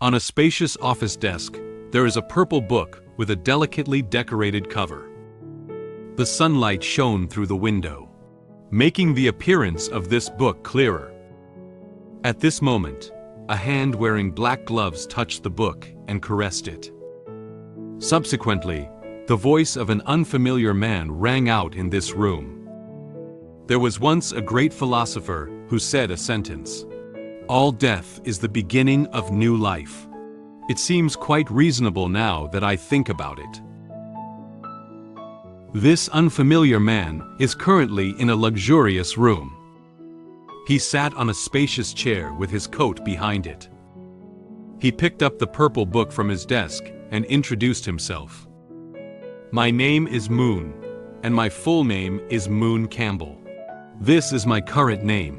On a spacious office desk, there is a purple book with a delicately decorated cover. The sunlight shone through the window, making the appearance of this book clearer. At this moment, a hand wearing black gloves touched the book and caressed it. Subsequently, the voice of an unfamiliar man rang out in this room. There was once a great philosopher who said a sentence: "All death is the beginning of new life." It seems quite reasonable now that I think about it. This unfamiliar man is currently in a luxurious room. He sat on a spacious chair with his coat behind it. He picked up the purple book from his desk and introduced himself. "My name is Moen, and my full name is Moen Campbell. This is my current name."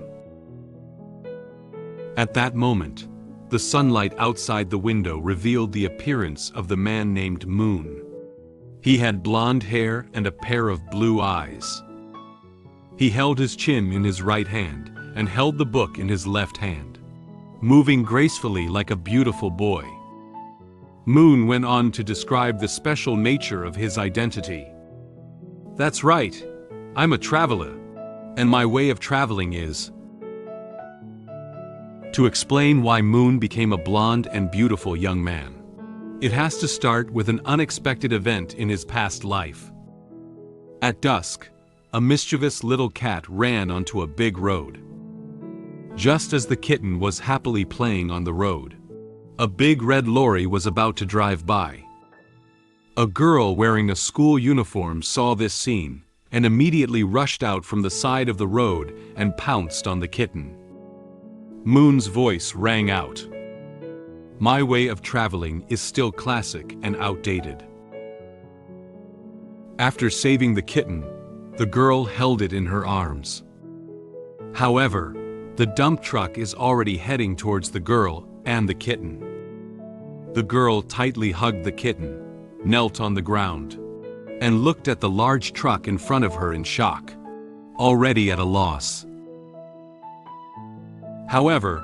At that moment, the sunlight outside the window revealed the appearance of the man named Moen. He had blonde hair and a pair of blue eyes. He held his chin in his right hand and held the book in his left hand, moving gracefully like a beautiful boy. Moen went on to describe the special nature of his identity. "That's right, I'm a traveler, and my way of traveling is..." To explain why Moen became a blonde and beautiful young man, it has to start with an unexpected event in his past life. At dusk, a mischievous little cat ran onto a big road. Just as the kitten was happily playing on the road, a big red lorry was about to drive by. A girl wearing a school uniform saw this scene and immediately rushed out from the side of the road and pounced on the kitten. Moon's voice rang out. "My way of traveling is still classic and outdated." After saving the kitten, the girl held it in her arms. However, the dump truck is already heading towards the girl and the kitten. The girl tightly hugged the kitten, knelt on the ground, and looked at the large truck in front of her in shock, already at a loss. However,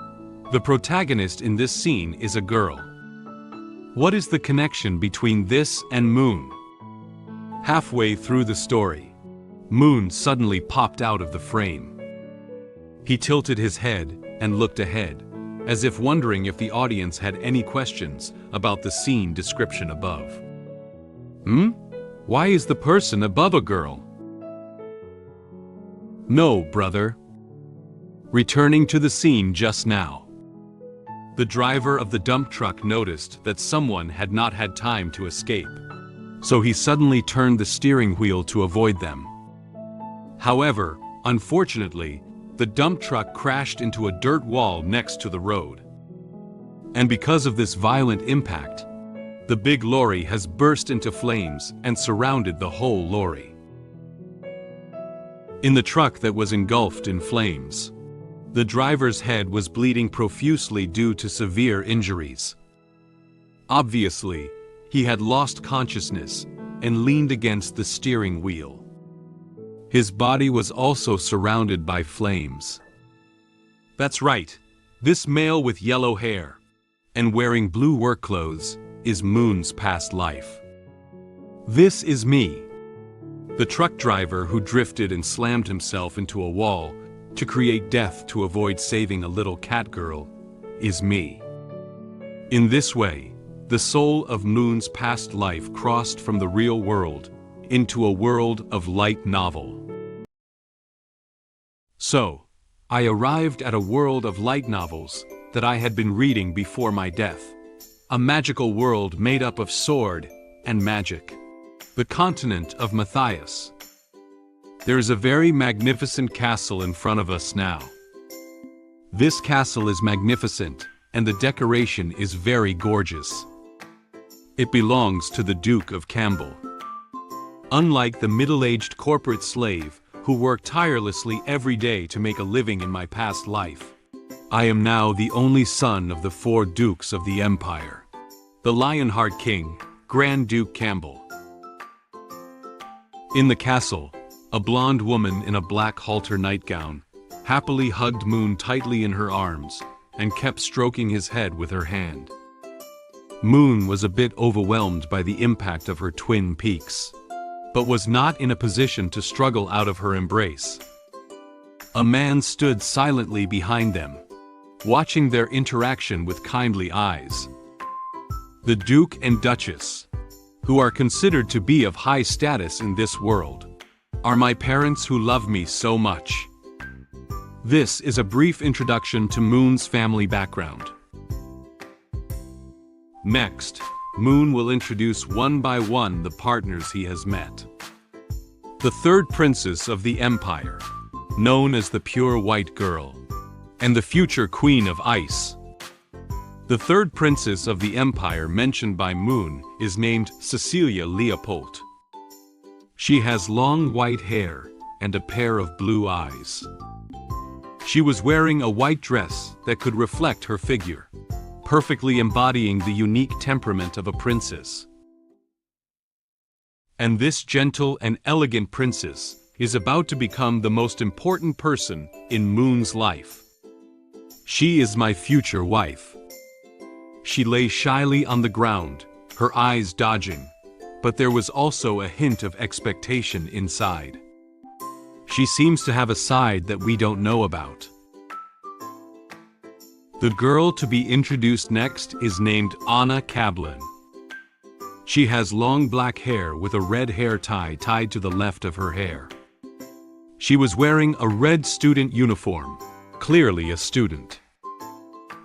the protagonist in this scene is a girl. What is the connection between this and Moen? Halfway through the story, Moen suddenly popped out of the frame. He tilted his head and looked ahead, as if wondering if the audience had any questions about the scene description above. Why is the person above a girl? No, brother. Returning to the scene just now, the driver of the dump truck noticed that someone had not had time to escape, so he suddenly turned the steering wheel to avoid them. However, unfortunately, the dump truck crashed into a dirt wall next to the road. And because of this violent impact, the big lorry has burst into flames and surrounded the whole lorry. In the truck that was engulfed in flames, the driver's head was bleeding profusely due to severe injuries. Obviously, he had lost consciousness and leaned against the steering wheel. His body was also surrounded by flames. That's right, this male with yellow hair and wearing blue work clothes is Moon's past life. This is me. The truck driver who drifted and slammed himself into a wall to create death to avoid saving a little cat girl is me. In this way, the soul of Moon's past life crossed from the real world into a world of light novel. So, I arrived at a world of light novels that I had been reading before my death. A magical world made up of sword and magic. The continent of Matthias. There is a very magnificent castle in front of us now. This castle is magnificent, and the decoration is very gorgeous. It belongs to the Duke of Campbell. Unlike the middle-aged corporate slave who worked tirelessly every day to make a living in my past life, I am now the only son of the 4 dukes of the empire. The Lionheart King, Grand Duke Campbell. In the castle, a blonde woman in a black halter nightgown happily hugged Moon tightly in her arms and kept stroking his head with her hand. Moon was a bit overwhelmed by the impact of her twin peaks, but was not in a position to struggle out of her embrace. A man stood silently behind them, watching their interaction with kindly eyes. The Duke and Duchess, who are considered to be of high status in this world, are my parents who love me so much. This is a brief introduction to Moon's family background. Next, Moon will introduce one by one the partners he has met. The third princess of the Empire, known as the Pure White Girl, and the future Queen of Ice. The third princess of the Empire mentioned by Moon is named Cecilia Leopold. She has long white hair and a pair of blue eyes. She was wearing a white dress that could reflect her figure, perfectly embodying the unique temperament of a princess. And this gentle and elegant princess is about to become the most important person in Moon's life. She is my future wife. She lay shyly on the ground, her eyes dodging, but there was also a hint of expectation inside. She seems to have a side that we don't know about. The girl to be introduced next is named Anna Kablin. She has long black hair with a red hair tie tied to the left of her hair. She was wearing a red student uniform, clearly a student.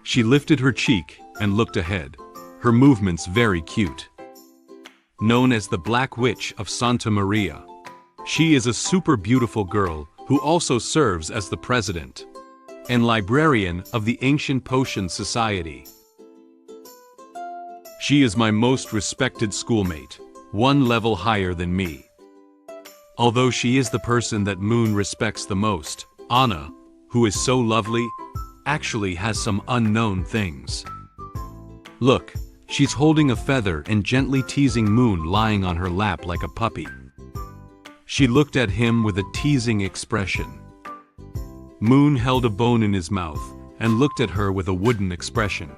She lifted her cheek and looked ahead, her movements very cute. Known as the Black Witch of Santa Maria, she is a super beautiful girl who also serves as the president and librarian of the Ancient Potion Society. She is my most respected schoolmate, one level higher than me. Although she is the person that Moon respects the most, Anna, who is so lovely, actually has some unknown things. Look, she's holding a feather and gently teasing Moon lying on her lap like a puppy. She looked at him with a teasing expression. Moon held a bone in his mouth and looked at her with a wooden expression,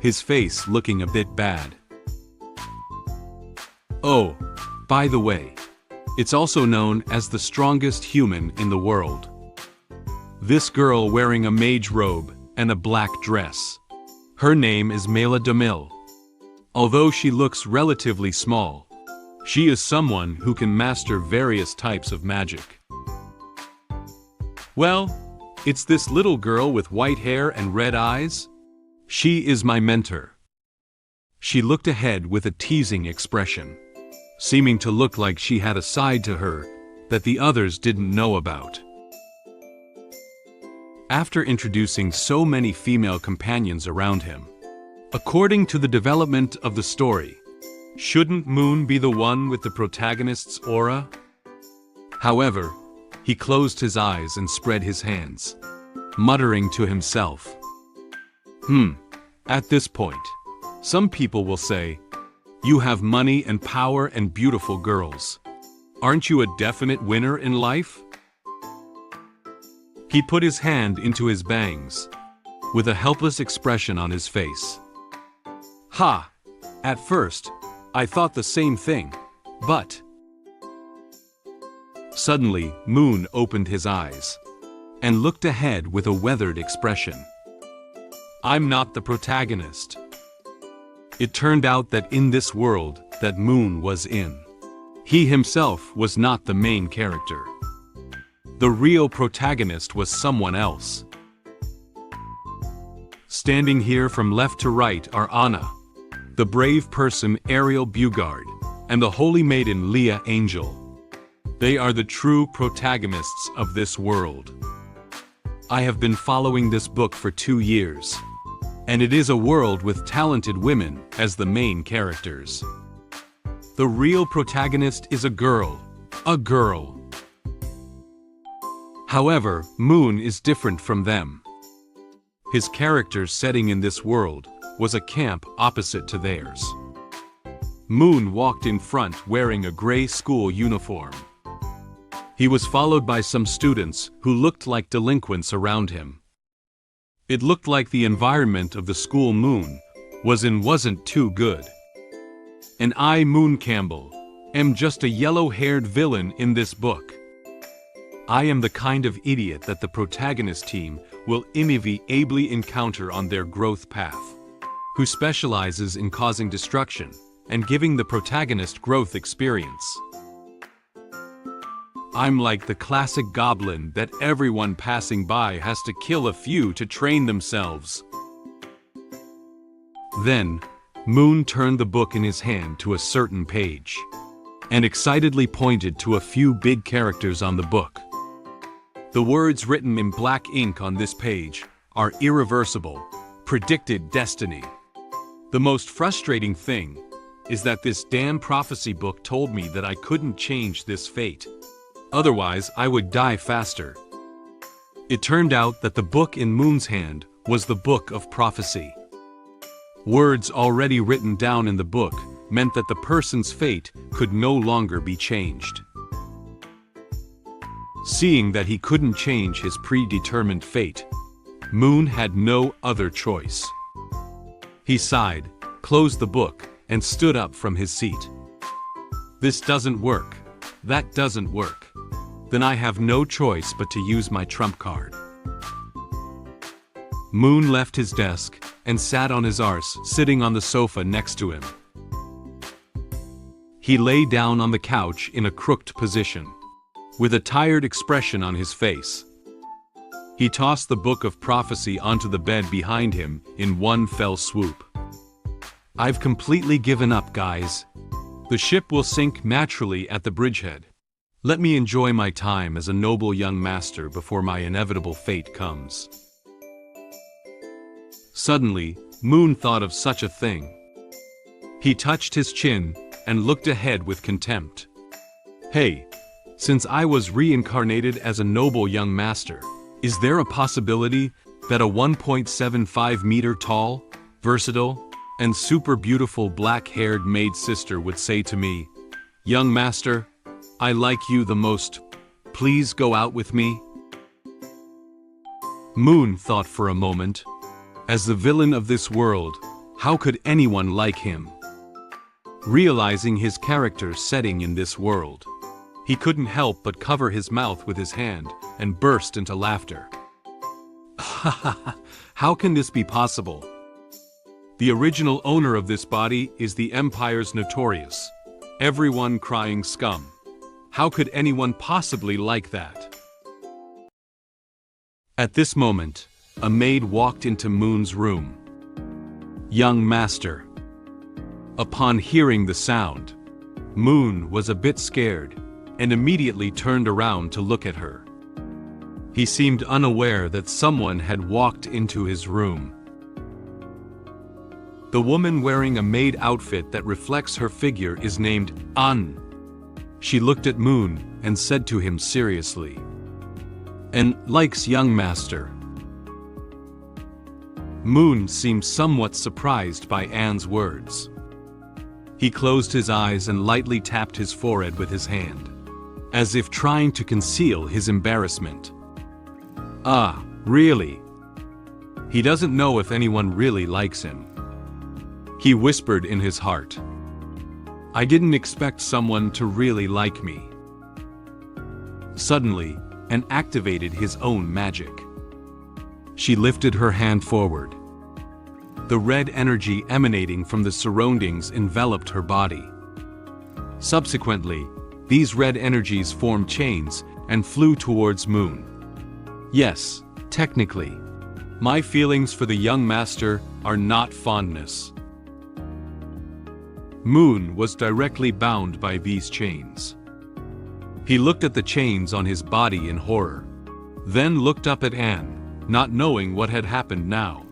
his face looking a bit bad. Oh, by the way, it's also known as the strongest human in the world. This girl wearing a mage robe and a black dress. Her name is Mela Demille. Although she looks relatively small, she is someone who can master various types of magic. Well, it's this little girl with white hair and red eyes. She is my mentor. She looked ahead with a teasing expression, seeming to look like she had a side to her that the others didn't know about. After introducing so many female companions around him, according to the development of the story, shouldn't Moon be the one with the protagonist's aura? However, he closed his eyes and spread his hands, muttering to himself. At this point, some people will say, "You have money and power and beautiful girls. Aren't you a definite winner in life?" He put his hand into his bangs, with a helpless expression on his face. Ha! At first, I thought the same thing, but... Suddenly, Moon opened his eyes, and looked ahead with a weathered expression. I'm not the protagonist. It turned out that in this world that Moon was in, he himself was not the main character. The real protagonist was someone else. Standing here from left to right are Anna, the brave person Ariel Bugard, and the holy maiden Leah Angel. They are the true protagonists of this world. I have been following this book for 2 years, and it is a world with talented women as the main characters. The real protagonist is a girl. A girl. However, Moon is different from them. His character's setting in this world was a camp opposite to theirs. Moon walked in front wearing a gray school uniform. He was followed by some students who looked like delinquents around him. It looked like the environment of the school Moon wasn't too good. And I, Moon Campbell, am just a yellow-haired villain in this book. I am the kind of idiot that the protagonist team will inevitably encounter on their growth path, who specializes in causing destruction and giving the protagonist growth experience. I'm like the classic goblin that everyone passing by has to kill a few to train themselves. Then, Moon turned the book in his hand to a certain page, and excitedly pointed to a few big characters on the book. The words written in black ink on this page are irreversible, predicted destiny. The most frustrating thing is that this damn prophecy book told me that I couldn't change this fate. Otherwise, I would die faster. It turned out that the book in Moon's hand was the book of prophecy. Words already written down in the book meant that the person's fate could no longer be changed. Seeing that he couldn't change his predetermined fate, Moon had no other choice. He sighed, closed the book, and stood up from his seat. This doesn't work. That doesn't work. Then I have no choice but to use my trump card. Moon left his desk and sat on his arse, sitting on the sofa next to him. He lay down on the couch in a crooked position, with a tired expression on his face. He tossed the book of prophecy onto the bed behind him in one fell swoop. I've completely given up, guys. The ship will sink naturally at the bridgehead. Let me enjoy my time as a noble young master before my inevitable fate comes. Suddenly, Moon thought of such a thing. He touched his chin and looked ahead with contempt. Hey, since I was reincarnated as a noble young master, is there a possibility that a 1.75 meter tall, versatile, and super beautiful black-haired maid sister would say to me, "Young master, I like you the most. Please go out with me?" Moon thought for a moment. As the villain of this world, how could anyone like him? Realizing his character's setting in this world, he couldn't help but cover his mouth with his hand and burst into laughter. How can this be possible? The original owner of this body is the Empire's notorious, everyone crying scum. How could anyone possibly like that? At this moment, a maid walked into Moon's room. "Young master." Upon hearing the sound, Moon was a bit scared and immediately turned around to look at her. He seemed unaware that someone had walked into his room. The woman wearing a maid outfit that reflects her figure is named An. She looked at Moon and said to him seriously, "And likes young master." Moon seemed somewhat surprised by Anne's words. He closed his eyes and lightly tapped his forehead with his hand, as if trying to conceal his embarrassment. Ah, really? He doesn't know if anyone really likes him. He whispered in his heart, "I didn't expect someone to really like me." Suddenly, Anne activated his own magic. She lifted her hand forward. The red energy emanating from the surroundings enveloped her body. Subsequently, these red energies formed chains and flew towards Moon. Yes, technically, my feelings for the young master are not fondness. Moon was directly bound by these chains. He looked at the chains on his body in horror, then looked up at Anne, not knowing what had happened now.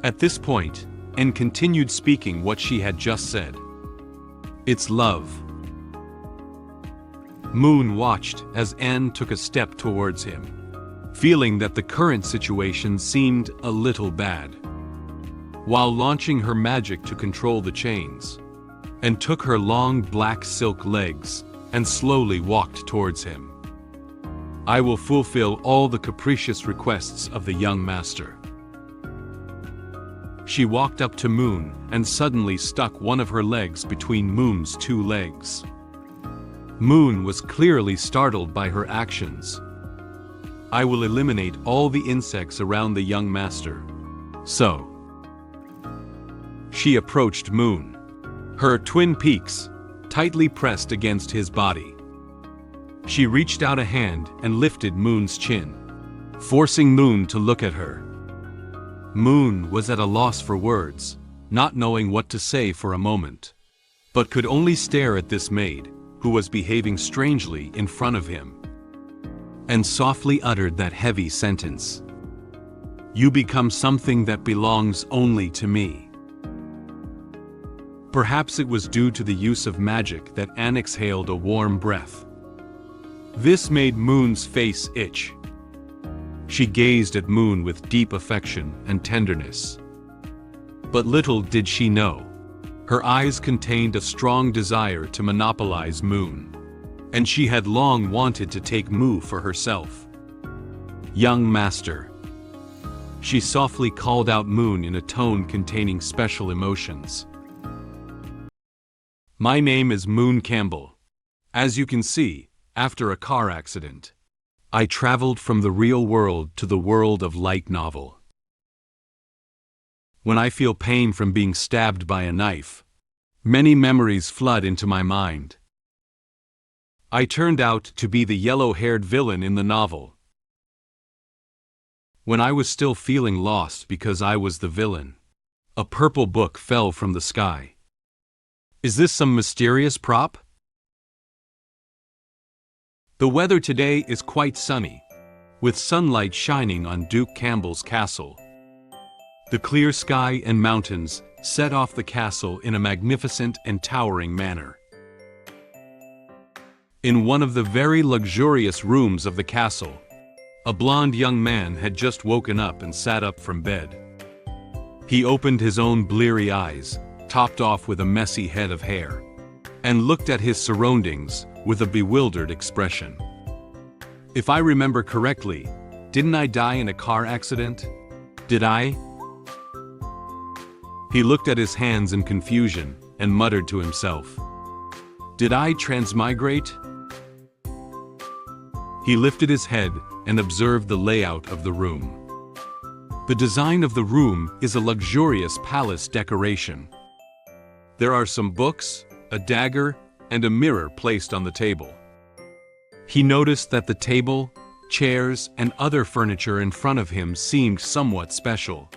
At this point, Anne continued speaking what she had just said. "It's love." Moon watched as Anne took a step towards him, feeling that the current situation seemed a little bad. While launching her magic to control the chains, and took her long black silk legs and slowly walked towards him. "I will fulfill all the capricious requests of the young master." She walked up to Moen and suddenly stuck one of her legs between Moon's two legs. Moen was clearly startled by her actions. "I will eliminate all the insects around the young master." So, she approached Moen, her twin peaks tightly pressed against his body. She reached out a hand and lifted Moon's chin, forcing Moen to look at her. Moen was at a loss for words, not knowing what to say for a moment, but could only stare at this maid, who was behaving strangely in front of him, and softly uttered that heavy sentence. "You become something that belongs only to me." Perhaps it was due to the use of magic that Anne exhaled a warm breath. This made Moon's face itch. She gazed at Moen with deep affection and tenderness. But little did she know, her eyes contained a strong desire to monopolize Moen, and she had long wanted to take Mu for herself. "Young master." She softly called out Moen in a tone containing special emotions. "My name is Moen Campbell. As you can see, after a car accident, I traveled from the real world to the world of light novel. When I feel pain from being stabbed by a knife, many memories flood into my mind. I turned out to be the yellow-haired villain in the novel. When I was still feeling lost because I was the villain, a purple book fell from the sky. Is this some mysterious prop? The weather today is quite sunny, with sunlight shining on Duke Campbell's castle. The clear sky and mountains set off the castle in a magnificent and towering manner. In one of the very luxurious rooms of the castle, a blond young man had just woken up and sat up from bed. He opened his own bleary eyes, topped off with a messy head of hair, and looked at his surroundings with a bewildered expression. "If I remember correctly, didn't I die in a car accident? Did I?" He looked at his hands in confusion and muttered to himself, "Did I transmigrate?" He lifted his head and observed the layout of the room. The design of the room is a luxurious palace decoration. There are some books, a dagger, and a mirror placed on the table. He noticed that the table, chairs, and other furniture in front of him seemed somewhat special.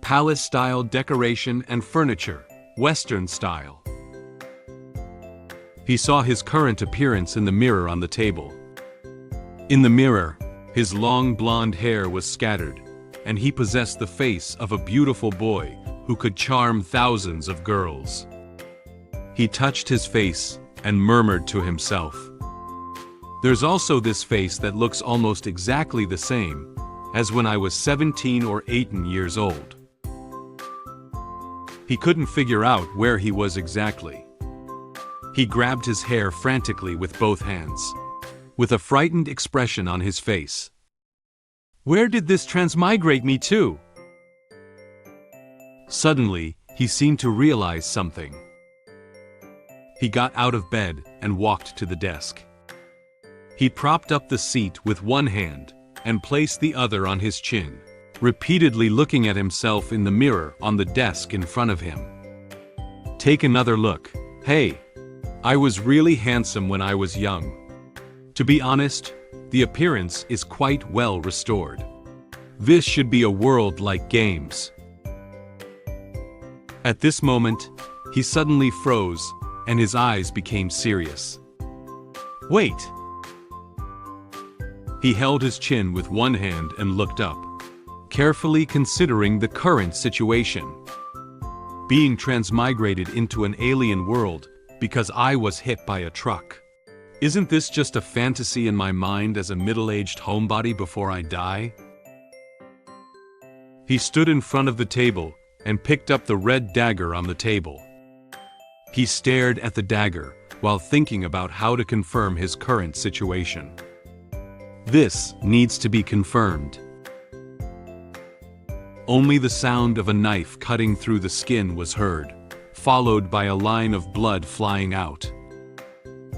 Palace-style decoration and furniture, Western style. He saw his current appearance in the mirror on the table. In the mirror, his long blonde hair was scattered, and he possessed the face of a beautiful boy who could charm thousands of girls. He touched his face and murmured to himself, "There's also this face that looks almost exactly the same as when I was 17 or 18 years old." He couldn't figure out where he was exactly. He grabbed his hair frantically with both hands, with a frightened expression on his face. Where did this transmigrate me to? Suddenly, he seemed to realize something. He got out of bed and walked to the desk. He propped up the seat with one hand and placed the other on his chin, repeatedly looking at himself in the mirror on the desk in front of him. Take another look. Hey, I was really handsome when I was young. To be honest, the appearance is quite well restored. This should be a world like games. At this moment, he suddenly froze, and his eyes became serious. Wait! He held his chin with one hand and looked up, carefully considering the current situation. Being transmigrated into an alien world because I was hit by a truck. Isn't this just a fantasy in my mind as a middle-aged homebody before I die? He stood in front of the table and picked up the red dagger on the table. He stared at the dagger while thinking about how to confirm his current situation. This needs to be confirmed. Only the sound of a knife cutting through the skin was heard, followed by a line of blood flying out.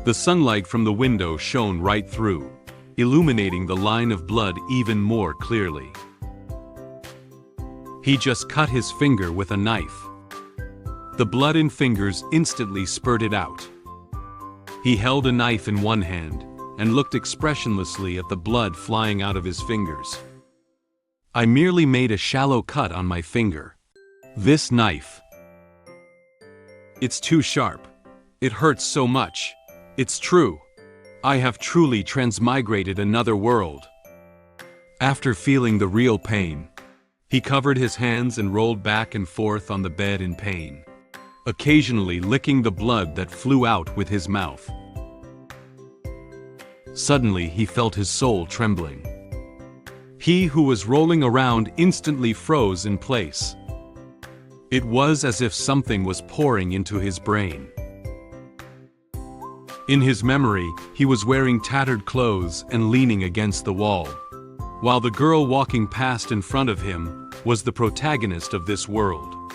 The sunlight from the window shone right through, illuminating the line of blood even more clearly. He just cut his finger with a knife. The blood and fingers instantly spurted out. He held a knife in one hand and looked expressionlessly at the blood flying out of his fingers. I merely made a shallow cut on my finger. This knife. It's too sharp. It hurts so much. It's true. I have truly transmigrated another world. After feeling the real pain, he covered his hands and rolled back and forth on the bed in pain, occasionally licking the blood that flew out with his mouth. Suddenly he felt his soul trembling. He who was rolling around instantly froze in place. It was as if something was pouring into his brain. In his memory, he was wearing tattered clothes and leaning against the wall, while the girl walking past in front of him was the protagonist of this world.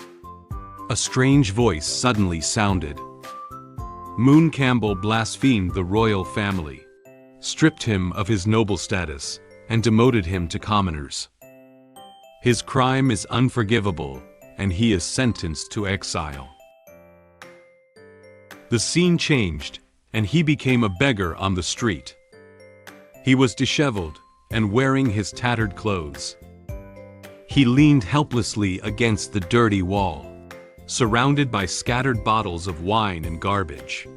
A strange voice suddenly sounded. Moen Campbell blasphemed the royal family, stripped him of his noble status, and demoted him to commoners. His crime is unforgivable, and he is sentenced to exile. The scene changed, and he became a beggar on the street. He was disheveled and wearing his tattered clothes. He leaned helplessly against the dirty wall, surrounded by scattered bottles of wine and garbage.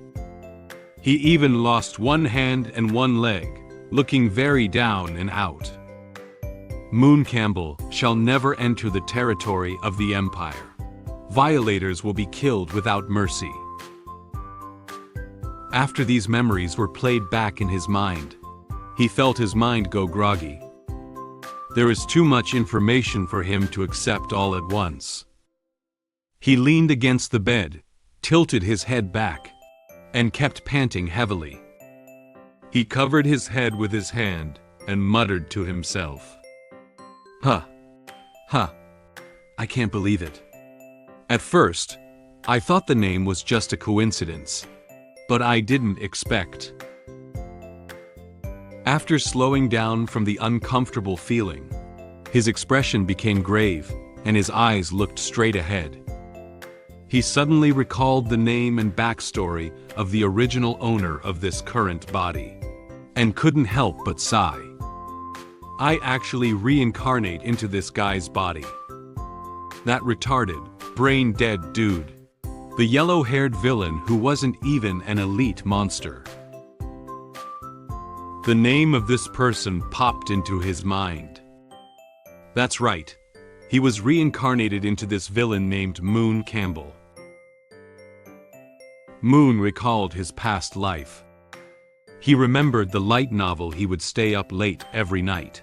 He even lost one hand and one leg, looking very down and out. Moen Campbell shall never enter the territory of the Empire. Violators will be killed without mercy. After these memories were played back in his mind, he felt his mind go groggy. There is too much information for him to accept all at once. He leaned against the bed, tilted his head back, and kept panting heavily. He covered his head with his hand and muttered to himself. Huh. I can't believe it. At first, I thought the name was just a coincidence, but I didn't expect. After slowing down from the uncomfortable feeling, his expression became grave and his eyes looked straight ahead. He suddenly recalled the name and backstory of the original owner of this current body, and couldn't help but sigh. I actually reincarnate into this guy's body. That retarded, brain-dead dude. The yellow-haired villain who wasn't even an elite monster. The name of this person popped into his mind. That's right. He was reincarnated into this villain named Moen Campbell. Moen recalled his past life. He remembered the light novel he would stay up late every night,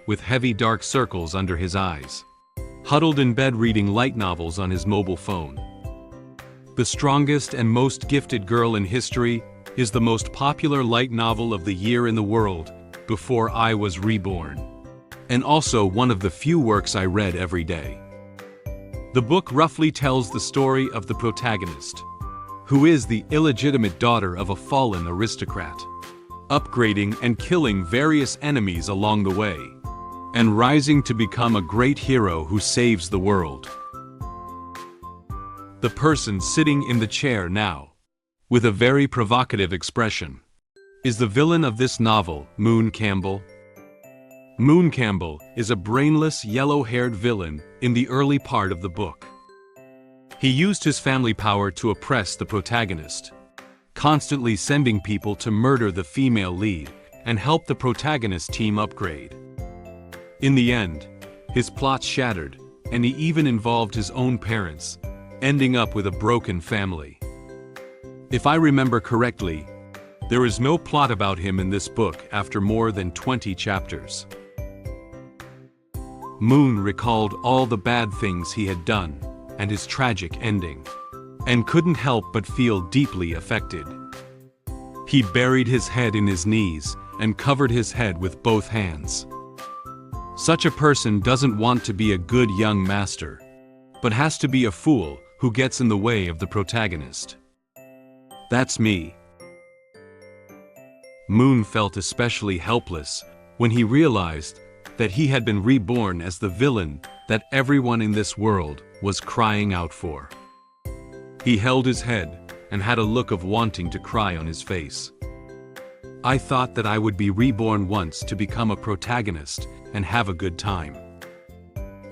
with heavy dark circles under his eyes, huddled in bed reading light novels on his mobile phone. The Strongest and Most Gifted Girl in History is the most popular light novel of the year in the world before I was reborn, and also one of the few works I read every day. The book roughly tells the story of the protagonist, who is the illegitimate daughter of a fallen aristocrat, upgrading and killing various enemies along the way, and rising to become a great hero who saves the world. The person sitting in the chair now, with a very provocative expression, is the villain of this novel, Moen Campbell. Moen Campbell is a brainless, yellow-haired villain in the early part of the book. He used his family power to oppress the protagonist, constantly sending people to murder the female lead and help the protagonist team upgrade. In the end, his plot shattered, and he even involved his own parents, ending up with a broken family. If I remember correctly, there is no plot about him in this book after more than 20 chapters. Moen recalled all the bad things he had done, and his tragic ending, and couldn't help but feel deeply affected. He buried his head in his knees and covered his head with both hands. Such a person doesn't want to be a good young master, but has to be a fool who gets in the way of the protagonist. That's me. Moen felt especially helpless when he realized that he had been reborn as the villain that everyone in this world was crying out for. He held his head and had a look of wanting to cry on his face. I thought that I would be reborn once to become a protagonist and have a good time.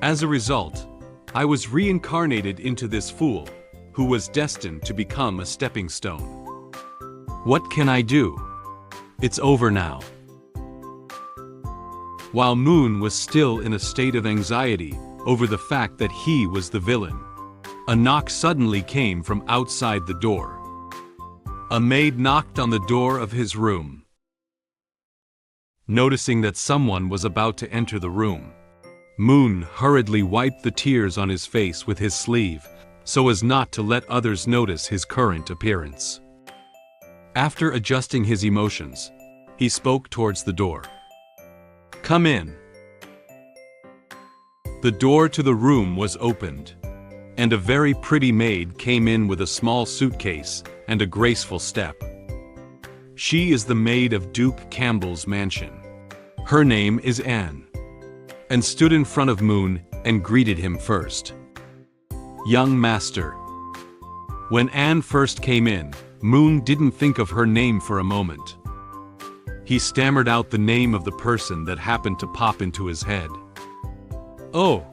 As a result, I was reincarnated into this fool who was destined to become a stepping stone. What can I do? It's over now. While Moen was still in a state of anxiety over the fact that he was the villain, a knock suddenly came from outside the door. A maid knocked on the door of his room. Noticing that someone was about to enter the room, Moen hurriedly wiped the tears on his face with his sleeve so as not to let others notice his current appearance. After adjusting his emotions, he spoke towards the door. Come in. The door to the room was opened, and a very pretty maid came in with a small suitcase and a graceful step. She is the maid of Duke Campbell's mansion. Her name is Anne, and stood in front of Moen and greeted him first. Young master. When Anne first came in, Moen didn't think of her name for a moment. He stammered out the name of the person that happened to pop into his head. Oh,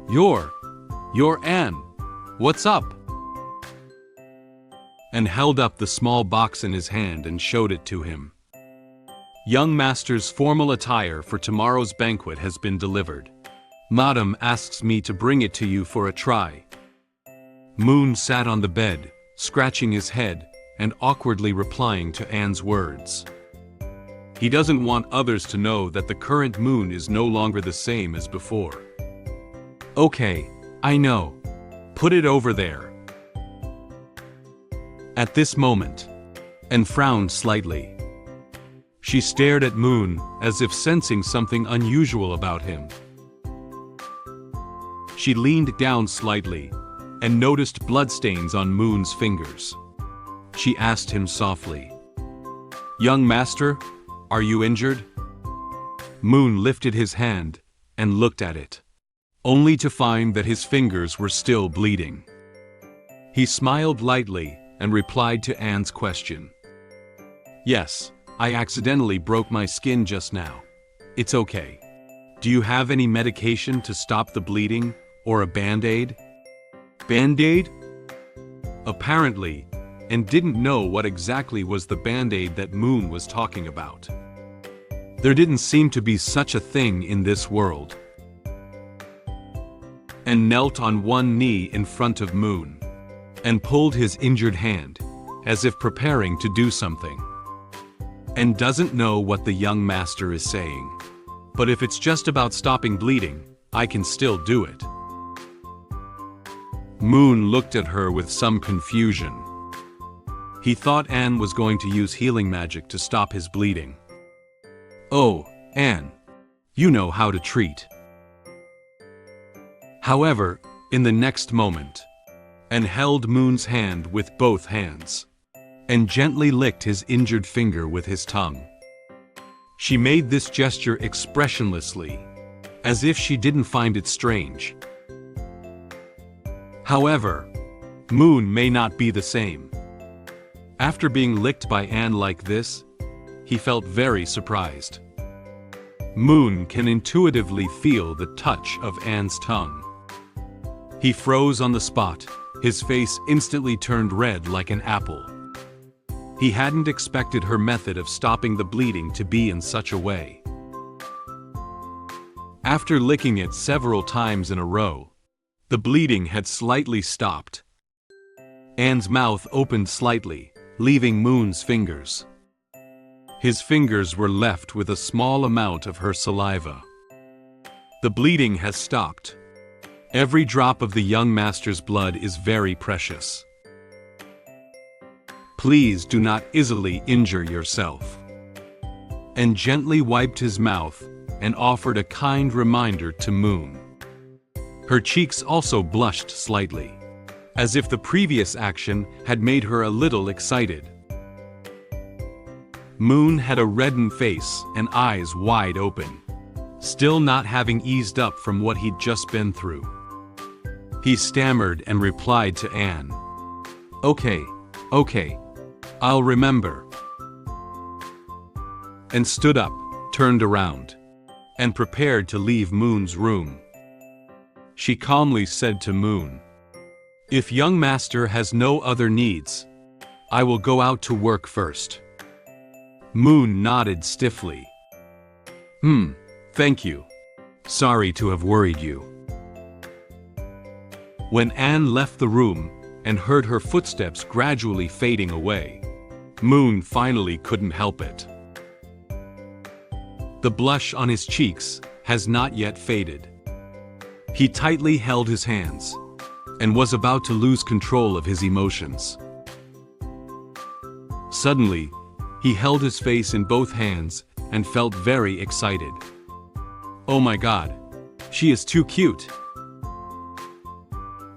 you're Anne. What's up? And held up the small box in his hand and showed it to him. Young master's formal attire for tomorrow's banquet has been delivered. Madam asks me to bring it to you for a try. Moen sat on the bed, scratching his head and awkwardly replying to Anne's words. He doesn't want others to know that the current Moen is no longer the same as before. Okay, I know. Put it over there. At this moment, Anne frowned slightly. She stared at Moen as if sensing something unusual about him. She leaned down slightly and noticed bloodstains on Moon's fingers. She asked him softly, "Young master, are you injured?" Moen lifted his hand and looked at it, only to find that his fingers were still bleeding. He smiled lightly and replied to Anne's question. "Yes, I accidentally broke my skin just now. It's okay. Do you have any medication to stop the bleeding or a band-aid?" Band-aid? Apparently, Anne didn't know what exactly was the band-aid that Moen was talking about. There didn't seem to be such a thing in this world. Anne knelt on one knee in front of Moen and pulled his injured hand, as if preparing to do something. Anne doesn't know what the young master is saying, but if it's just about stopping bleeding, I can still do it. Moen looked at her with some confusion. He thought Anne was going to use healing magic to stop his bleeding. Oh, Anne, you know how to treat. However, in the next moment, Anne held Moon's hand with both hands and gently licked his injured finger with his tongue. She made this gesture expressionlessly, as if she didn't find it strange. However, Moen may not be the same. After being licked by Anne like this, he felt very surprised. Moen can intuitively feel the touch of Anne's tongue. He froze on the spot, his face instantly turned red like an apple. He hadn't expected her method of stopping the bleeding to be in such a way. After licking it several times in a row, the bleeding had slightly stopped. Anne's mouth opened slightly, leaving Moon's fingers. His fingers were left with a small amount of her saliva. The bleeding has stopped. Every drop of the young master's blood is very precious. Please do not easily injure yourself. And gently wiped his mouth and offered a kind reminder to Moen. Her cheeks also blushed slightly, as if the previous action had made her a little excited. Moen had a reddened face and eyes wide open, still not having eased up from what he'd just been through. He stammered and replied to Anne, "Okay, I'll remember," and stood up, turned around, and prepared to leave Moon's room. She calmly said to Moen, "If young master has no other needs, I will go out to work first." Moen nodded stiffly. Thank you. Sorry to have worried you." When Anne left the room and heard her footsteps gradually fading away, Moen finally couldn't help it. The blush on his cheeks has not yet faded. He tightly held his hands and was about to lose control of his emotions. Suddenly, he held his face in both hands and felt very excited. "Oh my God, she is too cute."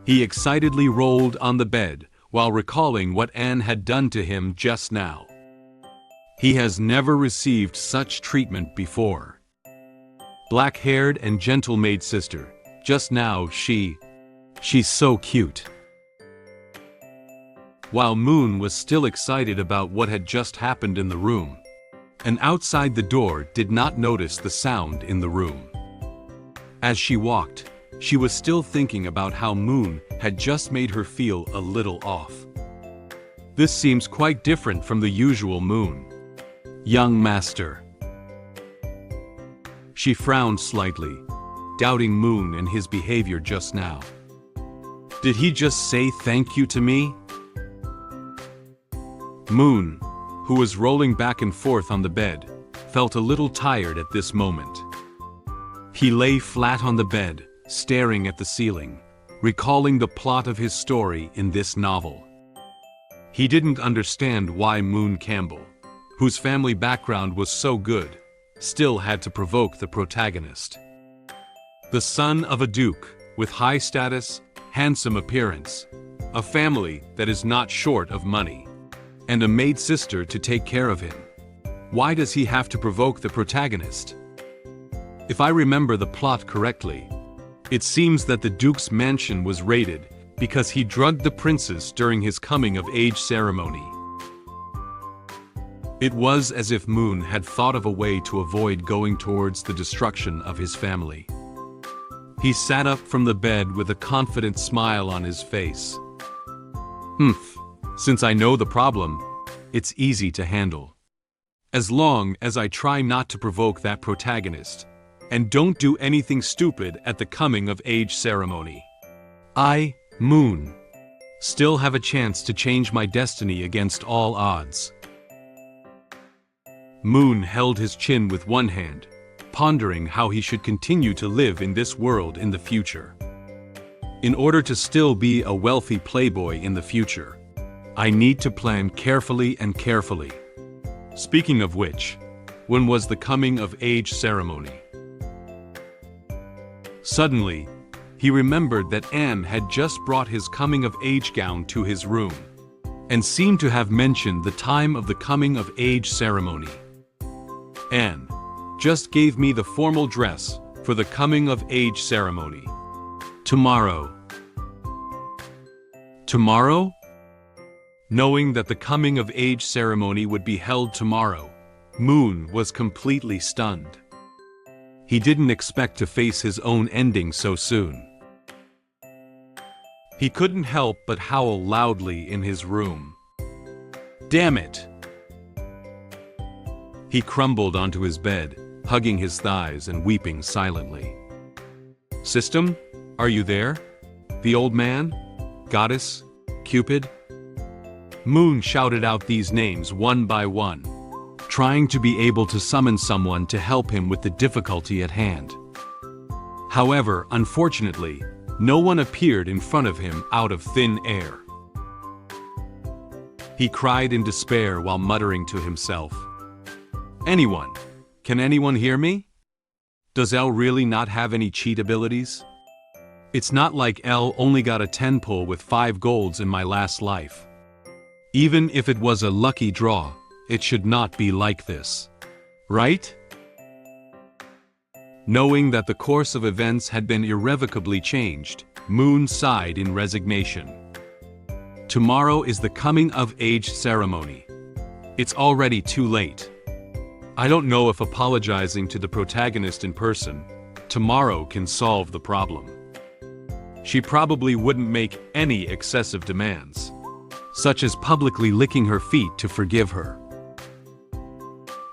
He excitedly rolled on the bed while recalling what Anne had done to him just now. He has never received such treatment before. Black-haired and gentle maid sister, just now she's so cute. While Moen was still excited about what had just happened in the room, and outside the door did not notice the sound in the room. As she walked, she was still thinking about how Moen had just made her feel a little off. This seems quite different from the usual Moen. Young master. She frowned slightly, doubting Moen and his behavior just now. Did he just say thank you to me? Moen, who was rolling back and forth on the bed, felt a little tired at this moment. He lay flat on the bed, staring at the ceiling, recalling the plot of his story in this novel. He didn't understand why Moen Campbell, whose family background was so good, still had to provoke the protagonist. The son of a duke, with high status, handsome appearance, a family that is not short of money, and a maid sister to take care of him. Why does he have to provoke the protagonist? If I remember the plot correctly, it seems that the Duke's mansion was raided because he drugged the princess during his coming-of-age ceremony. It was as if Moen had thought of a way to avoid going towards the destruction of his family. He sat up from the bed with a confident smile on his face. Since I know the problem, it's easy to handle. As long as I try not to provoke that protagonist, and don't do anything stupid at the coming-of-age ceremony. I, Moen, still have a chance to change my destiny against all odds. Moen held his chin with one hand, pondering how he should continue to live in this world in the future. In order to still be a wealthy playboy in the future, I need to plan carefully and carefully. Speaking of which, when was the coming-of-age ceremony? Suddenly, he remembered that Anne had just brought his coming-of-age gown to his room, and seemed to have mentioned the time of the coming-of-age ceremony. Anne just gave me the formal dress for the coming-of-age ceremony. Tomorrow. Tomorrow? Knowing that the coming-of-age ceremony would be held tomorrow, Moen was completely stunned. He didn't expect to face his own ending so soon. He couldn't help but howl loudly in his room. Damn it! He crumbled onto his bed, hugging his thighs and weeping silently. System, are you there? The old man? Goddess? Cupid? Moen shouted out these names one by one, trying to be able to summon someone to help him with the difficulty at hand. However, unfortunately, no one appeared in front of him out of thin air. He cried in despair while muttering to himself, Anyone? Can anyone hear me? Does Elle really not have any cheat abilities? It's not like Elle only got a 10 pull with 5 golds in my last life. Even if it was a lucky draw, it should not be like this. Right? Knowing that the course of events had been irrevocably changed, Moen sighed in resignation. Tomorrow is the coming-of-age ceremony. It's already too late. I don't know if apologizing to the protagonist in person tomorrow can solve the problem. She probably wouldn't make any excessive demands, such as publicly licking her feet to forgive her.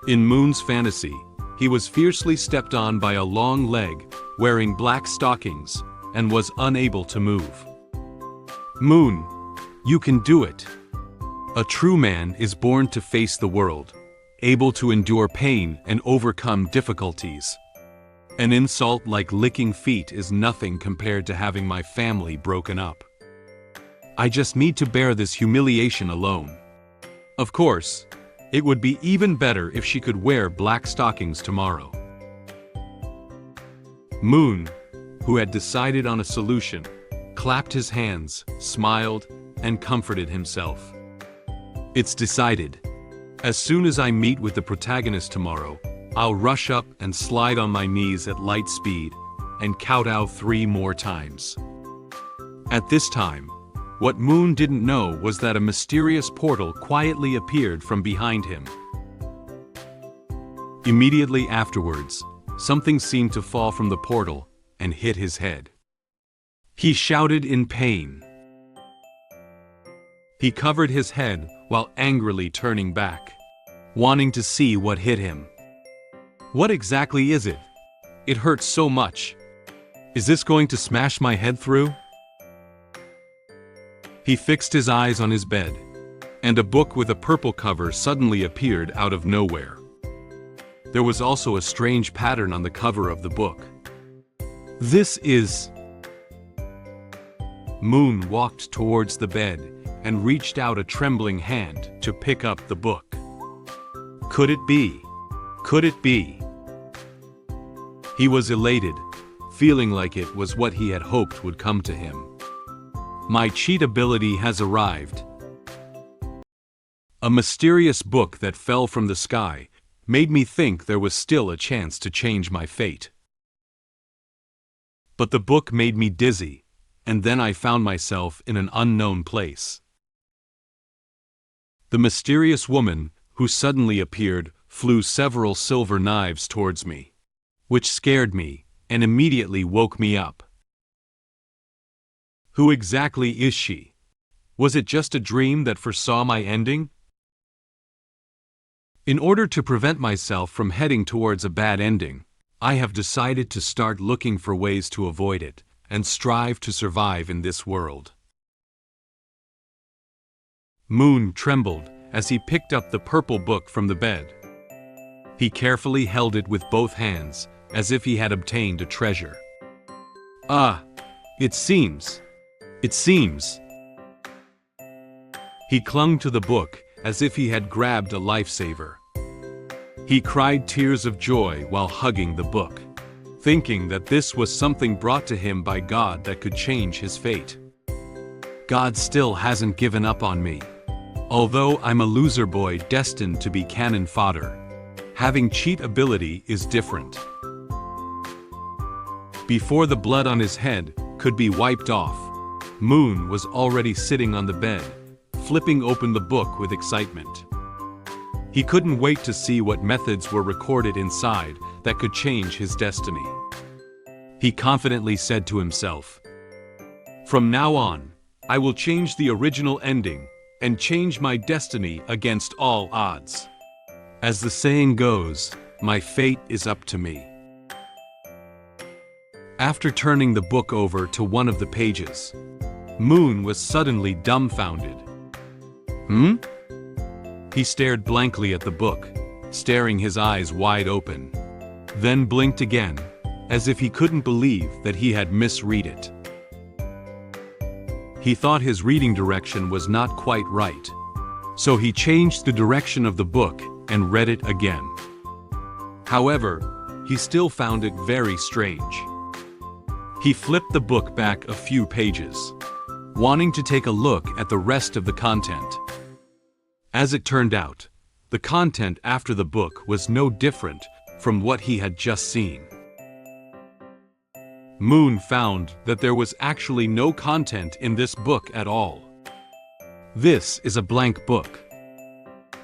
In Moon's fantasy, he was fiercely stepped on by a long leg, wearing black stockings, and was unable to move. Moon, you can do it. A true man is born to face the world, able to endure pain and overcome difficulties. An insult like licking feet is nothing compared to having my family broken up. I just need to bear this humiliation alone. Of course, it would be even better if she could wear black stockings tomorrow. Moon, who had decided on a solution, clapped his hands, smiled, and comforted himself. It's decided. As soon as I meet with the protagonist tomorrow, I'll rush up and slide on my knees at light speed and kowtow 3 more times. At this time, what Moon didn't know was that a mysterious portal quietly appeared from behind him. Immediately afterwards, something seemed to fall from the portal and hit his head. He shouted in pain. He covered his head while angrily turning back, wanting to see what hit him. What exactly is it? It hurts so much. Is this going to smash my head through? He fixed his eyes on his bed, and a book with a purple cover suddenly appeared out of nowhere. There was also a strange pattern on the cover of the book. This is... Moon walked towards the bed and reached out a trembling hand to pick up the book. Could it be? Could it be? He was elated, feeling like it was what he had hoped would come to him. My cheat ability has arrived. A mysterious book that fell from the sky made me think there was still a chance to change my fate. But the book made me dizzy, and then I found myself in an unknown place. The mysterious woman, who suddenly appeared, flew several silver knives towards me, which scared me and immediately woke me up. Who exactly is she? Was it just a dream that foresaw my ending? In order to prevent myself from heading towards a bad ending, I have decided to start looking for ways to avoid it and strive to survive in this world. Moon trembled as he picked up the purple book from the bed. He carefully held it with both hands, as if he had obtained a treasure. Ah, it seems. He clung to the book as if he had grabbed a lifesaver. He cried tears of joy while hugging the book, thinking that this was something brought to him by God that could change his fate. God still hasn't given up on me. Although I'm a loser boy destined to be cannon fodder, having cheat ability is different. Before the blood on his head could be wiped off, Moon was already sitting on the bed, flipping open the book with excitement. He couldn't wait to see what methods were recorded inside that could change his destiny. He confidently said to himself, "From now on, I will change the original ending and change my destiny against all odds. As the saying goes, my fate is up to me." After turning the book over to one of the pages, Moon was suddenly dumbfounded. He stared blankly at the book, staring his eyes wide open, then blinked again, as if he couldn't believe that he had misread it. He thought his reading direction was not quite right, so he changed the direction of the book and read it again. However, he still found it very strange. He flipped the book back a few pages, wanting to take a look at the rest of the content. As it turned out, the content after the book was no different from what he had just seen. Moen found that there was actually no content in this book at all. This is a blank book.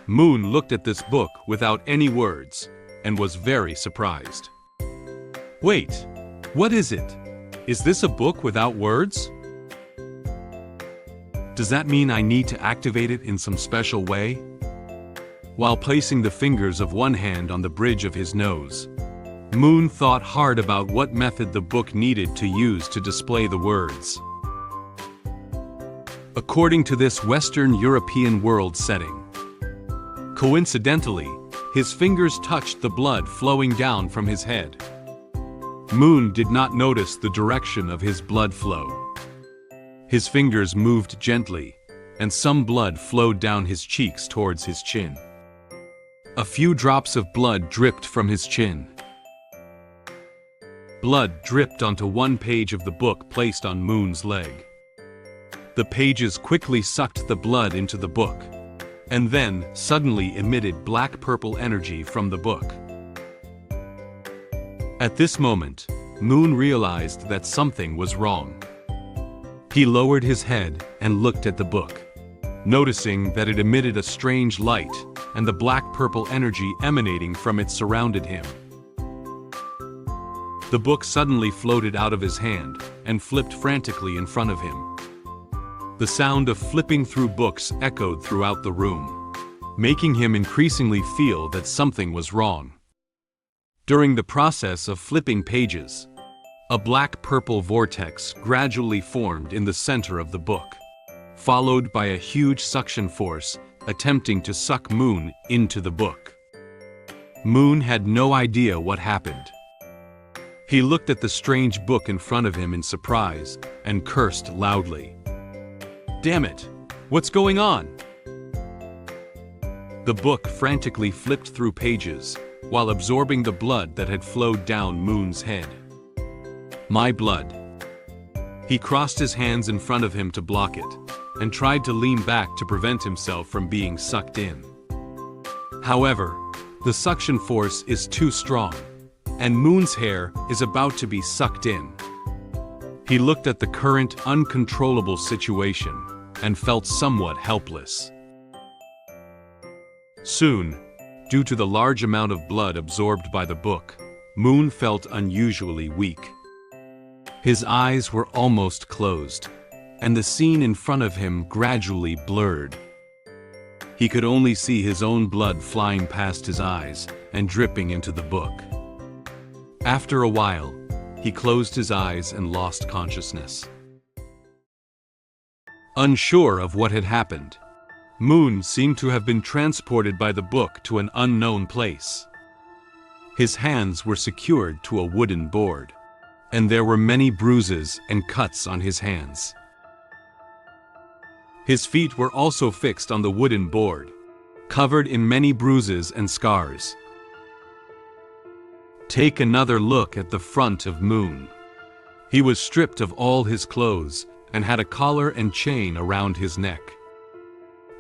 Moen looked at this book without any words and was very surprised. Wait, what is it? Is this a book without words? Does that mean I need to activate it in some special way? While placing the fingers of one hand on the bridge of his nose, Moen thought hard about what method the book needed to use to display the words. According to this Western European world setting, coincidentally, his fingers touched the blood flowing down from his head. Moen did not notice the direction of his blood flow. His fingers moved gently, and some blood flowed down his cheeks towards his chin. A few drops of blood dripped from his chin. Blood dripped onto one page of the book placed on Moon's leg. The pages quickly sucked the blood into the book, and then suddenly emitted black-purple energy from the book. At this moment, Moen realized that something was wrong. He lowered his head and looked at the book, noticing that it emitted a strange light, and the black-purple energy emanating from it surrounded him. The book suddenly floated out of his hand and flipped frantically in front of him. The sound of flipping through books echoed throughout the room, making him increasingly feel that something was wrong. During the process of flipping pages, a black-purple vortex gradually formed in the center of the book, followed by a huge suction force attempting to suck Moen into the book. Moen had no idea what happened. He looked at the strange book in front of him in surprise and cursed loudly. Damn it! What's going on? The book frantically flipped through pages while absorbing the blood that had flowed down Moon's head. My blood. He crossed his hands in front of him to block it and tried to lean back to prevent himself from being sucked in. However, the suction force is too strong, and Moon's hair is about to be sucked in. He looked at the current uncontrollable situation and felt somewhat helpless. Soon, due to the large amount of blood absorbed by the book, Moen felt unusually weak. His eyes were almost closed, and the scene in front of him gradually blurred. He could only see his own blood flying past his eyes and dripping into the book. After a while, he closed his eyes and lost consciousness. Unsure of what had happened, Moen seemed to have been transported by the book to an unknown place. His hands were secured to a wooden board, and there were many bruises and cuts on his hands. His feet were also fixed on the wooden board, covered in many bruises and scars. Take another look at the front of Moen. He was stripped of all his clothes and had a collar and chain around his neck.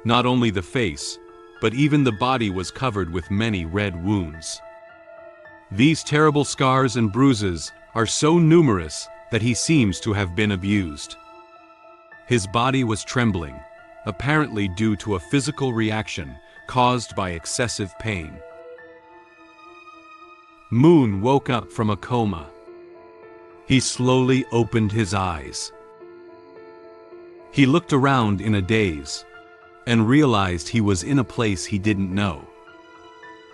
Not only the face, but even the body was covered with many red wounds. These terrible scars and bruises are so numerous that he seems to have been abused. His body was trembling, apparently due to a physical reaction caused by excessive pain. Moen woke up from a coma. He slowly opened his eyes. He looked around in a daze and realized he was in a place he didn't know.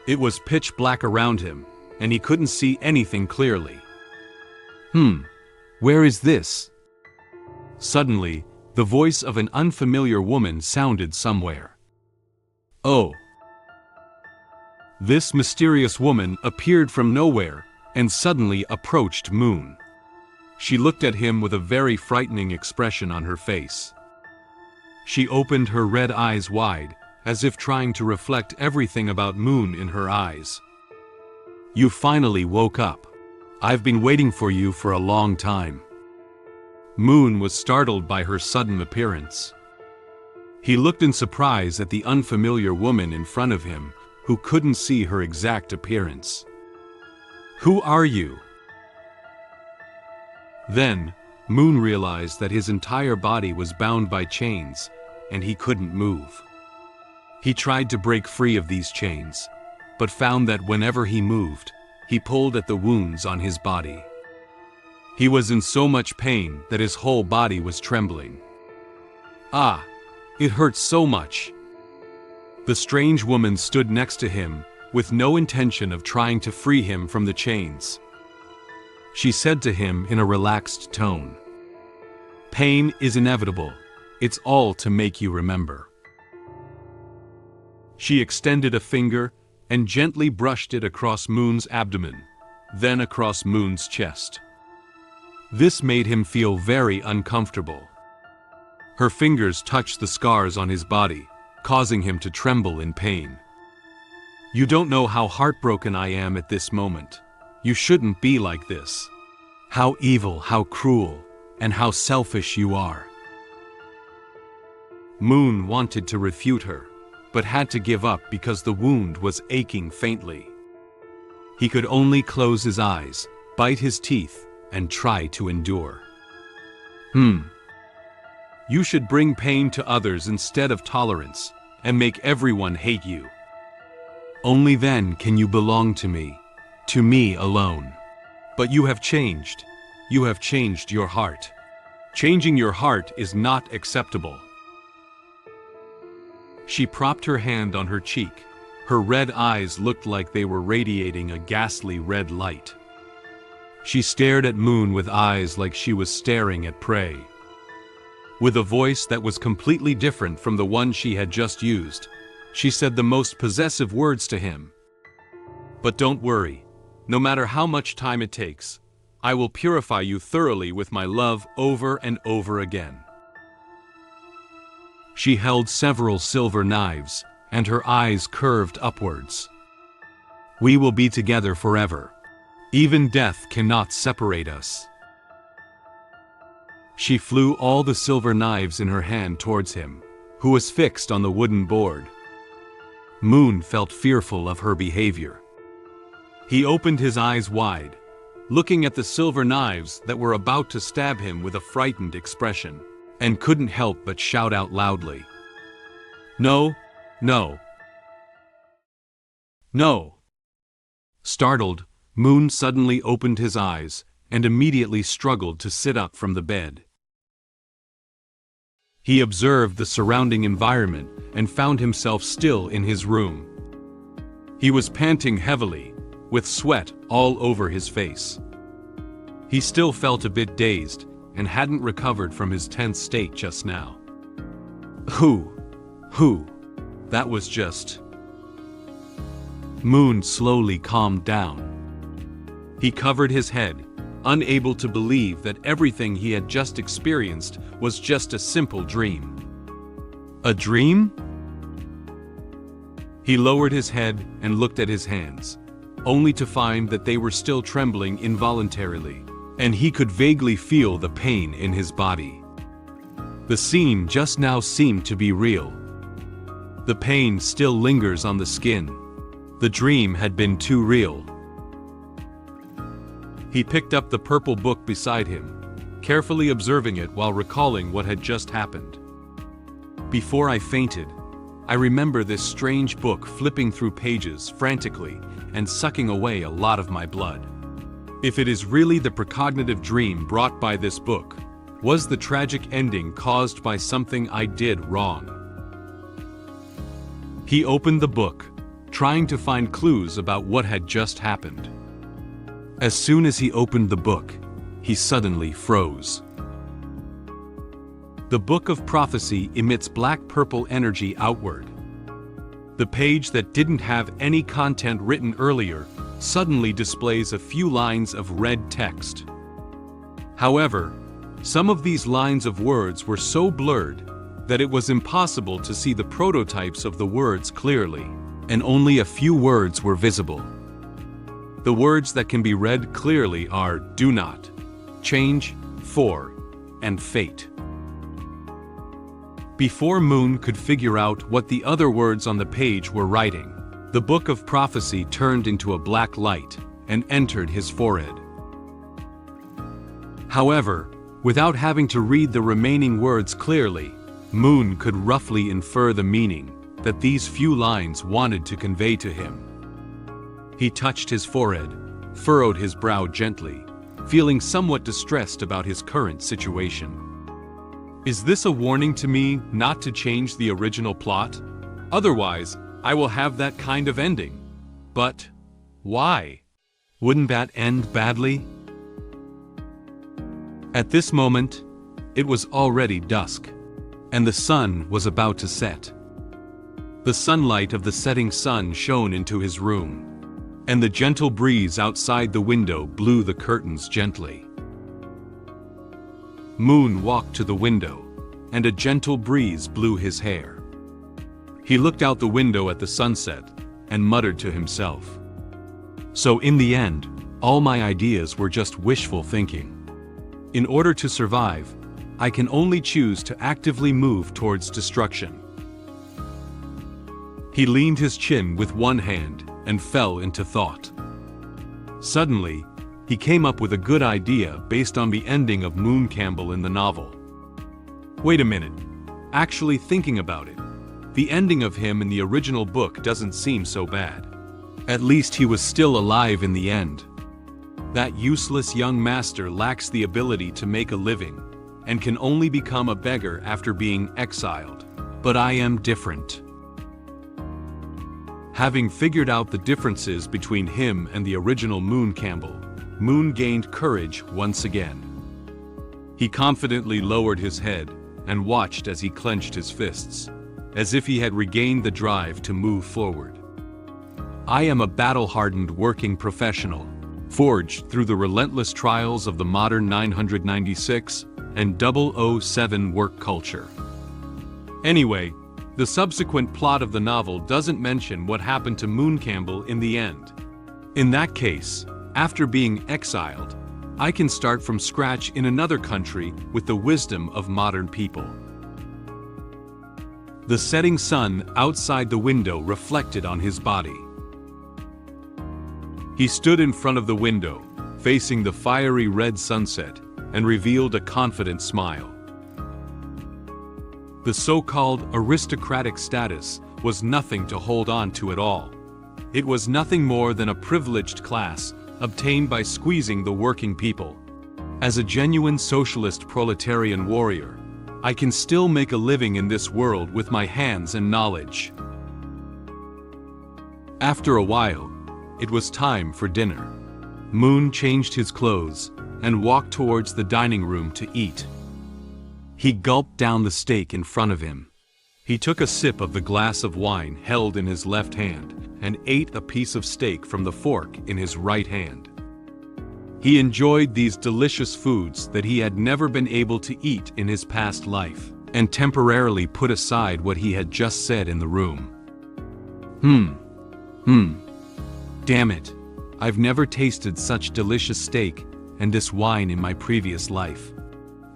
It was pitch black around him, and he couldn't see anything clearly. Where is this? Suddenly, the voice of an unfamiliar woman sounded somewhere. Oh! This mysterious woman appeared from nowhere and suddenly approached Moen. She looked at him with a very frightening expression on her face. She opened her red eyes wide, as if trying to reflect everything about Moen in her eyes. You finally woke up. I've been waiting for you for a long time." Moen was startled by her sudden appearance. He looked in surprise at the unfamiliar woman in front of him, who couldn't see her exact appearance. "Who are you?" Then, Moen realized that his entire body was bound by chains, and he couldn't move. He tried to break free of these chains, but found that whenever he moved, he pulled at the wounds on his body. He was in so much pain that his whole body was trembling. "Ah, it hurts so much." The strange woman stood next to him, with no intention of trying to free him from the chains. She said to him in a relaxed tone, "Pain is inevitable. It's all to make you remember." She extended a finger and gently brushed it across Moon's abdomen, then across Moon's chest. This made him feel very uncomfortable. Her fingers touched the scars on his body, causing him to tremble in pain. "You don't know how heartbroken I am at this moment. You shouldn't be like this. How evil, how cruel, and how selfish you are." Moen wanted to refute her, but had to give up because the wound was aching faintly. He could only close his eyes, bite his teeth, and try to endure. You should bring pain to others instead of tolerance, and make everyone hate you. Only then can you belong to me alone. But you have changed. You have changed your heart. Changing your heart is not acceptable." She propped her hand on her cheek. Her red eyes looked like they were radiating a ghastly red light. She stared at Moen with eyes like she was staring at prey. With a voice that was completely different from the one she had just used, she said the most possessive words to him. "But don't worry. No matter how much time it takes, I will purify you thoroughly with my love over and over again." She held several silver knives, and her eyes curved upwards. "We will be together forever. Even death cannot separate us." She flew all the silver knives in her hand towards him, who was fixed on the wooden board. Moen felt fearful of her behavior. He opened his eyes wide, looking at the silver knives that were about to stab him with a frightened expression, and couldn't help but shout out loudly, "No, no, no!" Startled, Moen suddenly opened his eyes and immediately struggled to sit up from the bed. He observed the surrounding environment and found himself still in his room. He was panting heavily, with sweat all over his face. He still felt a bit dazed and hadn't recovered from his tense state just now. Who? That was just... Moen slowly calmed down. He covered his head, unable to believe that everything he had just experienced was just a simple dream. A dream? He lowered his head and looked at his hands, only to find that they were still trembling involuntarily, and he could vaguely feel the pain in his body. The scene just now seemed to be real. The pain still lingers on the skin. The dream had been too real. He picked up the purple book beside him, carefully observing it while recalling what had just happened. Before I fainted, I remember this strange book flipping through pages frantically and sucking away a lot of my blood. If it is really the precognitive dream brought by this book, was the tragic ending caused by something I did wrong? He opened the book, trying to find clues about what had just happened. As soon as he opened the book, he suddenly froze. The book of prophecy emits black-purple energy outward. The page that didn't have any content written earlier suddenly displays a few lines of red text. However, some of these lines of words were so blurred that it was impossible to see the prototypes of the words clearly, and only a few words were visible. The words that can be read clearly are do not, change, for, and fate. Before Moen could figure out what the other words on the page were writing, the book of prophecy turned into a black light and entered his forehead. However, without having to read the remaining words clearly, Moen could roughly infer the meaning that these few lines wanted to convey to him. He touched his forehead, furrowed his brow gently, feeling somewhat distressed about his current situation. Is this a warning to me not to change the original plot? Otherwise, I will have that kind of ending. But why? Wouldn't that end badly? At this moment, it was already dusk, and the sun was about to set. The sunlight of the setting sun shone into his room, and the gentle breeze outside the window blew the curtains gently. Moen walked to the window, and a gentle breeze blew his hair. He looked out the window at the sunset and muttered to himself. So in the end, all my ideas were just wishful thinking. In order to survive, I can only choose to actively move towards destruction. He leaned his chin with one hand and fell into thought. Suddenly, he came up with a good idea based on the ending of Moen Campbell in the novel. Wait a minute. Actually thinking about it, the ending of him in the original book doesn't seem so bad. At least he was still alive in the end. That useless young master lacks the ability to make a living, and can only become a beggar after being exiled. But I am different. Having figured out the differences between him and the original Moen Campbell, Moen gained courage once again. He confidently lowered his head and watched as he clenched his fists, as if he had regained the drive to move forward. I am a battle-hardened working professional, forged through the relentless trials of the modern 996 and 007 work culture. Anyway, the subsequent plot of the novel doesn't mention what happened to Moen Campbell in the end. In that case, after being exiled, I can start from scratch in another country with the wisdom of modern people. The setting sun outside the window reflected on his body. He stood in front of the window, facing the fiery red sunset, and revealed a confident smile. The so-called aristocratic status was nothing to hold on to at all. It was nothing more than a privileged class obtained by squeezing the working people. As a genuine socialist proletarian warrior, I can still make a living in this world with my hands and knowledge. After a while, it was time for dinner. Moen changed his clothes and walked towards the dining room to eat. He gulped down the steak in front of him. He took a sip of the glass of wine held in his left hand and ate a piece of steak from the fork in his right hand. He enjoyed these delicious foods that he had never been able to eat in his past life, and temporarily put aside what he had just said in the room. Damn it, I've never tasted such delicious steak and this wine in my previous life.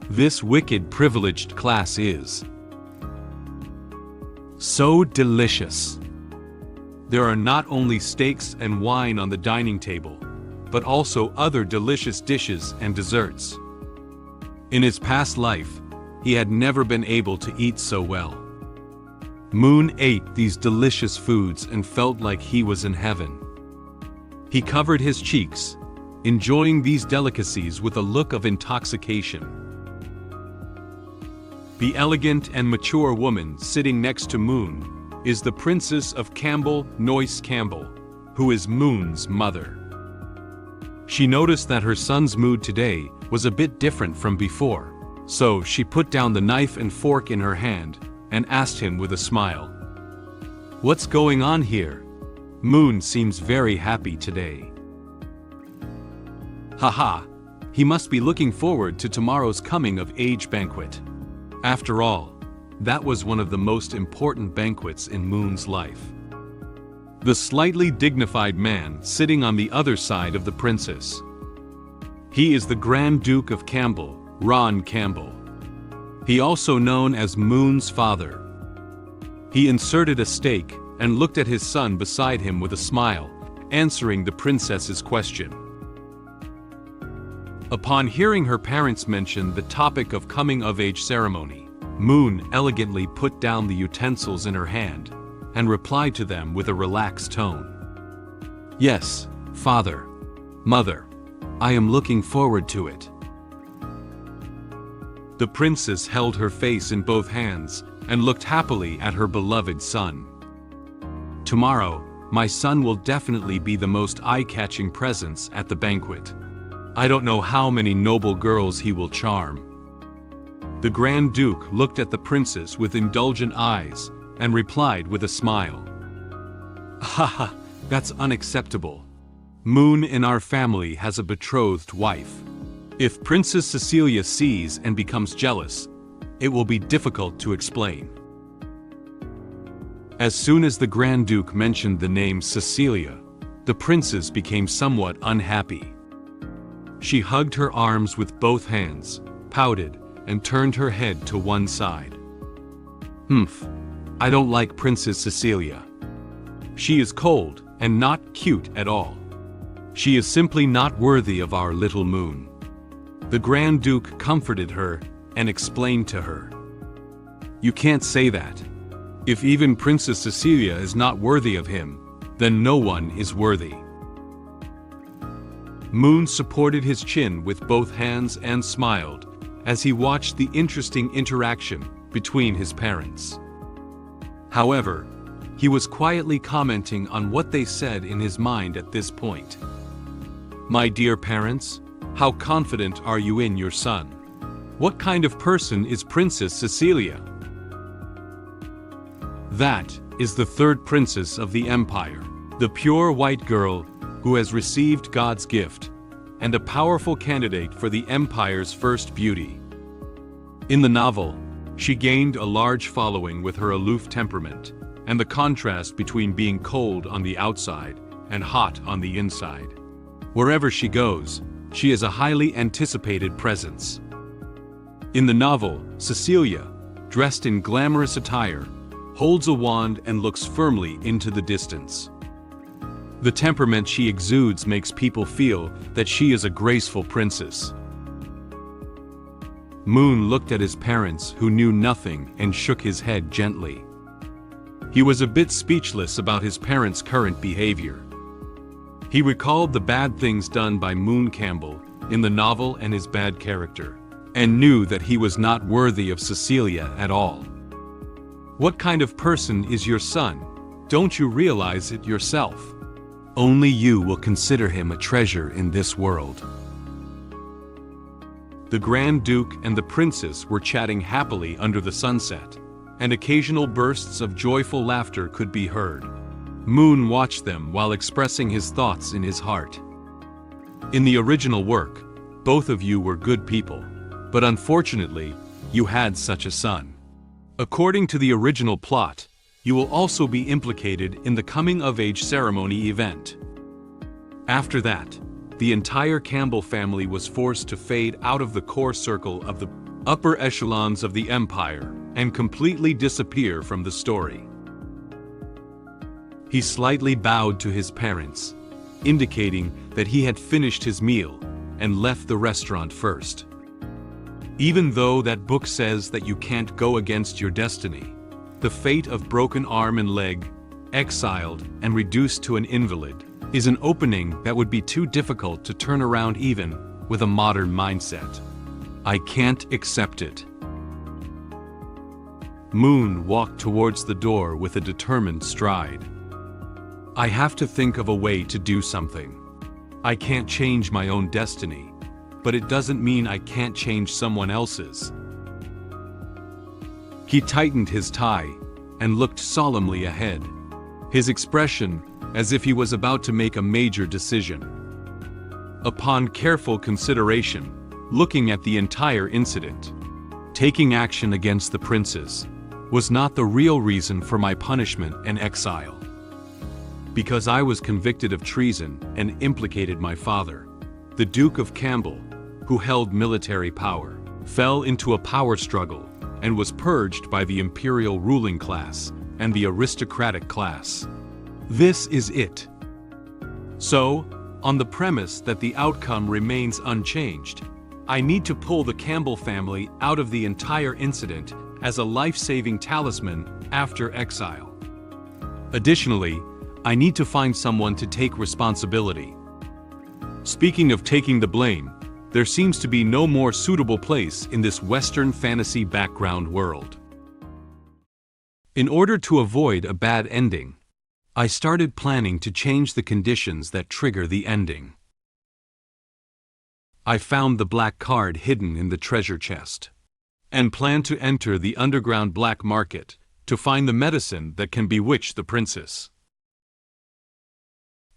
This wicked privileged class is so delicious. There are not only steaks and wine on the dining table, but also other delicious dishes and desserts. In his past life, he had never been able to eat so well. Moen ate these delicious foods and felt like he was in heaven. He covered his cheeks, enjoying these delicacies with a look of intoxication. The elegant and mature woman sitting next to Moen is the Princess of Campbell Noyce Campbell, who is Moon's mother. She noticed that her son's mood today was a bit different from before, so she put down the knife and fork in her hand and asked him with a smile, "What's going on here? Moen seems very happy today." Haha, he must be looking forward to tomorrow's coming-of-age banquet. After all, that was one of the most important banquets in Moon's life. the slightly dignified man sitting on the other side of the princess. He is the Grand Duke of Campbell, Ron Campbell. He also known as Moon's father. He inserted a stake and looked at his son beside him with a smile, answering the princess's question. Upon hearing her parents mention the topic of coming-of-age ceremony, Moon elegantly put down the utensils in her hand and replied to them with a relaxed tone. "Yes, father, mother, I am looking forward to it." The princess held her face in both hands and looked happily at her beloved son. "Tomorrow, my son will definitely be the most eye-catching presence at the banquet. I don't know how many noble girls he will charm." The Grand Duke looked at the princess with indulgent eyes and replied with a smile. "Haha, that's unacceptable. Moon in our family has a betrothed wife. If Princess Cecilia sees and becomes jealous, it will be difficult to explain." As soon as the Grand Duke mentioned the name Cecilia, the princess became somewhat unhappy. She hugged her arms with both hands, pouted, and turned her head to one side. I don't like Princess Cecilia. She is cold and not cute at all. She is simply not worthy of our little Moon." The Grand Duke comforted her and explained to her. "You can't say that. If even Princess Cecilia is not worthy of him, then no one is worthy." Moon supported his chin with both hands and smiled as he watched the interesting interaction between his parents. However, he was quietly commenting on what they said in his mind at this point. "My dear parents, how confident are you in your son? What kind of person is Princess Cecilia?" That is the third princess of the Empire, the pure white girl who has received God's gift, and a powerful candidate for the Empire's first beauty. In the novel, she gained a large following with her aloof temperament, and the contrast between being cold on the outside and hot on the inside. Wherever she goes, she is a highly anticipated presence. In the novel, Cecilia, dressed in glamorous attire, holds a wand and looks firmly into the distance. The temperament she exudes makes people feel that she is a graceful princess. Moon looked at his parents, who knew nothing, and shook his head gently. He was a bit speechless about his parents' current behavior. He recalled the bad things done by Moon Campbell in the novel and his bad character, and knew that he was not worthy of Cecilia at all. What kind of person is your son? Don't you realize it yourself? Only you will consider him a treasure in this world. The Grand Duke and the princess were chatting happily under the sunset, and occasional bursts of joyful laughter could be heard. Moon watched them while expressing his thoughts in his heart. In the original work, both of you were good people, but unfortunately, you had such a son. According to the original plot, you will also be implicated in the coming-of-age ceremony event. After that, the entire Campbell family was forced to fade out of the core circle of the upper echelons of the Empire and completely disappear from the story. He slightly bowed to his parents, indicating that he had finished his meal and left the restaurant first. Even though that book says that you can't go against your destiny, the fate of broken arm and leg, exiled and reduced to an invalid, is an opening that would be too difficult to turn around even with a modern mindset. I can't accept it. Moon walked towards the door with a determined stride. I have to think of a way to do something. I can't change my own destiny, but it doesn't mean I can't change someone else's. He tightened his tie and looked solemnly ahead, his expression as if he was about to make a major decision. Upon careful consideration, looking at the entire incident, taking action against the princess was not the real reason for my punishment and exile. because I was convicted of treason and implicated my father. The Duke of Campbell, who held military power, fell into a power struggle and was purged by the imperial ruling class and the aristocratic class. This is it. So, on the premise that the outcome remains unchanged, I need to pull the Campbell family out of the entire incident as a life-saving talisman after exile. Additionally, I need to find someone to take responsibility. Speaking of taking the blame, there seems to be no more suitable place in this Western fantasy background world. In order to avoid a bad ending, I started planning to change the conditions that trigger the ending. I found the black card hidden in the treasure chest, and planned to enter the underground black market to find the medicine that can bewitch the princess.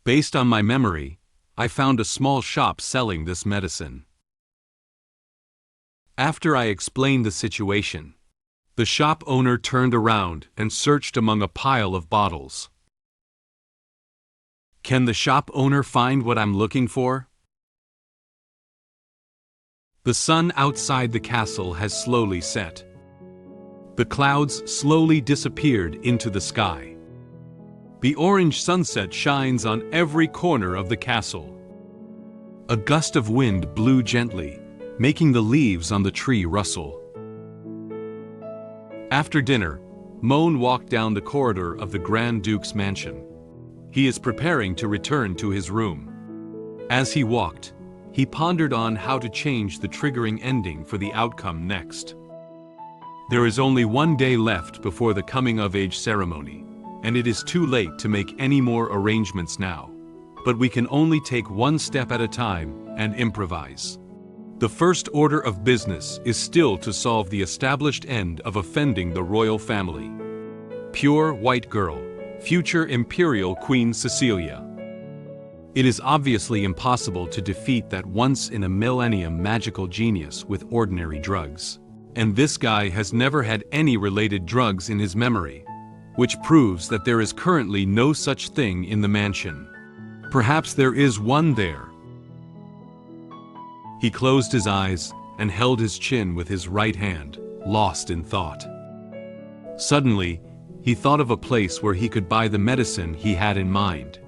Based on my memory, I found a small shop selling this medicine. After I explained the situation, the shop owner turned around and searched among a pile of bottles. Can the shop owner find what I'm looking for? The sun outside the castle has slowly set. The clouds slowly disappeared into the sky. The orange sunset shines on every corner of the castle. A gust of wind blew gently, making the leaves on the tree rustle. After dinner, Moen walked down the corridor of the Grand Duke's mansion. He is preparing to return to his room. As he walked, he pondered on how to change the triggering ending for the outcome next. There is only one day left before the coming-of-age ceremony, and it is too late to make any more arrangements now. But we can only take one step at a time and improvise. The first order of business is still to solve the established end of offending the royal family. Pure white girl, future imperial Queen Cecilia. It is obviously impossible to defeat that once-in-a-millennium magical genius with ordinary drugs. And this guy has never had any related drugs in his memory, which proves that there is currently no such thing in the mansion. Perhaps there is one there. He closed his eyes and held his chin with his right hand, lost in thought. Suddenly, he thought of a place where he could buy the medicine he had in mind.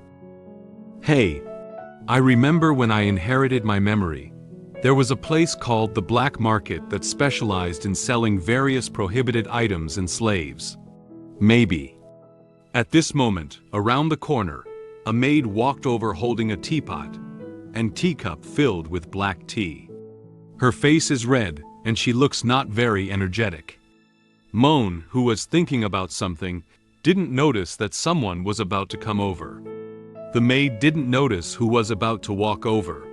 Hey, I remember when I inherited my memory, there was a place called the Black Market that specialized in selling various prohibited items and slaves. Maybe. At this moment, around the corner, a maid walked over holding a teapot and teacup filled with black tea. Her face is red, and she looks not very energetic. Moen, who was thinking about something, didn't notice that someone was about to come over. The maid didn't notice who was about to walk over.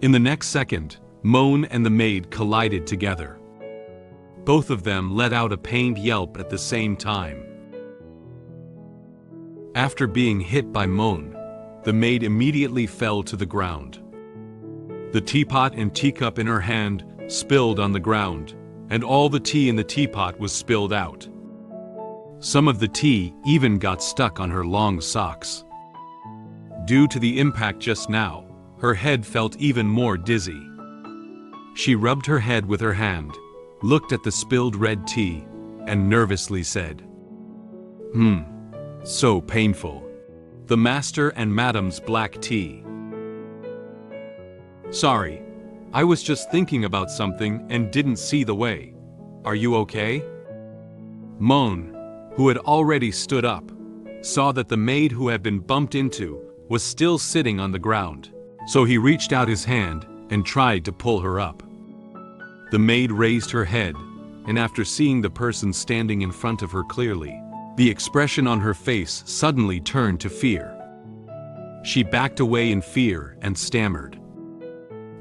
In the next second, Moen and the maid collided together. Both of them let out a pained yelp at the same time. After being hit by Moen, the maid immediately fell to the ground. The teapot and teacup in her hand spilled on the ground, and all the tea in the teapot was spilled out. Some of the tea even got stuck on her long socks. Due to the impact just now, her head felt even more dizzy. She rubbed her head with her hand, looked at the spilled red tea, and nervously said, So painful. The master and madam's black tea. Sorry, I was just thinking about something and didn't see the way. Are you okay? Moen, who had already stood up, saw that the maid who had been bumped into was still sitting on the ground, so he reached out his hand and tried to pull her up. The maid raised her head, and after seeing the person standing in front of her clearly, the expression on her face suddenly turned to fear. She backed away in fear and stammered.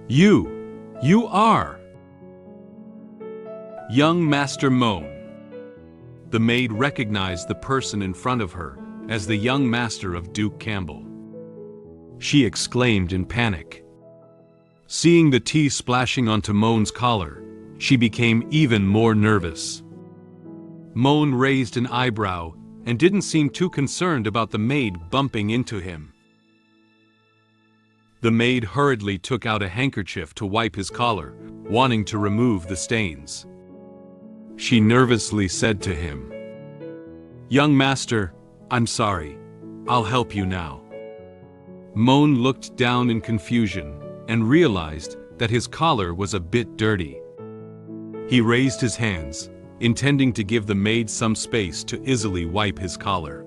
You are young Master Moen. The maid recognized the person in front of her as the young master of Duke Campbell. She exclaimed in panic. Seeing the tea splashing onto Moen's collar, she became even more nervous. Moen raised an eyebrow and didn't seem too concerned about the maid bumping into him. The maid hurriedly took out a handkerchief to wipe his collar, wanting to remove the stains. She nervously said to him, "Young master, I'm sorry. I'll help you now." Moen looked down in confusion and realized that his collar was a bit dirty. He raised his hands, intending to give the maid some space to easily wipe his collar.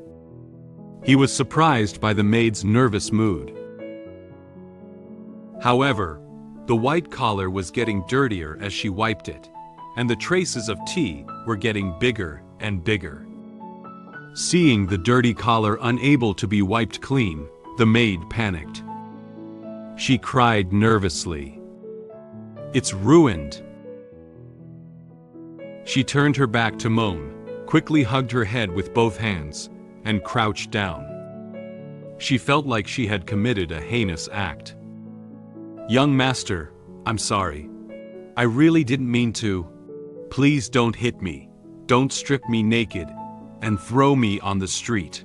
He was surprised by the maid's nervous mood. However, the white collar was getting dirtier as she wiped it, and the traces of tea were getting bigger and bigger. Seeing the dirty collar unable to be wiped clean, the maid panicked. She cried nervously, "It's ruined." She turned her back to Moen, quickly hugged her head with both hands, and crouched down. She felt like she had committed a heinous act. "Young master, I'm sorry. I really didn't mean to. Please don't hit me, don't strip me naked, and throw me on the street.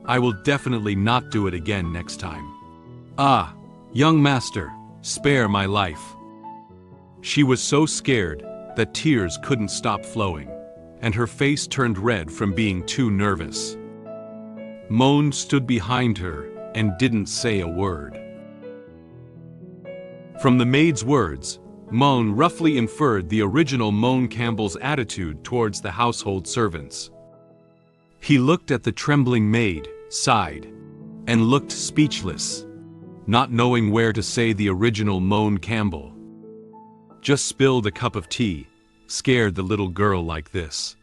I will definitely not do it again next time. Ah, young master, spare my life." She was so scared that tears couldn't stop flowing, and her face turned red from being too nervous. Moen stood behind her and didn't say a word. From the maid's words, Moen roughly inferred the original Moen Campbell's attitude towards the household servants. He looked at the trembling maid, sighed, and looked speechless, not knowing where to say the original Moen Campbell. Just spilled a cup of tea, scared the little girl like this.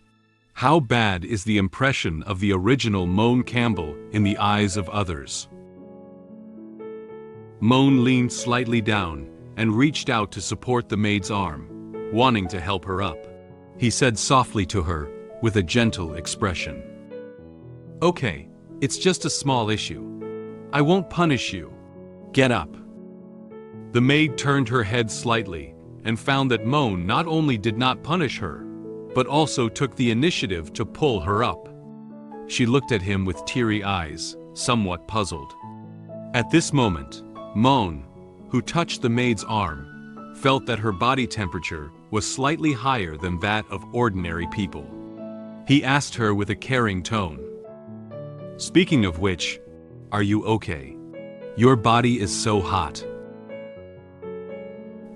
How bad is the impression of the original Moen Campbell in the eyes of others? Moen leaned slightly down and reached out to support the maid's arm, wanting to help her up. He said softly to her, with a gentle expression, "Okay, it's just a small issue. I won't punish you. Get up." The maid turned her head slightly and found that Moen not only did not punish her, but also took the initiative to pull her up. She looked at him with teary eyes, somewhat puzzled. At this moment, Moen, who touched the maid's arm, felt that her body temperature was slightly higher than that of ordinary people. He asked her with a caring tone, "Speaking of which, are you okay? Your body is so hot."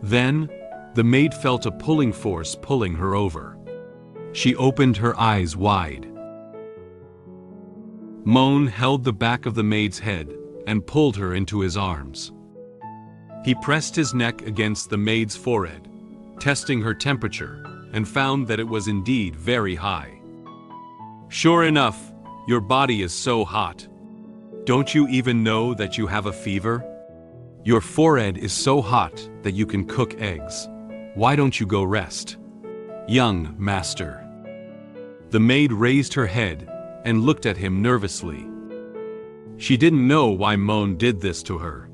Then, the maid felt a pulling force pulling her over. She opened her eyes wide. Moen held the back of the maid's head and pulled her into his arms. He pressed his neck against the maid's forehead, testing her temperature, and found that it was indeed very high. "Sure enough, your body is so hot. Don't you even know that you have a fever? Your forehead is so hot that you can cook eggs. Why don't you go rest? Young master." The maid raised her head and looked at him nervously. She didn't know why Moen did this to her.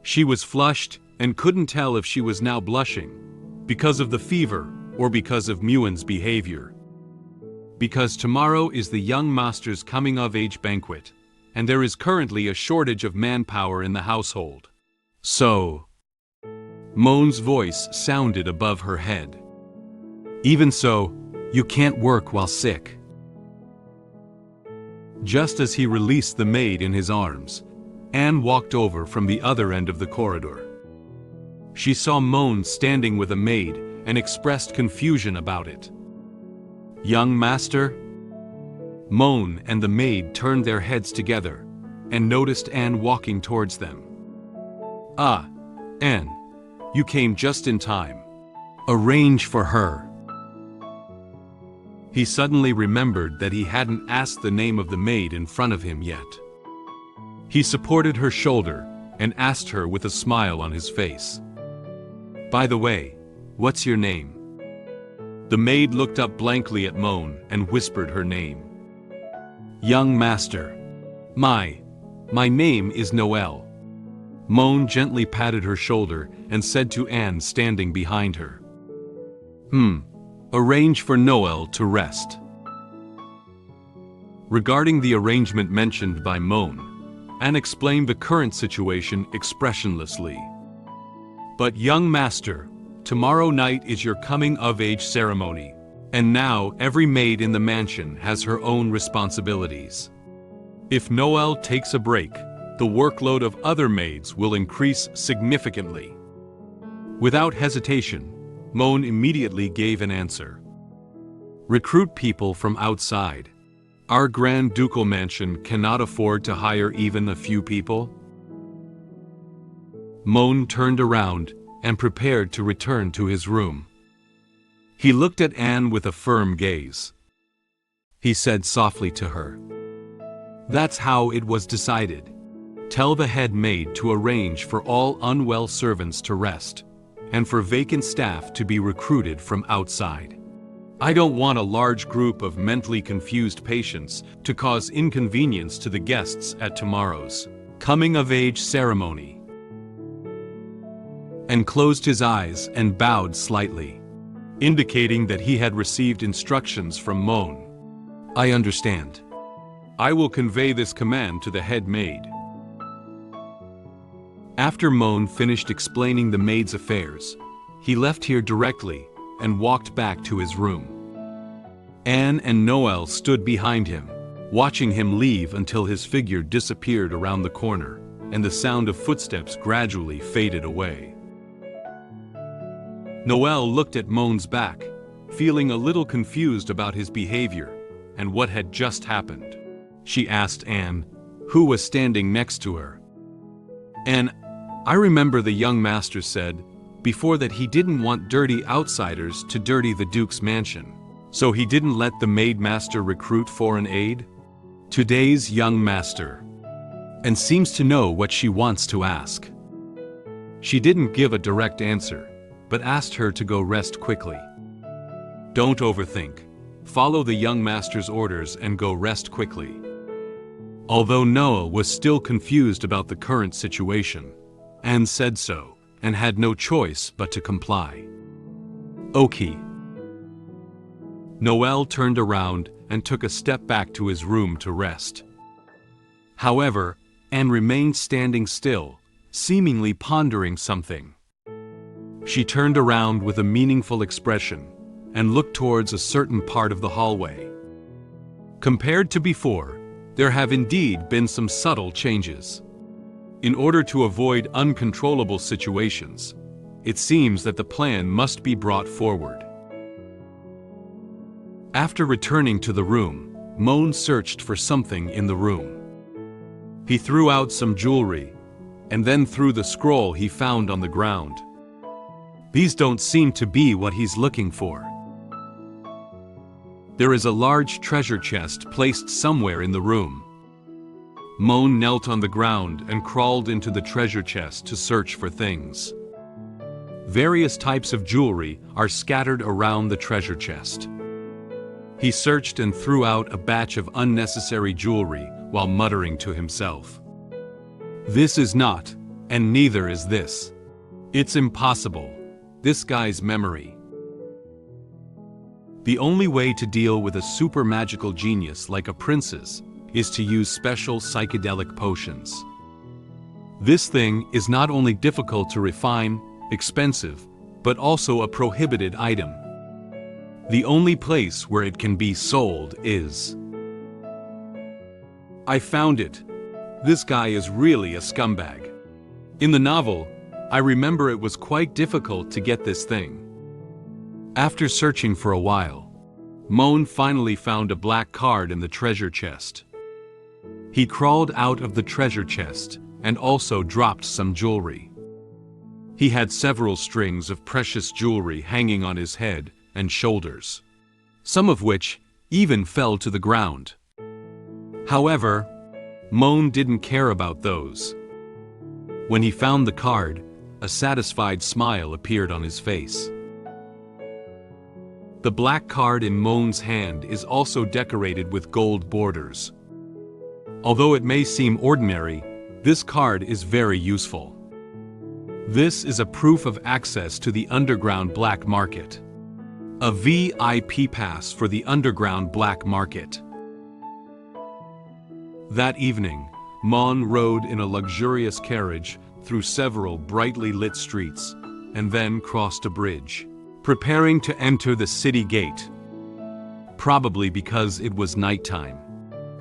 She was flushed and couldn't tell if she was now blushing, because of the fever or because of Moen's behavior. Because tomorrow is the young master's coming-of-age banquet, and there is currently a shortage of manpower in the household. So, Moen's voice sounded above her head. "Even so, you can't work while sick." Just as he released the maid in his arms, Anne walked over from the other end of the corridor. She saw Moen standing with a maid and expressed confusion about it. "Young master?" Moen and the maid turned their heads together and noticed Anne walking towards them. "Ah, Anne, you came just in time. Arrange for her." He suddenly remembered that he hadn't asked the name of the maid in front of him yet. He supported her shoulder and asked her with a smile on his face, "By the way, what's your name?" The maid looked up blankly at Moen and whispered her name. "Young master. My name is Noel." Moen gently patted her shoulder and said to Anne standing behind her, Arrange for Noel to rest." regarding the arrangement mentioned by Moen, and explained the current situation expressionlessly. "But young master, tomorrow night is your coming-of-age ceremony, and now every maid in the mansion has her own responsibilities. If Noel takes a break, the workload of other maids will increase significantly." Without hesitation, Moen immediately gave an answer. "Recruit people from outside. Our Grand Ducal mansion cannot afford to hire even a few people." Moen turned around and prepared to return to his room. He looked at Anne with a firm gaze. He said softly to her, "That's how it was decided. Tell the head maid to arrange for all unwell servants to rest, and for vacant staff to be recruited from outside. I don't want a large group of mentally confused patients to cause inconvenience to the guests at tomorrow's coming-of-age ceremony." And closed his eyes and bowed slightly, indicating that he had received instructions from Moen. "I understand. I will convey this command to the head maid." After Moen finished explaining the maid's affairs, he left here directly and walked back to his room. Anne and Noel stood behind him, watching him leave until his figure disappeared around the corner, and the sound of footsteps gradually faded away. Noel looked at Moen's back, feeling a little confused about his behavior and what had just happened. She asked Anne, who was standing next to her. "Anne, I remember the young master said before that he didn't want dirty outsiders to dirty the Duke's mansion, so he didn't let the maid master recruit foreign aid? Today's young master," and seems to know what she wants to ask. She didn't give a direct answer, but asked her to go rest quickly. "Don't overthink. Follow the young master's orders and go rest quickly." Although Noah was still confused about the current situation, Anne said so, and had no choice but to comply. "Okay." Noel turned around and took a step back to his room to rest. However, Anne remained standing still, seemingly pondering something. She turned around with a meaningful expression and looked towards a certain part of the hallway. Compared to before, there have indeed been some subtle changes. In order to avoid uncontrollable situations, it seems that the plan must be brought forward. After returning to the room, Moen searched for something in the room. He threw out some jewelry, and then threw the scroll he found on the ground. These don't seem to be what he's looking for. There is a large treasure chest placed somewhere in the room. Moen knelt on the ground and crawled into the treasure chest to search for things. Various types of jewelry are scattered around the treasure chest. He searched and threw out a batch of unnecessary jewelry while muttering to himself. "This is not, and neither is this. It's impossible. This guy's memory." The only way to deal with a super magical genius like a princess is to use special psychedelic potions. This thing is not only difficult to refine, expensive, but also a prohibited item. The only place where it can be sold is... "I found it. This guy is really a scumbag. In the novel, I remember it was quite difficult to get this thing." After searching for a while, Moen finally found a black card in the treasure chest. He crawled out of the treasure chest and also dropped some jewelry. He had several strings of precious jewelry hanging on his head and shoulders, some of which even fell to the ground. However, Moen didn't care about those. When he found the card, a satisfied smile appeared on his face. The black card in Moen's hand is also decorated with gold borders. Although it may seem ordinary, this card is very useful. This is a proof of access to the underground black market. A VIP pass for the underground black market. That evening, Moen rode in a luxurious carriage through several brightly lit streets, and then crossed a bridge, preparing to enter the city gate. Probably because it was nighttime.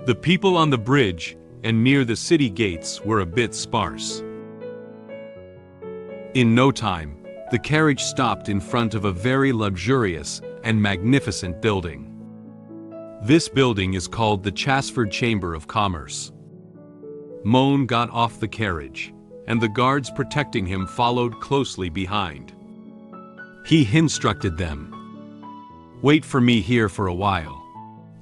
The people on the bridge and near the city gates were a bit sparse. In no time, the carriage stopped in front of a very luxurious and magnificent building. This building is called the Chasford Chamber of Commerce. Moen got off the carriage, and the guards protecting him followed closely behind. He instructed them, "Wait for me here for a while.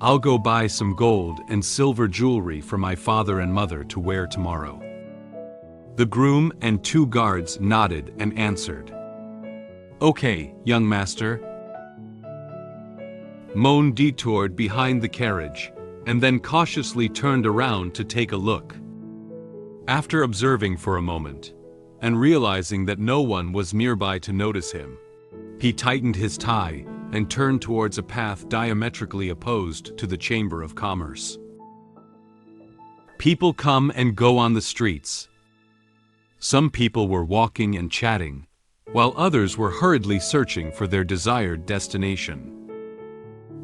I'll go buy some gold and silver jewelry for my father and mother to wear tomorrow." The groom and 2 guards nodded and answered, "Okay, young master." Moen detoured behind the carriage and then cautiously turned around to take a look. After observing for a moment, and realizing that no one was nearby to notice him, he tightened his tie and turned towards a path diametrically opposed to the Chamber of Commerce. People come and go on the streets. Some people were walking and chatting, while others were hurriedly searching for their desired destination.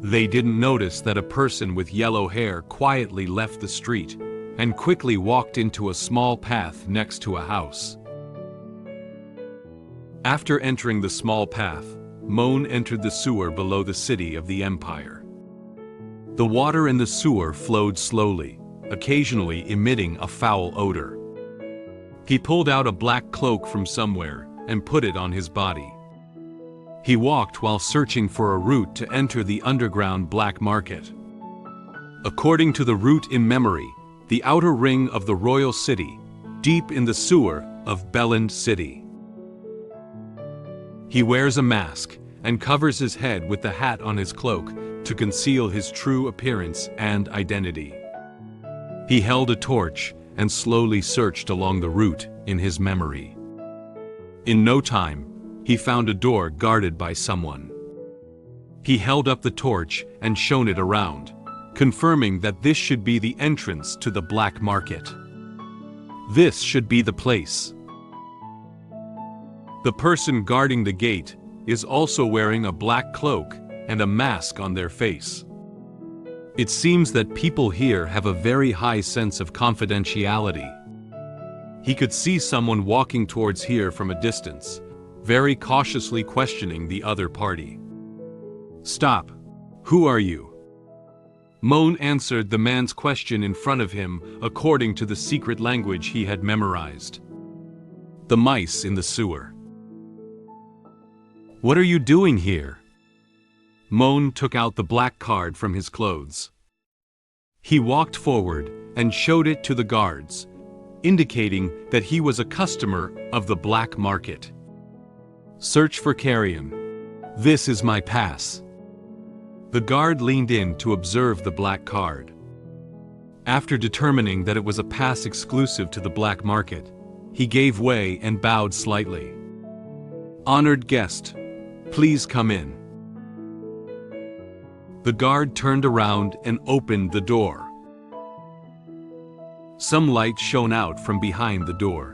They didn't notice that a person with yellow hair quietly left the street and quickly walked into a small path next to a house. After entering the small path, Moen entered the sewer below the city of the Empire. The water in the sewer flowed slowly, occasionally emitting a foul odor. He pulled out a black cloak from somewhere and put it on his body. He walked while searching for a route to enter the underground black market. According to the route in memory, the outer ring of the royal city, deep in the sewer of Belland City. He wears a mask and covers his head with the hat on his cloak to conceal his true appearance and identity. He held a torch and slowly searched along the route in his memory. In no time, he found a door guarded by someone. He held up the torch and shone it around, confirming that this should be the entrance to the black market. This should be the place. The person guarding the gate is also wearing a black cloak and a mask on their face. It seems that people here have a very high sense of confidentiality. He could see someone walking towards here from a distance, very cautiously questioning the other party. "Stop. Who are you?" Moen answered the man's question in front of him according to the secret language he had memorized. "The mice in the sewer." "What are you doing here?" Moen took out the black card from his clothes. He walked forward and showed it to the guards, indicating that he was a customer of the black market. "Search for carrion. This is my pass." The guard leaned in to observe the black card. After determining that it was a pass exclusive to the black market, he gave way and bowed slightly. "Honored guest, please come in." The guard turned around and opened the door. Some light shone out from behind the door.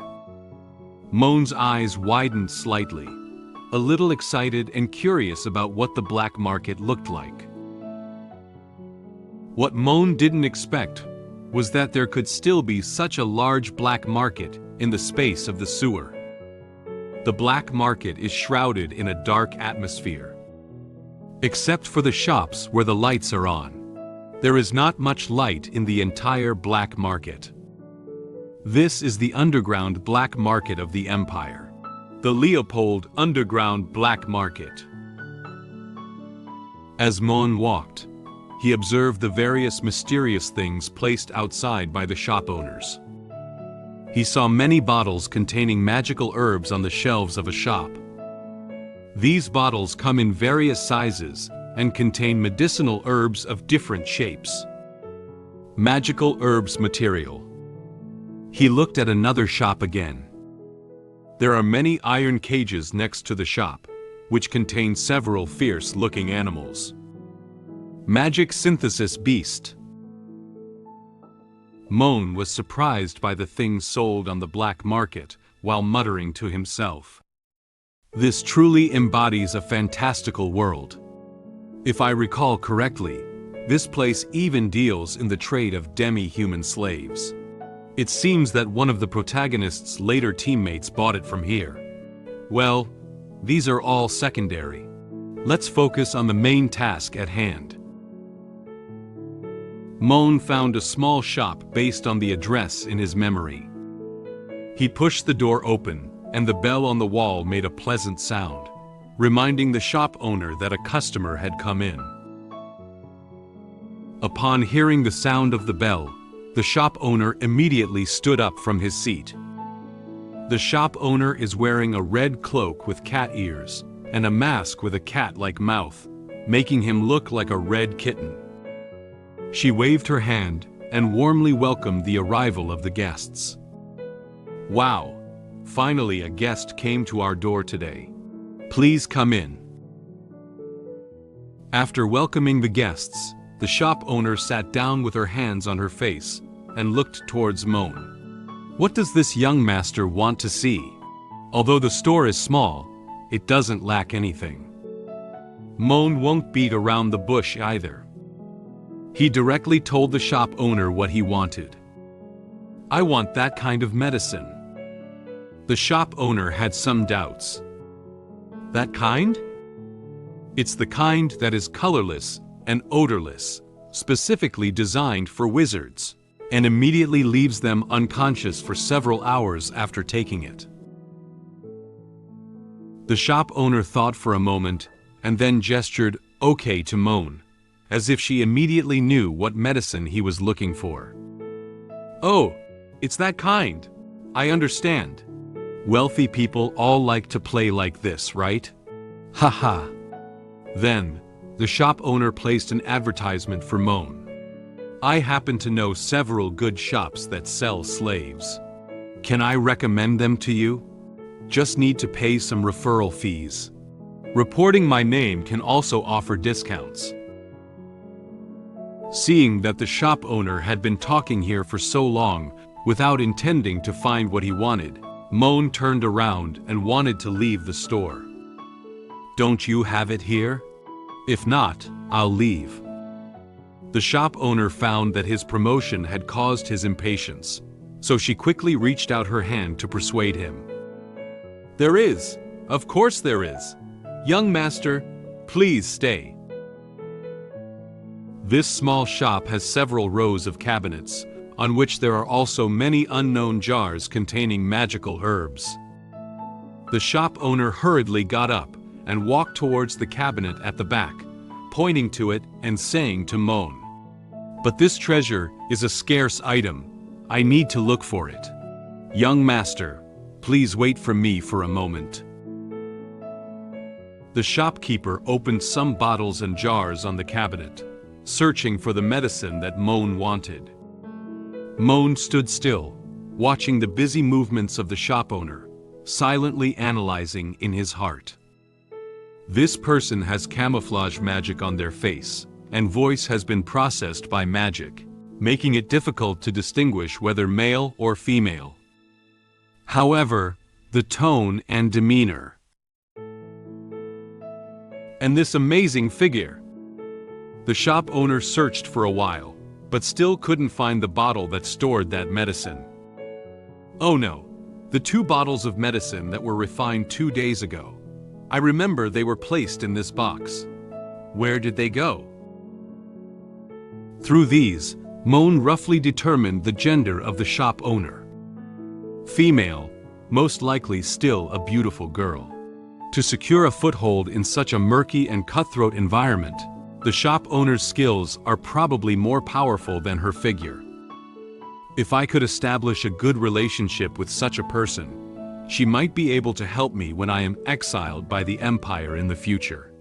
Moen's eyes widened slightly, a little excited and curious about what the black market looked like. What Moen didn't expect was that there could still be such a large black market in the space of the sewer. The black market is shrouded in a dark atmosphere. Except for the shops where the lights are on, there is not much light in the entire black market. This is the underground black market of the Empire, the Leopold Underground Black Market. As Moen walked, he observed the various mysterious things placed outside by the shop owners. He saw many bottles containing magical herbs on the shelves of a shop. These bottles come in various sizes and contain medicinal herbs of different shapes. Magical herbs material. He looked at another shop again. There are many iron cages next to the shop, which contain several fierce-looking animals. Magic synthesis beast. Moen was surprised by the things sold on the black market, while muttering to himself. This truly embodies a fantastical world. If I recall correctly, this place even deals in the trade of demi-human slaves. It seems that one of the protagonist's later teammates bought it from here. Well, these are all secondary. Let's focus on the main task at hand. Moen found a small shop based on the address in his memory. He pushed the door open, and the bell on the wall made a pleasant sound, reminding the shop owner that a customer had come in. Upon hearing the sound of the bell, the shop owner immediately stood up from his seat. The shop owner is wearing a red cloak with cat ears and a mask with a cat-like mouth, making him look like a red kitten. She waved her hand and warmly welcomed the arrival of the guests. Wow! Finally a guest came to our door today. Please come in. After welcoming the guests, the shop owner sat down with her hands on her face and looked towards Moen. What does this young master want to see? Although the store is small, it doesn't lack anything. Moen won't beat around the bush either. He directly told the shop owner what he wanted. I want that kind of medicine. The shop owner had some doubts. That kind? It's the kind that is colorless and odorless, specifically designed for wizards, and immediately leaves them unconscious for several hours after taking it. The shop owner thought for a moment and then gestured okay to Moen, as if she immediately knew what medicine he was looking for. Oh, it's that kind. I understand. Wealthy people all like to play like this, right? Haha. Then, the shop owner placed an advertisement for Moen. I happen to know several good shops that sell slaves. Can I recommend them to you? Just need to pay some referral fees. Reporting my name can also offer discounts. Seeing that the shop owner had been talking here for so long without intending to find what he wanted, Moen turned around and wanted to leave the store. Don't you have it here? If not, I'll leave. The shop owner found that his promotion had caused his impatience, so she quickly reached out her hand to persuade him. There is. Of course there is. Young master, please stay. This small shop has several rows of cabinets, on which there are also many unknown jars containing magical herbs. The shop owner hurriedly got up and walked towards the cabinet at the back, pointing to it and saying to Moen, "But this treasure is a scarce item. I need to look for it. Young master, please wait for me for a moment." The shopkeeper opened some bottles and jars on the cabinet, searching for the medicine that Moen wanted. Moen stood still, watching the busy movements of the shop owner, silently analyzing in his heart. This person has camouflage magic on their face, and voice has been processed by magic, making it difficult to distinguish whether male or female. However, the tone and demeanor. And this amazing figure. The shop owner searched for a while, but still couldn't find the bottle that stored that medicine. Oh no, the 2 bottles of medicine that were refined 2 days ago. I remember they were placed in this box. Where did they go? Through these, Moen roughly determined the gender of the shop owner. Female, most likely still a beautiful girl. To secure a foothold in such a murky and cutthroat environment, the shop owner's skills are probably more powerful than her figure. If I could establish a good relationship with such a person, she might be able to help me when I am exiled by the Empire in the future.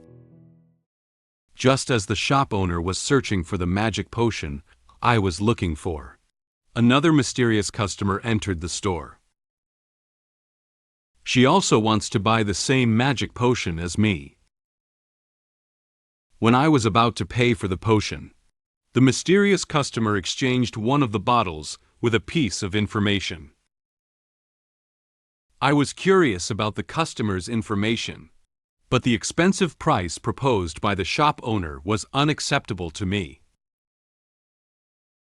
Just as the shop owner was searching for the magic potion I was looking for, another mysterious customer entered the store. She also wants to buy the same magic potion as me. When I was about to pay for the potion, The mysterious customer exchanged one of the bottles with a piece of information. I was curious about the customer's information, but the expensive price proposed by the shop owner was unacceptable to me.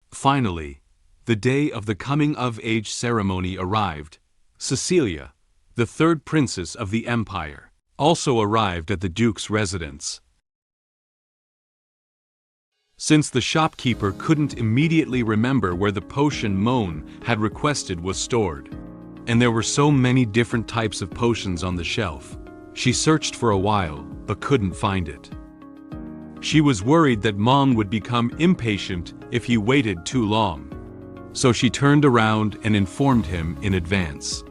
Finally, the day of the coming-of-age ceremony arrived. Cecilia, the third princess of the empire, also arrived at the Duke's residence. Since the shopkeeper couldn't immediately remember where the potion Moen had requested was stored, and there were so many different types of potions on the shelf, she searched for a while but couldn't find it. She was worried that Moen would become impatient if he waited too long, so she turned around and informed him in advance.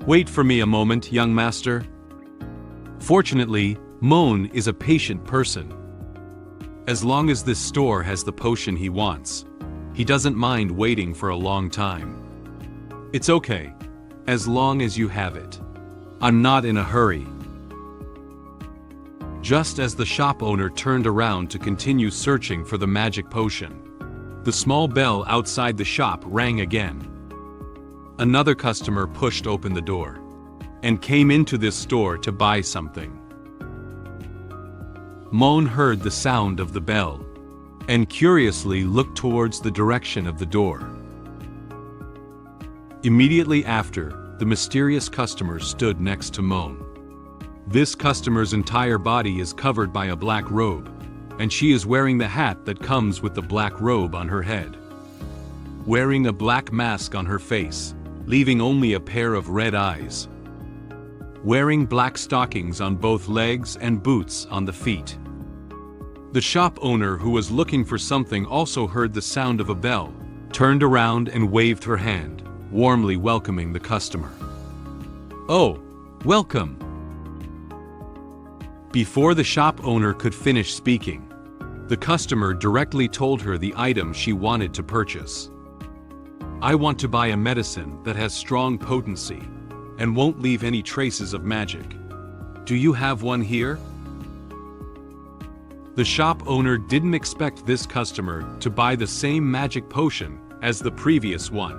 "Wait for me a moment, young master." Fortunately, Moen is a patient person. As long as this store has the potion he wants, he doesn't mind waiting for a long time. "It's okay, as long as you have it. I'm not in a hurry." Just as the shop owner turned around to continue searching for the magic potion, the small bell outside the shop rang again. Another customer pushed open the door and came into this store to buy something. Moen heard the sound of the bell and curiously looked towards the direction of the door. Immediately after, the mysterious customer stood next to Moen. This customer's entire body is covered by a black robe, and she is wearing the hat that comes with the black robe on her head. Wearing a black mask on her face, leaving only a pair of red eyes. Wearing black stockings on both legs and boots on the feet. The shop owner, who was looking for something, also heard the sound of a bell, turned around and waved her hand, warmly welcoming the customer. "Oh, welcome." Before the shop owner could finish speaking, the customer directly told her the item she wanted to purchase. "I want to buy a medicine that has strong potency and won't leave any traces of magic. Do you have one here?" The shop owner didn't expect this customer to buy the same magic potion as the previous one.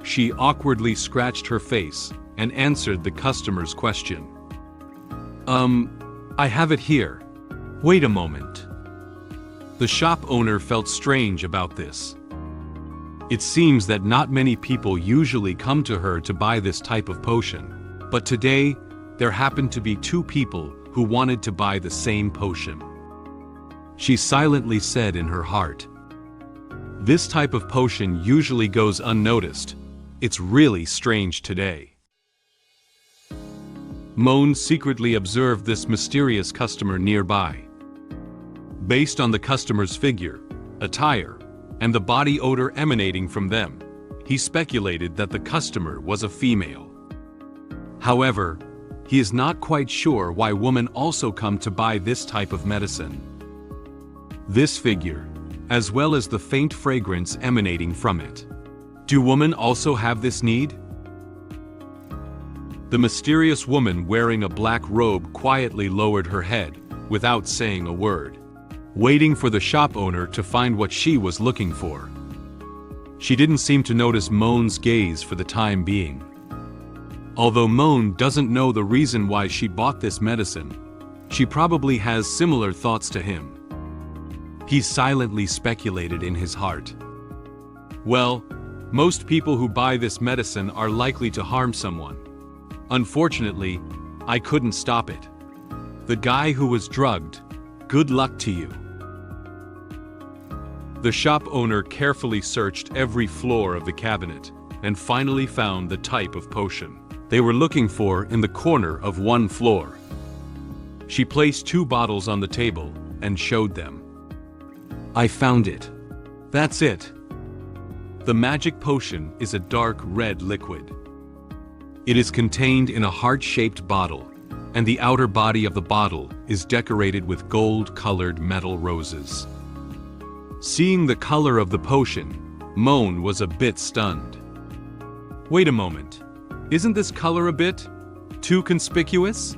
She awkwardly scratched her face and answered the customer's question. I have it here. Wait a moment." The shop owner felt strange about this. It seems that not many people usually come to her to buy this type of potion, but today there happened to be two people who wanted to buy the same potion. She silently said in her heart, "This type of potion usually goes unnoticed. It's really strange today." Moen secretly observed this mysterious customer nearby. Based on the customer's figure, attire, and the body odor emanating from them, he speculated that the customer was a female. However, he is not quite sure why women also come to buy this type of medicine. This figure, as well as the faint fragrance emanating from it. Do women also have this need? The mysterious woman wearing a black robe quietly lowered her head, without saying a word, waiting for the shop owner to find what she was looking for. She didn't seem to notice Moen's gaze for the time being. Although Moen doesn't know the reason why she bought this medicine, she probably has similar thoughts to him. He silently speculated in his heart. Well, most people who buy this medicine are likely to harm someone. Unfortunately, I couldn't stop it. The guy who was drugged, good luck to you. The shop owner carefully searched every floor of the cabinet and finally found the type of potion they were looking for in the corner of one floor. She placed two bottles on the table and showed them. "I found it. That's it. The magic potion is a dark red liquid. It is contained in a heart-shaped bottle, and the outer body of the bottle is decorated with gold-colored metal roses." Seeing the color of the potion, Moen was a bit stunned. "Wait a moment. Isn't this color a bit too conspicuous?"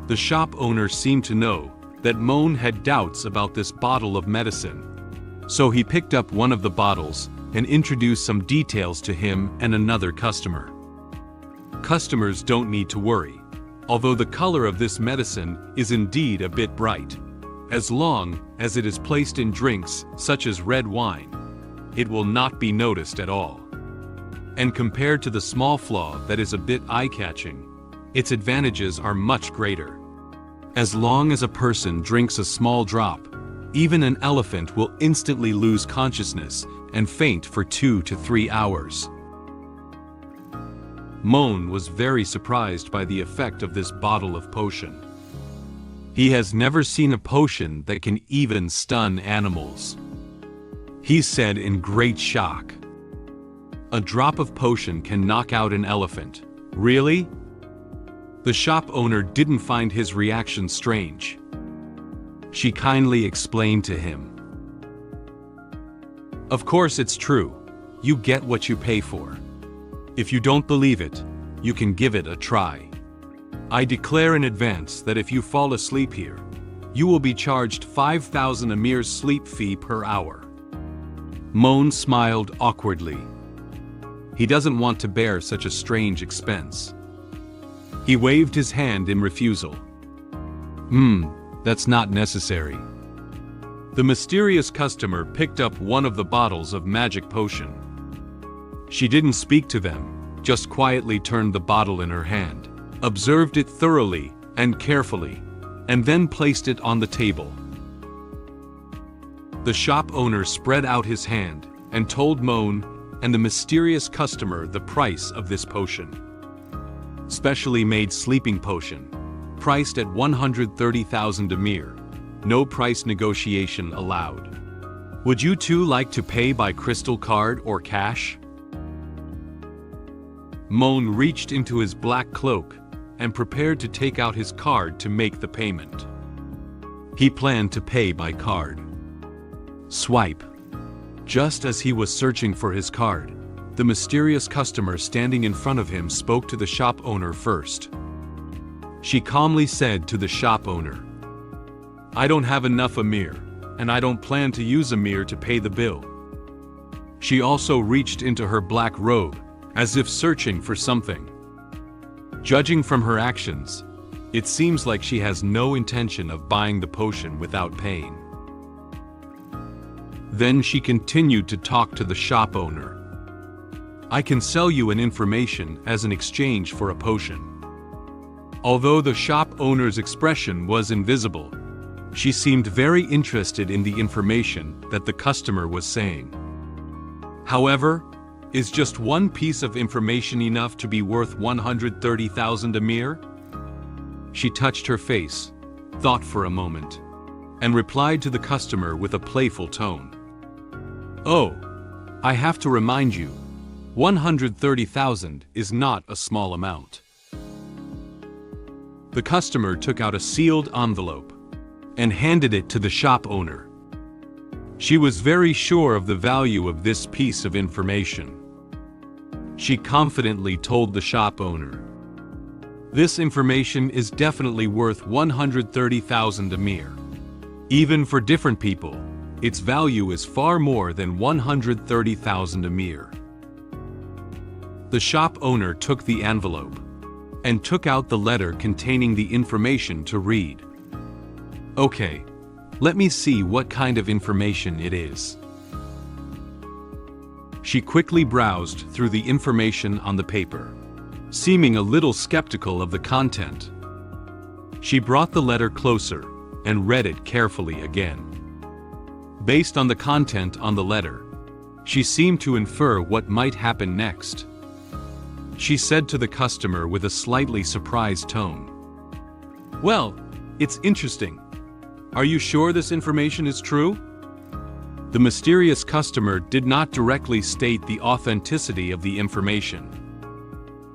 The shop owner seemed to know that Moen had doubts about this bottle of medicine. So he picked up one of the bottles and introduced some details to him and another customer. Customers don't need to worry, although the color of this medicine is indeed a bit bright. As long as it is placed in drinks such as red wine, it will not be noticed at all. And compared to the small flaw that is a bit eye-catching, its advantages are much greater. As long as a person drinks a small drop, even an elephant will instantly lose consciousness and faint for 2 to 3 hours. Moen was very surprised by the effect of this bottle of potion. He has never seen a potion that can even stun animals. He said in great shock, "A drop of potion can knock out an elephant. Really?" The shop owner didn't find his reaction strange. She kindly explained to him, "Of course it's true. You get what you pay for. If you don't believe it, you can give it a try. I declare in advance that if you fall asleep here, you will be charged 5,000 Amir's sleep fee per hour." Moen smiled awkwardly. He doesn't want to bear such a strange expense. He waved his hand in refusal. That's not necessary." The mysterious customer picked up one of the bottles of magic potion. She didn't speak to them, just quietly turned the bottle in her hand, observed it thoroughly and carefully, and then placed it on the table. The shop owner spread out his hand and told Moen and the mysterious customer the price of this potion. Specially made sleeping potion, priced at 130,000 Amir, no price negotiation allowed. Would you two like to pay by crystal card or cash? Moen reached into his black cloak and prepared to take out his card to make the payment. He planned to pay by card. Swipe. Just as he was searching for his card, the mysterious customer standing in front of him spoke to the shop owner first. She calmly said to the shop owner, "I don't have enough Amir, and I don't plan to use Amir to pay the bill." She also reached into her black robe, as if searching for something. Judging from her actions, it seems like she has no intention of buying the potion without paying. Then she continued to talk to the shop owner. "I can sell you an information as an exchange for a potion." Although the shop owner's expression was invisible, she seemed very interested in the information that the customer was saying. However, is just one piece of information enough to be worth 130,000 Amir? She touched her face, thought for a moment, and replied to the customer with a playful tone. "Oh, I have to remind you, 130,000 is not a small amount." The customer took out a sealed envelope and handed it to the shop owner. She was very sure of the value of this piece of information. She confidently told the shop owner, "This information is definitely worth 130,000 Amir. Even for different people, its value is far more than 130,000 Amir." The shop owner took the envelope and took out the letter containing the information to read. "Okay, let me see what kind of information it is." She quickly browsed through the information on the paper, seeming a little skeptical of the content. She brought the letter closer and read it carefully again. Based on the content on the letter, she seemed to infer what might happen next. She said to the customer with a slightly surprised tone, "Well, it's interesting. Are you sure this information is true?" The mysterious customer did not directly state the authenticity of the information.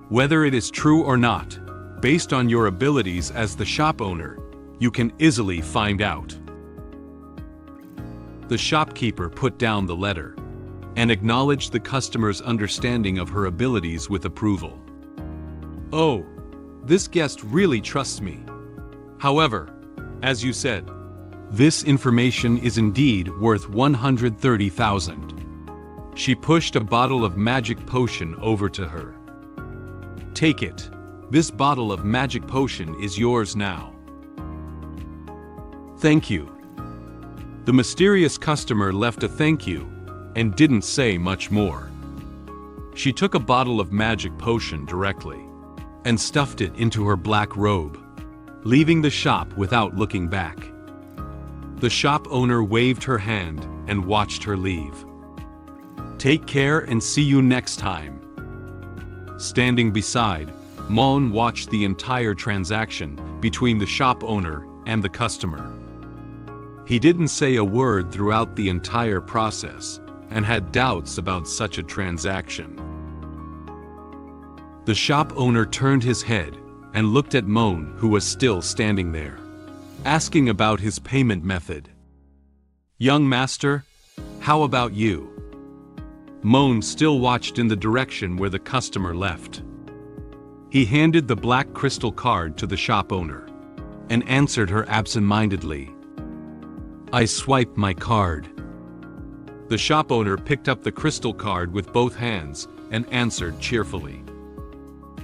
Whether it is true or not, based on your abilities as the shop owner, you can easily find out. The shopkeeper put down the letter and acknowledged the customer's understanding of her abilities with approval. "Oh, this guest really trusts me. However, as you said, This information is indeed worth 130,000. She pushed a bottle of magic potion over to her. Take it. This bottle of magic potion is yours now. Thank you. The mysterious customer left a thank you and didn't say much more. She took a bottle of magic potion directly and stuffed it into her black robe, leaving the shop without looking back. The shop owner waved her hand and watched her leave. Take care and see you next time. Standing beside, Moen watched the entire transaction between the shop owner and the customer. He didn't say a word throughout the entire process and had doubts about such a transaction. The shop owner turned his head and looked at Moen, who was still standing there, asking about his payment method. Young master, how about you? Moen still watched in the direction where the customer left. He handed the black crystal card to the shop owner and answered her absent-mindedly. I swipe my card. The shop owner picked up the crystal card with both hands and answered cheerfully.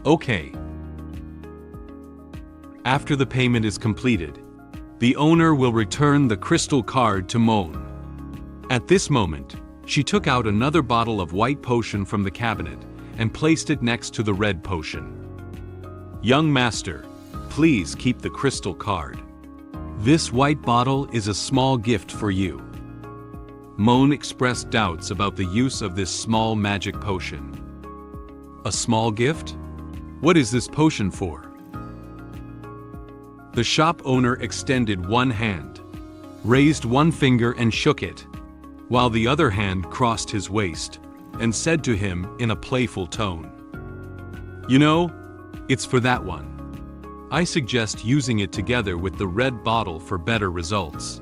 Okay. After the payment is completed, the owner will return the crystal card to Moen. At this moment, she took out another bottle of white potion from the cabinet and placed it next to the red potion. Young master, please keep the crystal card. This white bottle is a small gift for you. Moen expressed doubts about the use of this small magic potion. A small gift? What is this potion for? The shop owner extended one hand, raised one finger and shook it, while the other hand crossed his waist, and said to him in a playful tone, You know, it's for that one. I suggest using it together with the red bottle for better results.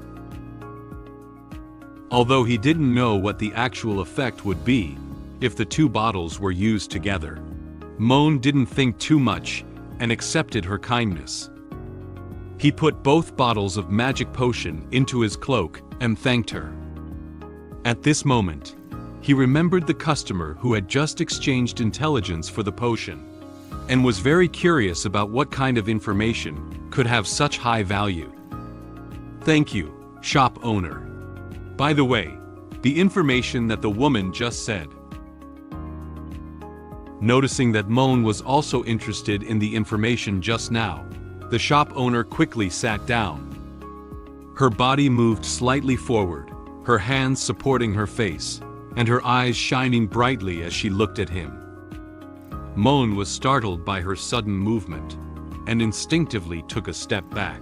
Although he didn't know what the actual effect would be if the two bottles were used together, Moen didn't think too much and accepted her kindness. He put both bottles of magic potion into his cloak and thanked her. At this moment, he remembered the customer who had just exchanged intelligence for the potion, and was very curious about what kind of information could have such high value. Thank you, shop owner. By the way, the information that the woman just said. Noticing that Moen was also interested in the information just now, the shop owner quickly sat down. Her body moved slightly forward, her hands supporting her face, and her eyes shining brightly as she looked at him. Moen was startled by her sudden movement, and instinctively took a step back.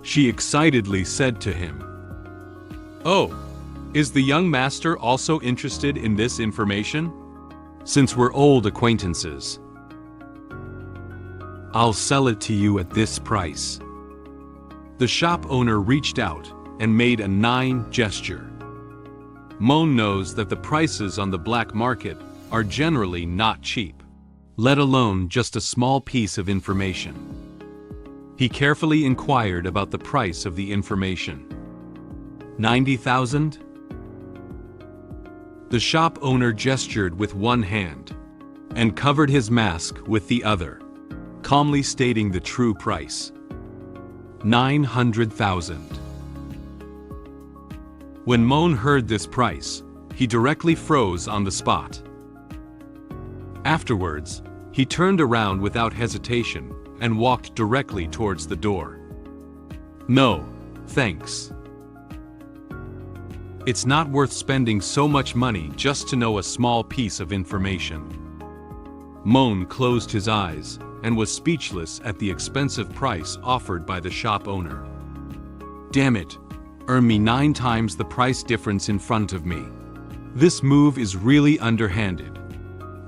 She excitedly said to him, Oh, is the young master also interested in this information? Since we're old acquaintances, I'll sell it to you at this price. The shop owner reached out and made a 9 gesture. Moen knows that the prices on the black market are generally not cheap, let alone just a small piece of information. He carefully inquired about the price of the information. 90,000? The shop owner gestured with one hand and covered his mask with the other, calmly stating the true price. 900,000. When Moen heard this price, he directly froze on the spot. Afterwards, he turned around without hesitation and walked directly towards the door. No, thanks. It's not worth spending so much money just to know a small piece of information. Moen closed his eyes and was speechless at the expensive price offered by the shop owner. Damn it, earn me 9 times the price difference in front of me. This move is really underhanded.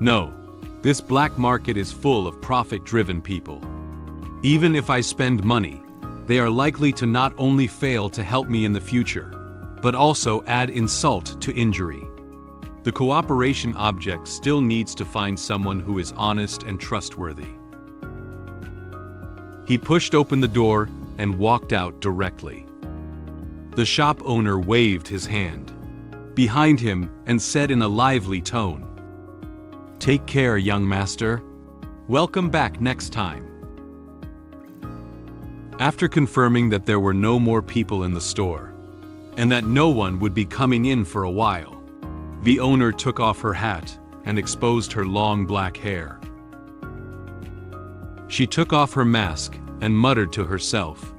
No, this black market is full of profit-driven people. Even if I spend money, they are likely to not only fail to help me in the future, but also add insult to injury. The cooperation object still needs to find someone who is honest and trustworthy. He pushed open the door and walked out directly. The shop owner waved his hand behind him and said in a lively tone, "Take care, young master. Welcome back next time." After confirming that there were no more people in the store, and that no one would be coming in for a while, the owner took off her hat and exposed her long black hair. She took off her mask and muttered to herself,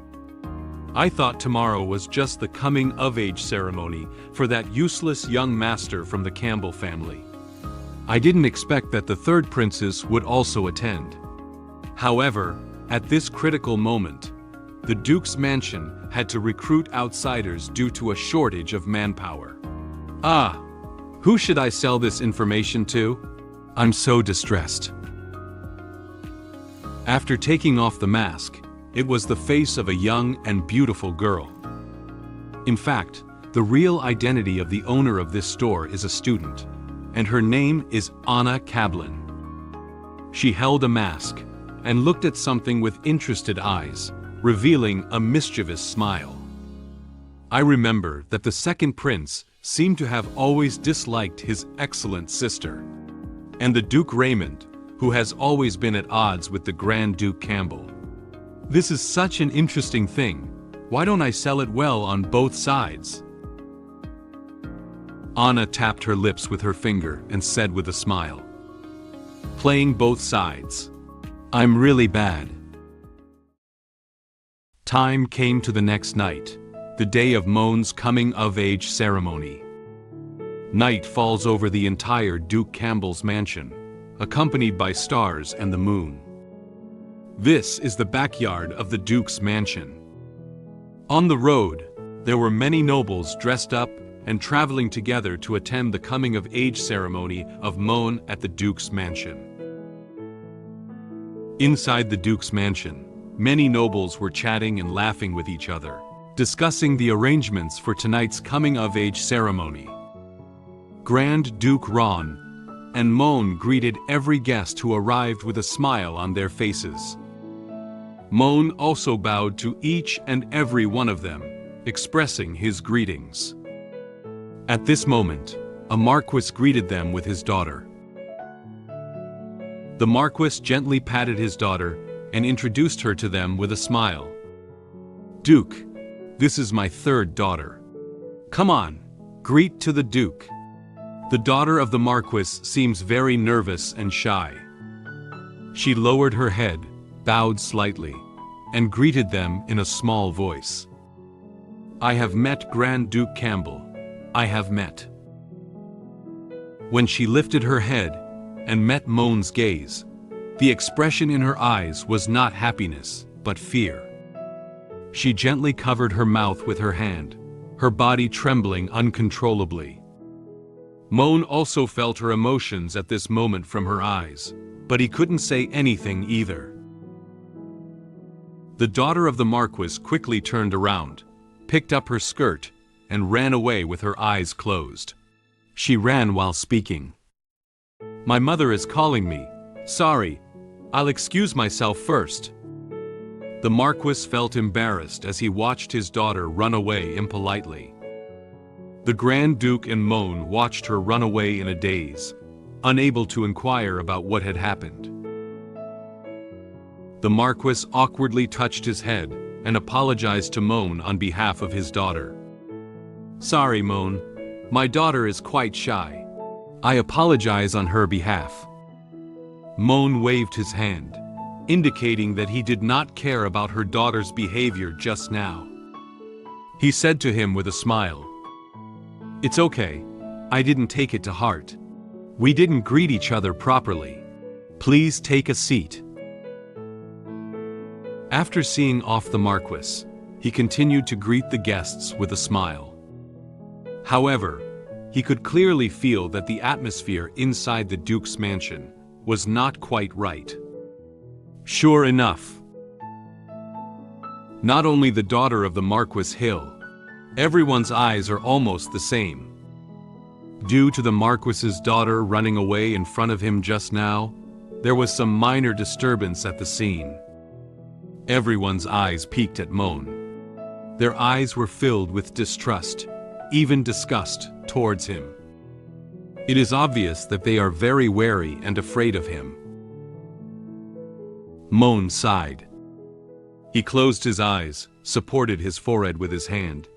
"I thought tomorrow was just the coming-of-age ceremony for that useless young master from the Campbell family. I didn't expect that the third princess would also attend." However, at this critical moment, the Duke's mansion had to recruit outsiders due to a shortage of manpower. Who should I sell this information to? I'm so distressed. After taking off the mask, it was the face of a young and beautiful girl. In fact, the real identity of the owner of this store is a student, and her name is Anna Kablin. She held a mask and looked at something with interested eyes, revealing a mischievous smile. I remember that the second prince seemed to have always disliked his excellent sister, and the Duke Raymond, who has always been at odds with the Grand Duke Campbell. This is such an interesting thing. Why don't I sell it well on both sides? Anna tapped her lips with her finger and said with a smile, "Playing both sides. I'm really bad." Time came to the next night, the day of Moen's coming-of-age ceremony. Night falls over the entire Duke Campbell's mansion, accompanied by stars and the moon. This is the backyard of the Duke's mansion. On the road, there were many nobles dressed up and traveling together to attend the coming-of-age ceremony of Moen at the Duke's mansion. Inside the Duke's mansion, many nobles were chatting and laughing with each other, discussing the arrangements for tonight's coming-of-age ceremony. Grand Duke Ron and Moen greeted every guest who arrived with a smile on their faces. Moen also bowed to each and every one of them, expressing his greetings. At this moment, a marquis greeted them with his daughter. The marquis gently patted his daughter and introduced her to them with a smile. "Duke, this is my third daughter. Come on, greet to the Duke." The daughter of the marquis seems very nervous and shy. She lowered her head, bowed slightly, and greeted them in a small voice. "I have met Grand Duke Campbell. I have met." When she lifted her head and met Moen's gaze, the expression in her eyes was not happiness, but fear. She gently covered her mouth with her hand, her body trembling uncontrollably. Moen also felt her emotions at this moment from her eyes, but he couldn't say anything either. The daughter of the marquis quickly turned around, picked up her skirt, and ran away with her eyes closed. She ran while speaking. "My mother is calling me. Sorry, I'll excuse myself first." The marquis felt embarrassed as he watched his daughter run away impolitely. The Grand Duke and Moen watched her run away in a daze, unable to inquire about what had happened. The marquis awkwardly touched his head and apologized to Moen on behalf of his daughter. "Sorry, Moen. My daughter is quite shy. I apologize on her behalf." Moen waved his hand, indicating that he did not care about her daughter's behavior just now. He said to him with a smile, "It's okay. I didn't take it to heart. We didn't greet each other properly. Please take a seat." After seeing off the marquis, he continued to greet the guests with a smile. However, he could clearly feel that the atmosphere inside the Duke's mansion was not quite right. Sure enough, not only the daughter of the Marquis Hill, everyone's eyes are almost the same. Due to the Marquis's daughter running away in front of him just now, there was some minor disturbance at the scene. Everyone's eyes peeked at Moen. Their eyes were filled with distrust, even disgust, towards him. It is obvious that they are very wary and afraid of him. Moen sighed. He closed his eyes, supported his forehead with his hand,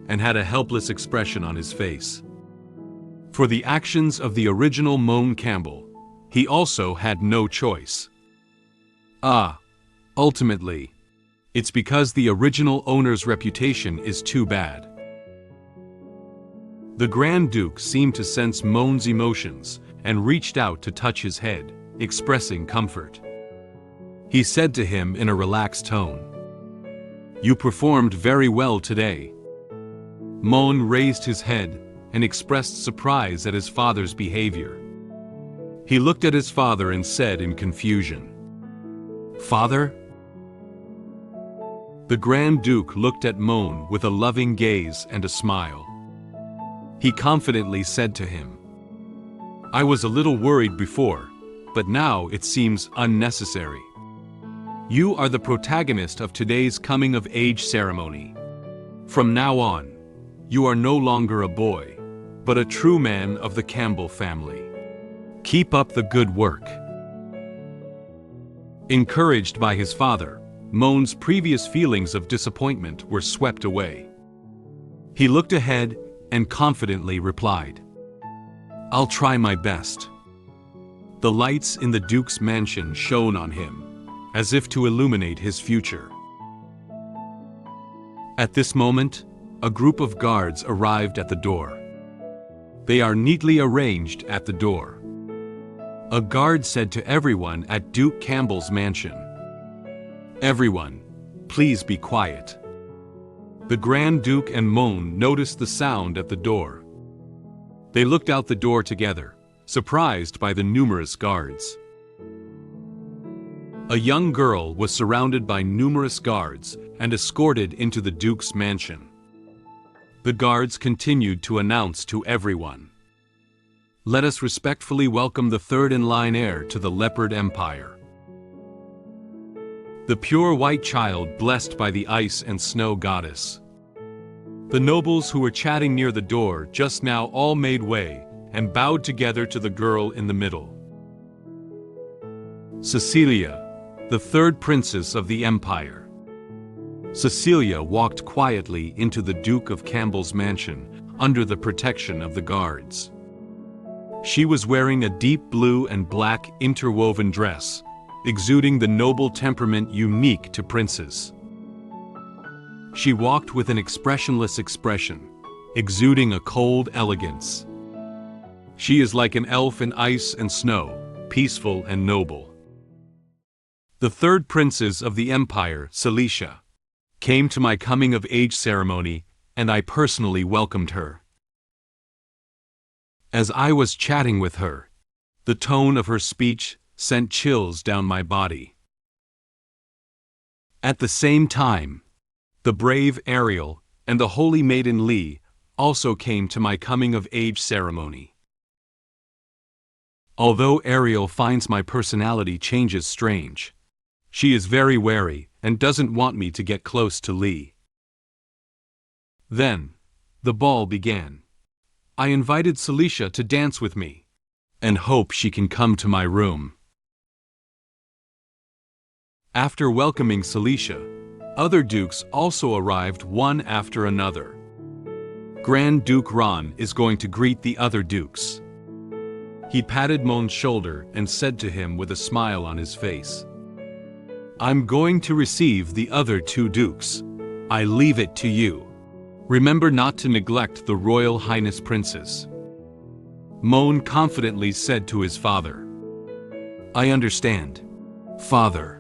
and had a helpless expression on his face. For the actions of the original Moen Campbell, he also had no choice. Ultimately, it's because the original owner's reputation is too bad. The Grand Duke seemed to sense Moen's emotions and reached out to touch his head, expressing comfort. He said to him in a relaxed tone, "You performed very well today." Moen raised his head and expressed surprise at his father's behavior. He looked at his father and said in confusion, "Father?" The Grand Duke looked at Moen with a loving gaze and a smile. He confidently said to him, "I was a little worried before, but now it seems unnecessary. You are the protagonist of today's coming-of-age ceremony. From now on, you are no longer a boy, but a true man of the Campbell family. Keep up the good work." Encouraged by his father, Moen's previous feelings of disappointment were swept away. He looked ahead and confidently replied, "I'll try my best." The lights in the Duke's mansion shone on him, as if to illuminate his future. At this moment, a group of guards arrived at the door. They are neatly arranged at the door. A guard said to everyone at Duke Campbell's mansion, "Everyone, please be quiet." The Grand Duke and Moen noticed the sound at the door. They looked out the door together, surprised by the numerous guards. A young girl was surrounded by numerous guards and escorted into the Duke's mansion. The guards continued to announce to everyone, "Let us respectfully welcome the third-in-line heir to the Leopard Empire. The pure white child blessed by the ice and snow goddess." The nobles who were chatting near the door just now all made way and bowed together to the girl in the middle. Cecilia, the third princess of the empire. Cecilia walked quietly into the Duke of Campbell's mansion under the protection of the guards. She was wearing a deep blue and black interwoven dress, exuding the noble temperament unique to princes. She walked with an expressionless expression, exuding a cold elegance. She is like an elf in ice and snow, peaceful and noble. The third princess of the empire, Cecilia, came to my coming-of-age ceremony, and I personally welcomed her. As I was chatting with her, the tone of her speech sent chills down my body. At the same time, the brave Ariel and the holy maiden Lee also came to my coming-of-age ceremony. Although Ariel finds my personality changes strange, she is very wary and doesn't want me to get close to Lee. Then, the ball began. I invited Cecilia to dance with me, and hope she can come to my room. After welcoming Cecilia, other dukes also arrived one after another. Grand Duke Ron is going to greet the other dukes. He patted Moen's shoulder and said to him with a smile on his face, "I'm going to receive the other two dukes. I leave it to you. Remember not to neglect the Royal Highness Princess." Moen confidently said to his father, "I understand, father."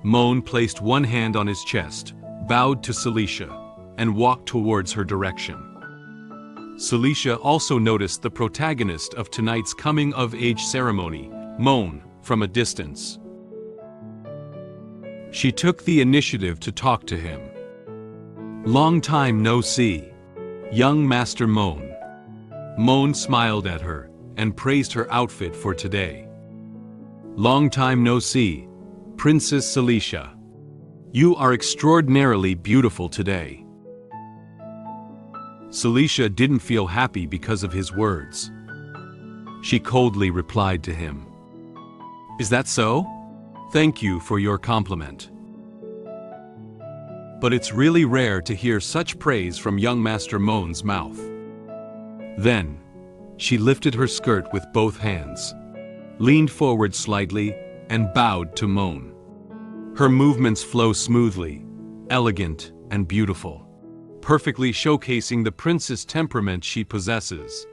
Moen placed one hand on his chest, bowed to Cecilia, and walked towards her direction. Cecilia also noticed the protagonist of tonight's coming-of-age ceremony, Moen, from a distance. She took the initiative to talk to him. "Long time no see, young Master Moen." Moen smiled at her and praised her outfit for today. "Long time no see, Princess Cecilia." You are extraordinarily beautiful today. Cecilia didn't feel happy because of his words. She coldly replied to him. Is that so? Thank you for your compliment. But it's really rare to hear such praise from young Master Moen's mouth. Then, she lifted her skirt with both hands, leaned forward slightly, and bowed to Moen. Her movements flow smoothly, elegant, and beautiful, perfectly showcasing the princess temperament she possesses.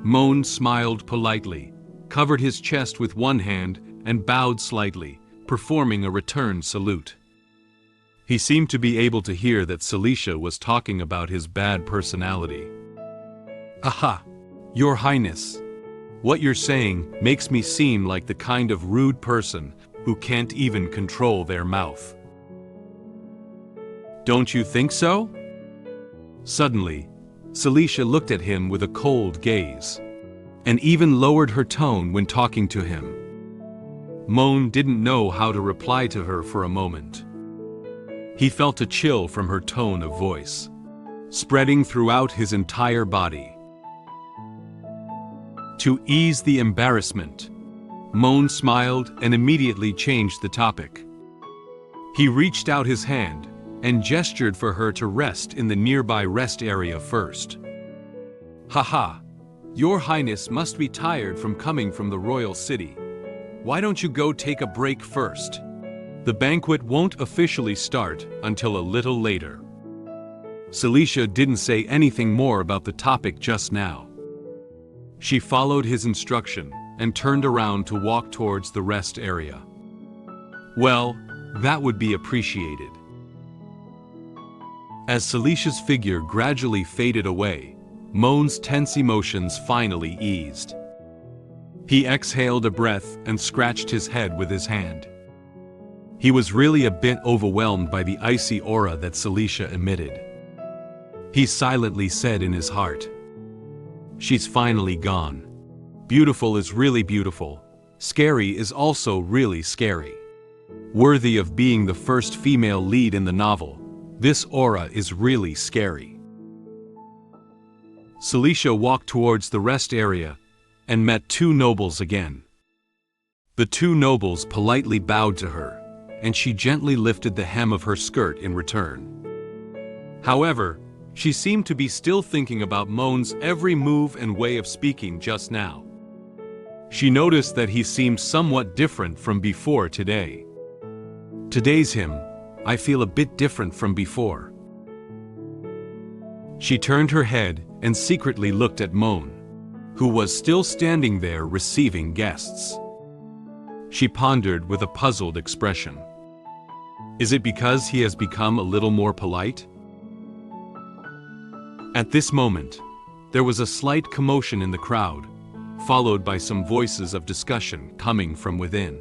Moen smiled politely, covered his chest with one hand, and bowed slightly, performing a return salute. He seemed to be able to hear that Cecilia was talking about his bad personality. Aha! Your Highness, what you're saying makes me seem like the kind of rude person who can't even control their mouth. Don't you think so? Suddenly, Cecilia looked at him with a cold gaze, and even lowered her tone when talking to him. Moen didn't know how to reply to her for a moment. He felt a chill from her tone of voice, spreading throughout his entire body. To ease the embarrassment, Moen smiled and immediately changed the topic. He reached out his hand and gestured for her to rest in the nearby rest area first. Haha, Your Highness must be tired from coming from the royal city. Why don't you go take a break first? The banquet won't officially start until a little later. Cecilia didn't say anything more about the topic just now. She followed his instruction and turned around to walk towards the rest area. Well, that would be appreciated. As Celicia's figure gradually faded away, Moen's tense emotions finally eased. He exhaled a breath and scratched his head with his hand. He was really a bit overwhelmed by the icy aura that Cecilia emitted. He silently said in his heart, "She's finally gone. Beautiful is really beautiful. Scary is also really scary. Worthy of being the first female lead in the novel, this aura is really scary." Cecilia walked towards the rest area and met two nobles again. The two nobles politely bowed to her, and she gently lifted the hem of her skirt in return. However, she seemed to be still thinking about Moen's every move and way of speaking just now. She noticed that he seemed somewhat different from before today. Today's him, I feel a bit different from before. She turned her head and secretly looked at Moen, who was still standing there receiving guests. She pondered with a puzzled expression. Is it because he has become a little more polite? At this moment, there was a slight commotion in the crowd, followed by some voices of discussion coming from within.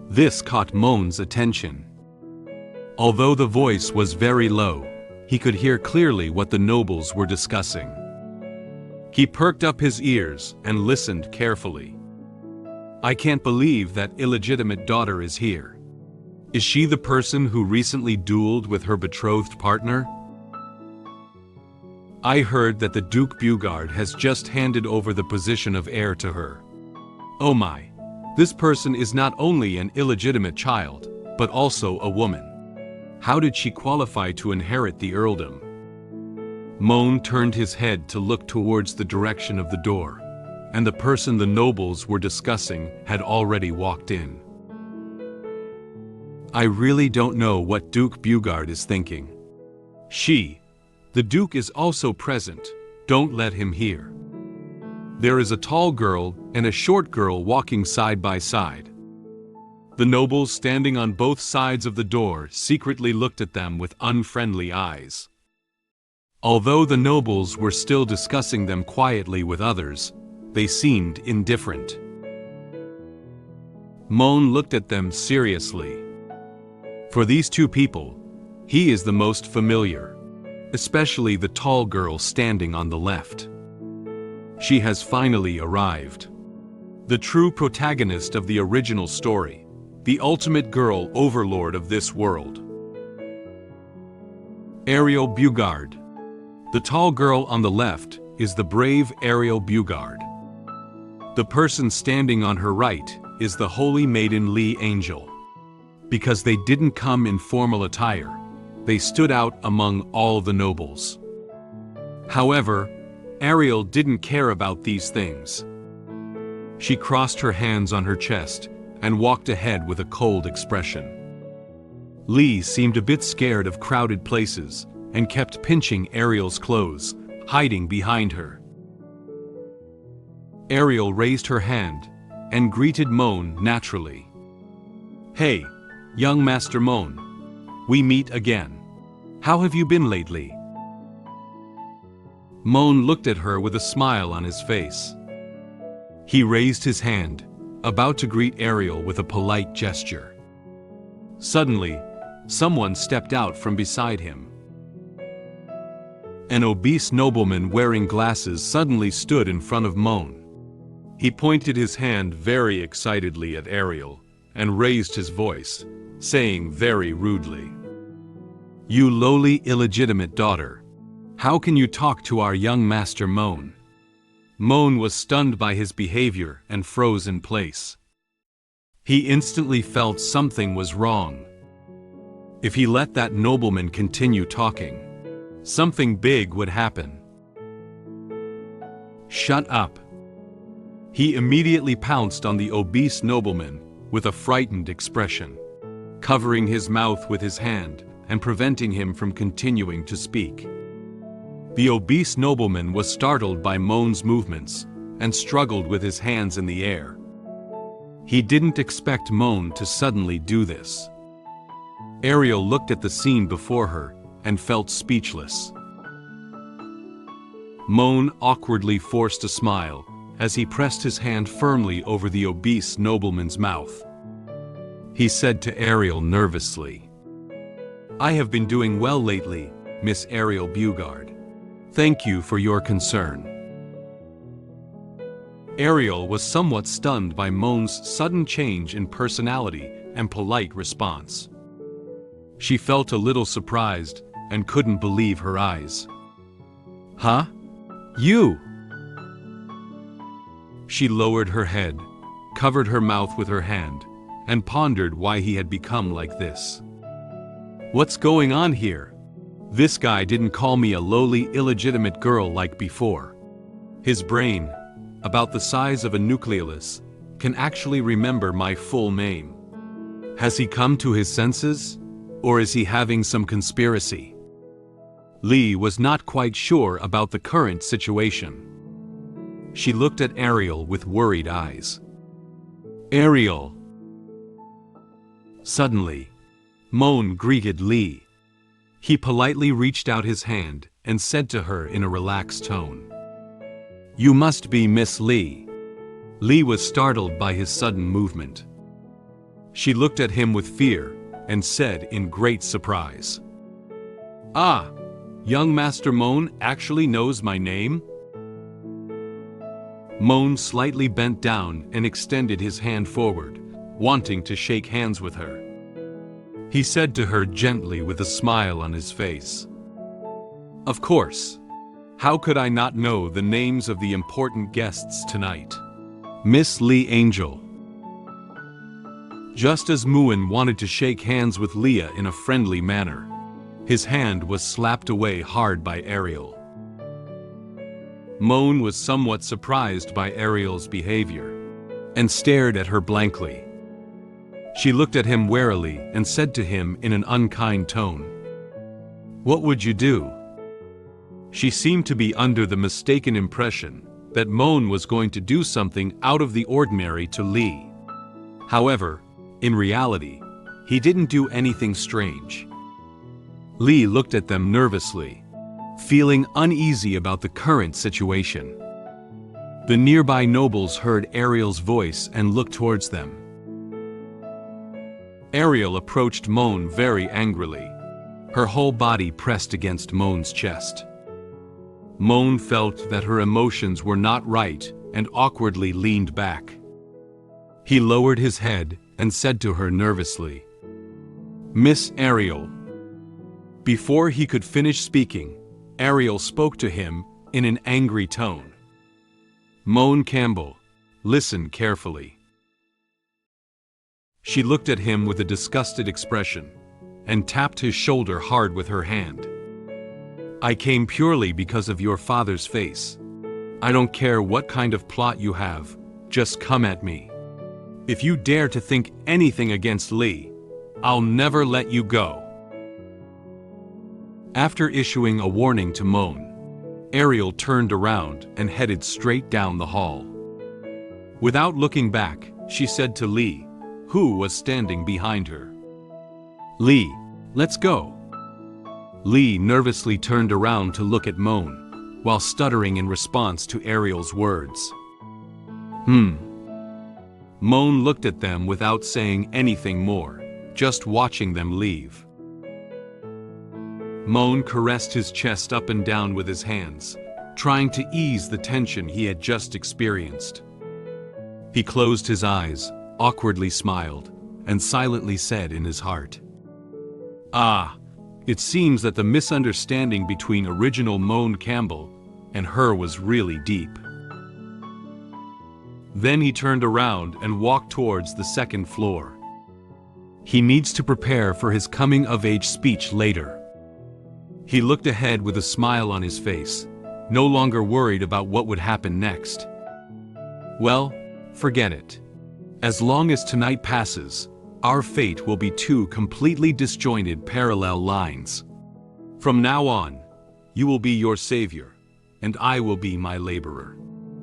This caught Moen's attention. Although the voice was very low, he could hear clearly what the nobles were discussing. He perked up his ears and listened carefully. I can't believe that illegitimate daughter is here. Is she the person who recently dueled with her betrothed partner? I heard that the Duke Bugard has just handed over the position of heir to her. Oh my, this person is not only an illegitimate child, but also a woman. How did she qualify to inherit the earldom? Moen turned his head to look towards the direction of the door, and the person the nobles were discussing had already walked in. I really don't know what Duke Bugard is thinking. The Duke is also present, don't let him hear. There is a tall girl and a short girl walking side by side. The nobles standing on both sides of the door secretly looked at them with unfriendly eyes. Although the nobles were still discussing them quietly with others, they seemed indifferent. Moen looked at them seriously. For these two people, he is the most familiar, especially the tall girl standing on the left. She has finally arrived. The true protagonist of the original story, the ultimate girl overlord of this world. Ariel Bugard. The tall girl on the left is the brave Ariel Bugard. The person standing on her right is the holy maiden Lee Angel. Because they didn't come in formal attire, they stood out among all the nobles. However, Ariel didn't care about these things. She crossed her hands on her chest and walked ahead with a cold expression. Lee seemed a bit scared of crowded places and kept pinching Ariel's clothes, hiding behind her. Ariel raised her hand and greeted Moen naturally. "Hey, young Master Moen. We meet again. How have you been lately?" Moen looked at her with a smile on his face. He raised his hand, about to greet Ariel with a polite gesture. Suddenly, someone stepped out from beside him. An obese nobleman wearing glasses suddenly stood in front of Moen. He pointed his hand very excitedly at Ariel and raised his voice, saying very rudely, "You lowly illegitimate daughter, how can you talk to our young master Moen?" Moen was stunned by his behavior and froze in place. He instantly felt something was wrong. If he let that nobleman continue talking, something big would happen. "Shut up." He immediately pounced on the obese nobleman with a frightened expression, covering his mouth with his hand and preventing him from continuing to speak. The obese nobleman was startled by Moen's movements and struggled with his hands in the air. He didn't expect Moen to suddenly do this. Ariel looked at the scene before her and felt speechless. Moen awkwardly forced a smile as he pressed his hand firmly over the obese nobleman's mouth. He said to Ariel nervously, "I have been doing well lately, Miss Ariel Bugard. Thank you for your concern." Ariel was somewhat stunned by Moen's sudden change in personality and polite response. She felt a little surprised and couldn't believe her eyes. "Huh? You?" She lowered her head, covered her mouth with her hand, and pondered why he had become like this. "What's going on here? This guy didn't call me a lowly, illegitimate girl like before." His brain, about the size of a nucleolus, can actually remember my full name. Has he come to his senses? Or is he having some conspiracy? Lee was not quite sure about the current situation. She looked at Ariel with worried eyes. "Ariel." Suddenly, Moen greeted Lee. He politely reached out his hand and said to her in a relaxed tone, "You must be Miss Lee." Lee was startled by his sudden movement. She looked at him with fear and said in great surprise, "Ah, young Master Moen actually knows my name?" Moen slightly bent down and extended his hand forward, wanting to shake hands with her. He said to her gently with a smile on his face, "Of course. How could I not know the names of the important guests tonight? Miss Lee Angel." Just as Moen wanted to shake hands with Leah in a friendly manner, his hand was slapped away hard by Ariel. Moen was somewhat surprised by Ariel's behavior and stared at her blankly. She looked at him warily and said to him in an unkind tone, "What would you do?" She seemed to be under the mistaken impression that Moen was going to do something out of the ordinary to Lee. However, in reality, he didn't do anything strange. Lee looked at them nervously, feeling uneasy about the current situation. The nearby nobles heard Ariel's voice and looked towards them. Ariel approached Moen very angrily, her whole body pressed against Moen's chest. Moen felt that her emotions were not right and awkwardly leaned back. He lowered his head and said to her nervously, "Miss Ariel." Before he could finish speaking, Ariel spoke to him in an angry tone. "Moen Campbell, listen carefully." She looked at him with a disgusted expression and tapped his shoulder hard with her hand. "I came purely because of your father's face. I don't care what kind of plot you have, just come at me. If you dare to think anything against Lee, I'll never let you go." After issuing a warning to Moen, Ariel turned around and headed straight down the hall. Without looking back, she said to Lee, who was standing behind her, "Lee, let's go." Lee nervously turned around to look at Moen, while stuttering in response to Ariel's words. Moen looked at them without saying anything more, just watching them leave. Moen caressed his chest up and down with his hands, trying to ease the tension he had just experienced. He closed his eyes, awkwardly smiled, and silently said in his heart, "Ah, it seems that the misunderstanding between original Moen Campbell and her was really deep." Then he turned around and walked towards the second floor. He needs to prepare for his coming-of-age speech later. He looked ahead with a smile on his face, no longer worried about what would happen next. Well, forget it. As long as tonight passes, our fate will be two completely disjointed parallel lines. From now on, you will be your savior, and I will be my laborer.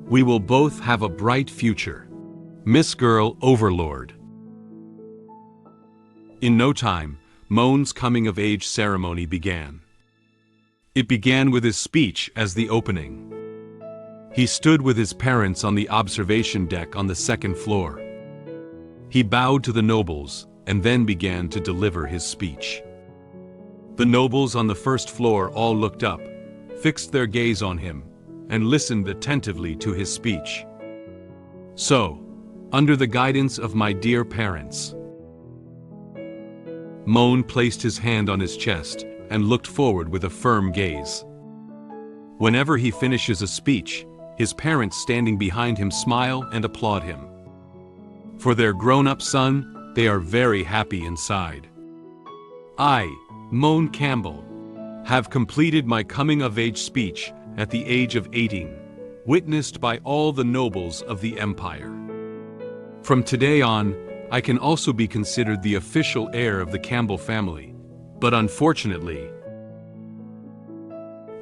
We will both have a bright future. Miss Girl Overlord. In no time, Moen's coming-of-age ceremony began. It began with his speech as the opening. He stood with his parents on the observation deck on the second floor. He bowed to the nobles and then began to deliver his speech. The nobles on the first floor all looked up, fixed their gaze on him, and listened attentively to his speech. So, under the guidance of my dear parents. Moen placed his hand on his chest and looked forward with a firm gaze. Whenever he finishes a speech, his parents standing behind him smile and applaud him. For their grown-up son, they are very happy inside. I, Moen Campbell, have completed my coming-of-age speech at the age of 18, witnessed by all the nobles of the empire. From today on, I can also be considered the official heir of the Campbell family, but unfortunately,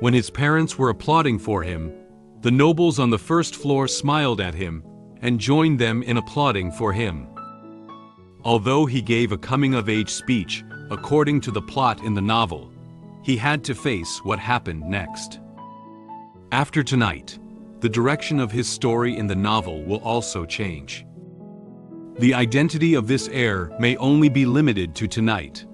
when his parents were applauding for him, the nobles on the first floor smiled at him and joined them in applauding for him. Although he gave a coming-of-age speech according to the plot in the novel, he had to face what happened next. After tonight, the direction of his story in the novel will also change. The identity of this heir may only be limited to tonight.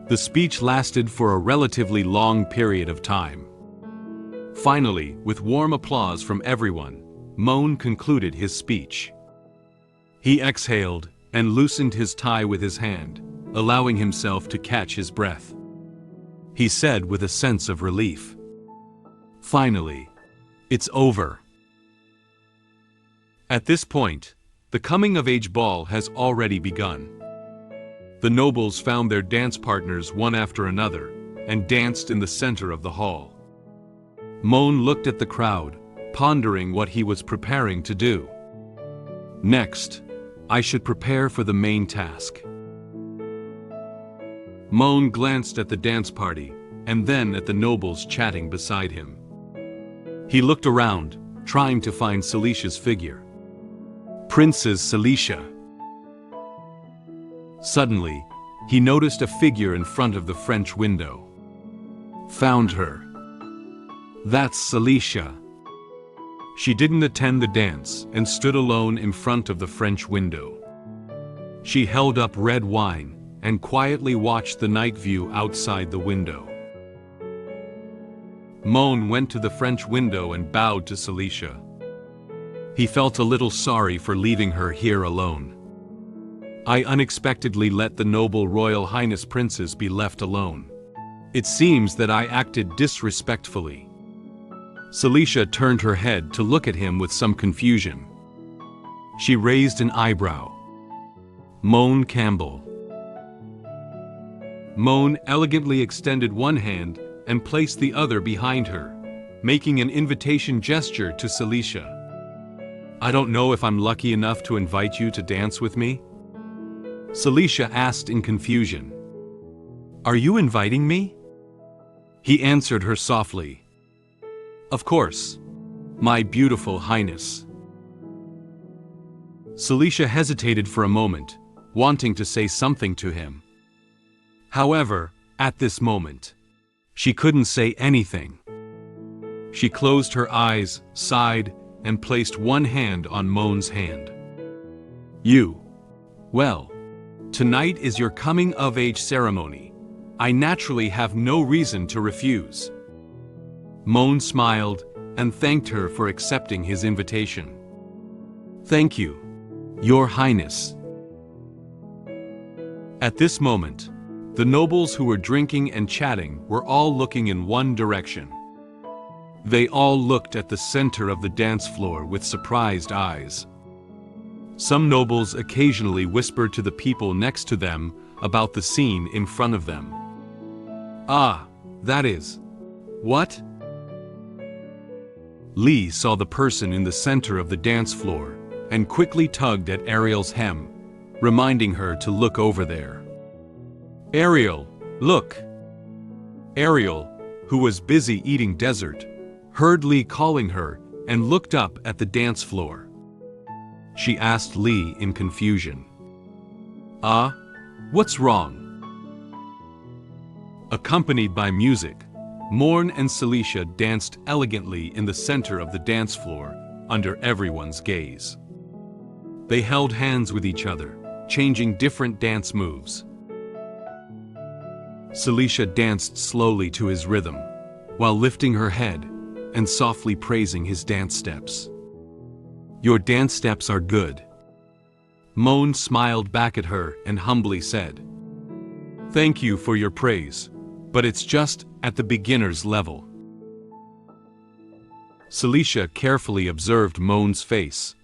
The speech lasted for a relatively long period of time. Finally, with warm applause from everyone, Moen concluded his speech. He exhaled and loosened his tie with his hand, allowing himself to catch his breath. He said with a sense of relief, "Finally, it's over." At this point, the coming-of-age ball has already begun. The nobles found their dance partners one after another and danced in the center of the hall. Moen looked at the crowd, pondering what he was preparing to do. Next, I should prepare for the main task. Moen glanced at the dance party and then at the nobles chatting beside him. He looked around, trying to find Celicia's figure. Princess Cecilia. Suddenly, he noticed a figure in front of the French window. Found her. That's Cecilia. She didn't attend the dance and stood alone in front of the French window. She held up red wine and quietly watched the night view outside the window. Moen went to the French window and bowed to Cecilia. He felt a little sorry for leaving her here alone. I unexpectedly let the noble Royal Highness Princess be left alone. It seems that I acted disrespectfully. Cecilia turned her head to look at him with some confusion. She raised an eyebrow. Moen Campbell. Moen elegantly extended one hand and placed the other behind her, making an invitation gesture to Cecilia. I don't know if I'm lucky enough to invite you to dance with me? Cecilia asked in confusion. Are you inviting me? He answered her softly. Of course, my beautiful highness. Cecilia hesitated for a moment, wanting to say something to him. However, at this moment, she couldn't say anything. She closed her eyes, sighed, and placed one hand on Moen's hand. Well, tonight is your coming-of-age ceremony. I naturally have no reason to refuse. Moen smiled and thanked her for accepting his invitation. Thank you, Your Highness. At this moment, the nobles who were drinking and chatting were all looking in one direction. They all looked at the center of the dance floor with surprised eyes. Some nobles occasionally whispered to the people next to them about the scene in front of them. Ah, that is. What? Lee saw the person in the center of the dance floor and quickly tugged at Ariel's hem, reminding her to look over there. Ariel, look! Ariel, who was busy eating dessert, heard Lee calling her and looked up at the dance floor. She asked Lee in confusion. What's wrong? Accompanied by music, Moen and Cecilia danced elegantly in the center of the dance floor under everyone's gaze. They held hands with each other, changing different dance moves. Cecilia danced slowly to his rhythm, while lifting her head and softly praising his dance steps. Your dance steps are good. Moen smiled back at her and humbly said, Thank you for your praise, but it's just at the beginner's level. Cecilia carefully observed Moen's face.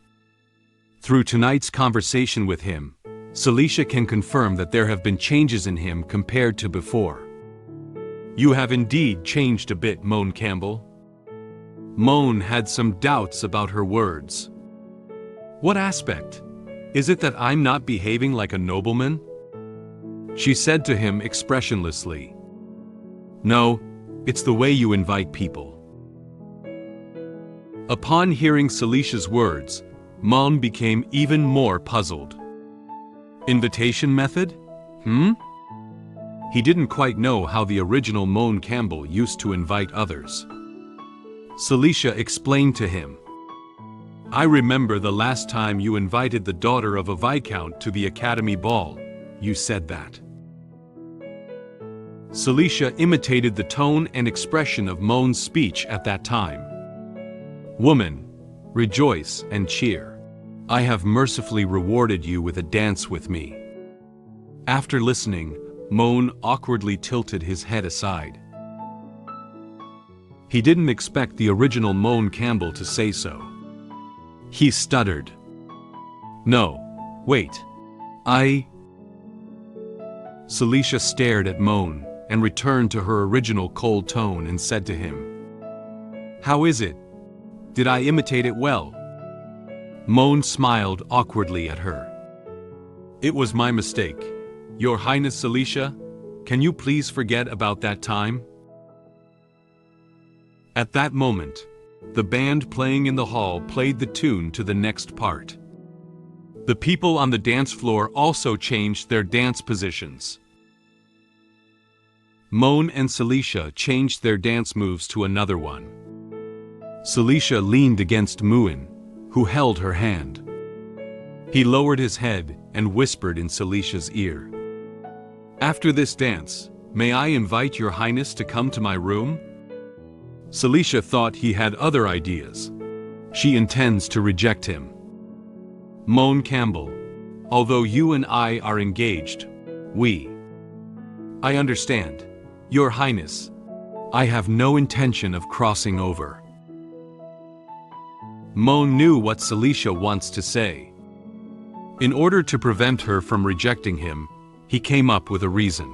Through tonight's conversation with him, Cecilia can confirm that there have been changes in him compared to before. You have indeed changed a bit, Moen Campbell. Moen had some doubts about her words. What aspect? Is it that I'm not behaving like a nobleman? She said to him expressionlessly. No, it's the way you invite people. Upon hearing Celicia's words, Moen became even more puzzled. Invitation method? He didn't quite know how the original Moen Campbell used to invite others. Cecilia explained to him. I remember the last time you invited the daughter of a viscount to the academy ball, you said that. Cecilia imitated the tone and expression of Moen's speech at that time. Woman, rejoice and cheer. I have mercifully rewarded you with a dance with me. After listening, Moen awkwardly tilted his head aside. He didn't expect the original Moen Campbell to say so. He stuttered. No, wait. Cecilia stared at Moen and returned to her original cold tone and said to him, How is it? Did I imitate it well? Moen smiled awkwardly at her. It was my mistake. Your Highness Cecilia, can you please forget about that time? At that moment, the band playing in the hall played the tune to the next part. The people on the dance floor also changed their dance positions. Moen and Cecilia changed their dance moves to another one. Cecilia leaned against Moen, who held her hand. He lowered his head and whispered in Celicia's ear. After this dance, may I invite your highness to come to my room? Cecilia thought he had other ideas. She intends to reject him. Moen Campbell. Although you and I are engaged, I understand, Your Highness. I have no intention of crossing over. Moen knew what Cecilia wants to say. In order to prevent her from rejecting him, he came up with a reason.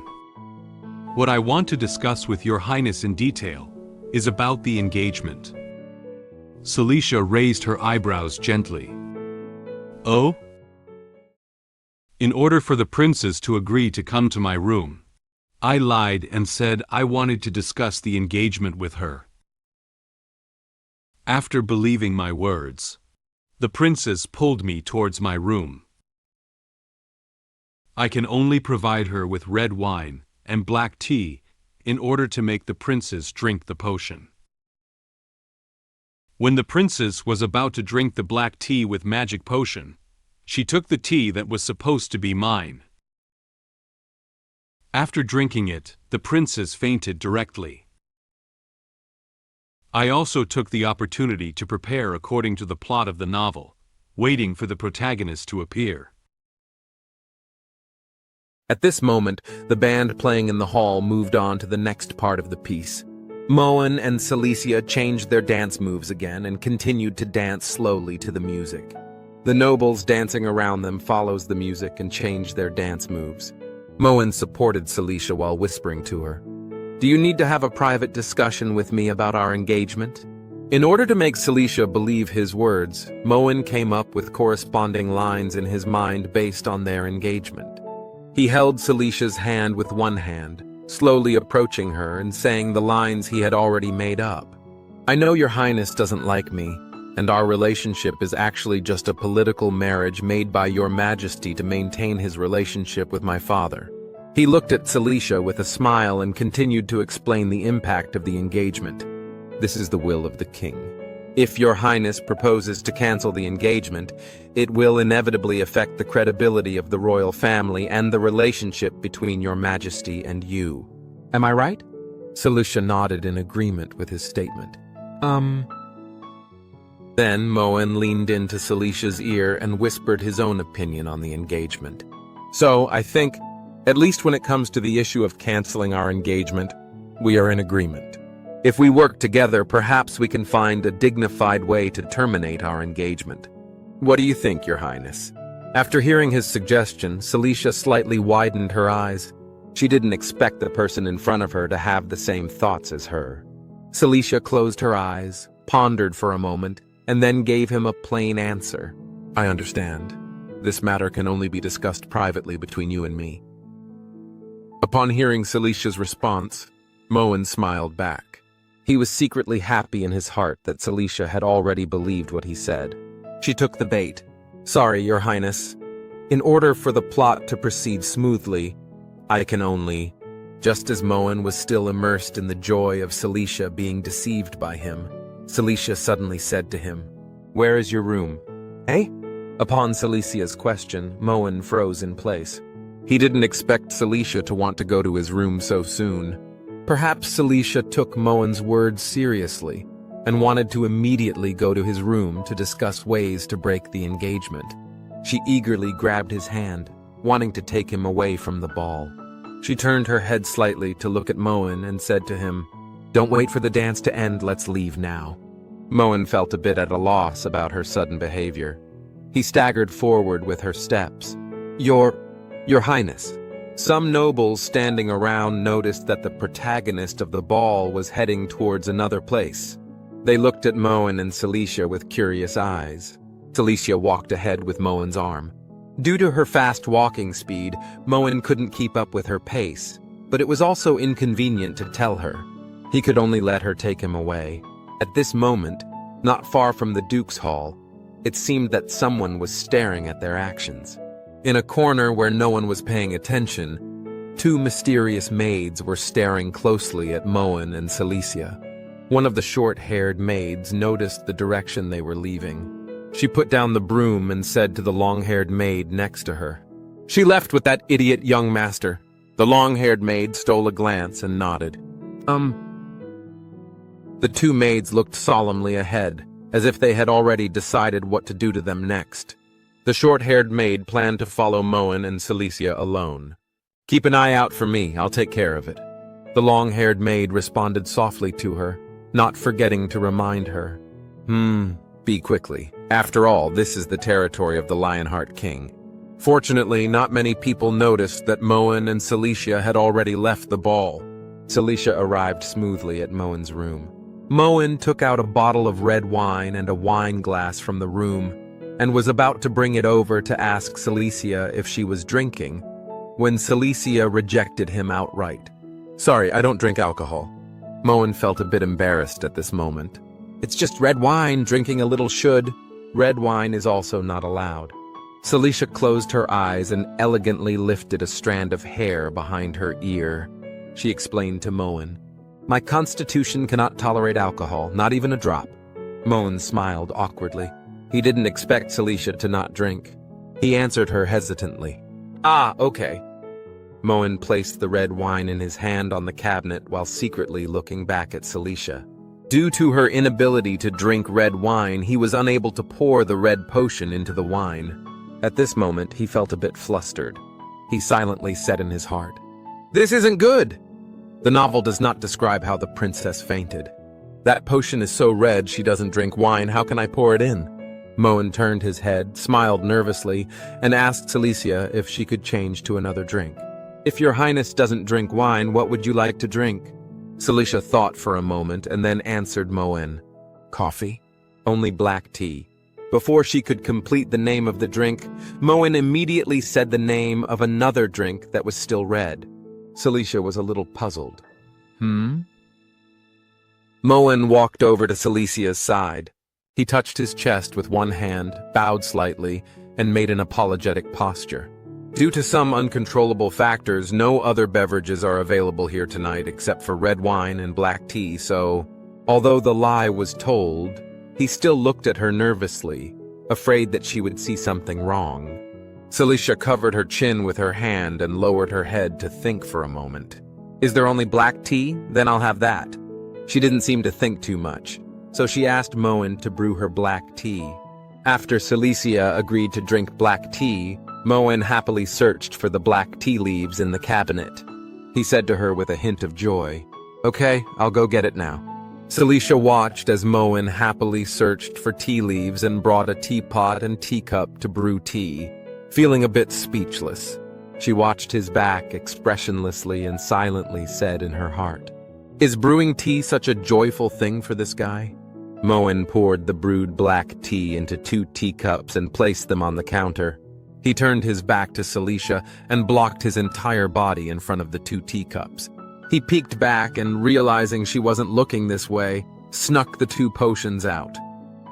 What I want to discuss with Your Highness in detail is about the engagement. Cecilia raised her eyebrows gently. Oh? In order for the princes to agree to come to my room, I lied and said I wanted to discuss the engagement with her. After believing my words, the princes pulled me towards my room. I can only provide her with red wine and black tea in order to make the princes drink the potion. When the princess was about to drink the black tea with magic potion, she took the tea that was supposed to be mine. After drinking it, the princess fainted directly. I also took the opportunity to prepare according to the plot of the novel, waiting for the protagonist to appear. At this moment, the band playing in the hall moved on to the next part of the piece. Moen and Cecilia changed their dance moves again and continued to dance slowly to the music. The nobles dancing around them follows the music and change their dance moves. Moen supported Cecilia while whispering to her, "Do you need to have a private discussion with me about our engagement?" In order to make Cecilia believe his words, Moen came up with corresponding lines in his mind based on their engagement. He held Celicia's hand with one hand, slowly approaching her and saying the lines he had already made up. "I know Your Highness doesn't like me, and our relationship is actually just a political marriage made by Your Majesty to maintain his relationship with my father." He looked at Cecilia with a smile and continued to explain the impact of the engagement. "This is the will of the king. If Your Highness proposes to cancel the engagement, it will inevitably affect the credibility of the royal family and the relationship between Your Majesty and you. Am I right?" Cecilia nodded in agreement with his statement. Then Moen leaned into Celicia's ear and whispered his own opinion on the engagement. "So, I think, at least when it comes to the issue of canceling our engagement, we are in agreement. If we work together, perhaps we can find a dignified way to terminate our engagement. What do you think, Your Highness?" After hearing his suggestion, Cecilia slightly widened her eyes. She didn't expect the person in front of her to have the same thoughts as her. Cecilia closed her eyes, pondered for a moment, and then gave him a plain answer. "I understand. This matter can only be discussed privately between you and me." Upon hearing Celicia's response, Moen smiled back. He was secretly happy in his heart that Cecilia had already believed what he said. She took the bait. "Sorry, Your Highness. In order for the plot to proceed smoothly, I can only..." Just as Moen was still immersed in the joy of Cecilia being deceived by him, Cecilia suddenly said to him, "Where is your room?" "Eh?" Upon Celicia's question, Moen froze in place. He didn't expect Cecilia to want to go to his room so soon. Perhaps Cecilia took Moen's words seriously and wanted to immediately go to his room to discuss ways to break the engagement. She eagerly grabbed his hand, wanting to take him away from the ball. She turned her head slightly to look at Moen and said to him, "Don't wait for the dance to end, let's leave now." Moen felt a bit at a loss about her sudden behavior. He staggered forward with her steps. Your Highness." Some nobles standing around noticed that the protagonist of the ball was heading towards another place. They looked at Moen and Cecilia with curious eyes. Cecilia walked ahead with Moen's arm. Due to her fast walking speed, Moen couldn't keep up with her pace, but it was also inconvenient to tell her. He could only let her take him away. At this moment, not far from the Duke's Hall, it seemed that someone was staring at their actions. In a corner where no one was paying attention, two mysterious maids were staring closely at Moen and Cecilia. One of the short-haired maids noticed the direction they were leaving. She put down the broom and said to the long-haired maid next to her, "She left with that idiot young master." The long-haired maid stole a glance and nodded. The two maids looked solemnly ahead, as if they had already decided what to do to them next. The short-haired maid planned to follow Moen and Cecilia alone. "Keep an eye out for me, I'll take care of it." The long-haired maid responded softly to her, not forgetting to remind her. Be quickly. After all, this is the territory of the Lionheart King. Fortunately, not many people noticed that Moen and Cecilia had already left the ball. Cecilia arrived smoothly at Moen's room. Moen took out a bottle of red wine and a wine glass from the room, and was about to bring it over to ask Cecilia if she was drinking, when Cecilia rejected him outright. "Sorry, I don't drink alcohol." Moen felt a bit embarrassed at this moment. "It's just red wine, drinking a little should." Red wine is also not allowed. Cecilia closed her eyes and elegantly lifted a strand of hair behind her ear. She explained to Moen, "My constitution cannot tolerate alcohol, not even a drop." Moen smiled awkwardly. He didn't expect Cecilia to not drink. He answered her hesitantly. "Ah, okay." Moen placed the red wine in his hand on the cabinet while secretly looking back at Cecilia. Due to her inability to drink red wine, he was unable to pour the red potion into the wine. At this moment, he felt a bit flustered. He silently said in his heart, "This isn't good!" The novel does not describe how the princess fainted. "That potion is so red she doesn't drink wine, how can I pour it in?" Moen turned his head, smiled nervously, and asked Cecilia if she could change to another drink. "If your highness doesn't drink wine, what would you like to drink?" Cecilia thought for a moment and then answered Moen, "Coffee? Only black tea." Before she could complete the name of the drink, Moen immediately said the name of another drink that was still red. Cecilia was a little puzzled. Moen walked over to Celicia's side. He touched his chest with one hand, bowed slightly, and made an apologetic posture. "Due to some uncontrollable factors, no other beverages are available here tonight except for red wine and black tea, so..." Although the lie was told, he still looked at her nervously, afraid that she would see something wrong. Cecilia covered her chin with her hand and lowered her head to think for a moment. "Is there only black tea? Then I'll have that." She didn't seem to think too much, so she asked Moen to brew her black tea. After Cecilia agreed to drink black tea, Moen happily searched for the black tea leaves in the cabinet. He said to her with a hint of joy, "Okay, I'll go get it now." Cecilia watched as Moen happily searched for tea leaves and brought a teapot and teacup to brew tea. Feeling a bit speechless, she watched his back expressionlessly and silently said in her heart, "Is brewing tea such a joyful thing for this guy?" Moen poured the brewed black tea into 2 teacups and placed them on the counter. He turned his back to Cecilia and blocked his entire body in front of the 2 teacups. He peeked back and, realizing she wasn't looking this way, snuck the 2 potions out.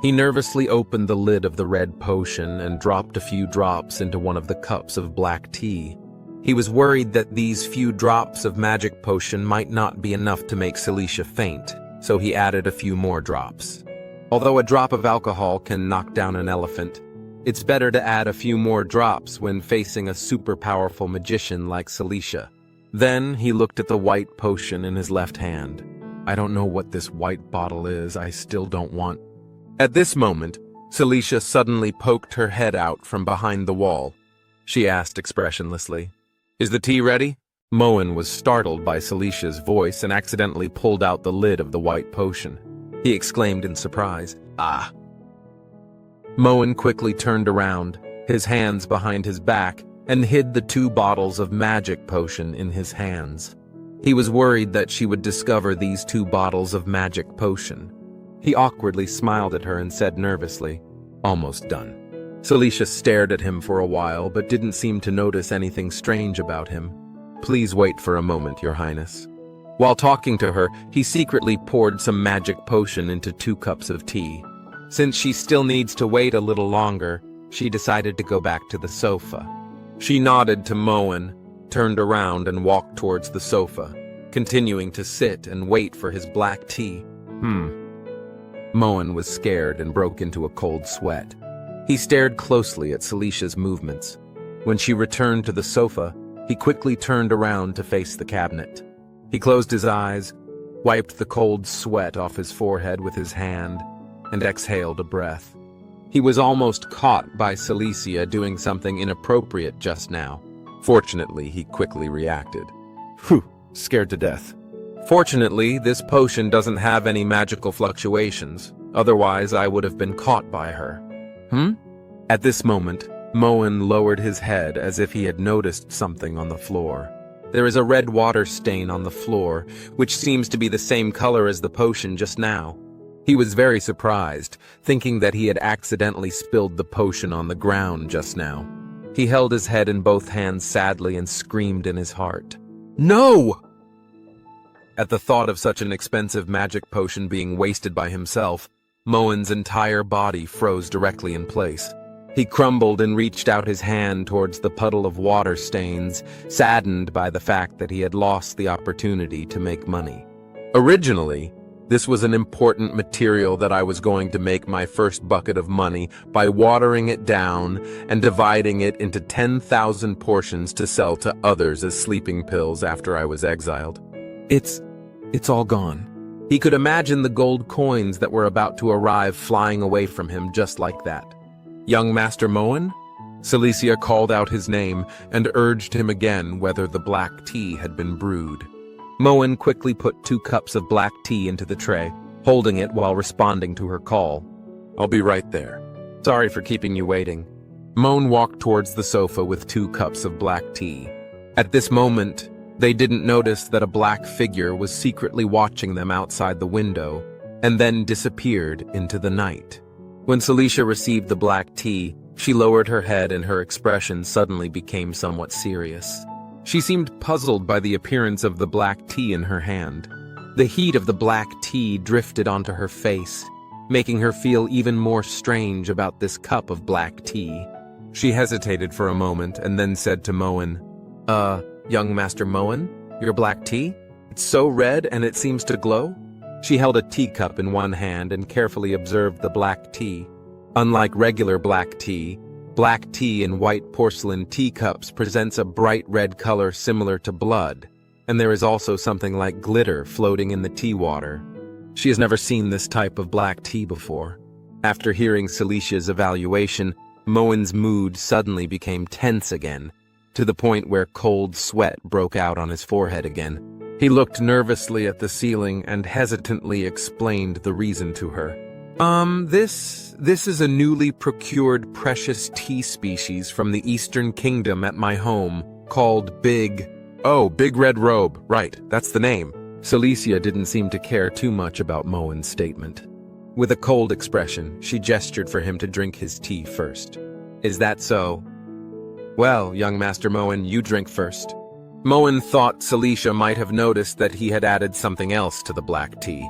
He nervously opened the lid of the red potion and dropped a few drops into one of the cups of black tea. He was worried that these few drops of magic potion might not be enough to make Cecilia faint, so he added a few more drops. Although a drop of alcohol can knock down an elephant, it's better to add a few more drops when facing a super powerful magician like Cecilia. Then he looked at the white potion in his left hand. "I don't know what this white bottle is, I still don't want..." At this moment, Cecilia suddenly poked her head out from behind the wall. She asked expressionlessly, "Is the tea ready?" Moen was startled by Celicia's voice and accidentally pulled out the lid of the white potion. He exclaimed in surprise, "Ah!" Moen quickly turned around, his hands behind his back, and hid the 2 bottles of magic potion in his hands. He was worried that she would discover these 2 bottles of magic potion. He awkwardly smiled at her and said nervously, "Almost done." Cecilia stared at him for a while but didn't seem to notice anything strange about him. "Please wait for a moment, Your Highness." While talking to her, he secretly poured some magic potion into 2 cups of tea. Since she still needs to wait a little longer, she decided to go back to the sofa. She nodded to Moen, turned around and walked towards the sofa, continuing to sit and wait for his black tea. Moen was scared and broke into a cold sweat. He stared closely at Celicia's movements. When she returned to the sofa, he quickly turned around to face the cabinet. He closed his eyes, wiped the cold sweat off his forehead with his hand, and exhaled a breath. He was almost caught by Cecilia doing something inappropriate just now. Fortunately, he quickly reacted. Phew, scared to death. Fortunately, this potion doesn't have any magical fluctuations, otherwise I would have been caught by her. At this moment, Moen lowered his head as if he had noticed something on the floor. There is a red water stain on the floor, which seems to be the same color as the potion just now. He was very surprised, thinking that he had accidentally spilled the potion on the ground just now. He held his head in both hands sadly and screamed in his heart, "No!" At the thought of such an expensive magic potion being wasted by himself, Moen's entire body froze directly in place. He crumbled and reached out his hand towards the puddle of water stains, saddened by the fact that he had lost the opportunity to make money. Originally, this was an important material that I was going to make my first bucket of money by watering it down and dividing it into 10,000 portions to sell to others as sleeping pills after I was exiled. It's all gone. He could imagine the gold coins that were about to arrive flying away from him just like that. Young Master Moen? Cecilia called out his name and urged him again whether the black tea had been brewed. Moen quickly put 2 cups of black tea into the tray, holding it while responding to her call. "I'll be right there. Sorry for keeping you waiting." Moen walked towards the sofa with 2 cups of black tea. At this moment, they didn't notice that a black figure was secretly watching them outside the window, and then disappeared into the night. When Cecilia received the black tea, she lowered her head and her expression suddenly became somewhat serious. She seemed puzzled by the appearance of the black tea in her hand. The heat of the black tea drifted onto her face, making her feel even more strange about this cup of black tea. She hesitated for a moment and then said to Moen, Young Master Moen, your black tea? It's so red and it seems to glow?" She held a teacup in one hand and carefully observed the black tea. Unlike regular black tea in white porcelain teacups presents a bright red color similar to blood, and there is also something like glitter floating in the tea water. She has never seen this type of black tea before. After hearing Celicia's evaluation, Moen's mood suddenly became tense again, to the point where cold sweat broke out on his forehead again. He looked nervously at the ceiling and hesitantly explained the reason to her. This is a newly procured precious tea species from the Eastern Kingdom at my home, called Big Red Robe, right, that's the name." Cecilia didn't seem to care too much about Moen's statement. With a cold expression, she gestured for him to drink his tea first. "Is that so? Well, young Master Moen, you drink first." Moen thought Cecilia might have noticed that he had added something else to the black tea.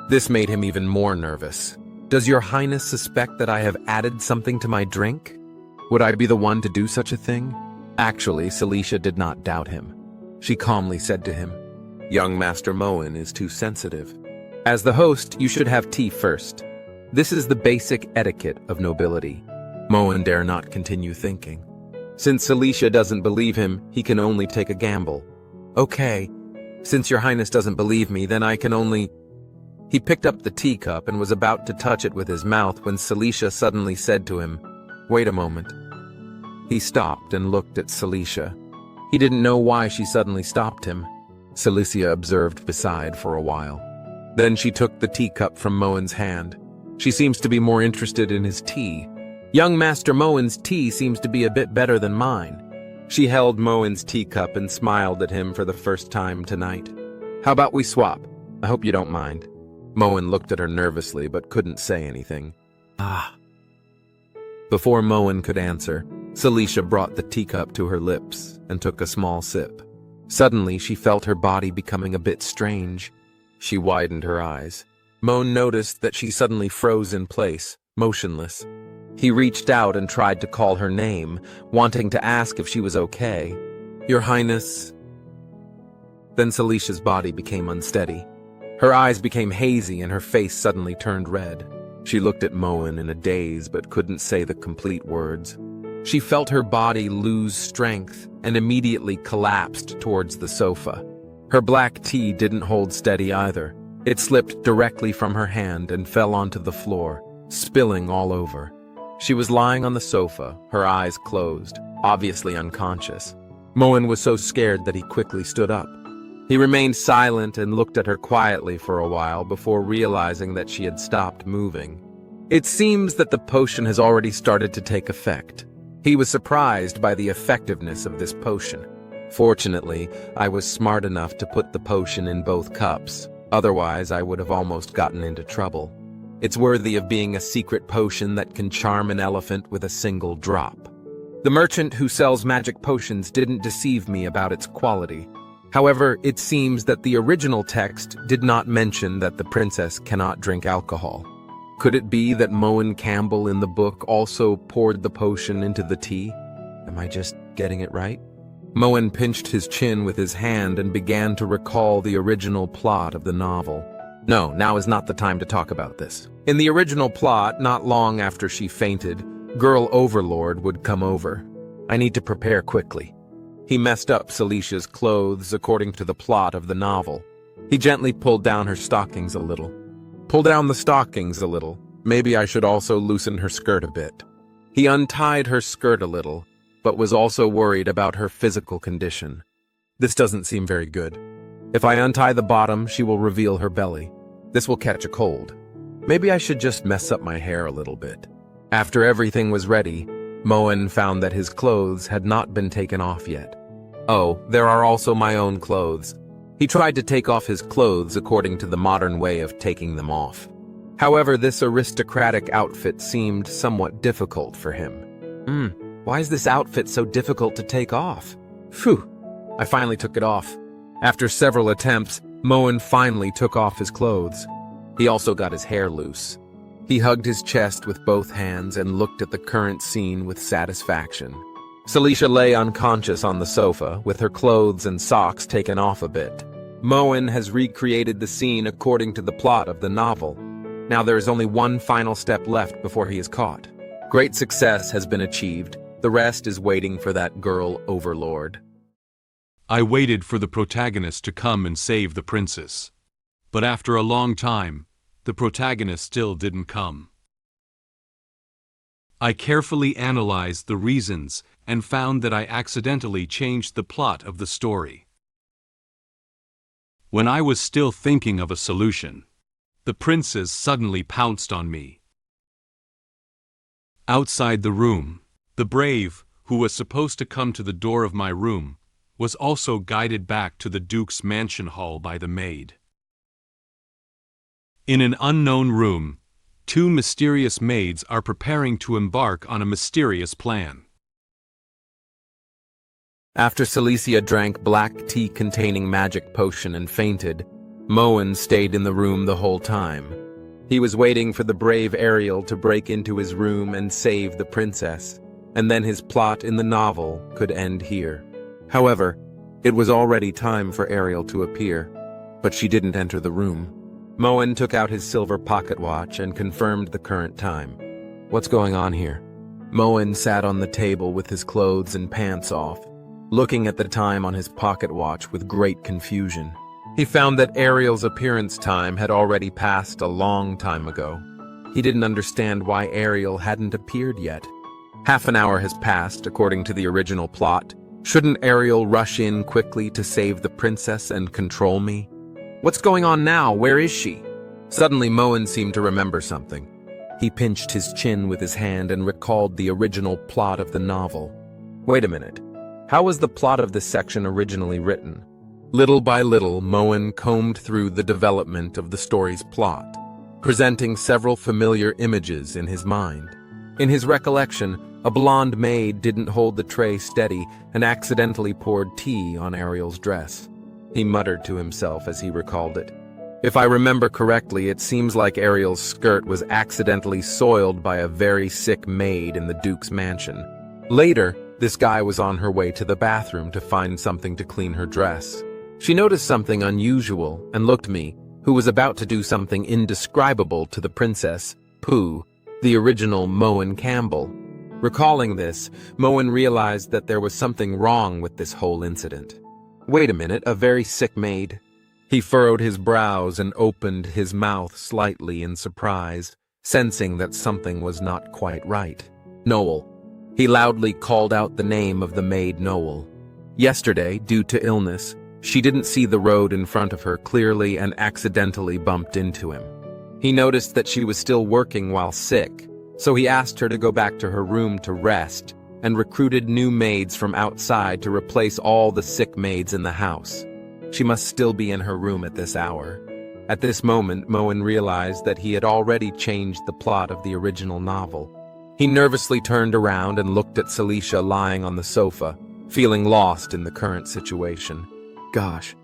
This made him even more nervous. "Does your highness suspect that I have added something to my drink? Would I be the one to do such a thing?" Actually, Cecilia did not doubt him. She calmly said to him, "Young Master Moen is too sensitive. As the host, you should have tea first. This is the basic etiquette of nobility." Moen dare not continue thinking. Since Cecilia doesn't believe him, he can only take a gamble. "Okay, since your highness doesn't believe me, then I can only—" He picked up the teacup and was about to touch it with his mouth when Cecilia suddenly said to him, "Wait a moment." He stopped and looked at Cecilia. He didn't know why she suddenly stopped him. Cecilia observed beside for a while. Then she took the teacup from Moen's hand. She seems to be more interested in his tea. "Young Master Moen's tea seems to be a bit better than mine." She held Moen's teacup and smiled at him for the first time tonight. "How about we swap? I hope you don't mind." Moen looked at her nervously but couldn't say anything. Before Moen could answer, Cecilia brought the teacup to her lips and took a small sip. Suddenly, she felt her body becoming a bit strange. She widened her eyes. Moen noticed that she suddenly froze in place, motionless. He reached out and tried to call her name, wanting to ask if she was okay. "Your Highness." Then Celicia's body became unsteady. Her eyes became hazy and her face suddenly turned red. She looked at Moen in a daze but couldn't say the complete words. She felt her body lose strength and immediately collapsed towards the sofa. Her black tea didn't hold steady either. It slipped directly from her hand and fell onto the floor, spilling all over. She was lying on the sofa, her eyes closed, obviously unconscious. Moen was so scared that he quickly stood up. He remained silent and looked at her quietly for a while before realizing that she had stopped moving. It seems that the potion has already started to take effect. He was surprised by the effectiveness of this potion. Fortunately, I was smart enough to put the potion in both cups. Otherwise, I would have almost gotten into trouble. It's worthy of being a secret potion that can charm an elephant with a single drop. The merchant who sells magic potions didn't deceive me about its quality. However, it seems that the original text did not mention that the princess cannot drink alcohol. Could it be that Moen Campbell in the book also poured the potion into the tea? Am I just getting it right? Moen pinched his chin with his hand and began to recall the original plot of the novel. No, now is not the time to talk about this. In the original plot, not long after she fainted, Girl Overlord would come over. I need to prepare quickly. He messed up Celicia's clothes according to the plot of the novel. He gently pulled down her stockings a little. Pull down the stockings a little. Maybe I should also loosen her skirt a bit. He untied her skirt a little, but was also worried about her physical condition. This doesn't seem very good. If I untie the bottom, she will reveal her belly. This will catch a cold. Maybe I should just mess up my hair a little bit. After everything was ready, Moen found that his clothes had not been taken off yet. Oh, there are also my own clothes. He tried to take off his clothes according to the modern way of taking them off. However, this aristocratic outfit seemed somewhat difficult for him. Why is this outfit so difficult to take off? Phew, I finally took it off. After several attempts, Moen finally took off his clothes. He also got his hair loose. He hugged his chest with both hands and looked at the current scene with satisfaction. Cecilia lay unconscious on the sofa, with her clothes and socks taken off a bit. Moen has recreated the scene according to the plot of the novel. Now there is only one final step left before he is caught. Great success has been achieved. The rest is waiting for that girl Overlord. I waited for the protagonist to come and save the princess. But after a long time, the protagonist still didn't come. I carefully analyzed the reasons and found that I accidentally changed the plot of the story. When I was still thinking of a solution, the princess suddenly pounced on me. Outside the room, the brave, who was supposed to come to the door of my room, was also guided back to the Duke's mansion hall by the maid. In an unknown room, two mysterious maids are preparing to embark on a mysterious plan. After Cecilia drank black tea containing magic potion and fainted, Moen stayed in the room the whole time. He was waiting for the brave Ariel to break into his room and save the princess, and then his plot in the novel could end here. However, it was already time for Ariel to appear, but she didn't enter the room. Moen took out his silver pocket watch and confirmed the current time. What's going on here? Moen sat on the table with his clothes and pants off, looking at the time on his pocket watch with great confusion. He found that Ariel's appearance time had already passed a long time ago. He didn't understand why Ariel hadn't appeared yet. Half an hour has passed, according to the original plot. Shouldn't Ariel rush in quickly to save the princess and control me? What's going on now? Where is she? Suddenly, Moen seemed to remember something. He pinched his chin with his hand and recalled the original plot of the novel. Wait a minute. How was the plot of this section originally written? Little by little, Moen combed through the development of the story's plot, presenting several familiar images in his mind. In his recollection, a blonde maid didn't hold the tray steady and accidentally poured tea on Ariel's dress. He muttered to himself as he recalled it. If I remember correctly, it seems like Ariel's skirt was accidentally soiled by a very sick maid in the Duke's mansion. Later, this guy was on her way to the bathroom to find something to clean her dress. She noticed something unusual and looked me, who was about to do something indescribable to the princess, Pooh, the original Moen Campbell. Recalling this, Moen realized that there was something wrong with this whole incident. Wait a minute, a very sick maid? He furrowed his brows and opened his mouth slightly in surprise, sensing that something was not quite right. Noel. He loudly called out the name of the maid Noel. Yesterday, due to illness, she didn't see the road in front of her clearly and accidentally bumped into him. He noticed that she was still working while sick, so he asked her to go back to her room to rest and recruited new maids from outside to replace all the sick maids in the house. She must still be in her room at this hour. At this moment, Moen realized that he had already changed the plot of the original novel. He nervously turned around and looked at Cecilia lying on the sofa, feeling lost in the current situation. Gosh.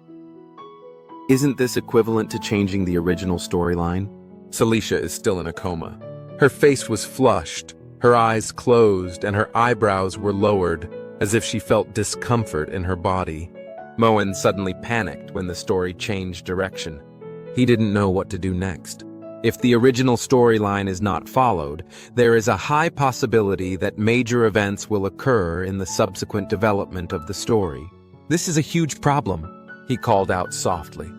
Isn't this equivalent to changing the original storyline? Cecilia is still in a coma. Her face was flushed, her eyes closed, and her eyebrows were lowered, as if she felt discomfort in her body. Moen suddenly panicked when the story changed direction. He didn't know what to do next. If the original storyline is not followed, there is a high possibility that major events will occur in the subsequent development of the story. This is a huge problem, he called out softly.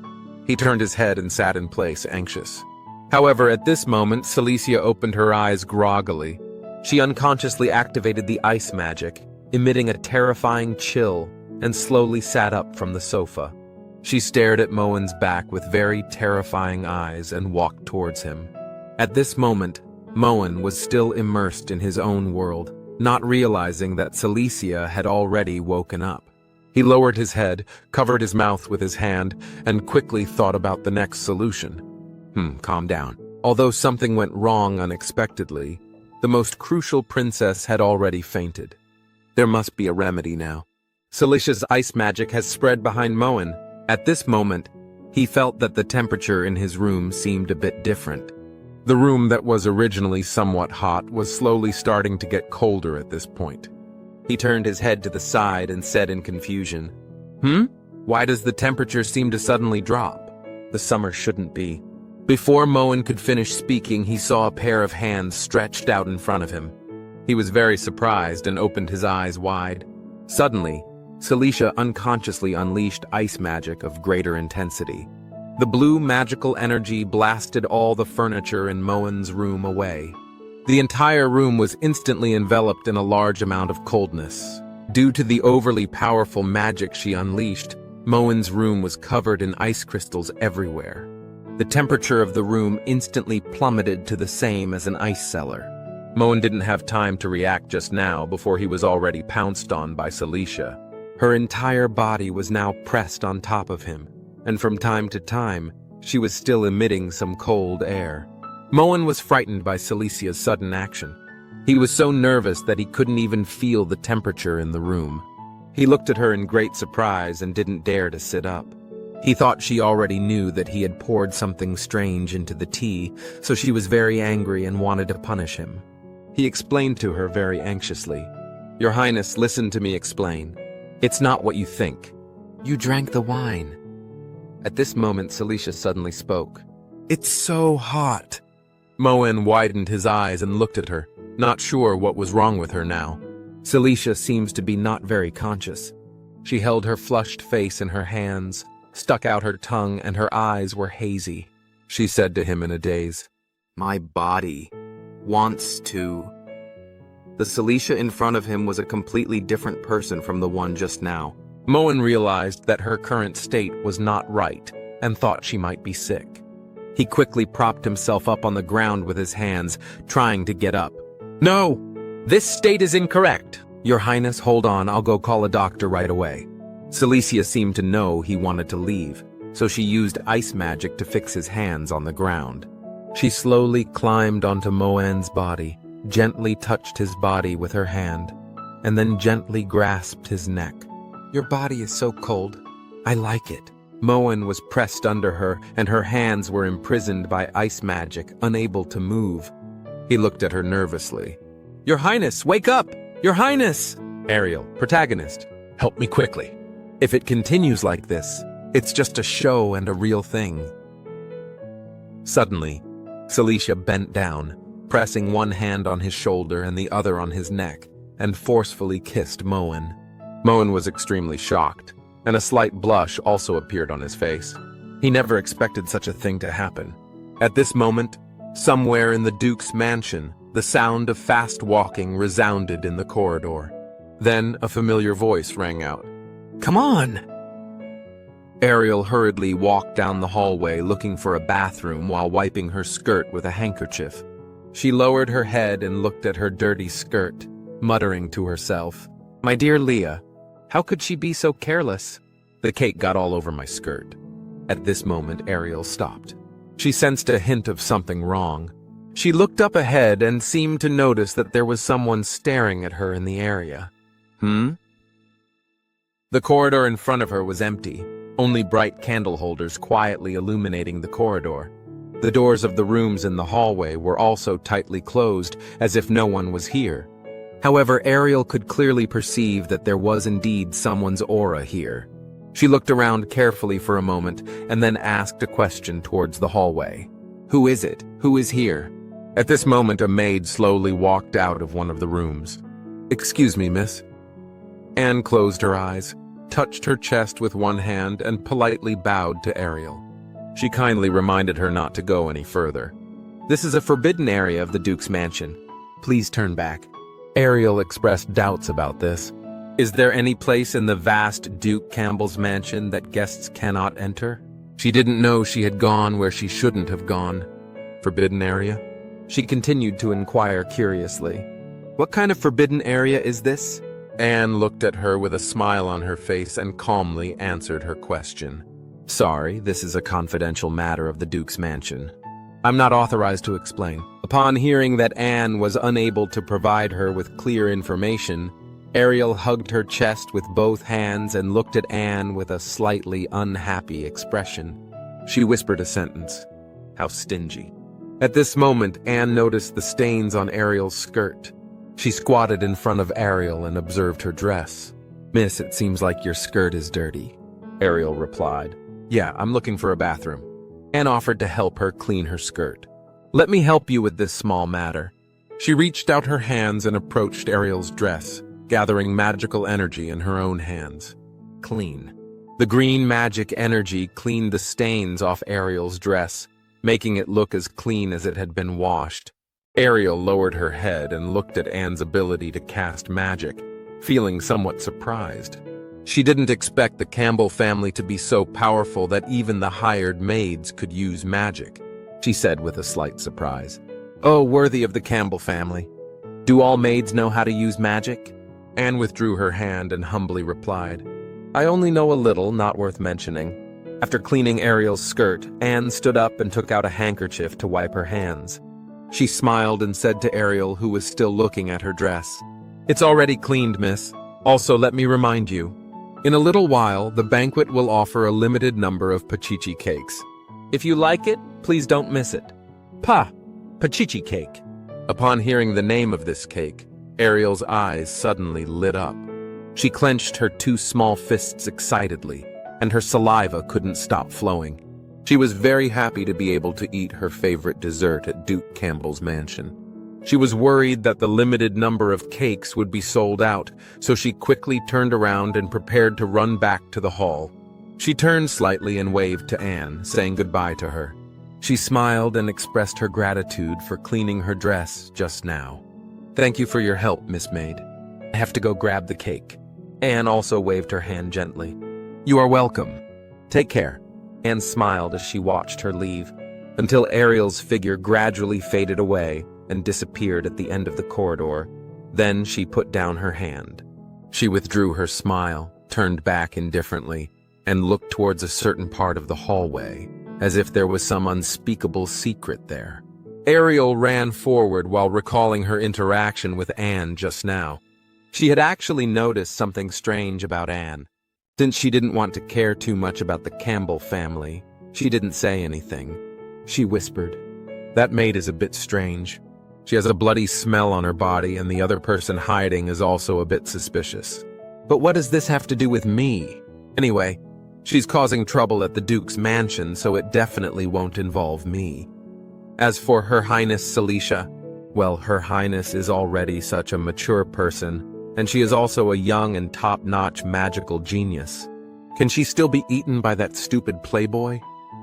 He turned his head and sat in place, anxious. However, at this moment, Cecilia opened her eyes groggily. She unconsciously activated the ice magic, emitting a terrifying chill, and slowly sat up from the sofa. She stared at Moen's back with very terrifying eyes and walked towards him. At this moment, Moen was still immersed in his own world, not realizing that Cecilia had already woken up. He lowered his head, covered his mouth with his hand, and quickly thought about the next solution. Calm down. Although something went wrong unexpectedly, the most crucial princess had already fainted. There must be a remedy now. Celicia's ice magic has spread behind Moen. At this moment, he felt that the temperature in his room seemed a bit different. The room that was originally somewhat hot was slowly starting to get colder at this point. He turned his head to the side and said in confusion, Why does the temperature seem to suddenly drop? The summer shouldn't be. Before Moen could finish speaking, he saw a pair of hands stretched out in front of him. He was very surprised and opened his eyes wide. Suddenly, Cecilia unconsciously unleashed ice magic of greater intensity. The blue magical energy blasted all the furniture in Moen's room away. The entire room was instantly enveloped in a large amount of coldness. Due to the overly powerful magic she unleashed, Moen's room was covered in ice crystals everywhere. The temperature of the room instantly plummeted to the same as an ice cellar. Moen didn't have time to react just now before he was already pounced on by Cecilia. Her entire body was now pressed on top of him, and from time to time, she was still emitting some cold air. Moen was frightened by Celicia's sudden action. He was so nervous that he couldn't even feel the temperature in the room. He looked at her in great surprise and didn't dare to sit up. He thought she already knew that he had poured something strange into the tea, so she was very angry and wanted to punish him. He explained to her very anxiously, "Your Highness, listen to me explain. It's not what you think. You drank the wine." At this moment, Cecilia suddenly spoke. "It's so hot." Moen widened his eyes and looked at her, not sure what was wrong with her now. Cecilia seems to be not very conscious. She held her flushed face in her hands, stuck out her tongue, and her eyes were hazy. She said to him in a daze, "My body wants to..." The Cecilia in front of him was a completely different person from the one just now. Moen realized that her current state was not right and thought she might be sick. He quickly propped himself up on the ground with his hands, trying to get up. "No! This state is incorrect! Your Highness, hold on, I'll go call a doctor right away." Cecilia seemed to know he wanted to leave, so she used ice magic to fix his hands on the ground. She slowly climbed onto Moen's body, gently touched his body with her hand, and then gently grasped his neck. "Your body is so cold. I like it." Moen was pressed under her, and her hands were imprisoned by ice magic, unable to move. He looked at her nervously. "Your Highness, wake up! Your Highness!" "Ariel, protagonist, help me quickly. If it continues like this, it's just a show and a real thing." Suddenly, Cecilia bent down, pressing one hand on his shoulder and the other on his neck, and forcefully kissed Moen. Moen was extremely shocked, and a slight blush also appeared on his face. He never expected such a thing to happen. At this moment, somewhere in the Duke's mansion, the sound of fast walking resounded in the corridor. Then a familiar voice rang out. "Come on!" Ariel hurriedly walked down the hallway looking for a bathroom while wiping her skirt with a handkerchief. She lowered her head and looked at her dirty skirt, muttering to herself, "My dear Leah, how could she be so careless? The cake got all over my skirt." At this moment, Ariel stopped. She sensed a hint of something wrong. She looked up ahead and seemed to notice that there was someone staring at her in the area. The corridor in front of her was empty, only bright candle holders quietly illuminating the corridor. The doors of the rooms in the hallway were also tightly closed, as if no one was here. However, Ariel could clearly perceive that there was indeed someone's aura here. She looked around carefully for a moment and then asked a question towards the hallway. "Who is it? Who is here?" At this moment, a maid slowly walked out of one of the rooms. "Excuse me, miss." Anne closed her eyes, touched her chest with one hand, and politely bowed to Ariel. She kindly reminded her not to go any further. "This is a forbidden area of the Duke's mansion. Please turn back." Ariel expressed doubts about this. Is there any place in the vast Duke Campbell's mansion that guests cannot enter? She didn't know she had gone where she shouldn't have gone. Forbidden area? She continued to inquire curiously. "What kind of forbidden area is this?" Anne looked at her with a smile on her face and calmly answered her question. "Sorry, this is a confidential matter of the Duke's mansion. I'm not authorized to explain." Upon hearing that Anne was unable to provide her with clear information, Ariel hugged her chest with both hands and looked at Anne with a slightly unhappy expression. She whispered a sentence. How stingy. At this moment, Anne noticed the stains on Ariel's skirt. She squatted in front of Ariel and observed her dress. "Miss, it seems like your skirt is dirty," Ariel replied. "Yeah, I'm looking for a bathroom." Anne offered to help her clean her skirt. "Let me help you with this small matter." She reached out her hands and approached Ariel's dress, gathering magical energy in her own hands. Clean. The green magic energy cleaned the stains off Ariel's dress, making it look as clean as it had been washed. Ariel lowered her head and looked at Anne's ability to cast magic, feeling somewhat surprised. She didn't expect the Campbell family to be so powerful that even the hired maids could use magic, she said with a slight surprise. "Oh, worthy of the Campbell family. Do all maids know how to use magic?" Anne withdrew her hand and humbly replied, "I only know a little, not worth mentioning." After cleaning Ariel's skirt, Anne stood up and took out a handkerchief to wipe her hands. She smiled and said to Ariel, who was still looking at her dress, "It's already cleaned, miss. Also, let me remind you, in a little while, the banquet will offer a limited number of pachichi cakes. If you like it, please don't miss it." Pachichi cake. Upon hearing the name of this cake, Ariel's eyes suddenly lit up. She clenched her two small fists excitedly, and her saliva couldn't stop flowing. She was very happy to be able to eat her favorite dessert at Duke Campbell's mansion. She was worried that the limited number of cakes would be sold out, so she quickly turned around and prepared to run back to the hall. She turned slightly and waved to Anne, saying goodbye to her. She smiled and expressed her gratitude for cleaning her dress just now. "Thank you for your help, Miss Maid. I have to go grab the cake." Anne also waved her hand gently. "You are welcome. Take care." Anne smiled as she watched her leave, until Ariel's figure gradually faded away and disappeared at the end of the corridor. Then she put down her hand. She withdrew her smile, turned back indifferently, and looked towards a certain part of the hallway, as if there was some unspeakable secret there. Ariel ran forward while recalling her interaction with Anne just now. She had actually noticed something strange about Anne. Since she didn't want to care too much about the Campbell family, she didn't say anything. She whispered, "That maid is a bit strange. She has a bloody smell on her body, and the other person hiding is also a bit suspicious. But what does this have to do with me? Anyway, she's causing trouble at the Duke's mansion, so it definitely won't involve me. As for Her Highness Cecilia, well, Her Highness is already such a mature person, and she is also a young and top-notch magical genius. Can she still be eaten by that stupid playboy?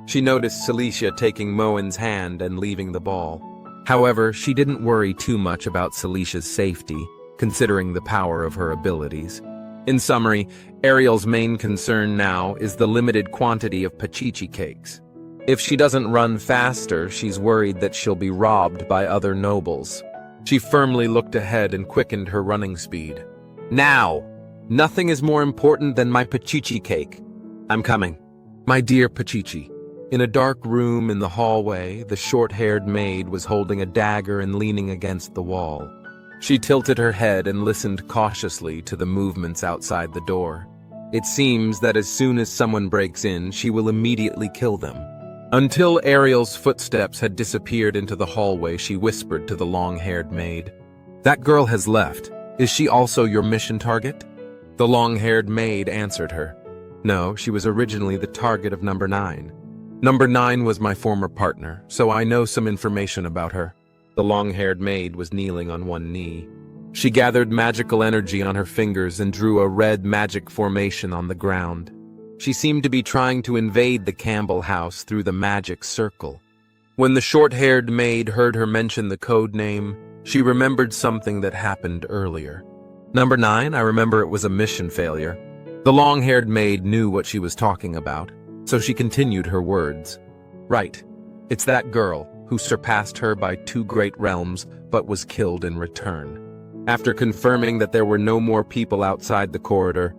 She noticed Cecilia taking Moen's hand and leaving the ball. However, she didn't worry too much about Celicia's safety, considering the power of her abilities. In summary, Ariel's main concern now is the limited quantity of pachichi cakes. If she doesn't run faster, she's worried that she'll be robbed by other nobles. She firmly looked ahead and quickened her running speed. Now! Nothing is more important than my pachichi cake. I'm coming. My dear Pachichi. In a dark room in the hallway, the short-haired maid was holding a dagger and leaning against the wall. She tilted her head and listened cautiously to the movements outside the door. It seems that as soon as someone breaks in, she will immediately kill them. Until Ariel's footsteps had disappeared into the hallway, she whispered to the long-haired maid. That girl has left. Is she also your mission target? The long-haired maid answered her. No, she was originally the target of number 9. Number 9 was my former partner, so I know some information about her. The long-haired maid was kneeling on one knee. She gathered magical energy on her fingers and drew a red magic formation on the ground. She seemed to be trying to invade the Campbell house through the magic circle. When the short-haired maid heard her mention the code name, she remembered something that happened earlier. Number 9, I remember it was a mission failure. The long-haired maid knew what she was talking about, so she continued her words. Right, it's that girl who surpassed her by 2 great realms but was killed in return. After confirming that there were no more people outside the corridor,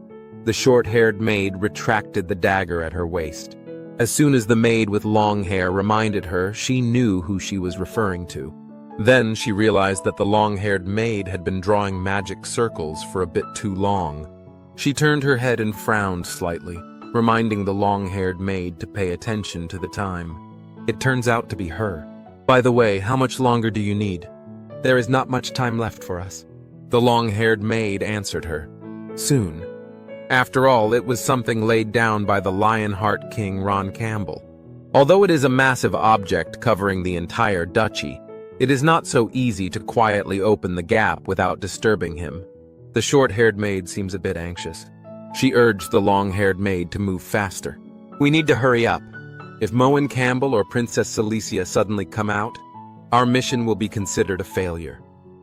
the short-haired maid retracted the dagger at her waist. As soon as the maid with long hair reminded her, she knew who she was referring to. Then she realized that the long-haired maid had been drawing magic circles for a bit too long. She turned her head and frowned slightly, reminding the long-haired maid to pay attention to the time. It turns out to be her. By the way, how much longer do you need? There is not much time left for us. The long-haired maid answered her. Soon. After all, it was something laid down by the Lionheart King Ron Campbell. Although it is a massive object covering the entire duchy, it is not so easy to quietly open the gap without disturbing him. The short-haired maid seems a bit anxious. She urged the long-haired maid to move faster. We need to hurry up. If Moen Campbell or Princess Cecilia suddenly come out, our mission will be considered a failure.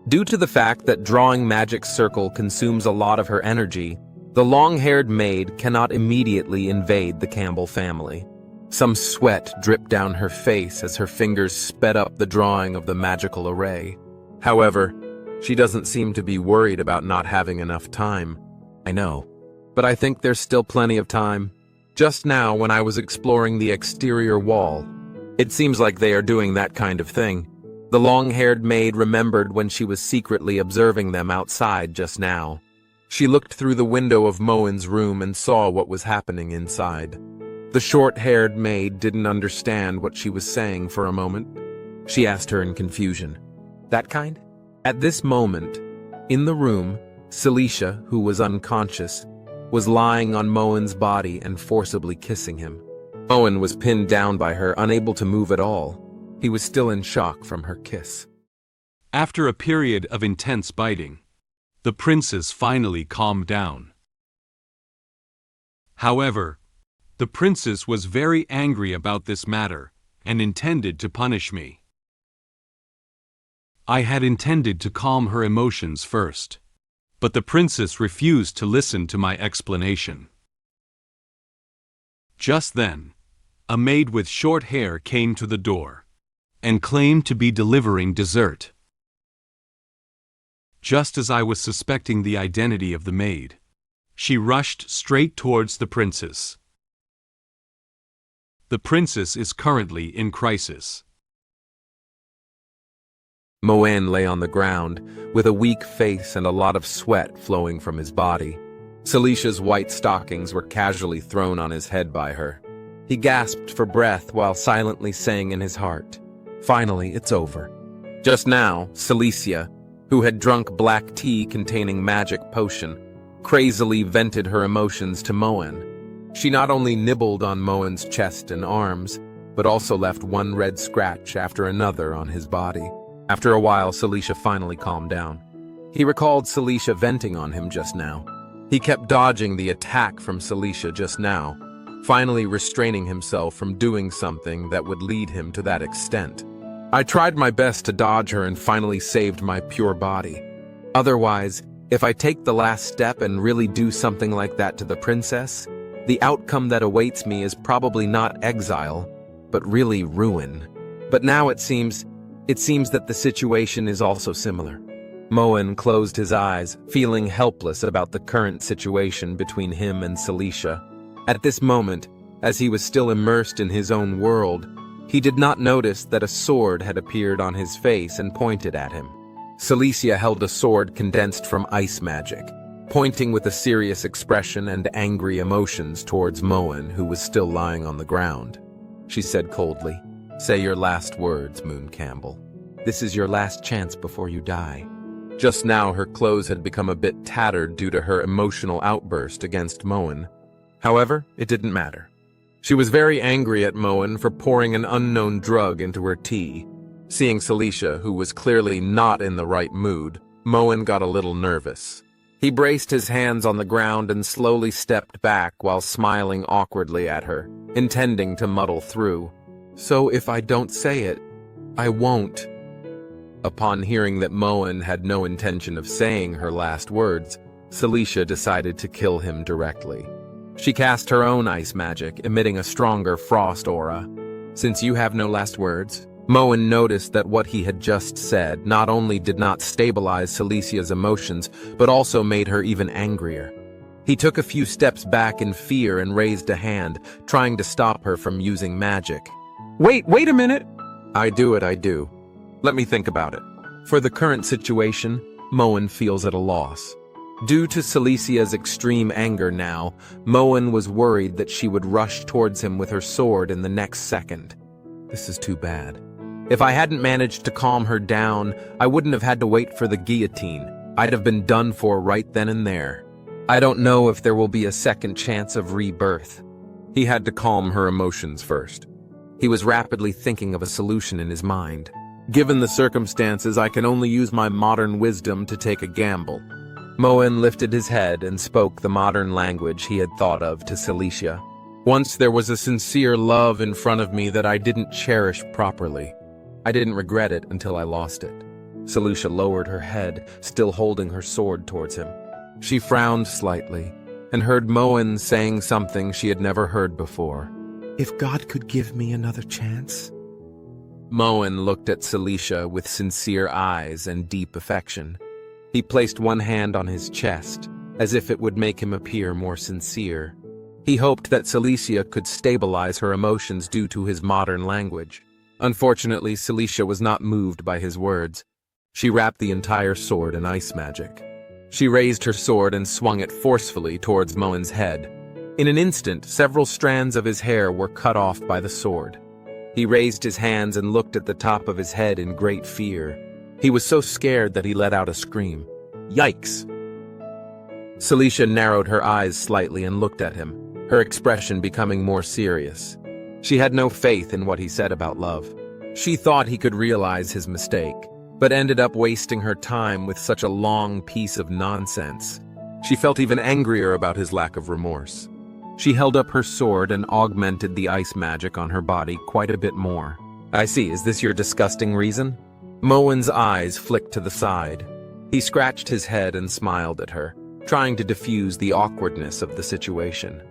Due to the fact that drawing magic circle consumes a lot of her energy, the long-haired maid cannot immediately invade the Campbell family. Some sweat dripped down her face as her fingers sped up the drawing of the magical array. However, she doesn't seem to be worried about not having enough time. I know, but I think there's still plenty of time. Just now, when I was exploring the exterior wall, it seems like they are doing that kind of thing. The long-haired maid remembered when she was secretly observing them outside just now. She looked through the window of Moen's room and saw what was happening inside. The short-haired maid didn't understand what she was saying for a moment. She asked her in confusion. That kind? At this moment, in the room, Cecilia, who was unconscious, was lying on Moen's body and forcibly kissing him. Moen was pinned down by her, unable to move at all. He was still in shock from her kiss. After a period of intense biting, the princess finally calmed down. However, the princess was very angry about this matter and intended to punish me. I had intended to calm her emotions first, but the princess refused to listen to my explanation. Just then, a maid with short hair came to the door and claimed to be delivering dessert. Just as I was suspecting the identity of the maid, she rushed straight towards the princess. The princess is currently in crisis. Moen lay on the ground, with a weak face and a lot of sweat flowing from his body. Celicia's white stockings were casually thrown on his head by her. He gasped for breath while silently saying in his heart, "Finally, it's over." Just now, Cecilia, who had drunk black tea containing magic potion, crazily vented her emotions to Moen. She not only nibbled on Moen's chest and arms, but also left one red scratch after another on his body. After a while, Cecilia finally calmed down. He recalled Cecilia venting on him just now. He kept dodging the attack from Cecilia just now. finally restraining himself from doing something that would lead him to that extent. I tried my best to dodge her and finally saved my pure body. Otherwise, if I take the last step and really do something like that to the princess, the outcome that awaits me is probably not exile, but really ruin. But now it seems that the situation is also similar. Moen closed his eyes, feeling helpless about the current situation between him and Cecilia. At this moment, as he was still immersed in his own world, he did not notice that a sword had appeared on his face and pointed at him. Cecilia held a sword condensed from ice magic, pointing with a serious expression and angry emotions towards Moen, who was still lying on the ground. She said coldly, "Say your last words, Moon Campbell. This is your last chance before you die." Just now her clothes had become a bit tattered due to her emotional outburst against Moen. However, it didn't matter. She was very angry at Moen for pouring an unknown drug into her tea. Seeing Cecilia, who was clearly not in the right mood, Moen got a little nervous. He braced his hands on the ground and slowly stepped back while smiling awkwardly at her, intending to muddle through. "So if I don't say it, I won't." Upon hearing that Moen had no intention of saying her last words, Cecilia decided to kill him directly. She cast her own ice magic, emitting a stronger frost aura. "Since you have no last words," Moen noticed that what he had just said not only did not stabilize Celicia's emotions, but also made her even angrier. He took a few steps back in fear and raised a hand, trying to stop her from using magic. Wait a minute! I do. Let me think about it. For the current situation, Moen feels at a loss. Due to Celicia's extreme anger now, Moen was worried that she would rush towards him with her sword in the next second. This is too bad. If I hadn't managed to calm her down, I wouldn't have had to wait for the guillotine. I'd have been done for right then and there. I don't know if there will be a second chance of rebirth. He had to calm her emotions first. He was rapidly thinking of a solution in his mind. Given the circumstances, I can only use my modern wisdom to take a gamble. Moen lifted his head and spoke the modern language he had thought of to Cecilia. Once there was a sincere love in front of me that I didn't cherish properly. I didn't regret it until I lost it. Cecilia lowered her head, still holding her sword towards him. She frowned slightly and heard Moen saying something she had never heard before. "If God could give me another chance?" Moen looked at Cecilia with sincere eyes and deep affection. He placed one hand on his chest, as if it would make him appear more sincere. He hoped that Cecilia could stabilize her emotions due to his modern language. Unfortunately, Cecilia was not moved by his words. She wrapped the entire sword in ice magic. She raised her sword and swung it forcefully towards Moen's head. In an instant, several strands of his hair were cut off by the sword. He raised his hands and looked at the top of his head in great fear. He was so scared that he let out a scream. Yikes! Cecilia narrowed her eyes slightly and looked at him, her expression becoming more serious. She had no faith in what he said about love. She thought he could realize his mistake, but ended up wasting her time with such a long piece of nonsense. She felt even angrier about his lack of remorse. She held up her sword and augmented the ice magic on her body quite a bit more. "I see, is this your disgusting reason?" Moen's eyes flicked to the side. He scratched his head and smiled at her, trying to diffuse the awkwardness of the situation.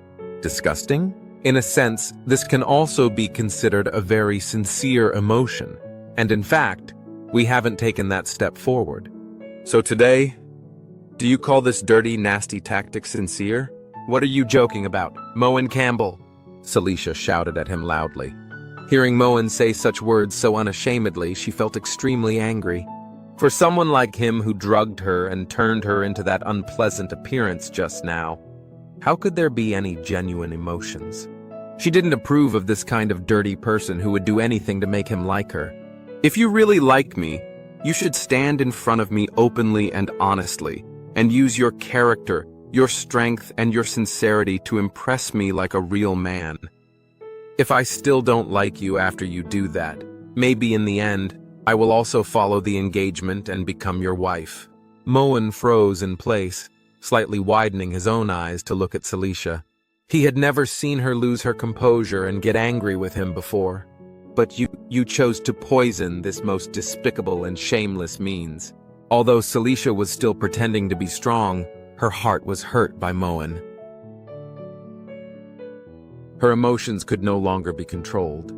Disgusting? In a sense, this can also be considered a very sincere emotion, and in fact, we haven't taken that step forward. So today, do you call this dirty, nasty tactic sincere? What are you joking about, Moen Campbell? Cecilia shouted at him loudly. Hearing Moen say such words so unashamedly, she felt extremely angry. For someone like him who drugged her and turned her into that unpleasant appearance just now, how could there be any genuine emotions? She didn't approve of this kind of dirty person who would do anything to make him like her. If you really like me, you should stand in front of me openly and honestly, and use your character, your strength, and your sincerity to impress me like a real man. If I still don't like you after you do that, maybe in the end, I will also follow the engagement and become your wife. Moen froze in place, slightly widening his own eyes to look at Cecilia. He had never seen her lose her composure and get angry with him before. But you chose to poison this most despicable and shameless means. Although Cecilia was still pretending to be strong, her heart was hurt by Moen. Her emotions could no longer be controlled.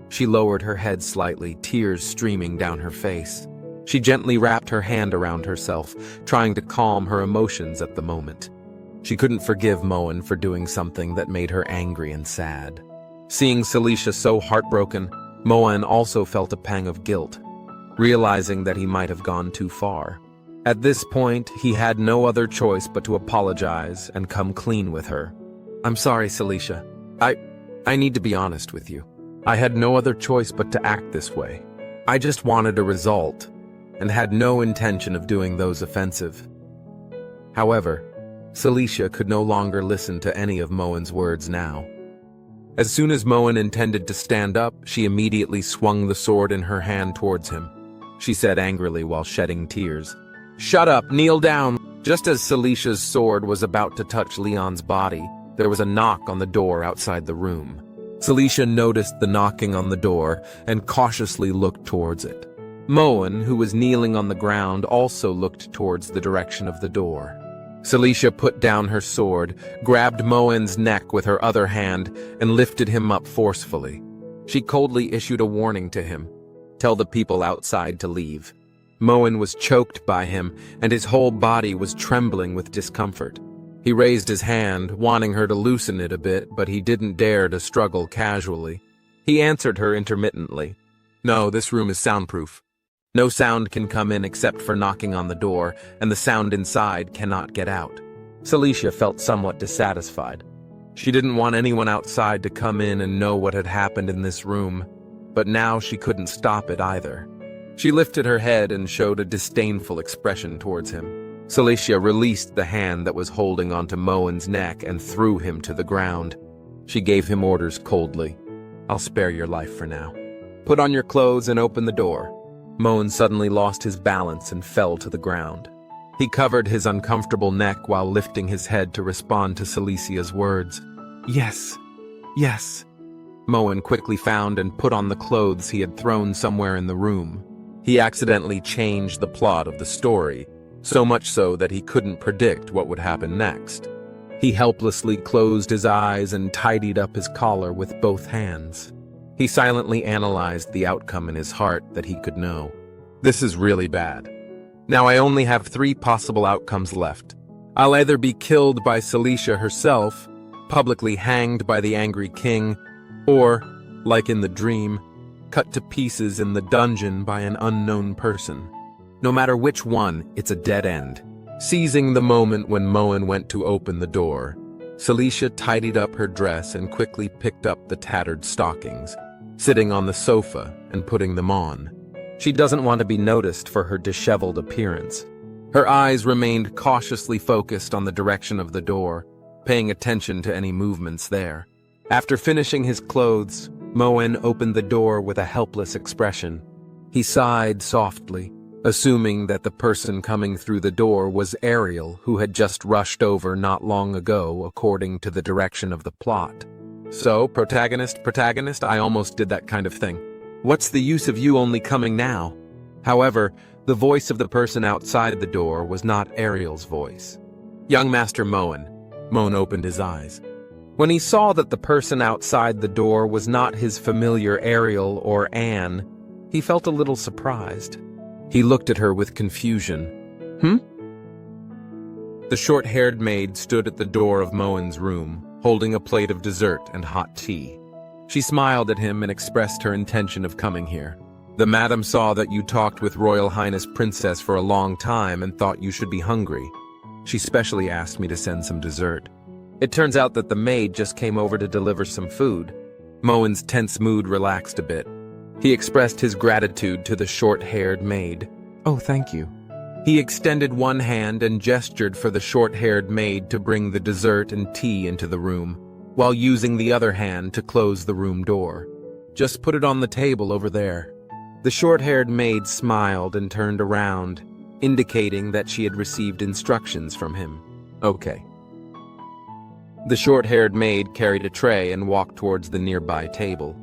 She lowered her head slightly, tears streaming down her face. She gently wrapped her hand around herself, trying to calm her emotions at the moment. She couldn't forgive Moen for doing something that made her angry and sad. Seeing Cecilia so heartbroken, Moen also felt a pang of guilt, realizing that he might have gone too far. At this point, he had no other choice but to apologize and come clean with her. "I'm sorry, Cecilia. I need to be honest with you. I had no other choice but to act this way. I just wanted a result, and had no intention of doing those offensive." However, Cecilia could no longer listen to any of Moen's words now. As soon as Moen intended to stand up, she immediately swung the sword in her hand towards him. She said angrily while shedding tears, "Shut up, kneel down." Just as Celicia's sword was about to touch Leon's body, there was a knock on the door outside the room. Cecilia noticed the knocking on the door and cautiously looked towards it. Moen, who was kneeling on the ground, also looked towards the direction of the door. Cecilia put down her sword, grabbed Moen's neck with her other hand, and lifted him up forcefully. She coldly issued a warning to him. "Tell the people outside to leave." Moen was choked by him, and his whole body was trembling with discomfort. He raised his hand, wanting her to loosen it a bit, but he didn't dare to struggle casually. He answered her intermittently. "No, this room is soundproof. No sound can come in except for knocking on the door, and the sound inside cannot get out." Cecilia felt somewhat dissatisfied. She didn't want anyone outside to come in and know what had happened in this room, but now she couldn't stop it either. She lifted her head and showed a disdainful expression towards him. Cecilia released the hand that was holding onto Moen's neck and threw him to the ground. She gave him orders coldly. "I'll spare your life for now. Put on your clothes and open the door." Moen suddenly lost his balance and fell to the ground. He covered his uncomfortable neck while lifting his head to respond to Celicia's words. "Yes, yes." Moen quickly found and put on the clothes he had thrown somewhere in the room. He accidentally changed the plot of the story, so much so that he couldn't predict what would happen next. He helplessly closed his eyes and tidied up his collar with both hands. He silently analyzed the outcome in his heart that he could know. "This is really bad. Now I only have 3 possible outcomes left. I'll either be killed by Cecilia herself, publicly hanged by the angry king, or, like in the dream, cut to pieces in the dungeon by an unknown person. No matter which one, it's a dead end." Seizing the moment when Moen went to open the door, Cecilia tidied up her dress and quickly picked up the tattered stockings, sitting on the sofa and putting them on. She doesn't want to be noticed for her disheveled appearance. Her eyes remained cautiously focused on the direction of the door, paying attention to any movements there. After finishing his clothes, Moen opened the door with a helpless expression. He sighed softly, assuming that the person coming through the door was Ariel, who had just rushed over not long ago according to the direction of the plot. "So, protagonist, I almost did that kind of thing. What's the use of you only coming now?" However, the voice of the person outside the door was not Ariel's voice. "Young Master Moen." Moen opened his eyes. When he saw that the person outside the door was not his familiar Ariel or Anne, he felt a little surprised. He looked at her with confusion. The short-haired maid stood at the door of Moen's room, holding a plate of dessert and hot tea. She smiled at him and expressed her intention of coming here. "The madam saw that you talked with Royal Highness Princess for a long time and thought you should be hungry. She specially asked me to send some dessert. It turns out that the maid just came over to deliver some food." Moen's tense mood relaxed a bit. He expressed his gratitude to the short-haired maid. "Oh, thank you." He extended one hand and gestured for the short-haired maid to bring the dessert and tea into the room, while using the other hand to close the room door. "Just put it on the table over there." The short-haired maid smiled and turned around, indicating that she had received instructions from him. "Okay." The short-haired maid carried a tray and walked towards the nearby table.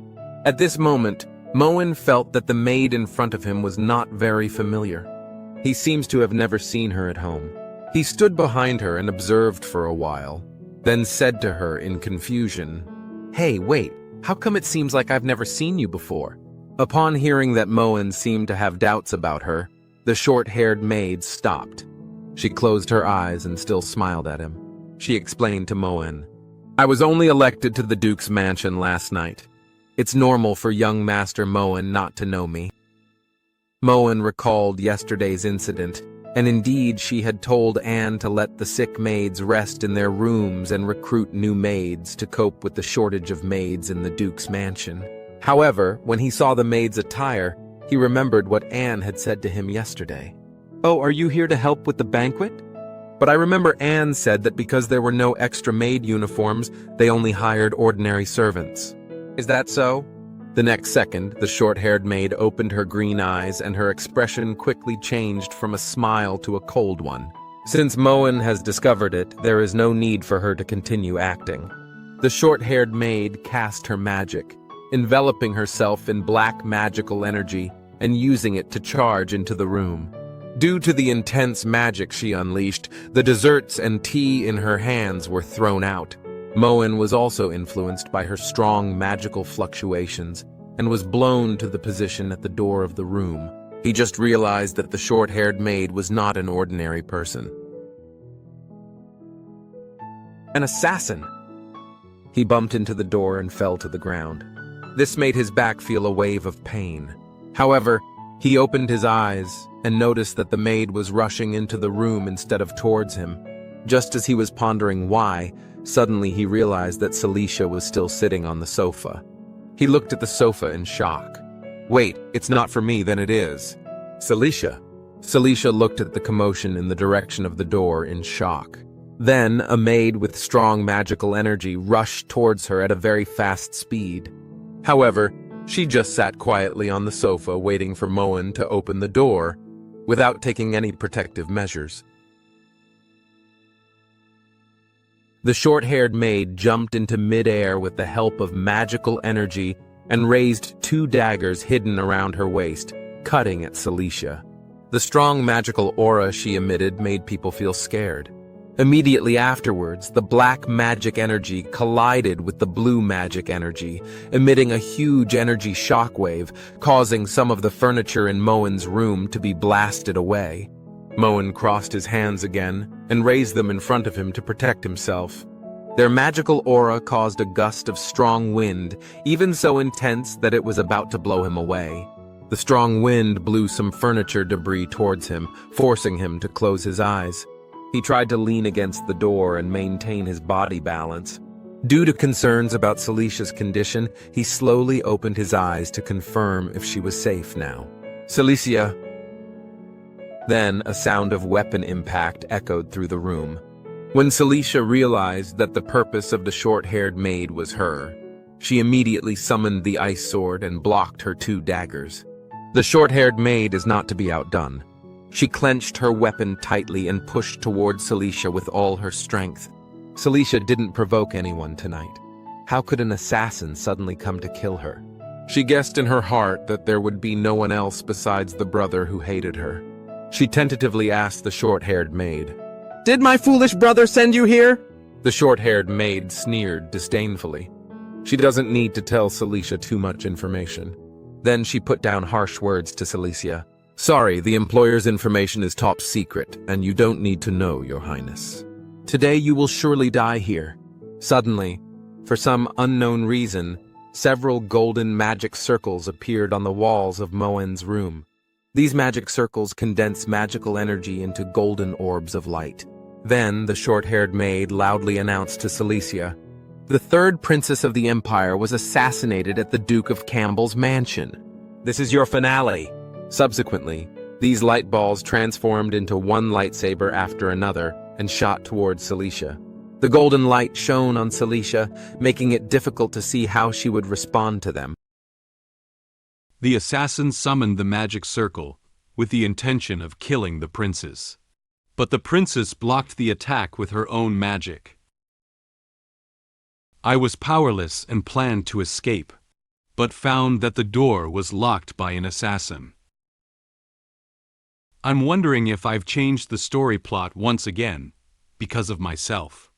At this moment, Moen felt that the maid in front of him was not very familiar. He seems to have never seen her at home. He stood behind her and observed for a while, then said to her in confusion, "Hey, wait, how come it seems like I've never seen you before?" Upon hearing that Moen seemed to have doubts about her, the short-haired maid stopped. She closed her eyes and still smiled at him. She explained to Moen, "I was only elected to the Duke's mansion last night. It's normal for young Master Moen not to know me." Moen recalled yesterday's incident, and indeed she had told Anne to let the sick maids rest in their rooms and recruit new maids to cope with the shortage of maids in the Duke's mansion. However, when he saw the maid's attire, he remembered what Anne had said to him yesterday. "Oh, are you here to help with the banquet?" But I remember Anne said that because there were no extra maid uniforms, they only hired ordinary servants. Is that so? The next second, the short-haired maid opened her green eyes and her expression quickly changed from a smile to a cold one. Since Moen has discovered it, there is no need for her to continue acting. The short-haired maid cast her magic, enveloping herself in black magical energy and using it to charge into the room. Due to the intense magic she unleashed, the desserts and tea in her hands were thrown out. Moen was also influenced by her strong magical fluctuations and was blown to the position at the door of the room. He just realized that the short-haired maid was not an ordinary person. An assassin! He bumped into the door and fell to the ground. This made his back feel a wave of pain. However, he opened his eyes and noticed that the maid was rushing into the room instead of towards him. Just as he was pondering why, suddenly he realized that Cecilia was still sitting on the sofa. He looked at the sofa in shock. "Wait, it's not for me, then it is." "Cecilia." Cecilia looked at the commotion in the direction of the door in shock. Then, a maid with strong magical energy rushed towards her at a very fast speed. However, she just sat quietly on the sofa waiting for Moen to open the door, without taking any protective measures. The short-haired maid jumped into mid-air with the help of magical energy and raised 2 daggers hidden around her waist, cutting at Cecilia. The strong magical aura she emitted made people feel scared. Immediately afterwards, the black magic energy collided with the blue magic energy, emitting a huge energy shockwave, causing some of the furniture in Moen's room to be blasted away. Moen crossed his hands again and raised them in front of him to protect himself. Their magical aura caused a gust of strong wind, even so intense that it was about to blow him away. The strong wind blew some furniture debris towards him, forcing him to close his eyes. He tried to lean against the door and maintain his body balance. Due to concerns about Celicia's condition, he slowly opened his eyes to confirm if she was safe now. "Cecilia." Then a sound of weapon impact echoed through the room. When Cecilia realized that the purpose of the short-haired maid was her, she immediately summoned the ice sword and blocked her 2 daggers. The short-haired maid is not to be outdone. She clenched her weapon tightly and pushed towards Cecilia with all her strength. Cecilia didn't provoke anyone tonight. How could an assassin suddenly come to kill her? She guessed in her heart that there would be no one else besides the brother who hated her. She tentatively asked the short-haired maid, "Did my foolish brother send you here?" The short-haired maid sneered disdainfully. She doesn't need to tell Cecilia too much information. Then she put down harsh words to Cecilia. "Sorry, the employer's information is top secret, and you don't need to know, Your Highness. Today you will surely die here." Suddenly, for some unknown reason, several golden magic circles appeared on the walls of Moen's room. These magic circles condense magical energy into golden orbs of light. Then the short-haired maid loudly announced to Cecilia, "The 3rd princess of the Empire was assassinated at the Duke of Campbell's mansion. This is your finale." Subsequently, these light balls transformed into one lightsaber after another and shot towards Cecilia. The golden light shone on Cecilia, making it difficult to see how she would respond to them. The assassin summoned the magic circle with the intention of killing the princess. But the princess blocked the attack with her own magic. I was powerless and planned to escape, but found that the door was locked by an assassin. I'm wondering if I've changed the story plot once again, because of myself.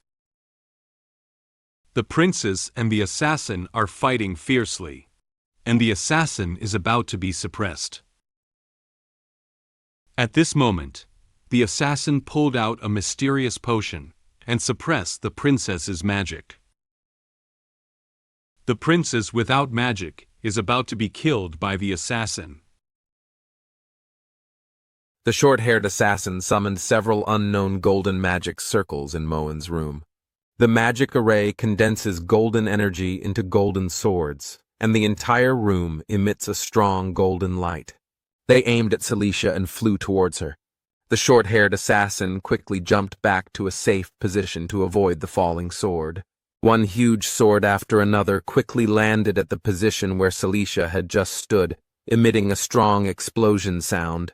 The princess and the assassin are fighting fiercely, and the assassin is about to be suppressed. At this moment, the assassin pulled out a mysterious potion and suppressed the princess's magic. The princess without magic is about to be killed by the assassin. The short-haired assassin summoned several unknown golden magic circles in Moen's room. The magic array condenses golden energy into golden swords, and the entire room emits a strong golden light. They aimed at Cecilia and flew towards her. The short-haired assassin quickly jumped back to a safe position to avoid the falling sword. One huge sword after another quickly landed at the position where Cecilia had just stood, emitting a strong explosion sound.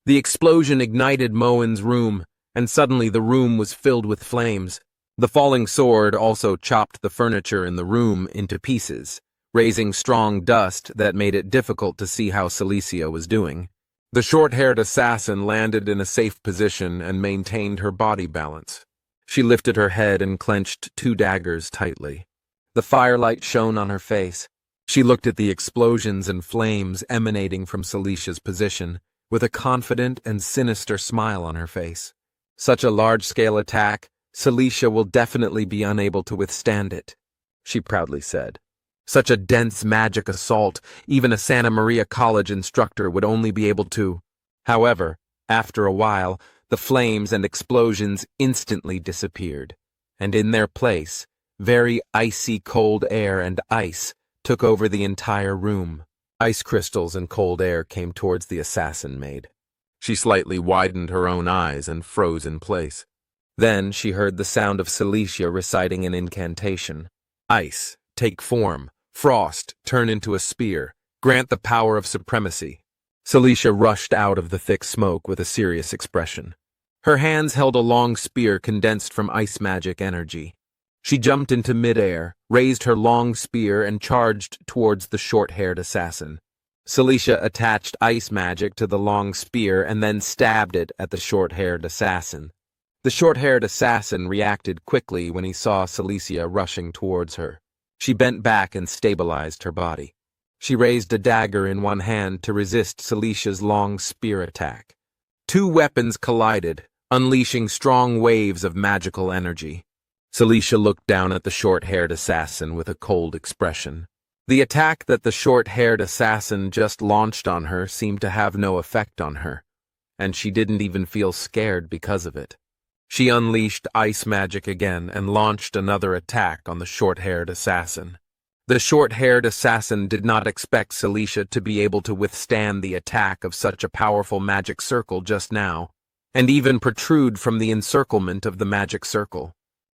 The explosion ignited Moen's room, and suddenly the room was filled with flames. The falling sword also chopped the furniture in the room into pieces, raising strong dust that made it difficult to see how Cecilia was doing. The short-haired assassin landed in a safe position and maintained her body balance. She lifted her head and clenched 2 daggers tightly. The firelight shone on her face. She looked at the explosions and flames emanating from Celicia's position, with a confident and sinister smile on her face. Such a large-scale attack, Cecilia will definitely be unable to withstand it, she proudly said. Such a dense magic assault, even a Santa Maria College instructor would only be able to. However, after a while, the flames and explosions instantly disappeared, and in their place, very icy cold air and ice took over the entire room. Ice crystals and cold air came towards the assassin maid. She slightly widened her own eyes and froze in place. Then she heard the sound of Cecilia reciting an incantation. Ice, take form. Frost, turn into a spear. Grant the power of supremacy. Cecilia rushed out of the thick smoke with a serious expression. Her hands held a long spear condensed from ice magic energy. She jumped into midair, raised her long spear, and charged towards the short-haired assassin. Cecilia attached ice magic to the long spear and then stabbed it at the short-haired assassin. The short-haired assassin reacted quickly when he saw Cecilia rushing towards her. She bent back and stabilized her body. She raised a dagger in one hand to resist Celicia's long spear attack. 2 weapons collided, unleashing strong waves of magical energy. Cecilia looked down at the short-haired assassin with a cold expression. The attack that the short-haired assassin just launched on her seemed to have no effect on her, and she didn't even feel scared because of it. She unleashed ice magic again and launched another attack on the short-haired assassin. The short-haired assassin did not expect Cecilia to be able to withstand the attack of such a powerful magic circle just now, and even protrude from the encirclement of the magic circle.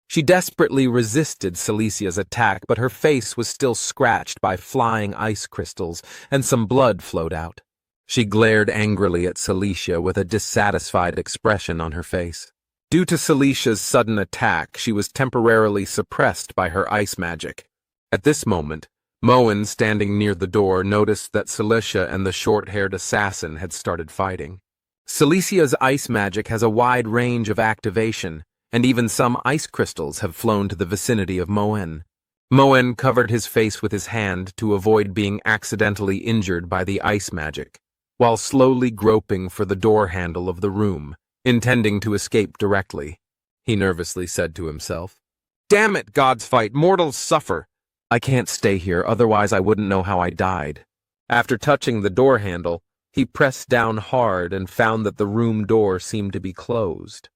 She desperately resisted Celicia's attack, but her face was still scratched by flying ice crystals, and some blood flowed out. She glared angrily at Cecilia with a dissatisfied expression on her face. Due to Celicia's sudden attack, she was temporarily suppressed by her ice magic. At this moment, Moen, standing near the door, noticed that Cecilia and the short-haired assassin had started fighting. Celicia's ice magic has a wide range of activation, and even some ice crystals have flown to the vicinity of Moen. Moen covered his face with his hand to avoid being accidentally injured by the ice magic, while slowly groping for the door handle of the room, intending to escape directly. He nervously said to himself, "Damn it, gods fight, mortals suffer. I can't stay here, otherwise I wouldn't know how I died." After touching the door handle, he pressed down hard and found that the room door seemed to be closed.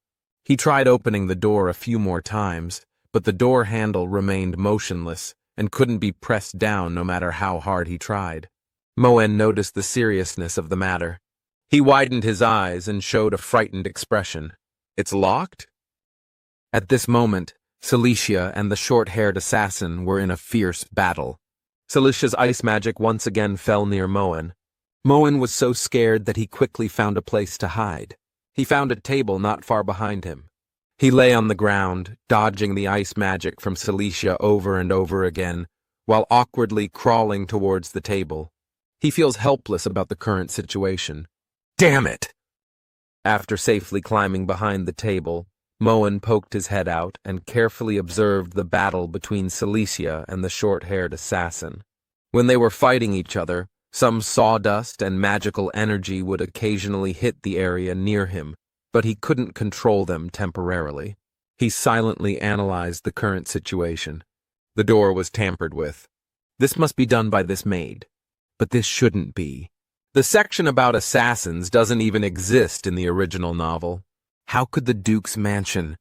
He tried opening the door a few more times, but the door handle remained motionless and couldn't be pressed down no matter how hard he tried. Moen noticed the seriousness of the matter. He widened his eyes and showed a frightened expression. "It's locked?" At this moment, Cecilia and the short-haired assassin were in a fierce battle. Celicia's ice magic once again fell near Moen. Moen was so scared that he quickly found a place to hide. He found a table not far behind him. He lay on the ground, dodging the ice magic from Cecilia over and over again, while awkwardly crawling towards the table. He feels helpless about the current situation. Damn it! After safely climbing behind the table, Moen poked his head out and carefully observed the battle between Cecilia and the short-haired assassin. When they were fighting each other, some sawdust and magical energy would occasionally hit the area near him, but he couldn't control them temporarily. He silently analyzed the current situation. The door was tampered with. This must be done by this maid. But this shouldn't be. The section about assassins doesn't even exist in the original novel. How could the Duke's mansion?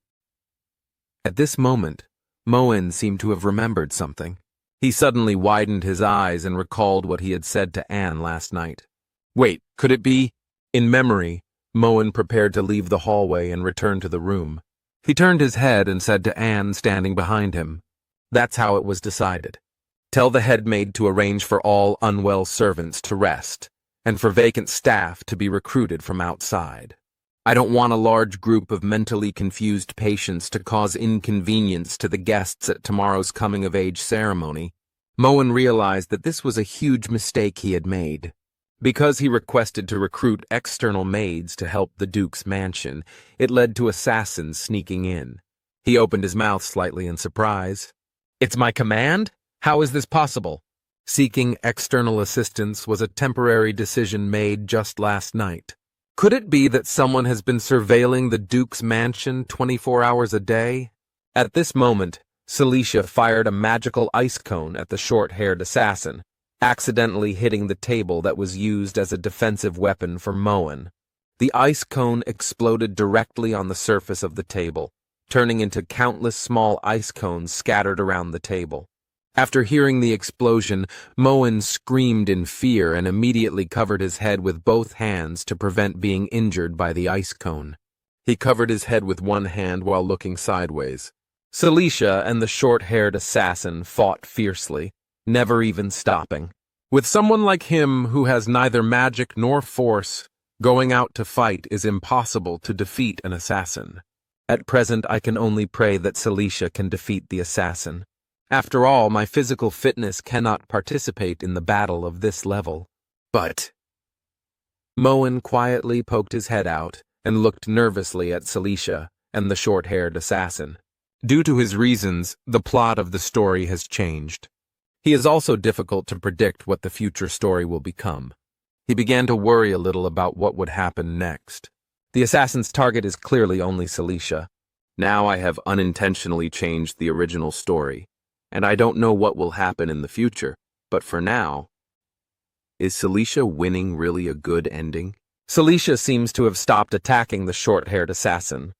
At this moment, Moen seemed to have remembered something. He suddenly widened his eyes and recalled what he had said to Anne last night. Wait, could it be? In memory, Moen prepared to leave the hallway and return to the room. He turned his head and said to Anne standing behind him, "That's how it was decided. Tell the head maid to arrange for all unwell servants to rest, and for vacant staff to be recruited from outside. I don't want a large group of mentally confused patients to cause inconvenience to the guests at tomorrow's coming-of-age ceremony." Moen realized that this was a huge mistake he had made. Because he requested to recruit external maids to help the Duke's mansion, it led to assassins sneaking in. He opened his mouth slightly in surprise. "It's my command? How is this possible?" Seeking external assistance was a temporary decision made just last night. Could it be that someone has been surveilling the Duke's mansion 24 hours a day? At this moment, Cecilia fired a magical ice cone at the short-haired assassin, accidentally hitting the table that was used as a defensive weapon for Moen. The ice cone exploded directly on the surface of the table, turning into countless small ice cones scattered around the table. After hearing the explosion, Moen screamed in fear and immediately covered his head with both hands to prevent being injured by the ice cone. He covered his head with one hand while looking sideways. Cecilia and the short-haired assassin fought fiercely, never even stopping. With someone like him who has neither magic nor force, going out to fight is impossible to defeat an assassin. At present, I can only pray that Cecilia can defeat the assassin. After all, my physical fitness cannot participate in the battle of this level. But... Moen quietly poked his head out and looked nervously at Cecilia and the short-haired assassin. Due to his reasons, the plot of the story has changed. He is also difficult to predict what the future story will become. He began to worry a little about what would happen next. The assassin's target is clearly only Cecilia. Now I have unintentionally changed the original story, and I don't know what will happen in the future, but for now... Is Cecilia winning really a good ending? Cecilia seems to have stopped attacking the short-haired assassin.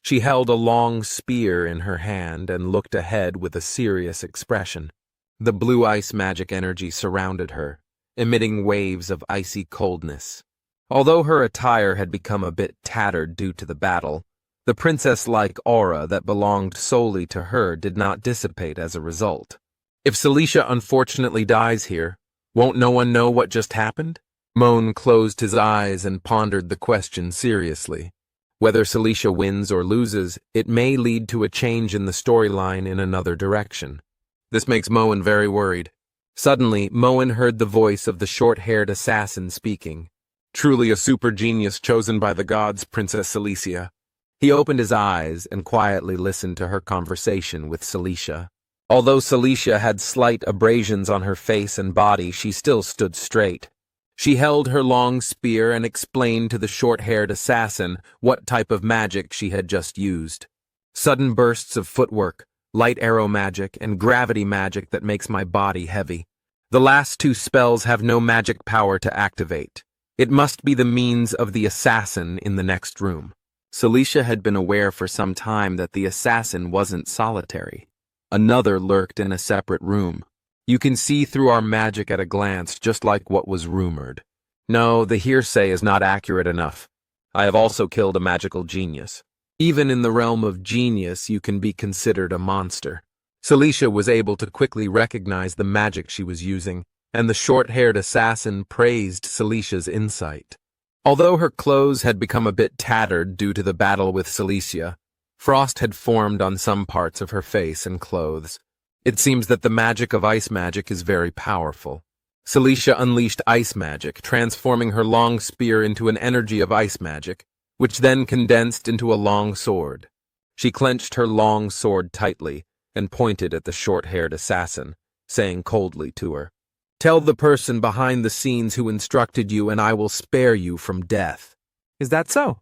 She held a long spear in her hand and looked ahead with a serious expression. The blue ice magic energy surrounded her, emitting waves of icy coldness. Although her attire had become a bit tattered due to the battle, the princess-like aura that belonged solely to her did not dissipate as a result. If Cecilia unfortunately dies here, won't no one know what just happened? Moen closed his eyes and pondered the question seriously. Whether Cecilia wins or loses, it may lead to a change in the storyline in another direction. This makes Moen very worried. Suddenly, Moen heard the voice of the short-haired assassin speaking. "Truly a super genius chosen by the gods, Princess Cecilia." He opened his eyes and quietly listened to her conversation with Cecilia. Although Cecilia had slight abrasions on her face and body, she still stood straight. She held her long spear and explained to the short-haired assassin what type of magic she had just used. "Sudden bursts of footwork, light arrow magic, and gravity magic that makes my body heavy. The last two spells have no magic power to activate. It must be the means of the assassin in the next room." Cecilia had been aware for some time that the assassin wasn't solitary. Another lurked in a separate room. "You can see through our magic at a glance, just like what was rumored. No, the hearsay is not accurate enough. I have also killed a magical genius. Even in the realm of genius, you can be considered a monster." Cecilia was able to quickly recognize the magic she was using, and the short-haired assassin praised Celicia's insight. Although her clothes had become a bit tattered due to the battle with Cecilia, Frost had formed on some parts of her face and clothes. It seems that the magic of ice magic is very powerful. Cecilia unleashed ice magic, transforming her long spear into an energy of ice magic, which then condensed into a long sword. She clenched her long sword tightly and pointed at the short-haired assassin, saying coldly to her, "Tell the person behind the scenes who instructed you, and I will spare you from death." "Is that so?"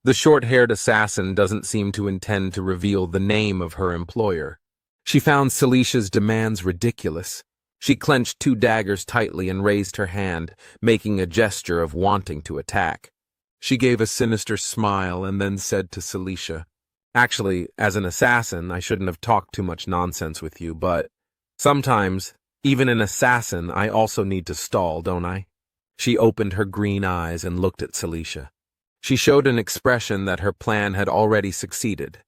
The short-haired assassin doesn't seem to intend to reveal the name of her employer. She found Celicia's demands ridiculous. She clenched 2 daggers tightly and raised her hand, making a gesture of wanting to attack. She gave a sinister smile and then said to Cecilia, "Actually, as an assassin, I shouldn't have talked too much nonsense with you, but sometimes, even an assassin, I also need to stall, don't I?" She opened her green eyes and looked at Cecilia. She showed an expression that her plan had already succeeded.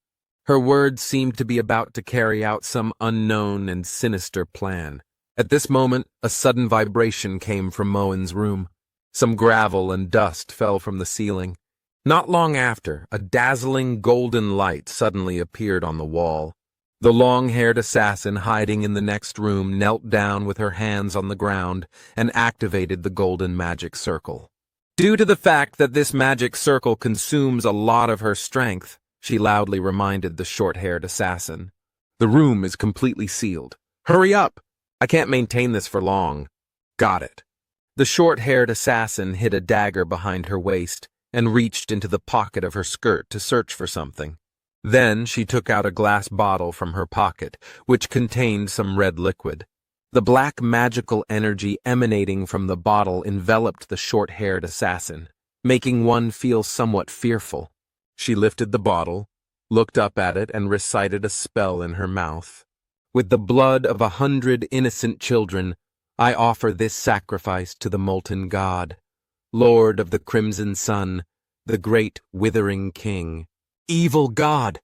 Her words seemed to be about to carry out some unknown and sinister plan. At this moment, a sudden vibration came from Moen's room. Some gravel and dust fell from the ceiling. Not long after, a dazzling golden light suddenly appeared on the wall. The long-haired assassin hiding in the next room knelt down with her hands on the ground and activated the golden magic circle. Due to the fact that this magic circle consumes a lot of her strength, she loudly reminded the short-haired assassin, "The room is completely sealed. Hurry up! I can't maintain this for long." "Got it." The short-haired assassin hid a dagger behind her waist and reached into the pocket of her skirt to search for something. Then she took out a glass bottle from her pocket, which contained some red liquid. The black magical energy emanating from the bottle enveloped the short-haired assassin, making one feel somewhat fearful. She lifted the bottle, looked up at it, and recited a spell in her mouth. "With the blood of 100 innocent children, I offer this sacrifice to the molten god, Lord of the Crimson Sun, the great withering king." Evil god!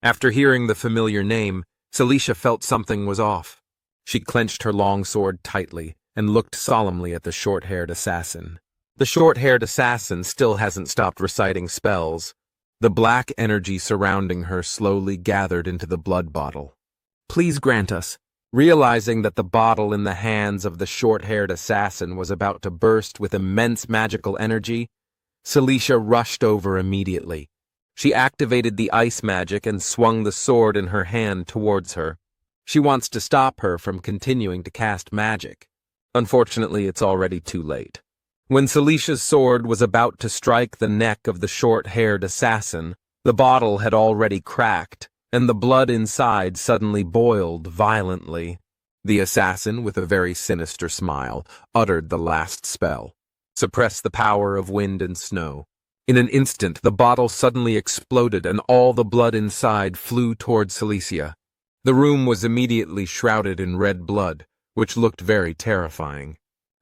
After hearing the familiar name, Cecilia felt something was off. She clenched her long sword tightly and looked solemnly at the short-haired assassin. The short-haired assassin still hasn't stopped reciting spells. The black energy surrounding her slowly gathered into the blood bottle. "Please grant us." Realizing that the bottle in the hands of the short-haired assassin was about to burst with immense magical energy, Cecilia rushed over immediately. She activated the ice magic and swung the sword in her hand towards her. She wants to stop her from continuing to cast magic. Unfortunately, it's already too late. When Celicia's sword was about to strike the neck of the short-haired assassin, the bottle had already cracked, and the blood inside suddenly boiled violently. The assassin, with a very sinister smile, uttered the last spell. Suppress the power of wind and snow. In an instant, the bottle suddenly exploded and all the blood inside flew toward Cecilia. The room was immediately shrouded in red blood, which looked very terrifying.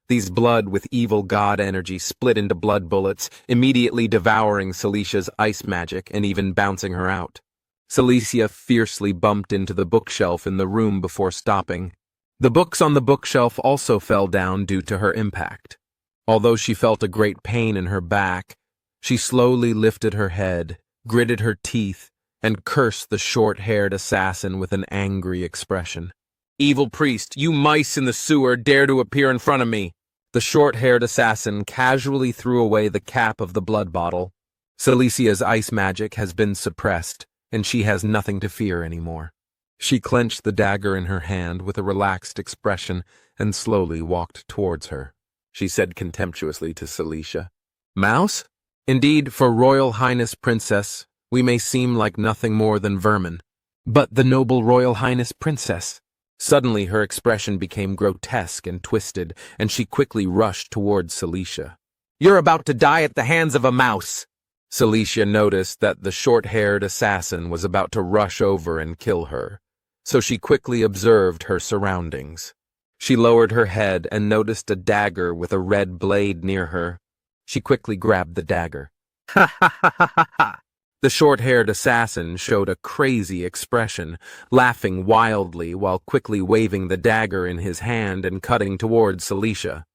These blood with evil god energy split into blood bullets, immediately devouring Celicia's ice magic and even bouncing her out. Cecilia fiercely bumped into the bookshelf in the room before stopping. The books on the bookshelf also fell down due to her impact. Although she felt a great pain in her back, she slowly lifted her head, gritted her teeth, and cursed the short-haired assassin with an angry expression. "Evil priest, you mice in the sewer dare to appear in front of me!" The short-haired assassin casually threw away the cap of the blood bottle. Celicia's ice magic has been suppressed, and she has nothing to fear anymore. She clenched the dagger in her hand with a relaxed expression and slowly walked towards her. She said contemptuously to Cecilia, "Mouse? Indeed, for Royal Highness Princess, we may seem like nothing more than vermin. But the noble Royal Highness Princess." Suddenly her expression became grotesque and twisted, and she quickly rushed towards Cecilia. "You're about to die at the hands of a mouse!" Cecilia noticed that the short-haired assassin was about to rush over and kill her, so she quickly observed her surroundings. She lowered her head and noticed a dagger with a red blade near her. She quickly grabbed the dagger. "Ha ha ha ha ha ha!" The short-haired assassin showed a crazy expression, laughing wildly while quickly waving the dagger in his hand and cutting towards Cecilia.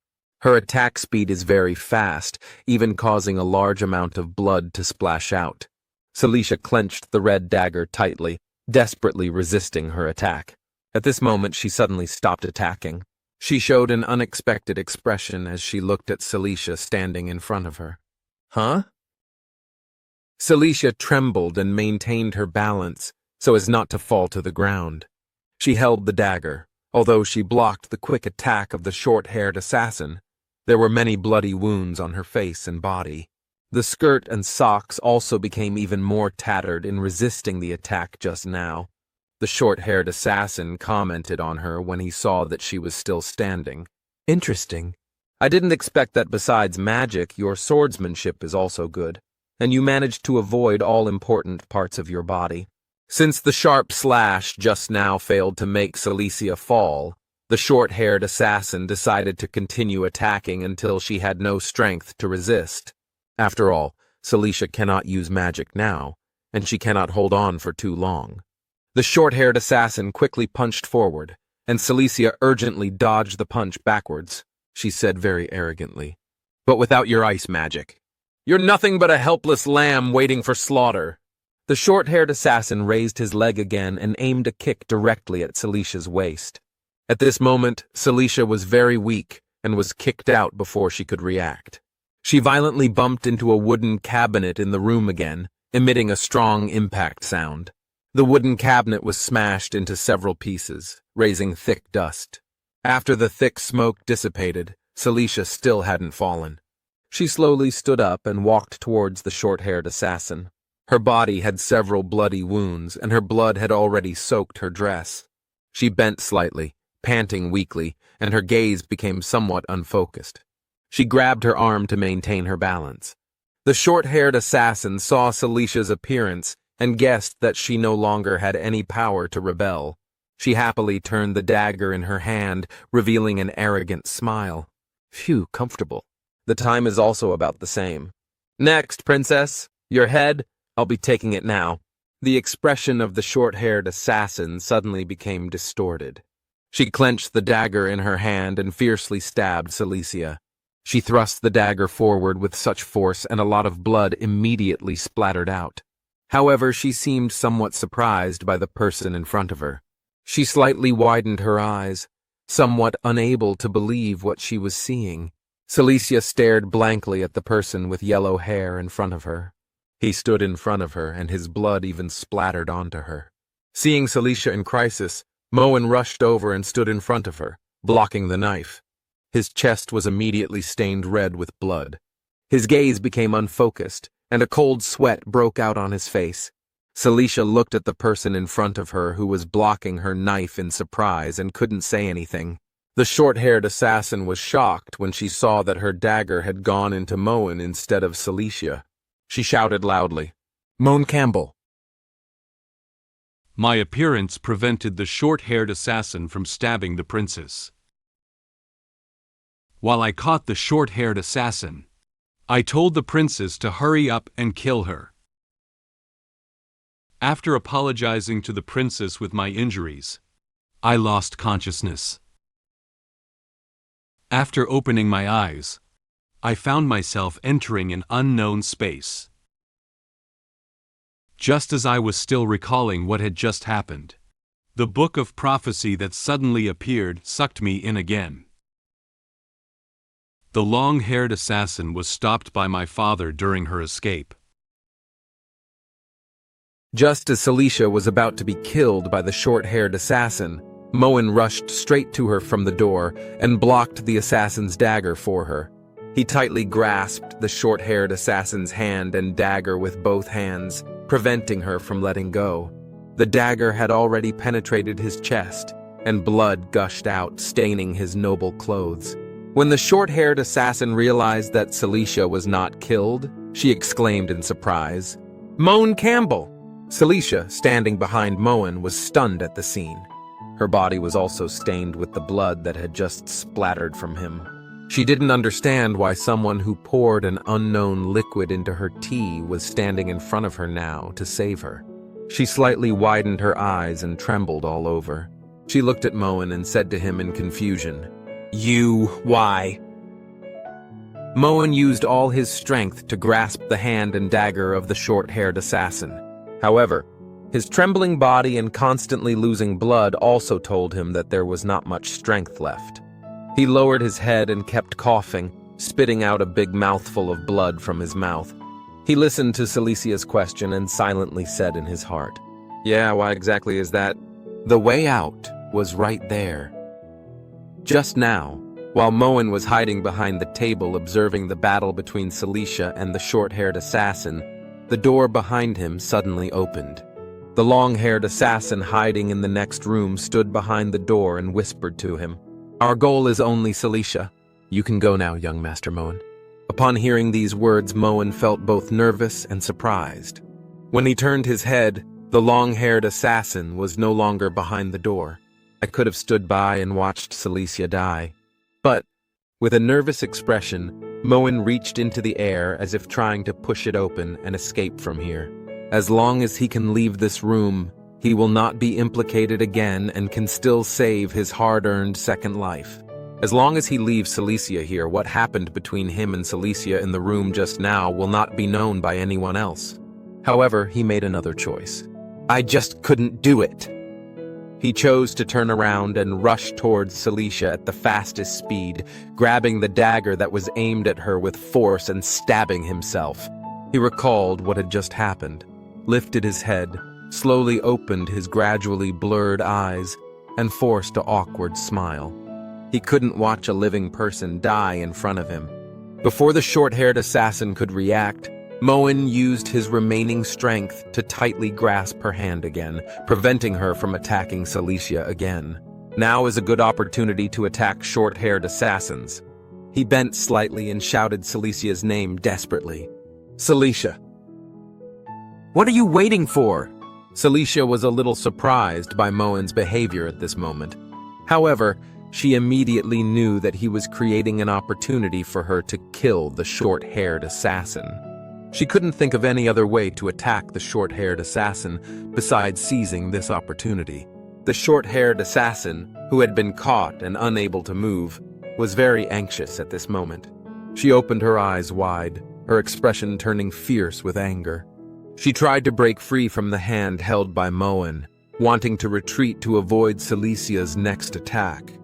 Her attack speed is very fast, even causing a large amount of blood to splash out. Cecilia clenched the red dagger tightly, desperately resisting her attack. At this moment, she suddenly stopped attacking. She showed an unexpected expression as she looked at Cecilia standing in front of her. Huh? Cecilia trembled and maintained her balance so as not to fall to the ground. She held the dagger. Although she blocked the quick attack of the short-haired assassin, there were many bloody wounds on her face and body. The skirt and socks also became even more tattered in resisting the attack just now. The short-haired assassin commented on her when he saw that she was still standing. Interesting. I didn't expect that besides magic, your swordsmanship is also good, and you managed to avoid all important parts of your body. Since the sharp slash just now failed to make Cecilia fall, the short-haired assassin decided to continue attacking until she had no strength to resist. After all, Cecilia cannot use magic now, and she cannot hold on for too long. The short-haired assassin quickly punched forward, and Cecilia urgently dodged the punch backwards. She said very arrogantly, "But without your ice magic. You're nothing but a helpless lamb waiting for slaughter." The short-haired assassin raised his leg again and aimed a kick directly at Celicia's waist. At this moment, Cecilia was very weak and was kicked out before she could react. She violently bumped into a wooden cabinet in the room again, emitting a strong impact sound. The wooden cabinet was smashed into several pieces, raising thick dust. After the thick smoke dissipated, Cecilia still hadn't fallen. She slowly stood up and walked towards the short-haired assassin. Her body had several bloody wounds, and her blood had already soaked her dress. She bent slightly, panting weakly, and her gaze became somewhat unfocused. She grabbed her arm to maintain her balance. The short-haired assassin saw Celicia's appearance and guessed that she no longer had any power to rebel. She happily turned the dagger in her hand, revealing an arrogant smile. Phew, comfortable. The time is also about the same. Next, princess, your head. I'll be taking it now. The expression of the short-haired assassin suddenly became distorted. She clenched the dagger in her hand and fiercely stabbed Cecilia. She thrust the dagger forward with such force and a lot of blood immediately splattered out. However, she seemed somewhat surprised by the person in front of her. She slightly widened her eyes, somewhat unable to believe what she was seeing. Cecilia stared blankly at the person with yellow hair in front of her. He stood in front of her, and his blood even splattered onto her. Seeing Cecilia in crisis, Moen rushed over and stood in front of her, blocking the knife. His chest was immediately stained red with blood. His gaze became unfocused, and a cold sweat broke out on his face. Cecilia looked at the person in front of her who was blocking her knife in surprise and couldn't say anything. The short-haired assassin was shocked when she saw that her dagger had gone into Moen instead of Cecilia. She shouted loudly, "Moen Campbell!" My appearance prevented the short-haired assassin from stabbing the princess. While I caught the short-haired assassin, I told the princess to hurry up and kill her. After apologizing to the princess with my injuries, I lost consciousness. After opening my eyes, I found myself entering an unknown space. Just as I was still recalling what had just happened, the book of prophecy that suddenly appeared sucked me in again. The long-haired assassin was stopped by my father during her escape. Just as Cecilia was about to be killed by the short-haired assassin, Moen rushed straight to her from the door and blocked the assassin's dagger for her. He tightly grasped the short-haired assassin's hand and dagger with both hands, preventing her from letting go. The dagger had already penetrated his chest, and blood gushed out, staining his noble clothes. When the short-haired assassin realized that Cecilia was not killed, she exclaimed in surprise, "Moen Campbell!" Cecilia, standing behind Moen, was stunned at the scene. Her body was also stained with the blood that had just splattered from him. She didn't understand why someone who poured an unknown liquid into her tea was standing in front of her now to save her. She slightly widened her eyes and trembled all over. She looked at Moen and said to him in confusion, "You, why?" Moen used all his strength to grasp the hand and dagger of the short-haired assassin. However, his trembling body and constantly losing blood also told him that there was not much strength left. He lowered his head and kept coughing, spitting out a big mouthful of blood from his mouth. He listened to Celicia's question and silently said in his heart, "Yeah, why exactly is that?" The way out was right there. Just now, while Moen was hiding behind the table observing the battle between Cecilia and the short-haired assassin, the door behind him suddenly opened. The long-haired assassin hiding in the next room stood behind the door and whispered to him, "Our goal is only Cecilia. You can go now, young Master Moen." Upon hearing these words, Moen felt both nervous and surprised. When he turned his head, the long-haired assassin was no longer behind the door. I could have stood by and watched Cecilia die. But, with a nervous expression, Moen reached into the air as if trying to push it open and escape from here. As long as he can leave this room, he will not be implicated again and can still save his hard-earned second life. As long as he leaves Cecilia here, what happened between him and Cecilia in the room just now will not be known by anyone else. However, he made another choice. I just couldn't do it. He chose to turn around and rush towards Cecilia at the fastest speed, grabbing the dagger that was aimed at her with force and stabbing himself. He recalled what had just happened, lifted his head, slowly opened his gradually blurred eyes, and forced an awkward smile. He couldn't watch a living person die in front of him. Before the short-haired assassin could react, Moen used his remaining strength to tightly grasp her hand again, preventing her from attacking Cecilia again. Now is a good opportunity to attack short-haired assassins. He bent slightly and shouted Celicia's name desperately. "Cecilia! What are you waiting for?" Cecilia was a little surprised by Moen's behavior at this moment. However, she immediately knew that he was creating an opportunity for her to kill the short-haired assassin. She couldn't think of any other way to attack the short-haired assassin besides seizing this opportunity. The short-haired assassin, who had been caught and unable to move, was very anxious at this moment. She opened her eyes wide, her expression turning fierce with anger. She tried to break free from the hand held by Moen, wanting to retreat to avoid Celicia's next attack.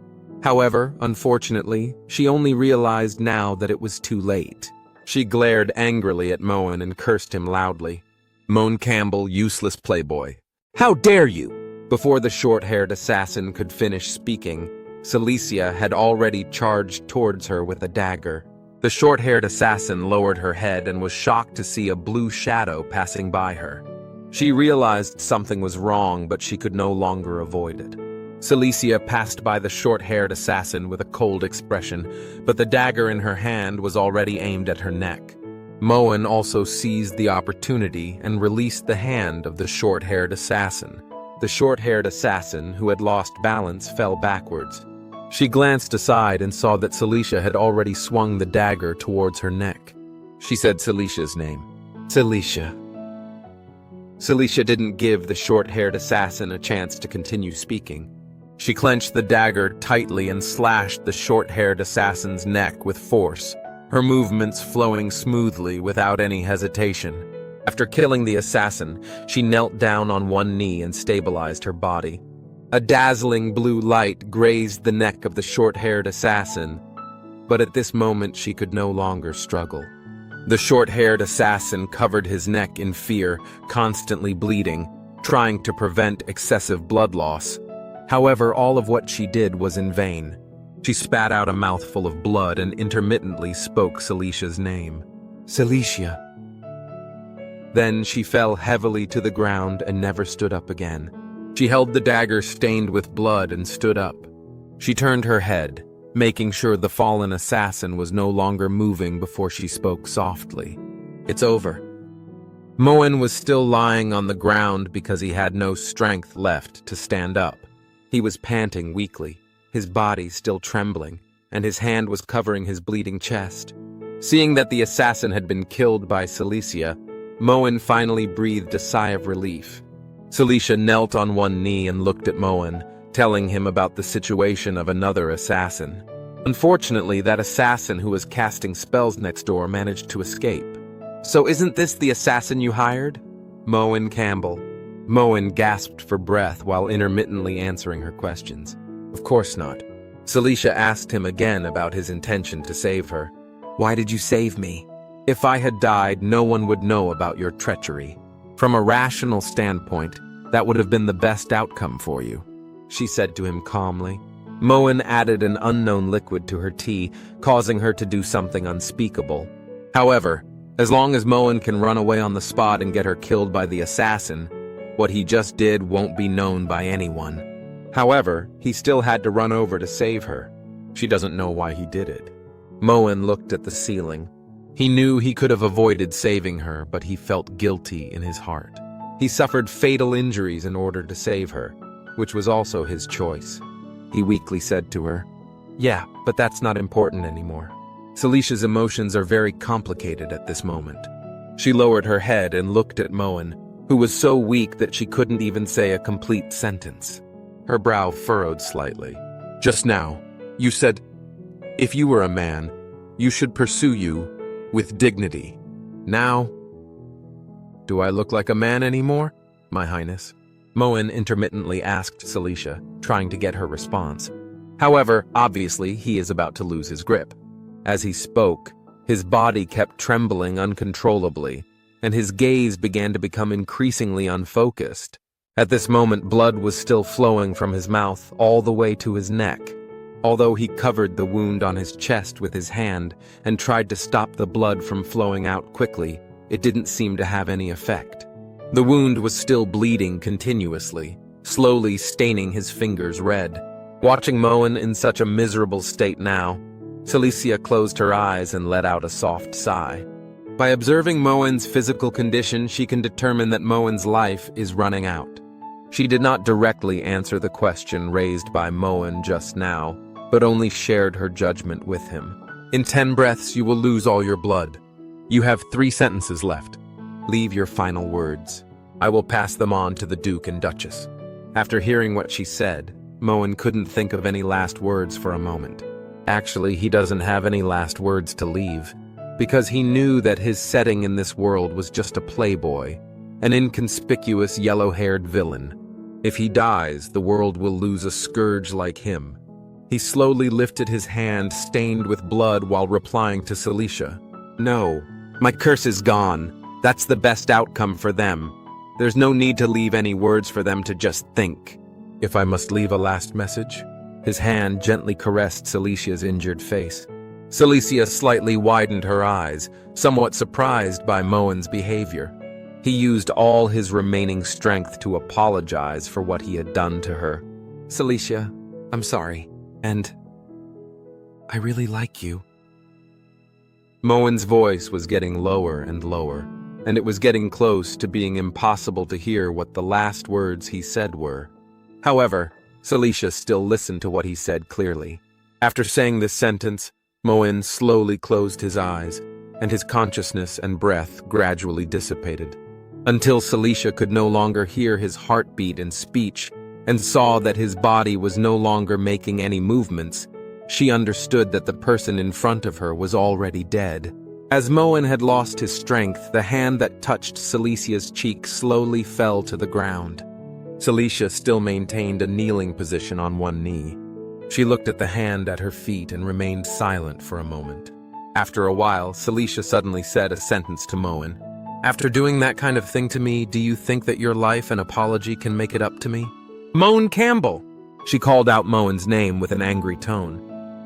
However, unfortunately, she only realized now that it was too late. She glared angrily at Moen and cursed him loudly. "Moen Campbell, useless playboy. How dare you!" Before the short-haired assassin could finish speaking, Cecilia had already charged towards her with a dagger. The short-haired assassin lowered her head and was shocked to see a blue shadow passing by her. She realized something was wrong, but she could no longer avoid it. Cecilia passed by the short-haired assassin with a cold expression, but the dagger in her hand was already aimed at her neck. Moen also seized the opportunity and released the hand of the short-haired assassin. The short-haired assassin, who had lost balance, fell backwards. She glanced aside and saw that Cecilia had already swung the dagger towards her neck. She said Celicia's name. "Cecilia." Cecilia didn't give the short-haired assassin a chance to continue speaking. She clenched the dagger tightly and slashed the short-haired assassin's neck with force, her movements flowing smoothly without any hesitation. After killing the assassin, she knelt down on one knee and stabilized her body. A dazzling blue light grazed the neck of the short-haired assassin, but at this moment she could no longer struggle. The short-haired assassin covered his neck in fear, constantly bleeding, trying to prevent excessive blood loss. However, all of what she did was in vain. She spat out a mouthful of blood and intermittently spoke Celicia's name. "Cecilia." Then she fell heavily to the ground and never stood up again. She held the dagger stained with blood and stood up. She turned her head, making sure the fallen assassin was no longer moving before she spoke softly. "It's over." Moen was still lying on the ground because he had no strength left to stand up. He was panting weakly, his body still trembling, and his hand was covering his bleeding chest. Seeing that the assassin had been killed by Cecilia, Moen finally breathed a sigh of relief. Cecilia knelt on one knee and looked at Moen, telling him about the situation of another assassin. Unfortunately, that assassin who was casting spells next door managed to escape. So isn't this the assassin you hired? Moen Campbell. Moen gasped for breath while intermittently answering her questions. Of course not. Cecilia asked him again about his intention to save her. Why did you save me? If I had died, no one would know about your treachery. From a rational standpoint, that would have been the best outcome for you, she said to him calmly. Moen added an unknown liquid to her tea, causing her to do something unspeakable. However, as long as Moen can run away on the spot and get her killed by the assassin, what he just did won't be known by anyone. However, he still had to run over to save her. She doesn't know why he did it. Moen looked at the ceiling. He knew he could have avoided saving her, but he felt guilty in his heart. He suffered fatal injuries in order to save her, which was also his choice. He weakly said to her, "Yeah, but that's not important anymore." Celicia's emotions are very complicated at this moment. She lowered her head and looked at Moen, who was so weak that she couldn't even say a complete sentence. Her brow furrowed slightly. "Just now, you said, if you were a man, you should pursue you with dignity. Now, do I look like a man anymore, My Highness?" Moen intermittently asked Cecilia, trying to get her response. However, obviously, he is about to lose his grip. As he spoke, his body kept trembling uncontrollably, and his gaze began to become increasingly unfocused. At this moment, blood was still flowing from his mouth all the way to his neck. Although he covered the wound on his chest with his hand and tried to stop the blood from flowing out quickly, it didn't seem to have any effect. The wound was still bleeding continuously, slowly staining his fingers red. Watching Moen in such a miserable state now, Cecilia closed her eyes and let out a soft sigh. By observing Moen's physical condition, she can determine that Moen's life is running out. She did not directly answer the question raised by Moen just now, but only shared her judgment with him. In 10 breaths, you will lose all your blood. You have 3 sentences left. Leave your final words. I will pass them on to the Duke and Duchess. After hearing what she said, Moen couldn't think of any last words for a moment. Actually, he doesn't have any last words to leave, because he knew that his setting in this world was just a playboy, an inconspicuous yellow-haired villain. If he dies, the world will lose a scourge like him. He slowly lifted his hand stained with blood while replying to Cecilia. "No, my curse is gone. That's the best outcome for them. There's no need to leave any words for them to just think." "If I must leave a last message?" His hand gently caressed Celicia's injured face. Cecilia slightly widened her eyes, somewhat surprised by Moen's behavior. He used all his remaining strength to apologize for what he had done to her. "Cecilia, I'm sorry, and I really like you." Moen's voice was getting lower and lower, and it was getting close to being impossible to hear what the last words he said were. However, Cecilia still listened to what he said clearly. After saying this sentence, Moen slowly closed his eyes, and his consciousness and breath gradually dissipated, until Cecilia could no longer hear his heartbeat and speech, and saw that his body was no longer making any movements. She understood that the person in front of her was already dead. As Moen had lost his strength, the hand that touched Celicia's cheek slowly fell to the ground. Cecilia still maintained a kneeling position on one knee. She looked at the hand at her feet and remained silent for a moment. After a while, Cecilia suddenly said a sentence to Moen. "After doing that kind of thing to me, do you think that your life and apology can make it up to me?" "Moen Campbell!" She called out Moen's name with an angry tone.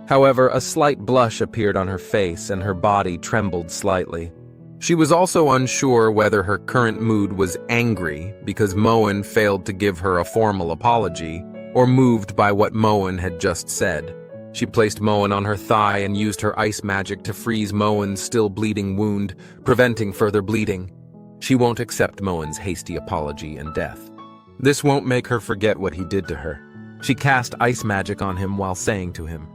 However, a slight blush appeared on her face and her body trembled slightly. She was also unsure whether her current mood was angry because Moen failed to give her a formal apology, or moved by what Moen had just said. She placed Moen on her thigh and used her ice magic to freeze Moen's still bleeding wound, preventing further bleeding. She won't accept Moen's hasty apology and death. This won't make her forget what he did to her. She cast ice magic on him while saying to him,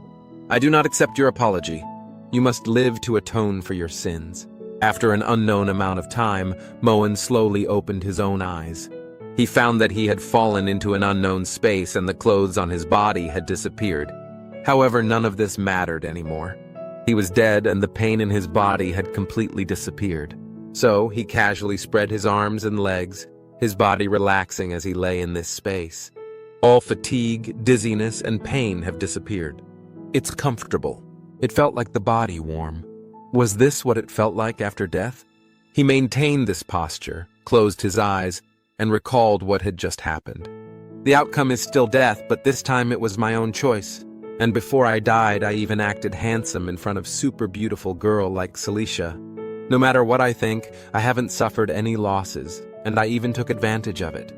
"I do not accept your apology. You must live to atone for your sins." After an unknown amount of time, Moen slowly opened his own eyes. He found that he had fallen into an unknown space and the clothes on his body had disappeared. However, none of this mattered anymore. He was dead and the pain in his body had completely disappeared. So he casually spread his arms and legs, his body relaxing as he lay in this space. All fatigue, dizziness, and pain have disappeared. It's comfortable. It felt like the body warm. Was this what it felt like after death? He maintained this posture, closed his eyes, and recalled what had just happened. The outcome is still death, but this time it was my own choice. And before I died, I even acted handsome in front of super beautiful girl like Cecilia. No matter what I think, I haven't suffered any losses, and I even took advantage of it.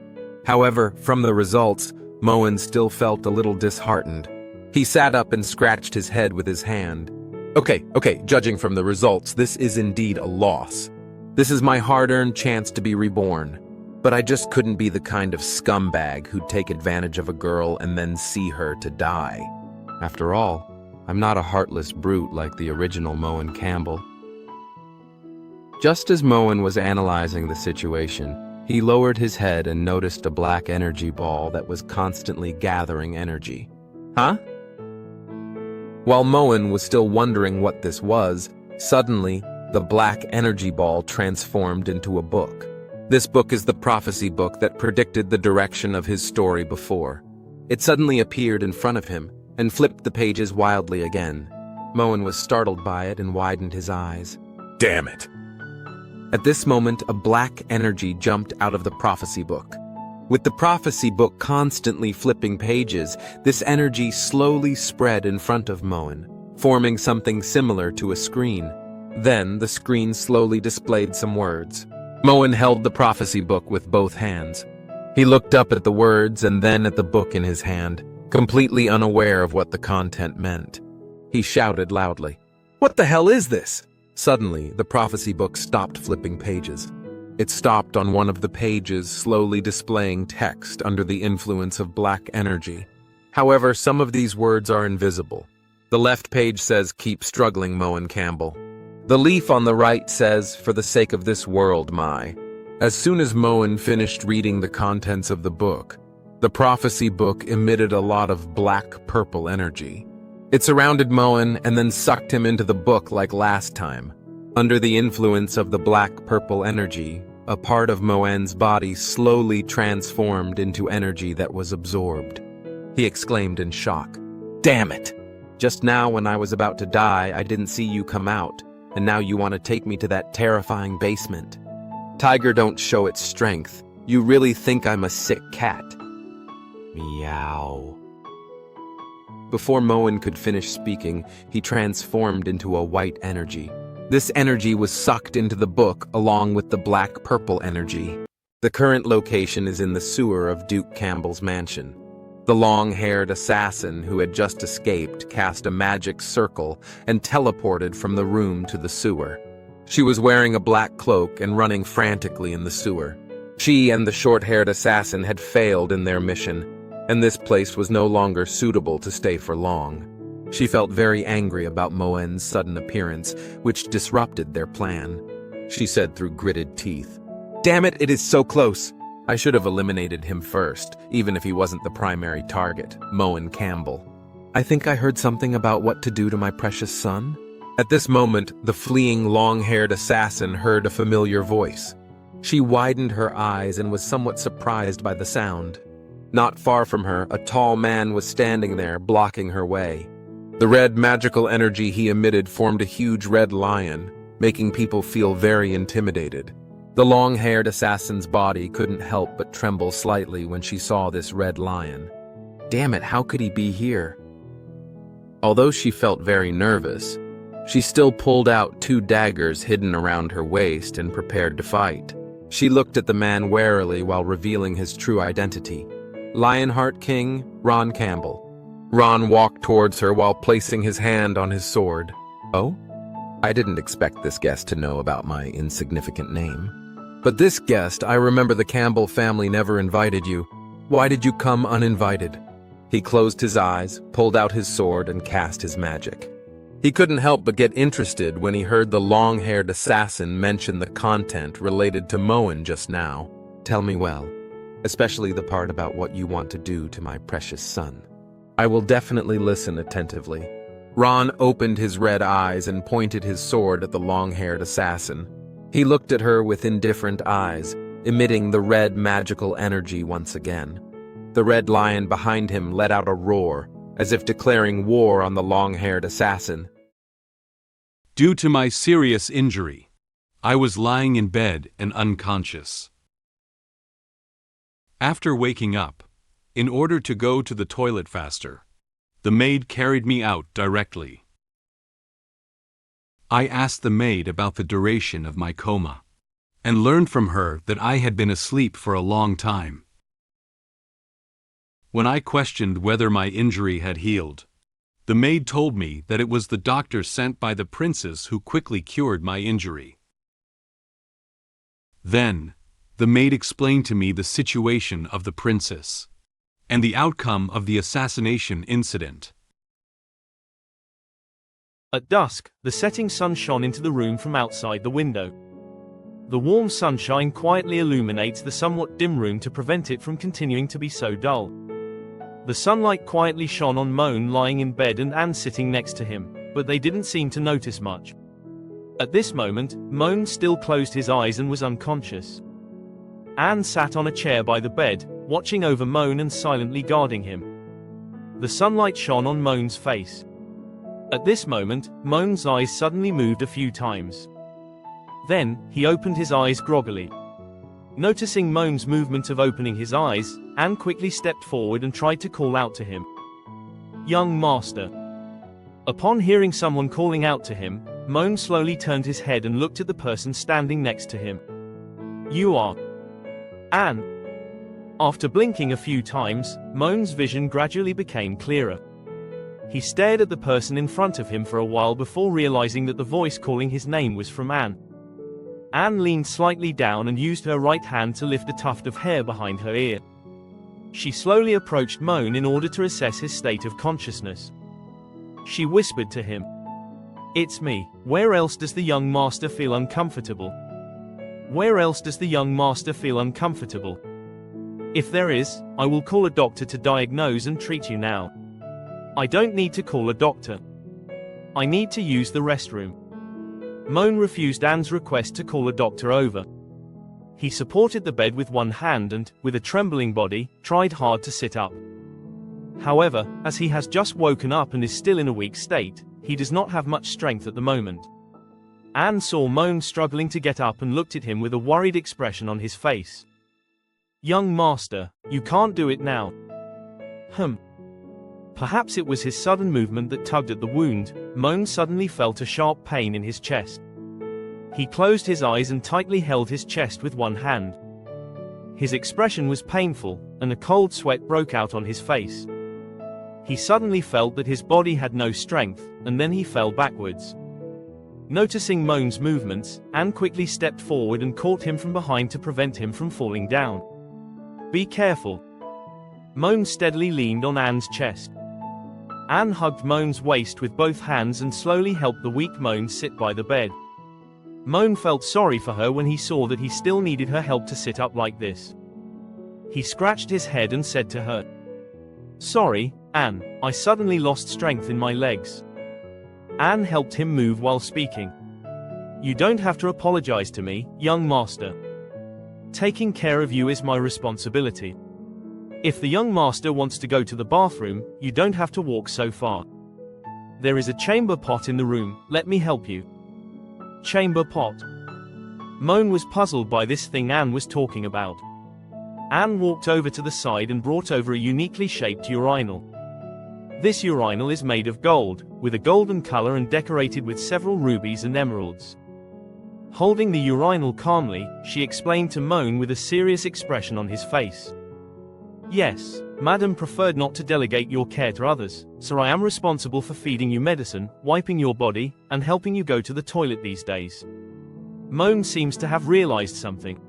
However, from the results, Moen still felt a little disheartened. He sat up and scratched his head with his hand. Okay, judging from the results, this is indeed a loss. This is my hard-earned chance to be reborn. But I just couldn't be the kind of scumbag who'd take advantage of a girl and then see her to die. After all, I'm not a heartless brute like the original Moen Campbell. Just as Moen was analyzing the situation, he lowered his head and noticed a black energy ball that was constantly gathering energy. Huh? While Moen was still wondering what this was, suddenly, the black energy ball transformed into a book. This book is the prophecy book that predicted the direction of his story before. It suddenly appeared in front of him and flipped the pages wildly again. Moen was startled by it and widened his eyes. Damn it! At this moment, a black energy jumped out of the prophecy book. With the prophecy book constantly flipping pages, this energy slowly spread in front of Moen, forming something similar to a screen. Then, the screen slowly displayed some words. Moen held the prophecy book with both hands. He looked up at the words and then at the book in his hand, completely unaware of what the content meant. He shouted loudly, "What the hell is this?" Suddenly, the prophecy book stopped flipping pages. It stopped on one of the pages, slowly displaying text under the influence of black energy. However, some of these words are invisible. The left page says, "Keep struggling, Moen Campbell." The leaf on the right says, "For the sake of this world, my." As soon as Moen finished reading the contents of the book, the prophecy book emitted a lot of black-purple energy. It surrounded Moen and then sucked him into the book like last time. Under the influence of the black-purple energy, a part of Moen's body slowly transformed into energy that was absorbed. He exclaimed in shock, "Damn it! Just now when I was about to die, I didn't see you come out, and now you want to take me to that terrifying basement. Tiger don't show its strength. You really think I'm a sick cat." Meow. Before Moen could finish speaking, he transformed into a white energy. This energy was sucked into the book along with the black-purple energy. The current location is in the sewer of Duke Campbell's mansion. The long-haired assassin who had just escaped cast a magic circle and teleported from the room to the sewer. She was wearing a black cloak and running frantically in the sewer. She and the short-haired assassin had failed in their mission, and this place was no longer suitable to stay for long. She felt very angry about Moen's sudden appearance, which disrupted their plan. She said through gritted teeth, "Damn it, it is so close. I should have eliminated him first, even if he wasn't the primary target, Moen Campbell. I think I heard something about what to do to my precious son." At this moment, the fleeing long-haired assassin heard a familiar voice. She widened her eyes and was somewhat surprised by the sound. Not far from her, a tall man was standing there, blocking her way. The red magical energy he emitted formed a huge red lion, making people feel very intimidated. The long-haired assassin's body couldn't help but tremble slightly when she saw this red lion. Damn it, how could he be here? Although she felt very nervous, she still pulled out 2 daggers hidden around her waist and prepared to fight. She looked at the man warily while revealing his true identity. Lionheart King, Ron Campbell. Ron walked towards her while placing his hand on his sword. "Oh? I didn't expect this guest to know about my insignificant name. But this guest, I remember the Campbell family never invited you. Why did you come uninvited?" He closed his eyes, pulled out his sword, and cast his magic. He couldn't help but get interested when he heard the long-haired assassin mention the content related to Moen just now. "Tell me well, especially the part about what you want to do to my precious son." I will definitely listen attentively. Ron opened his red eyes and pointed his sword at the long-haired assassin. He looked at her with indifferent eyes, emitting the red magical energy once again. The red lion behind him let out a roar, as if declaring war on the long-haired assassin. Due to my serious injury, I was lying in bed and unconscious. After waking up, in order to go to the toilet faster, the maid carried me out directly. I asked the maid about the duration of my coma, and learned from her that I had been asleep for a long time. When I questioned whether my injury had healed, the maid told me that it was the doctor sent by the princess who quickly cured my injury. Then, the maid explained to me the situation of the princess, and the outcome of the assassination incident. At dusk, the setting sun shone into the room from outside the window. The warm sunshine quietly illuminates the somewhat dim room to prevent it from continuing to be so dull. The sunlight quietly shone on Moen lying in bed and Anne sitting next to him, but they didn't seem to notice much. At this moment, Moen still closed his eyes and was unconscious. Anne sat on a chair by the bed, watching over Moen and silently guarding him. The sunlight shone on Moen's face. At this moment, Moen's eyes suddenly moved a few times. Then, he opened his eyes groggily. Noticing Moen's movement of opening his eyes, Anne quickly stepped forward and tried to call out to him. "Young master." Upon hearing someone calling out to him, Moen slowly turned his head and looked at the person standing next to him. "You are Anne." After blinking a few times, Moen's vision gradually became clearer. He stared at the person in front of him for a while before realizing that the voice calling his name was from Anne. Anne leaned slightly down and used her right hand to lift a tuft of hair behind her ear. She slowly approached Moen in order to assess his state of consciousness. She whispered to him, "It's me. Where else does the young master feel uncomfortable? Where else does the young master feel uncomfortable? If there is, I will call a doctor to diagnose and treat you now." "I don't need to call a doctor. I need to use the restroom." Moen refused Anne's request to call a doctor over. He supported the bed with one hand and, with a trembling body, tried hard to sit up. However, as he has just woken up and is still in a weak state, he does not have much strength at the moment. Anne saw Moen struggling to get up and looked at him with a worried expression on his face. "Young master, you can't do it now." Perhaps it was his sudden movement that tugged at the wound. Moen suddenly felt a sharp pain in his chest. He closed his eyes and tightly held his chest with one hand. His expression was painful, and a cold sweat broke out on his face. He suddenly felt that his body had no strength, and then he fell backwards. Noticing Moen's movements, Anne quickly stepped forward and caught him from behind to prevent him from falling down. "Be careful." Moen steadily leaned on Anne's chest. Anne hugged Moen's waist with both hands and slowly helped the weak Moen sit by the bed. Moen felt sorry for her when he saw that he still needed her help to sit up like this. He scratched his head and said to her, "Sorry, Anne, I suddenly lost strength in my legs." Anne helped him move while speaking. "You don't have to apologize to me, young master. Taking care of you is my responsibility. If the young master wants to go to the bathroom, you don't have to walk so far. There is a chamber pot in the room, let me help you." Chamber pot. Moen was puzzled by this thing Anne was talking about. Anne walked over to the side and brought over a uniquely shaped urinal. This urinal is made of gold, with a golden color and decorated with several rubies and emeralds. Holding the urinal calmly, she explained to Moen with a serious expression on his face. "Yes, Madam preferred not to delegate your care to others, so I am responsible for feeding you medicine, wiping your body, and helping you go to the toilet these days." Moen seems to have realized something.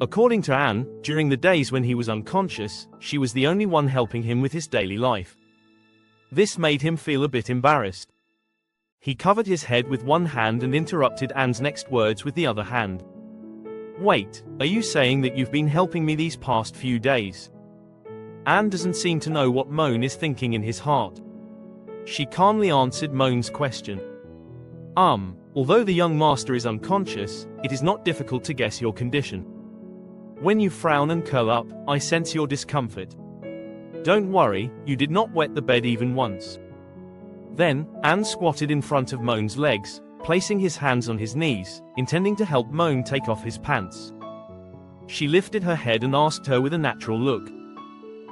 According to Anne, during the days when he was unconscious, she was the only one helping him with his daily life. This made him feel a bit embarrassed. He covered his head with one hand and interrupted Anne's next words with the other hand. "Wait, are you saying that you've been helping me these past few days?" Anne doesn't seem to know what Moen is thinking in his heart. She calmly answered Moen's question. Although the young master is unconscious, it is not difficult to guess your condition. When you frown and curl up, I sense your discomfort. Don't worry, you did not wet the bed even once. Then, Anne squatted in front of Moen's legs, placing his hands on his knees, intending to help Moen take off his pants. She lifted her head and asked her with a natural look.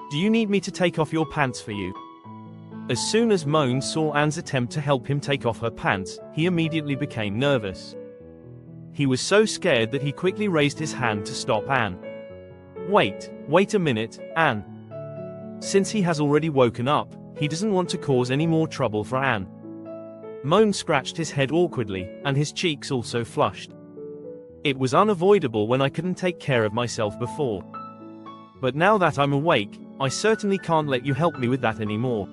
Do you need me to take off your pants for you? As soon as Moen saw Anne's attempt to help him take off her pants, he immediately became nervous. He was so scared that he quickly raised his hand to stop Anne. Wait a minute, Anne. Since he has already woken up, he doesn't want to cause any more trouble for Anne. Moen scratched his head awkwardly, and his cheeks also flushed. It was unavoidable when I couldn't take care of myself before. But now that I'm awake, I certainly can't let you help me with that anymore.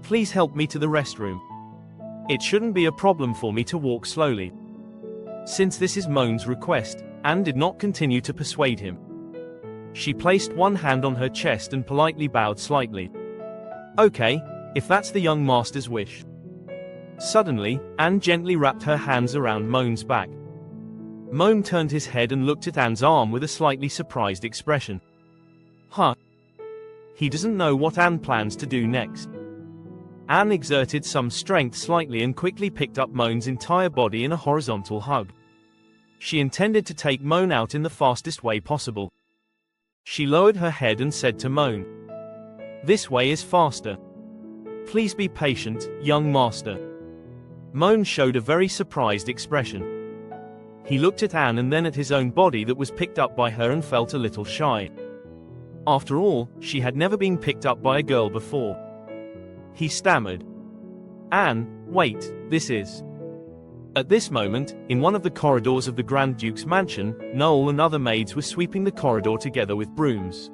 Please help me to the restroom. It shouldn't be a problem for me to walk slowly. Since this is Moen's request, Anne did not continue to persuade him. She placed one hand on her chest and politely bowed slightly. Okay, if that's the young master's wish. Suddenly, Anne gently wrapped her hands around Moen's back. Moen turned his head and looked at Anne's arm with a slightly surprised expression. Huh? He doesn't know what Anne plans to do next. Anne exerted some strength slightly and quickly picked up Moen's entire body in a horizontal hug. She intended to take Moen out in the fastest way possible. She lowered her head and said to Moen, "This way is faster. Please be patient, young master." Moen showed a very surprised expression. He looked at Anne and then at his own body that was picked up by her and felt a little shy. After all, she had never been picked up by a girl before. He stammered, "Anne, wait, this is..." At this moment, in one of the corridors of the Grand Duke's mansion, Noel and other maids were sweeping the corridor together with brooms.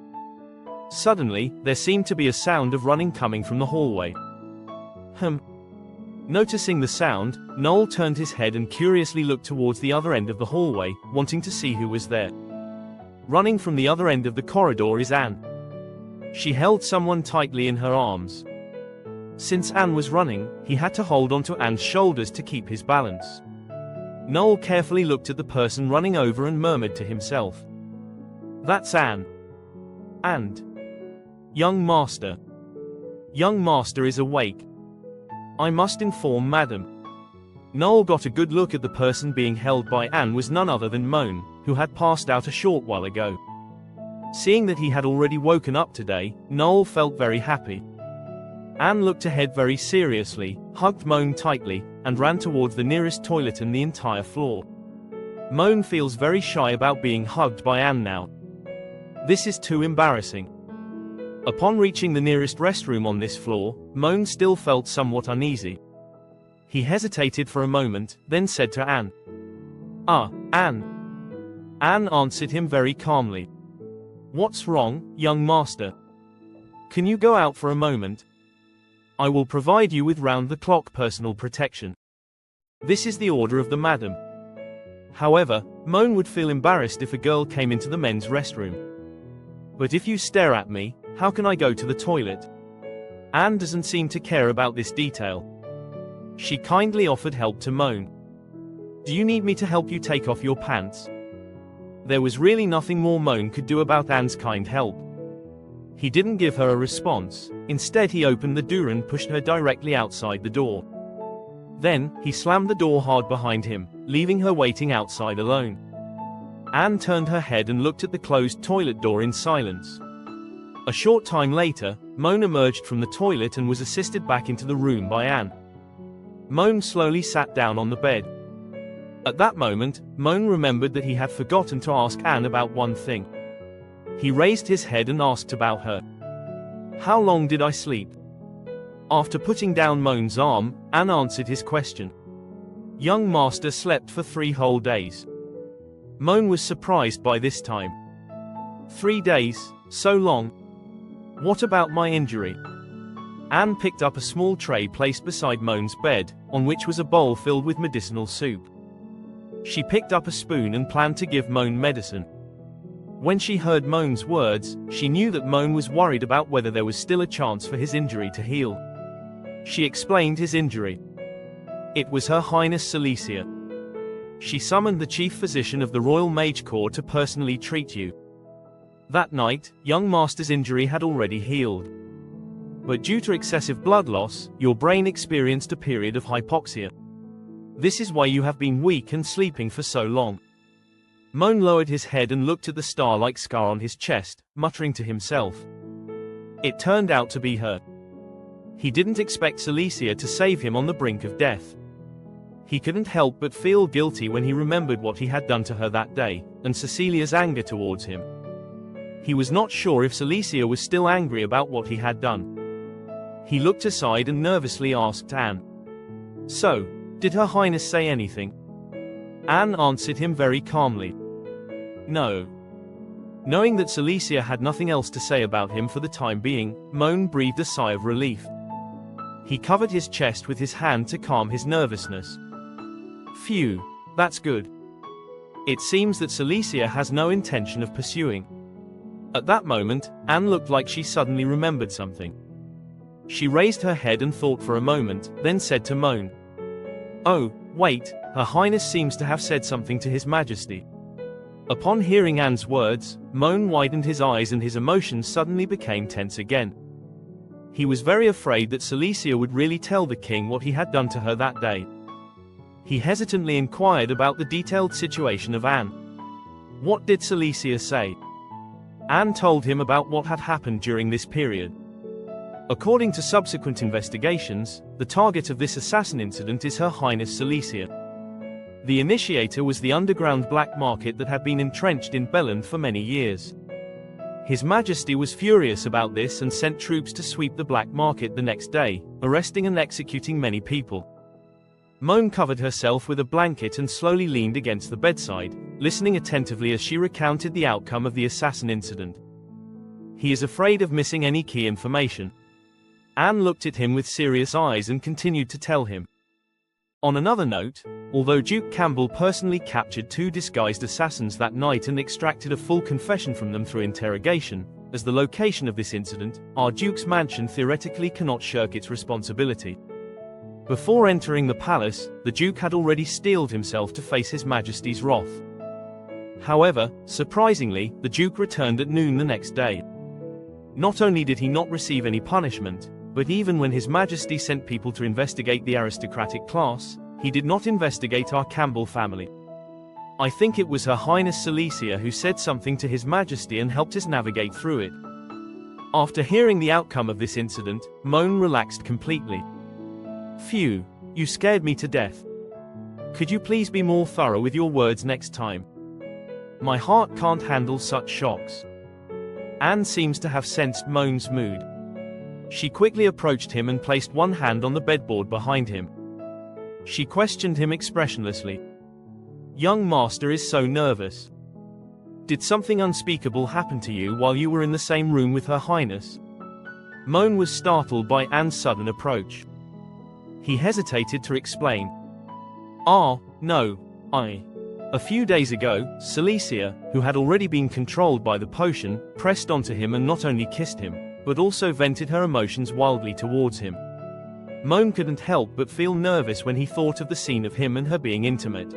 Suddenly, there seemed to be a sound of running coming from the hallway. Noticing the sound, Noel turned his head and curiously looked towards the other end of the hallway, wanting to see who was there. Running from the other end of the corridor is Anne. She held someone tightly in her arms. Since Anne was running, he had to hold onto Anne's shoulders to keep his balance. Noel carefully looked at the person running over and murmured to himself, "That's Anne. And young master. Young master is awake. I must inform Madam." Noel got a good look at the person being held by Anne was none other than Moen, who had passed out a short while ago. Seeing that he had already woken up today, Noel felt very happy. Anne looked ahead very seriously, hugged Moen tightly, and ran towards the nearest toilet and the entire floor. Moen feels very shy about being hugged by Anne now. This is too embarrassing. Upon reaching the nearest restroom on this floor, Moen still felt somewhat uneasy. He hesitated for a moment, then said to Anne, Anne." Anne answered him very calmly. "What's wrong, young master? Can you go out for a moment? I will provide you with round-the-clock personal protection. This is the order of the madam." However, Moen would feel embarrassed if a girl came into the men's restroom. "But if you stare at me, how can I go to the toilet?" Anne doesn't seem to care about this detail. She kindly offered help to Moen. "Do you need me to help you take off your pants?" There was really nothing more Moen could do about Anne's kind help. He didn't give her a response. Instead, he opened the door and pushed her directly outside the door. Then, he slammed the door hard behind him, leaving her waiting outside alone. Anne turned her head and looked at the closed toilet door in silence. A short time later, Moen emerged from the toilet and was assisted back into the room by Anne. Moen slowly sat down on the bed. At that moment, Moen remembered that he had forgotten to ask Anne about one thing. He raised his head and asked about her. "How long did I sleep?" After putting down Moen's arm, Anne answered his question. "Young master slept for 3 whole days." Moen was surprised by this time. 3 days? So long? What about my injury? Anne picked up a small tray placed beside Moen's bed, on which was a bowl filled with medicinal soup. She picked up a spoon and planned to give Moen medicine. When she heard Moen's words, she knew that Moen was worried about whether there was still a chance for his injury to heal. She explained his injury. It was Her Highness Cecilia. She summoned the chief physician of the Royal Mage Corps to personally treat you. That night, young master's injury had already healed. But due to excessive blood loss, your brain experienced a period of hypoxia. This is why you have been weak and sleeping for so long. Moen lowered his head and looked at the star-like scar on his chest, muttering to himself. It turned out to be her. He didn't expect Cecilia to save him on the brink of death. He couldn't help but feel guilty when he remembered what he had done to her that day, and Cecilia's anger towards him. He was not sure if Cecilia was still angry about what he had done. He looked aside and nervously asked Anne. So, did Her Highness say anything? Anne answered him very calmly. No. Knowing that Cecilia had nothing else to say about him for the time being, Moen breathed a sigh of relief. He covered his chest with his hand to calm his nervousness. Phew, that's good. It seems that Cecilia has no intention of pursuing. At that moment, Anne looked like she suddenly remembered something. She raised her head and thought for a moment, then said to Moen. Oh, wait, Her Highness seems to have said something to His Majesty. Upon hearing Anne's words, Moen widened his eyes and his emotions suddenly became tense again. He was very afraid that Cecilia would really tell the king what he had done to her that day. He hesitantly inquired about the detailed situation of Anne. What did Cecilia say? Anne told him about what had happened during this period. According to subsequent investigations, the target of this assassin incident is Her Highness Cecilia. The initiator was the underground black market that had been entrenched in Belland for many years. His Majesty was furious about this and sent troops to sweep the black market the next day, arresting and executing many people. Moen covered herself with a blanket and slowly leaned against the bedside, listening attentively as she recounted the outcome of the assassin incident. He is afraid of missing any key information. Anne looked at him with serious eyes and continued to tell him. On another note, although Duke Campbell personally captured 2 disguised assassins that night and extracted a full confession from them through interrogation, as the location of this incident, our Duke's mansion theoretically cannot shirk its responsibility. Before entering the palace, the Duke had already steeled himself to face His Majesty's wrath. However, surprisingly, the Duke returned at noon the next day. Not only did he not receive any punishment, but even when His Majesty sent people to investigate the aristocratic class, he did not investigate our Campbell family. I think it was Her Highness Cecilia who said something to His Majesty and helped us navigate through it. After hearing the outcome of this incident, Moen relaxed completely. Phew, you scared me to death. Could you please be more thorough with your words next time? My heart can't handle such shocks. Anne seems to have sensed Moen's mood. She quickly approached him and placed one hand on the bedboard behind him. She questioned him expressionlessly. Young master is so nervous. Did something unspeakable happen to you while you were in the same room with Her Highness? Moen was startled by Anne's sudden approach. He hesitated to explain. No, A few days ago, Cecilia, who had already been controlled by the potion, pressed onto him and not only kissed him, but also vented her emotions wildly towards him. Moen couldn't help but feel nervous when he thought of the scene of him and her being intimate.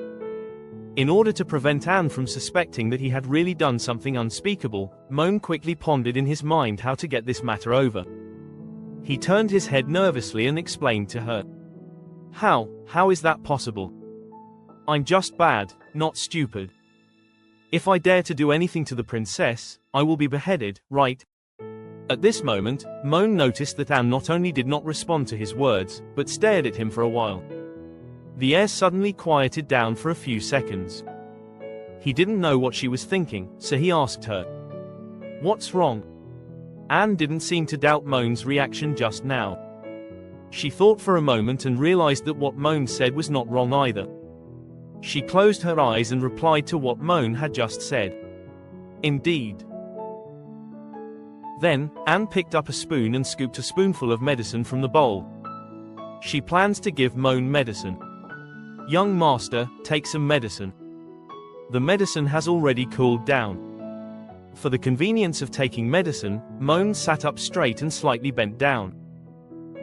In order to prevent Anne from suspecting that he had really done something unspeakable, Moen quickly pondered in his mind how to get this matter over. He turned his head nervously and explained to her. How is that possible? I'm just bad, not stupid. If I dare to do anything to the princess, I will be beheaded, right? At this moment, Moen noticed that Anne not only did not respond to his words, but stared at him for a while. The air suddenly quieted down for a few seconds. He didn't know what she was thinking, so he asked her. What's wrong? Anne didn't seem to doubt Moen's reaction just now. She thought for a moment and realized that what Moen said was not wrong either. She closed her eyes and replied to what Moen had just said. Indeed. Then, Anne picked up a spoon and scooped a spoonful of medicine from the bowl. She plans to give Moen medicine. Young master, take some medicine. The medicine has already cooled down. For the convenience of taking medicine, Moen sat up straight and slightly bent down.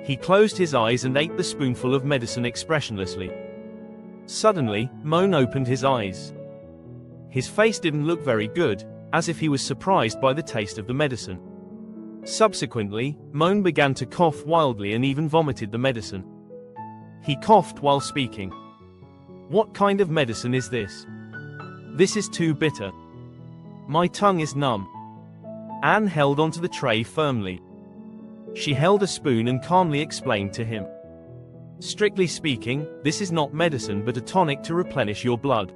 He closed his eyes and ate the spoonful of medicine expressionlessly. Suddenly, Moen opened his eyes. His face didn't look very good, as if he was surprised by the taste of the medicine. Subsequently, Moen began to cough wildly and even vomited the medicine. He coughed while speaking. "What kind of medicine is this? This is too bitter. My tongue is numb." Anne held onto the tray firmly. She held a spoon and calmly explained to him. "Strictly speaking, this is not medicine but a tonic to replenish your blood.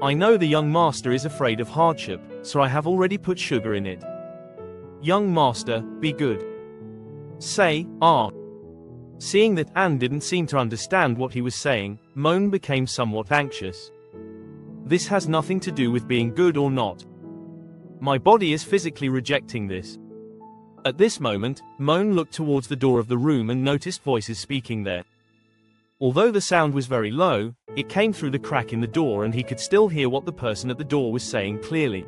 I know the young master is afraid of hardship, so I have already put sugar in it. Young master, be good. Say, ah." Seeing that Anne didn't seem to understand what he was saying, Moen became somewhat anxious. "This has nothing to do with being good or not. My body is physically rejecting this." At this moment, Moen looked towards the door of the room and noticed voices speaking there. Although the sound was very low, it came through the crack in the door and he could still hear what the person at the door was saying clearly.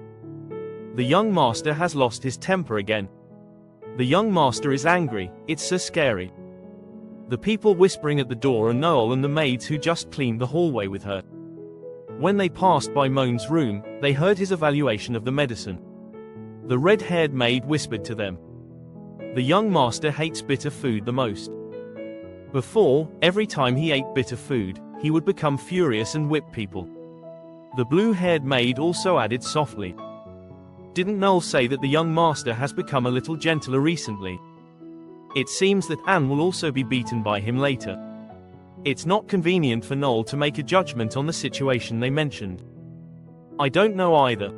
"The young master has lost his temper again. The young master is angry, it's so scary." The people whispering at the door are Noel and the maids who just cleaned the hallway with her. When they passed by Moen's room, they heard his evaluation of the medicine. The red-haired maid whispered to them. "The young master hates bitter food the most. Before, every time he ate bitter food, he would become furious and whip people." The blue-haired maid also added softly. "Didn't Noel say that the young master has become a little gentler recently? It seems that Anne will also be beaten by him later. It's not convenient for Noel to make a judgment on the situation they mentioned. I don't know either.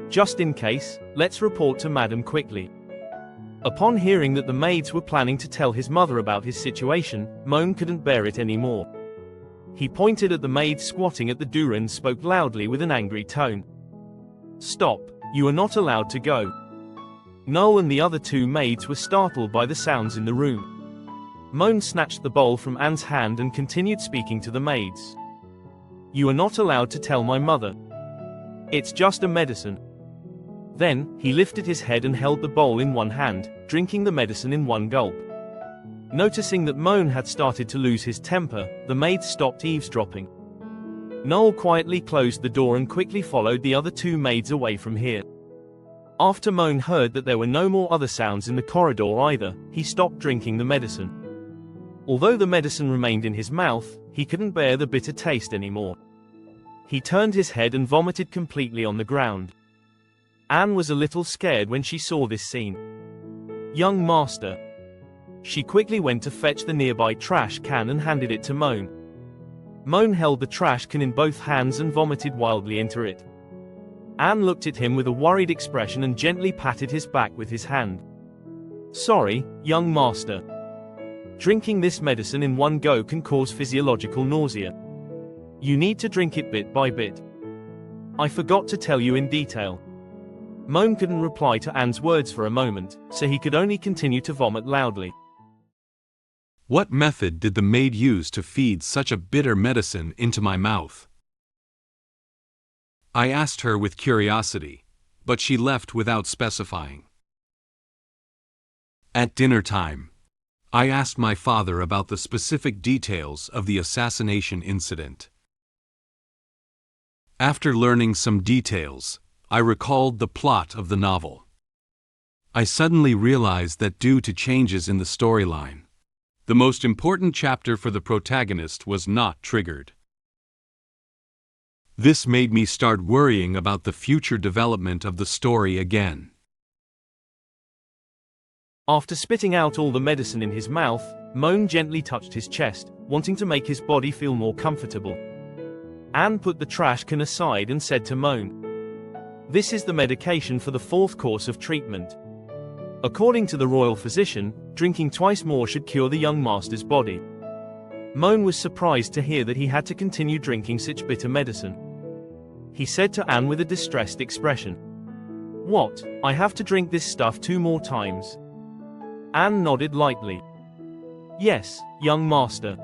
Just in case, let's report to Madam quickly." Upon hearing that the maids were planning to tell his mother about his situation, Moen couldn't bear it anymore. He pointed at the maids squatting at the door and spoke loudly with an angry tone. "Stop, you are not allowed to go." Noel and the other two maids were startled by the sounds in the room. Moen snatched the bowl from Anne's hand and continued speaking to the maids. "You are not allowed to tell my mother. It's just a medicine." Then, he lifted his head and held the bowl in one hand, drinking the medicine in one gulp. Noticing that Moen had started to lose his temper, the maids stopped eavesdropping. Noel quietly closed the door and quickly followed the other two maids away from here. After Moen heard that there were no more other sounds in the corridor either, he stopped drinking the medicine. Although the medicine remained in his mouth, he couldn't bear the bitter taste anymore. He turned his head and vomited completely on the ground. Anne was a little scared when she saw this scene. "Young master." She quickly went to fetch the nearby trash can and handed it to Moen. Moen held the trash can in both hands and vomited wildly into it. Anne looked at him with a worried expression and gently patted his back with his hand. "Sorry, young master. Drinking this medicine in one go can cause physiological nausea. You need to drink it bit by bit. I forgot to tell you in detail." Moen couldn't reply to Anne's words for a moment, so he could only continue to vomit loudly. What method did the maid use to feed such a bitter medicine into my mouth? I asked her with curiosity, but she left without specifying. At dinner time, I asked my father about the specific details of the assassination incident. After learning some details, I recalled the plot of the novel. I suddenly realized that due to changes in the storyline, the most important chapter for the protagonist was not triggered. This made me start worrying about the future development of the story again. After spitting out all the medicine in his mouth, Moen gently touched his chest, wanting to make his body feel more comfortable. Anne put the trash can aside and said to Moen, "This is the medication for the 4th course of treatment. According to the royal physician, drinking twice more should cure the young master's body." Moen was surprised to hear that he had to continue drinking such bitter medicine. He said to Anne with a distressed expression, "What, I have to drink this stuff 2 more times?" Anne nodded lightly. "Yes, young master."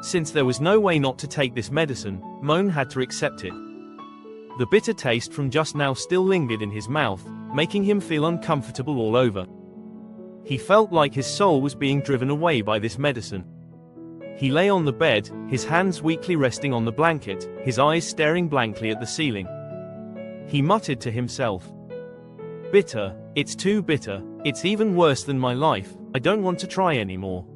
Since there was no way not to take this medicine, Moen had to accept it. The bitter taste from just now still lingered in his mouth, making him feel uncomfortable all over. He felt like his soul was being driven away by this medicine. He lay on the bed, his hands weakly resting on the blanket, his eyes staring blankly at the ceiling. He muttered to himself. Bitter, it's too bitter, it's even worse than my life, I don't want to try anymore.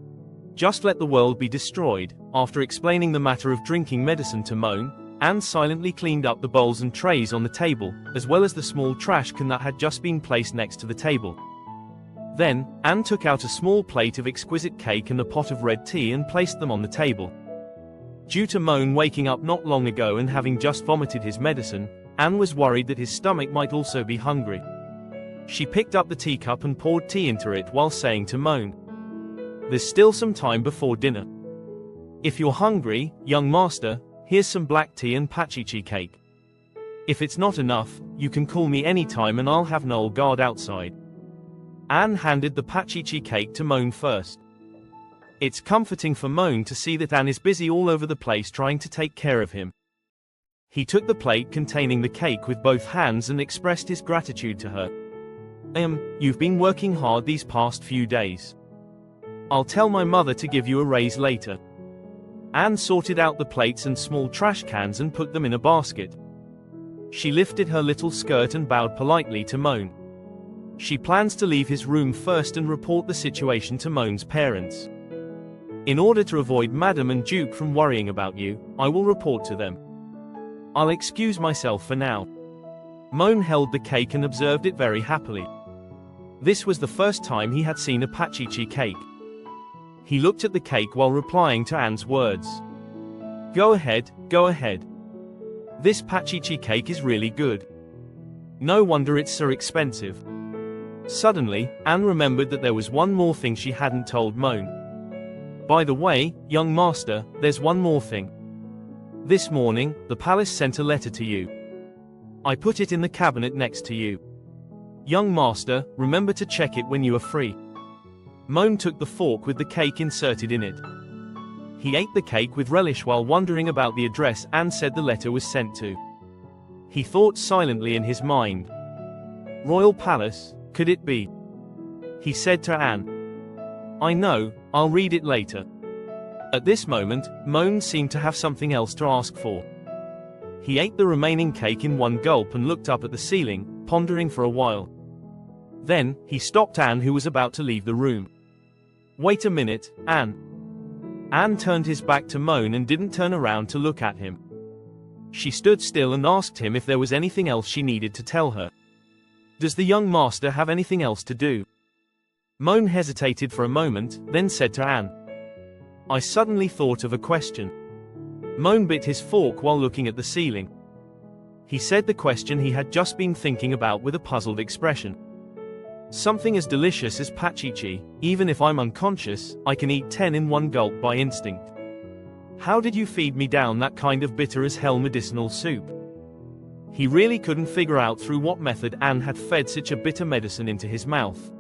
Just let the world be destroyed. After explaining the matter of drinking medicine to Moen, Anne silently cleaned up the bowls and trays on the table, as well as the small trash can that had just been placed next to the table. Then, Anne took out a small plate of exquisite cake and a pot of red tea and placed them on the table. Due to Moen waking up not long ago and having just vomited his medicine, Anne was worried that his stomach might also be hungry. She picked up the teacup and poured tea into it while saying to Moen, "There's still some time before dinner. If you're hungry, young master, here's some black tea and pachichi cake. If it's not enough, you can call me anytime and I'll have Noel guard outside." Anne handed the pachichi cake to Moen first. It's comforting for Moen to see that Anne is busy all over the place trying to take care of him. He took the plate containing the cake with both hands and expressed his gratitude to her. You've been working hard these past few days. I'll tell my mother to give you a raise later." Anne sorted out the plates and small trash cans and put them in a basket. She lifted her little skirt and bowed politely to Moen. She plans to leave his room first and report the situation to Moen's parents. In order to avoid Madam and Duke from worrying about you, I will report to them. I'll excuse myself for now. Moen held the cake and observed it very happily. This was the first time he had seen a pachichi cake. He looked at the cake while replying to Anne's words. Go ahead, go ahead. This pachichi cake is really good. No wonder it's so expensive. Suddenly, Anne remembered that there was one more thing she hadn't told Moen. By the way, young master, there's one more thing. This morning, the palace sent a letter to you. I put it in the cabinet next to you. Young master, remember to check it when you are free. Moen took the fork with the cake inserted in it. He ate the cake with relish while wondering about the address Anne said the letter was sent to. He thought silently in his mind. Royal Palace, could it be? He said to Anne. I know, I'll read it later. At this moment, Moen seemed to have something else to ask for. He ate the remaining cake in one gulp and looked up at the ceiling, pondering for a while. Then, he stopped Anne, who was about to leave the room. Wait a minute, Anne. Anne turned his back to Moen and didn't turn around to look at him. She stood still and asked him if there was anything else she needed to tell her. Does the young master have anything else to do? Moen hesitated for a moment, then said to Anne. I suddenly thought of a question. Moen bit his fork while looking at the ceiling. He said the question he had just been thinking about with a puzzled expression. Something as delicious as pachichi, even if I'm unconscious, I can eat 10 in one gulp by instinct. How did you feed me down that kind of bitter as hell medicinal soup? He really couldn't figure out through what method Anne had fed such a bitter medicine into his mouth.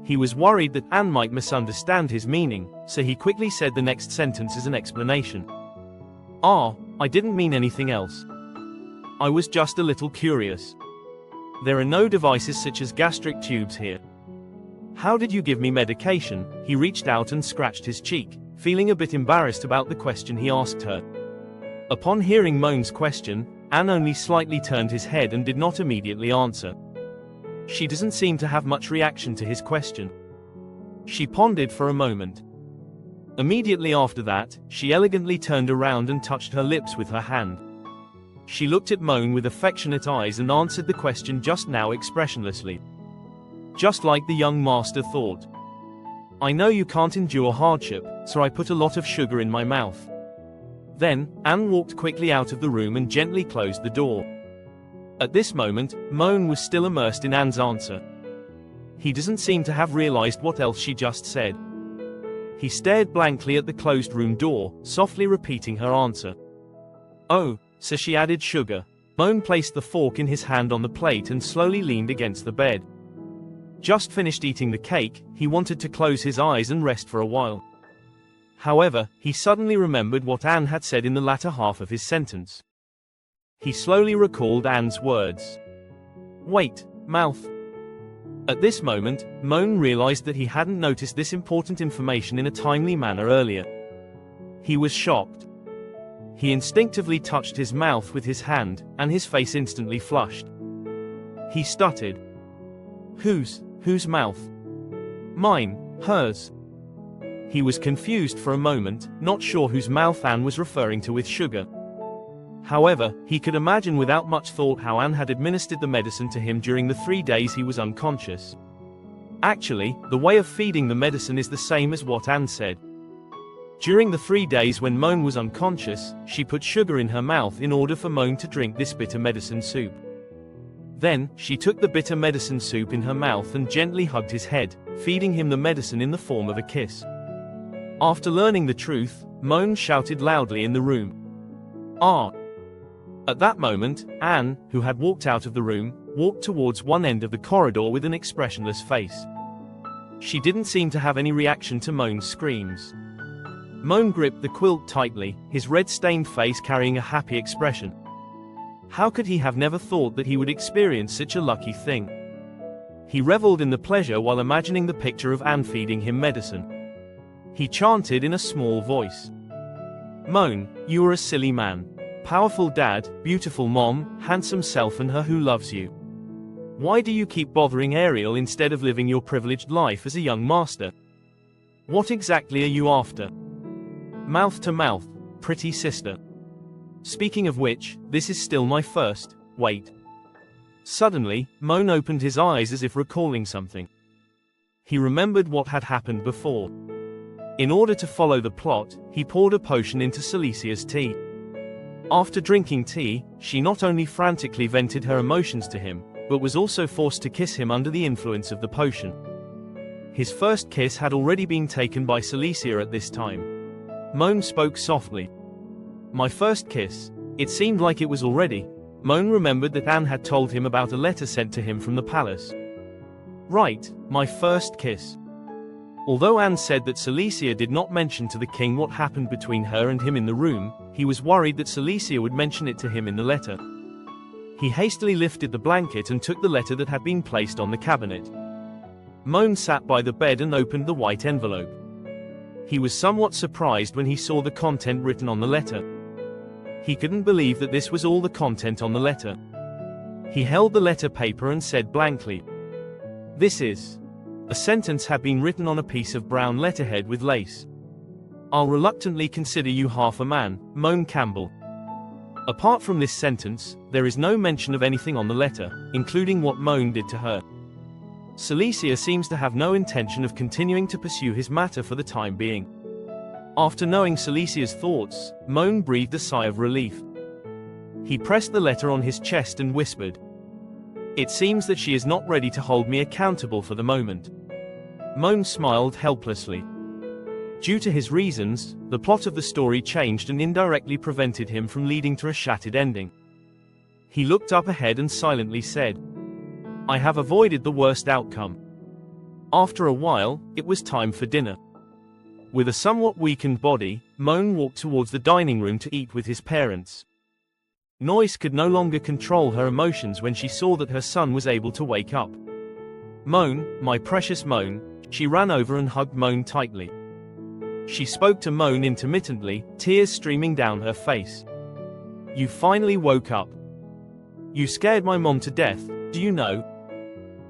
He was worried that Anne might misunderstand his meaning, so he quickly said the next sentence as an explanation. I didn't mean anything else. I was just a little curious. There are no devices such as gastric tubes here. How did you give me medication? He reached out and scratched his cheek, feeling a bit embarrassed about the question he asked her. Upon hearing Moen's question, Anne only slightly turned his head and did not immediately answer. She doesn't seem to have much reaction to his question. She pondered for a moment. Immediately after that, she elegantly turned around and touched her lips with her hand. She looked at Moen with affectionate eyes and answered the question just now expressionlessly. Just like the young master thought. I know you can't endure hardship, so I put a lot of sugar in my mouth. Then, Anne walked quickly out of the room and gently closed the door. At this moment, Moen was still immersed in Anne's answer. He doesn't seem to have realized what else she just said. He stared blankly at the closed room door, softly repeating her answer. Oh, so she added sugar. Moen placed the fork in his hand on the plate and slowly leaned against the bed. Just finished eating the cake, he wanted to close his eyes and rest for a while. However, he suddenly remembered what Anne had said in the latter half of his sentence. He slowly recalled Anne's words. Wait, mouth. At this moment, Moen realized that he hadn't noticed this important information in a timely manner earlier. He was shocked. He instinctively touched his mouth with his hand, and his face instantly flushed. He stuttered. Whose mouth? Mine, hers. He was confused for a moment, not sure whose mouth Anne was referring to with sugar. However, he could imagine without much thought how Anne had administered the medicine to him during the 3 days he was unconscious. Actually, the way of feeding the medicine is the same as what Anne said. During the 3 days when Moen was unconscious, she put sugar in her mouth in order for Moen to drink this bitter medicine soup. Then, she took the bitter medicine soup in her mouth and gently hugged his head, feeding him the medicine in the form of a kiss. After learning the truth, Moen shouted loudly in the room. Ah! At that moment, Anne, who had walked out of the room, walked towards one end of the corridor with an expressionless face. She didn't seem to have any reaction to Moen's screams. Moen gripped the quilt tightly, his red-stained face carrying a happy expression. How could he have never thought that he would experience such a lucky thing? He reveled in the pleasure while imagining the picture of Anne feeding him medicine. He chanted in a small voice. Moen, you are a silly man. Powerful dad, beautiful mom, handsome self and her who loves you. Why do you keep bothering Ariel instead of living your privileged life as a young master? What exactly are you after? Mouth to mouth, pretty sister. Speaking of which, this is still my first, wait. Suddenly, Moen opened his eyes as if recalling something. He remembered what had happened before. In order to follow the plot, he poured a potion into Celicia's tea. After drinking tea, she not only frantically vented her emotions to him, but was also forced to kiss him under the influence of the potion. His first kiss had already been taken by Cecilia at this time. Moen spoke softly. My first kiss. It seemed like it was already. Moen remembered that Anne had told him about a letter sent to him from the palace. Right, my first kiss. Although Anne said that Cecilia did not mention to the king what happened between her and him in the room, he was worried that Cecilia would mention it to him in the letter. He hastily lifted the blanket and took the letter that had been placed on the cabinet. Moen sat by the bed and opened the white envelope. He was somewhat surprised when he saw the content written on the letter. He couldn't believe that this was all the content on the letter. He held the letter paper and said blankly, "This is..." A sentence had been written on a piece of brown letterhead with lace. "I'll reluctantly consider you half a man, Moen Campbell." Apart from this sentence, there is no mention of anything on the letter, including what Moen did to her. Cecilia seems to have no intention of continuing to pursue his matter for the time being. After knowing Celicia's thoughts, Moen breathed a sigh of relief. He pressed the letter on his chest and whispered, "It seems that she is not ready to hold me accountable for the moment." Moen smiled helplessly. Due to his reasons, the plot of the story changed and indirectly prevented him from leading to a shattered ending. He looked up ahead and silently said, "I have avoided the worst outcome." After a while, it was time for dinner. With a somewhat weakened body, Moen walked towards the dining room to eat with his parents. Noyce could no longer control her emotions when she saw that her son was able to wake up. "Moen, my precious Moen," she ran over and hugged Moen tightly. She spoke to Moen intermittently, tears streaming down her face. "You finally woke up. You scared my mom to death, do you know?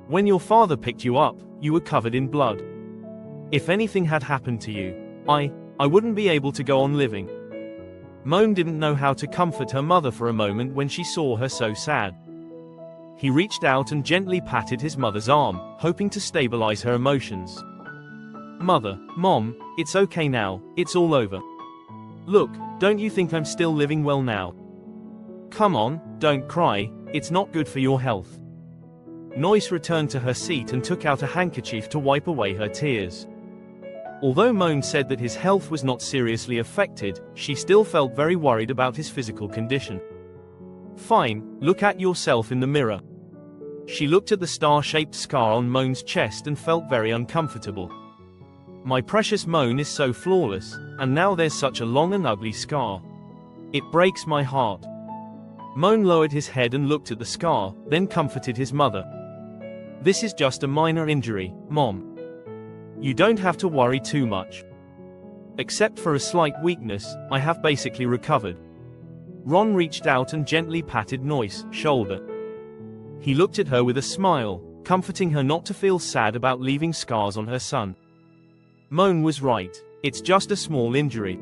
When your father picked you up, you were covered in blood. If anything had happened to you, I wouldn't be able to go on living." Moen didn't know how to comfort her mother for a moment when she saw her so sad. He reached out and gently patted his mother's arm, hoping to stabilize her emotions. "Mother, Mom, it's okay now, it's all over. Look, don't you think I'm still living well now? Come on, don't cry, it's not good for your health." Noyce returned to her seat and took out a handkerchief to wipe away her tears. Although Moen said that his health was not seriously affected, she still felt very worried about his physical condition. "Fine, look at yourself in the mirror." She looked at the star-shaped scar on Moen's chest and felt very uncomfortable. "My precious Moen is so flawless, and now there's such a long and ugly scar. It breaks my heart." Moen lowered his head and looked at the scar, then comforted his mother. "This is just a minor injury, Mom. You don't have to worry too much. Except for a slight weakness, I have basically recovered." Ron reached out and gently patted Noy's shoulder. He looked at her with a smile, comforting her not to feel sad about leaving scars on her son. Moen was right, it's just a small injury.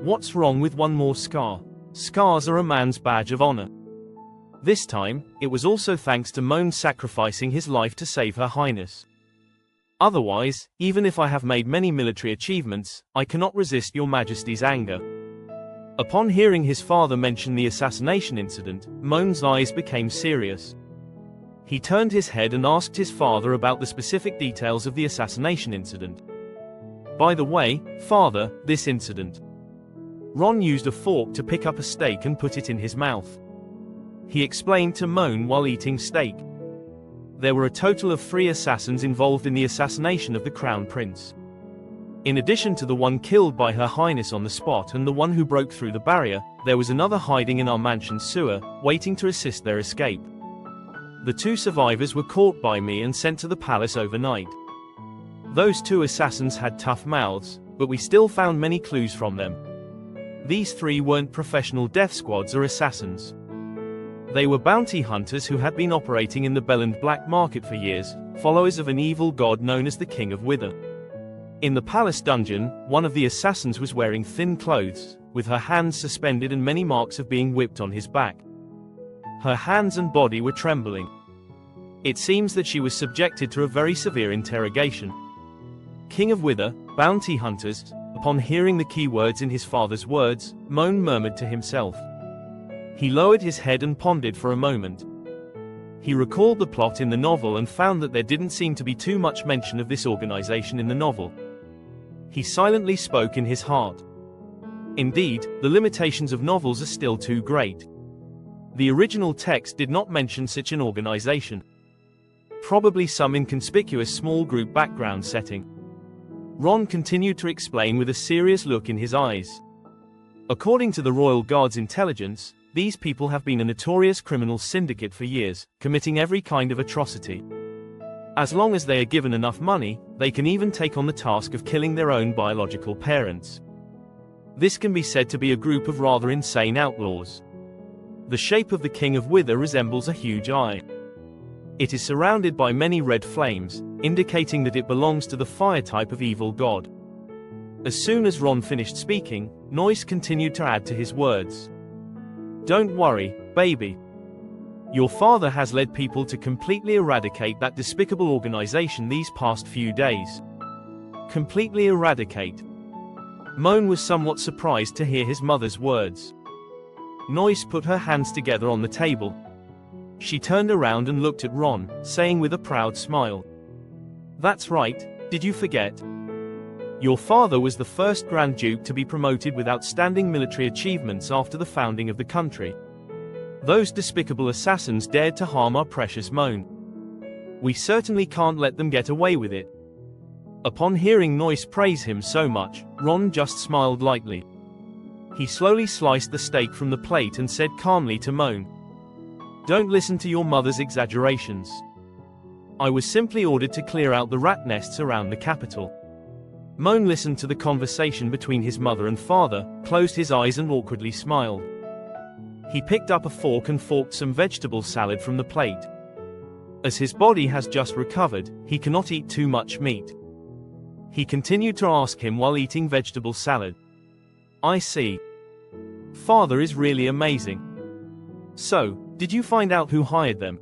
What's wrong with one more scar? Scars are a man's badge of honor. This time, it was also thanks to Moen sacrificing his life to save Her Highness. Otherwise, even if I have made many military achievements, I cannot resist Your Majesty's anger. Upon hearing his father mention the assassination incident, Moen's eyes became serious. He turned his head and asked his father about the specific details of the assassination incident. "By the way, father, this incident." Ron used a fork to pick up a steak and put it in his mouth. He explained to Moen while eating steak. There were a total of 3 assassins involved in the assassination of the Crown Prince. In addition to the one killed by Her Highness on the spot and the one who broke through the barrier, there was another hiding in our mansion's sewer, waiting to assist their escape. The 2 survivors were caught by me and sent to the palace overnight. Those 2 assassins had tough mouths, but we still found many clues from them. These 3 weren't professional death squads or assassins. They were bounty hunters who had been operating in the Belland black market for years, followers of an evil god known as the King of Wither. In the palace dungeon, one of the assassins was wearing thin clothes, with her hands suspended and many marks of being whipped on his back. Her hands and body were trembling. It seems that she was subjected to a very severe interrogation. King of Wither, bounty hunters. Upon hearing the key words in his father's words, Moen murmured to himself. He lowered his head and pondered for a moment. He recalled the plot in the novel and found that there didn't seem to be too much mention of this organization in the novel. He silently spoke in his heart. Indeed, the limitations of novels are still too great. The original text did not mention such an organization. Probably some inconspicuous small group background setting. Ron continued to explain with a serious look in his eyes. According to the Royal Guard's intelligence, these people have been a notorious criminal syndicate for years, committing every kind of atrocity. As long as they are given enough money, they can even take on the task of killing their own biological parents. This can be said to be a group of rather insane outlaws. The shape of the King of Wither resembles a huge eye. It is surrounded by many red flames, indicating that it belongs to the fire type of evil god. As soon as Ron finished speaking, Noyce continued to add to his words. "Don't worry, baby. Your father has led people to completely eradicate that despicable organization these past few days. Completely eradicate." Moen was somewhat surprised to hear his mother's words. Noyce put her hands together on the table. She turned around and looked at Ron, saying with a proud smile. "That's right, did you forget? Your father was the first Grand Duke to be promoted with outstanding military achievements after the founding of the country. Those despicable assassins dared to harm our precious Moen. We certainly can't let them get away with it." Upon hearing Noyce praise him so much, Ron just smiled lightly. He slowly sliced the steak from the plate and said calmly to Moen, "Don't listen to your mother's exaggerations. I was simply ordered to clear out the rat nests around the capital." Moen listened to the conversation between his mother and father, closed his eyes and awkwardly smiled. He picked up a fork and forked some vegetable salad from the plate. As his body has just recovered, he cannot eat too much meat. He continued to ask him while eating vegetable salad. "I see. Father is really amazing. So, did you find out who hired them?"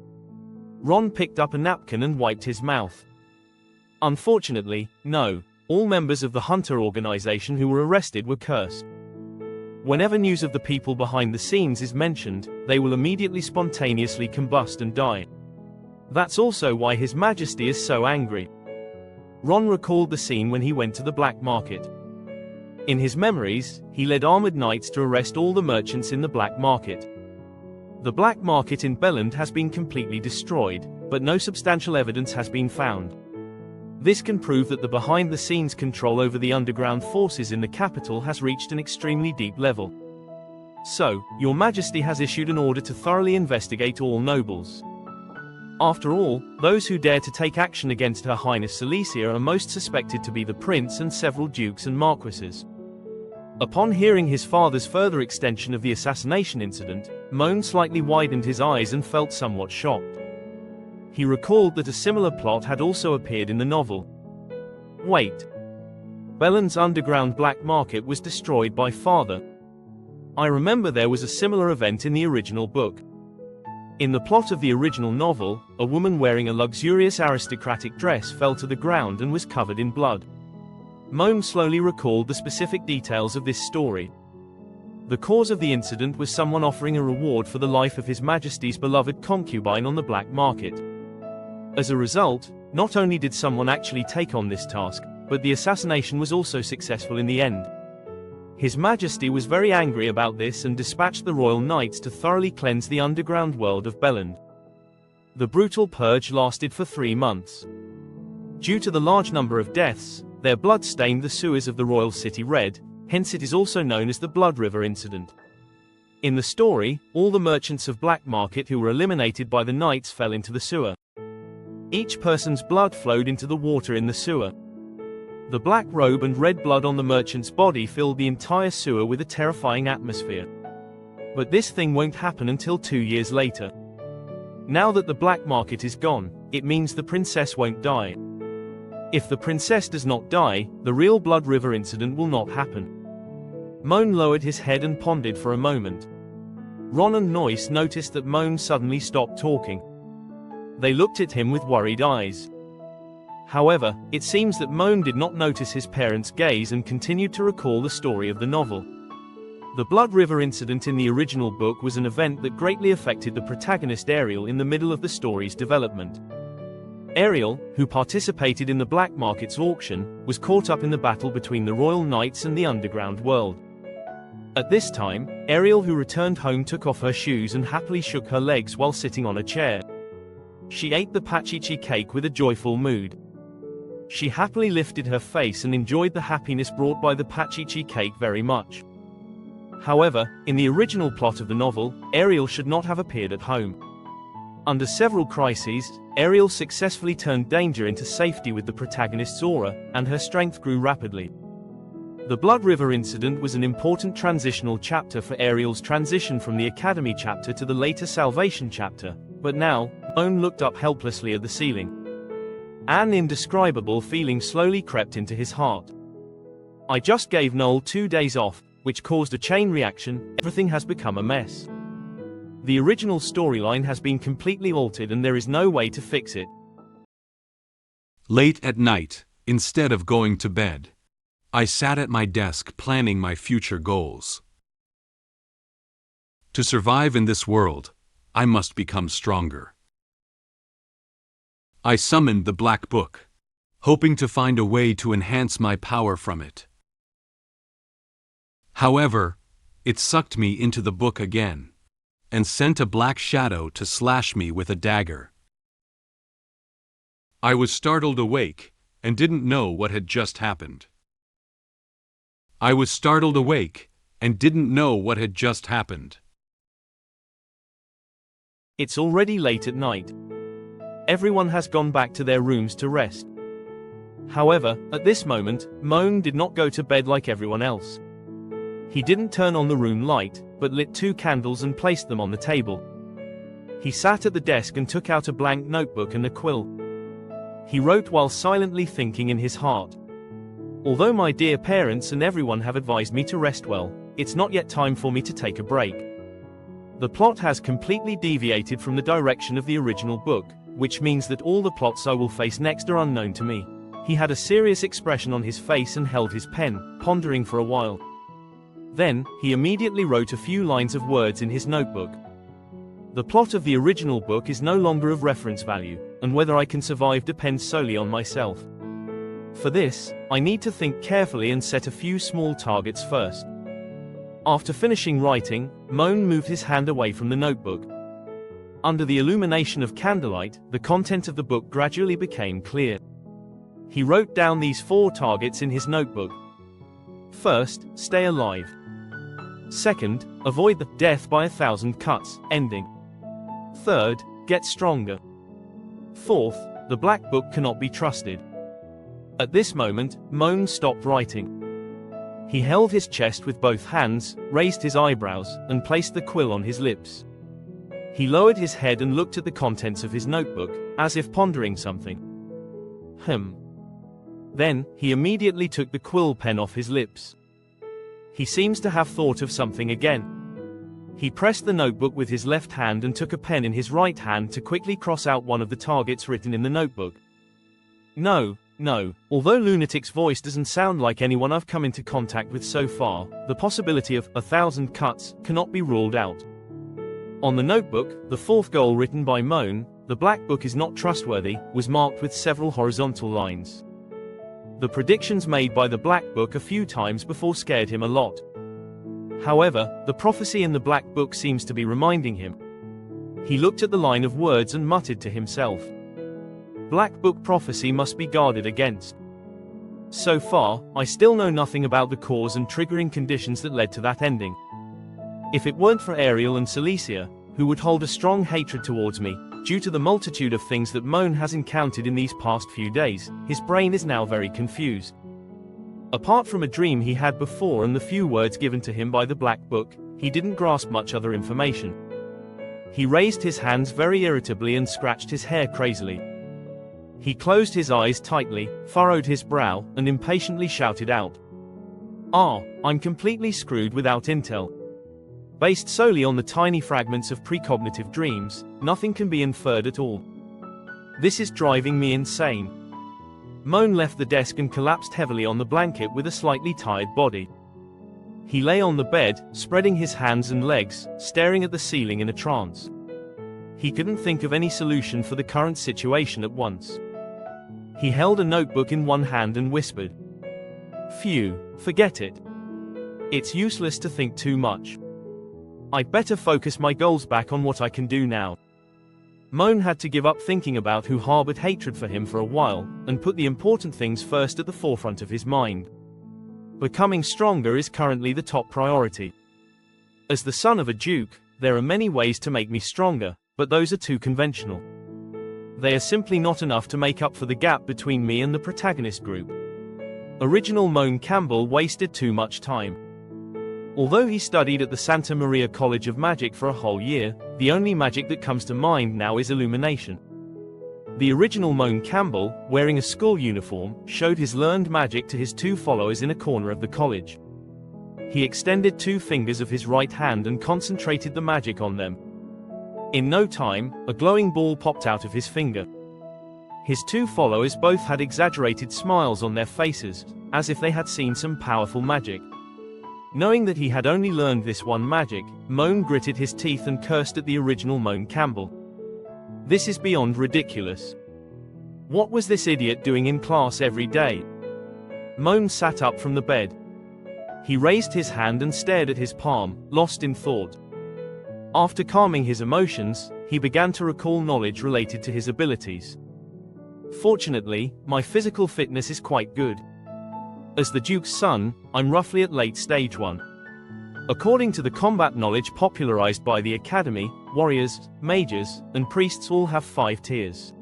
Ron picked up a napkin and wiped his mouth. "Unfortunately, no. All members of the Hunter organization who were arrested were cursed. Whenever news of the people behind the scenes is mentioned, they will immediately spontaneously combust and die. That's also why His Majesty is so angry." Ron recalled the scene when he went to the black market. In his memories, he led armored knights to arrest all the merchants in the black market. The black market in Belland has been completely destroyed, but no substantial evidence has been found. This can prove that the behind-the-scenes control over the underground forces in the capital has reached an extremely deep level. So, your Majesty has issued an order to thoroughly investigate all nobles. After all, those who dare to take action against Her Highness Cecilia are most suspected to be the prince and several dukes and marquises. Upon hearing his father's further extension of the assassination incident, Moen slightly widened his eyes and felt somewhat shocked. He recalled that a similar plot had also appeared in the novel. Wait. Belen's underground black market was destroyed by father. I remember there was a similar event in the original book. In the plot of the original novel, a woman wearing a luxurious aristocratic dress fell to the ground and was covered in blood. Moen slowly recalled the specific details of this story. The cause of the incident was someone offering a reward for the life of His Majesty's beloved concubine on the black market. As a result, not only did someone actually take on this task, but the assassination was also successful in the end. His Majesty was very angry about this and dispatched the royal knights to thoroughly cleanse the underground world of Belen. The brutal purge lasted for 3 months. Due to the large number of deaths, their blood stained the sewers of the royal city red, hence it is also known as the Blood River incident. In the story, all the merchants of Black Market who were eliminated by the knights fell into the sewer. Each person's blood flowed into the water in the sewer. The black robe and red blood on the merchant's body filled the entire sewer with a terrifying atmosphere. But this thing won't happen until 2 years later. Now that the black market is gone, it means the princess won't die. If the princess does not die, the real Blood River incident will not happen. Moen lowered his head and pondered for a moment. Ron and Noyce noticed that Moen suddenly stopped talking. They looked at him with worried eyes. However, it seems that Moen did not notice his parents' gaze and continued to recall the story of the novel. The Blood River incident in the original book was an event that greatly affected the protagonist Ariel in the middle of the story's development. Ariel, who participated in the black market's auction, was caught up in the battle between the royal knights and the underground world. At this time, Ariel, who returned home, took off her shoes and happily shook her legs while sitting on a chair. She ate the pachichi cake with a joyful mood. She happily lifted her face and enjoyed the happiness brought by the pachichi cake very much. However, in the original plot of the novel, Ariel should not have appeared at home. Under several crises, Ariel successfully turned danger into safety with the protagonist's aura, and her strength grew rapidly. The Blood River incident was an important transitional chapter for Ariel's transition from the Academy chapter to the later Salvation chapter, but now, Moen looked up helplessly at the ceiling. An indescribable feeling slowly crept into his heart. I just gave Noel 2 days off, which caused a chain reaction. Everything has become a mess. The original storyline has been completely altered and there is no way to fix it. Late at night, instead of going to bed, I sat at my desk planning my future goals. To survive in this world, I must become stronger. I summoned the Black Book, hoping to find a way to enhance my power from it. However, it sucked me into the book again, and sent a black shadow to slash me with a dagger. I was startled awake, and didn't know what had just happened. It's already late at night. Everyone has gone back to their rooms to rest. However, at this moment, Moen did not go to bed like everyone else. He didn't turn on the room light, but lit 2 candles and placed them on the table. He sat at the desk and took out a blank notebook and a quill. He wrote while silently thinking in his heart. Although my dear parents and everyone have advised me to rest well, it's not yet time for me to take a break. The plot has completely deviated from the direction of the original book, which means that all the plots I will face next are unknown to me. He had a serious expression on his face and held his pen, pondering for a while. Then, he immediately wrote a few lines of words in his notebook. The plot of the original book is no longer of reference value, and whether I can survive depends solely on myself. For this, I need to think carefully and set a few small targets first. After finishing writing, Moen moved his hand away from the notebook. Under the illumination of candlelight, the content of the book gradually became clear. He wrote down these 4 targets in his notebook. First, stay alive. Second, avoid the death by 1,000 cuts ending. Third, get stronger. Fourth, the Black Book cannot be trusted. At this moment, Moen stopped writing. He held his chest with both hands, raised his eyebrows, and placed the quill on his lips. He lowered his head and looked at the contents of his notebook, as if pondering something. Then, he immediately took the quill pen off his lips. He seems to have thought of something again. He pressed the notebook with his left hand and took a pen in his right hand to quickly cross out one of the targets written in the notebook. No. Although Lunatic's voice doesn't sound like anyone I've come into contact with so far, the possibility of 1,000 cuts cannot be ruled out. On the notebook, the fourth goal written by Moen, "The Black Book is not trustworthy," was marked with several horizontal lines. The predictions made by the Black Book a few times before scared him a lot. However, the prophecy in the Black Book seems to be reminding him. He looked at the line of words and muttered to himself. Black Book prophecy must be guarded against. So far, I still know nothing about the cause and triggering conditions that led to that ending. If it weren't for Ariel and Cecilia, who would hold a strong hatred towards me, due to the multitude of things that Moen has encountered in these past few days, his brain is now very confused. Apart from a dream he had before and the few words given to him by the Black Book, he didn't grasp much other information. He raised his hands very irritably and scratched his hair crazily. He closed his eyes tightly, furrowed his brow, and impatiently shouted out. I'm completely screwed without intel. Based solely on the tiny fragments of precognitive dreams, nothing can be inferred at all. This is driving me insane. Moen left the desk and collapsed heavily on the blanket with a slightly tired body. He lay on the bed, spreading his hands and legs, staring at the ceiling in a trance. He couldn't think of any solution for the current situation at once. He held a notebook in one hand and whispered. Phew, forget it. It's useless to think too much. I'd better focus my goals back on what I can do now. Moen had to give up thinking about who harbored hatred for him for a while, and put the important things first at the forefront of his mind. Becoming stronger is currently the top priority. As the son of a duke, there are many ways to make me stronger, but those are too conventional. They are simply not enough to make up for the gap between me and the protagonist group. Original Moen Campbell wasted too much time. Although he studied at the Santa Maria College of Magic for a whole year, the only magic that comes to mind now is illumination. The original Moen Campbell, wearing a school uniform, showed his learned magic to his two followers in a corner of the college. He extended 2 fingers of his right hand and concentrated the magic on them. In no time, a glowing ball popped out of his finger. His 2 followers both had exaggerated smiles on their faces, as if they had seen some powerful magic. Knowing that he had only learned this one magic, Moen gritted his teeth and cursed at the original Moen Campbell. This is beyond ridiculous. What was this idiot doing in class every day? Moen sat up from the bed. He raised his hand and stared at his palm, lost in thought. After calming his emotions, he began to recall knowledge related to his abilities. Fortunately, my physical fitness is quite good. As the Duke's son, I'm roughly at late stage 1. According to the combat knowledge popularized by the Academy, warriors, mages, and priests all have 5 tiers.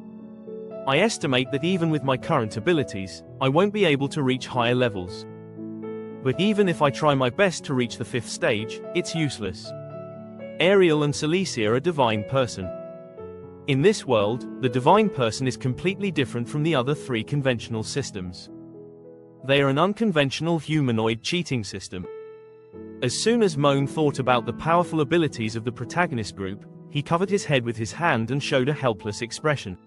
I estimate that even with my current abilities, I won't be able to reach higher levels. But even if I try my best to reach the 5th stage, it's useless. Ariel and Cecilia are a divine person. In this world, the divine person is completely different from the other 3 conventional systems. They are an unconventional humanoid cheating system. As soon as Moen thought about the powerful abilities of the protagonist group, he covered his head with his hand and showed a helpless expression.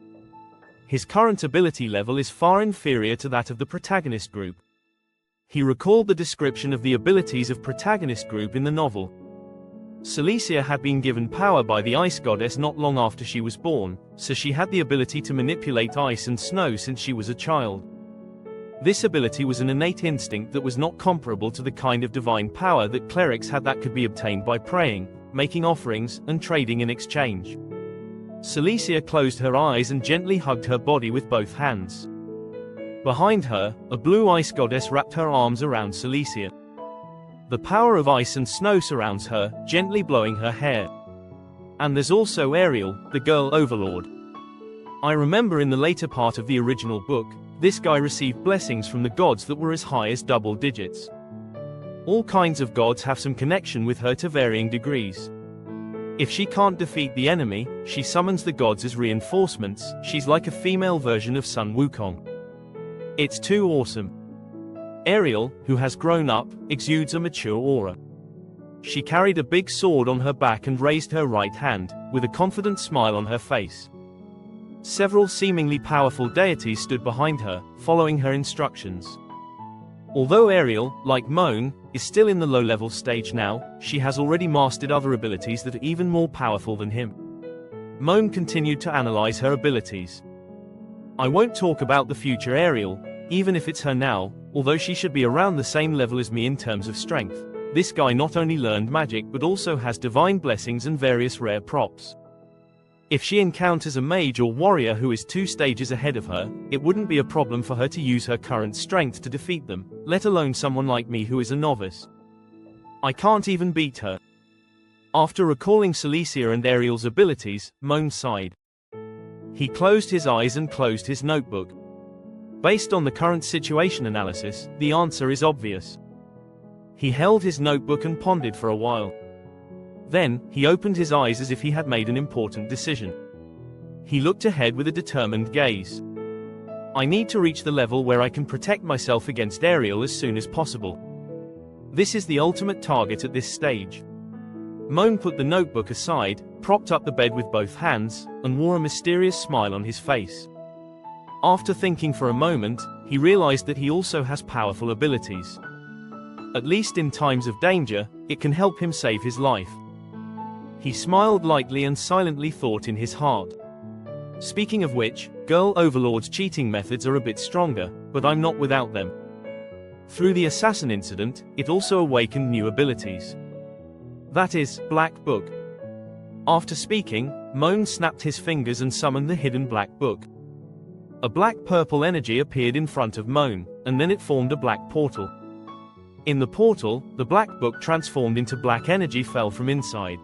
His current ability level is far inferior to that of the protagonist group. He recalled the description of the abilities of protagonist group in the novel. Cecilia had been given power by the ice goddess not long after she was born, so she had the ability to manipulate ice and snow since she was a child. This ability was an innate instinct that was not comparable to the kind of divine power that clerics had that could be obtained by praying, making offerings, and trading in exchange. Cecilia closed her eyes and gently hugged her body with both hands. Behind her, a blue ice goddess wrapped her arms around Cecilia. The power of ice and snow surrounds her, gently blowing her hair. And there's also Ariel, the girl Overlord. I remember in the later part of the original book, this guy received blessings from the gods that were as high as double digits. All kinds of gods have some connection with her to varying degrees. If she can't defeat the enemy, she summons the gods as reinforcements. She's like a female version of Sun Wukong. It's too awesome. Ariel, who has grown up, exudes a mature aura. She carried a big sword on her back and raised her right hand, with a confident smile on her face. Several seemingly powerful deities stood behind her, following her instructions. Although Ariel, like Moen, is still in the low-level stage now, she has already mastered other abilities that are even more powerful than him. Moen continued to analyze her abilities. I won't talk about the future Ariel, even if it's her now, although she should be around the same level as me in terms of strength. This guy not only learned magic but also has divine blessings and various rare props. If she encounters a mage or warrior who is 2 stages ahead of her, it wouldn't be a problem for her to use her current strength to defeat them, let alone someone like me who is a novice. I can't even beat her. After recalling Cecilia and Ariel's abilities, Moen sighed. He closed his eyes and closed his notebook. Based on the current situation analysis, the answer is obvious. He held his notebook and pondered for a while. Then, he opened his eyes as if he had made an important decision. He looked ahead with a determined gaze. I need to reach the level where I can protect myself against Ariel as soon as possible. This is the ultimate target at this stage. Moen put the notebook aside, propped up the bed with both hands, and wore a mysterious smile on his face. After thinking for a moment, he realized that he also has powerful abilities. At least in times of danger, it can help him save his life. He smiled lightly and silently thought in his heart. Speaking of which, girl Overlord's cheating methods are a bit stronger, but I'm not without them. Through the assassin incident, it also awakened new abilities. That is, Black Book. After speaking, Moen snapped his fingers and summoned the hidden Black Book. A black-purple energy appeared in front of Moen, and then it formed a black portal. In the portal, the Black Book transformed into black energy fell from inside.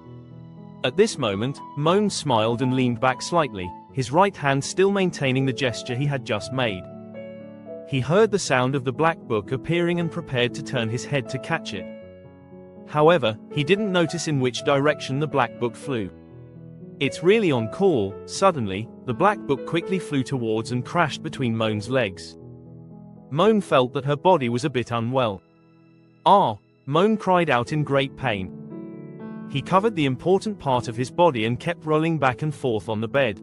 At this moment, Moen smiled and leaned back slightly, his right hand still maintaining the gesture he had just made. He heard the sound of the Black Book appearing and prepared to turn his head to catch it. However, he didn't notice in which direction the Black Book flew. It's really on call. Suddenly, the Black Book quickly flew towards and crashed between Moen's legs. Moen felt that her body was a bit unwell. Ah! Moen cried out in great pain. He covered the important part of his body and kept rolling back and forth on the bed.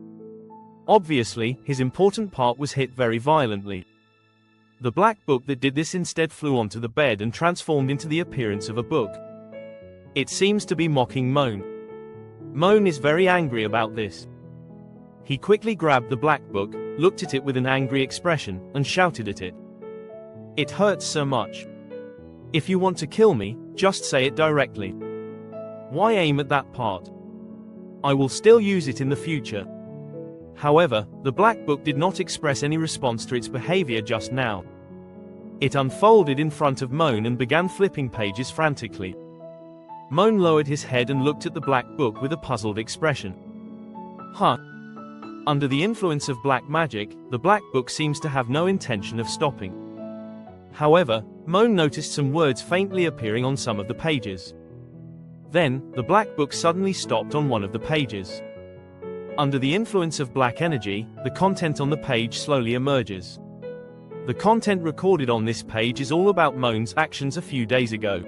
Obviously, his important part was hit very violently. The Black Book that did this instead flew onto the bed and transformed into the appearance of a book. It seems to be mocking Moen. Moen is very angry about this. He quickly grabbed the Black Book, looked at it with an angry expression, and shouted at it. It hurts so much. If you want to kill me, just say it directly. Why aim at that part? I will still use it in the future. However, the Black Book did not express any response to its behavior just now. It unfolded in front of Moen and began flipping pages frantically. Moen lowered his head and looked at the Black Book with a puzzled expression. Huh. Under the influence of black magic, the Black Book seems to have no intention of stopping. However, Moen noticed some words faintly appearing on some of the pages. Then, the Black Book suddenly stopped on one of the pages. Under the influence of black energy, the content on the page slowly emerges. The content recorded on this page is all about Moen's actions a few days ago.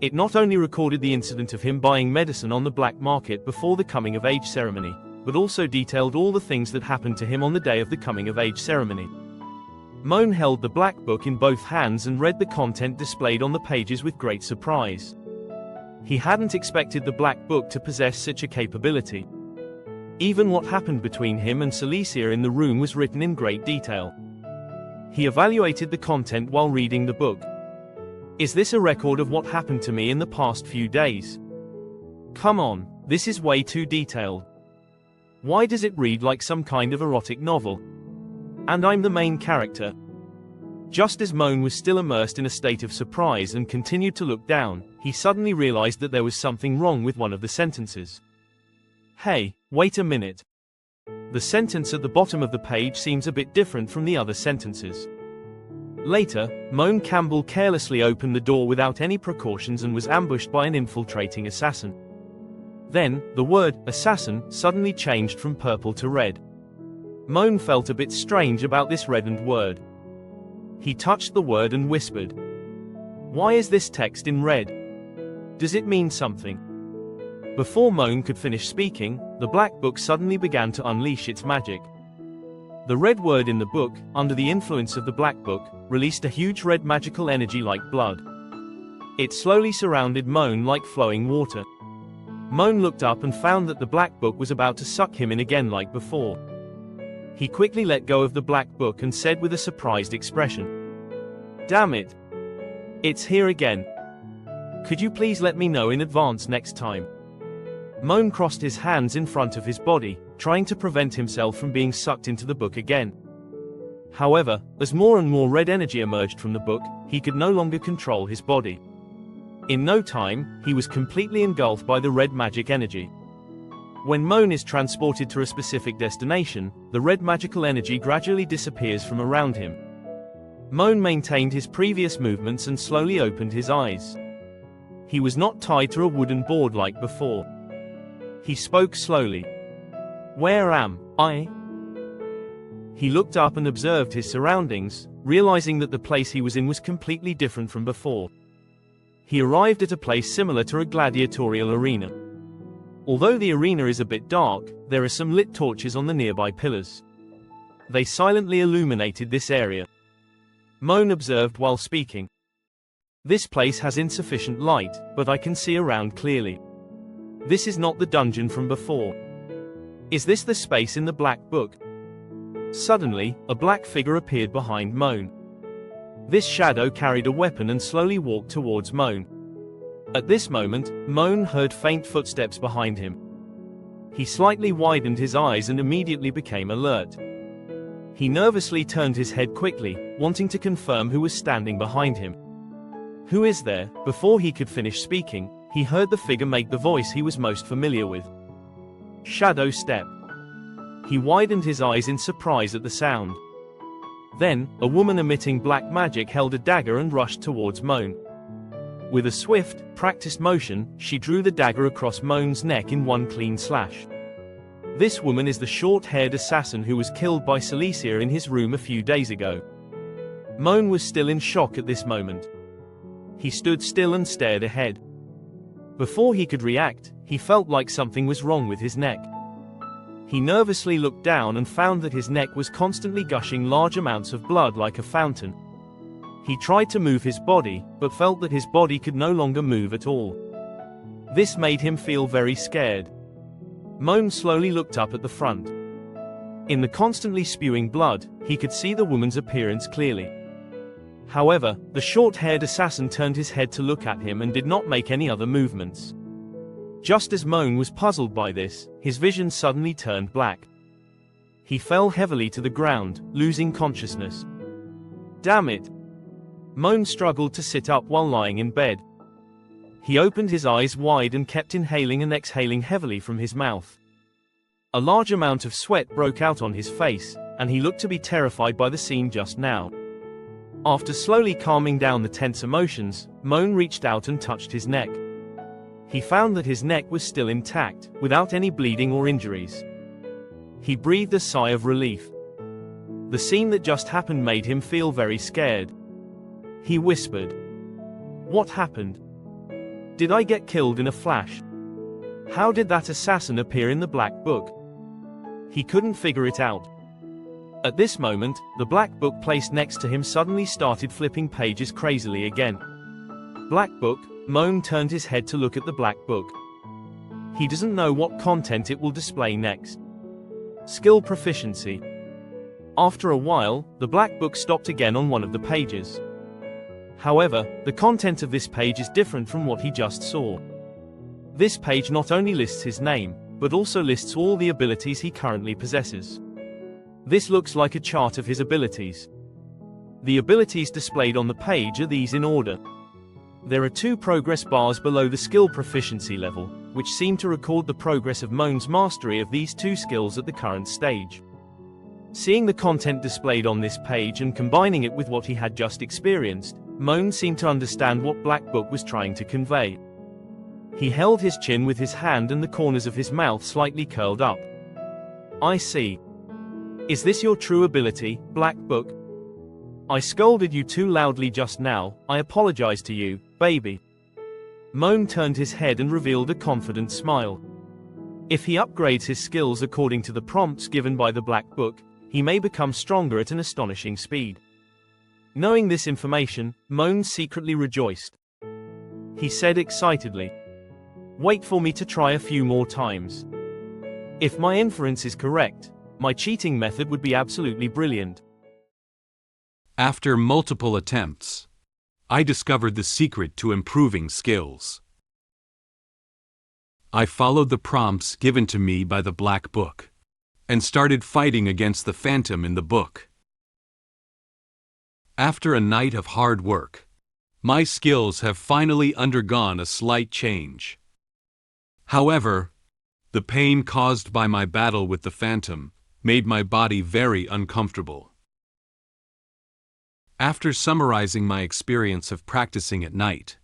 It not only recorded the incident of him buying medicine on the black market before the coming-of-age ceremony, but also detailed all the things that happened to him on the day of the coming-of-age ceremony. Moen held the Black Book in both hands and read the content displayed on the pages with great surprise. He hadn't expected the Black Book to possess such a capability. Even what happened between him and Cecilia in the room was written in great detail. He evaluated the content while reading the book. Is this a record of what happened to me in the past few days? Come on, this is way too detailed. Why does it read like some kind of erotic novel? And I'm the main character. Just as Moen was still immersed in a state of surprise and continued to look down, he suddenly realized that there was something wrong with one of the sentences. Hey, wait a minute. The sentence at the bottom of the page seems a bit different from the other sentences. Later, Moen Campbell carelessly opened the door without any precautions and was ambushed by an infiltrating assassin. Then, the word, assassin, suddenly changed from purple to red. Moen felt a bit strange about this reddened word. He touched the word and whispered, "Why is this text in red? Does it mean something?" Before Moen could finish speaking, the black book suddenly began to unleash its magic. The red word in the book, under the influence of the black book, released a huge red magical energy like blood. It slowly surrounded Moen like flowing water. Moen looked up and found that the black book was about to suck him in again like before. He quickly let go of the black book and said with a surprised expression, "Damn it! It's here again. Could you please let me know in advance next time?" Moen crossed his hands in front of his body, trying to prevent himself from being sucked into the book again. However, as more and more red energy emerged from the book, he could no longer control his body. In no time, he was completely engulfed by the red magic energy. When Moen is transported to a specific destination, the red magical energy gradually disappears from around him. Moen maintained his previous movements and slowly opened his eyes. He was not tied to a wooden board like before. He spoke slowly. "Where am I?" He looked up and observed his surroundings, realizing that the place he was in was completely different from before. He arrived at a place similar to a gladiatorial arena. Although the arena is a bit dark, there are some lit torches on the nearby pillars. They silently illuminated this area. Moen observed while speaking. "This place has insufficient light, but I can see around clearly. This is not the dungeon from before. Is this the space in the black book?" Suddenly, a black figure appeared behind Moen. This shadow carried a weapon and slowly walked towards Moen. At this moment, Moen heard faint footsteps behind him. He slightly widened his eyes and immediately became alert. He nervously turned his head quickly, wanting to confirm who was standing behind him. "Who is there?" Before he could finish speaking, he heard the figure make the voice he was most familiar with. "Shadow step." He widened his eyes in surprise at the sound. Then, a woman emitting black magic held a dagger and rushed towards Moen. With a swift, practiced motion, she drew the dagger across Moen's neck in one clean slash. This woman is the short-haired assassin who was killed by Cecilia in his room a few days ago. Moen was still in shock at this moment. He stood still and stared ahead. Before he could react, he felt like something was wrong with his neck. He nervously looked down and found that his neck was constantly gushing large amounts of blood like a fountain. He tried to move his body, but felt that his body could no longer move at all. This made him feel very scared. Moen slowly looked up at the front. In the constantly spewing blood, he could see the woman's appearance clearly. However, the short-haired assassin turned his head to look at him and did not make any other movements. Just as Moen was puzzled by this, his vision suddenly turned black. He fell heavily to the ground, losing consciousness. "Damn it!" Moen struggled to sit up while lying in bed. He opened his eyes wide and kept inhaling and exhaling heavily from his mouth. A large amount of sweat broke out on his face, and he looked to be terrified by the scene just now. After slowly calming down the tense emotions, Moen reached out and touched his neck. He found that his neck was still intact, without any bleeding or injuries. He breathed a sigh of relief. The scene that just happened made him feel very scared. He whispered, "What happened? Did I get killed in a flash? How did that assassin appear in the black book?" He couldn't figure it out. At this moment, the black book placed next to him suddenly started flipping pages crazily again. "Black book?" Moen turned his head to look at the black book. He doesn't know what content it will display next. Skill proficiency. After a while, the black book stopped again on one of the pages. However, the content of this page is different from what he just saw. This page not only lists his name, but also lists all the abilities he currently possesses. This looks like a chart of his abilities. The abilities displayed on the page are these in order. There are 2 progress bars below the skill proficiency level, which seem to record the progress of Moen's mastery of these 2 skills at the current stage. Seeing the content displayed on this page and combining it with what he had just experienced, Moen seemed to understand what Black Book was trying to convey. He held his chin with his hand and the corners of his mouth slightly curled up. I see. Is this your true ability, Black Book? I scolded you too loudly just now, I apologize to you, baby. Moen turned his head and revealed a confident smile. If he upgrades his skills according to the prompts given by the Black Book, he may become stronger at an astonishing speed. Knowing this information, Moen secretly rejoiced. He said excitedly, "Wait for me to try a few more times. If my inference is correct, my cheating method would be absolutely brilliant." After multiple attempts, I discovered the secret to improving skills. I followed the prompts given to me by the Black Book, and started fighting against the phantom in the book. After a night of hard work, my skills have finally undergone a slight change. However, the pain caused by my battle with the phantom made my body very uncomfortable. After summarizing my experience of practicing at night,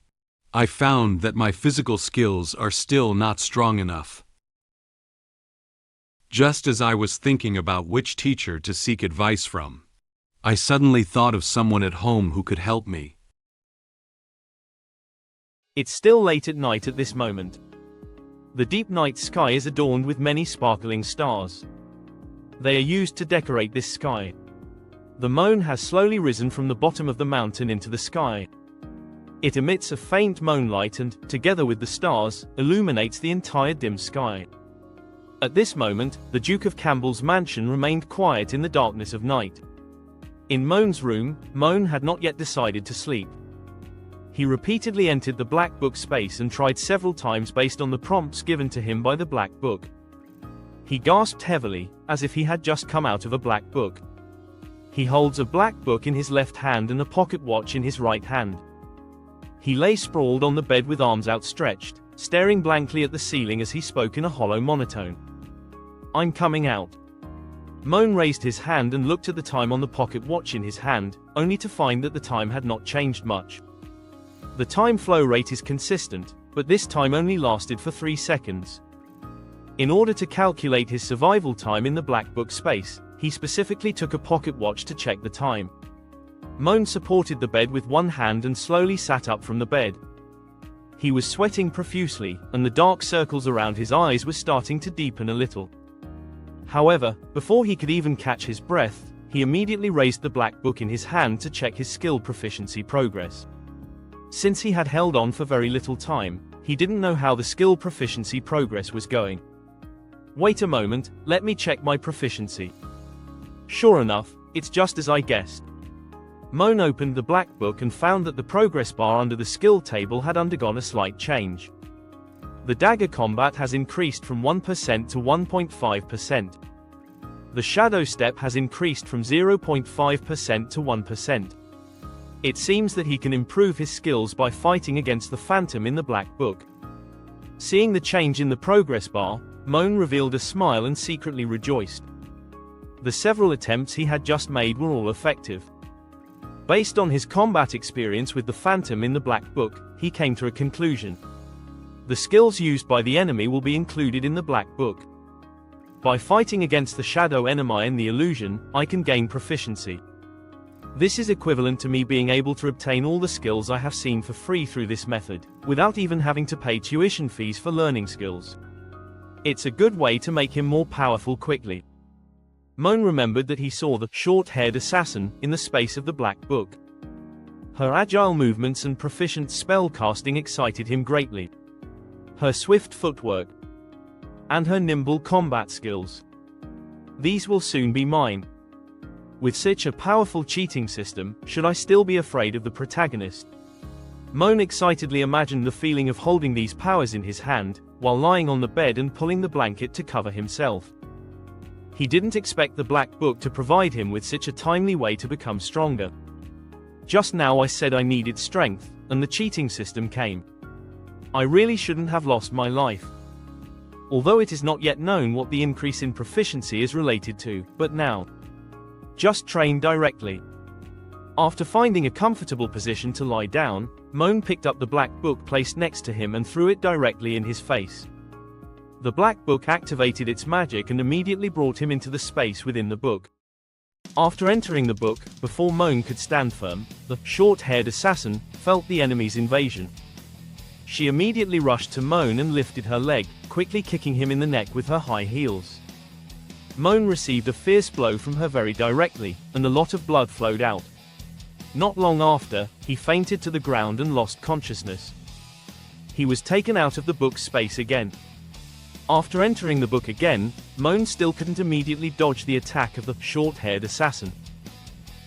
I found that my physical skills are still not strong enough. Just as I was thinking about which teacher to seek advice from, I suddenly thought of someone at home who could help me. It's still late at night at this moment. The deep night sky is adorned with many sparkling stars. They are used to decorate this sky. The Moen has slowly risen from the bottom of the mountain into the sky. It emits a faint moonlight and, together with the stars, illuminates the entire dim sky. At this moment, the Duke of Campbell's mansion remained quiet in the darkness of night. In Moen's room, Moen had not yet decided to sleep. He repeatedly entered the Black Book space and tried several times based on the prompts given to him by the Black Book. He gasped heavily, as if he had just come out of a Black Book. He holds a Black Book in his left hand and a pocket watch in his right hand. He lay sprawled on the bed with arms outstretched, staring blankly at the ceiling as he spoke in a hollow monotone. "I'm coming out." Moen raised his hand and looked at the time on the pocket watch in his hand, only to find that the time had not changed much. The time flow rate is consistent, but this time only lasted for 3 seconds. In order to calculate his survival time in the Black Book space, he specifically took a pocket watch to check the time. Moen supported the bed with one hand and slowly sat up from the bed. He was sweating profusely, and the dark circles around his eyes were starting to deepen a little. However, before he could even catch his breath, he immediately raised the Black Book in his hand to check his skill proficiency progress. Since he had held on for very little time, he didn't know how the skill proficiency progress was going. "Wait a moment, let me check my proficiency." Sure enough, it's just as I guessed. Moen opened the Black Book and found that the progress bar under the skill table had undergone a slight change. The dagger combat has increased from 1% to 1.5%. The shadow step has increased from 0.5% to 1%. It seems that he can improve his skills by fighting against the phantom in the Black Book. Seeing the change in the progress bar, Moen revealed a smile and secretly rejoiced. The several attempts he had just made were all effective. Based on his combat experience with the phantom in the Black Book, he came to a conclusion. The skills used by the enemy will be included in the Black Book. By fighting against the shadow enemy in the illusion, I can gain proficiency. This is equivalent to me being able to obtain all the skills I have seen for free through this method, without even having to pay tuition fees for learning skills. It's a good way to make him more powerful quickly. Moen remembered that he saw the short-haired assassin in the space of the Black Book. Her agile movements and proficient spell casting excited him greatly. Her swift footwork and her nimble combat skills. These will soon be mine. With such a powerful cheating system, should I still be afraid of the protagonist? Moen excitedly imagined the feeling of holding these powers in his hand, while lying on the bed and pulling the blanket to cover himself. He didn't expect the Black Book to provide him with such a timely way to become stronger. Just now I said I needed strength, and the cheating system came. I really shouldn't have lost my life. Although it is not yet known what the increase in proficiency is related to, but now. Just train directly. After finding a comfortable position to lie down, Moen picked up the black book placed next to him and threw it directly in his face. The black book activated its magic and immediately brought him into the space within the book. After entering the book, before Moen could stand firm, the short-haired assassin felt the enemy's invasion. She immediately rushed to Moen and lifted her leg, quickly kicking him in the neck with her high heels. Moen received a fierce blow from her very directly, and a lot of blood flowed out. Not long after, he fainted to the ground and lost consciousness. He was taken out of the book's space again. After entering the book again, Moen still couldn't immediately dodge the attack of the short-haired assassin.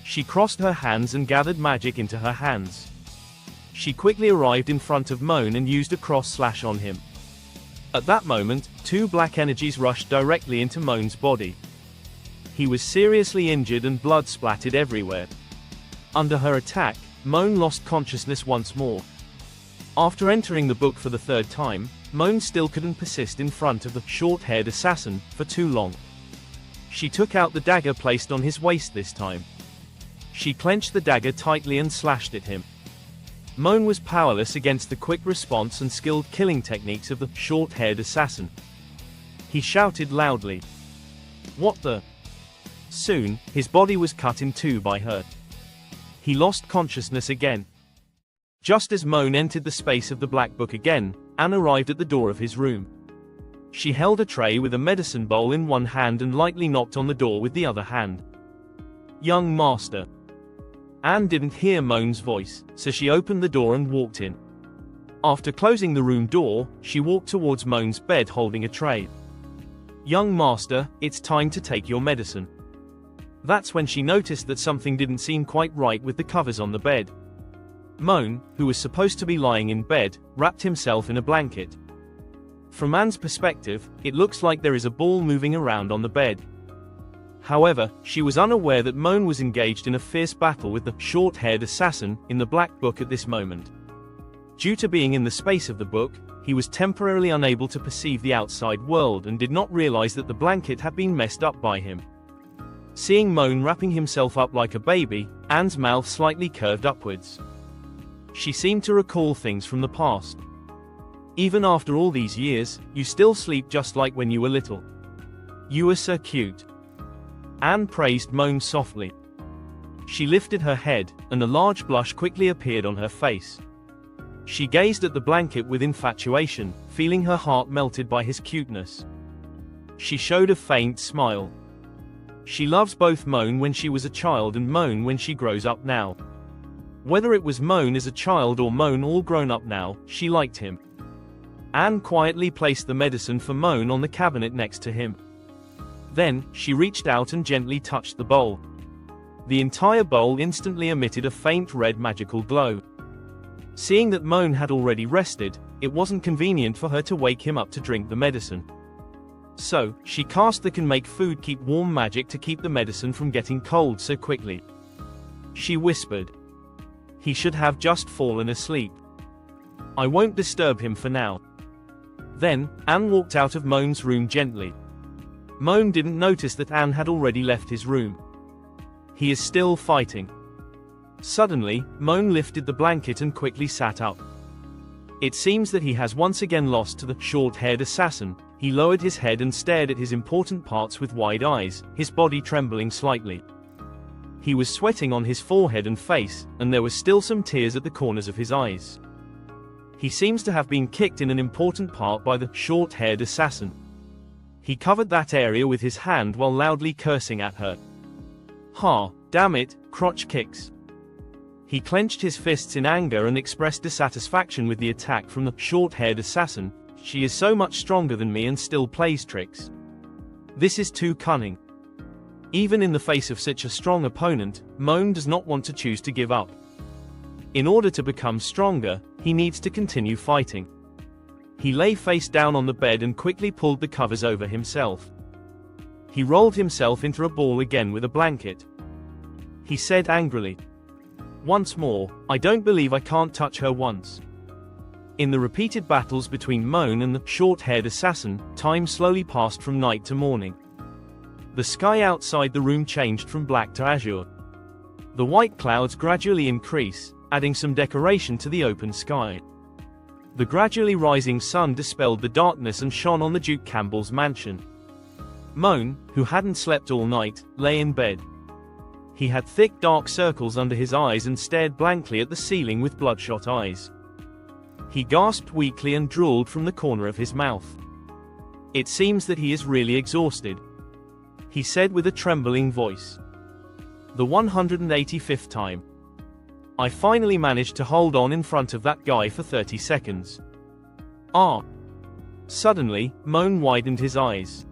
She crossed her hands and gathered magic into her hands. She quickly arrived in front of Moen and used a cross-slash on him. At that moment, two black energies rushed directly into Moen's body. He was seriously injured and blood splattered everywhere. Under her attack, Moen lost consciousness once more. After entering the book for the third time, Moen still couldn't persist in front of the short-haired assassin for too long. She took out the dagger placed on his waist this time. She clenched the dagger tightly and slashed at him. Moen was powerless against the quick response and skilled killing techniques of the short-haired assassin. He shouted loudly, "What the?" Soon, his body was cut in two by her. He lost consciousness again. Just as Moen entered the space of the black book again, Anne arrived at the door of his room. She held a tray with a medicine bowl in one hand and lightly knocked on the door with the other hand. "Young master." Anne didn't hear Moen's voice, so she opened the door and walked in. After closing the room door, she walked towards Moen's bed holding a tray. "Young master, it's time to take your medicine." That's when she noticed that something didn't seem quite right with the covers on the bed. Moen, who was supposed to be lying in bed, wrapped himself in a blanket. From Anne's perspective, it looks like there is a ball moving around on the bed. However, she was unaware that Moen was engaged in a fierce battle with the short-haired assassin in the black book at this moment. Due to being in the space of the book, he was temporarily unable to perceive the outside world and did not realize that the blanket had been messed up by him. Seeing Moen wrapping himself up like a baby, Anne's mouth slightly curved upwards. She seemed to recall things from the past. "Even after all these years, you still sleep just like when you were little. You are so cute." Anne praised Moen softly. She lifted her head, and a large blush quickly appeared on her face. She gazed at the blanket with infatuation, feeling her heart melted by his cuteness. She showed a faint smile. She loves both Moen when she was a child and Moen when she grows up now. Whether it was Moen as a child or Moen all grown up now, she liked him. Anne quietly placed the medicine for Moen on the cabinet next to him. Then, she reached out and gently touched the bowl. The entire bowl instantly emitted a faint red magical glow. Seeing that Moen had already rested, it wasn't convenient for her to wake him up to drink the medicine. So, she cast the can make food keep warm magic to keep the medicine from getting cold so quickly. She whispered, "He should have just fallen asleep. I won't disturb him for now." Then, Anne walked out of Moen's room gently. Moen didn't notice that Anne had already left his room. He is still fighting. Suddenly, Moen lifted the blanket and quickly sat up. It seems that he has once again lost to the short-haired assassin. He lowered his head and stared at his important parts with wide eyes, his body trembling slightly. He was sweating on his forehead and face, and there were still some tears at the corners of his eyes. He seems to have been kicked in an important part by the short-haired assassin. He covered that area with his hand while loudly cursing at her. "Ha, damn it, crotch kicks." He clenched his fists in anger and expressed dissatisfaction with the attack from the short-haired assassin. "She is so much stronger than me and still plays tricks. This is too cunning." Even in the face of such a strong opponent, Moen does not want to choose to give up. In order to become stronger, he needs to continue fighting. He lay face down on the bed and quickly pulled the covers over himself. He rolled himself into a ball again with a blanket. He said angrily, Once more, I don't believe I can't touch her once. In the repeated battles between Moen and the short-haired assassin, time slowly passed from night to morning. The sky outside the room changed from black to azure. The white clouds gradually increase, adding some decoration to the open sky. The gradually rising sun dispelled the darkness and shone on the Duke Campbell's mansion. Moen, who hadn't slept all night, lay in bed. He had thick dark circles under his eyes and stared blankly at the ceiling with bloodshot eyes. He gasped weakly and drooled from the corner of his mouth. "It seems that he is really exhausted," he said with a trembling voice. "The 185th time. I finally managed to hold on in front of that guy for 30 seconds. Ah!" Suddenly, Moen widened his eyes.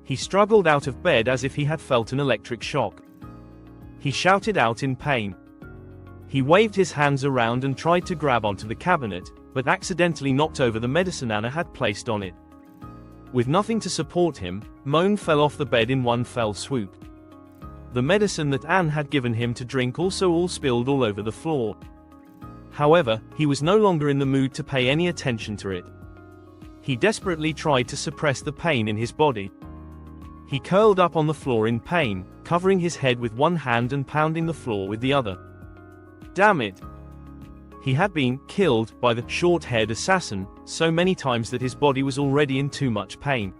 He struggled out of bed as if he had felt an electric shock. He shouted out in pain. He waved his hands around and tried to grab onto the cabinet, but accidentally knocked over the medicine Anna had placed on it. With nothing to support him, Moen fell off the bed in one fell swoop. The medicine that Anne had given him to drink also all spilled all over the floor. However, he was no longer in the mood to pay any attention to it. He desperately tried to suppress the pain in his body. He curled up on the floor in pain, covering his head with one hand and pounding the floor with the other. Damn it! He had been killed by the short-haired assassin so many times that his body was already in too much pain.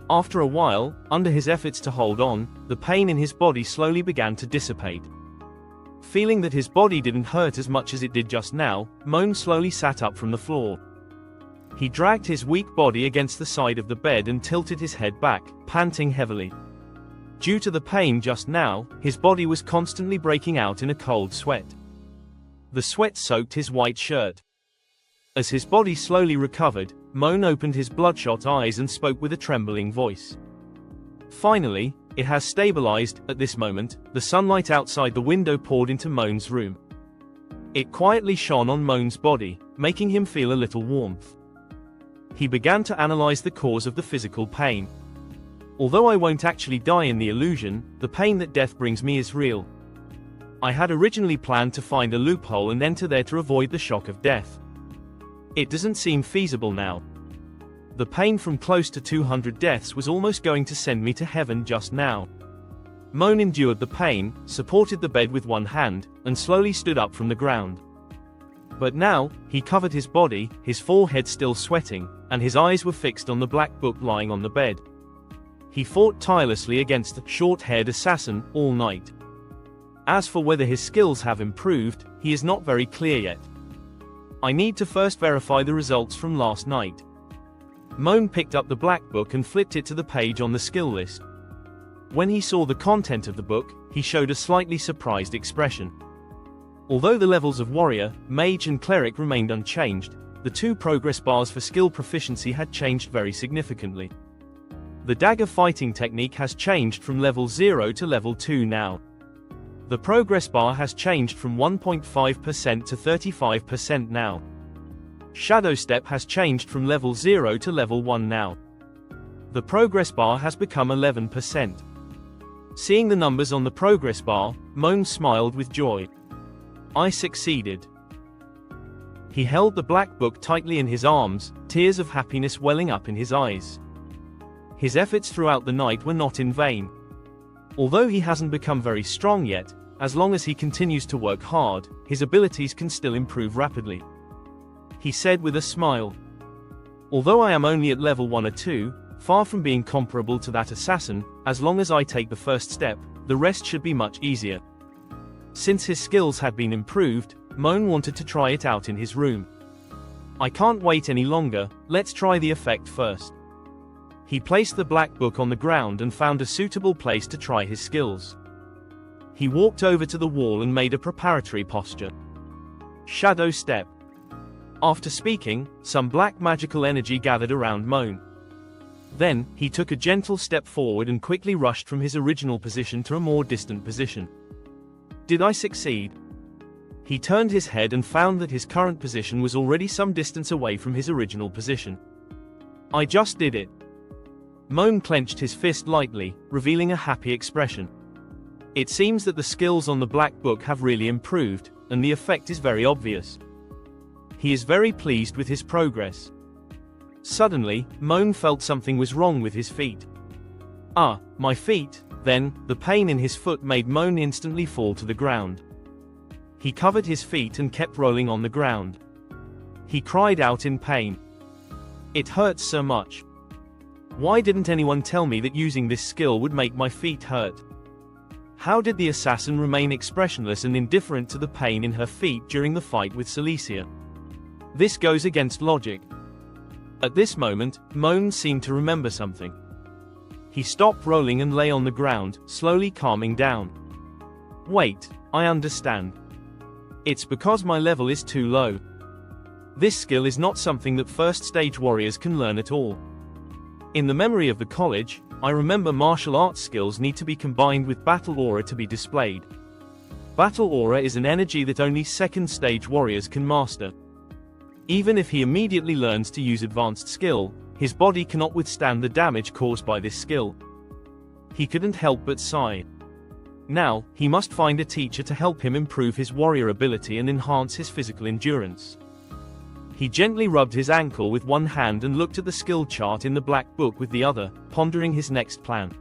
After a while, under his efforts to hold on, the pain in his body slowly began to dissipate. Feeling that his body didn't hurt as much as it did just now, Moen slowly sat up from the floor. He dragged his weak body against the side of the bed and tilted his head back, panting heavily. Due to the pain just now, his body was constantly breaking out in a cold sweat. The sweat soaked his white shirt. As his body slowly recovered, Moen opened his bloodshot eyes and spoke with a trembling voice. Finally, it has stabilized. At this moment, the sunlight outside the window poured into Moen's room. It quietly shone on Moen's body, making him feel a little warmth. He began to analyze the cause of the physical pain. Although I won't actually die in the illusion, the pain that death brings me is real. I had originally planned to find a loophole and enter there to avoid the shock of death. It doesn't seem feasible now. The pain from close to 200 deaths was almost going to send me to heaven just now. Moen endured the pain, supported the bed with one hand, and slowly stood up from the ground. But now, he covered his body, his forehead still sweating, and his eyes were fixed on the black book lying on the bed. He fought tirelessly against the short-haired assassin all night. As for whether his skills have improved, he is not very clear yet. I need to first verify the results from last night. Moen picked up the black book and flipped it to the page on the skill list. When he saw the content of the book, he showed a slightly surprised expression. Although the levels of warrior, mage and cleric remained unchanged, the two progress bars for skill proficiency had changed very significantly. The dagger fighting technique has changed from level 0 to level 2 now. The progress bar has changed from 1.5% to 35% now. Shadow step has changed from level 0 to level 1 now. The progress bar has become 11%. Seeing the numbers on the progress bar, Moen smiled with joy. I succeeded. He held the black book tightly in his arms, tears of happiness welling up in his eyes. His efforts throughout the night were not in vain. Although he hasn't become very strong yet, as long as he continues to work hard, his abilities can still improve rapidly. He said with a smile. Although I am only at level 1 or 2, far from being comparable to that assassin, as long as I take the first step, the rest should be much easier. Since his skills had been improved, Moen wanted to try it out in his room. I can't wait any longer, let's try the effect first. He placed the black book on the ground and found a suitable place to try his skills. He walked over to the wall and made a preparatory posture. Shadow step. After speaking, some black magical energy gathered around Moen. Then, he took a gentle step forward and quickly rushed from his original position to a more distant position. Did I succeed? He turned his head and found that his current position was already some distance away from his original position. I just did it. Moen clenched his fist lightly, revealing a happy expression. It seems that the skills on the Black Book have really improved, and the effect is very obvious. He is very pleased with his progress. Suddenly, Moen felt something was wrong with his feet. Ah, my feet. Then, the pain in his foot made Moen instantly fall to the ground. He covered his feet and kept rolling on the ground. He cried out in pain. It hurts so much. Why didn't anyone tell me that using this skill would make my feet hurt? How did the assassin remain expressionless and indifferent to the pain in her feet during the fight with Cecilia? This goes against logic. At this moment, Moen seemed to remember something. He stopped rolling and lay on the ground, slowly calming down. Wait, I understand. It's because my level is too low. This skill is not something that first-stage warriors can learn at all. In the memory of the college, I remember martial arts skills need to be combined with battle aura to be displayed. Battle aura is an energy that only second-stage warriors can master. Even if he immediately learns to use advanced skill, his body cannot withstand the damage caused by this skill. He couldn't help but sigh. Now, he must find a teacher to help him improve his warrior ability and enhance his physical endurance. He gently rubbed his ankle with one hand and looked at the skill chart in the Black Book with the other, pondering his next plan.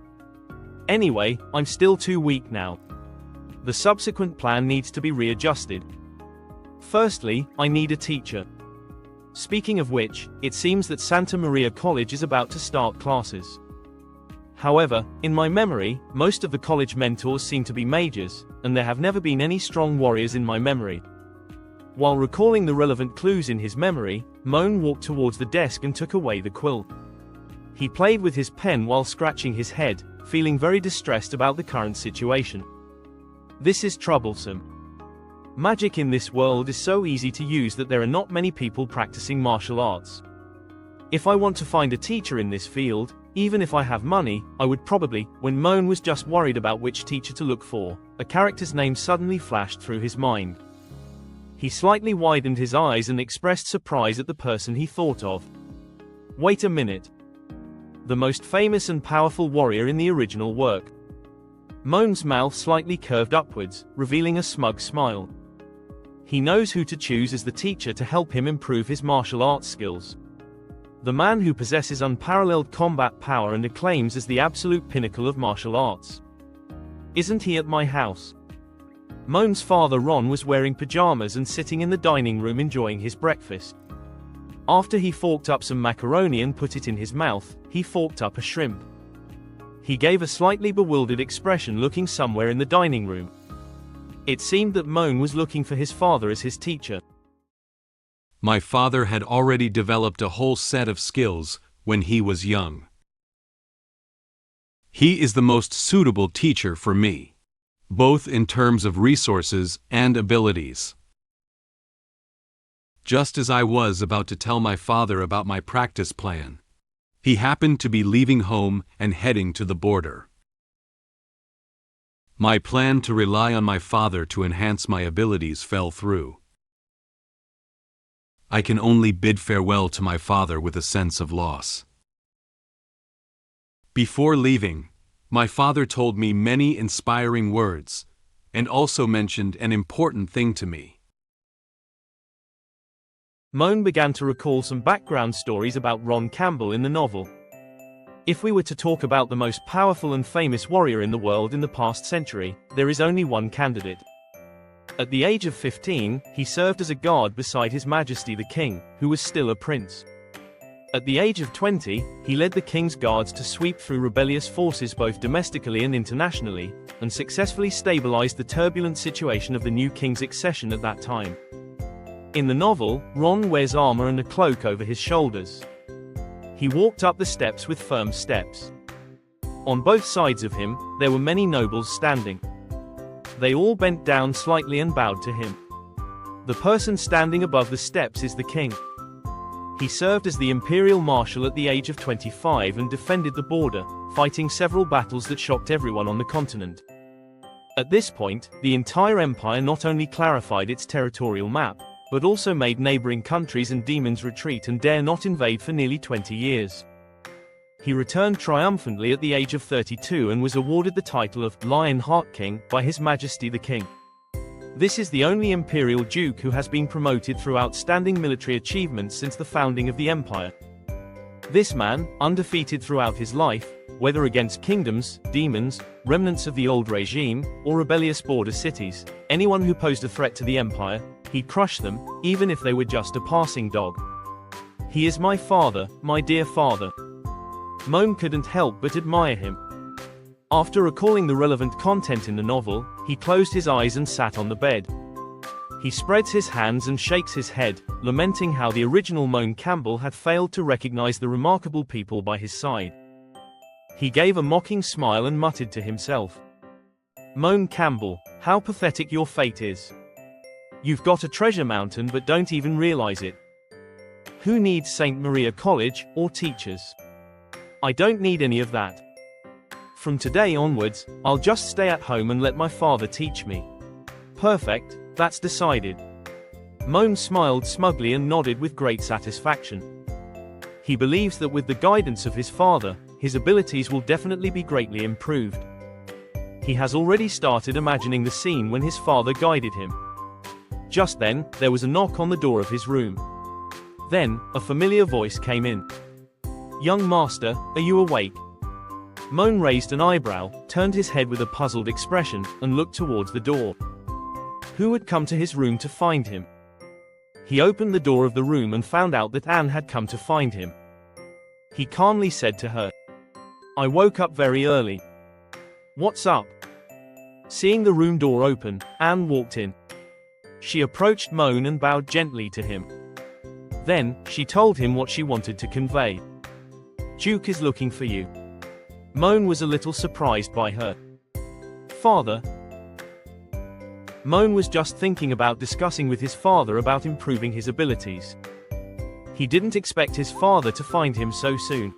Anyway, I'm still too weak now. The subsequent plan needs to be readjusted. Firstly, I need a teacher. Speaking of which, it seems that Santa Maria College is about to start classes. However, in my memory, most of the college mentors seem to be mages, and there have never been any strong warriors in my memory. While recalling the relevant clues in his memory, Moen walked towards the desk and took away the quill. He played with his pen while scratching his head, feeling very distressed about the current situation. This is troublesome. Magic in this world is so easy to use that there are not many people practicing martial arts. If I want to find a teacher in this field, even if I have money, I would probably. When Moen was just worried about which teacher to look for, a character's name suddenly flashed through his mind. He slightly widened his eyes and expressed surprise at the person he thought of. Wait a minute. The most famous and powerful warrior in the original work. Moen's mouth slightly curved upwards, revealing a smug smile. He knows who to choose as the teacher to help him improve his martial arts skills. The man who possesses unparalleled combat power and acclaims as the absolute pinnacle of martial arts. Isn't he at my house? Moen's father Ron was wearing pajamas and sitting in the dining room enjoying his breakfast. After he forked up some macaroni and put it in his mouth, he forked up a shrimp. He gave a slightly bewildered expression looking somewhere in the dining room. It seemed that Moen was looking for his father as his teacher. My father had already developed a whole set of skills when he was young. He is the most suitable teacher for me, both in terms of resources and abilities. Just as I was about to tell my father about my practice plan, he happened to be leaving home and heading to the border. My plan to rely on my father to enhance my abilities fell through. I can only bid farewell to my father with a sense of loss. Before leaving, my father told me many inspiring words, and also mentioned an important thing to me. Moen began to recall some background stories about Ron Campbell in the novel. If we were to talk about the most powerful and famous warrior in the world in the past century, there is only one candidate. At the age of 15, he served as a guard beside His Majesty the King, who was still a prince. At the age of 20, he led the king's guards to sweep through rebellious forces both domestically and internationally, and successfully stabilized the turbulent situation of the new king's accession at that time. In the novel, Ron wears armor and a cloak over his shoulders. He walked up the steps with firm steps. On both sides of him, there were many nobles standing. They all bent down slightly and bowed to him. The person standing above the steps is the king. He served as the imperial marshal at the age of 25 and defended the border, fighting several battles that shocked everyone on the continent. At this point, the entire empire not only clarified its territorial map, but also made neighboring countries and demons retreat and dare not invade for nearly 20 years. He returned triumphantly at the age of 32 and was awarded the title of Lion Heart King by His Majesty the King. This is the only imperial duke who has been promoted through outstanding military achievements since the founding of the empire. This man, undefeated throughout his life, whether against kingdoms, demons, remnants of the old regime, or rebellious border cities, anyone who posed a threat to the empire, he'd crush them, even if they were just a passing dog. He is my father, my dear father. Moen couldn't help but admire him. After recalling the relevant content in the novel, he closed his eyes and sat on the bed. He spreads his hands and shakes his head, lamenting how the original Moen Campbell had failed to recognize the remarkable people by his side. He gave a mocking smile and muttered to himself. Moen Campbell, how pathetic your fate is. You've got a treasure mountain but don't even realize it. Who needs St. Maria College, or teachers? I don't need any of that. From today onwards, I'll just stay at home and let my father teach me. Perfect, that's decided. Moen smiled smugly and nodded with great satisfaction. He believes that with the guidance of his father, his abilities will definitely be greatly improved. He has already started imagining the scene when his father guided him. Just then, there was a knock on the door of his room. Then, a familiar voice came in. Young master, are you awake? Moen raised an eyebrow, turned his head with a puzzled expression, and looked towards the door. Who had come to his room to find him? He opened the door of the room and found out that Anne had come to find him. He calmly said to her, I woke up very early. What's up? Seeing the room door open, Anne walked in. She approached Moen and bowed gently to him. Then, she told him what she wanted to convey. Duke is looking for you. Moen was a little surprised by her. Father? Moen was just thinking about discussing with his father about improving his abilities. He didn't expect his father to find him so soon.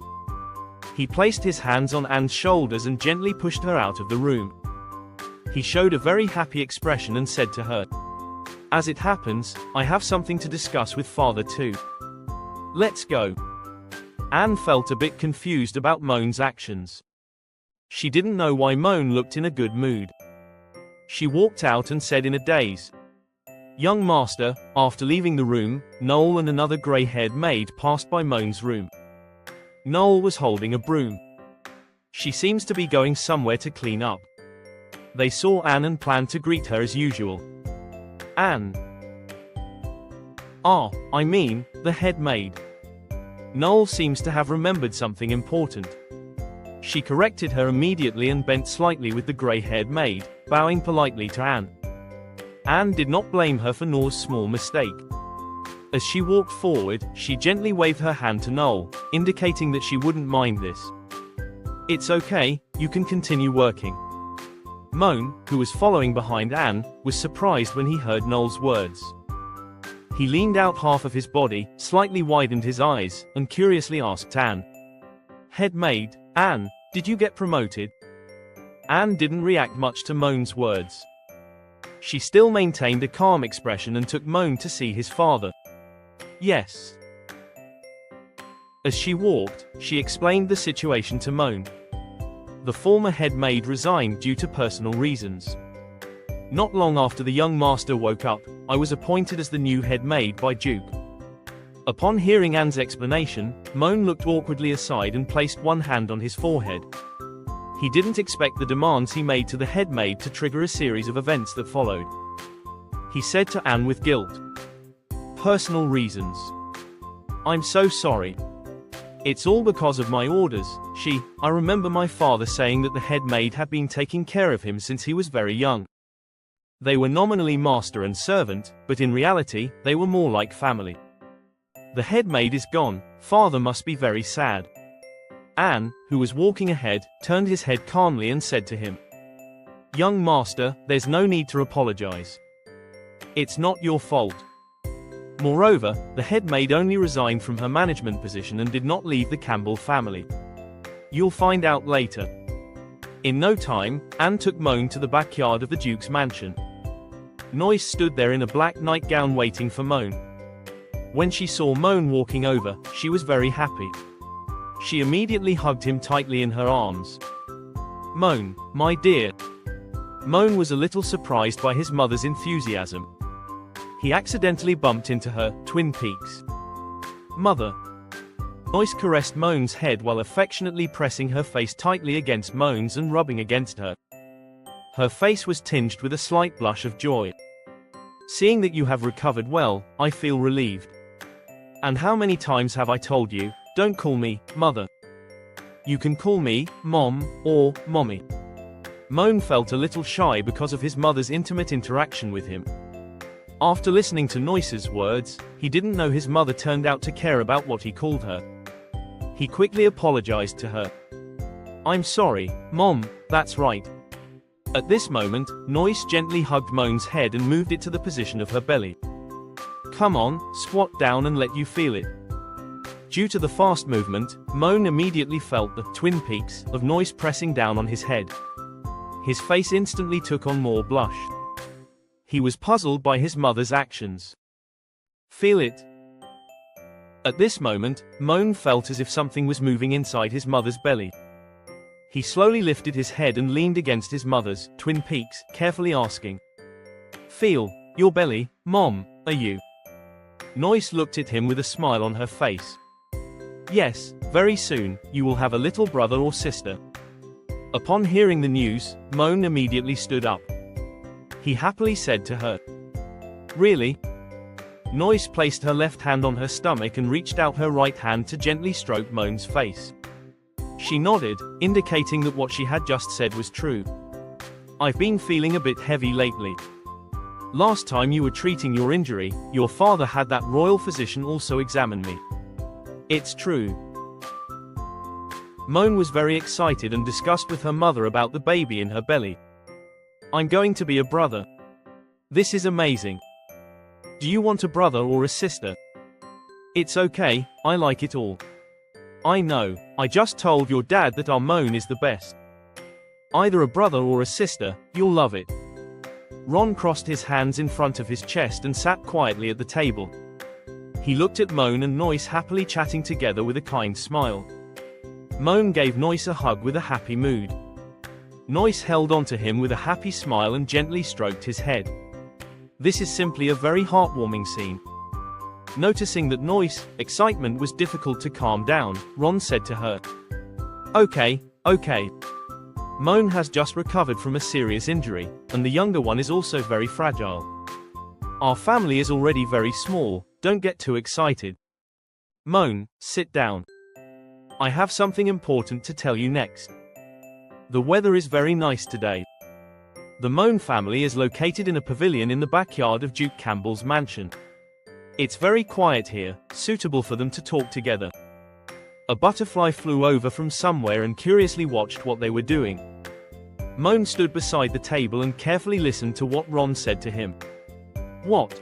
He placed his hands on Anne's shoulders and gently pushed her out of the room. He showed a very happy expression and said to her, As it happens, I have something to discuss with father too. Let's go. Anne felt a bit confused about Moen's actions. She didn't know why Moen looked in a good mood. She walked out and said in a daze, Young master. After leaving the room, Noel and another grey-haired maid passed by Moen's room. Noel was holding a broom. She seems to be going somewhere to clean up. They saw Anne and planned to greet her as usual. Anne. I mean, the head maid. Noel seems to have remembered something important. She corrected her immediately and bent slightly with the grey-haired maid, bowing politely to Anne. Anne did not blame her for Noel's small mistake. As she walked forward, she gently waved her hand to Noel, indicating that she wouldn't mind this. It's okay, you can continue working. Moen, who was following behind Anne, was surprised when he heard Noel's words. He leaned out half of his body, slightly widened his eyes, and curiously asked Anne. Head maid, Anne, did you get promoted? Anne didn't react much to Moen's words. She still maintained a calm expression and took Moen to see his father. Yes. As she walked, she explained the situation to Moen. The former head maid resigned due to personal reasons. Not long after the young master woke up, I was appointed as the new head maid by Duke. Upon hearing Anne's explanation, Moen looked awkwardly aside and placed one hand on his forehead. He didn't expect the demands he made to the head maid to trigger a series of events that followed. He said to Anne with guilt, Personal reasons. I'm so sorry. It's all because of my orders. I remember my father saying that the head maid had been taking care of him since he was very young. They were nominally master and servant, but in reality, they were more like family. The head maid is gone, father must be very sad. Anne, who was walking ahead, turned his head calmly and said to him, Young master, there's no need to apologize. It's not your fault. Moreover, the head maid only resigned from her management position and did not leave the Campbell family. You'll find out later. In no time, Anne took Moen to the backyard of the Duke's mansion. Noyce stood there in a black nightgown waiting for Moen. When she saw Moen walking over, she was very happy. She immediately hugged him tightly in her arms. "Moen, my dear." Moen was a little surprised by his mother's enthusiasm. He accidentally bumped into her, Twin Peaks. "Mother." Noise caressed Moen's head while affectionately pressing her face tightly against Moen's and rubbing against her. Her face was tinged with a slight blush of joy. "Seeing that you have recovered well, I feel relieved. And how many times have I told you, don't call me Mother. You can call me Mom or Mommy." Moen felt a little shy because of his mother's intimate interaction with him. After listening to Noise's words, he didn't know his mother turned out to care about what he called her. He quickly apologized to her. "I'm sorry, Mom, that's right." At this moment, Noise gently hugged Moen's head and moved it to the position of her belly. "Come on, squat down and let you feel it." Due to the fast movement, Moen immediately felt the twin peaks of Noise pressing down on his head. His face instantly took on more blush. He was puzzled by his mother's actions. "Feel it." At this moment, Moen felt as if something was moving inside his mother's belly. He slowly lifted his head and leaned against his mother's twin peaks, carefully asking, "Feel your belly, Mom, are you?" Noise looked at him with a smile on her face. "Yes, very soon, you will have a little brother or sister." Upon hearing the news, Moen immediately stood up. He happily said to her, "Really?" Noise placed her left hand on her stomach and reached out her right hand to gently stroke Moen's face. She nodded, indicating that what she had just said was true. "I've been feeling a bit heavy lately. Last time you were treating your injury, your father had that royal physician also examine me. It's true." Moen was very excited and discussed with her mother about the baby in her belly. "I'm going to be a brother. This is amazing. Do you want a brother or a sister?" "It's okay, I like it all. I know, I just told your dad that our Moen is the best. Either a brother or a sister, you'll love it." Ron crossed his hands in front of his chest and sat quietly at the table. He looked at Moen and Noise happily chatting together with a kind smile. Moen gave Noise a hug with a happy mood. Noise held onto him with a happy smile and gently stroked his head. This is simply a very heartwarming scene. Noticing that Noise's excitement was difficult to calm down, Ron said to her, Okay. Moen has just recovered from a serious injury, and the younger one is also very fragile. Our family is already very small, don't get too excited. Moen, sit down. I have something important to tell you next. The weather is very nice today. The Moen family is located in a pavilion in the backyard of Duke Campbell's mansion. It's very quiet here, suitable for them to talk together. A butterfly flew over from somewhere and curiously watched what they were doing. Moen stood beside the table and carefully listened to what Ron said to him. What?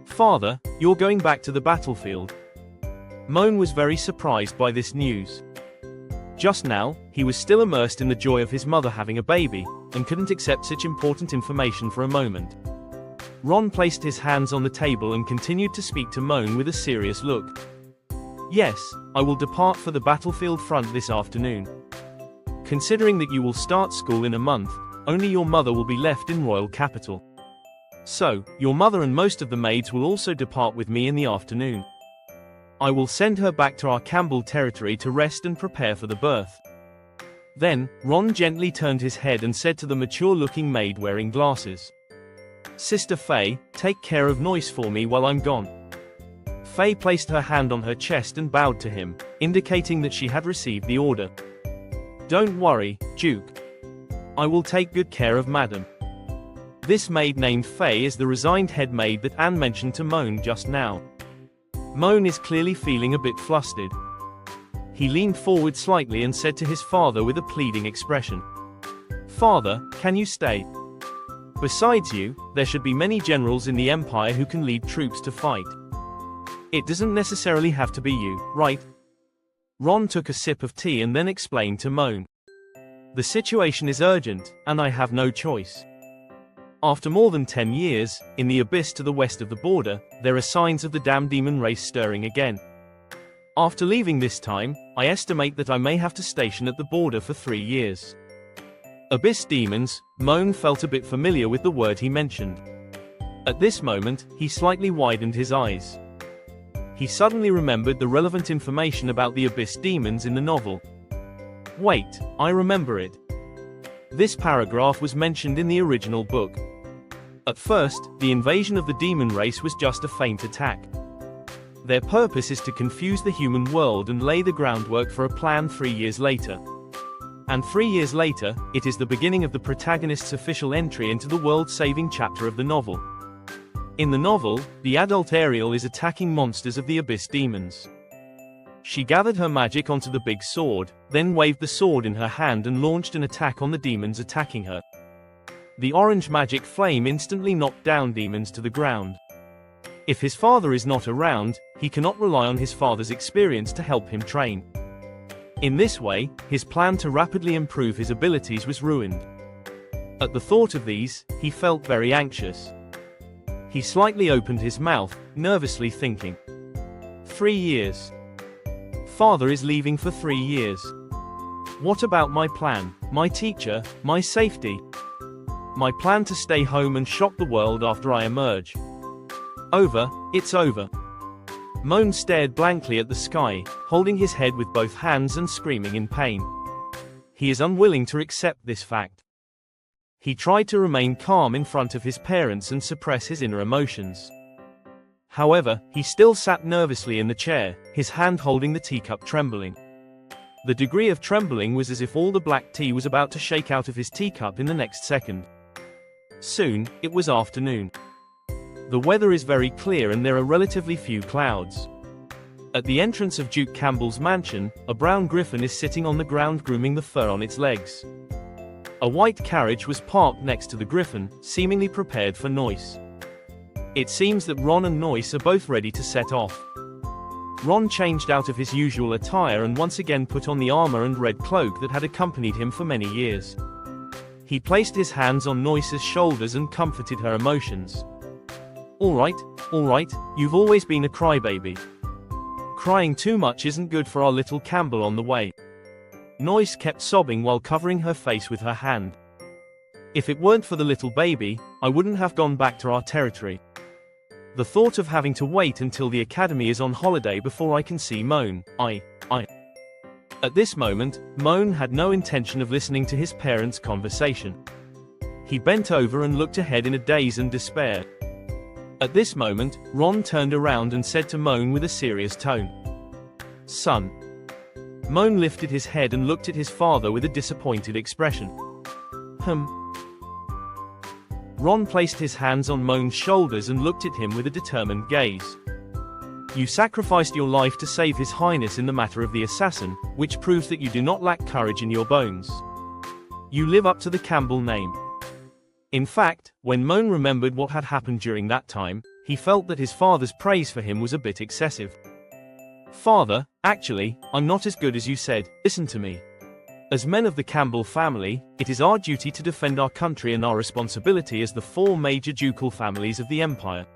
Father, you're going back to the battlefield? Moen was very surprised by this news. Just now, he was still immersed in the joy of his mother having a baby, and couldn't accept such important information for a moment. Ron placed his hands on the table and continued to speak to Moen with a serious look. Yes, I will depart for the battlefield front this afternoon. Considering that you will start school in a month, only your mother will be left in royal capital. So, your mother and most of the maids will also depart with me in the afternoon. I will send her back to our Campbell territory to rest and prepare for the birth. Then, Ron gently turned his head and said to the mature-looking maid wearing glasses, Sister Faye, take care of Noise for me while I'm gone. Faye placed her hand on her chest and bowed to him, indicating that she had received the order. Don't worry, Duke. I will take good care of Madam. This maid named Faye is the resigned head maid that Anne mentioned to Moen just now. Moen is clearly feeling a bit flustered. He leaned forward slightly and said to his father with a pleading expression, Father, can you stay? Besides you, there should be many generals in the Empire who can lead troops to fight. It doesn't necessarily have to be you, right? Ron took a sip of tea and then explained to Moen. The situation is urgent, and I have no choice. After more than 10 years, in the abyss to the west of the border, there are signs of the damned demon race stirring again. After leaving this time, I estimate that I may have to station at the border for 3 years. Abyss demons, Moen felt a bit familiar with the word he mentioned. At this moment, he slightly widened his eyes. He suddenly remembered the relevant information about the Abyss demons in the novel. Wait, I remember it. This paragraph was mentioned in the original book. At first, the invasion of the demon race was just a feint attack. Their purpose is to confuse the human world and lay the groundwork for a plan 3 years later. And 3 years later, it is the beginning of the protagonist's official entry into the world-saving chapter of the novel. In the novel, the adult Ariel is attacking monsters of the Abyss demons. She gathered her magic onto the big sword, then waved the sword in her hand and launched an attack on the demons attacking her. The orange magic flame instantly knocked down demons to the ground. If his father is not around, he cannot rely on his father's experience to help him train. In this way, his plan to rapidly improve his abilities was ruined. At the thought of these, he felt very anxious. He slightly opened his mouth, nervously thinking. 3 years. Father is leaving for 3 years. What about my plan, my teacher, my safety? My plan to stay home and shock the world after I emerge. Over, it's over. Moen stared blankly at the sky, holding his head with both hands and screaming in pain. He is unwilling to accept this fact. He tried to remain calm in front of his parents and suppress his inner emotions. However, he still sat nervously in the chair, his hand holding the teacup trembling. The degree of trembling was as if all the black tea was about to shake out of his teacup in the next second. Soon, it was afternoon. The weather is very clear and there are relatively few clouds. At the entrance of Duke Campbell's mansion, a brown griffin is sitting on the ground grooming the fur on its legs. A white carriage was parked next to the griffin, seemingly prepared for Noyce. It seems that Ron and Noyce are both ready to set off. Ron changed out of his usual attire and once again put on the armor and red cloak that had accompanied him for many years. He placed his hands on Noyce's shoulders and comforted her emotions. All right, you've always been a crybaby. Crying too much isn't good for our little Campbell on the way. Noyce kept sobbing while covering her face with her hand. If it weren't for the little baby, I wouldn't have gone back to our territory. The thought of having to wait until the academy is on holiday before I can see Moen, At this moment, Moen had no intention of listening to his parents' conversation. He bent over and looked ahead in a daze and despair. At this moment, Ron turned around and said to Moen with a serious tone. Son. Moen lifted his head and looked at his father with a disappointed expression. Ron placed his hands on Moen's shoulders and looked at him with a determined gaze. You sacrificed your life to save His Highness in the matter of the assassin, which proves that you do not lack courage in your bones. You live up to the Campbell name. In fact, when Moen remembered what had happened during that time, he felt that his father's praise for him was a bit excessive. Father, actually, I'm not as good as you said, listen to me. As men of the Campbell family, it is our duty to defend our country and our responsibility as the 4 major ducal families of the empire.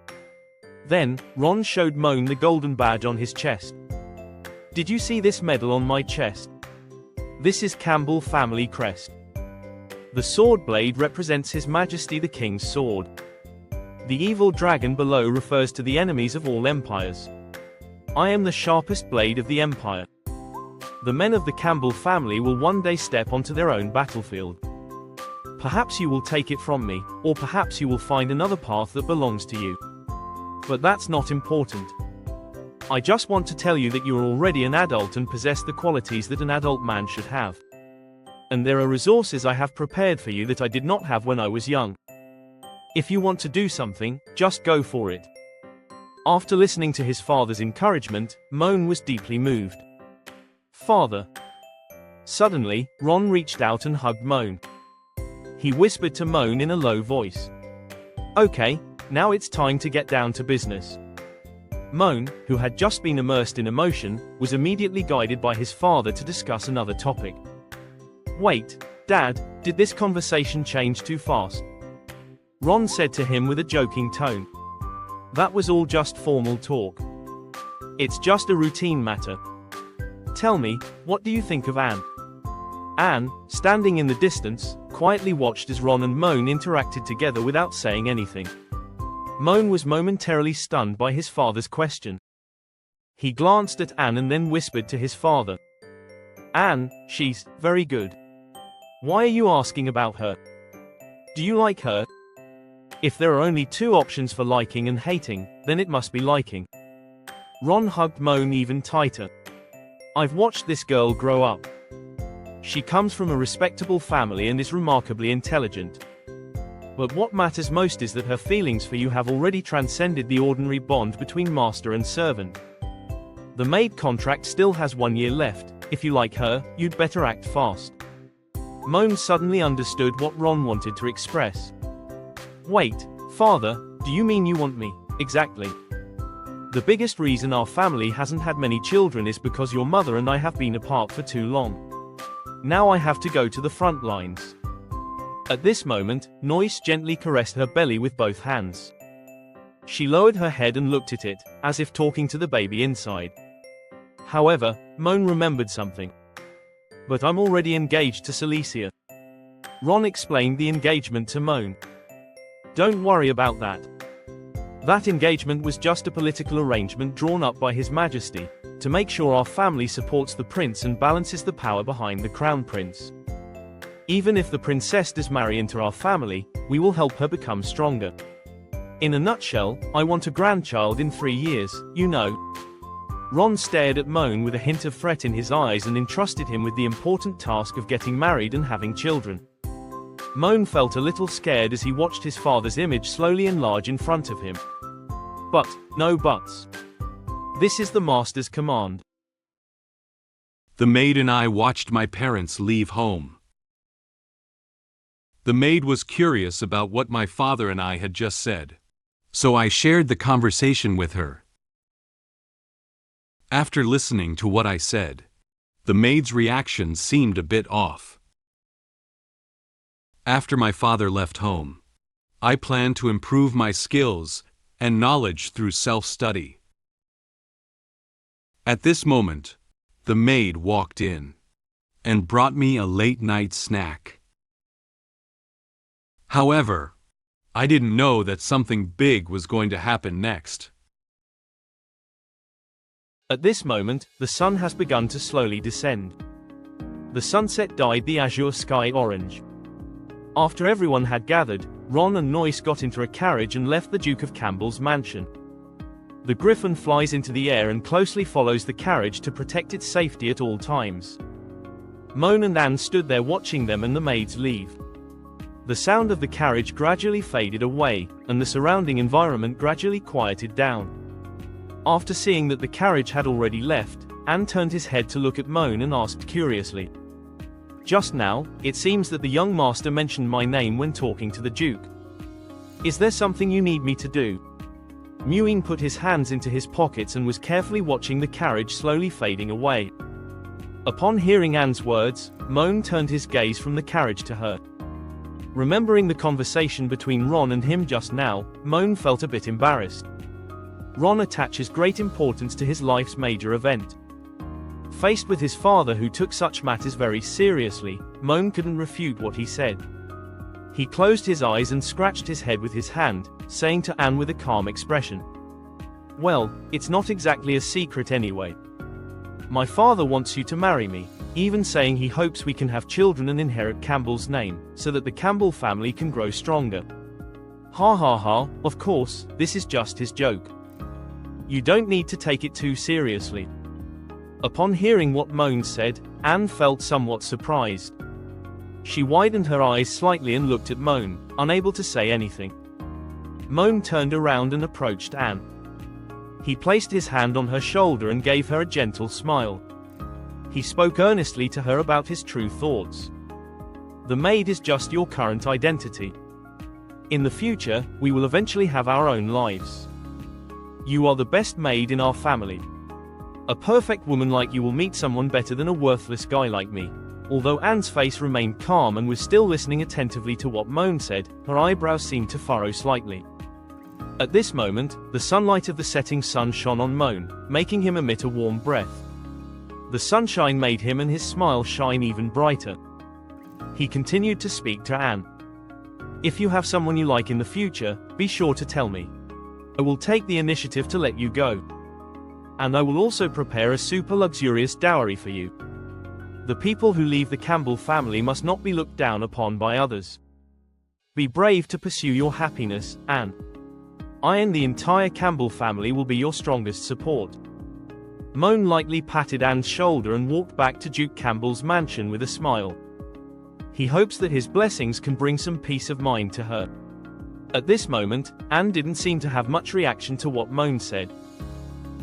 Then, Ron showed Moen the golden badge on his chest. Did you see this medal on my chest? This is Campbell family crest. The sword blade represents His Majesty the King's sword. The evil dragon below refers to the enemies of all empires. I am the sharpest blade of the empire. The men of the Campbell family will one day step onto their own battlefield. Perhaps you will take it from me, or perhaps you will find another path that belongs to you. But that's not important. I just want to tell you that you are already an adult and possess the qualities that an adult man should have. And there are resources I have prepared for you that I did not have when I was young. If you want to do something, just go for it. After listening to his father's encouragement, Moen was deeply moved. Father. Suddenly, Ron reached out and hugged Moen. He whispered to Moen in a low voice. Okay, now it's time to get down to business. Moen, who had just been immersed in emotion, was immediately guided by his father to discuss another topic. Wait, Dad, did this conversation change too fast? Ron said to him with a joking tone. That was all just formal talk. It's just a routine matter. Tell me, what do you think of Anne? Anne, standing in the distance, quietly watched as Ron and Moen interacted together without saying anything. Moen was momentarily stunned by his father's question. He glanced at Anne and then whispered to his father. Anne, she's very good. Why are you asking about her? Do you like her? If there are only two options for liking and hating, then it must be liking. Ron hugged Moen even tighter. I've watched this girl grow up. She comes from a respectable family and is remarkably intelligent. But what matters most is that her feelings for you have already transcended the ordinary bond between master and servant. The maid contract still has 1 year left. If you like her, you'd better act fast. Moen suddenly understood what Ron wanted to express. Wait, father, do you mean you want me? Exactly. The biggest reason our family hasn't had many children is because your mother and I have been apart for too long. Now I have to go to the front lines. At this moment, Noyce gently caressed her belly with both hands. She lowered her head and looked at it, as if talking to the baby inside. However, Moen remembered something. But I'm already engaged to Cecilia. Ron explained the engagement to Moen. Don't worry about that. That engagement was just a political arrangement drawn up by His Majesty, to make sure our family supports the prince and balances the power behind the crown prince. Even if the princess does marry into our family, we will help her become stronger. In a nutshell, I want a grandchild in 3 years, you know. Ron stared at Moen with a hint of threat in his eyes and entrusted him with the important task of getting married and having children. Moen felt a little scared as he watched his father's image slowly enlarge in front of him. But, no buts. This is the master's command. The maid and I watched my parents leave home. The maid was curious about what my father and I had just said, so I shared the conversation with her. After listening to what I said, the maid's reaction seemed a bit off. After my father left home, I planned to improve my skills and knowledge through self-study. At this moment, the maid walked in and brought me a late-night snack. However, I didn't know that something big was going to happen next. At this moment, the sun has begun to slowly descend. The sunset dyed the azure sky orange. After everyone had gathered, Ron and Noyce got into a carriage and left the Duke of Campbell's mansion. The griffin flies into the air and closely follows the carriage to protect its safety at all times. Moen and Anne stood there watching them and the maids leave. The sound of the carriage gradually faded away, and the surrounding environment gradually quieted down. After seeing that the carriage had already left, Anne turned his head to look at Moen and asked curiously. Just now, it seems that the young master mentioned my name when talking to the Duke. Is there something you need me to do? Moen put his hands into his pockets and was carefully watching the carriage slowly fading away. Upon hearing Anne's words, Moen turned his gaze from the carriage to her. Remembering the conversation between Ron and him just now, Moen felt a bit embarrassed. Ron attaches great importance to his life's major event. Faced with his father who took such matters very seriously, Moen couldn't refute what he said. He closed his eyes and scratched his head with his hand, saying to Anne with a calm expression. Well, it's not exactly a secret anyway. My father wants you to marry me, even saying he hopes we can have children and inherit Campbell's name, so that the Campbell family can grow stronger. Ha ha ha, of course, this is just his joke. You don't need to take it too seriously. Upon hearing what Moen said, Anne felt somewhat surprised. She widened her eyes slightly and looked at Moen, unable to say anything. Moen turned around and approached Anne. He placed his hand on her shoulder and gave her a gentle smile. He spoke earnestly to her about his true thoughts. The maid is just your current identity. In the future, we will eventually have our own lives. You are the best maid in our family. A perfect woman like you will meet someone better than a worthless guy like me. Although Anne's face remained calm and was still listening attentively to what Moen said, her eyebrows seemed to furrow slightly. At this moment, the sunlight of the setting sun shone on Moen, making him emit a warm breath. The sunshine made him and his smile shine even brighter. He continued to speak to Anne. "If you have someone you like in the future, be sure to tell me. I will take the initiative to let you go. And I will also prepare a super luxurious dowry for you. The people who leave the Campbell family must not be looked down upon by others. Be brave to pursue your happiness, Anne. I and the entire Campbell family will be your strongest support." Moen lightly patted Anne's shoulder and walked back to Duke Campbell's mansion with a smile. He hopes that his blessings can bring some peace of mind to her. At this moment, Anne didn't seem to have much reaction to what Moen said.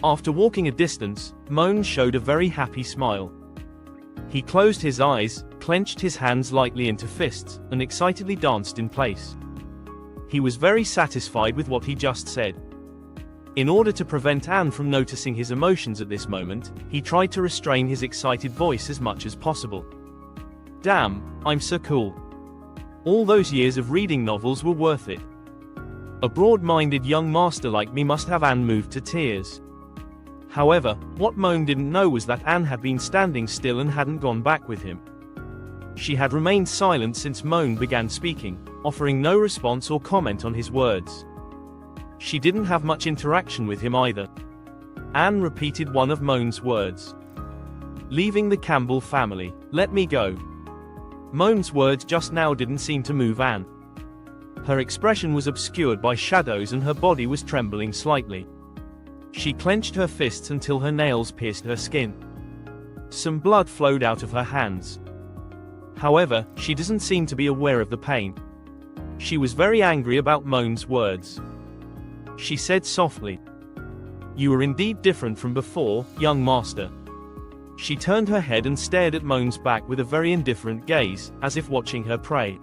After walking a distance, Moen showed a very happy smile. He closed his eyes, clenched his hands lightly into fists, and excitedly danced in place. He was very satisfied with what he just said. In order to prevent Anne from noticing his emotions at this moment, he tried to restrain his excited voice as much as possible. "Damn, I'm so cool. All those years of reading novels were worth it. A broad-minded young master like me must have Anne moved to tears." However, what Moen didn't know was that Anne had been standing still and hadn't gone back with him. She had remained silent since Moen began speaking, offering no response or comment on his words. She didn't have much interaction with him either. Anne repeated one of Moen's words. "Leaving the Campbell family, let me go." Moen's words just now didn't seem to move Anne. Her expression was obscured by shadows and her body was trembling slightly. She clenched her fists until her nails pierced her skin. Some blood flowed out of her hands. However, she doesn't seem to be aware of the pain. She was very angry about Moen's words. She said softly, "You are indeed different from before, young master." She turned her head and stared at Moen's back with a very indifferent gaze, as if watching her prey.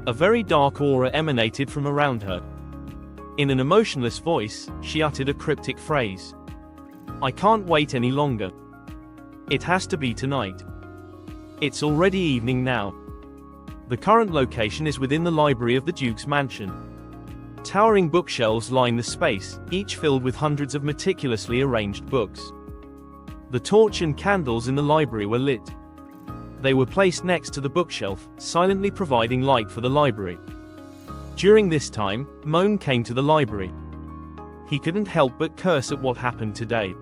A very dark aura emanated from around her. In an emotionless voice, she uttered a cryptic phrase. "I can't wait any longer. It has to be tonight. It's already evening now." The current location is within the library of the Duke's mansion. Towering bookshelves line the space, each filled with hundreds of meticulously arranged books. The torch and candles in the library were lit. They were placed next to the bookshelf, silently providing light for the library. During this time, Moen came to the library. He couldn't help but curse at what happened today.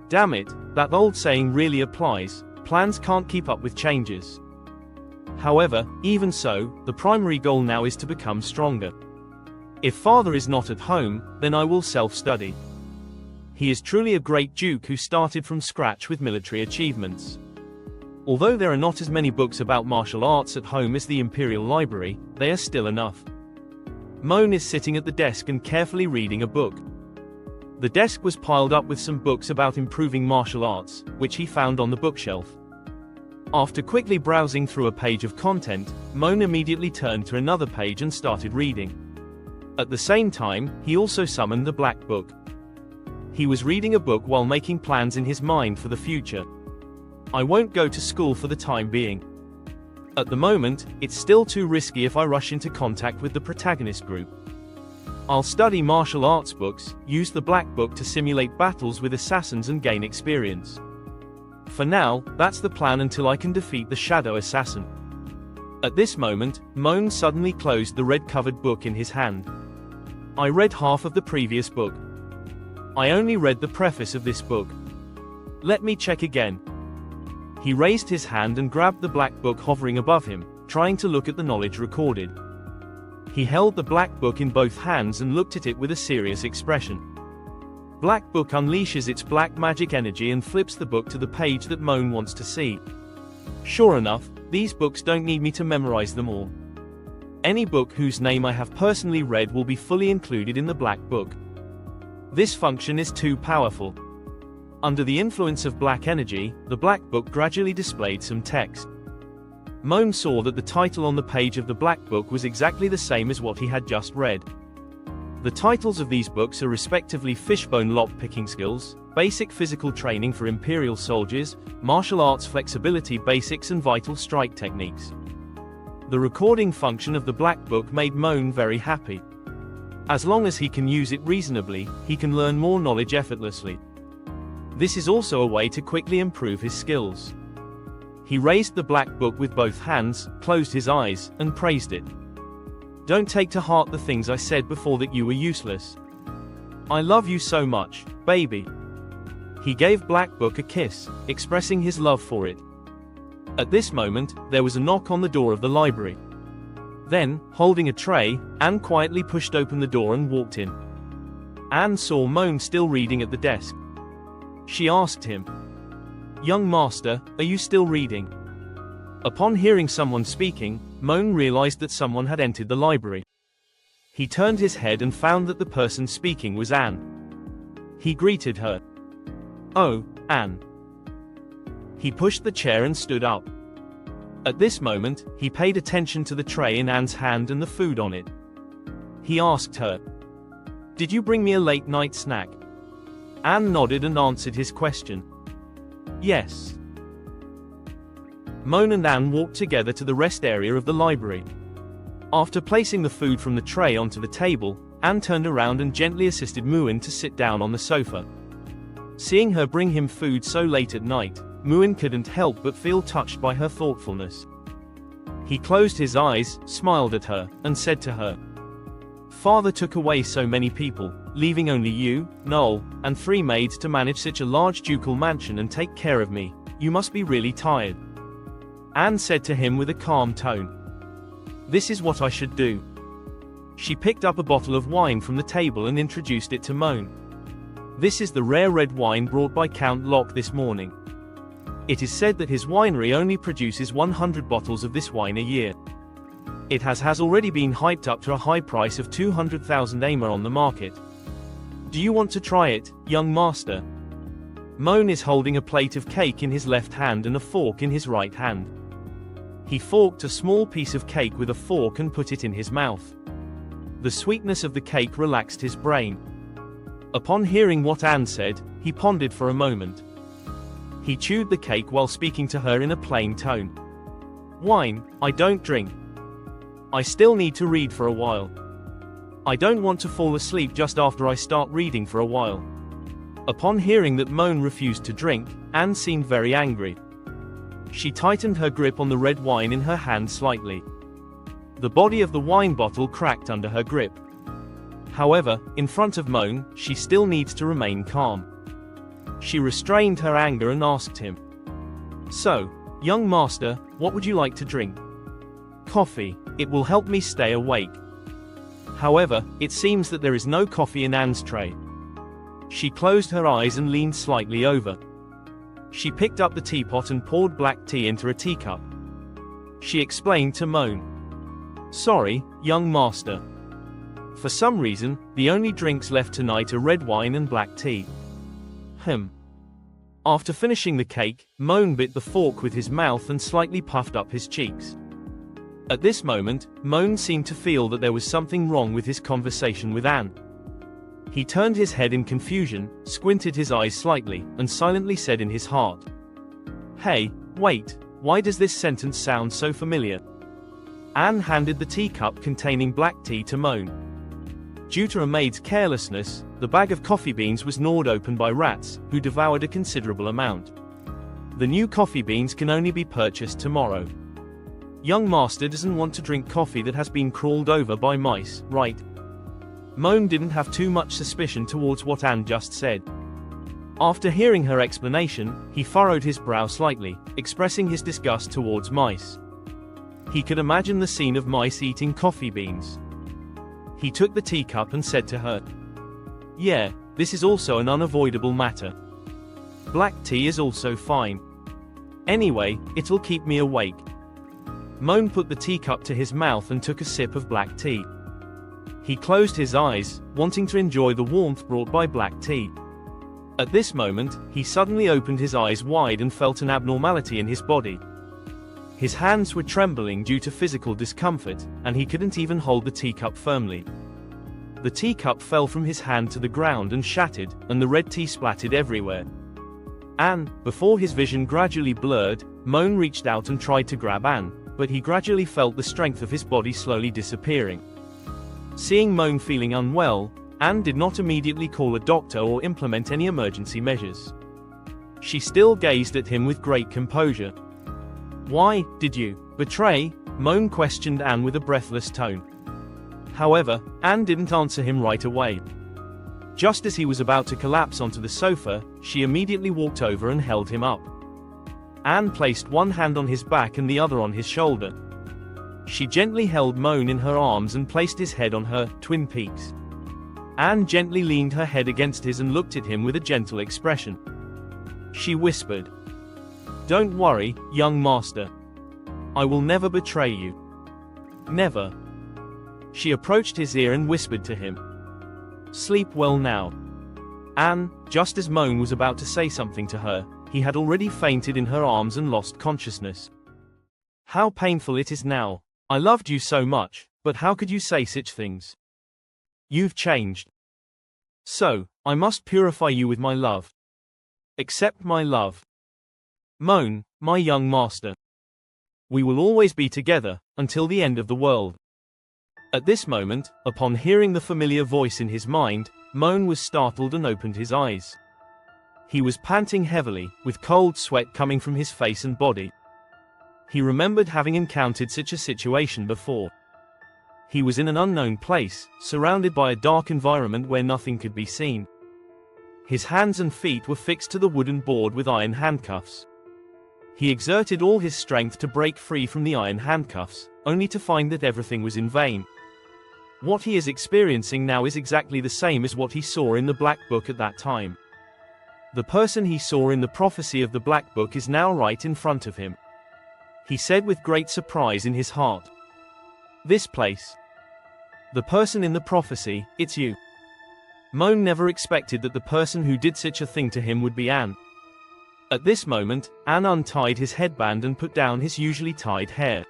Damn it, that old saying really applies, plans can't keep up with changes. However, even so, the primary goal now is to become stronger. If father is not at home, then I will self-study. He is truly a great duke who started from scratch with military achievements. Although there are not as many books about martial arts at home as the Imperial Library, they are still enough. Moen is sitting at the desk and carefully reading a book. The desk was piled up with some books about improving martial arts, which he found on the bookshelf. After quickly browsing through a page of content, Moen immediately turned to another page and started reading. At the same time, he also summoned the Black Book. He was reading a book while making plans in his mind for the future. "I won't go to school for the time being. At the moment, it's still too risky if I rush into contact with the protagonist group. I'll study martial arts books, use the Black Book to simulate battles with assassins and gain experience. For now, that's the plan until I can defeat the shadow assassin." At this moment, Moen suddenly closed the red-covered book in his hand. "I read half of the previous book. I only read the preface of this book. Let me check again." He raised his hand and grabbed the Black Book hovering above him, trying to look at the knowledge recorded. He held the Black Book in both hands and looked at it with a serious expression. Black Book unleashes its black magic energy and flips the book to the page that Moen wants to see. Sure enough, these books don't need me to memorize them all. Any book whose name I have personally read will be fully included in the Black Book. This function is too powerful. Under the influence of black energy, the Black Book gradually displayed some text. Moen saw that the title on the page of the Black Book was exactly the same as what he had just read. The titles of these books are respectively Fishbone Lock-Picking Skills, Basic Physical Training for Imperial Soldiers, Martial Arts Flexibility Basics and Vital Strike Techniques. The recording function of the Black Book made Moen very happy. As long as he can use it reasonably, he can learn more knowledge effortlessly. This is also a way to quickly improve his skills. He raised the black book with both hands, closed his eyes, and praised it. Don't take to heart the things I said before that you were useless. I love you so much, baby. He gave Black Book a kiss, expressing his love for it. At this moment, there was a knock on the door of the library. Then, holding a tray, Anne quietly pushed open the door and walked in. Anne saw Moen still reading at the desk. She asked him, "Young master, are you still reading?" Upon hearing someone speaking, Moen realized that someone had entered the library. He turned his head and found that the person speaking was Anne. He greeted her. "Oh, Anne." He pushed the chair and stood up. At this moment, he paid attention to the tray in Anne's hand and the food on it. He asked her, "Did you bring me a late-night snack?" Anne nodded and answered his question. "Yes." Moen and Anne walked together to the rest area of the library. After placing the food from the tray onto the table, Anne turned around and gently assisted Moen to sit down on the sofa. Seeing her bring him food so late at night, Moen couldn't help but feel touched by her thoughtfulness. He closed his eyes, smiled at her, and said to her, "Father took away so many people, leaving only you, Noel, and 3 maids to manage such a large ducal mansion and take care of me. You must be really tired." Anne said to him with a calm tone, "This is what I should do." She picked up a bottle of wine from the table and introduced it to Moen. "This is the rare red wine brought by Count Locke this morning. It is said that his winery only produces 100 bottles of this wine a year. It has already been hyped up to a high price of 200,000 amer on the market. Do you want to try it, young master?" Moen is holding a plate of cake in his left hand and a fork in his right hand. He forked a small piece of cake with a fork and put it in his mouth. The sweetness of the cake relaxed his brain. Upon hearing what Anne said, he pondered for a moment. He chewed the cake while speaking to her in a plain tone. "Wine, I don't drink. I still need to read for a while. I don't want to fall asleep just after I start reading for a while." Upon hearing that Moen refused to drink, Anne seemed very angry. She tightened her grip on the red wine in her hand slightly. The body of the wine bottle cracked under her grip. However, in front of Moen, she still needs to remain calm. She restrained her anger and asked him, "So, young master, what would you like to drink?" "Coffee, it will help me stay awake." However, it seems that there is no coffee in Anne's tray. She closed her eyes and leaned slightly over. She picked up the teapot and poured black tea into a teacup. She explained to Moen, "Sorry, young master. For some reason, the only drinks left tonight are red wine and black tea." After finishing the cake, Moen bit the fork with his mouth and slightly puffed up his cheeks. At this moment, Moen seemed to feel that there was something wrong with his conversation with Anne. He turned his head in confusion, squinted his eyes slightly, and silently said in his heart, "Hey, wait, why does this sentence sound so familiar?" Anne handed the teacup containing black tea to Moen. Due to a maid's carelessness, the bag of coffee beans was gnawed open by rats, who devoured a considerable amount. The new coffee beans can only be purchased tomorrow. Young master doesn't want to drink coffee that has been crawled over by mice, right? Moen didn't have too much suspicion towards what Anne just said. After hearing her explanation, he furrowed his brow slightly, expressing his disgust towards mice. He could imagine the scene of mice eating coffee beans. He took the teacup and said to her, "Yeah, this is also an unavoidable matter. Black tea is also fine. Anyway, it'll keep me awake." Moen put the teacup to his mouth and took a sip of black tea. He closed his eyes, wanting to enjoy the warmth brought by black tea. At this moment, he suddenly opened his eyes wide and felt an abnormality in his body. His hands were trembling due to physical discomfort, and he couldn't even hold the teacup firmly. The teacup fell from his hand to the ground and shattered, and the red tea splattered everywhere. And, before his vision gradually blurred, Moen reached out and tried to grab Anne, but he gradually felt the strength of his body slowly disappearing. Seeing Moen feeling unwell, Anne did not immediately call a doctor or implement any emergency measures. She still gazed at him with great composure. "Why did you betray?" Moen questioned Anne with a breathless tone. However, Anne didn't answer him right away. Just as he was about to collapse onto the sofa, she immediately walked over and held him up. Anne placed one hand on his back and the other on his shoulder. She gently held Moen in her arms and placed his head on her twin peaks. Anne gently leaned her head against his and looked at him with a gentle expression. She whispered, "Don't worry, young master. I will never betray you. Never." She approached his ear and whispered to him, "Sleep well now." Anne, just as Moen was about to say something to her, he had already fainted in her arms and lost consciousness. "How painful it is now. I loved you so much, but how could you say such things? You've changed. So, I must purify you with my love. Accept my love. Moen, my young master. We will always be together, until the end of the world." At this moment, upon hearing the familiar voice in his mind, Moen was startled and opened his eyes. He was panting heavily, with cold sweat coming from his face and body. He remembered having encountered such a situation before. He was in an unknown place, surrounded by a dark environment where nothing could be seen. His hands and feet were fixed to the wooden board with iron handcuffs. He exerted all his strength to break free from the iron handcuffs, only to find that everything was in vain. What he is experiencing now is exactly the same as what he saw in the Black Book at that time. The person he saw in the prophecy of the Black Book is now right in front of him. He said with great surprise in his heart, "This place. The person in the prophecy, it's you." Moen never expected that the person who did such a thing to him would be Anne. At this moment, Anne untied his headband and put down his usually tied hair.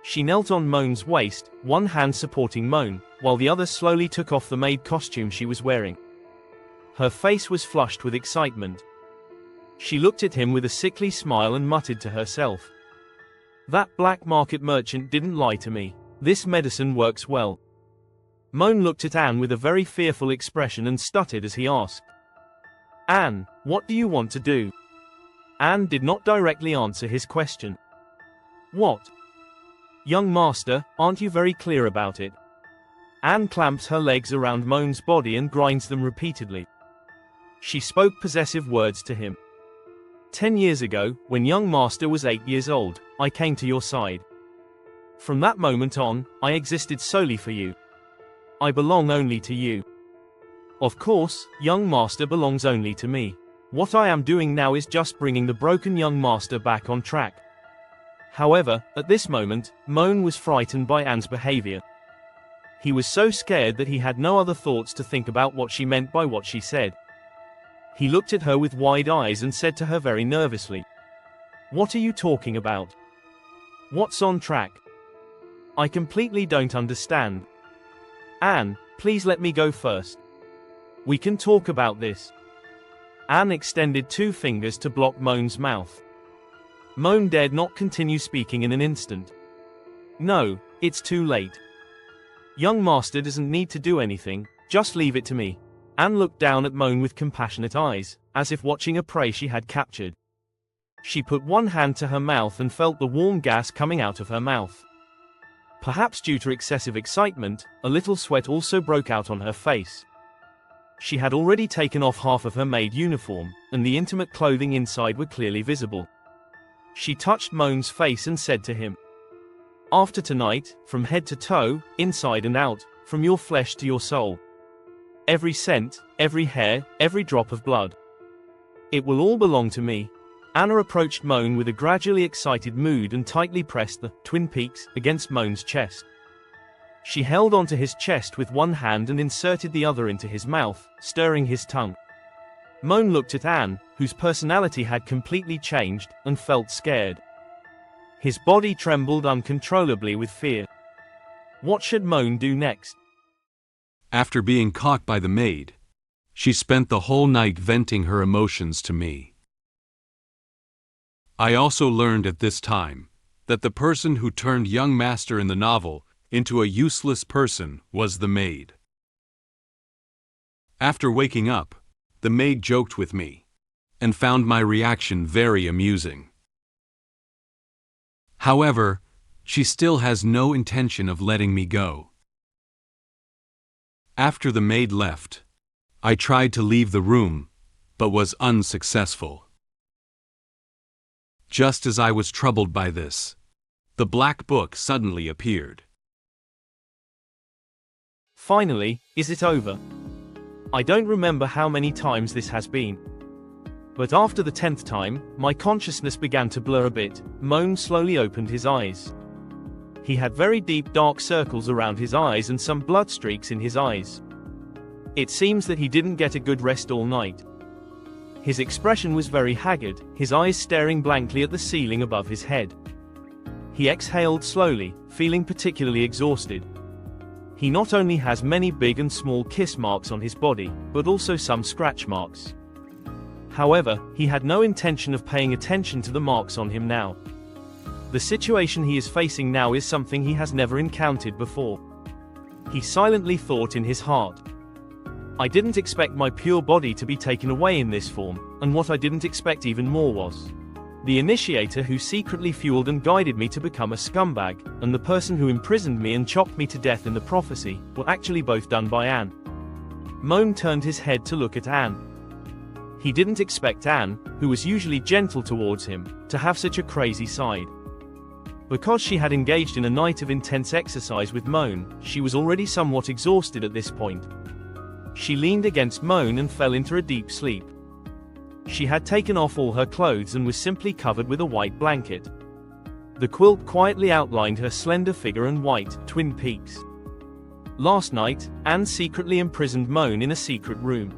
She knelt on Moen's waist, one hand supporting Moen, while the other slowly took off the maid costume she was wearing. Her face was flushed with excitement. She looked at him with a sickly smile and muttered to herself, "That black market merchant didn't lie to me. This medicine works well." Moen looked at Anne with a very fearful expression and stuttered as he asked, "Anne, what do you want to do?" Anne did not directly answer his question. "What? Young master, aren't you very clear about it?" Anne clamps her legs around Moen's body and grinds them repeatedly. She spoke possessive words to him. 10 years ago, when young master was 8 years old, I came to your side. From that moment on, I existed solely for you. I belong only to you. Of course, young master belongs only to me. What I am doing now is just bringing the broken young master back on track." However, at this moment, Moen was frightened by Anne's behavior. He was so scared that he had no other thoughts to think about what she meant by what she said. He looked at her with wide eyes and said to her very nervously, "What are you talking about? What's on track? I completely don't understand. Anne, please let me go first. We can talk about this." Anne extended 2 fingers to block Moen's mouth. Moen dared not continue speaking in an instant. "No, it's too late. Young master doesn't need to do anything, just leave it to me." Anne looked down at Moen with compassionate eyes, as if watching a prey she had captured. She put one hand to her mouth and felt the warm gas coming out of her mouth. Perhaps due to excessive excitement, a little sweat also broke out on her face. She had already taken off half of her maid uniform, and the intimate clothing inside were clearly visible. She touched Moen's face and said to him, "After tonight, from head to toe, inside and out, from your flesh to your soul. Every scent, every hair, every drop of blood. It will all belong to me." Anna approached Moen with a gradually excited mood and tightly pressed the twin peaks against Moen's chest. She held onto his chest with one hand and inserted the other into his mouth, stirring his tongue. Moen looked at Anne, whose personality had completely changed, and felt scared. His body trembled uncontrollably with fear. What should Moen do next? After being caught by the maid, she spent the whole night venting her emotions to me. I also learned at this time that the person who turned young master in the novel into a useless person was the maid. After waking up, the maid joked with me. and found my reaction very amusing. However, she still has no intention of letting me go. After the maid left, I tried to leave the room, but was unsuccessful. Just as I was troubled by this, the black book suddenly appeared. Finally, is it over? I don't remember how many times this has been. But after the 10th time, my consciousness began to blur a bit. Moen slowly opened his eyes. He had very deep dark circles around his eyes and some blood streaks in his eyes. It seems that he didn't get a good rest all night. His expression was very haggard, his eyes staring blankly at the ceiling above his head. He exhaled slowly, feeling particularly exhausted. He not only has many big and small kiss marks on his body, but also some scratch marks. However, he had no intention of paying attention to the marks on him now. The situation he is facing now is something he has never encountered before. He silently thought in his heart, I didn't expect my pure body to be taken away in this form, and what I didn't expect even more was the initiator who secretly fueled and guided me to become a scumbag, and the person who imprisoned me and chopped me to death in the prophecy, were actually both done by Anne. Moen turned his head to look at Anne. He didn't expect Anne, who was usually gentle towards him, to have such a crazy side. Because she had engaged in a night of intense exercise with Moen, she was already somewhat exhausted at this point. She leaned against Moen and fell into a deep sleep. She had taken off all her clothes and was simply covered with a white blanket. The quilt quietly outlined her slender figure and white, twin peaks. Last night, Anne secretly imprisoned Moen in a secret room.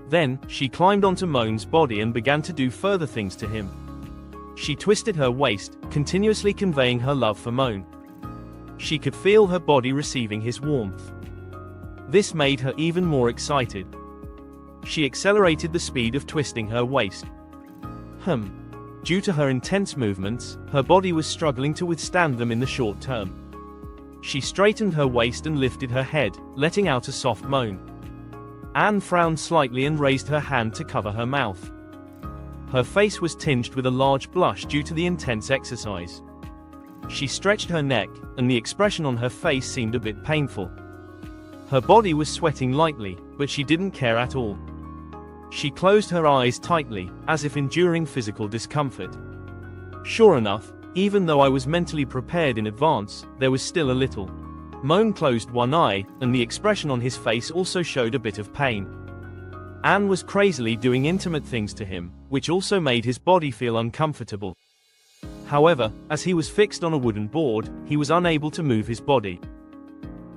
Then, she climbed onto Moen's body and began to do further things to him. She twisted her waist, continuously conveying her love for Moen. She could feel her body receiving his warmth. This made her even more excited. She accelerated the speed of twisting her waist. Due to her intense movements, her body was struggling to withstand them in the short term. She straightened her waist and lifted her head, letting out a soft moan. Anne frowned slightly and raised her hand to cover her mouth. Her face was tinged with a large blush due to the intense exercise. She stretched her neck, and the expression on her face seemed a bit painful. Her body was sweating lightly, but she didn't care at all. She closed her eyes tightly, as if enduring physical discomfort. Sure enough, even though I was mentally prepared in advance, there was still a little. Moen closed one eye, and the expression on his face also showed a bit of pain. Anne was crazily doing intimate things to him, which also made his body feel uncomfortable. However, as he was fixed on a wooden board, he was unable to move his body.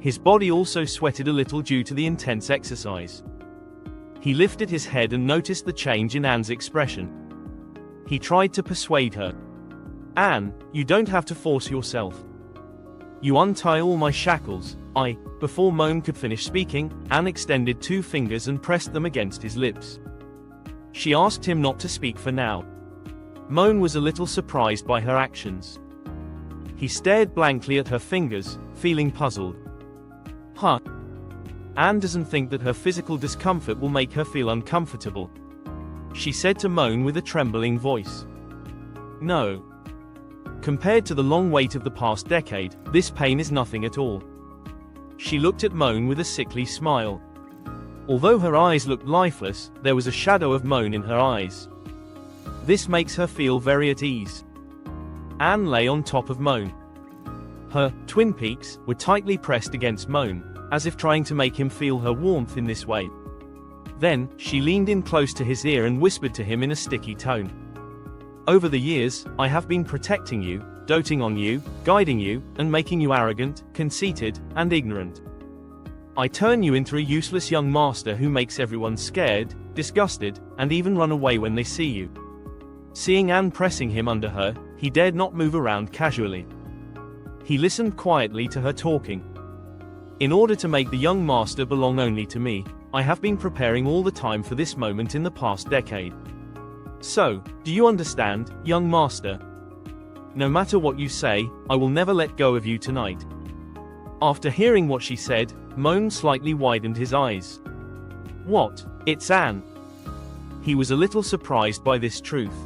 His body also sweated a little due to the intense exercise. He lifted his head and noticed the change in Anne's expression. He tried to persuade her. Anne, you don't have to force yourself. You untie all my shackles. Before Moen could finish speaking, Anne extended 2 fingers and pressed them against his lips. She asked him not to speak for now. Moen was a little surprised by her actions. He stared blankly at her fingers, feeling puzzled. Anne doesn't think that her physical discomfort will make her feel uncomfortable, she said to Moen with a trembling voice. No. Compared to the long wait of the past decade, this pain is nothing at all. She looked at Moen with a sickly smile. Although her eyes looked lifeless, there was a shadow of Moen in her eyes. This makes her feel very at ease. Anne lay on top of Moen. Her twin peaks were tightly pressed against Moen, as if trying to make him feel her warmth in this way. Then, she leaned in close to his ear and whispered to him in a sticky tone. Over the years, I have been protecting you, doting on you, guiding you, and making you arrogant, conceited, and ignorant. I turn you into a useless young master who makes everyone scared, disgusted, and even run away when they see you. Seeing Anne pressing him under her, he dared not move around casually. He listened quietly to her talking. In order to make the young master belong only to me, I have been preparing all the time for this moment in the past decade. So, do you understand, young master? No matter what you say, I will never let go of you tonight. After hearing what she said, Moen slightly widened his eyes. What? It's Anne. He was a little surprised by this truth.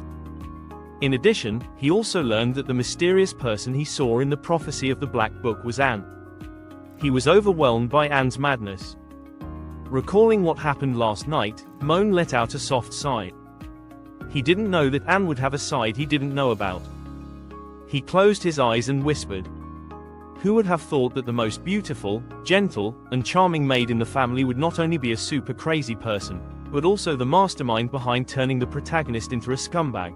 In addition, he also learned that the mysterious person he saw in the prophecy of the Black Book was Anne. He was overwhelmed by Anne's madness. Recalling what happened last night, Moen let out a soft sigh. He didn't know that Anne would have a side he didn't know about. He closed his eyes and whispered. Who would have thought that the most beautiful, gentle, and charming maid in the family would not only be a super crazy person, but also the mastermind behind turning the protagonist into a scumbag?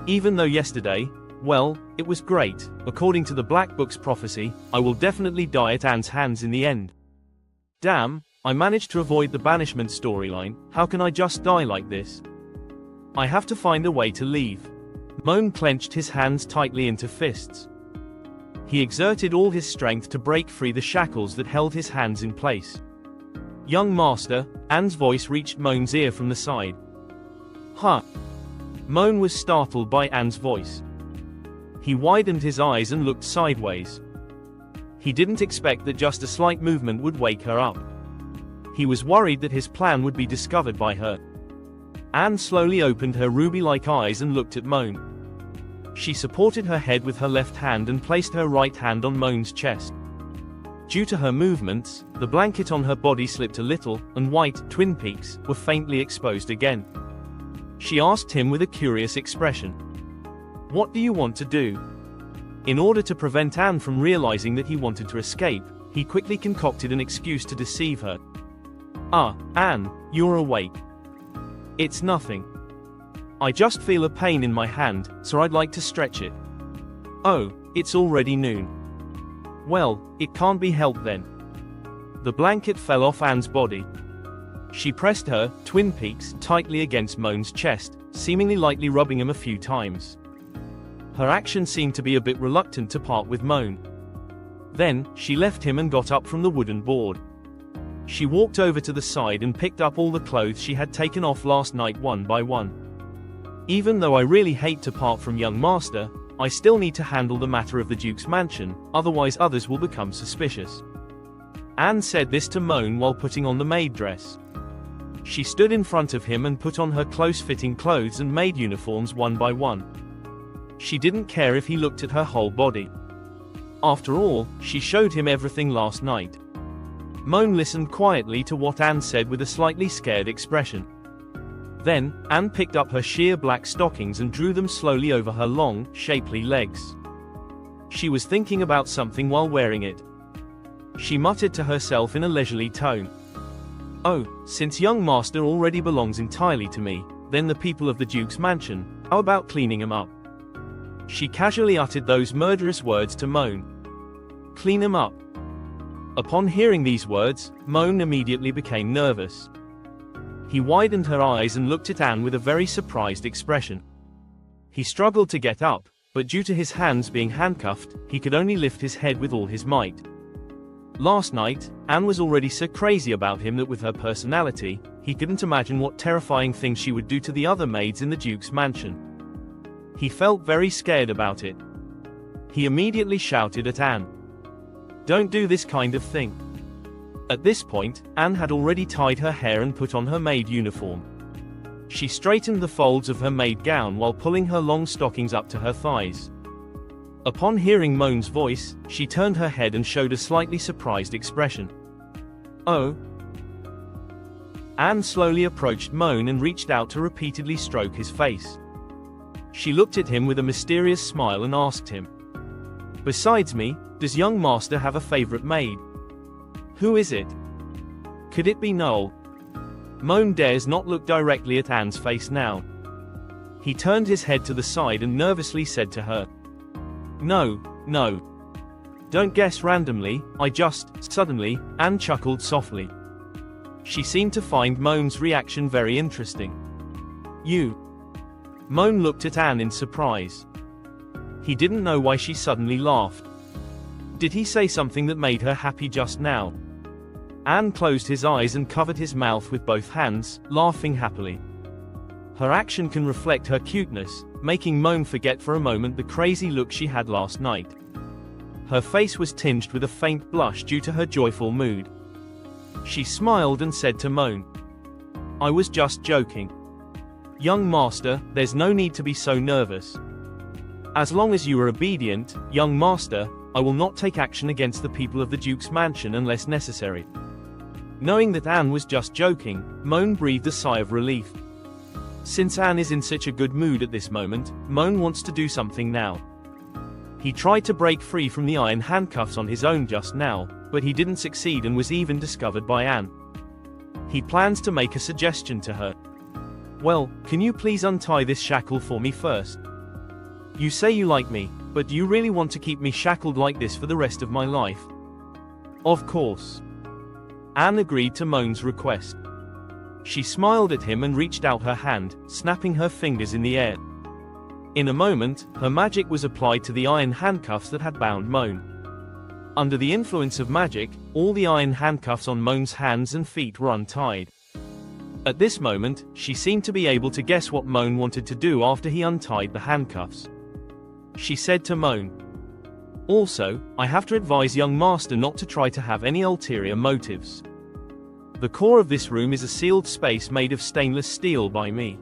Even though yesterday, well, it was great, according to the Black Book's prophecy, I will definitely die at Anne's hands in the end. Damn, I managed to avoid the banishment storyline. How can I just die like this? I have to find a way to leave. Moen clenched his hands tightly into fists. He exerted all his strength to break free the shackles that held his hands in place. Young master, Anne's voice reached Moen's ear from the side. Huh? Moen was startled by Anne's voice. He widened his eyes and looked sideways. He didn't expect that just a slight movement would wake her up. He was worried that his plan would be discovered by her. Anne slowly opened her ruby-like eyes and looked at Moen. She supported her head with her left hand and placed her right hand on Moen's chest. Due to her movements, the blanket on her body slipped a little, and white, twin peaks, were faintly exposed again. She asked him with a curious expression. What do you want to do? In order to prevent Anne from realizing that he wanted to escape, he quickly concocted an excuse to deceive her. Ah, Anne, you're awake. It's nothing. I just feel a pain in my hand, so I'd like to stretch it. Oh, it's already noon. Well, it can't be helped then. The blanket fell off Anne's body. She pressed her twin peaks tightly against Moen's chest, seemingly lightly rubbing him a few times. Her action seemed to be a bit reluctant to part with Moen. Then, she left him and got up from the wooden board. She walked over to the side and picked up all the clothes she had taken off last night one by one. Even though I really hate to part from young master, I still need to handle the matter of the Duke's mansion, otherwise others will become suspicious. Anne said this to Moen while putting on the maid dress. She stood in front of him and put on her close-fitting clothes and maid uniforms one by one. She didn't care if he looked at her whole body. After all, she showed him everything last night. Moen listened quietly to what Anne said with a slightly scared expression. Then, Anne picked up her sheer black stockings and drew them slowly over her long, shapely legs. She was thinking about something while wearing it. She muttered to herself in a leisurely tone. Oh, since young master already belongs entirely to me, then the people of the Duke's mansion, how about cleaning him up? She casually uttered those murderous words to Moen. Clean him up. Upon hearing these words, Moen immediately became nervous. He widened her eyes and looked at Anne with a very surprised expression. He struggled to get up, but due to his hands being handcuffed, he could only lift his head with all his might. Last night, Anne was already so crazy about him that with her personality, he couldn't imagine what terrifying things she would do to the other maids in the Duke's mansion. He felt very scared about it. He immediately shouted at Anne. Don't do this kind of thing. At this point, Anne had already tied her hair and put on her maid uniform. She straightened the folds of her maid gown while pulling her long stockings up to her thighs. Upon hearing Moen's voice, she turned her head and showed a slightly surprised expression. Oh? Anne slowly approached Moen and reached out to repeatedly stroke his face. She looked at him with a mysterious smile and asked him. Besides me, does young master have a favorite maid? Who is it? Could it be Noel? Moen dares not look directly at Anne's face now. He turned his head to the side and nervously said to her. No. Don't guess randomly, suddenly, Anne chuckled softly. She seemed to find Moen's reaction very interesting. You. Moen looked at Anne in surprise. He didn't know why she suddenly laughed. Did he say something that made her happy just now? Anne closed his eyes and covered his mouth with both hands, laughing happily. Her action can reflect her cuteness, making Moen forget for a moment the crazy look she had last night. Her face was tinged with a faint blush due to her joyful mood. She smiled and said to Moen, I was just joking. Young master, there's no need to be so nervous. As long as you are obedient, young master, I will not take action against the people of the Duke's mansion unless necessary. Knowing that Anne was just joking, Moen breathed a sigh of relief. Since Anne is in such a good mood at this moment, Moen wants to do something now. He tried to break free from the iron handcuffs on his own just now, but he didn't succeed and was even discovered by Anne. He plans to make a suggestion to her. Well, can you please untie this shackle for me first? You say you like me, but do you really want to keep me shackled like this for the rest of my life? Of course. Anne agreed to Moen's request. She smiled at him and reached out her hand, snapping her fingers in the air. In a moment, her magic was applied to the iron handcuffs that had bound Moen. Under the influence of magic, all the iron handcuffs on Moen's hands and feet were untied. At this moment, she seemed to be able to guess what Moen wanted to do after he untied the handcuffs. She said to Moen, "Also, I have to advise young master not to try to have any ulterior motives. The core of this room is a sealed space made of stainless steel by me.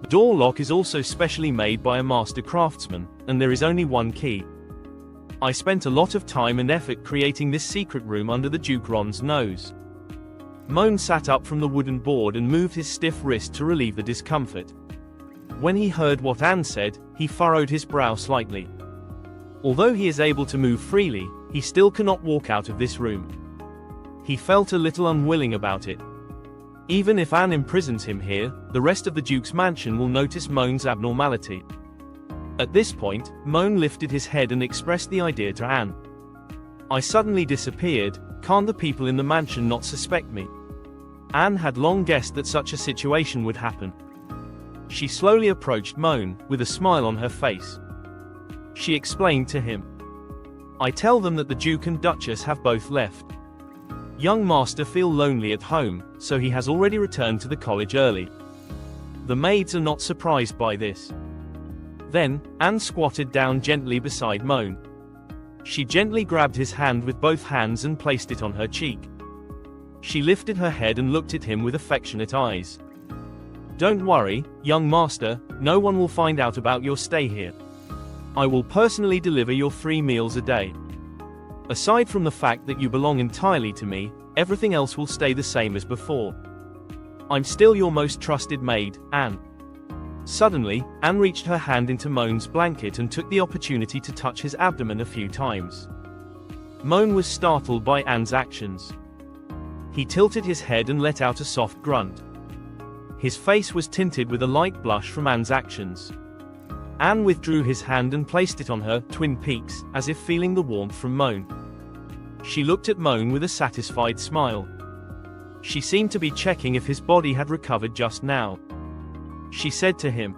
The door lock is also specially made by a master craftsman, and there is only one key. I spent a lot of time and effort creating this secret room under the Duke Ron's nose." Moen sat up from the wooden board and moved his stiff wrist to relieve the discomfort. When he heard what Anne said, he furrowed his brow slightly. Although he is able to move freely, he still cannot walk out of this room. He felt a little unwilling about it. Even if Anne imprisons him here, the rest of the Duke's mansion will notice Moen's abnormality. At this point, Moen lifted his head and expressed the idea to Anne. "I suddenly disappeared, can't the people in the mansion not suspect me?" Anne had long guessed that such a situation would happen. She slowly approached Moen, with a smile on her face. She explained to him, "I tell them that the Duke and Duchess have both left. Young master feel lonely at home, so he has already returned to the college early. The maids are not surprised by this." Then, Anne squatted down gently beside Moen. She gently grabbed his hand with both hands and placed it on her cheek. She lifted her head and looked at him with affectionate eyes. "Don't worry, young master, no one will find out about your stay here. I will personally deliver your 3 meals a day. Aside from the fact that you belong entirely to me, everything else will stay the same as before. I'm still your most trusted maid, Anne." Suddenly, Anne reached her hand into Moen's blanket and took the opportunity to touch his abdomen a few times. Moen was startled by Anne's actions. He tilted his head and let out a soft grunt. His face was tinted with a light blush from Anne's actions. Anne withdrew his hand and placed it on her twin peaks, as if feeling the warmth from Moen. She looked at Moen with a satisfied smile. She seemed to be checking if his body had recovered just now. She said to him,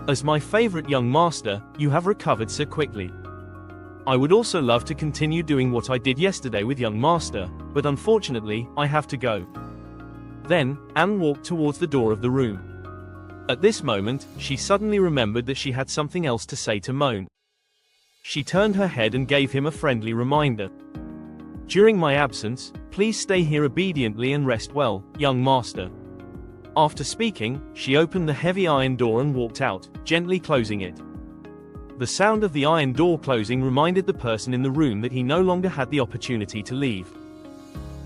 "As my favorite young master, you have recovered so quickly. I would also love to continue doing what I did yesterday with young master, but unfortunately, I have to go." Then, Anne walked towards the door of the room. At this moment, she suddenly remembered that she had something else to say to Moen. She turned her head and gave him a friendly reminder. "During my absence, please stay here obediently and rest well, young master." After speaking, she opened the heavy iron door and walked out, gently closing it. The sound of the iron door closing reminded the person in the room that he no longer had the opportunity to leave.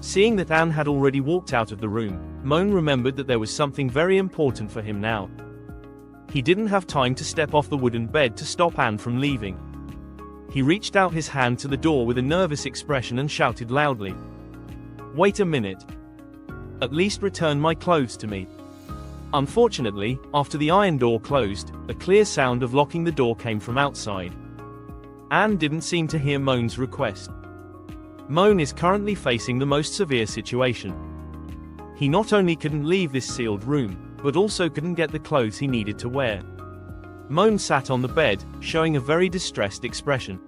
Seeing that Anne had already walked out of the room, Moen remembered that there was something very important for him now. He didn't have time to step off the wooden bed to stop Anne from leaving. He reached out his hand to the door with a nervous expression and shouted loudly, "Wait a minute. At least return my clothes to me." Unfortunately, after the iron door closed, a clear sound of locking the door came from outside. Anne didn't seem to hear Moen's request. Moen is currently facing the most severe situation. He not only couldn't leave this sealed room, but also couldn't get the clothes he needed to wear. Moen sat on the bed, showing a very distressed expression.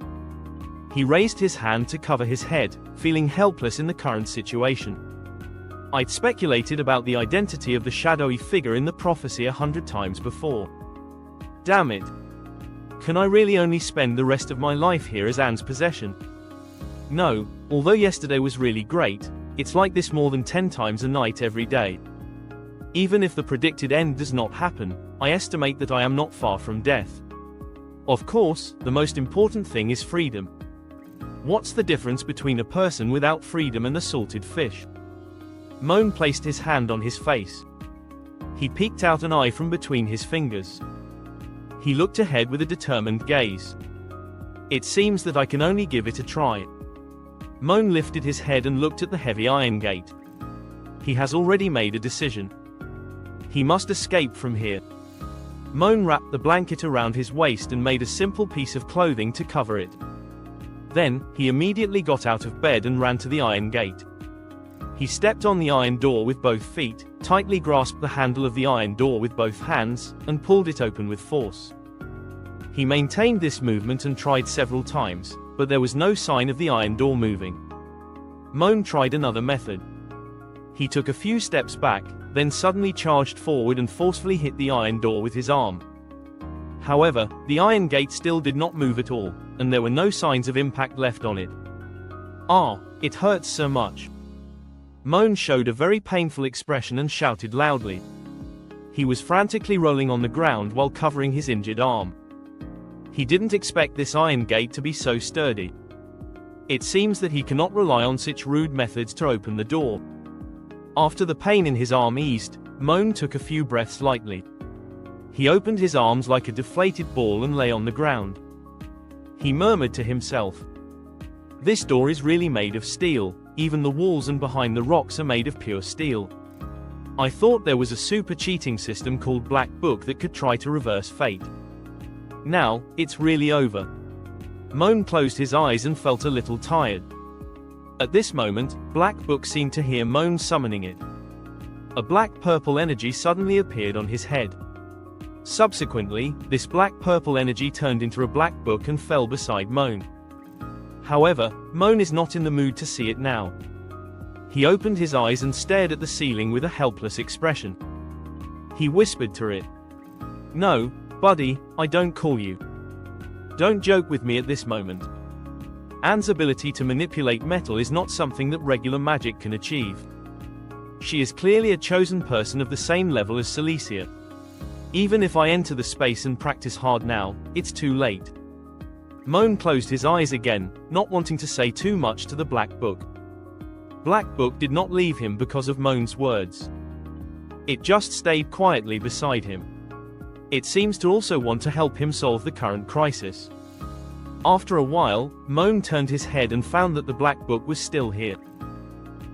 He raised his hand to cover his head, feeling helpless in the current situation. I'd speculated about the identity of the shadowy figure in the prophecy 100 times before. Damn it. Can I really only spend the rest of my life here as Anne's possession? No, although yesterday was really great, it's like this more than 10 times a night every day. Even if the predicted end does not happen, I estimate that I am not far from death. Of course, the most important thing is freedom. What's the difference between a person without freedom and a salted fish? Moen placed his hand on his face. He peeked out an eye from between his fingers. He looked ahead with a determined gaze. It seems that I can only give it a try. Moen lifted his head and looked at the heavy iron gate. He has already made a decision. He must escape from here. Moen wrapped the blanket around his waist and made a simple piece of clothing to cover it. Then, he immediately got out of bed and ran to the iron gate. He stepped on the iron door with both feet, tightly grasped the handle of the iron door with both hands, and pulled it open with force. He maintained this movement and tried several times, but there was no sign of the iron door moving. Moen tried another method. He took a few steps back, then suddenly charged forward and forcefully hit the iron door with his arm. However, the iron gate still did not move at all, and there were no signs of impact left on it. "Ah, it hurts so much." Moen showed a very painful expression and shouted loudly. He was frantically rolling on the ground while covering his injured arm. He didn't expect this iron gate to be so sturdy. It seems that he cannot rely on such rude methods to open the door. After the pain in his arm eased, Moen took a few breaths lightly. He opened his arms like a deflated ball and lay on the ground. He murmured to himself, "This door is really made of steel, even the walls and behind the rocks are made of pure steel. I thought there was a super cheating system called Black Book that could try to reverse fate. Now, it's really over." Moen closed his eyes and felt a little tired. At this moment, Black Book seemed to hear Moen summoning it. A black-purple energy suddenly appeared on his head. Subsequently, this black-purple energy turned into a black book and fell beside Moen. However, Moen is not in the mood to see it now. He opened his eyes and stared at the ceiling with a helpless expression. He whispered to it, "No, buddy, I don't call you. Don't joke with me at this moment. Anne's ability to manipulate metal is not something that regular magic can achieve. She is clearly a chosen person of the same level as Cecilia. Even if I enter the space and practice hard now, it's too late." Moen closed his eyes again, not wanting to say too much to the Black Book. Black Book did not leave him because of Moen's words. It just stayed quietly beside him. It seems to also want to help him solve the current crisis. After a while, Moen turned his head and found that the Black Book was still here.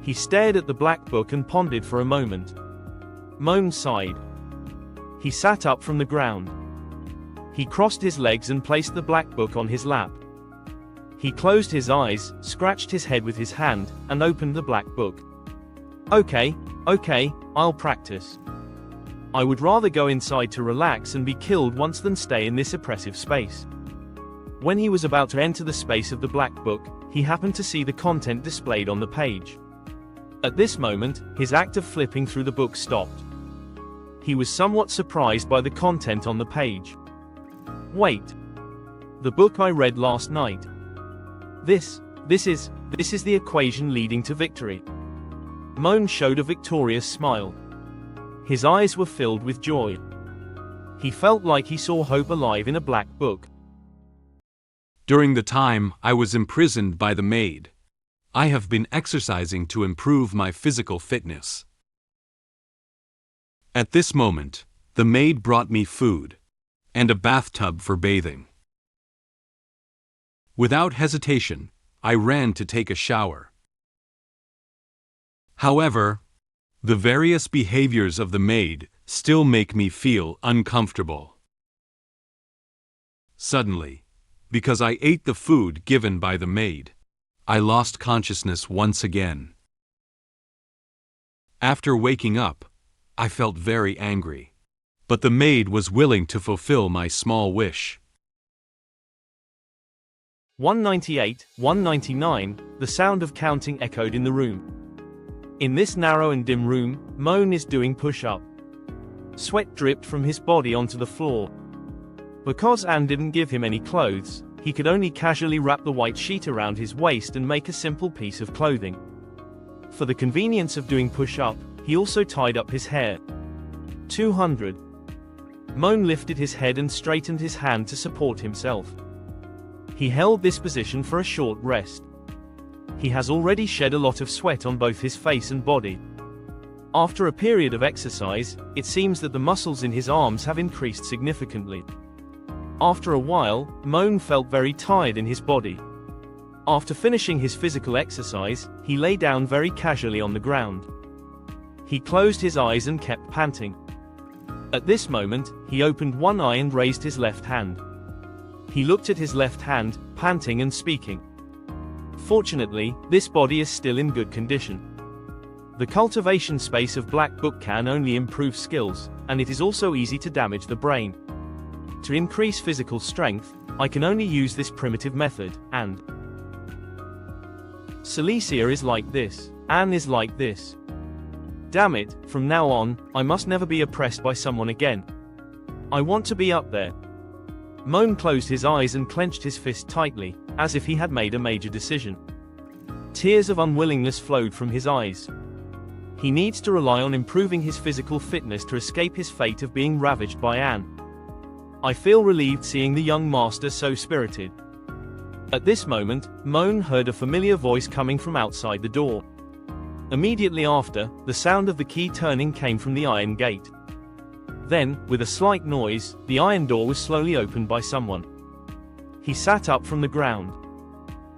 He stared at the Black Book and pondered for a moment. Moen sighed. He sat up from the ground. He crossed his legs and placed the Black Book on his lap. He closed his eyes, scratched his head with his hand, and opened the Black Book. Okay, I'll practice. I would rather go inside to relax and be killed once than stay in this oppressive space." When he was about to enter the space of the Black Book, he happened to see the content displayed on the page. At this moment, his act of flipping through the book stopped. He was somewhat surprised by the content on the page. "Wait. The book I read last night. This is the equation leading to victory." Moen showed a victorious smile. His eyes were filled with joy. He felt like he saw hope alive in a black book. During the time I was imprisoned by the Maid, I have been exercising to improve my physical fitness. At this moment, the Maid brought me food and a bathtub for bathing. Without hesitation, I ran to take a shower. However, the various behaviors of the Maid still make me feel uncomfortable. Suddenly, because I ate the food given by the Maid, I lost consciousness once again. After waking up, I felt very angry, but the Maid was willing to fulfill my small wish. 198, 199, the sound of counting echoed in the room. In this narrow and dim room, Moen is doing push-up. Sweat dripped from his body onto the floor. Because Anne didn't give him any clothes, he could only casually wrap the white sheet around his waist and make a simple piece of clothing. For the convenience of doing push-up, he also tied up his hair. 200. Moen lifted his head and straightened his hand to support himself. He held this position for a short rest. He has already shed a lot of sweat on both his face and body. After a period of exercise, it seems that the muscles in his arms have increased significantly. After a while, Moen felt very tired in his body. After finishing his physical exercise, he lay down very casually on the ground. He closed his eyes and kept panting. At this moment, he opened one eye and raised his left hand. He looked at his left hand, panting and speaking. Fortunately, this body is still in good condition. The cultivation space of Black Book can only improve skills, and it is also easy to damage the brain. To increase physical strength, I can only use this primitive method, and Cecilia is like this. Anne is like this. Damn it, from now on, I must never be oppressed by someone again. I want to be up there. Moen closed his eyes and clenched his fist tightly, as if he had made a major decision. Tears of unwillingness flowed from his eyes. He needs to rely on improving his physical fitness to escape his fate of being ravaged by Anne. I feel relieved seeing the young master so spirited. At this moment, Moen heard a familiar voice coming from outside the door. Immediately after, the sound of the key turning came from the iron gate. Then, with a slight noise, the iron door was slowly opened by someone. He sat up from the ground.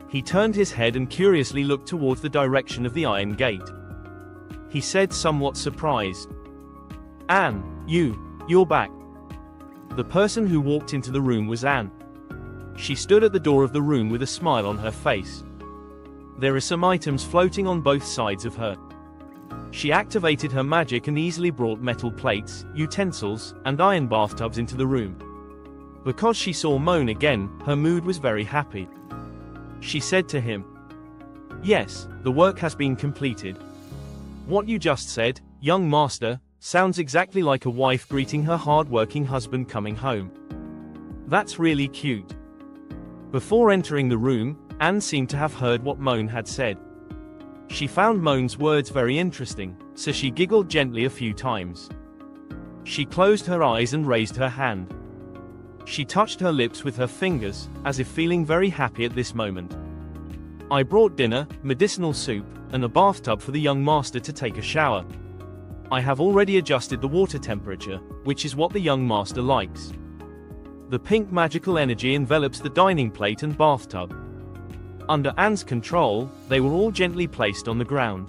He turned his head and curiously looked towards the direction of the iron gate. He said somewhat surprised, "Anne, you're back." The person who walked into the room was Anne. She stood at the door of the room with a smile on her face. There are some items floating on both sides of her. She activated her magic and easily brought metal plates, utensils, and iron bathtubs into the room. Because she saw Moen again, her mood was very happy. She said to him, "Yes, the work has been completed. What you just said, young master, sounds exactly like a wife greeting her hard-working husband coming home. That's really cute." Before entering the room, Anne seemed to have heard what Moen had said. She found Moen's words very interesting, so she giggled gently a few times. She closed her eyes and raised her hand. She touched her lips with her fingers, as if feeling very happy at this moment. "I brought dinner, medicinal soup, and a bathtub for the young master to take a shower. I have already adjusted the water temperature, which is what the young master likes." The pink magical energy envelops the dining plate and bathtub. Under Anne's control, they were all gently placed on the ground.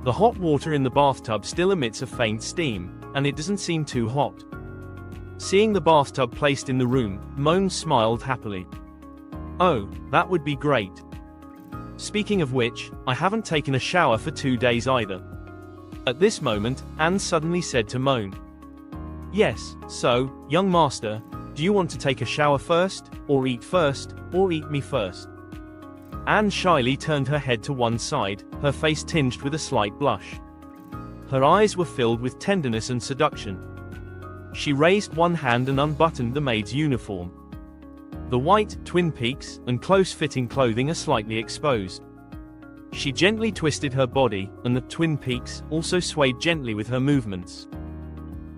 The hot water in the bathtub still emits a faint steam, and it doesn't seem too hot. Seeing the bathtub placed in the room, Moen smiled happily. "Oh, that would be great. Speaking of which, I haven't taken a shower for 2 days either." At this moment, Anne suddenly said to Moen, "Yes, so, young master, do you want to take a shower first, or eat me first?" Anne shyly turned her head to one side, her face tinged with a slight blush. Her eyes were filled with tenderness and seduction. She raised one hand and unbuttoned the maid's uniform. The white, twin peaks, and close-fitting clothing are slightly exposed. She gently twisted her body, and the twin peaks also swayed gently with her movements.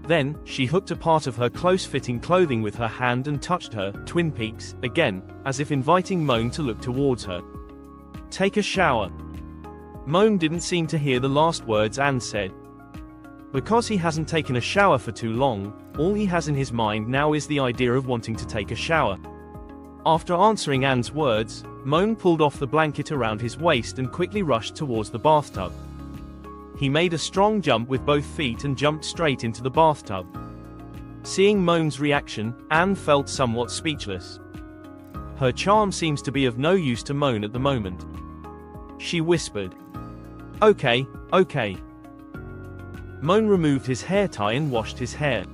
Then, she hooked a part of her close-fitting clothing with her hand and touched her twin peaks again, as if inviting Moen to look towards her. "Take a shower." Moen didn't seem to hear the last words Anne said. Because he hasn't taken a shower for too long, all he has in his mind now is the idea of wanting to take a shower. After answering Anne's words, Moen pulled off the blanket around his waist and quickly rushed towards the bathtub. He made a strong jump with both feet and jumped straight into the bathtub. Seeing Moen's reaction, Anne felt somewhat speechless. Her charm seems to be of no use to Moen at the moment. She whispered, Okay. Moen removed his hair tie and washed his hair.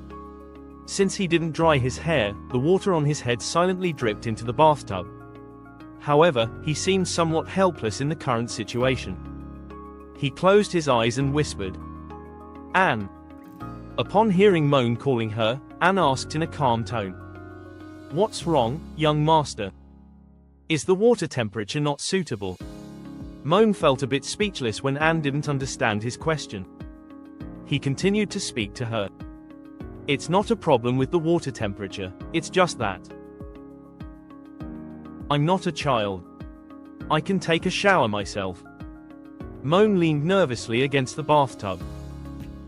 Since he didn't dry his hair, the water on his head silently dripped into the bathtub. However, he seemed somewhat helpless in the current situation. He closed his eyes and whispered, Anne. Upon hearing Moen calling her, Anne asked in a calm tone, What's wrong, young master? Is the water temperature not suitable? Moen felt a bit speechless when Anne didn't understand his question. He continued to speak to her. It's not a problem with the water temperature, it's just that I'm not a child. I can take a shower myself. Moen leaned nervously against the bathtub.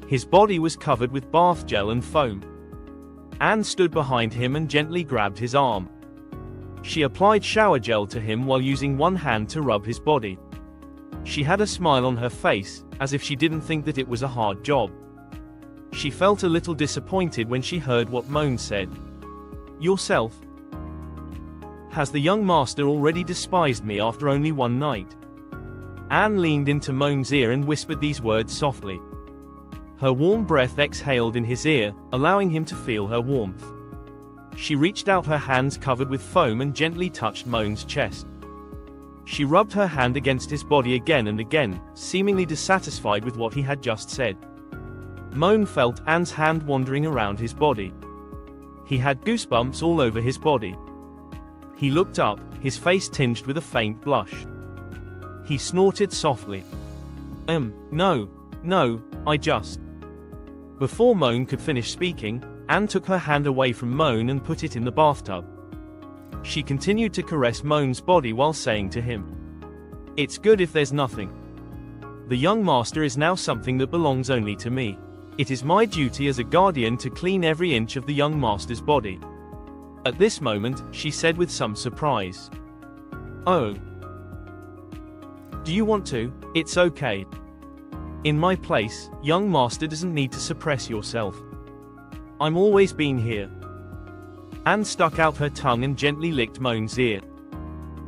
His body was covered with bath gel and foam. Anne stood behind him and gently grabbed his arm. She applied shower gel to him while using one hand to rub his body. She had a smile on her face, as if she didn't think that it was a hard job. She felt a little disappointed when she heard what Moen said. Yourself? Has the young master already despised me after only one night? Anne leaned into Moen's ear and whispered these words softly. Her warm breath exhaled in his ear, allowing him to feel her warmth. She reached out her hands covered with foam and gently touched Moen's chest. She rubbed her hand against his body again and again, seemingly dissatisfied with what he had just said. Moen felt Anne's hand wandering around his body. He had goosebumps all over his body. He looked up, his face tinged with a faint blush. He snorted softly. No, I just... Before Moen could finish speaking, Anne took her hand away from Moen and put it in the bathtub. She continued to caress Moen's body while saying to him, It's good if there's nothing. The young master is now something that belongs only to me. It is my duty as a guardian to clean every inch of the young master's body. At this moment, she said with some surprise. Oh. Do you want to? It's okay. In my place, young master doesn't need to suppress yourself. I'm always been here. Anne stuck out her tongue and gently licked Moen's ear.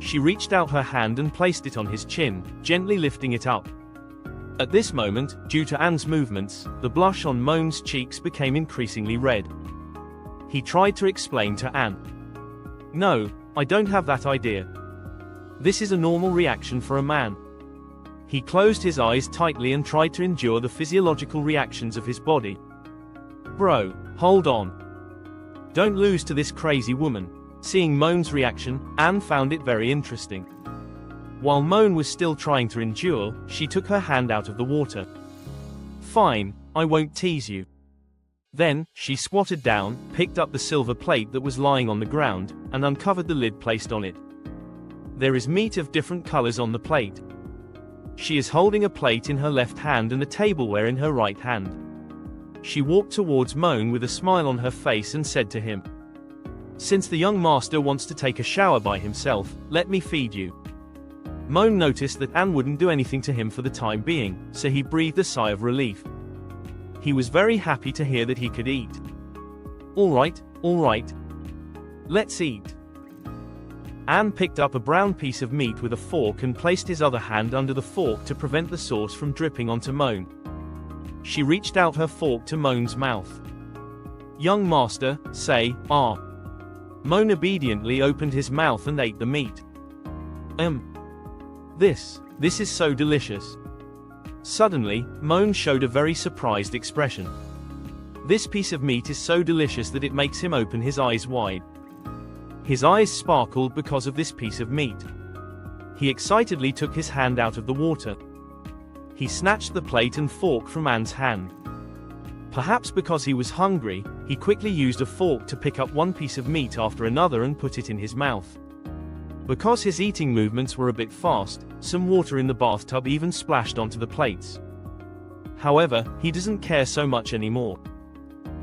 She reached out her hand and placed it on his chin, gently lifting it up. At this moment, due to Anne's movements, the blush on Moen's cheeks became increasingly red. He tried to explain to Anne. No, I don't have that idea. This is a normal reaction for a man. He closed his eyes tightly and tried to endure the physiological reactions of his body. Bro, hold on. Don't lose to this crazy woman. Seeing Moen's reaction, Anne found it very interesting. While Moen was still trying to endure, she took her hand out of the water. Fine, I won't tease you. Then, she squatted down, picked up the silver plate that was lying on the ground, and uncovered the lid placed on it. There is meat of different colors on the plate. She is holding a plate in her left hand and a tableware in her right hand. She walked towards Moen with a smile on her face and said to him, Since the young master wants to take a shower by himself, let me feed you. Moen noticed that Anne wouldn't do anything to him for the time being, so he breathed a sigh of relief. He was very happy to hear that he could eat. All right. Let's eat. Anne picked up a brown piece of meat with a fork and placed his other hand under the fork to prevent the sauce from dripping onto Moen. She reached out her fork to Moen's mouth. Young master, say, ah. Moen obediently opened his mouth and ate the meat. This is so delicious. Suddenly, Moen showed a very surprised expression. This piece of meat is so delicious that it makes him open his eyes wide. His eyes sparkled because of this piece of meat. He excitedly took his hand out of the water. He snatched the plate and fork from Anne's hand. Perhaps because he was hungry, he quickly used a fork to pick up one piece of meat after another and put it in his mouth. Because his eating movements were a bit fast, some water in the bathtub even splashed onto the plates. However, he doesn't care so much anymore.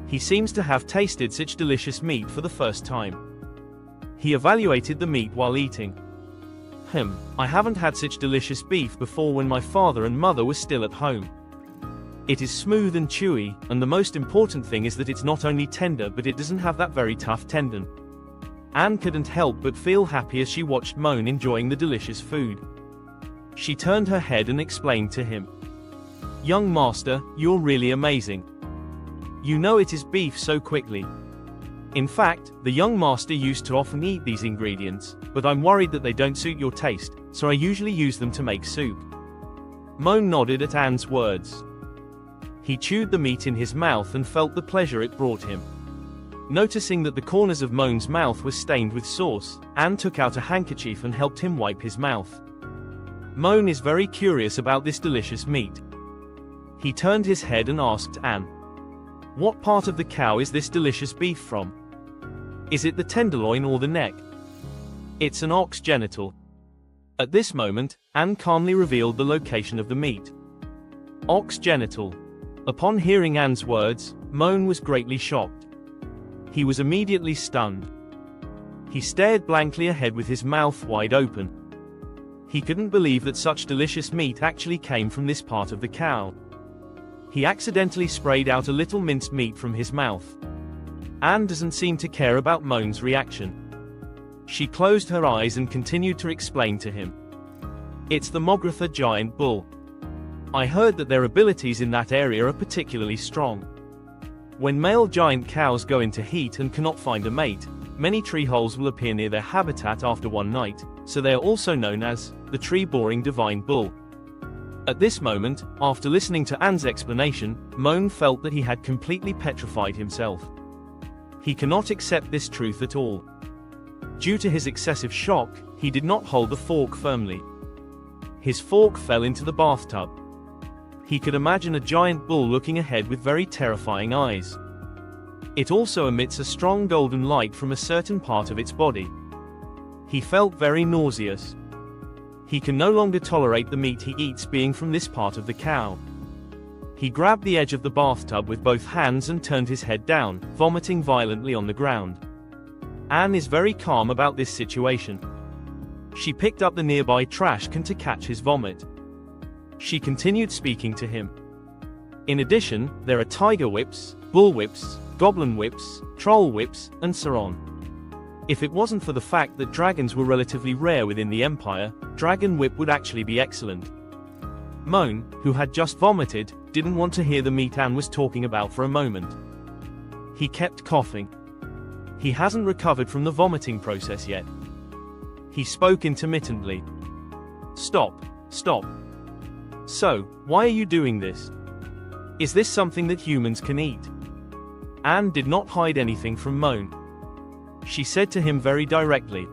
He seems to have tasted such delicious meat for the first time. He evaluated the meat while eating. I haven't had such delicious beef before when my father and mother were still at home. It is smooth and chewy, and the most important thing is that it's not only tender but it doesn't have that very tough tendon. Anne couldn't help but feel happy as she watched Moen enjoying the delicious food. She turned her head and explained to him. Young master, you're really amazing. You know it is beef so quickly. In fact, the young master used to often eat these ingredients, but I'm worried that they don't suit your taste, so I usually use them to make soup. Moen nodded at Anne's words. He chewed the meat in his mouth and felt the pleasure it brought him. Noticing that the corners of Moen's mouth were stained with sauce, Anne took out a handkerchief and helped him wipe his mouth. Moen is very curious about this delicious meat. He turned his head and asked Anne, What part of the cow is this delicious beef from? Is it the tenderloin or the neck? It's an ox genital. At this moment, Anne calmly revealed the location of the meat. Ox genital. Upon hearing Anne's words, Moen was greatly shocked. He was immediately stunned. He stared blankly ahead with his mouth wide open. He couldn't believe that such delicious meat actually came from this part of the cow. He accidentally sprayed out a little minced meat from his mouth. Anne doesn't seem to care about Moen's reaction. She closed her eyes and continued to explain to him. It's the Mogratha giant bull. I heard that their abilities in that area are particularly strong. When male giant cows go into heat and cannot find a mate, many tree holes will appear near their habitat after one night, so they are also known as the tree-boring divine bull. At this moment, after listening to Anne's explanation, Moen felt that he had completely petrified himself. He cannot accept this truth at all. Due to his excessive shock, he did not hold the fork firmly. His fork fell into the bathtub. He could imagine a giant bull looking ahead with very terrifying eyes. It also emits a strong golden light from a certain part of its body. He felt very nauseous. He can no longer tolerate the meat he eats being from this part of the cow. He grabbed the edge of the bathtub with both hands and turned his head down, vomiting violently on the ground. Anne is very calm about this situation. She picked up the nearby trash can to catch his vomit. She continued speaking to him. In addition, there are tiger whips, bull whips, goblin whips, troll whips, and so on. If it wasn't for the fact that dragons were relatively rare within the Empire, dragon whip would actually be excellent. Moen, who had just vomited, didn't want to hear the meat Anne was talking about for a moment. He kept coughing. He hasn't recovered from the vomiting process yet. He spoke intermittently. Stop. Stop. So, why are you doing this? Is this something that humans can eat? Anne did not hide anything from Moen. She said to him very directly.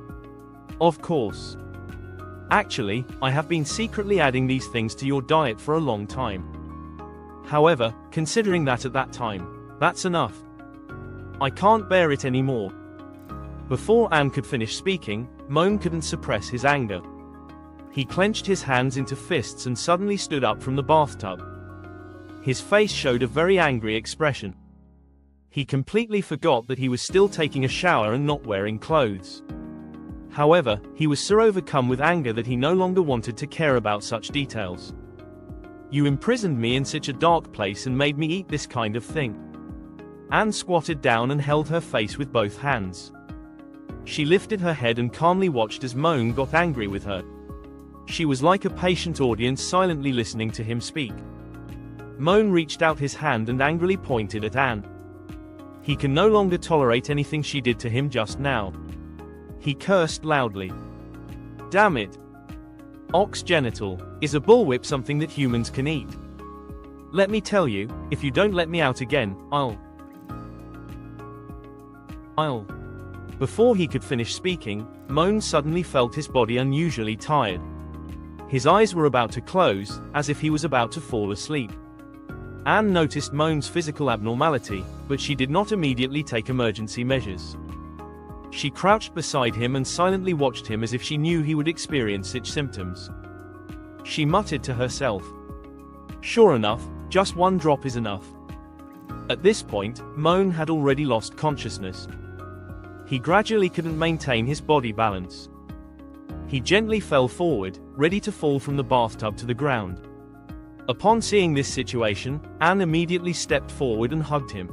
Of course. Actually, I have been secretly adding these things to your diet for a long time. However, considering that at that time, that's enough. I can't bear it anymore. Before Anne could finish speaking, Moen couldn't suppress his anger. He clenched his hands into fists and suddenly stood up from the bathtub. His face showed a very angry expression. He completely forgot that he was still taking a shower and not wearing clothes. However, he was so overcome with anger that he no longer wanted to care about such details. You imprisoned me in such a dark place and made me eat this kind of thing. Anne squatted down and held her face with both hands. She lifted her head and calmly watched as Moen got angry with her. She was like a patient audience silently listening to him speak. Moen reached out his hand and angrily pointed at Anne. He can no longer tolerate anything she did to him just now. He cursed loudly. Damn it. Ox genital. Is a bullwhip something that humans can eat? Let me tell you, if you don't let me out again, I'll. Before he could finish speaking, Moen suddenly felt his body unusually tired. His eyes were about to close, as if he was about to fall asleep. Anne noticed Moen's physical abnormality, but she did not immediately take emergency measures. She crouched beside him and silently watched him as if she knew he would experience such symptoms. She muttered to herself. Sure enough, just one drop is enough. At this point, Moen had already lost consciousness. He gradually couldn't maintain his body balance. He gently fell forward, ready to fall from the bathtub to the ground. Upon seeing this situation, Anne immediately stepped forward and hugged him.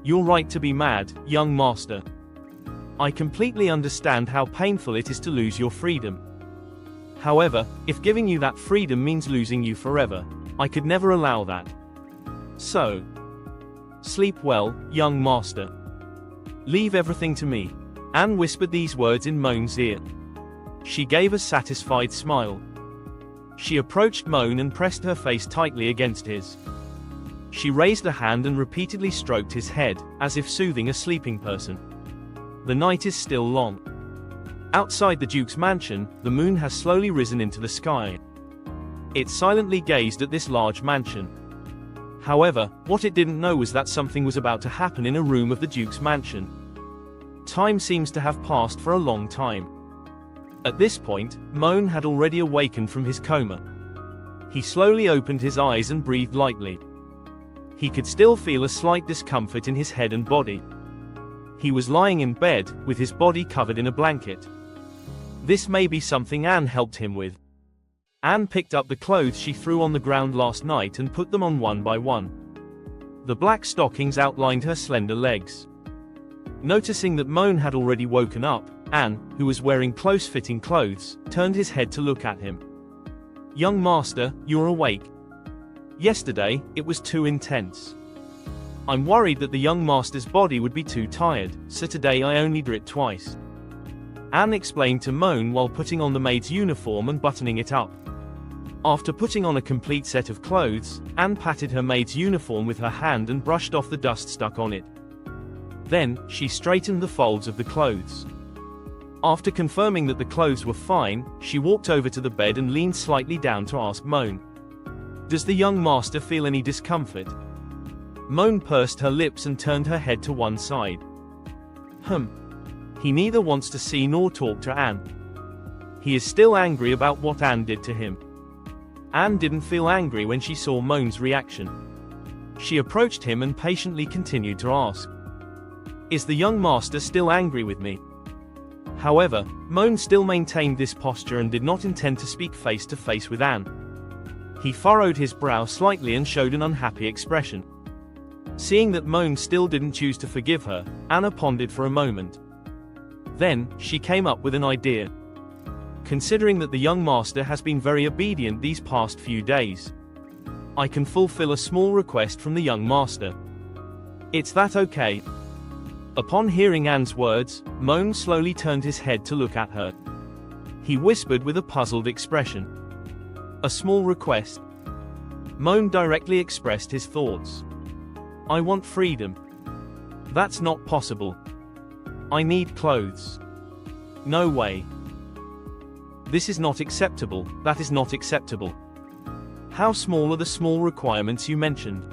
You're right to be mad, young master. I completely understand how painful it is to lose your freedom. However, if giving you that freedom means losing you forever, I could never allow that. So, sleep well, young master. Leave everything to me. Anne whispered these words in Moen's ear. She gave a satisfied smile. She approached Moen and pressed her face tightly against his. She raised a hand and repeatedly stroked his head, as if soothing a sleeping person. The night is still long. Outside the Duke's mansion, the moon has slowly risen into the sky. It silently gazed at this large mansion. However, what it didn't know was that something was about to happen in a room of the Duke's mansion. Time seems to have passed for a long time. At this point, Moen had already awakened from his coma. He slowly opened his eyes and breathed lightly. He could still feel a slight discomfort in his head and body. He was lying in bed, with his body covered in a blanket. This may be something Anne helped him with. Anne picked up the clothes she threw on the ground last night and put them on one by one. The black stockings outlined her slender legs. Noticing that Moen had already woken up, Anne, who was wearing close-fitting clothes, turned his head to look at him. "Young master, you're awake. Yesterday, it was too intense. I'm worried that the young master's body would be too tired, so today I only did it twice." Anne explained to Moen while putting on the maid's uniform and buttoning it up. After putting on a complete set of clothes, Anne patted her maid's uniform with her hand and brushed off the dust stuck on it. Then, she straightened the folds of the clothes. After confirming that the clothes were fine, she walked over to the bed and leaned slightly down to ask Moen, "Does the young master feel any discomfort?" Moen pursed her lips and turned her head to one side. He neither wants to see nor talk to Anne. He is still angry about what Anne did to him. Anne didn't feel angry when she saw Moen's reaction. She approached him and patiently continued to ask, "Is the young master still angry with me?" However, Moen still maintained this posture and did not intend to speak face to face with Anne. He furrowed his brow slightly and showed an unhappy expression. Seeing that Moen still didn't choose to forgive her, Anna pondered for a moment. Then, she came up with an idea. "Considering that the young master has been very obedient these past few days, I can fulfill a small request from the young master. It's that okay?" Upon hearing Anne's words, Moen slowly turned his head to look at her. He whispered with a puzzled expression, "A small request?" Moen directly expressed his thoughts. "I want freedom." "That's not possible. I need clothes." "No way. This is not acceptable, that is not acceptable. How small are the small requirements you mentioned?"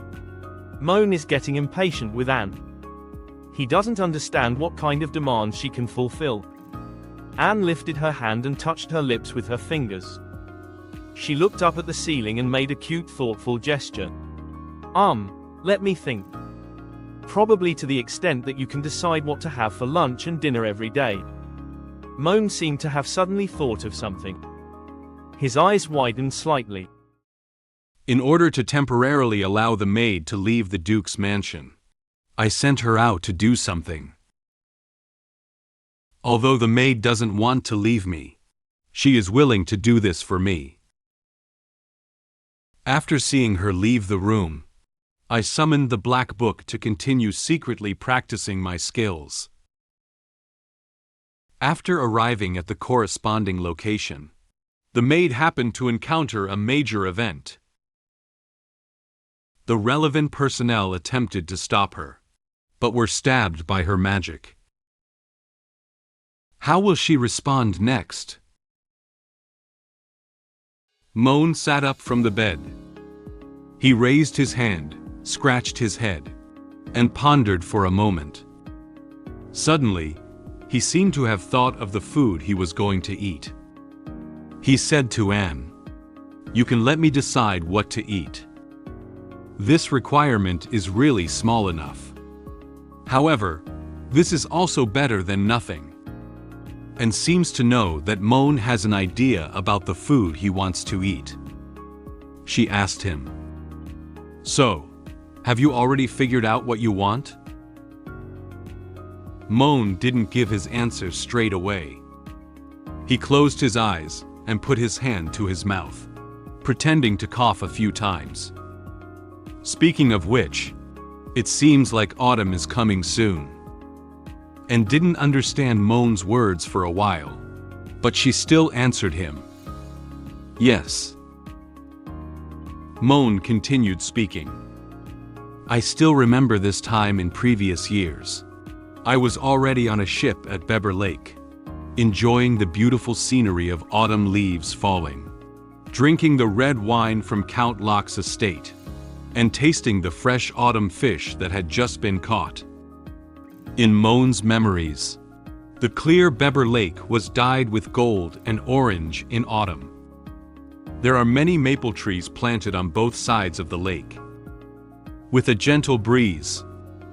Moen is getting impatient with Anne. He doesn't understand what kind of demands she can fulfill. Anne lifted her hand and touched her lips with her fingers. She looked up at the ceiling and made a cute, thoughtful gesture. Let me think. Probably to the extent that you can decide what to have for lunch and dinner every day." Moen seemed to have suddenly thought of something. His eyes widened slightly. In order to temporarily allow the maid to leave the Duke's mansion, I sent her out to do something. Although the maid doesn't want to leave me, she is willing to do this for me. After seeing her leave the room, I summoned the Black Book to continue secretly practicing my skills. After arriving at the corresponding location, the maid happened to encounter a major event. The relevant personnel attempted to stop her, but were stabbed by her magic. How will she respond next? Moen sat up from the bed. He raised his hand, scratched his head, and pondered for a moment. Suddenly, he seemed to have thought of the food he was going to eat. He said to Anne, "You can let me decide what to eat. This requirement is really small enough. However, this is also better than nothing." And seems to know that Moen has an idea about the food he wants to eat. She asked him, "So, have you already figured out what you want?" Moen didn't give his answer straight away. He closed his eyes and put his hand to his mouth, pretending to cough a few times. Speaking of which, it seems like autumn is coming soon. And didn't understand Moen's words for a while, but she still answered him, "Yes." Moen continued speaking. "I still remember this time in previous years. I was already on a ship at Beber Lake, enjoying the beautiful scenery of autumn leaves falling, drinking the red wine from Count Locke's estate, and tasting the fresh autumn fish that had just been caught. In Moen's memories, the clear Beber Lake was dyed with gold and orange in autumn. There are many maple trees planted on both sides of the lake. With a gentle breeze,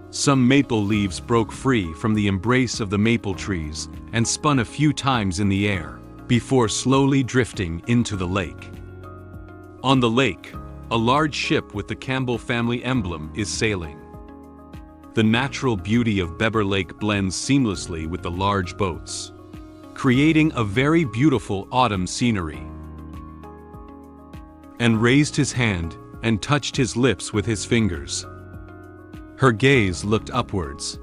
some maple leaves broke free from the embrace of the maple trees and spun a few times in the air, before slowly drifting into the lake. On the lake, a large ship with the Campbell family emblem is sailing. The natural beauty of Beber Lake blends seamlessly with the large boats, creating a very beautiful autumn scenery. And raised his hand and touched his lips with his fingers. Her gaze looked upwards,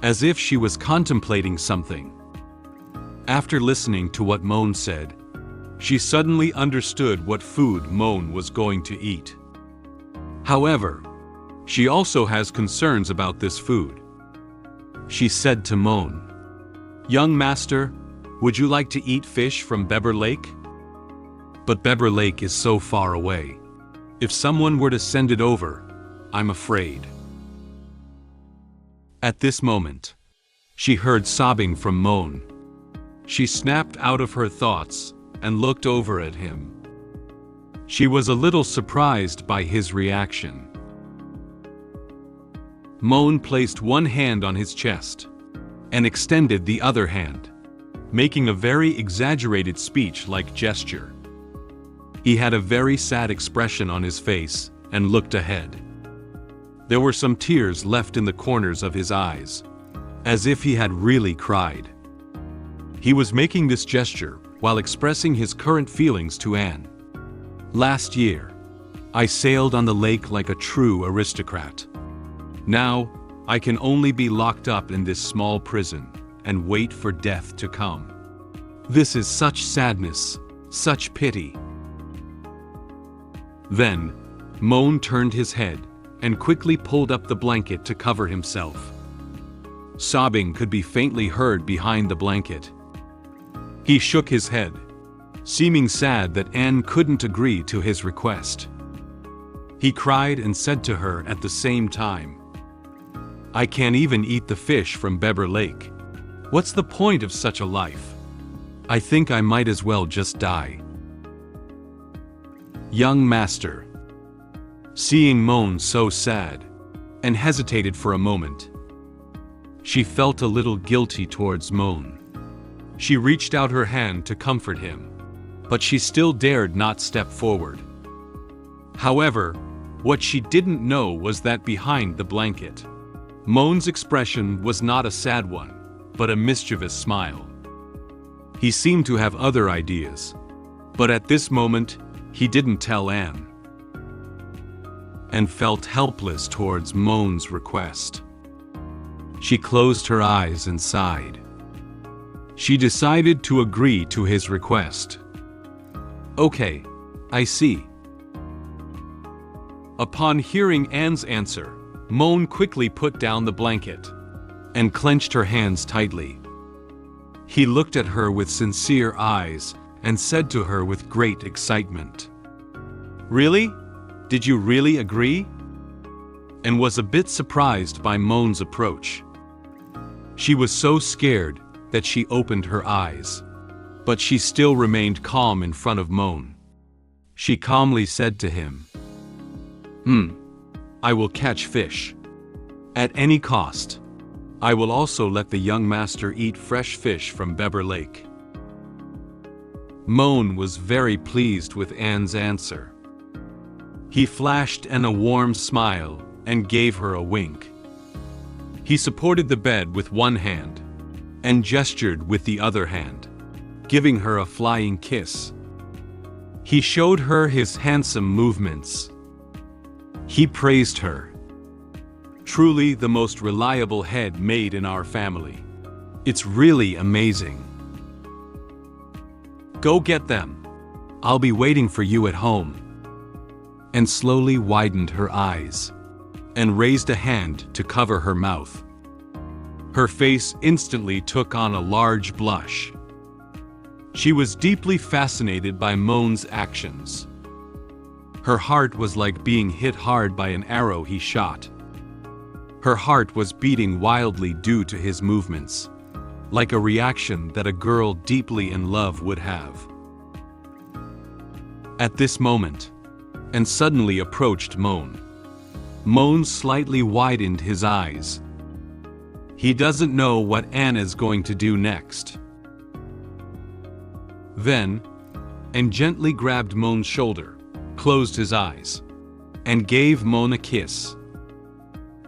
as if she was contemplating something. After listening to what Moen said, she suddenly understood what food Moen was going to eat. However, she also has concerns about this food. She said to Moen, "Young master, would you like to eat fish from Beber Lake? But Beber Lake is so far away. If someone were to send it over, I'm afraid." At this moment, she heard sobbing from Moen. She snapped out of her thoughts and looked over at him. She was a little surprised by his reaction. Moen placed one hand on his chest and extended the other hand, making a very exaggerated speech-like gesture. He had a very sad expression on his face and looked ahead. There were some tears left in the corners of his eyes, as if he had really cried. He was making this gesture while expressing his current feelings to Anne. "Last year, I sailed on the lake like a true aristocrat. Now, I can only be locked up in this small prison and wait for death to come. This is such sadness, such pity." Then, Moen turned his head and quickly pulled up the blanket to cover himself. Sobbing could be faintly heard behind the blanket. He shook his head, seeming sad that Anne couldn't agree to his request. He cried and said to her at the same time, "I can't even eat the fish from Beber Lake. What's the point of such a life? I think I might as well just die." Young master, seeing Moen so sad, and hesitated for a moment. She felt a little guilty towards Moen. She reached out her hand to comfort him, but she still dared not step forward. However, what she didn't know was that behind the blanket, Moen's expression was not a sad one, but a mischievous smile. He seemed to have other ideas, but at this moment, he didn't tell Anne, and felt helpless towards Moen's request. She closed her eyes and sighed. She decided to agree to his request. "Okay, I see." Upon hearing Anne's answer, Moen quickly put down the blanket and clenched her hands tightly. He looked at her with sincere eyes and said to her with great excitement, "Really? Did you really agree?" And was a bit surprised by Moen's approach. She was so scared that she opened her eyes, but she still remained calm in front of Moen. She calmly said to him, I will catch fish. At any cost. I will also let the young master eat fresh fish from Beber Lake." Moen was very pleased with Anne's answer. He flashed Anne a warm smile and gave her a wink. He supported the bed with one hand and gestured with the other hand, giving her a flying kiss. He showed her his handsome movements. He praised her. "Truly the most reliable head made in our family. It's really amazing. Go get them. I'll be waiting for you at home." And slowly widened her eyes and raised a hand to cover her mouth. Her face instantly took on a large blush. She was deeply fascinated by Moen's actions. Her heart was like being hit hard by an arrow he shot. Her heart was beating wildly due to his movements, like a reaction that a girl deeply in love would have. At this moment, Anne suddenly approached Moen. Moen slightly widened his eyes. He doesn't know what Anne is going to do next. Then, Anne gently grabbed Moen's shoulder, closed his eyes, and gave Moen a kiss.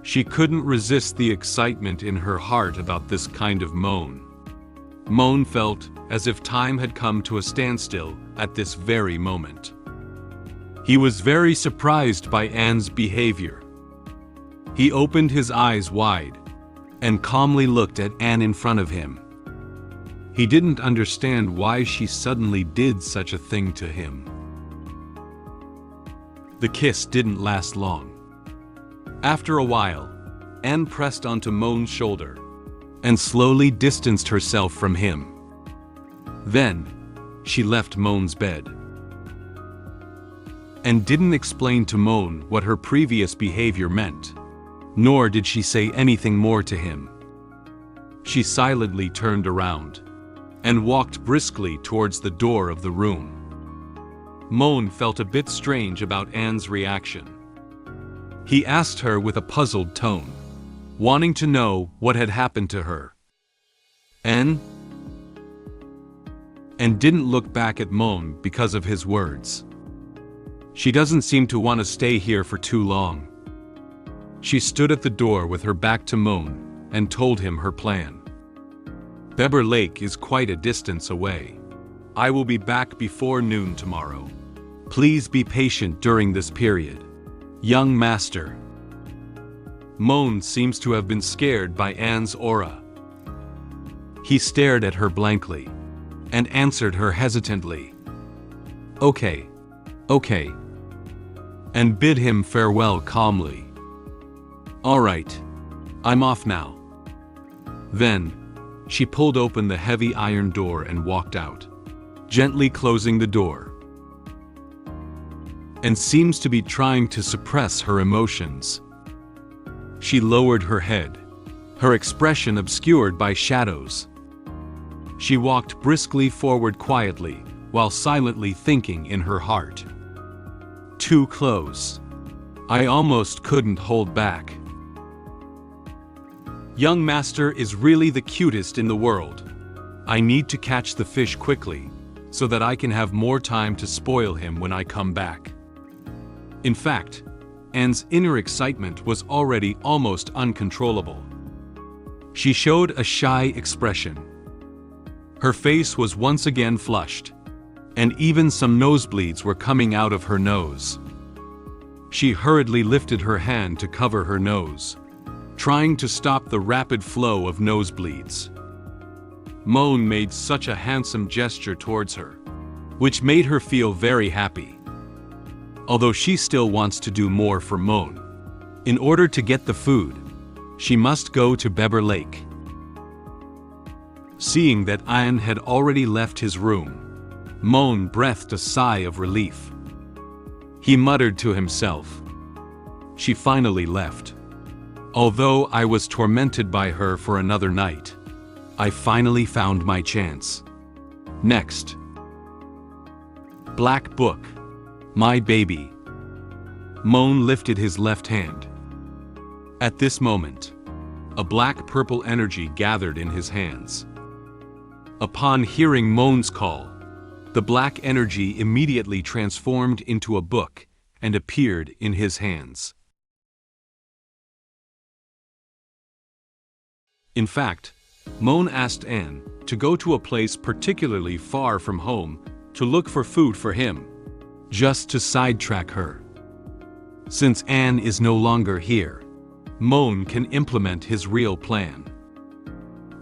She couldn't resist the excitement in her heart about this kind of Moen. Moen felt as if time had come to a standstill at this very moment. He was very surprised by Anne's behavior. He opened his eyes wide and calmly looked at Anne in front of him. He didn't understand why she suddenly did such a thing to him. The kiss didn't last long. After a while, Anne pressed onto Moen's shoulder and slowly distanced herself from him. Then, she left Moen's bed and didn't explain to Moen what her previous behavior meant, nor did she say anything more to him. She silently turned around and walked briskly towards the door of the room. Moen felt a bit strange about Anne's reaction. He asked her with a puzzled tone, wanting to know what had happened to her. Anne didn't look back at Moen because of his words. She doesn't seem to want to stay here for too long. She stood at the door with her back to Moen and told him her plan. Beber Lake is quite a distance away. I will be back before noon tomorrow. Please be patient during this period. Young master. Moen seems to have been scared by Anne's aura. He stared at her blankly and answered her hesitantly. Okay, and bid him farewell calmly. All right, I'm off now. Then, she pulled open the heavy iron door and walked out, gently closing the door, and seems to be trying to suppress her emotions. She lowered her head, her expression obscured by shadows. She walked briskly forward quietly, while silently thinking in her heart. Too close. I almost couldn't hold back. Young master is really the cutest in the world. I need to catch the fish quickly, so that I can have more time to spoil him when I come back. In fact, Anne's inner excitement was already almost uncontrollable. She showed a shy expression. Her face was once again flushed, and even some nosebleeds were coming out of her nose. She hurriedly lifted her hand to cover her nose, trying to stop the rapid flow of nosebleeds. Moen made such a handsome gesture towards her, which made her feel very happy. Although she still wants to do more for Moen. In order to get the food, she must go to Beber Lake. Seeing that Anne had already left his room, Moen breathed a sigh of relief. He muttered to himself, "She finally left. Although I was tormented by her for another night, I finally found my chance. Next. Black Book. My baby." Moen lifted his left hand. At this moment, a black-purple energy gathered in his hands. Upon hearing Moen's call, the black energy immediately transformed into a book and appeared in his hands. In fact, Moen asked Anne to go to a place particularly far from home to look for food for him, just to sidetrack her. Since Anne is no longer here, Moen can implement his real plan.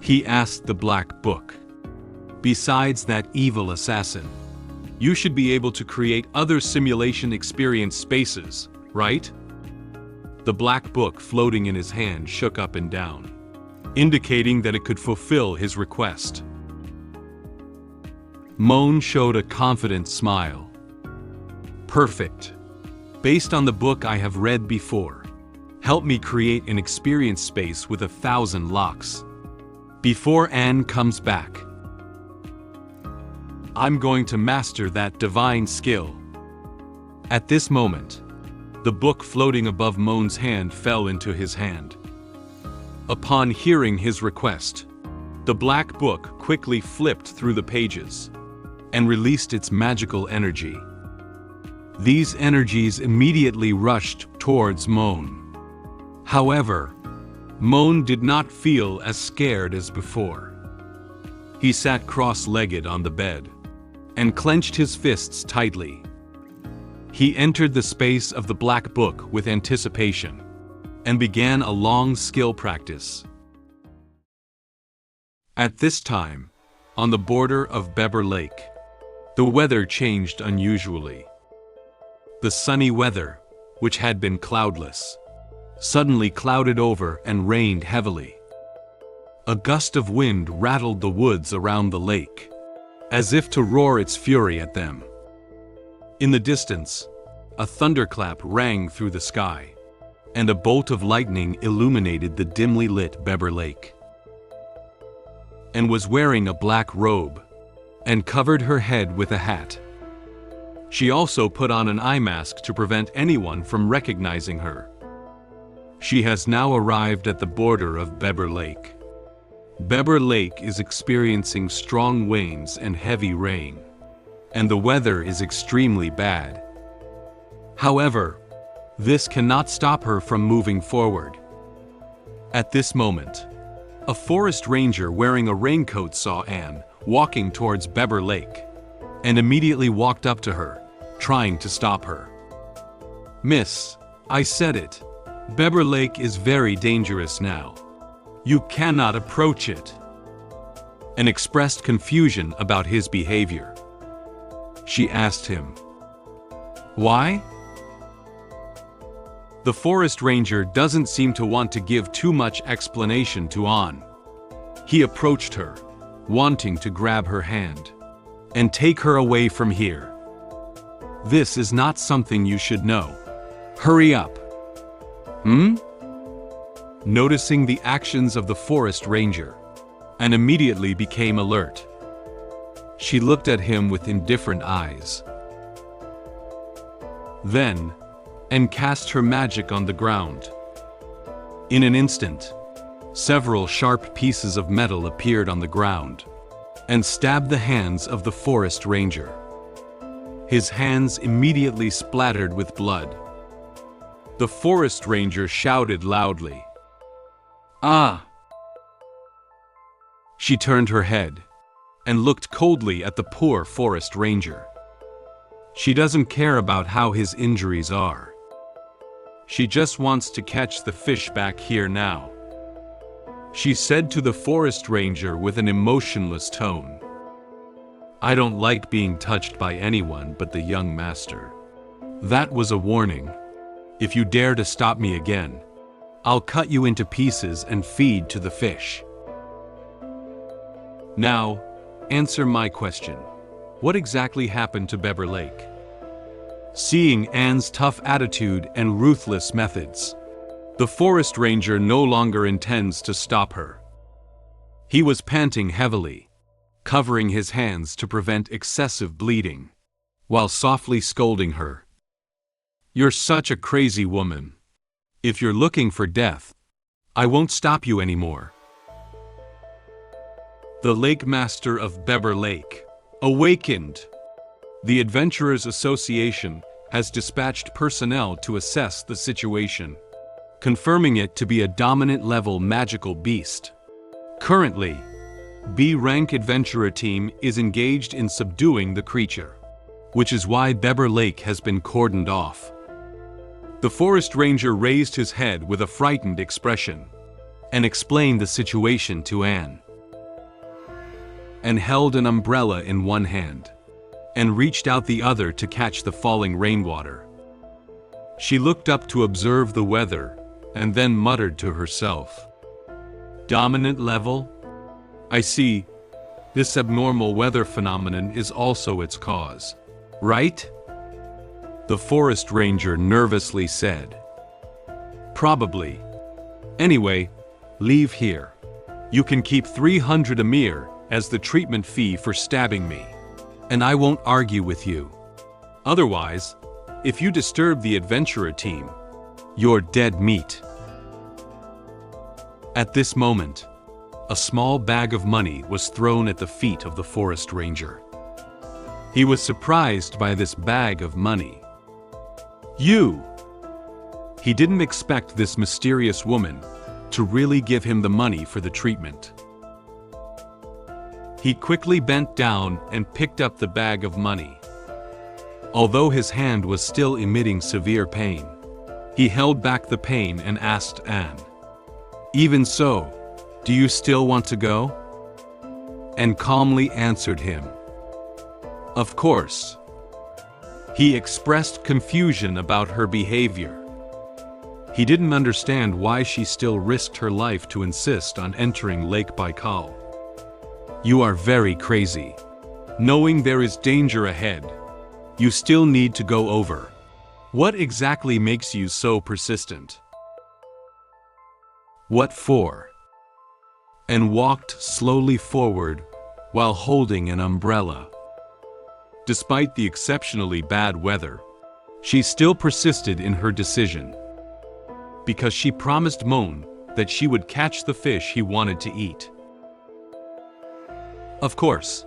He asked the Black Book, "Besides that evil assassin, you should be able to create other simulation experience spaces, right?" The Black Book floating in his hand shook up and down, indicating that it could fulfill his request. Moen showed a confident smile. "Perfect. based on the book I have read before. Help me create an experience space with 1,000 locks. Before Anne comes back. I'm going to master that divine skill. At this moment, the book floating above Moen's hand fell into his hand. Upon hearing his request, the black book quickly flipped through the pages and released its magical energy. These energies immediately rushed towards Moen. However, Moen did not feel as scared as before. He sat cross-legged on the bed and clenched his fists tightly. He entered the space of the black book with anticipation and began a long skill practice. At this time, on the border of Beber Lake, the weather changed unusually. The sunny weather, which had been cloudless, suddenly clouded over and rained heavily. A gust of wind rattled the woods around the lake, as if to roar its fury at them. In the distance, a thunderclap rang through the sky, and a bolt of lightning illuminated the dimly lit Beber Lake. Anne was wearing a black robe and covered her head with a hat. She also put on an eye mask to prevent anyone from recognizing her. She has now arrived at the border of Beber Lake. Beber Lake is experiencing strong winds and heavy rain, and the weather is extremely bad. However, this cannot stop her from moving forward. At this moment, a forest ranger wearing a raincoat saw Anne walking towards Beber Lake and immediately walked up to her, trying to stop her. "Miss, I said it. Beber Lake is very dangerous now. You cannot approach it." And expressed confusion about his behavior. She asked him, "Why?" The forest ranger doesn't seem to want to give too much explanation to Anne. He approached her, wanting to grab her hand and take her away from here. "This is not something you should know. Hurry up." Noticing the actions of the forest ranger, Anne immediately became alert. She looked at him with indifferent eyes. Then, Anne cast her magic on the ground. In an instant, several sharp pieces of metal appeared on the ground and stabbed the hands of the forest ranger. His hands immediately splattered with blood. The forest ranger shouted loudly, "Ah!" She turned her head and looked coldly at the poor forest ranger. She doesn't care about how his injuries are. She just wants to catch the fish back here now. She said to the forest ranger with an emotionless tone, "I don't like being touched by anyone but the young master. That was a warning. If you dare to stop me again, I'll cut you into pieces and feed to the fish. Now, answer my question. What exactly happened to Beber Lake?" Seeing Anne's tough attitude and ruthless methods, the forest ranger no longer intends to stop her. He was panting heavily, covering his hands to prevent excessive bleeding, while softly scolding her. "You're such a crazy woman. If you're looking for death, I won't stop you anymore." The Lake Master of Beber Lake awakened. The Adventurers Association has dispatched personnel to assess the situation, confirming it to be a dominant level magical beast. Currently, B-rank adventurer team is engaged in subduing the creature, which is why Beber Lake has been cordoned off. The forest ranger raised his head with a frightened expression and explained the situation to Anne. Anne held an umbrella in one hand and reached out the other to catch the falling rainwater. She looked up to observe the weather and then muttered to herself, "Dominant level? I see. This abnormal weather phenomenon is also its cause, right?" the forest ranger nervously said. Probably. Anyway, leave here. You can keep 300 Amir as the treatment fee for stabbing me, and I won't argue with you. Otherwise, if you disturb the adventurer team, you're dead meat. At this moment, a small bag of money was thrown at the feet of the forest ranger. He was surprised by this bag of money. You! He didn't expect this mysterious woman to really give him the money for the treatment. He quickly bent down and picked up the bag of money. Although his hand was still emitting severe pain, he held back the pain and asked Anne, "Even so, do you still want to go?" And calmly answered him, "Of course." He expressed confusion about her behavior. He didn't understand why she still risked her life to insist on entering Lake Baikal. You are very crazy. Knowing there is danger ahead, you still need to go over. What exactly makes you so persistent? What for? And walked slowly forward while holding an umbrella. Despite the exceptionally bad weather, she still persisted in her decision. Because she promised Moen that she would catch the fish he wanted to eat. Of course,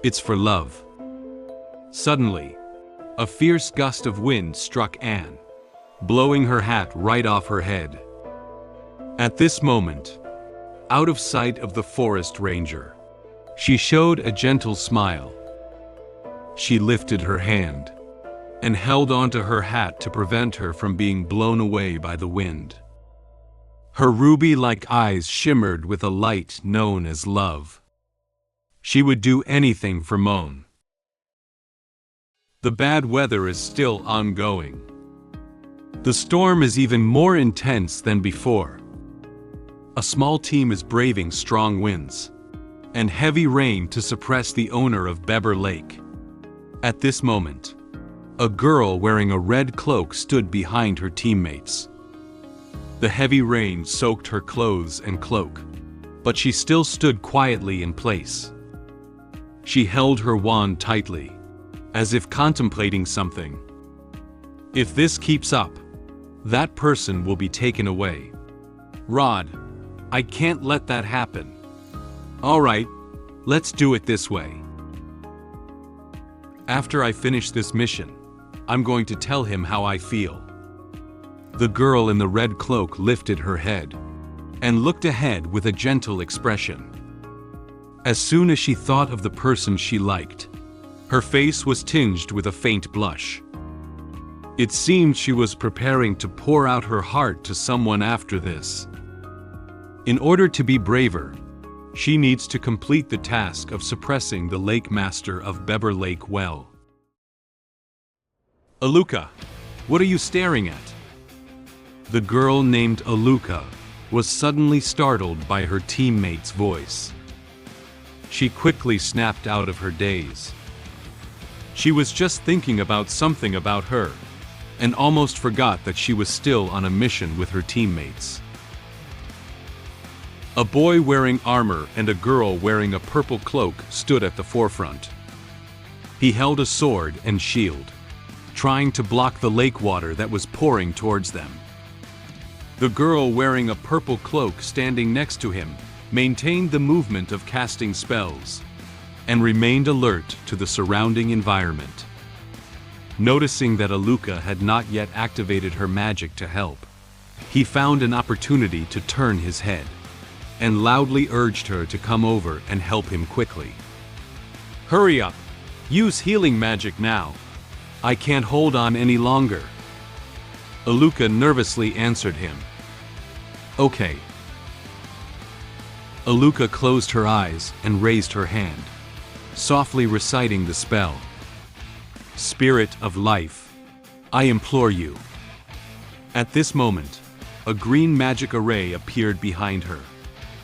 it's for love. Suddenly, a fierce gust of wind struck Anne, blowing her hat right off her head. At this moment, out of sight of the forest ranger, she showed a gentle smile. She lifted her hand and held onto her hat to prevent her from being blown away by the wind. Her ruby-like eyes shimmered with a light known as love. She would do anything for Moen. The bad weather is still ongoing. The storm is even more intense than before. A small team is braving strong winds and heavy rain to suppress the owner of Beber Lake. At this moment, a girl wearing a red cloak stood behind her teammates. The heavy rain soaked her clothes and cloak, but she still stood quietly in place. She held her wand tightly, as if contemplating something. If this keeps up, that person will be taken away. Rod, I can't let that happen. All right, let's do it this way. After I finish this mission, I'm going to tell him how I feel. The girl in the red cloak lifted her head and looked ahead with a gentle expression. As soon as she thought of the person she liked, her face was tinged with a faint blush. It seemed she was preparing to pour out her heart to someone after this. In order to be braver, she needs to complete the task of suppressing the Lake Master of Beber Lake well. Aluca, what are you staring at? The girl named Aluca was suddenly startled by her teammate's voice. She quickly snapped out of her daze. She was just thinking about something about her, and almost forgot that she was still on a mission with her teammates. A boy wearing armor and a girl wearing a purple cloak stood at the forefront. He held a sword and shield, trying to block the lake water that was pouring towards them. The girl wearing a purple cloak standing next to him maintained the movement of casting spells and remained alert to the surrounding environment. Noticing that Aluca had not yet activated her magic to help, he found an opportunity to turn his head and loudly urged her to come over and help him quickly. Hurry up! Use healing magic now! I can't hold on any longer. Aluca nervously answered him. Okay. Aluca closed her eyes and raised her hand, softly reciting the spell. Spirit of life, I implore you. At this moment, a green magic array appeared behind her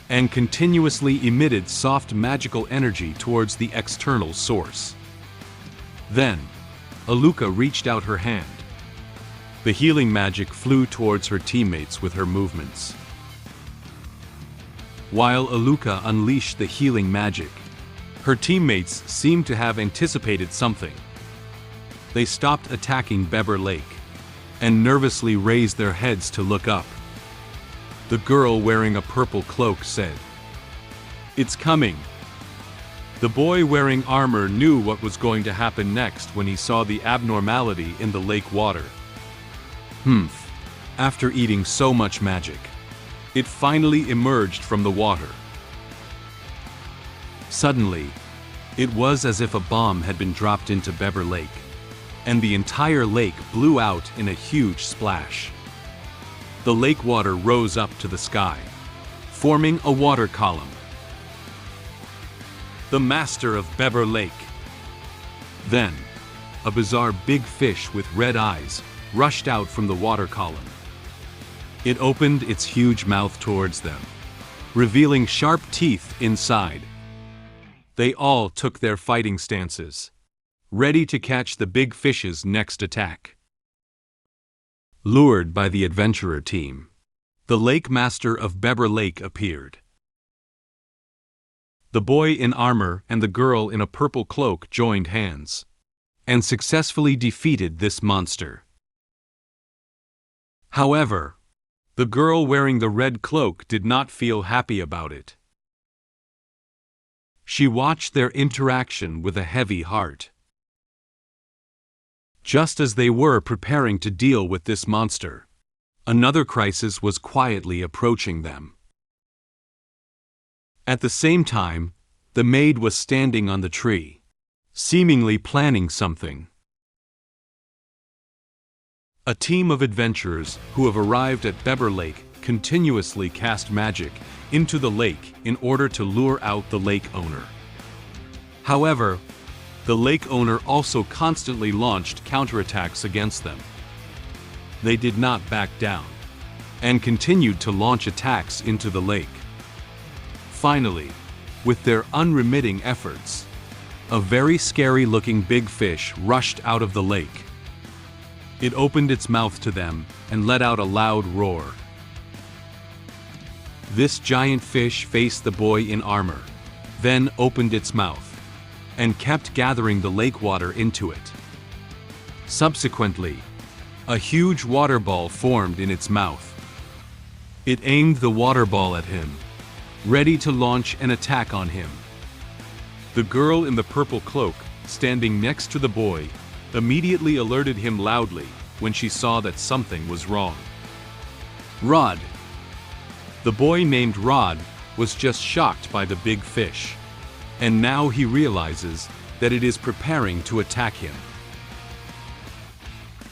and continuously emitted soft magical energy towards the external source. Then, Aluca reached out her hand. The healing magic flew towards her teammates with her movements. While Aluca unleashed the healing magic, her teammates seemed to have anticipated something. They stopped attacking Beber Lake and nervously raised their heads to look up. The girl wearing a purple cloak said, "It's coming." The boy wearing armor knew what was going to happen next when he saw the abnormality in the lake water. After eating so much magic, it finally emerged from the water. Suddenly, it was as if a bomb had been dropped into Beber Lake, and the entire lake blew out in a huge splash. The lake water rose up to the sky, forming a water column. The master of Beber Lake. Then, a bizarre big fish with red eyes rushed out from the water column. It opened its huge mouth towards them, revealing sharp teeth inside. They all took their fighting stances, ready to catch the big fish's next attack. Lured by the adventurer team, the lake master of Beber Lake appeared. The boy in armor and the girl in a purple cloak joined hands and successfully defeated this monster. However, the girl wearing the red cloak did not feel happy about it. She watched their interaction with a heavy heart. Just as they were preparing to deal with this monster, another crisis was quietly approaching them. At the same time, the maid was standing on the tree, seemingly planning something. A team of adventurers who have arrived at Beber Lake continuously cast magic into the lake in order to lure out the lake owner. However, the lake owner also constantly launched counterattacks against them. They did not back down and continued to launch attacks into the lake. Finally, with their unremitting efforts, a very scary-looking big fish rushed out of the lake. It opened its mouth to them and let out a loud roar. This giant fish faced the boy in armor, then opened its mouth and kept gathering the lake water into it. Subsequently, a huge water ball formed in its mouth. It aimed the water ball at him, ready to launch an attack on him. The girl in the purple cloak, standing next to the boy, immediately alerted him loudly when she saw that something was wrong. Rod. The boy named Rod was just shocked by the big fish, and now he realizes that it is preparing to attack him.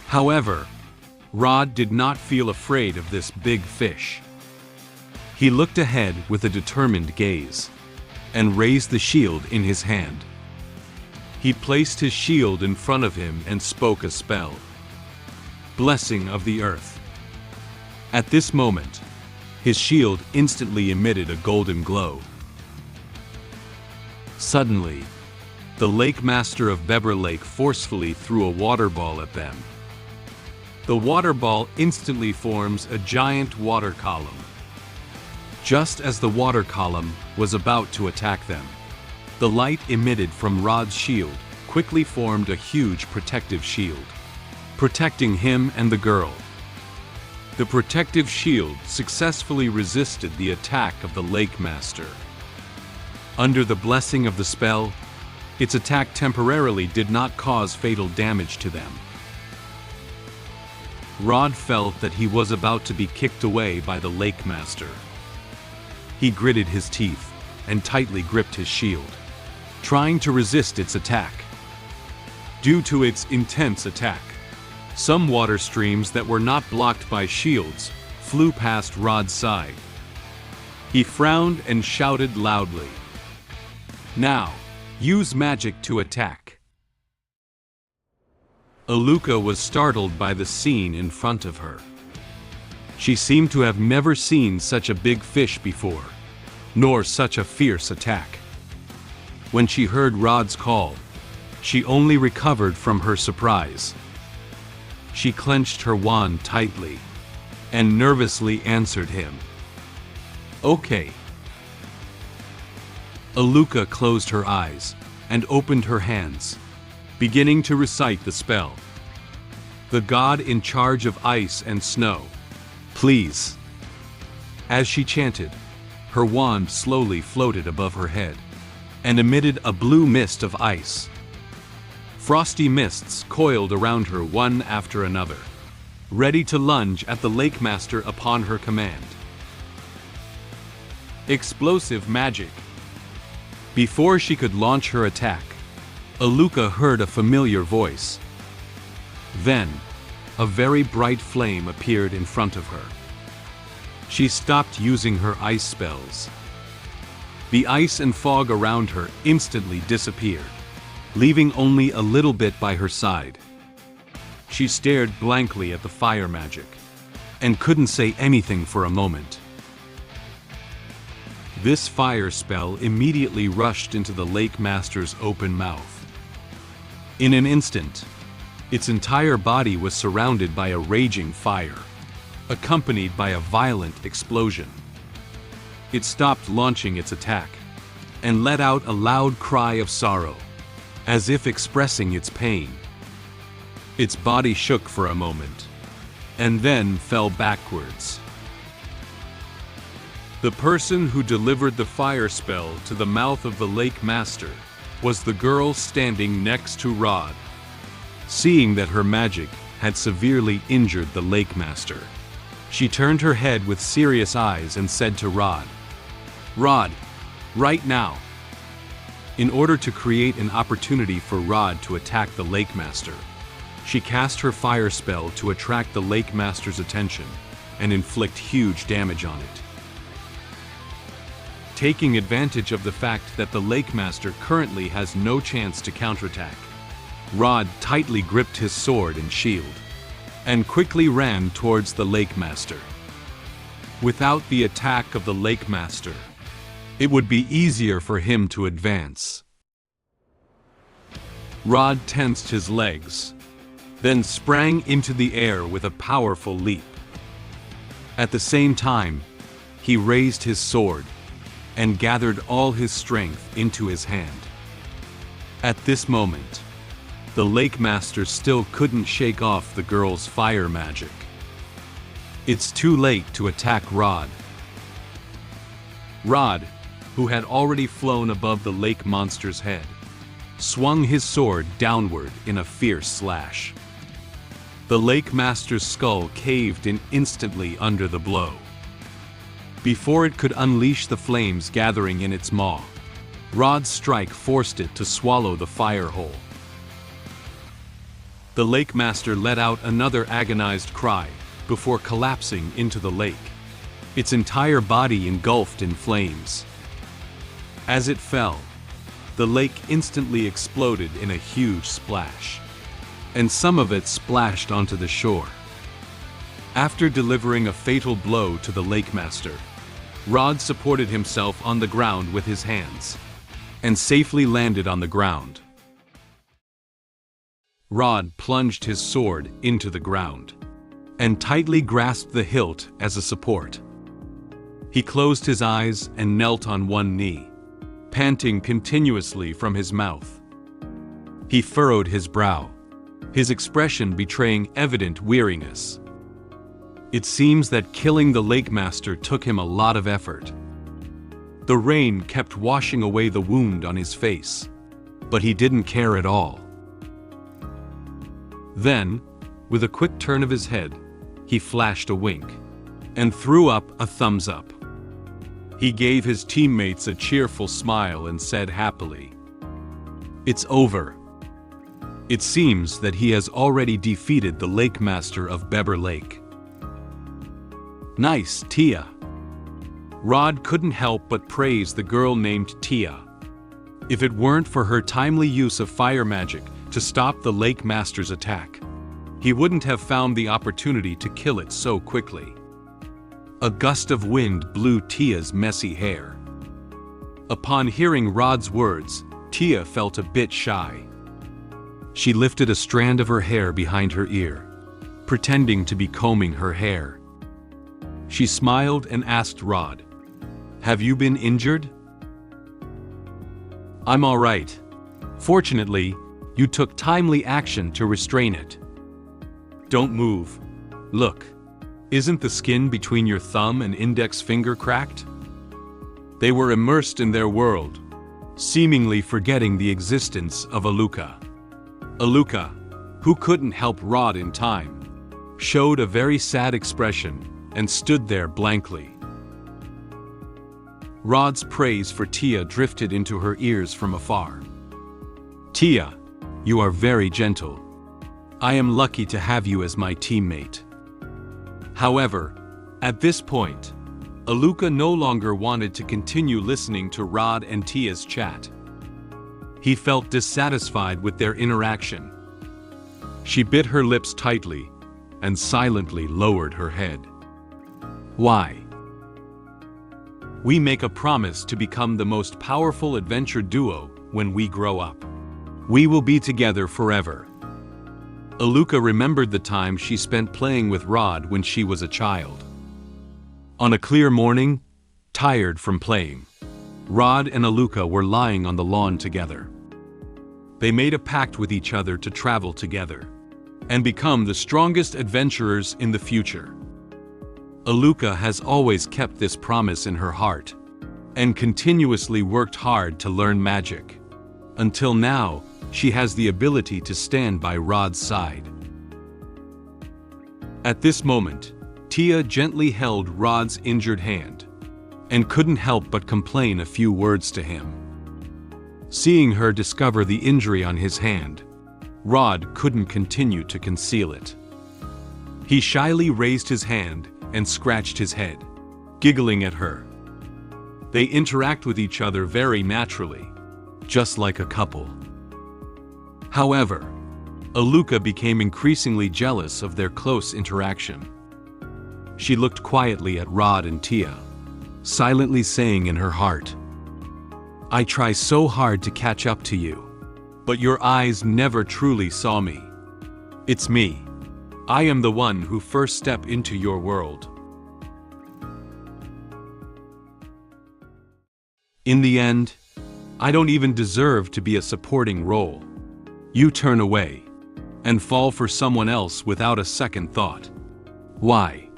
However, Rod did not feel afraid of this big fish. He looked ahead with a determined gaze and raised the shield in his hand. He placed his shield in front of him and spoke a spell. Blessing of the Earth. At this moment, his shield instantly emitted a golden glow. Suddenly, the lake master of Beber Lake forcefully threw a water ball at them. The water ball instantly forms a giant water column. Just as the water column was about to attack them, the light emitted from Rod's shield quickly formed a huge protective shield, protecting him and the girl. The protective shield successfully resisted the attack of the lake master. Under the blessing of the spell, its attack temporarily did not cause fatal damage to them. Rod felt that he was about to be kicked away by the lake master. He gritted his teeth and tightly gripped his shield, trying to resist its attack. Due to its intense attack, some water streams that were not blocked by shields flew past Rod's side. He frowned and shouted loudly, "Now, use magic to attack." Aluca was startled by the scene in front of her. She seemed to have never seen such a big fish before, nor such a fierce attack. When she heard Rod's call, She only recovered from her surprise. She clenched her wand tightly and nervously answered him. "Okay." Aluca closed her eyes and opened her hands, beginning to recite the spell. "The god in charge of ice and snow, please." As she chanted, her wand slowly floated above her head and emitted a blue mist of ice. Frosty mists coiled around her one after another, ready to lunge at the Lake Master upon her command. Explosive magic. Before she could launch her attack, Aluca heard a familiar voice. Then, a very bright flame appeared in front of her. She stopped using her ice spells. The ice and fog around her instantly disappeared, leaving only a little bit by her side. She stared blankly at the fire magic and couldn't say anything for a moment. This fire spell immediately rushed into the Lake Master's open mouth. In an instant, its entire body was surrounded by a raging fire, accompanied by a violent explosion. It stopped launching its attack and let out a loud cry of sorrow, as if expressing its pain. Its body shook for a moment, and then fell backwards. The person who delivered the fire spell to the mouth of the Lake Master was the girl standing next to Rod. Seeing that her magic had severely injured the Lake Master, she turned her head with serious eyes and said to Rod, "Rod, right now." In order to create an opportunity for Rod to attack the Lake Master, she cast her fire spell to attract the Lake Master's attention and inflict huge damage on it. Taking advantage of the fact that the Lake Master currently has no chance to counterattack, Rod tightly gripped his sword and shield and quickly ran towards the Lake Master. Without the attack of the Lake Master, it would be easier for him to advance. Rod tensed his legs, then sprang into the air with a powerful leap. At the same time, he raised his sword and gathered all his strength into his hand. At this moment, the Lake Master still couldn't shake off the girl's fire magic. It's too late to attack Rod. Rod, who had already flown above the lake monster's head, swung his sword downward in a fierce slash. The Lake Master's skull caved in instantly under the blow. Before it could unleash the flames gathering in its maw, Rod's strike forced it to swallow the fire hole. The Lake Master let out another agonized cry before collapsing into the lake, its entire body engulfed in flames. As it fell, the lake instantly exploded in a huge splash, and some of it splashed onto the shore. After delivering a fatal blow to the Lake Master, Rod supported himself on the ground with his hands and safely landed on the ground. Rod plunged his sword into the ground and tightly grasped the hilt as a support. He closed his eyes and knelt on one knee, panting continuously from his mouth. He furrowed his brow, his expression betraying evident weariness. It seems that killing the Lake Master took him a lot of effort. The rain kept washing away the wound on his face, but he didn't care at all. Then, with a quick turn of his head, he flashed a wink and threw up a thumbs up. He gave his teammates a cheerful smile and said happily, "It's over." It seems that he has already defeated the Lake Master of Beber Lake. Nice, Tia. Rod couldn't help but praise the girl named Tia. If it weren't for her timely use of fire magic to stop the Lake Master's attack, he wouldn't have found the opportunity to kill it so quickly. A gust of wind blew Tia's messy hair. Upon hearing Rod's words, Tia felt a bit shy. She lifted a strand of her hair behind her ear, pretending to be combing her hair. She smiled and asked Rod, "Have you been injured?" "I'm all right. Fortunately, you took timely action to restrain it." "Don't move. Look, isn't the skin between your thumb and index finger cracked?" They were immersed in their world, seemingly forgetting the existence of Aluca. Aluca, who couldn't help Rod in time, showed a very sad expression and stood there blankly. Rod's praise for Tia drifted into her ears from afar. "Tia, you are very gentle. I am lucky to have you as my teammate." However, at this point, Aluca no longer wanted to continue listening to Rod and Tia's chat. He felt dissatisfied with their interaction. She bit her lips tightly and silently lowered her head. "Why? We make a promise to become the most powerful adventure duo when we grow up. We will be together forever." Aluca remembered the time she spent playing with Rod when she was a child. On a clear morning, tired from playing, Rod and Aluca were lying on the lawn together. They made a pact with each other to travel together and become the strongest adventurers in the future. Aluca has always kept this promise in her heart and continuously worked hard to learn magic. Until now, she has the ability to stand by Rod's side. At this moment, Tia gently held Rod's injured hand and couldn't help but complain a few words to him. Seeing her discover the injury on his hand, Rod couldn't continue to conceal it. He shyly raised his hand and scratched his head, giggling at her. They interact with each other very naturally, just like a couple. However, Aluca became increasingly jealous of their close interaction. She looked quietly at Rod and Tia, silently saying in her heart, "I try so hard to catch up to you, but your eyes never truly saw me. It's me. I am the one who first stepped into your world." In the end, I don't even deserve to be a supporting role. You turn away and fall for someone else without a second thought. Why?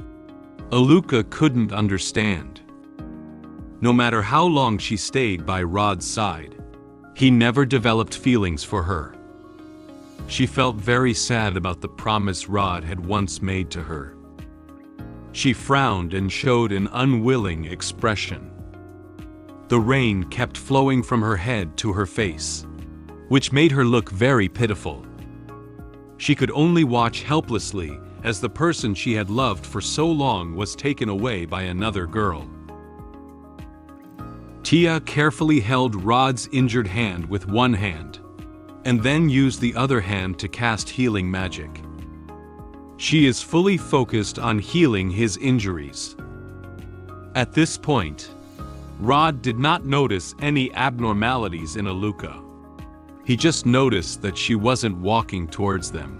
Aluca couldn't understand. No matter how long she stayed by Rod's side, he never developed feelings for her. She felt very sad about the promise Rod had once made to her. She frowned and showed an unwilling expression. The rain kept flowing from her head to her face, which made her look very pitiful. She could only watch helplessly as the person she had loved for so long was taken away by another girl. Tia carefully held Rod's injured hand with one hand, and then used the other hand to cast healing magic. She is fully focused on healing his injuries. At this point, Rod did not notice any abnormalities in Aluca. He just noticed that she wasn't walking towards them.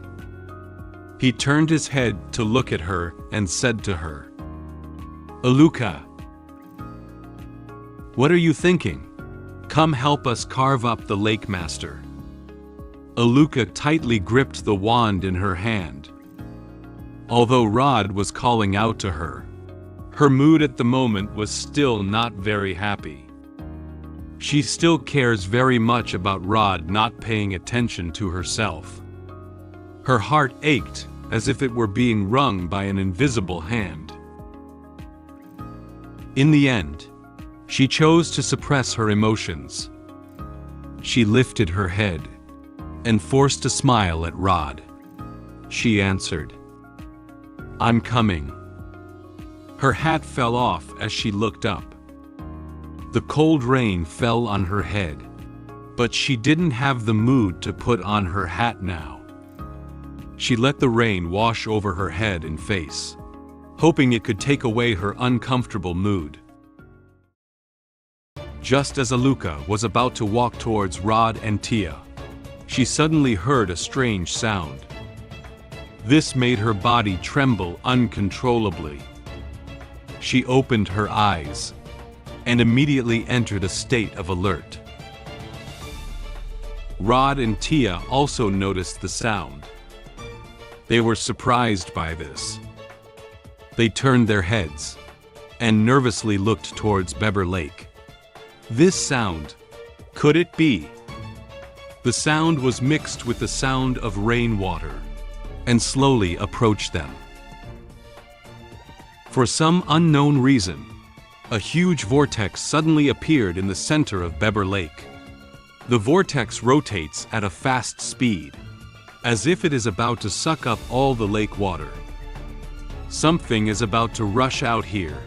He turned his head to look at her and said to her, "Aluca, what are you thinking? Come help us carve up the Lake Master." Aluca tightly gripped the wand in her hand. Although Rod was calling out to her, her mood at the moment was still not very happy. She still cares very much about Rod not paying attention to herself. Her heart ached as if it were being wrung by an invisible hand. In the end, she chose to suppress her emotions. She lifted her head and forced a smile at Rod. She answered, "I'm coming." Her hat fell off as she looked up. The cold rain fell on her head, but she didn't have the mood to put on her hat now. She let the rain wash over her head and face, hoping it could take away her uncomfortable mood. Just as Aluca was about to walk towards Rod and Tia, she suddenly heard a strange sound. This made her body tremble uncontrollably. She opened her eyes and immediately entered a state of alert. Rod and Tia also noticed the sound. They were surprised by this. They turned their heads and nervously looked towards Beber Lake. This sound, could it be? The sound was mixed with the sound of rainwater and slowly approached them. For some unknown reason, a huge vortex suddenly appeared in the center of Beber Lake. The vortex rotates at a fast speed, as if it is about to suck up all the lake water. Something is about to rush out here.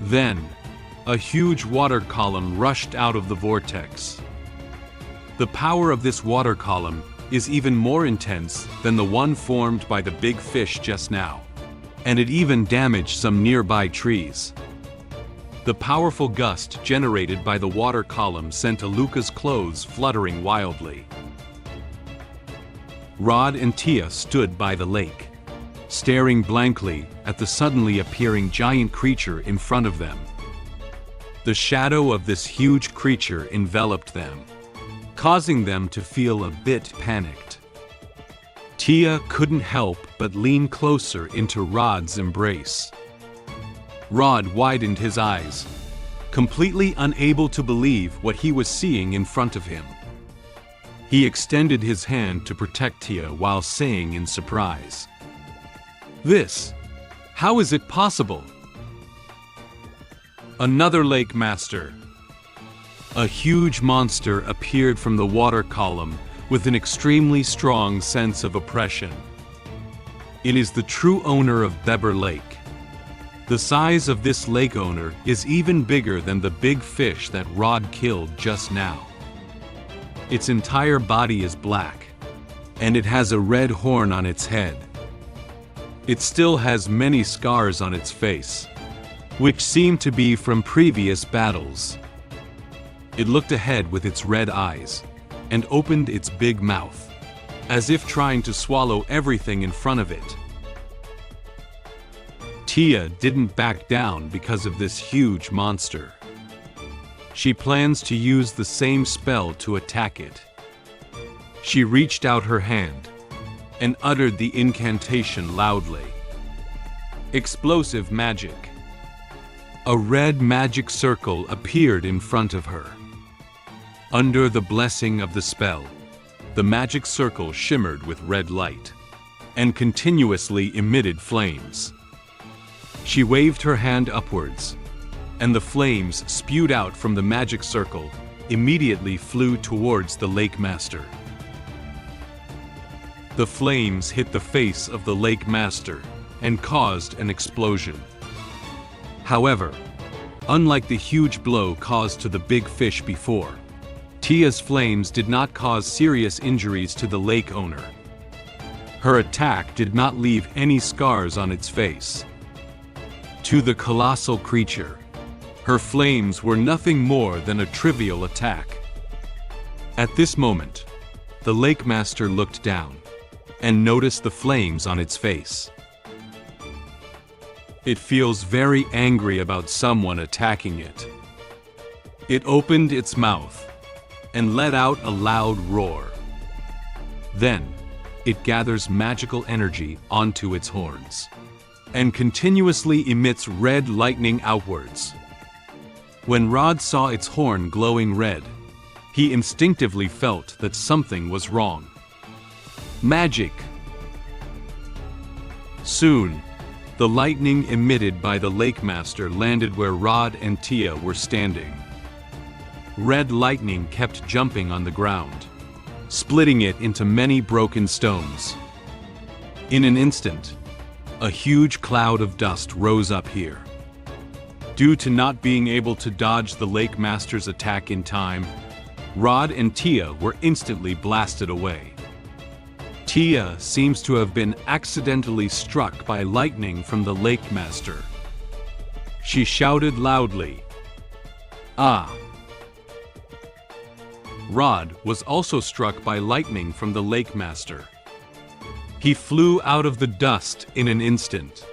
Then, a huge water column rushed out of the vortex. The power of this water column is even more intense than the one formed by the big fish just now, and it even damaged some nearby trees. The powerful gust generated by the water column sent Aluca's clothes fluttering wildly. Rod and Tia stood by the lake, staring blankly at the suddenly appearing giant creature in front of them. The shadow of this huge creature enveloped them, causing them to feel a bit panicked. Tia couldn't help but lean closer into Rod's embrace. Rod widened his eyes, completely unable to believe what he was seeing in front of him. He extended his hand to protect Tia while saying in surprise, "This, how is it possible?" Another lake master. A huge monster appeared from the water column with an extremely strong sense of oppression. It is the true owner of Beber Lake. The size of this lake owner is even bigger than the big fish that Rod killed just now. Its entire body is black, and it has a red horn on its head. It still has many scars on its face, which seem to be from previous battles. It looked ahead with its red eyes and opened its big mouth, as if trying to swallow everything in front of it. Tia didn't back down because of this huge monster. She plans to use the same spell to attack it. She reached out her hand and uttered the incantation loudly. Explosive magic. A red magic circle appeared in front of her. Under the blessing of the spell, the magic circle shimmered with red light and continuously emitted flames. She waved her hand upwards, and the flames spewed out from the magic circle immediately flew towards the lake master. The flames hit the face of the lake master and caused an explosion. However, unlike the huge blow caused to the big fish before, Tia's flames did not cause serious injuries to the lake owner. Her attack did not leave any scars on its face. To the colossal creature, her flames were nothing more than a trivial attack. At this moment, the lake master looked down and noticed the flames on its face. It feels very angry about someone attacking it. It opened its mouth and let out a loud roar. Then, it gathers magical energy onto its horns and continuously emits red lightning outwards. When Rod saw its horn glowing red, he instinctively felt that something was wrong. Magic! Soon, the lightning emitted by the lake master landed where Rod and Tia were standing. Red lightning kept jumping on the ground, splitting it into many broken stones. In an instant, a huge cloud of dust rose up here. Due to not being able to dodge the lake master's attack in time, Rod and Tia were instantly blasted away. Tia seems to have been accidentally struck by lightning from the lake master. She shouted loudly, "Ah!" Rod was also struck by lightning from the Lake Master. He flew out of the dust in an instant.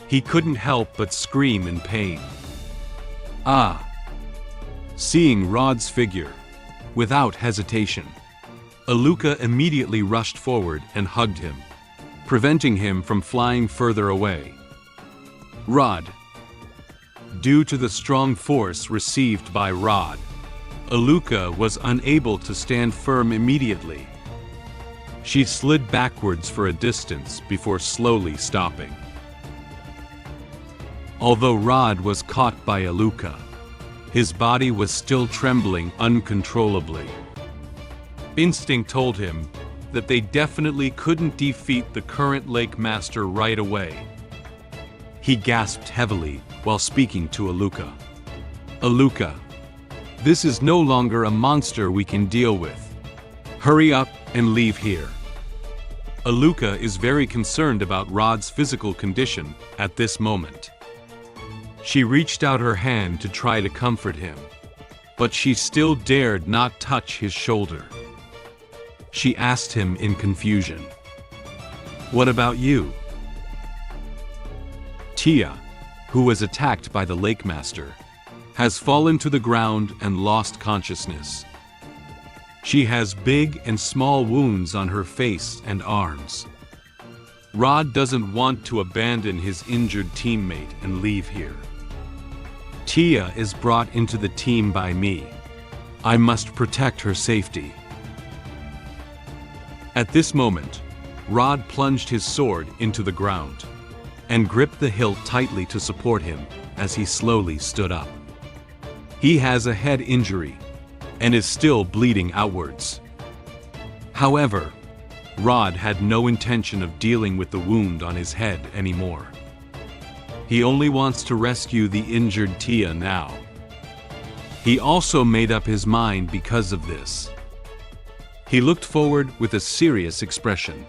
He couldn't help but scream in pain. Ah! Seeing Rod's figure, without hesitation, Aluca immediately rushed forward and hugged him, preventing him from flying further away. Rod. Due to the strong force received by Rod, Aluca was unable to stand firm immediately. She slid backwards for a distance before slowly stopping. Although Rod was caught by Aluca, his body was still trembling uncontrollably. Instinct told him that they definitely couldn't defeat the current Lake Master right away. He gasped heavily while speaking to Aluca. Aluca, this is no longer a monster we can deal with. Hurry up and leave here. Aluca is very concerned about Rod's physical condition at this moment. She reached out her hand to try to comfort him, but she still dared not touch his shoulder. She asked him in confusion, "What about you?" Tia, who was attacked by the Lake Master, has fallen to the ground and lost consciousness. She has big and small wounds on her face and arms. Rod doesn't want to abandon his injured teammate and leave here. Tia is brought into the team by me. I must protect her safety. At this moment, Rod plunged his sword into the ground and gripped the hilt tightly to support him as he slowly stood up. He has a head injury and is still bleeding outwards. However, Rod had no intention of dealing with the wound on his head anymore. He only wants to rescue the injured Tia now. He also made up his mind because of this. He looked forward with a serious expression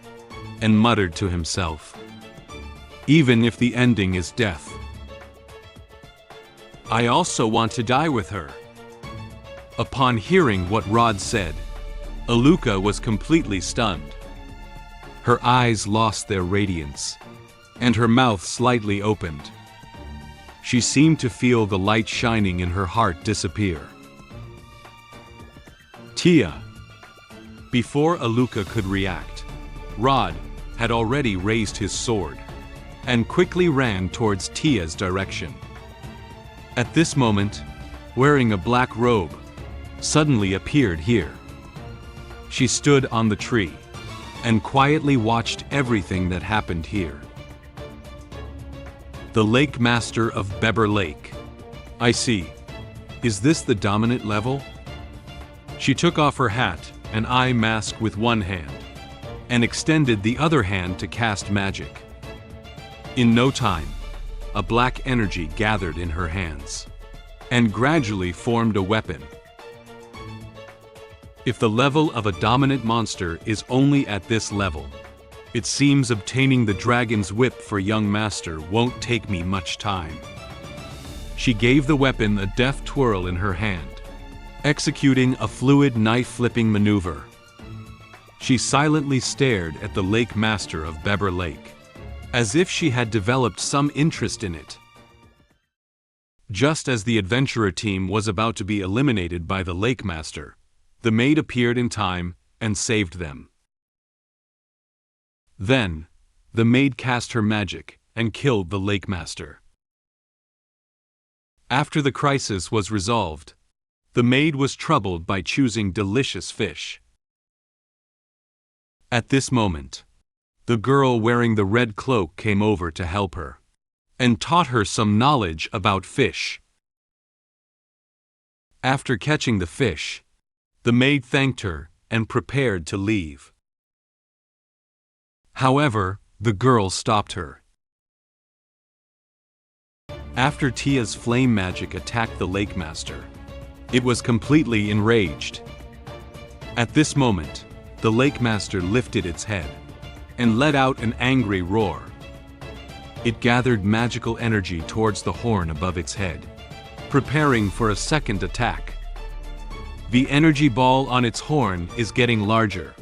and muttered to himself, "Even if the ending is death, I also want to die with her." Upon hearing what Rod said, Aluca was completely stunned. Her eyes lost their radiance, and her mouth slightly opened. She seemed to feel the light shining in her heart disappear. Tia. Before Aluca could react, Rod had already raised his sword and quickly ran towards Tia's direction. At this moment, wearing a black robe, suddenly appeared here. She stood on the tree and quietly watched everything that happened here. The Lake Master of Beber Lake. I see. Is this the dominant level? She took off her hat and eye mask with one hand and extended the other hand to cast magic. In no time, a black energy gathered in her hands and gradually formed a weapon. If the level of a dominant monster is only at this level, it seems obtaining the dragon's whip for young master won't take me much time. She gave the weapon a deft twirl in her hand, executing a fluid knife-flipping maneuver. She silently stared at the Lake Master of Beber Lake, as if she had developed some interest in it. Just as the adventurer team was about to be eliminated by the Lake Master, the maid appeared in time and saved them. Then, the maid cast her magic and killed the Lake Master. After the crisis was resolved, the maid was troubled by choosing delicious fish. At this moment, the girl wearing the red cloak came over to help her and taught her some knowledge about fish. After catching the fish, the maid thanked her and prepared to leave. However, the girl stopped her. After Tia's flame magic attacked the Lake Master, it was completely enraged. At this moment, the Lake Master lifted its head and let out an angry roar. It gathered magical energy towards the horn above its head, preparing for a second attack. The energy ball on its horn is getting larger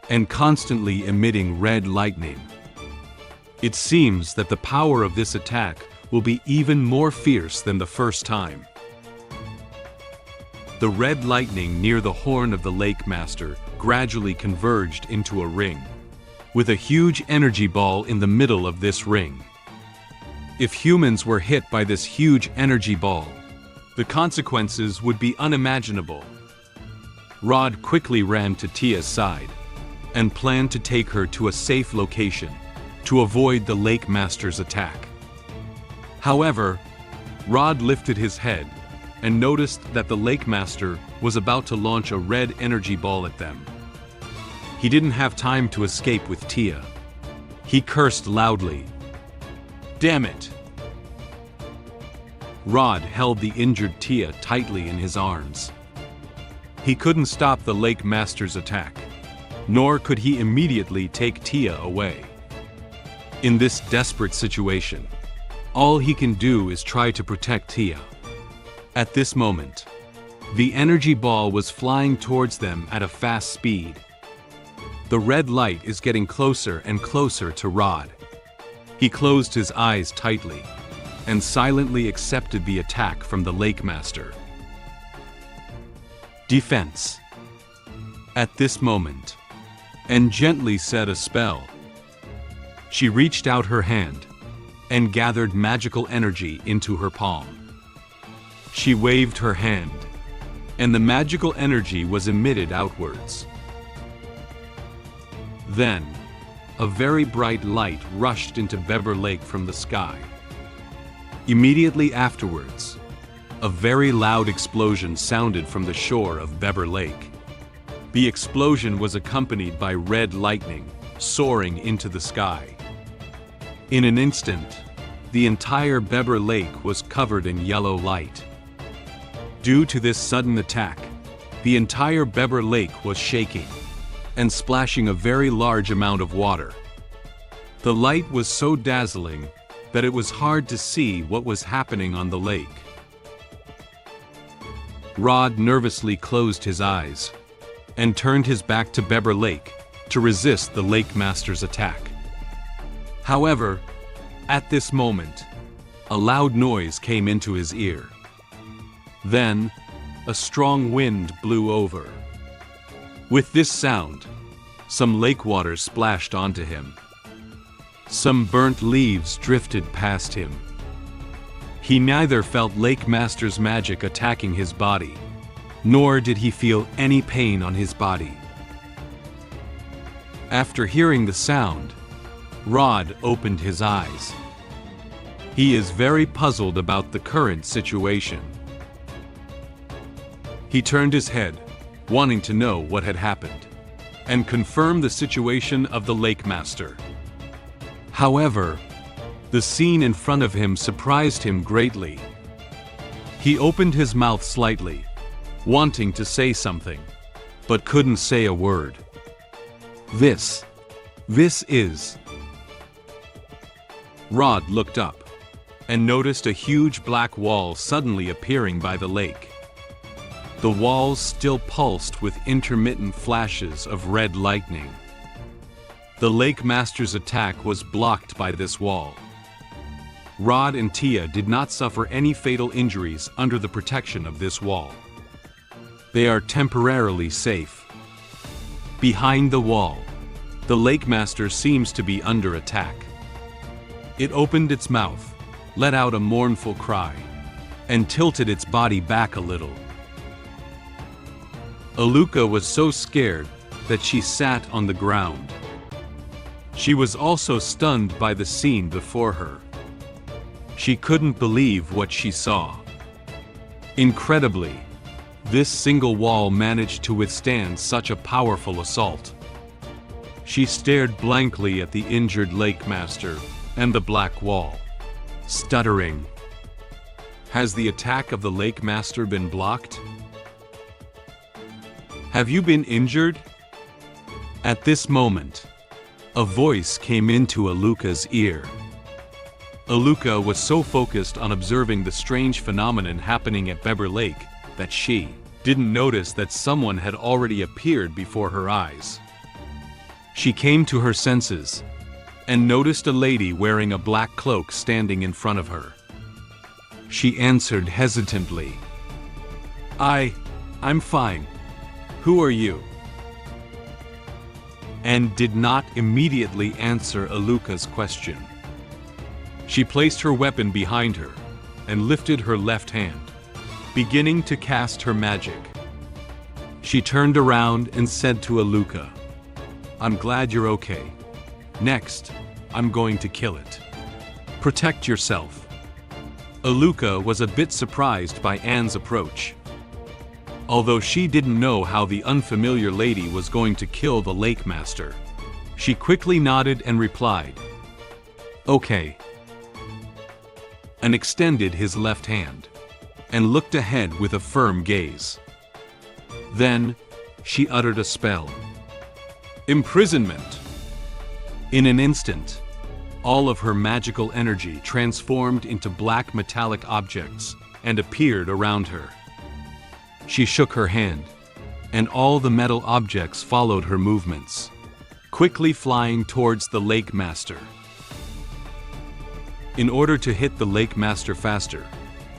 and constantly emitting red lightning. It seems that the power of this attack will be even more fierce than the first time. The red lightning near the horn of the Lake Master gradually converged into a ring, with a huge energy ball in the middle of this ring. If humans were hit by this huge energy ball, the consequences would be unimaginable. Rod quickly ran to Tia's side and planned to take her to a safe location to avoid the Lake Master's attack. However, Rod lifted his head and noticed that the Lake Master was about to launch a red energy ball at them. He didn't have time to escape with Tia. He cursed loudly. Damn it! Rod held the injured Tia tightly in his arms. He couldn't stop the Lake Master's attack, nor could he immediately take Tia away. In this desperate situation, all he can do is try to protect Tia. At this moment, the energy ball was flying towards them at a fast speed. The red light is getting closer and closer to Rod. He closed his eyes tightly and silently accepted the attack from the Lake Master. Defense. At this moment, and gently said a spell. She reached out her hand and gathered magical energy into her palm. She waved her hand, and the magical energy was emitted outwards. Then, a very bright light rushed into Beber Lake from the sky. Immediately afterwards, a very loud explosion sounded from the shore of Beber Lake. The explosion was accompanied by red lightning soaring into the sky. In an instant, the entire Beber Lake was covered in yellow light. Due to this sudden attack, the entire Beber Lake was shaking and splashing a very large amount of water. The light was so dazzling that it was hard to see what was happening on the lake. Rod nervously closed his eyes and turned his back to Beber Lake to resist the Lake Master's attack. However, at this moment, a loud noise came into his ear. Then, a strong wind blew over. With this sound, some lake water splashed onto him. Some burnt leaves drifted past him. He neither felt Lake Master's magic attacking his body, nor did he feel any pain on his body. After hearing the sound, Rod opened his eyes. He is very puzzled about the current situation. He turned his head, wanting to know what had happened, and confirm the situation of the Lake Master. However, the scene in front of him surprised him greatly. He opened his mouth slightly, wanting to say something, but couldn't say a word. This is... Rod looked up and noticed a huge black wall suddenly appearing by the lake. The walls still pulsed with intermittent flashes of red lightning. The Lake Master's attack was blocked by this wall. Rod and Tia did not suffer any fatal injuries under the protection of this wall. They are temporarily safe. Behind the wall, the Lake Master seems to be under attack. It opened its mouth, let out a mournful cry, and tilted its body back a little. Aluca was so scared that she sat on the ground. She was also stunned by the scene before her. She couldn't believe what she saw. Incredibly, this single wall managed to withstand such a powerful assault. She stared blankly at the injured Lake Master and the black wall, stuttering. Has the attack of the Lake Master been blocked? Have you been injured? At this moment, a voice came into Aluca's ear. Aluca was so focused on observing the strange phenomenon happening at Beber Lake that she didn't notice that someone had already appeared before her eyes. She came to her senses and noticed a lady wearing a black cloak standing in front of her. She answered hesitantly, I'm fine. Who are you?" And did not immediately answer Aluca's question. She placed her weapon behind her and lifted her left hand, beginning to cast her magic. She turned around and said to Aluca, "I'm glad you're okay. Next, I'm going to kill it. Protect yourself." Aluca was a bit surprised by Anne's approach. Although she didn't know how the unfamiliar lady was going to kill the Lake Master, she quickly nodded and replied, "Okay," and extended his left hand, and looked ahead with a firm gaze. Then, she uttered a spell. Imprisonment! In an instant, all of her magical energy transformed into black metallic objects and appeared around her. She shook her hand, and all the metal objects followed her movements, quickly flying towards the Lake Master. In order to hit the Lake Master faster,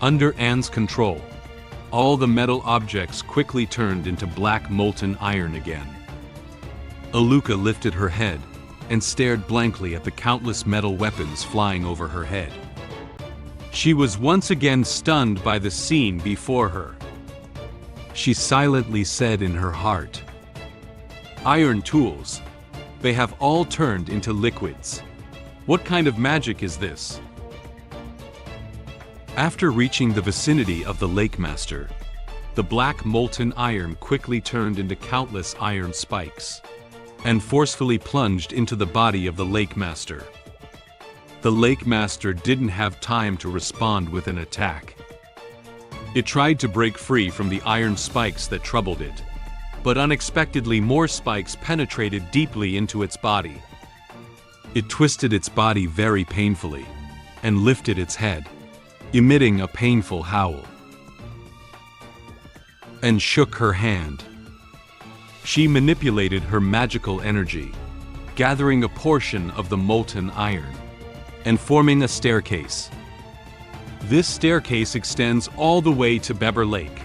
under Anne's control, all the metal objects quickly turned into black molten iron again. Aluca lifted her head and stared blankly at the countless metal weapons flying over her head. She was once again stunned by the scene before her. She silently said in her heart, "Iron tools. They have all turned into liquids. What kind of magic is this?" After reaching the vicinity of the Lake Master, the black molten iron quickly turned into countless iron spikes and forcefully plunged into the body of the Lake Master. The Lake Master didn't have time to respond with an attack. It tried to break free from the iron spikes that troubled it, but unexpectedly more spikes penetrated deeply into its body. It twisted its body very painfully and lifted its head, emitting a painful howl, and shook her hand. She manipulated her magical energy, gathering a portion of the molten iron and forming a staircase. This staircase extends all the way to Beber Lake.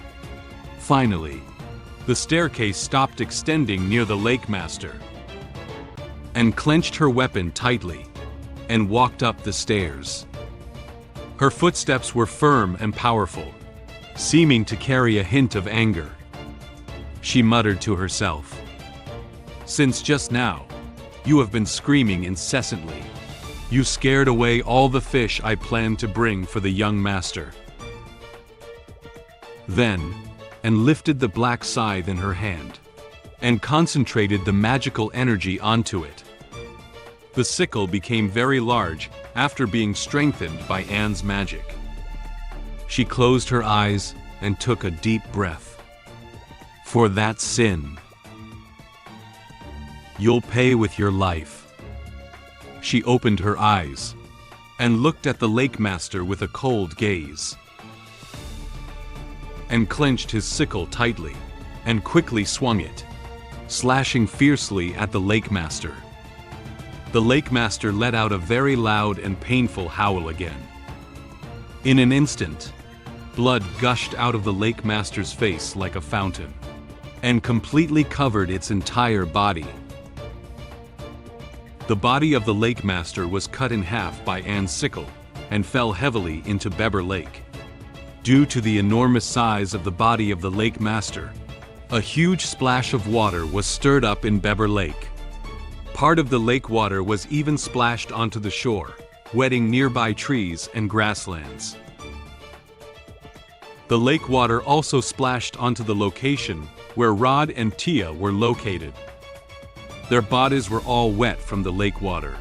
Finally, the staircase stopped extending near the Lake Master, and clenched her weapon tightly and walked up the stairs. Her footsteps were firm and powerful, seeming to carry a hint of anger. She muttered to herself, "Since just now, you have been screaming incessantly. You scared away all the fish I planned to bring for the young master." Then, and lifted the black scythe in her hand, and concentrated the magical energy onto it. The sickle became very large after being strengthened by Anne's magic. She closed her eyes and took a deep breath. "For that sin, you'll pay with your life." She opened her eyes and looked at the Lake Master with a cold gaze, and clenched his sickle tightly and quickly swung it, slashing fiercely at the Lake Master. The Lake Master let out a very loud and painful howl again. In an instant, blood gushed out of the Lake Master's face like a fountain, and completely covered its entire body. The body of the Lake Master was cut in half by Anne's sickle and fell heavily into Beber Lake. Due to the enormous size of the body of the Lake Master, a huge splash of water was stirred up in Beber Lake. Part of the lake water was even splashed onto the shore, wetting nearby trees and grasslands. The lake water also splashed onto the location where Rod and Tia were located. Their bodies were all wet from the lake water,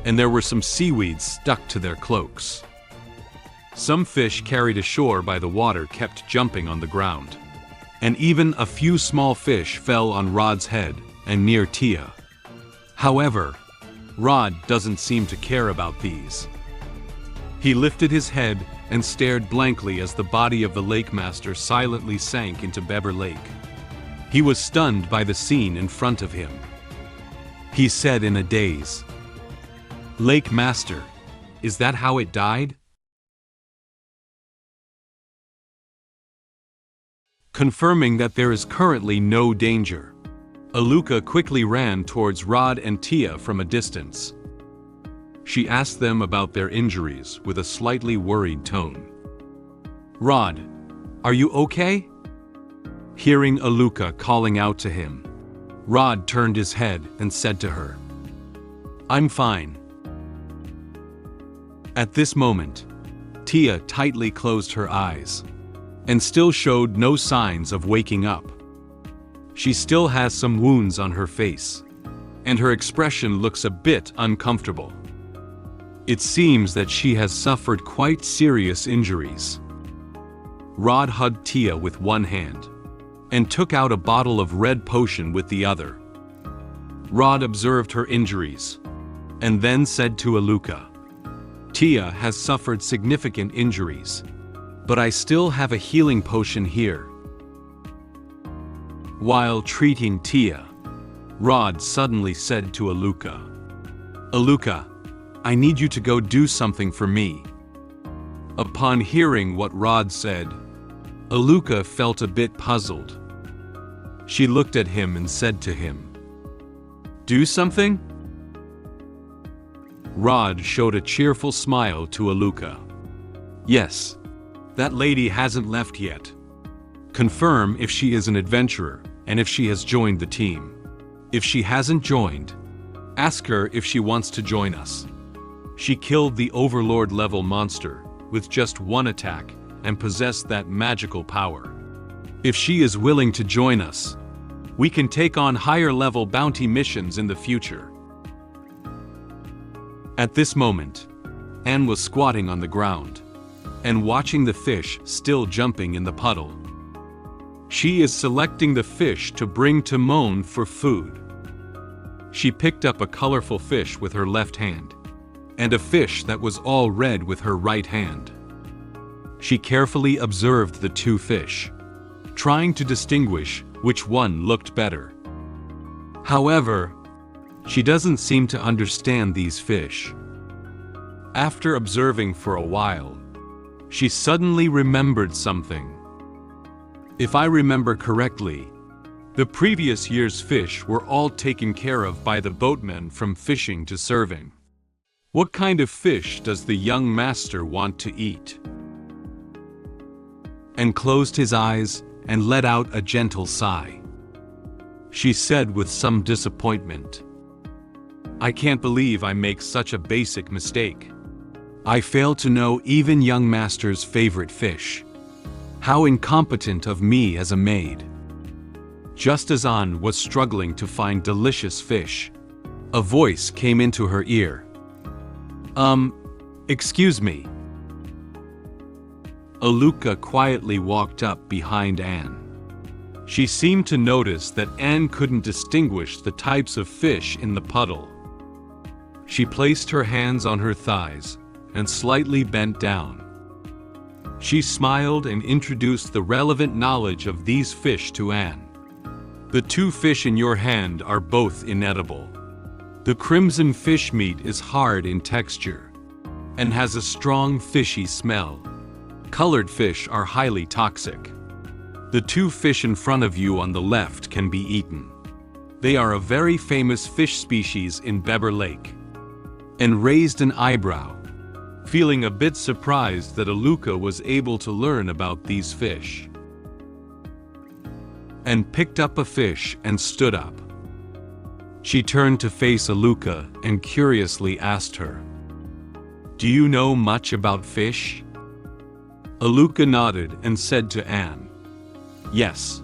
and there were some seaweeds stuck to their cloaks. Some fish carried ashore by the water kept jumping on the ground, and even a few small fish fell on Rod's head and near Tia. However, Rod doesn't seem to care about these. He lifted his head and stared blankly as the body of the lake master silently sank into Beber Lake. He was stunned by the scene in front of him. He said in a daze, "Lake Master, is that how it died?" Confirming that there is currently no danger, Aluca quickly ran towards Rod and Tia from a distance. She asked them about their injuries with a slightly worried tone. "Rod, are you okay?" Hearing Aluca calling out to him, Rod turned his head and said to her, "I'm fine." At this moment, Tia tightly closed her eyes and still showed no signs of waking up. She still has some wounds on her face, and her expression looks a bit uncomfortable. It seems that she has suffered quite serious injuries. Rod hugged Tia with one hand and took out a bottle of red potion with the other. Rod observed her injuries and then said to Aluca, "Tia has suffered significant injuries, but I still have a healing potion here." While treating Tia, Rod suddenly said to Aluca, "Aluca, I need you to go do something for me." Upon hearing what Rod said, Aluca felt a bit puzzled. She looked at him and said to him, "Do something?" Rod showed a cheerful smile to Aluca. "Yes, that lady hasn't left yet. Confirm if she is an adventurer and if she has joined the team. If she hasn't joined, ask her if she wants to join us. She killed the Overlord level monster with just one attack and possessed that magical power. If she is willing to join us, we can take on higher level bounty missions in the future." At this moment, Anne was squatting on the ground and watching the fish still jumping in the puddle. She is selecting the fish to bring to Moen for food. She picked up a colorful fish with her left hand and a fish that was all red with her right hand. She carefully observed the two fish, trying to distinguish which one looked better. However, she doesn't seem to understand these fish. After observing for a while, she suddenly remembered something. If I remember correctly, the previous year's fish were all taken care of by the boatmen from fishing to serving. What kind of fish does the young master want to eat? And closed his eyes and let out a gentle sigh. She said with some disappointment, "I can't believe I make such a basic mistake. I fail to know even young master's favorite fish. How incompetent of me as a maid." Just as Anne was struggling to find delicious fish, a voice came into her ear. Excuse me." Aluca quietly walked up behind Anne. She seemed to notice that Anne couldn't distinguish the types of fish in the puddle. She placed her hands on her thighs and slightly bent down. She smiled and introduced the relevant knowledge of these fish to Anne. "The two fish in your hand are both inedible. The crimson fish meat is hard in texture and has a strong fishy smell. Colored fish are highly toxic. The two fish in front of you on the left can be eaten. They are a very famous fish species in Beber Lake." And raised an eyebrow, feeling a bit surprised that Aluca was able to learn about these fish. And picked up a fish and stood up. She turned to face Aluca and curiously asked her, "Do you know much about fish?" Aluca nodded and said to Anne, "Yes,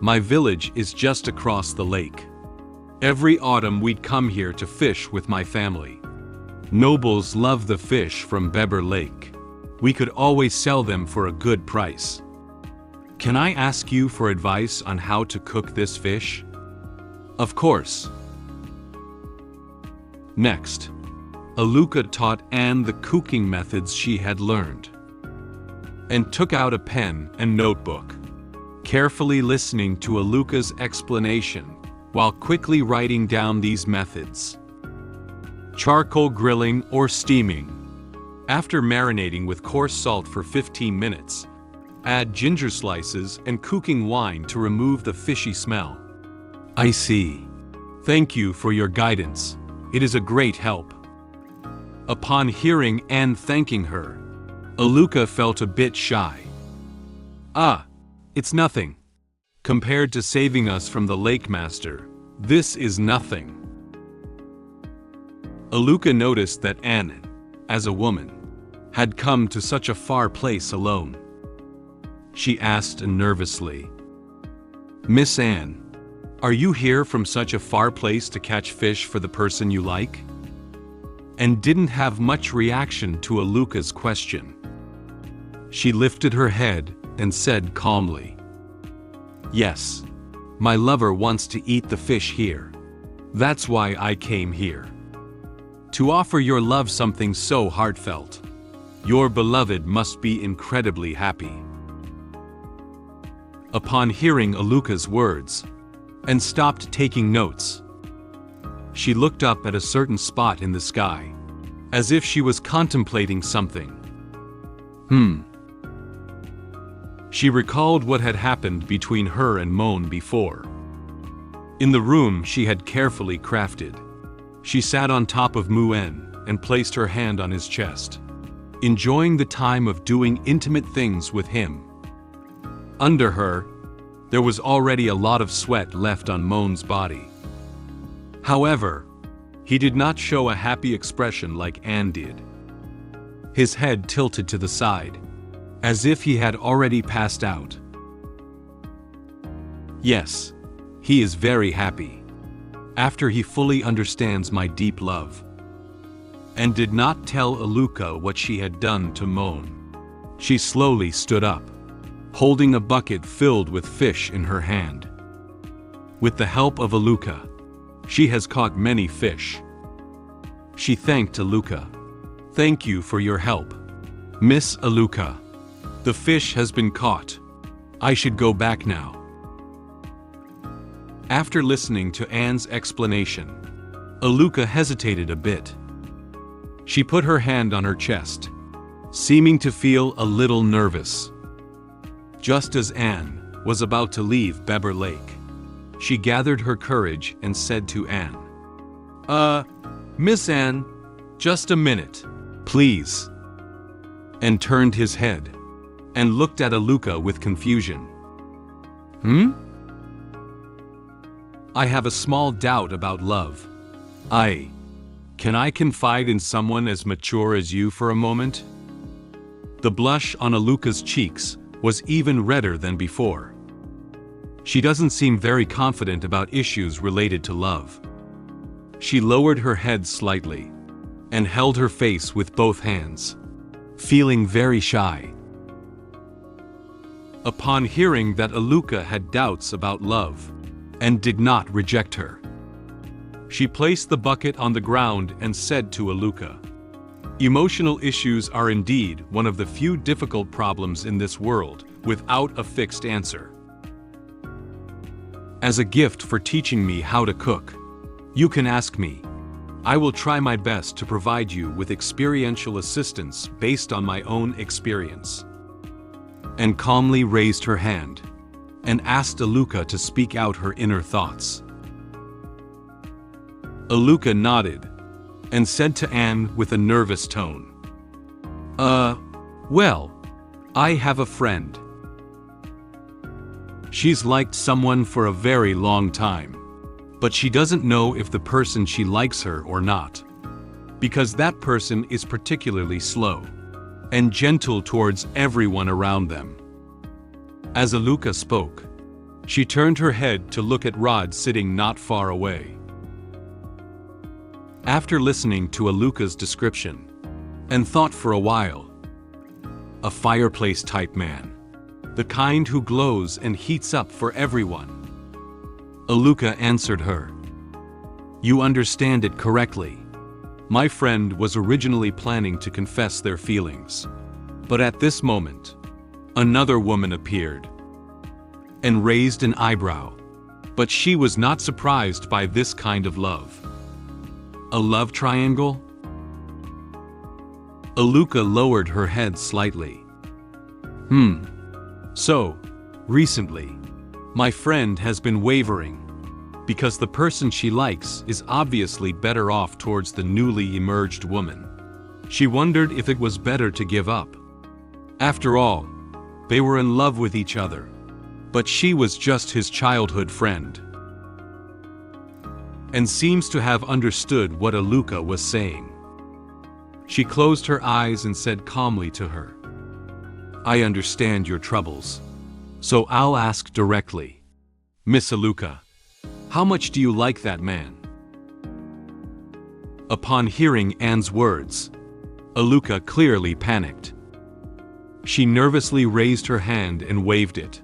my village is just across the lake. Every autumn we'd come here to fish with my family. Nobles love the fish from Beber Lake. We could always sell them for a good price. Can I ask you for advice on how to cook this fish?" "Of course." Next, Aluca taught Anne the cooking methods she had learned. and took out a pen and notebook, carefully listening to Aluca's explanation while quickly writing down these methods. Charcoal grilling or steaming. After marinating with coarse salt for 15 minutes, add ginger slices and cooking wine to remove the fishy smell. I see. Thank you for your guidance. It is a great help. Upon hearing Anne thanking her, Aluca felt a bit shy. Ah, it's nothing. Compared to saving us from the Lake Master, this is nothing. Aluca noticed that Anne, as a woman, had come to such a far place alone. She asked nervously, "Miss Anne, are you here from such a far place to catch fish for the person you like?" And didn't have much reaction to Aluca's question. She lifted her head and said calmly, "Yes, my lover wants to eat the fish here. That's why I came here. To offer your love something so heartfelt. Your beloved must be incredibly happy." Upon hearing Aluca's words, and stopped taking notes, she looked up at a certain spot in the sky, as if she was contemplating something. She recalled what had happened between her and Moen before. In the room she had carefully crafted, she sat on top of Moen and placed her hand on his chest, enjoying the time of doing intimate things with him. Under her, there was already a lot of sweat left on Moen's body. However, he did not show a happy expression like Anne did. His head tilted to the side, as if he had already passed out. Yes, he is very happy, after he fully understands my deep love. And did not tell Aluca what she had done to Moen. She slowly stood up, holding a bucket filled with fish in her hand. With the help of Aluca, she has caught many fish. She thanked Aluca. "Thank you for your help, Miss Aluca. The fish has been caught. I should go back now." After listening to Anne's explanation, Aluca hesitated a bit. She put her hand on her chest, seeming to feel a little nervous. Just as Anne was about to leave Beber Lake, she gathered her courage and said to Anne, Miss Anne, just a minute, please," and turned his head and looked at Aluca with confusion. I have a small doubt about love. Can I confide in someone as mature as you for a moment?" The blush on Aluca's cheeks was even redder than before. She doesn't seem very confident about issues related to love. She lowered her head slightly and held her face with both hands, feeling very shy. Upon hearing that Aluca had doubts about love and did not reject her, she placed the bucket on the ground and said to Aluca, "Emotional issues are indeed one of the few difficult problems in this world without a fixed answer. As a gift for teaching me how to cook, you can ask me. I will try my best to provide you with experiential assistance based on my own experience." And calmly raised her hand and asked Aluca to speak out her inner thoughts. Aluca nodded and said to Anne with a nervous tone, Well, I have a friend. She's liked someone for a very long time, but she doesn't know if the person she likes her or not, because that person is particularly slow and gentle towards everyone around them." As Aluca spoke, she turned her head to look at Rod sitting not far away. After listening to Aluca's description, and thought for a while, a fireplace-type man, the kind who glows and heats up for everyone, Aluca answered her, "You understand it correctly. My friend was originally planning to confess their feelings, but at this moment, Another woman appeared and raised an eyebrow, but she was not surprised by this kind of love. A love triangle? Aluca lowered her head slightly. So, recently, my friend has been wavering, because the person she likes is obviously better off towards the newly emerged woman. She wondered if it was better to give up. After all, they were in love with each other, but she was just his childhood friend, and seems to have understood what Aluca was saying. She closed her eyes and said calmly to her, "I understand your troubles, so I'll ask directly. Miss Aluca, how much do you like that man?" Upon hearing Anne's words, Aluca clearly panicked. She nervously raised her hand and waved it,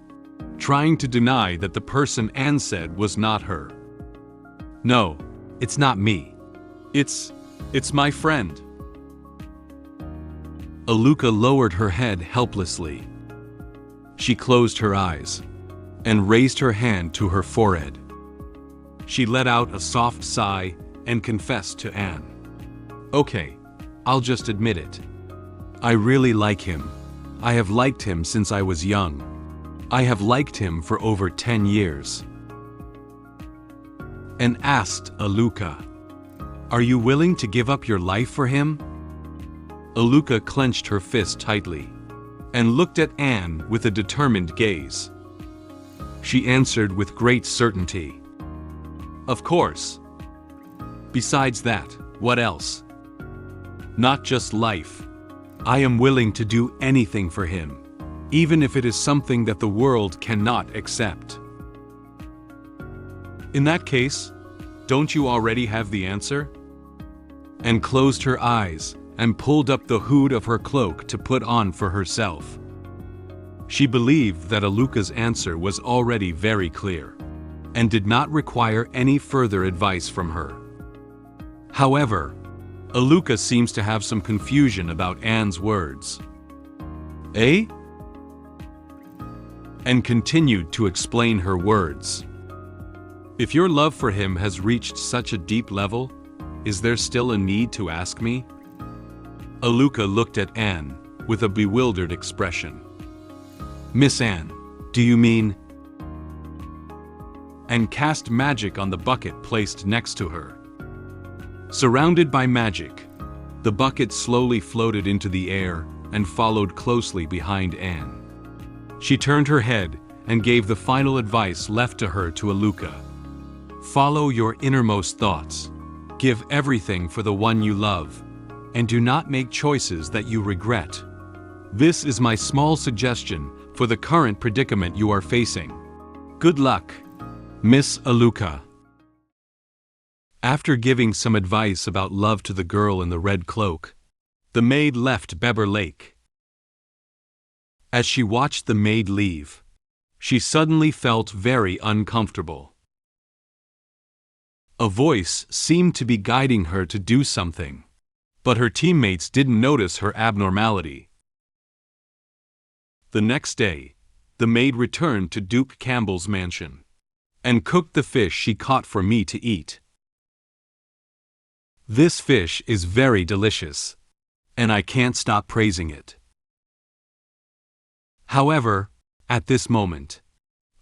trying to deny that the person Anne said was not her. "No, it's not me. It's my friend." Aluca lowered her head helplessly. She closed her eyes and raised her hand to her forehead. She let out a soft sigh and confessed to Anne. "Okay, I'll just admit it. I really like him. I have liked him since I was young. I have liked him for over 10 years. And asked Aluca, "Are you willing to give up your life for him?" Aluca clenched her fist tightly and looked at Anne with a determined gaze. She answered with great certainty, "Of course. Besides that, what else? Not just life. I am willing to do anything for him, even if it is something that the world cannot accept." "In that case, don't you already have the answer?" And closed her eyes and pulled up the hood of her cloak to put on for herself. She believed that Aluca's answer was already very clear, and did not require any further advice from her. However, Aluca seems to have some confusion about Anne's words. "Eh?" And continued to explain her words. "If your love for him has reached such a deep level, is there still a need to ask me?" Aluca looked at Anne with a bewildered expression. "Miss Anne, do you mean?" And cast magic on the bucket placed next to her. Surrounded by magic, the bucket slowly floated into the air and followed closely behind Anne. She turned her head and gave the final advice left to her to Aluca. "Follow your innermost thoughts. Give everything for the one you love, and do not make choices that you regret. This is my small suggestion for the current predicament you are facing. Good luck, Miss Aluca." After giving some advice about love to the girl in the red cloak, the maid left Beber Lake. As she watched the maid leave, she suddenly felt very uncomfortable. A voice seemed to be guiding her to do something, but her teammates didn't notice her abnormality. The next day, the maid returned to Duke Campbell's mansion and cooked the fish she caught for me to eat. This fish is very delicious, and I can't stop praising it. However, at this moment,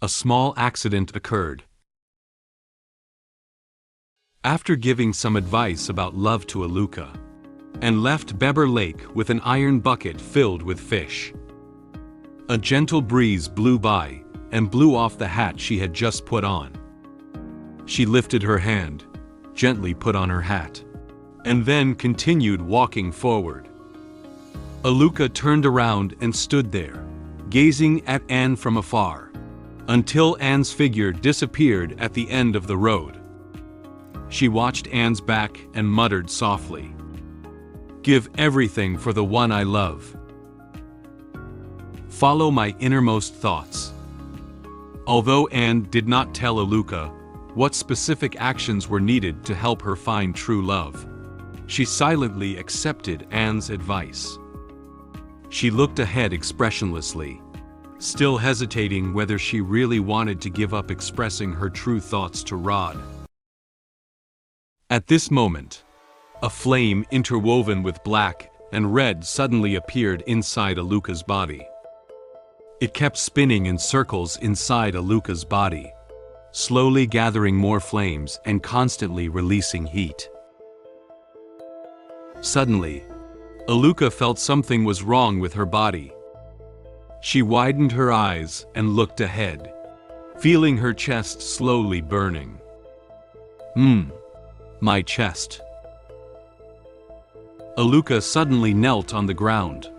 a small accident occurred. After giving some advice about love to Aluca, and left Beber Lake with an iron bucket filled with fish, a gentle breeze blew by and blew off the hat she had just put on. She lifted her hand, gently put on her hat, and then continued walking forward. Aluca turned around and stood there, gazing at Anne from afar, until Anne's figure disappeared at the end of the road. She watched Anne's back and muttered softly, "Give everything for the one I love. Follow my innermost thoughts." Although Anne did not tell Aluca what specific actions were needed to help her find true love, she silently accepted Anne's advice. She looked ahead expressionlessly still hesitating whether she really wanted to give up expressing her true thoughts to Rod. At this moment, a flame interwoven with black and red suddenly appeared inside Aluca's body. It kept spinning in circles inside Aluca's body, slowly gathering more flames and constantly releasing heat. Suddenly, Aluca felt something was wrong with her body. She widened her eyes and looked ahead, feeling her chest slowly burning. My chest. Aluca suddenly knelt on the ground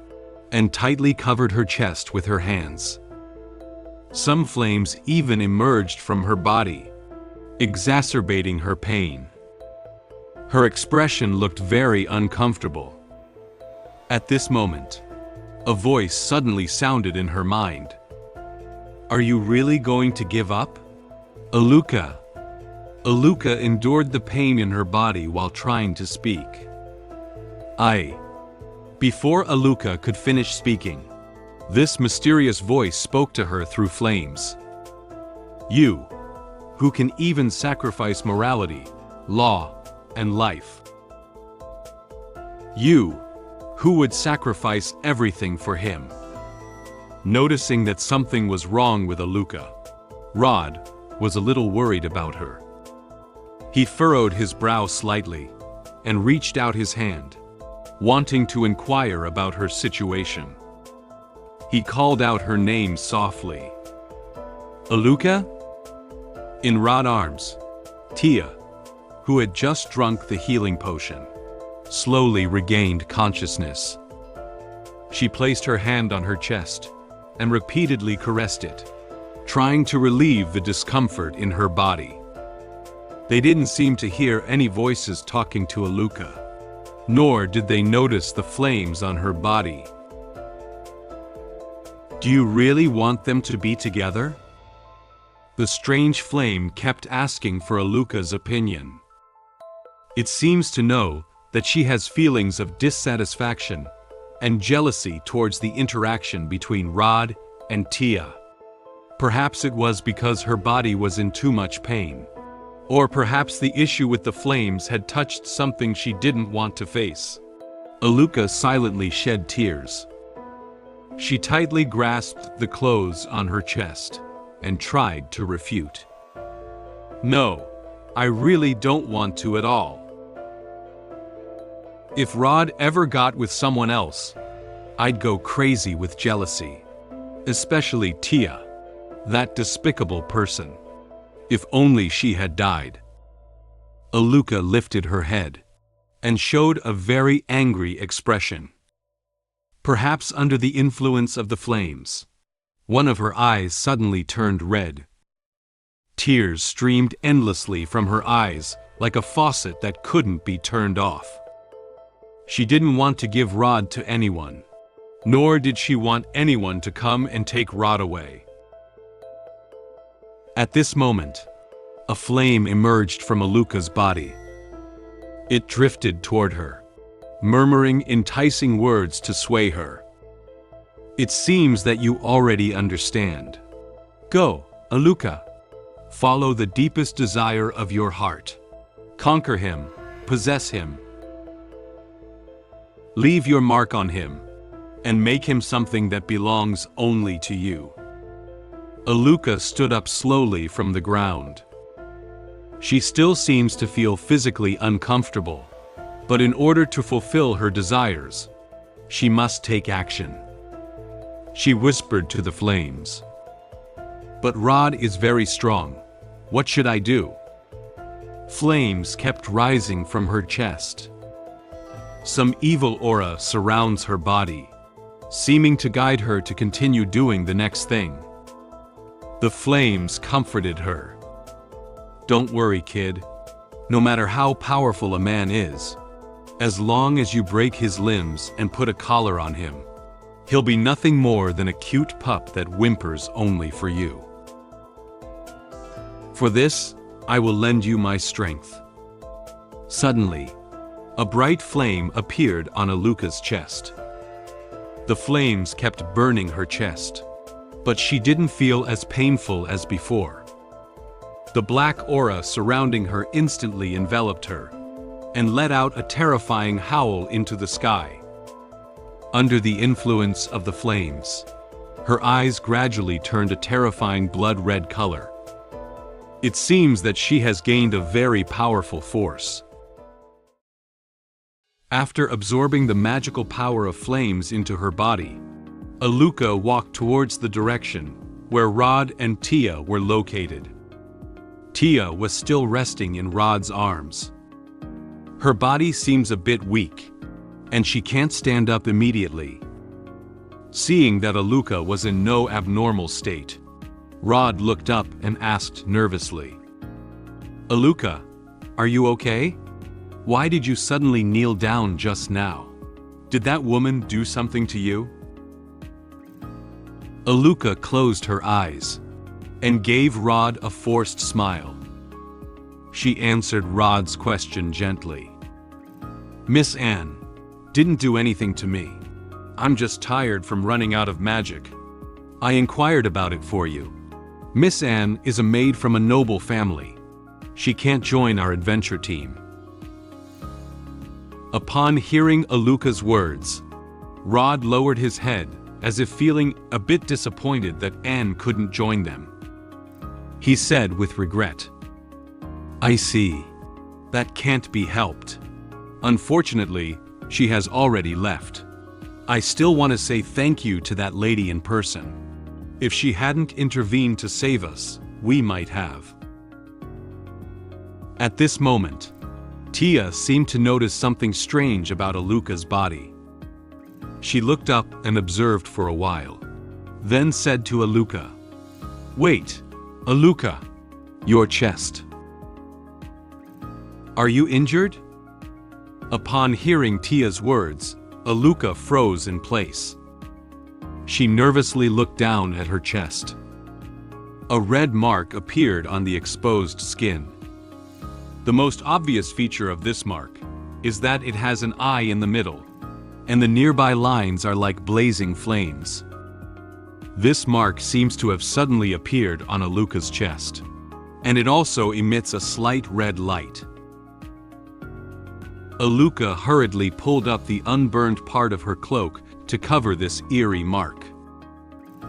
and tightly covered her chest with her hands. Some flames even emerged from her body, exacerbating her pain. Her expression looked very uncomfortable. At this moment, a voice suddenly sounded in her mind. "Are you really going to give up? Aluca?" Aluca endured the pain in her body while trying to speak. Before Aluca could finish speaking, this mysterious voice spoke to her through flames. "You, who can even sacrifice morality, law, and life. You, who would sacrifice everything for him." Noticing that something was wrong with Aluca, Rod was a little worried about her. He furrowed his brow slightly and reached out his hand, wanting to inquire about her situation. He called out her name softly. "Aluca?" In Rod's arms, Tia, who had just drunk the healing potion, slowly regained consciousness. She placed her hand on her chest and repeatedly caressed it, trying to relieve the discomfort in her body. They didn't seem to hear any voices talking to Aluca, nor did they notice the flames on her body. "Do you really want them to be together?" The strange flame kept asking for Aluca's opinion. It seems to know that she has feelings of dissatisfaction and jealousy towards the interaction between Rod and Tia. Perhaps it was because her body was in too much pain. Or perhaps the issue with the flames had touched something she didn't want to face. Aluca silently shed tears. She tightly grasped the clothes on her chest and tried to refute. "No, I really don't want to at all. If Rod ever got with someone else, I'd go crazy with jealousy. Especially Tia, that despicable person. If only she had died." Aluca lifted her head and showed a very angry expression. Perhaps under the influence of the flames, one of her eyes suddenly turned red. Tears streamed endlessly from her eyes like a faucet that couldn't be turned off. She didn't want to give Rod to anyone, nor did she want anyone to come and take Rod away. At this moment, a flame emerged from Aluca's body. It drifted toward her, murmuring enticing words to sway her. "It seems that you already understand. Go, Aluca. Follow the deepest desire of your heart. Conquer him, possess him. Leave your mark on him, and make him something that belongs only to you." Aluca stood up slowly from the ground. She still seems to feel physically uncomfortable, but in order to fulfill her desires, she must take action. She whispered to the flames. "But Rod is very strong. What should I do?" Flames kept rising from her chest. Some evil aura surrounds her body, seeming to guide her to continue doing the next thing. The flames comforted her. "Don't worry, kid. No matter how powerful a man is, as long as you break his limbs and put a collar on him, he'll be nothing more than a cute pup that whimpers only for you. For this, I will lend you my strength." Suddenly, a bright flame appeared on Aluca's chest. The flames kept burning her chest, but she didn't feel as painful as before. The black aura surrounding her instantly enveloped her and let out a terrifying howl into the sky. Under the influence of the flames, her eyes gradually turned a terrifying blood-red color. It seems that she has gained a very powerful force. After absorbing the magical power of flames into her body, Aluca walked towards the direction where Rod and Tia were located. Tia was still resting in Rod's arms. Her body seems a bit weak, and she can't stand up immediately. Seeing that Aluca was in no abnormal state, Rod looked up and asked nervously, "Aluca, are you okay? Why did you suddenly kneel down just now? Did that woman do something to you?" Aluca closed her eyes and gave Rod a forced smile. She answered Rod's question gently. "Miss Anne didn't do anything to me. I'm just tired from running out of magic. I inquired about it for you. Miss Anne is a maid from a noble family. She can't join our adventure team." Upon hearing Aluca's words, Rod lowered his head as if feeling a bit disappointed that Anne couldn't join them. He said with regret, "I see. That can't be helped. Unfortunately, she has already left. I still want to say thank you to that lady in person. If she hadn't intervened to save us, we might have." At this moment, Tia seemed to notice something strange about Aluca's body. She looked up and observed for a while, then said to Aluca, "Wait, Aluca, your chest. Are you injured?" Upon hearing Tia's words, Aluca froze in place. She nervously looked down at her chest. A red mark appeared on the exposed skin. The most obvious feature of this mark is that it has an eye in the middle, and the nearby lines are like blazing flames. This mark seems to have suddenly appeared on Aluca's chest, and it also emits a slight red light. Aluca hurriedly pulled up the unburned part of her cloak to cover this eerie mark.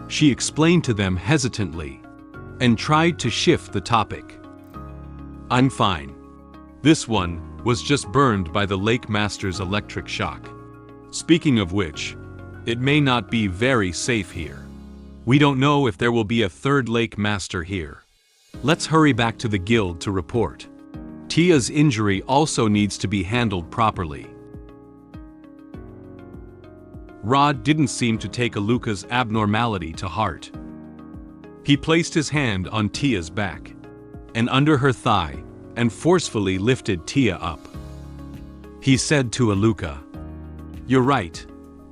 She explained to them hesitantly and tried to shift the topic. "I'm fine. This one was just burned by the Lake Master's electric shock. Speaking of which, it may not be very safe here. We don't know if there will be a third Lake Master here. Let's hurry back to the guild to report. Tia's injury also needs to be handled properly." Rod didn't seem to take Aluca's abnormality to heart. He placed his hand on Tia's back and under her thigh and forcefully lifted Tia up. He said to Aluca, "You're right.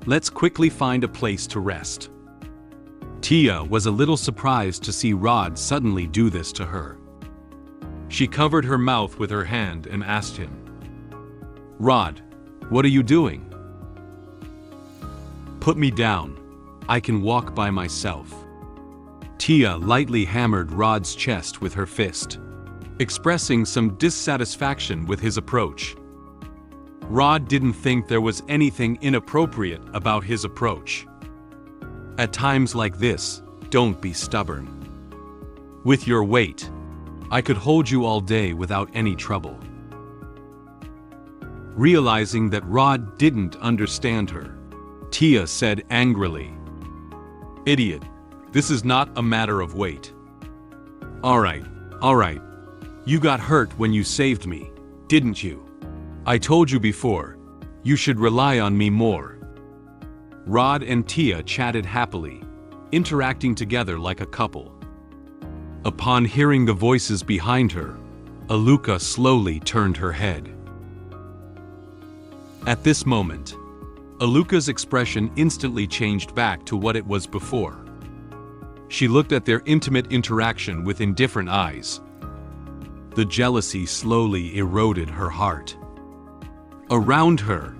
Let's quickly find a place to rest." Tia was a little surprised to see Rod suddenly do this to her. She covered her mouth with her hand and asked him, "Rod, what are you doing?" "Put me down. I can walk by myself." Tia lightly hammered Rod's chest with her fist, expressing some dissatisfaction with his approach. Rod didn't think there was anything inappropriate about his approach. At times like this, don't be stubborn. With your weight, I could hold you all day without any trouble. Realizing that Rod didn't understand her, Tia said angrily, "Idiot, this is not a matter of weight." All right. You got hurt when you saved me, didn't you? I told you before, you should rely on me more." Rod and Tia chatted happily, interacting together like a couple. Upon hearing the voices behind her, Aluca slowly turned her head. At this moment, Aluca's expression instantly changed back to what it was before. She looked at their intimate interaction with indifferent eyes. The jealousy slowly eroded her heart. Around her,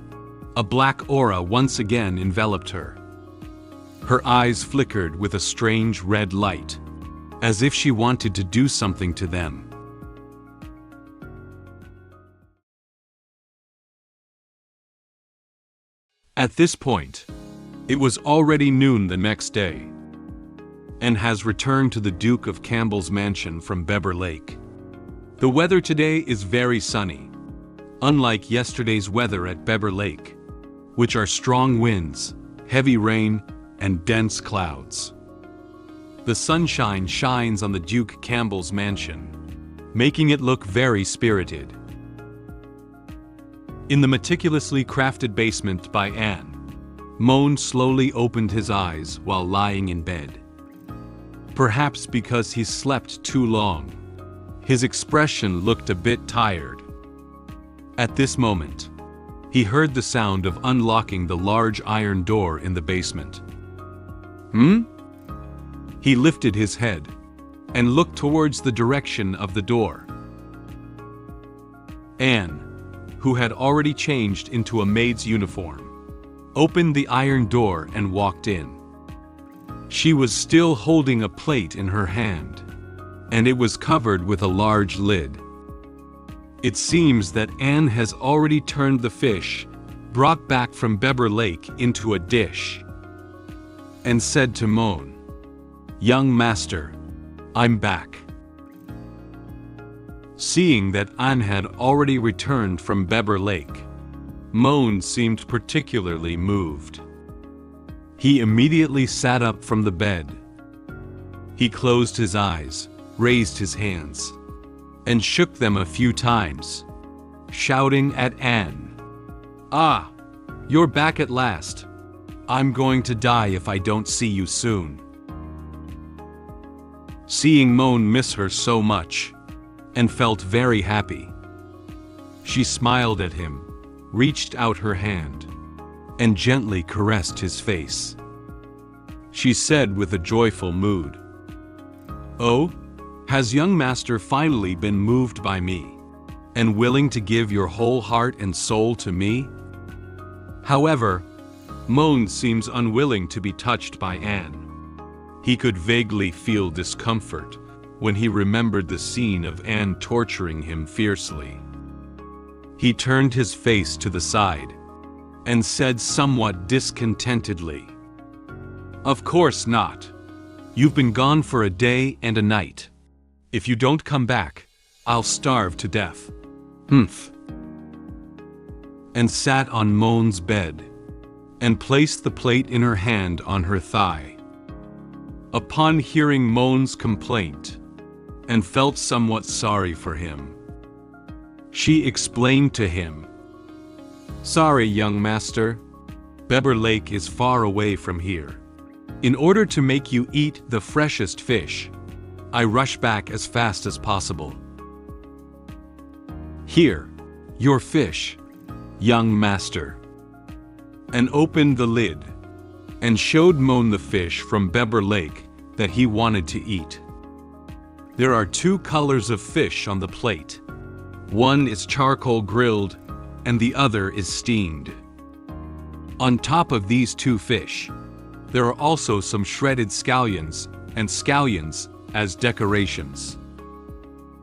a black aura once again enveloped her. Her eyes flickered with a strange red light, as if she wanted to do something to them. At this point, it was already noon the next day, and has returned to the Duke of Campbell's mansion from Beber Lake. The weather today is very sunny, unlike yesterday's weather at Beber Lake, which are strong winds, heavy rain, and dense clouds. The sunshine shines on the Duke Campbell's mansion, making it look very spirited. In the meticulously crafted basement by Anne, Moen slowly opened his eyes while lying in bed. Perhaps because he slept too long, his expression looked a bit tired. At this moment, he heard the sound of unlocking the large iron door in the basement. He lifted his head and looked towards the direction of the door. Anne, who had already changed into a maid's uniform, opened the iron door and walked in. She was still holding a plate in her hand, and it was covered with a large lid. It seems that Anne has already turned the fish brought back from Beber Lake into a dish, and said to Moen, "Young master, I'm back." Seeing that Anne had already returned from Beber Lake, Moen seemed particularly moved. He immediately sat up from the bed. He closed his eyes, raised his hands, and shook them a few times, shouting at Anne, "Ah, you're back at last. I'm going to die if I don't see you soon." Seeing Moen miss her so much, and felt very happy, she smiled at him, reached out her hand, and gently caressed his face. She said with a joyful mood, "Oh, has young master finally been moved by me, and willing to give your whole heart and soul to me?" However, Moen seems unwilling to be touched by Anne. He could vaguely feel discomfort when he remembered the scene of Anne torturing him fiercely. He turned his face to the side and said somewhat discontentedly, "Of course not. You've been gone for a day and a night. If you don't come back, I'll starve to death." "Humph." And sat on Moen's bed and placed the plate in her hand on her thigh. Upon hearing Moen's complaint, and felt somewhat sorry for him, she explained to him, "Sorry, young master. Beber Lake is far away from here. In order to make you eat the freshest fish, I rush back as fast as possible. Here, your fish, young master." And opened the lid, and showed Moen the fish from Beber Lake that he wanted to eat. There are two colors of fish on the plate. One is charcoal grilled, and the other is steamed. On top of these two fish, there are also some shredded scallions and scallions as decorations.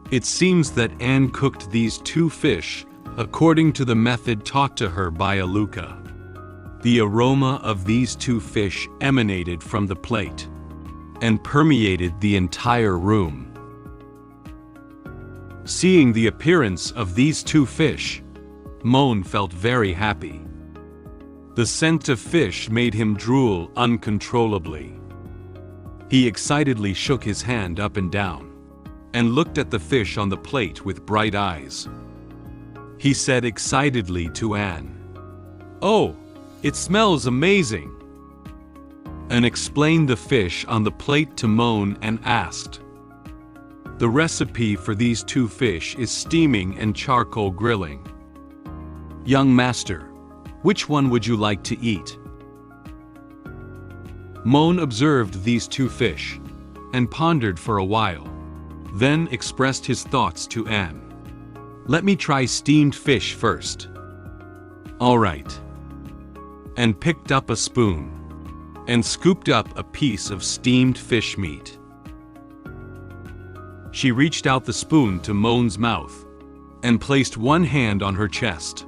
It seems that Anne cooked these two fish according to the method taught to her by Aluca. The aroma of these two fish emanated from the plate and permeated the entire room. Seeing the appearance of these two fish, Moen felt very happy. The scent of fish made him drool uncontrollably. He excitedly shook his hand up and down, and looked at the fish on the plate with bright eyes. He said excitedly to Anne, "Oh, it smells amazing," and explained the fish on the plate to Moen and asked, "The recipe for these two fish is steaming and charcoal grilling. Young master, which one would you like to eat?" Moen observed these two fish, and pondered for a while, then expressed his thoughts to Anne. "Let me try steamed fish first." "All right," and picked up a spoon, and scooped up a piece of steamed fish meat. She reached out the spoon to Moen's mouth and placed one hand on her chest,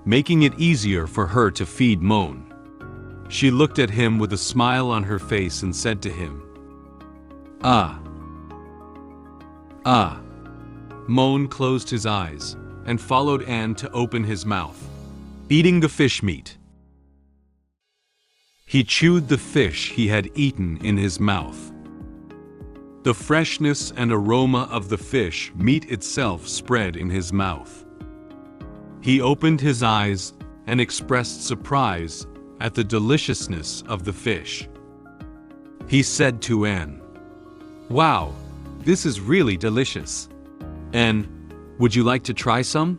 making it easier for her to feed Moen. She looked at him with a smile on her face and said to him, "Ah. Ah." Moen closed his eyes and followed Anne to open his mouth, eating the fish meat. He chewed the fish he had eaten in his mouth. The freshness and aroma of the fish meat itself spread in his mouth. He opened his eyes and expressed surprise at the deliciousness of the fish. He said to Anne, "Wow, this is really delicious. Anne, would you like to try some?"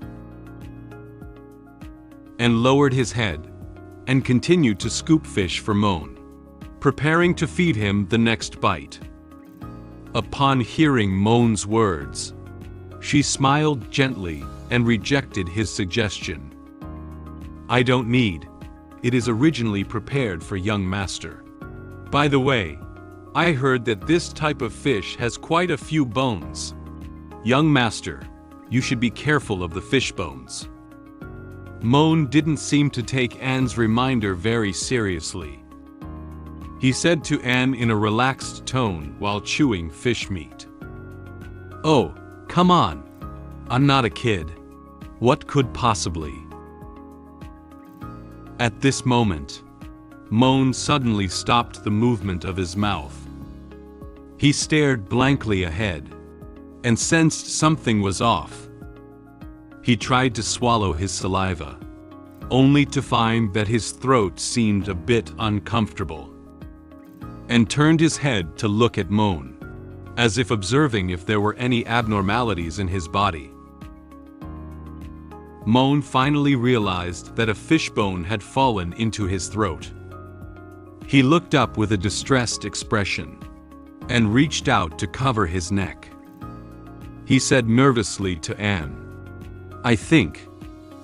Anne lowered his head and continued to scoop fish for Moen, preparing to feed him the next bite. Upon hearing Moen's words, she smiled gently and rejected his suggestion. "I don't need. It is originally prepared for young master. By the way, I heard that this type of fish has quite a few bones. Young master, you should be careful of the fish bones." Moen didn't seem to take Anne's reminder very seriously. He said to Anne in a relaxed tone while chewing fish meat, "Oh, come on. I'm not a kid. What could possibly?" At this moment, Moen suddenly stopped the movement of his mouth. He stared blankly ahead and sensed something was off. He tried to swallow his saliva, only to find that his throat seemed a bit uncomfortable, and turned his head to look at Moen, as if observing if there were any abnormalities in his body. Moen finally realized that a fishbone had fallen into his throat. He looked up with a distressed expression and reached out to cover his neck. He said nervously to Anne, "I think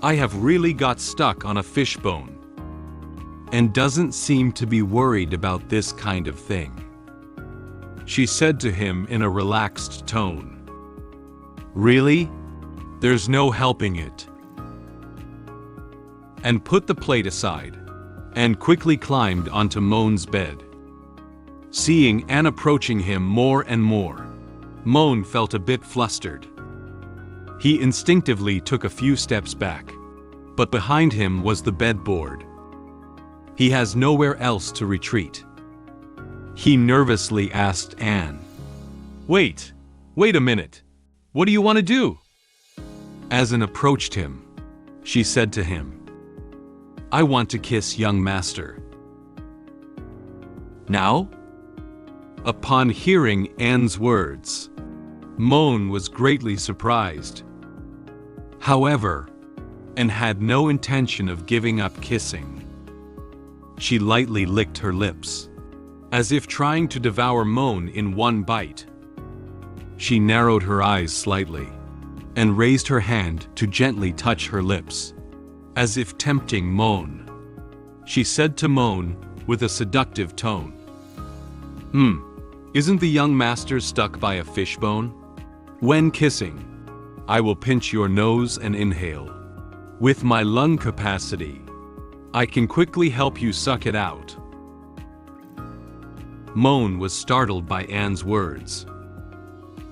I have really got stuck on a fishbone, and doesn't seem to be worried about this kind of thing," she said to him in a relaxed tone. "Really? There's no helping it." And put the plate aside, and quickly climbed onto Moen's bed. Seeing Anne approaching him more and more, Moen felt a bit flustered. He instinctively took a few steps back, but behind him was the bedboard. He has nowhere else to retreat. He nervously asked Anne, Wait a minute. What do you want to do?" As Anne approached him, she said to him, "I want to kiss young master." "Now?" Upon hearing Anne's words, Moen was greatly surprised. However, Anne had no intention of giving up kissing. She lightly licked her lips, as if trying to devour Moen in one bite. She narrowed her eyes slightly and raised her hand to gently touch her lips, as if tempting Moen. She said to Moen with a seductive tone, Isn't the young master stuck by a fishbone? When kissing, I will pinch your nose and inhale. With my lung capacity, I can quickly help you suck it out." Moen was startled by Anne's words.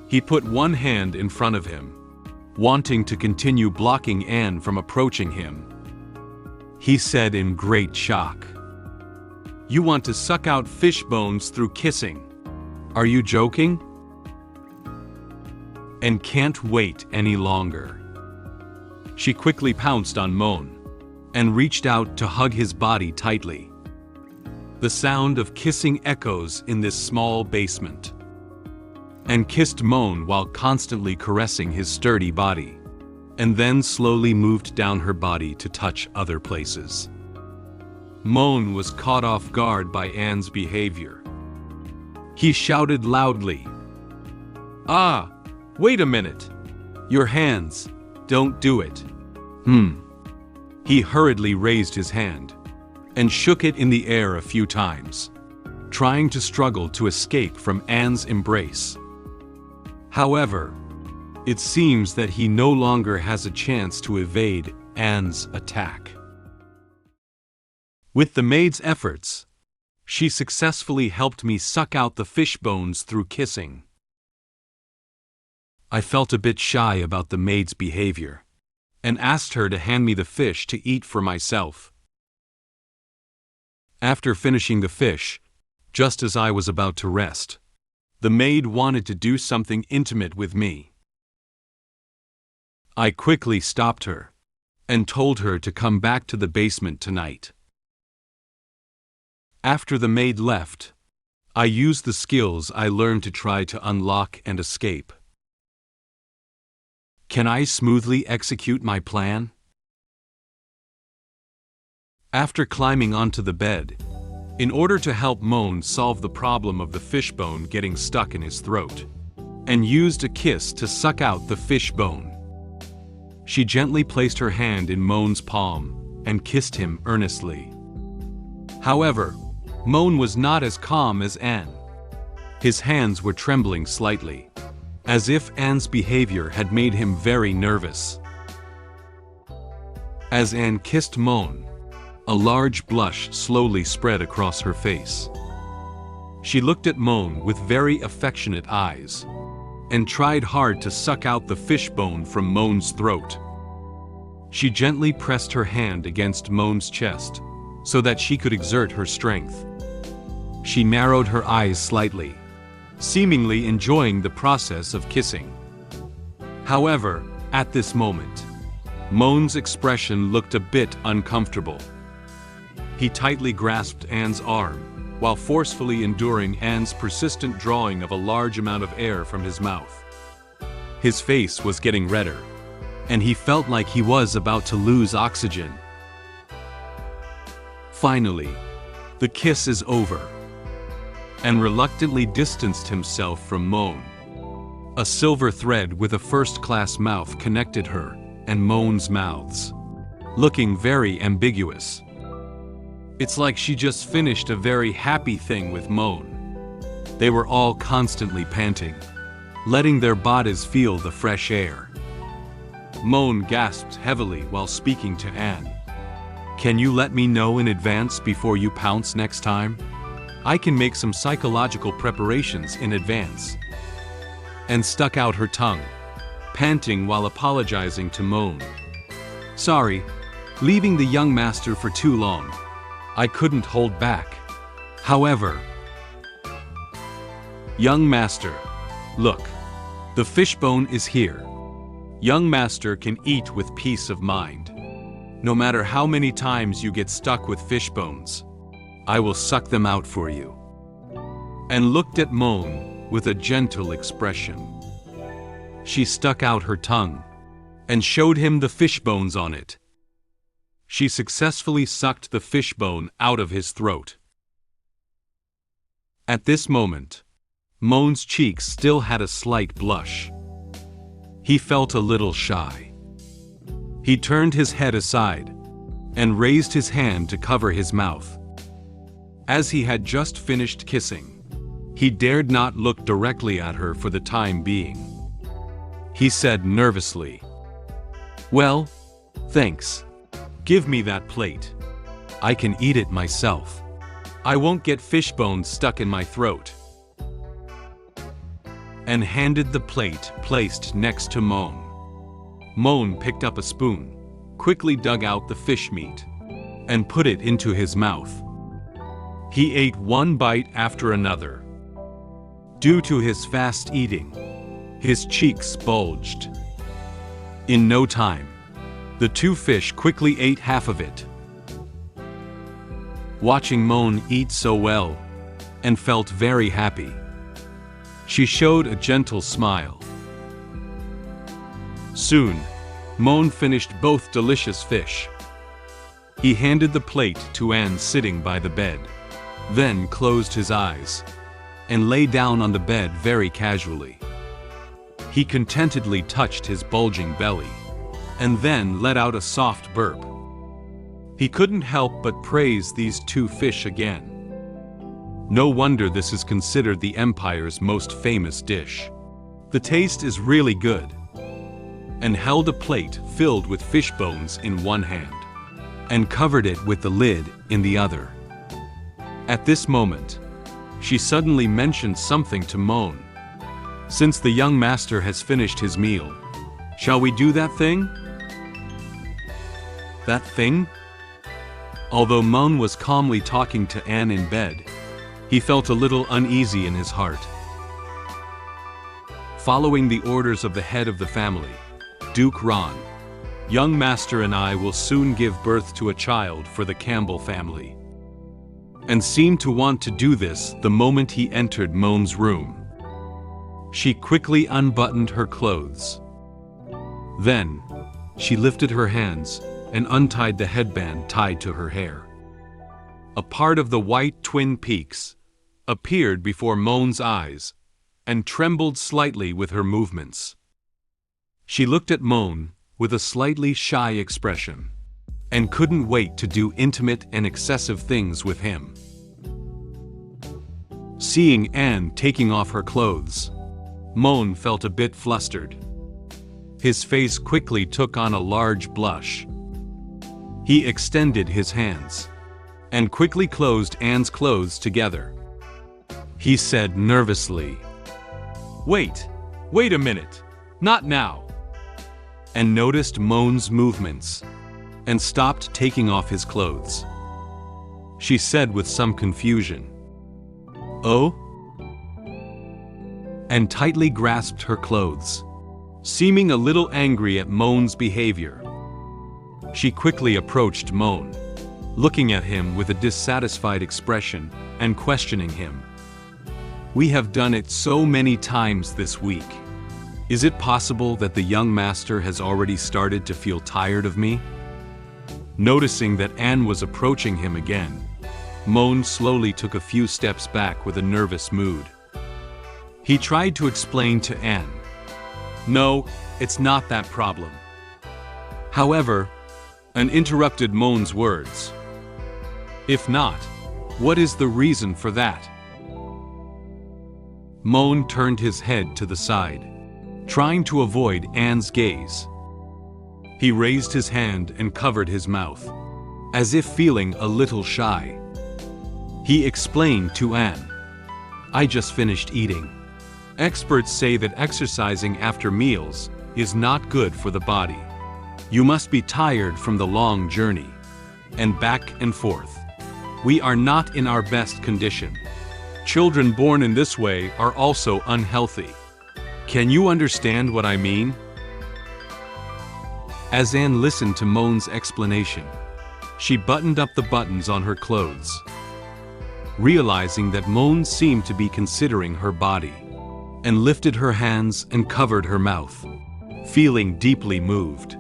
He put one hand in front of him, wanting to continue blocking Anne from approaching him. He said in great shock, "You want to suck out fish bones through kissing? Are you joking?" And can't wait any longer. She quickly pounced on Moen and reached out to hug his body tightly. The sound of kissing echoes in this small basement, and kissed Moen while constantly caressing his sturdy body, and then slowly moved down her body to touch other places. Moen was caught off guard by Anne's behavior. He shouted loudly, "Ah, wait a minute! Your hands, don't do it." He hurriedly raised his hand and shook it in the air a few times, trying to struggle to escape from Anne's embrace. However, it seems that he no longer has a chance to evade Anne's attack. With the maid's efforts, she successfully helped me suck out the fish bones through kissing. I felt a bit shy about the maid's behavior, and asked her to hand me the fish to eat for myself. After finishing the fish, just as I was about to rest, the maid wanted to do something intimate with me. I quickly stopped her, and told her to come back to the basement tonight. After the maid left, I used the skills I learned to try to unlock and escape. Can I smoothly execute my plan? After climbing onto the bed, in order to help Moen solve the problem of the fishbone getting stuck in his throat, and used a kiss to suck out the fishbone, she gently placed her hand in Moen's palm and kissed him earnestly. However, Moen was not as calm as Anne. His hands were trembling slightly, as if Anne's behavior had made him very nervous. As Anne kissed Moen, a large blush slowly spread across her face. She looked at Moen with very affectionate eyes, and tried hard to suck out the fishbone from Moen's throat. She gently pressed her hand against Moen's chest, so that she could exert her strength. She narrowed her eyes slightly, seemingly enjoying the process of kissing. However, at this moment, Moen's expression looked a bit uncomfortable. He tightly grasped Anne's arm, while forcefully enduring Anne's persistent drawing of a large amount of air from his mouth. His face was getting redder, and he felt like he was about to lose oxygen. Finally, the kiss is over, and reluctantly distanced himself from Moen. A silver thread with a first-class mouth connected her and Moen's mouths, looking very ambiguous. It's like she just finished a very happy thing with Moen. They were all constantly panting, letting their bodies feel the fresh air. Moen gasped heavily while speaking to Anne. "Can you let me know in advance before you pounce next time? I can make some psychological preparations in advance." And stuck out her tongue, panting while apologizing to Moen. "Sorry, leaving the young master for too long. I couldn't hold back. However..." "Young master, look, the fishbone is here. Young master can eat with peace of mind. No matter how many times you get stuck with fishbones, I will suck them out for you." And looked at Moen with a gentle expression. She stuck out her tongue and showed him the fishbones on it. She successfully sucked the fishbone out of his throat. At this moment, Moen's cheeks still had a slight blush. He felt a little shy. He turned his head aside and raised his hand to cover his mouth. As he had just finished kissing, he dared not look directly at her for the time being. He said nervously, "Well, thanks. Give me that plate. I can eat it myself. I won't get fishbones stuck in my throat." And handed the plate placed next to Moen. Moen picked up a spoon, quickly dug out the fish meat, and put it into his mouth. He ate one bite after another. Due to his fast eating, his cheeks bulged. In no time, the two fish quickly ate half of it. Watching Moen eat so well, and felt very happy, she showed a gentle smile. Soon, Moen finished both delicious fish. He handed the plate to Anne sitting by the bed, then closed his eyes, and lay down on the bed very casually. He contentedly touched his bulging belly, and then let out a soft burp. He couldn't help but praise these two fish again. No wonder this is considered the Empire's most famous dish. The taste is really good. And held a plate filled with fish bones in one hand, and covered it with the lid in the other. At this moment, she suddenly mentioned something to Moen. Since the young master has finished his meal, shall we do that thing? That thing? Although Moen was calmly talking to Anne in bed, he felt a little uneasy in his heart. Following the orders of the head of the family, Duke Ron, young master and I will soon give birth to a child for the Campbell family. And seemed to want to do this the moment he entered Moen's room. She quickly unbuttoned her clothes. Then, she lifted her hands and untied the headband tied to her hair. A part of the white twin peaks appeared before Moen's eyes and trembled slightly with her movements. She looked at Moen with a slightly shy expression and couldn't wait to do intimate and excessive things with him. Seeing Anne taking off her clothes, Moen felt a bit flustered. His face quickly took on a large blush. He extended his hands and quickly closed Anne's clothes together. He said nervously, Wait a minute, not now," and noticed Moen's movements and stopped taking off his clothes. She said with some confusion, "Oh?" and tightly grasped her clothes, seeming a little angry at Moen's behavior. She quickly approached Moen, looking at him with a dissatisfied expression and questioning him. "We have done it so many times this week. Is it possible that the young master has already started to feel tired of me?" Noticing that Anne was approaching him again, Moen slowly took a few steps back with a nervous mood. He tried to explain to Anne, "No, it's not that problem." However, Anne interrupted Moen's words. "If not, what is the reason for that?" Moen turned his head to the side, trying to avoid Anne's gaze. He raised his hand and covered his mouth, as if feeling a little shy. He explained to Anne, "I just finished eating. Experts say that exercising after meals is not good for the body. You must be tired from the long journey, and back and forth. We are not in our best condition. Children born in this way are also unhealthy. Can you understand what I mean?" As Anne listened to Moen's explanation, she buttoned up the buttons on her clothes, realizing that Moen seemed to be considering her body, and lifted her hands and covered her mouth, feeling deeply moved.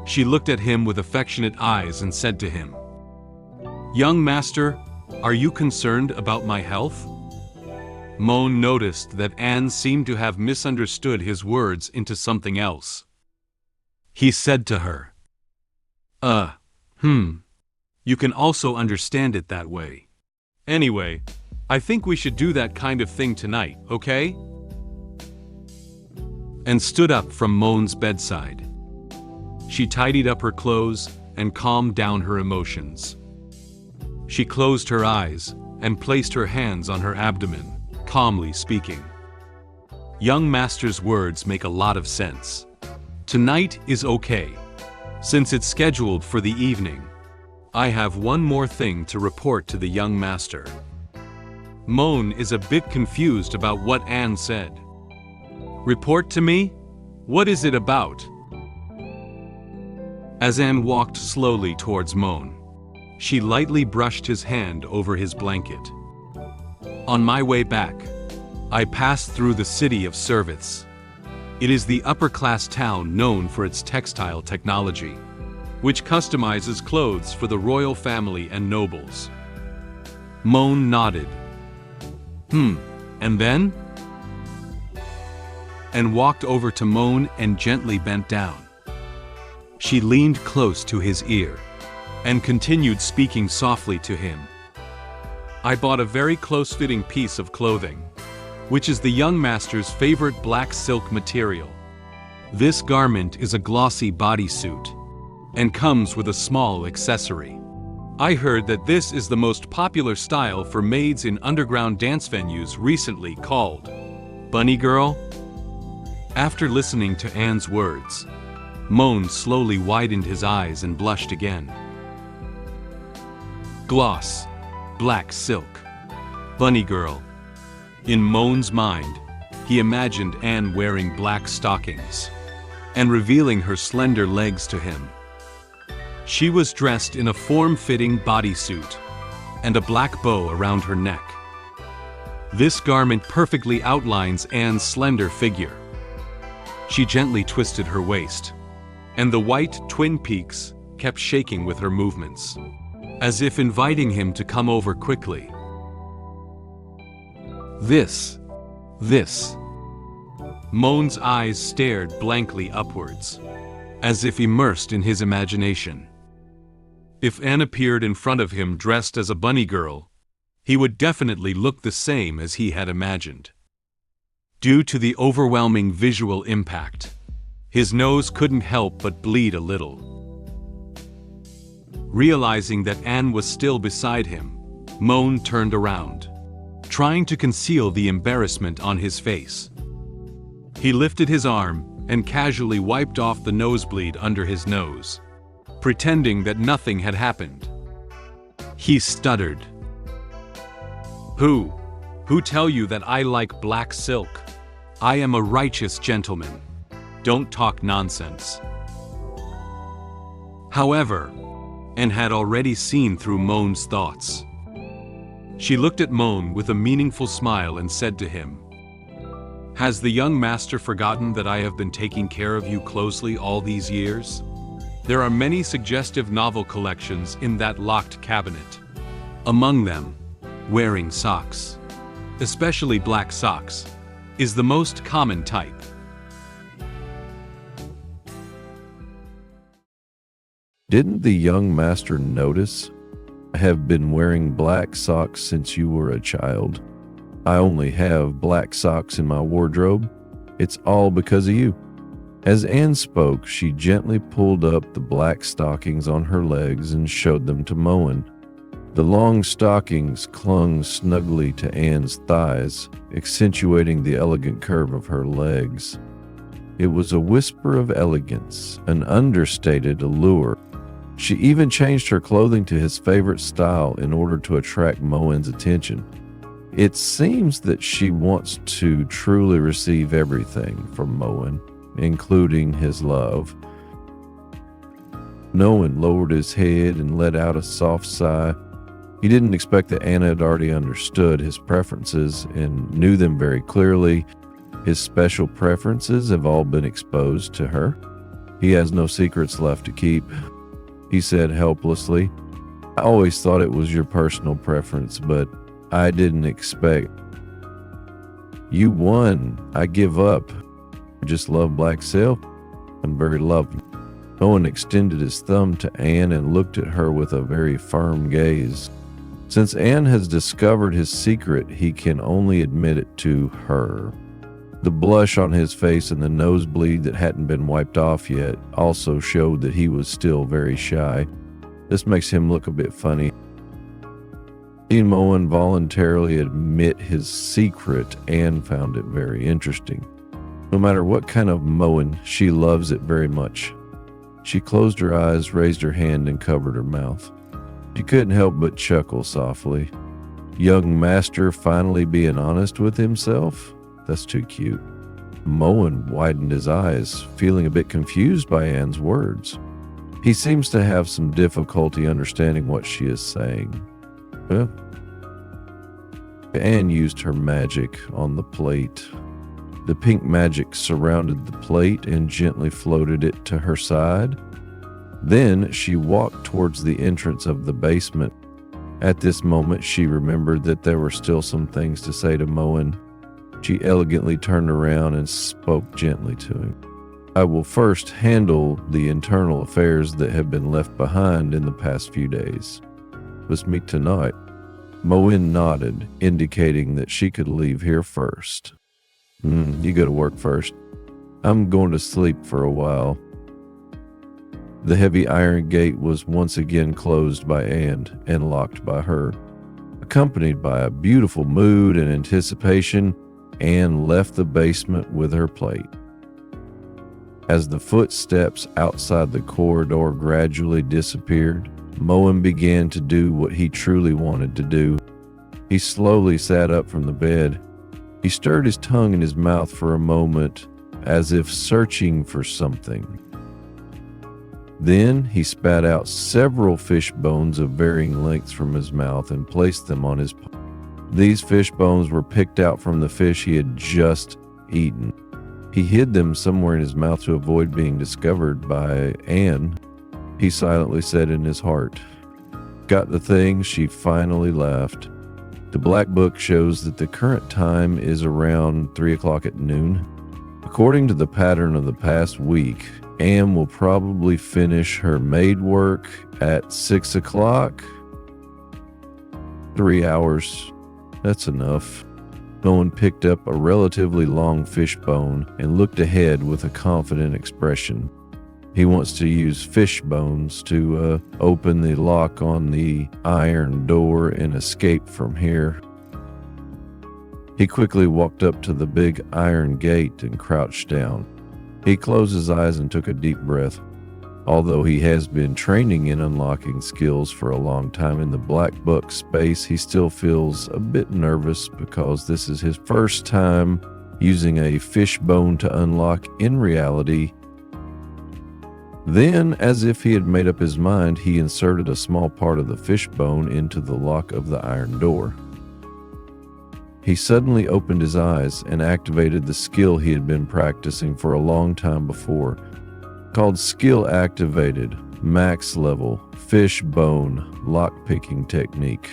She looked at him with affectionate eyes and said to him, "Young master, are you concerned about my health?" Moen noticed that Anne seemed to have misunderstood his words into something else. He said to her, You can also understand it that way. Anyway, I think we should do that kind of thing tonight, okay?" And stood up from Moen's bedside. She tidied up her clothes and calmed down her emotions. She closed her eyes and placed her hands on her abdomen, calmly speaking. Young master's words make a lot of sense. Tonight is okay. Since it's scheduled for the evening, I have one more thing to report to the young master. Moen is a bit confused about what Anne said. "Report to me? What is it about?" As Anne walked slowly towards Moen, she lightly brushed his hand over his blanket. "On my way back, I passed through the city of Service. It is the upper-class town known for its textile technology, which customizes clothes for the royal family and nobles." Moen nodded. And then?" And walked over to Moen and gently bent down. She leaned close to his ear and continued speaking softly to him. I bought a very close-fitting piece of clothing, which is the young master's favorite black silk material. This garment is a glossy bodysuit and comes with a small accessory. I heard that this is the most popular style for maids in underground dance venues recently called Bunny Girl. After listening to Anne's words, Moen slowly widened his eyes and blushed again. Gloss, black silk, Bunny Girl. In Moen's mind, he imagined Anne wearing black stockings and revealing her slender legs to him. She was dressed in a form-fitting bodysuit and a black bow around her neck. This garment perfectly outlines Anne's slender figure. She gently twisted her waist, and the white twin peaks kept shaking with her movements, as if inviting him to come over quickly. This. Moen's eyes stared blankly upwards, as if immersed in his imagination. If Anne appeared in front of him dressed as a bunny girl, he would definitely look the same as he had imagined. Due to the overwhelming visual impact, his nose couldn't help but bleed a little. Realizing that Anne was still beside him, Moen turned around, trying to conceal the embarrassment on his face. He lifted his arm and casually wiped off the nosebleed under his nose, pretending that nothing had happened. He stuttered. Who tell you that I like black silk? I am a righteous gentleman. Don't talk nonsense. However, Anne had already seen through Moen's thoughts. She looked at Moen with a meaningful smile and said to him, "Has the young master forgotten that I have been taking care of you closely all these years? There are many suggestive novel collections in that locked cabinet. Among them, wearing socks, especially black socks, is the most common type." Didn't the young master notice? I have been wearing black socks since you were a child. I only have black socks in my wardrobe. It's all because of you. As Anne spoke, she gently pulled up the black stockings on her legs and showed them to Moen. The long stockings clung snugly to Anne's thighs, accentuating the elegant curve of her legs. It was a whisper of elegance, an understated allure. She even changed her clothing to his favorite style in order to attract Moen's attention. It seems that she wants to truly receive everything from Moen, including his love. Moen lowered his head and let out a soft sigh. He didn't expect that Anna had already understood his preferences and knew them very clearly. His special preferences have all been exposed to her. He has no secrets left to keep. He said helplessly, "I always thought it was your personal preference, but I didn't expect." "You won. I give up. I just love black silk. I'm very lovely." Moen extended his thumb to Anne and looked at her with a very firm gaze. Since Anne has discovered his secret, he can only admit it to her. The blush on his face and the nosebleed that hadn't been wiped off yet also showed that he was still very shy. This makes him look a bit funny. Seeing Moen voluntarily admit his secret, Anne found it very interesting. No matter what kind of Moen, she loves it very much. She closed her eyes, raised her hand, and covered her mouth. She couldn't help but chuckle softly. Young master finally being honest with himself? That's too cute. Moen widened his eyes, feeling a bit confused by Anne's words. He seems to have some difficulty understanding what she is saying. Well, Anne used her magic on the plate. The pink magic surrounded the plate and gently floated it to her side. Then she walked towards the entrance of the basement. At this moment, she remembered that there were still some things to say to Moen. She elegantly turned around and spoke gently to him. "I will first handle the internal affairs that have been left behind in the past few days. Let's meet tonight." Moen nodded, indicating that she could leave here first. You go to work first. I'm going to sleep for a while. The heavy iron gate was once again closed by Anne and locked by her. Accompanied by a beautiful mood and anticipation, Anne left the basement with her plate. As the footsteps outside the corridor gradually disappeared, Moen began to do what he truly wanted to do. He slowly sat up from the bed. He stirred his tongue in his mouth for a moment, as if searching for something. Then he spat out several fish bones of varying lengths from his mouth and placed them on his palm. These fish bones were picked out from the fish he had just eaten. He hid them somewhere in his mouth to avoid being discovered by Anne. He silently said in his heart, "Got the thing?" She finally laughed. The black book shows that the current time is around 3 o'clock at noon. According to the pattern of the past week, Anne will probably finish her maid work at 6 o'clock. 3 hours. That's enough. Moen picked up a relatively long fish bone and looked ahead with a confident expression. He wants to use fish bones to open the lock on the iron door and escape from here. He quickly walked up to the big iron gate and crouched down. He closed his eyes and took a deep breath. Although he has been training in unlocking skills for a long time in the black book space, he still feels a bit nervous because this is his first time using a fish bone to unlock in reality. Then, as if he had made up his mind, he inserted a small part of the fish bone into the lock of the iron door. He suddenly opened his eyes and activated the skill he had been practicing for a long time before, called Skill Activated, Max Level, Fish Bone, Lockpicking Technique.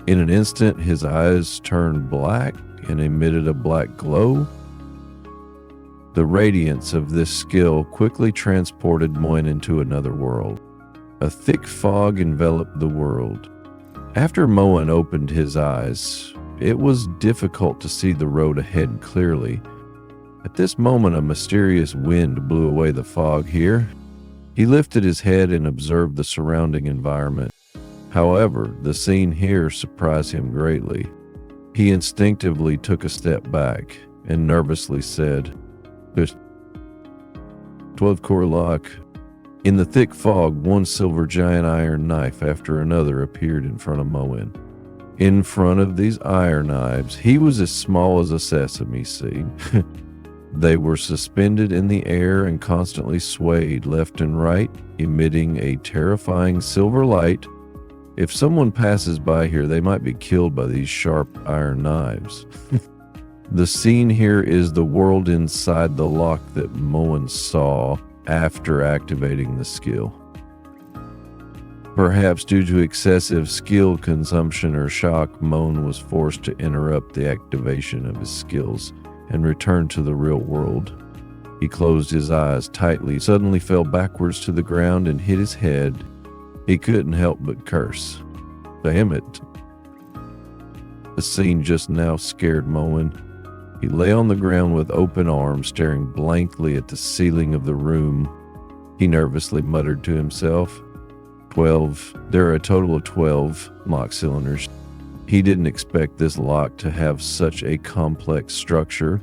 In an instant, his eyes turned black and emitted a black glow. The radiance of this skill quickly transported Moen into another world. A thick fog enveloped the world. After Moen opened his eyes, it was difficult to see the road ahead clearly. At this moment, a mysterious wind blew away the fog here. He lifted his head and observed the surrounding environment. However, the scene here surprised him greatly. He instinctively took a step back and nervously said, "There's 12-core lock." In the thick fog, one silver giant iron knife after another appeared in front of Moen. In front of these iron knives, he was as small as a sesame seed. They were suspended in the air and constantly swayed left and right, emitting a terrifying silver light. If someone passes by here, they might be killed by these sharp iron knives. The scene here is the world inside the lock that Moen saw after activating the skill. Perhaps due to excessive skill consumption or shock, Moen was forced to interrupt the activation of his skills and return to the real world. He closed his eyes tightly, suddenly fell backwards to the ground and hit his head. He couldn't help but curse. Damn it. The scene just now scared Moen. He lay on the ground with open arms, staring blankly at the ceiling of the room. He nervously muttered to himself, 12. There are a total of 12 lock cylinders. He didn't expect this lock to have such a complex structure.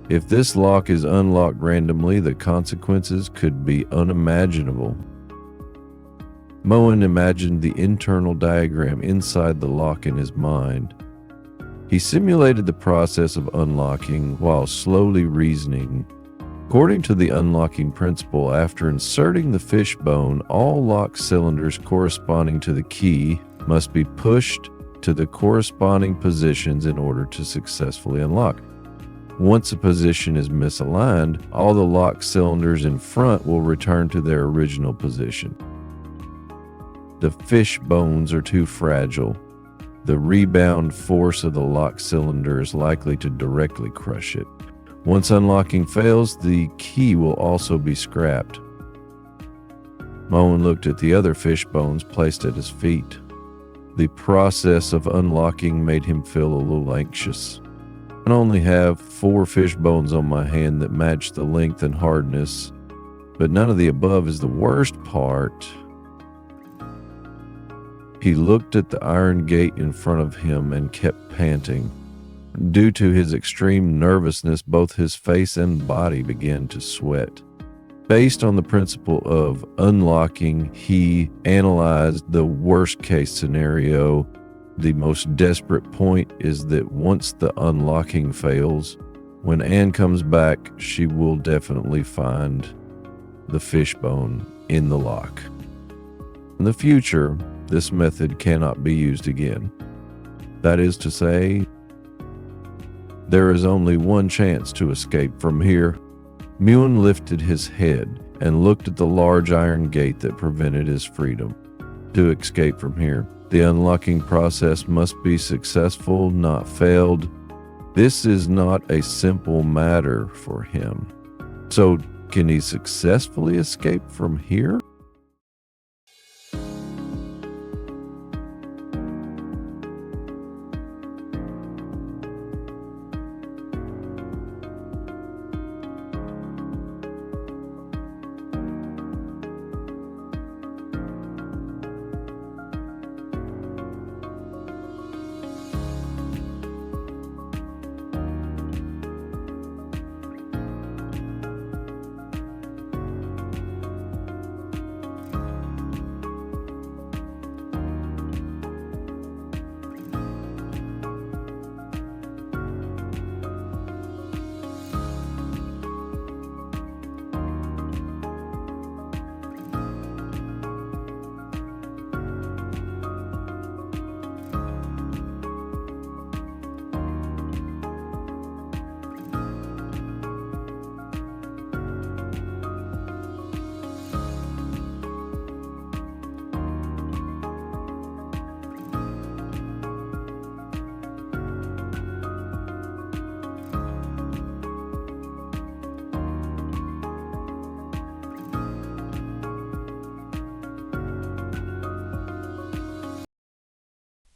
If this lock is unlocked randomly, the consequences could be unimaginable. Moen imagined the internal diagram inside the lock in his mind. He simulated the process of unlocking while slowly reasoning. According to the unlocking principle, after inserting the fish bone, all lock cylinders corresponding to the key must be pushed to the corresponding positions in order to successfully unlock. Once a position is misaligned, all the lock cylinders in front will return to their original position. The fish bones are too fragile. The rebound force of the lock cylinder is likely to directly crush it. Once unlocking fails, the key will also be scrapped. Moen looked at the other fish bones placed at his feet. The process of unlocking made him feel a little anxious. I only have 4 fish bones on my hand that match the length and hardness, but none of the above is the worst part. He looked at the iron gate in front of him and kept panting. Due to his extreme nervousness, both his face and body began to sweat. Based on the principle of unlocking, he analyzed the worst-case scenario. The most desperate point is that once the unlocking fails, when Anne comes back, she will definitely find the fishbone in the lock. In the future, this method cannot be used again. That is to say, there is only one chance to escape from here. Moen lifted his head and looked at the large iron gate that prevented his freedom. To escape from here, the unlocking process must be successful, not failed. This is not a simple matter for him. So, can he successfully escape from here?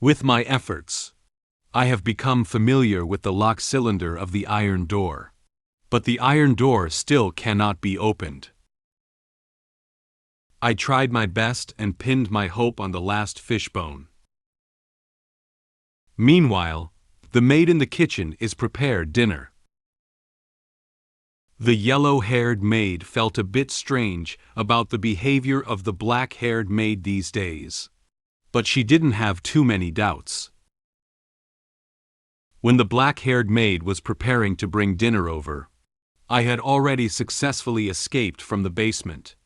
With my efforts, I have become familiar with the lock cylinder of the iron door. But the iron door still cannot be opened. I tried my best and pinned my hope on the last fishbone. Meanwhile, the maid in the kitchen is prepared dinner. The yellow-haired maid felt a bit strange about the behavior of the black-haired maid these days. But she didn't have too many doubts. When the black-haired maid was preparing to bring dinner over, I had already successfully escaped from the basement.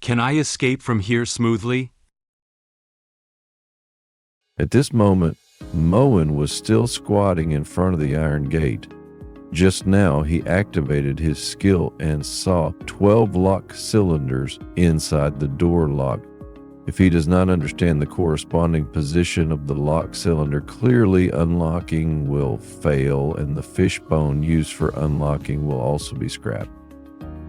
Can I escape from here smoothly? At this moment, Moen was still squatting in front of the iron gate. Just now, he activated his skill and saw 12 lock cylinders inside the door lock. If he does not understand the corresponding position of the lock cylinder, clearly unlocking will fail and the fishbone used for unlocking will also be scrapped.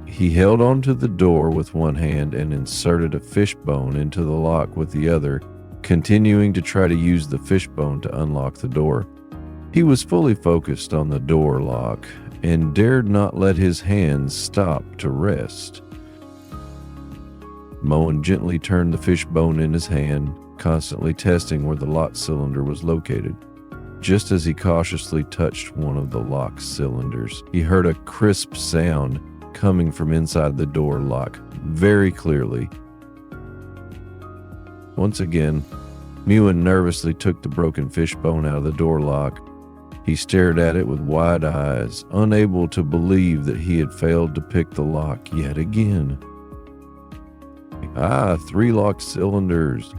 He held onto the door with one hand and inserted a fishbone into the lock with the other, continuing to try to use the fishbone to unlock the door. He was fully focused on the door lock and dared not let his hands stop to rest. Moen gently turned the fishbone in his hand, constantly testing where the lock cylinder was located. Just as he cautiously touched one of the lock cylinders, he heard a crisp sound coming from inside the door lock, very clearly. Once again, Moen nervously took the broken fishbone out of the door lock. He stared at it with wide eyes, unable to believe that he had failed to pick the lock yet again. 3 lock cylinders.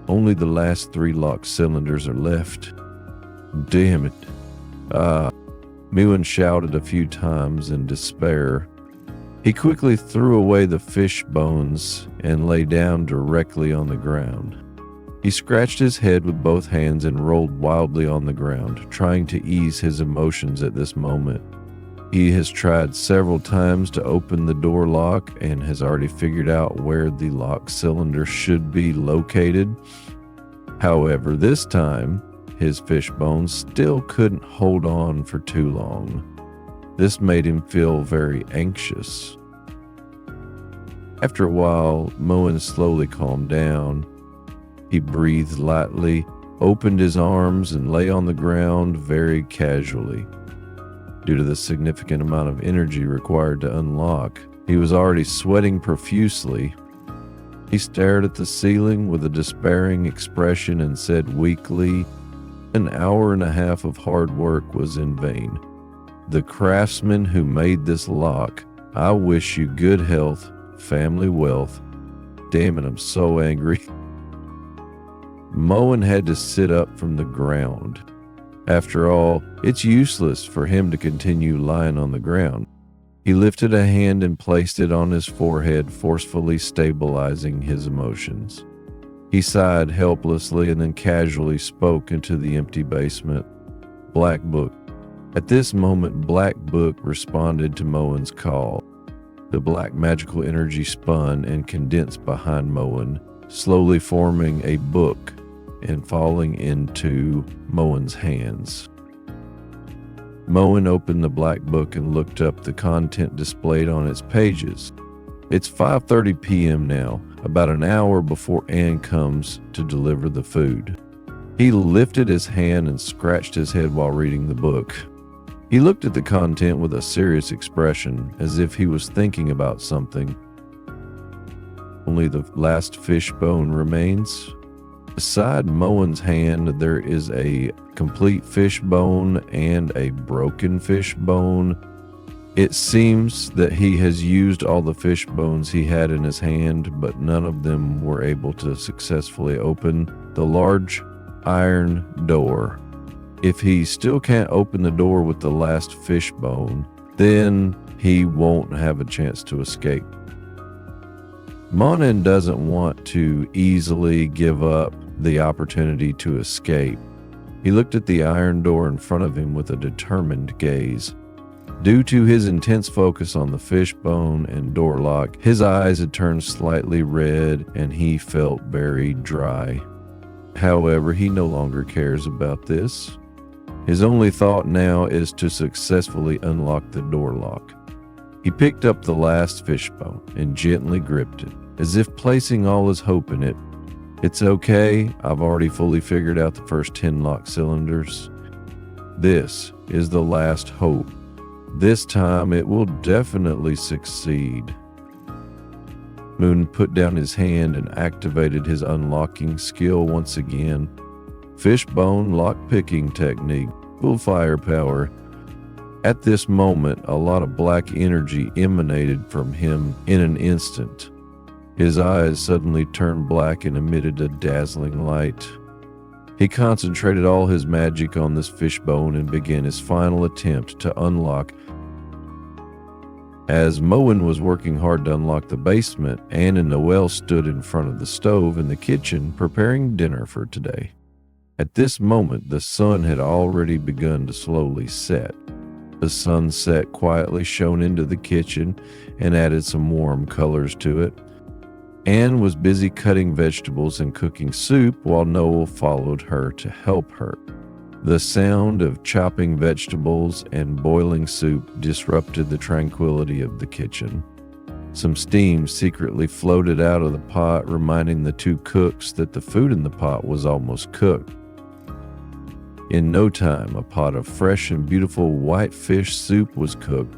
Only the last 3 lock cylinders are left. Damn it. Moen shouted a few times in despair. He quickly threw away the fish bones and lay down directly on the ground. He scratched his head with both hands and rolled wildly on the ground, trying to ease his emotions at this moment. He has tried several times to open the door lock and has already figured out where the lock cylinder should be located. However, this time, his fishbone still couldn't hold on for too long. This made him feel very anxious. After a while, Moen slowly calmed down. He breathed lightly, opened his arms, and lay on the ground very casually. Due to the significant amount of energy required to unlock, he was already sweating profusely. He stared at the ceiling with a despairing expression and said weakly, "An hour and a half of hard work was in vain. The craftsman who made this lock, I wish you good health, family wealth. Damn it, I'm so angry." Moen had to sit up from the ground. After all, it's useless for him to continue lying on the ground. He lifted a hand and placed it on his forehead, forcefully stabilizing his emotions. He sighed helplessly and then casually spoke into the empty basement. "Black Book." At this moment, Black Book responded to Moen's call. The black magical energy spun and condensed behind Moen, slowly forming a book and falling into Moen's hands. Moen opened the black book and looked up the content displayed on its pages. It's 5:30 p.m. now, about an hour before Anne comes to deliver the food. He lifted his hand and scratched his head while reading the book. He looked at the content with a serious expression, as if he was thinking about something. Only the last fishbone remains. Beside Moen's hand, there is a complete fishbone and a broken fishbone. It seems that he has used all the fishbones he had in his hand, but none of them were able to successfully open the large iron door. If he still can't open the door with the last fishbone, then he won't have a chance to escape. Moen doesn't want to easily give up the opportunity to escape. He looked at the iron door in front of him with a determined gaze. Due to his intense focus on the fishbone and door lock, his eyes had turned slightly red and he felt very dry. However, he no longer cares about this. His only thought now is to successfully unlock the door lock. He picked up the last fishbone and gently gripped it, as if placing all his hope in it. "It's okay, I've already fully figured out the first 10 lock cylinders. This is the last hope. This time it will definitely succeed." Moen put down his hand and activated his unlocking skill once again. Fishbone lock-picking technique, full firepower. At this moment, a lot of black energy emanated from him in an instant. His eyes suddenly turned black and emitted a dazzling light. He concentrated all his magic on this fishbone and began his final attempt to unlock. As Moen was working hard to unlock the basement, Anne and Noelle stood in front of the stove in the kitchen preparing dinner for today. At this moment, the sun had already begun to slowly set. The sunset quietly shone into the kitchen and added some warm colors to it. Anne was busy cutting vegetables and cooking soup while Noel followed her to help her. The sound of chopping vegetables and boiling soup disrupted the tranquility of the kitchen. Some steam secretly floated out of the pot, reminding the two cooks that the food in the pot was almost cooked. In no time, a pot of fresh and beautiful white fish soup was cooked.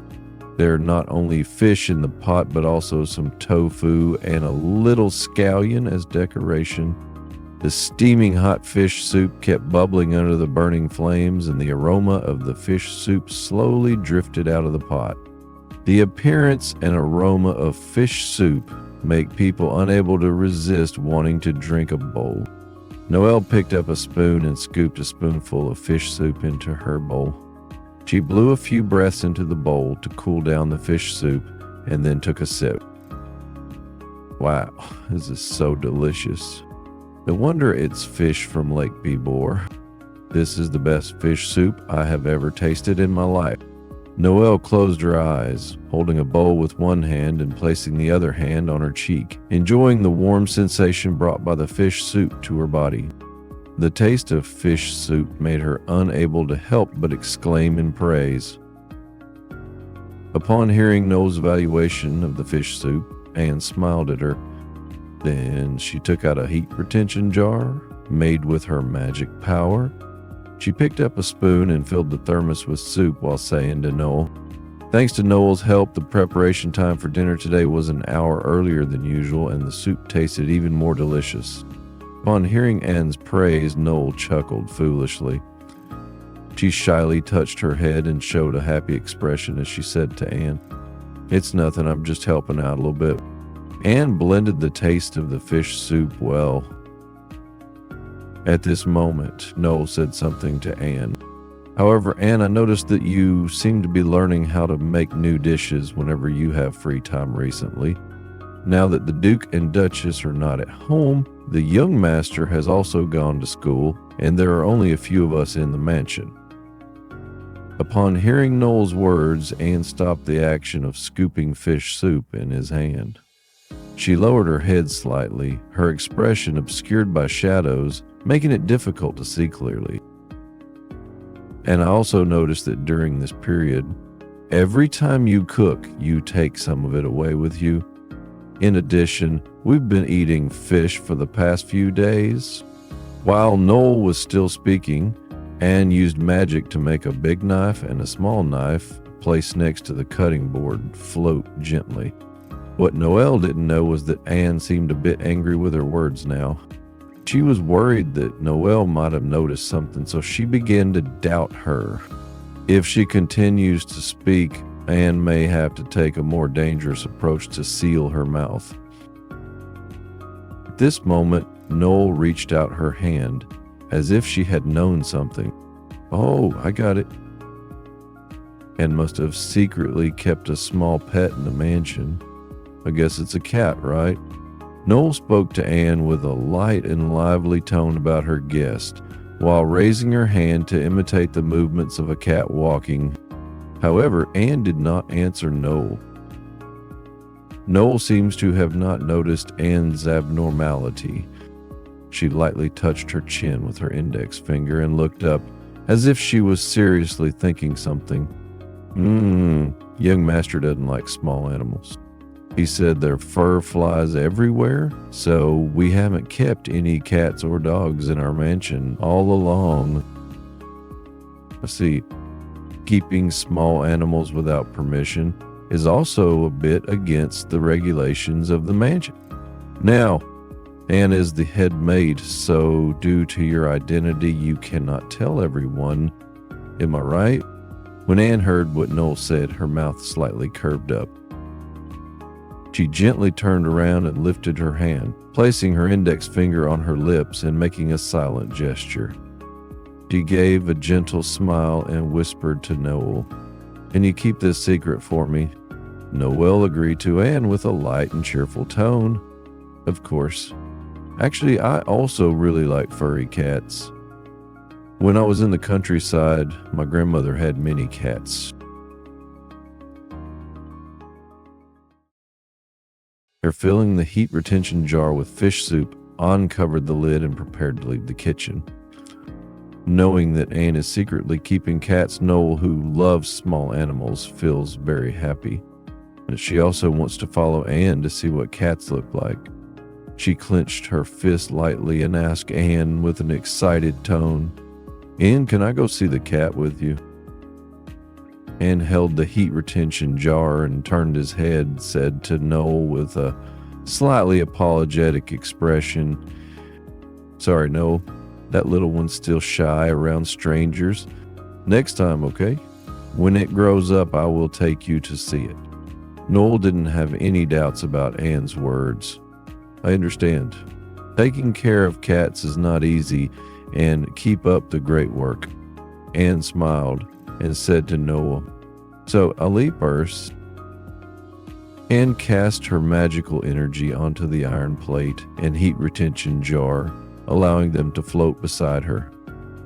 There are not only fish in the pot, but also some tofu and a little scallion as decoration. The steaming hot fish soup kept bubbling under the burning flames, and the aroma of the fish soup slowly drifted out of the pot. The appearance and aroma of fish soup make people unable to resist wanting to drink a bowl. Noelle picked up a spoon and scooped a spoonful of fish soup into her bowl. She blew a few breaths into the bowl to cool down the fish soup and then took a sip. Wow, this is so delicious. No wonder it's fish from Lake Bibor. This is the best fish soup I have ever tasted in my life. Noelle closed her eyes, holding a bowl with one hand and placing the other hand on her cheek, enjoying the warm sensation brought by the fish soup to her body. The taste of fish soup made her unable to help but exclaim in praise. Upon hearing Noel's evaluation of the fish soup, Anne smiled at her. Then she took out a heat retention jar, made with her magic power. She picked up a spoon and filled the thermos with soup while saying to Noel, "Thanks to Noel's help, the preparation time for dinner today was an hour earlier than usual, and the soup tasted even more delicious." Upon hearing Anne's praise, Noel chuckled foolishly. She shyly touched her head and showed a happy expression as she said to Anne, "It's nothing, I'm just helping out a little bit." Anne blended the taste of the fish soup well. At this moment, Noel said something to Anne. "However, Anne, I noticed that you seem to be learning how to make new dishes whenever you have free time recently. Now that the Duke and Duchess are not at home, the young master has also gone to school, and there are only a few of us in the mansion." Upon hearing Noel's words, Anne stopped the action of scooping fish soup in his hand. She lowered her head slightly, her expression obscured by shadows, making it difficult to see clearly. "And I also noticed that during this period, every time you cook, you take some of it away with you. In addition, we've been eating fish for the past few days." While Noel was still speaking, Anne used magic to make a big knife and a small knife, placed next to the cutting board, float gently. What Noelle didn't know was that Anne seemed a bit angry with her words now. She was worried that Noelle might have noticed something, so she began to doubt her. If she continues to speak, Anne may have to take a more dangerous approach to seal her mouth. At this moment, Noelle reached out her hand, as if she had known something. "Oh, I got it." And must have secretly kept a small pet in the mansion. "I guess it's a cat, right?" Noel spoke to Anne with a light and lively tone about her guest, while raising her hand to imitate the movements of a cat walking. However, Anne did not answer Noel. Noel seems to have not noticed Anne's abnormality. She lightly touched her chin with her index finger and looked up, as if she was seriously thinking something. Young master doesn't like small animals. He said their fur flies everywhere, so we haven't kept any cats or dogs in our mansion all along. I see. Keeping small animals without permission is also a bit against the regulations of the mansion. Now, Anne is the head maid, so due to your identity, you cannot tell everyone. Am I right? When Anne heard what Noel said, her mouth slightly curved up. She gently turned around and lifted her hand, placing her index finger on her lips and making a silent gesture. She gave a gentle smile and whispered to Noel, "Can you keep this secret for me?" Noel agreed to Anne with a light and cheerful tone. "Of course. Actually, I also really like furry cats. When I was in the countryside, my grandmother had many cats." After filling the heat retention jar with fish soup, Anne covered the lid and prepared to leave the kitchen. Knowing that Anne is secretly keeping cats, Noel, who loves small animals, feels very happy. But she also wants to follow Anne to see what cats look like. She clenched her fist lightly and asked Anne with an excited tone, "Anne, can I go see the cat with you?" Anne held the heat retention jar and turned his head, said to Noel with a slightly apologetic expression, "Sorry, Noel, that little one's still shy around strangers. Next time, okay? When it grows up, I will take you to see it." Noel didn't have any doubts about Anne's words. "I understand. Taking care of cats is not easy, and keep up the great work." Anne smiled and said to Noel, "So I'll leave first." Anne cast her magical energy onto the iron plate and heat retention jar, allowing them to float beside her.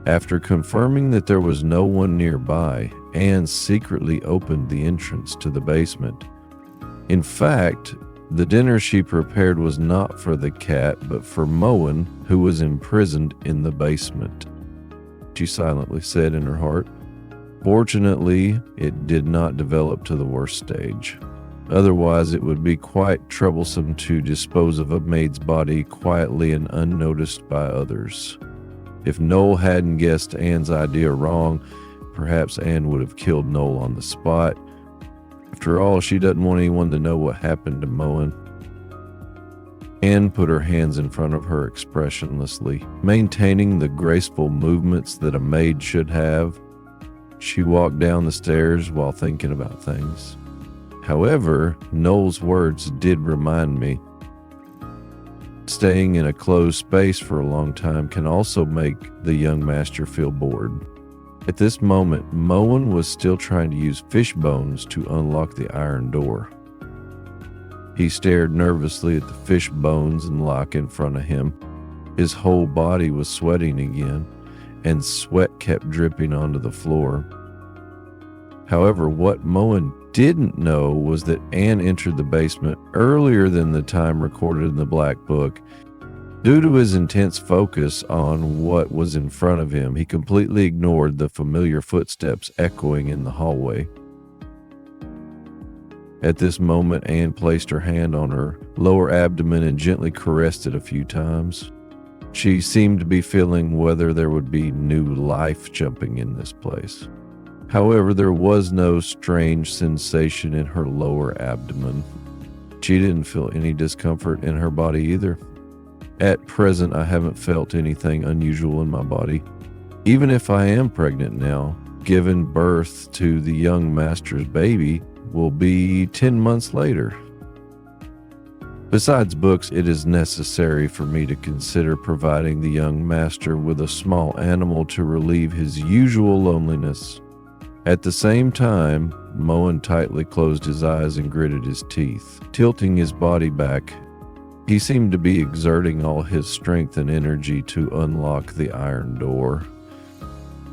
After confirming that there was no one nearby, Anne secretly opened the entrance to the basement. In fact, the dinner she prepared was not for the cat, but for Moen, who was imprisoned in the basement, she silently said in her heart. Fortunately, it did not develop to the worst stage. Otherwise, it would be quite troublesome to dispose of a maid's body quietly and unnoticed by others. If Noel hadn't guessed Anne's idea wrong, perhaps Anne would have killed Noel on the spot. After all, she doesn't want anyone to know what happened to Moen. Anne put her hands in front of her expressionlessly, maintaining the graceful movements that a maid should have. She walked down the stairs while thinking about things. However, Noel's words did remind me. Staying in a closed space for a long time can also make the young master feel bored. At this moment, Moen was still trying to use fish bones to unlock the iron door. He stared nervously at the fish bones and lock in front of him. His whole body was sweating again, and sweat kept dripping onto the floor. However, what Moen didn't know was that Anne entered the basement earlier than the time recorded in the Black Book. Due to his intense focus on what was in front of him, he completely ignored the familiar footsteps echoing in the hallway. At this moment, Anne placed her hand on her lower abdomen and gently caressed it a few times. She seemed to be feeling whether there would be new life jumping in this place. However, there was no strange sensation in her lower abdomen. She didn't feel any discomfort in her body either. At present, I haven't felt anything unusual in my body. Even if I am pregnant now, giving birth to the young master's baby will be 10 months later. Besides books, it is necessary for me to consider providing the young master with a small animal to relieve his usual loneliness. At the same time, Moen tightly closed his eyes and gritted his teeth, tilting his body back. He seemed to be exerting all his strength and energy to unlock the iron door.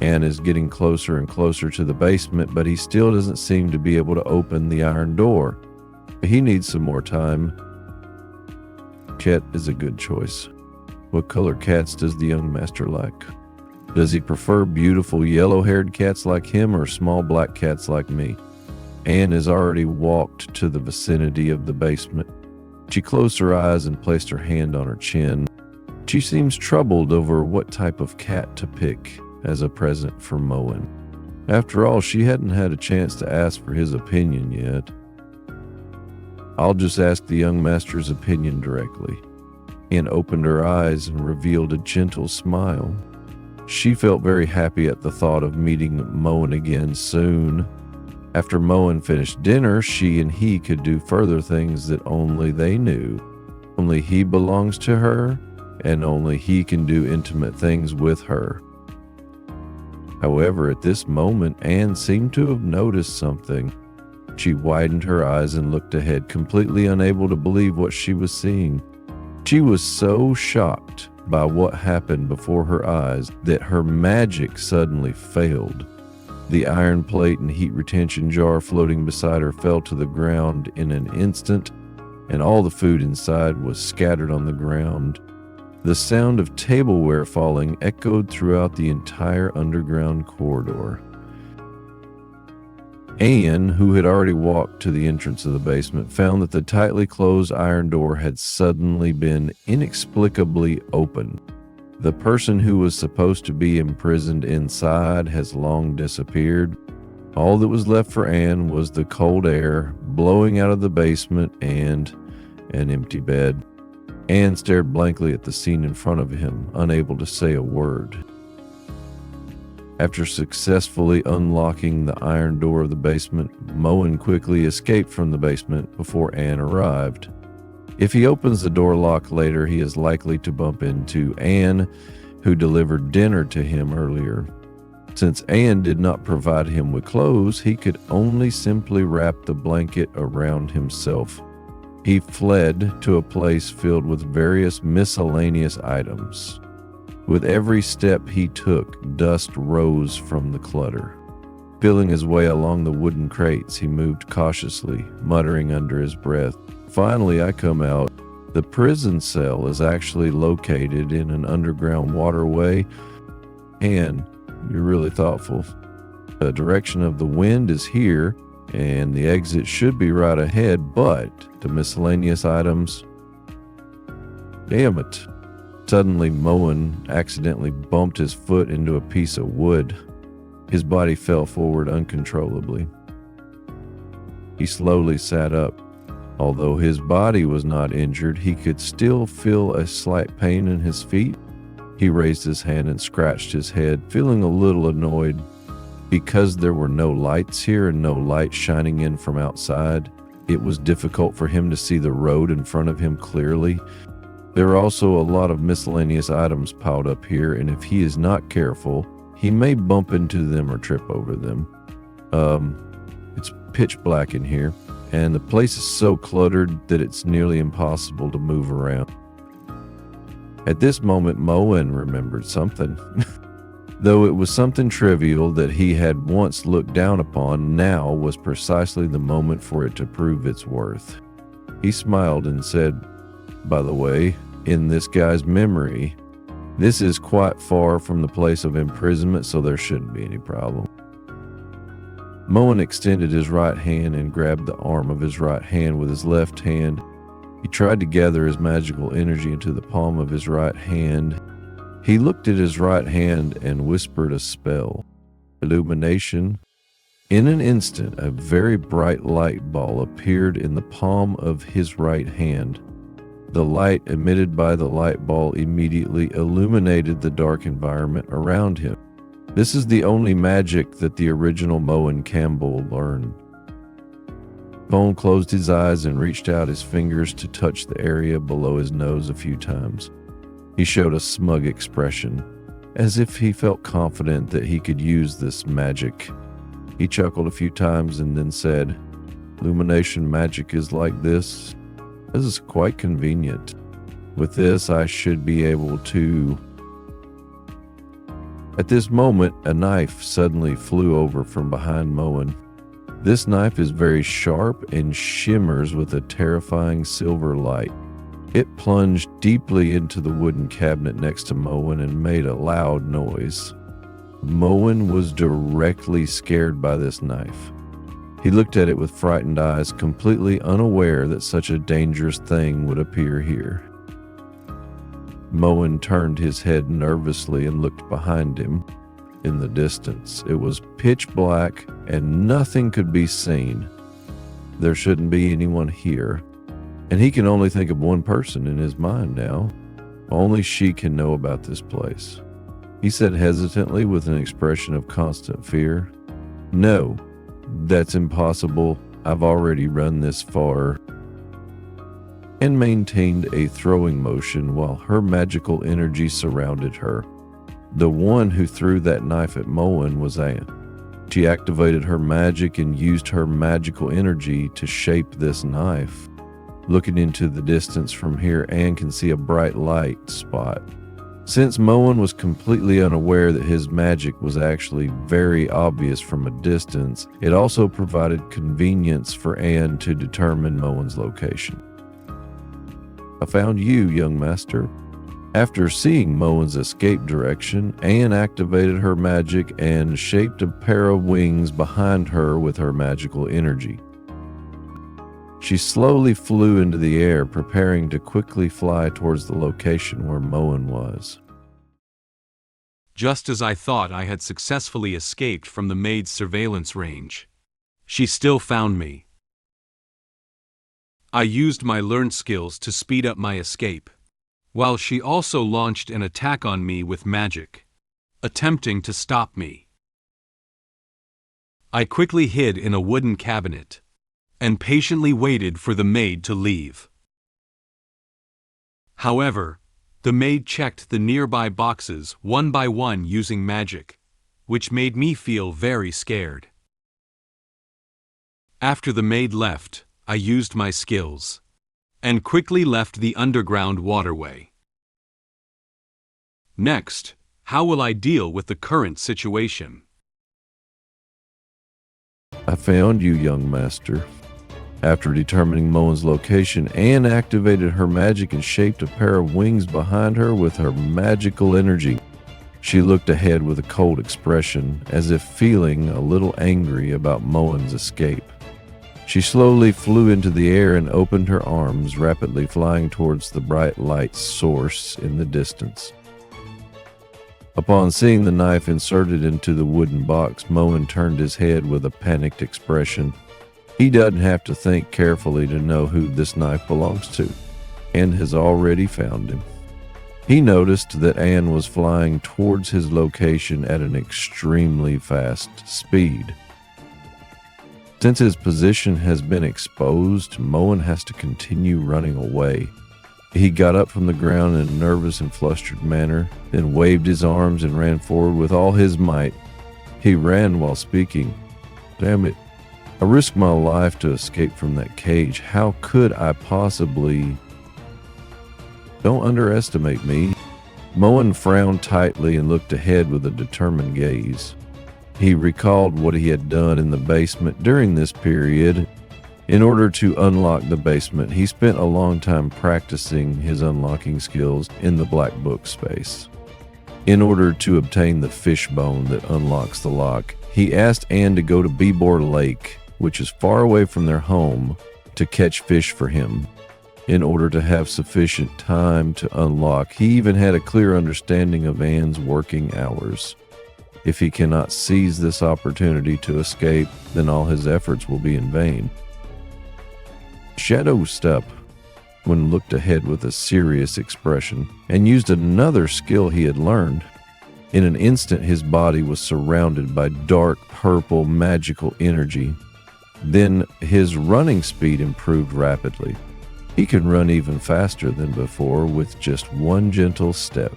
Anne is getting closer and closer to the basement, but he still doesn't seem to be able to open the iron door. He needs some more time. Cat is a good choice. What color cats does the young master like? Does he prefer beautiful yellow-haired cats like him or small black cats like me? Anne has already walked to the vicinity of the basement. She closed her eyes and placed her hand on her chin. She seems troubled over what type of cat to pick as a present for Moen. After all, she hadn't had a chance to ask for his opinion yet. I'll just ask the young master's opinion directly. Anne opened her eyes and revealed a gentle smile. She felt very happy at the thought of meeting Moen again soon. After Moen finished dinner, she and he could do further things that only they knew. Only he belongs to her, and only he can do intimate things with her. However, at this moment, Anne seemed to have noticed something. She widened her eyes and looked ahead, completely unable to believe what she was seeing. She was so shocked by what happened before her eyes that her magic suddenly failed. The iron plate and heat retention jar floating beside her fell to the ground in an instant, and all the food inside was scattered on the ground. The sound of tableware falling echoed throughout the entire underground corridor. Anne, who had already walked to the entrance of the basement, found that the tightly closed iron door had suddenly been inexplicably opened. The person who was supposed to be imprisoned inside has long disappeared. All that was left for Anne was the cold air blowing out of the basement and an empty bed. Anne stared blankly at the scene in front of him, unable to say a word. After successfully unlocking the iron door of the basement, Moen quickly escaped from the basement before Anne arrived. If he opens the door lock later, he is likely to bump into Anne, who delivered dinner to him earlier. Since Anne did not provide him with clothes, he could only simply wrap the blanket around himself. He fled to a place filled with various miscellaneous items. With every step he took, dust rose from the clutter. Feeling his way along the wooden crates, he moved cautiously, muttering under his breath. Finally, I come out. The prison cell is actually located in an underground waterway, and you're really thoughtful. The direction of the wind is here, and the exit should be right ahead, but the miscellaneous items... Damn it. Suddenly, Moen accidentally bumped his foot into a piece of wood. His body fell forward uncontrollably. He slowly sat up. Although his body was not injured, he could still feel a slight pain in his feet. He raised his hand and scratched his head, feeling a little annoyed. Because there were no lights here and no light shining in from outside, it was difficult for him to see the road in front of him clearly. There are also a lot of miscellaneous items piled up here, and if he is not careful, he may bump into them or trip over them. It's pitch black in here, and the place is so cluttered that it's nearly impossible to move around. At this moment, Moen remembered something. Though it was something trivial that he had once looked down upon, now was precisely the moment for it to prove its worth. He smiled and said, "By the way, in this guy's memory, this is quite far from the place of imprisonment, so there shouldn't be any problem." Moen extended his right hand and grabbed the arm of his right hand with his left hand. He tried to gather his magical energy into the palm of his right hand. He looked at his right hand and whispered a spell. Illumination. In an instant, a very bright light ball appeared in the palm of his right hand. The light emitted by the light ball immediately illuminated the dark environment around him. This is the only magic that the original Moen Campbell learned. Moen closed his eyes and reached out his fingers to touch the area below his nose a few times. He showed a smug expression, as if he felt confident that he could use this magic. He chuckled a few times and then said, "Illumination magic is like this. This is quite convenient. With this, I should be able to..." At this moment, a knife suddenly flew over from behind Moen. This knife is very sharp and shimmers with a terrifying silver light. It plunged deeply into the wooden cabinet next to Moen and made a loud noise. Moen was directly scared by this knife. He looked at it with frightened eyes, completely unaware that such a dangerous thing would appear here. Moen turned his head nervously and looked behind him. In the distance, it was pitch black and nothing could be seen. There shouldn't be anyone here, and he can only think of one person in his mind now. Only she can know about this place. He said hesitantly with an expression of constant fear, "No, that's impossible. I've already run this far," and maintained a throwing motion while her magical energy surrounded her. The one who threw that knife at Moen was Anne. She activated her magic and used her magical energy to shape this knife. Looking into the distance from here, Anne can see a bright light spot. Since Moen was completely unaware that his magic was actually very obvious from a distance, it also provided convenience for Anne to determine Moen's location. "I found you, young master." After seeing Moen's escape direction, Anne activated her magic and shaped a pair of wings behind her with her magical energy. She slowly flew into the air, preparing to quickly fly towards the location where Moen was. Just as I thought I had successfully escaped from the maid's surveillance range, she still found me. I used my learned skills to speed up my escape, while she also launched an attack on me with magic, attempting to stop me. I quickly hid in a wooden cabinet and patiently waited for the maid to leave. However, the maid checked the nearby boxes one by one using magic, which made me feel very scared. After the maid left, I used my skills and quickly left the underground waterway. Next, how will I deal with the current situation? I found you, young master. After determining Moen's location, Anne activated her magic and shaped a pair of wings behind her with her magical energy. She looked ahead with a cold expression, as if feeling a little angry about Moen's escape. She slowly flew into the air and opened her arms, rapidly flying towards the bright light source in the distance. Upon seeing the knife inserted into the wooden box, Moen turned his head with a panicked expression. He doesn't have to think carefully to know who this knife belongs to, and has already found him. He noticed that Anne was flying towards his location at an extremely fast speed. Since his position has been exposed, Moen has to continue running away. He got up from the ground in a nervous and flustered manner, then waved his arms and ran forward with all his might. He ran while speaking. Damn it. I risked my life to escape from that cage. How could I possibly... Don't underestimate me. Moen frowned tightly and looked ahead with a determined gaze. He recalled what he had done in the basement during this period. In order to unlock the basement, he spent a long time practicing his unlocking skills in the Black Book space. In order to obtain the fishbone that unlocks the lock, he asked Anne to go to Beebor Lake, which is far away from their home, to catch fish for him. In order to have sufficient time to unlock, he even had a clear understanding of Anne's working hours. If he cannot seize this opportunity to escape, then all his efforts will be in vain. Shadow stepped when looked ahead with a serious expression and used another skill he had learned. In an instant, his body was surrounded by dark purple magical energy. Then his running speed improved rapidly. He could run even faster than before with just one gentle step.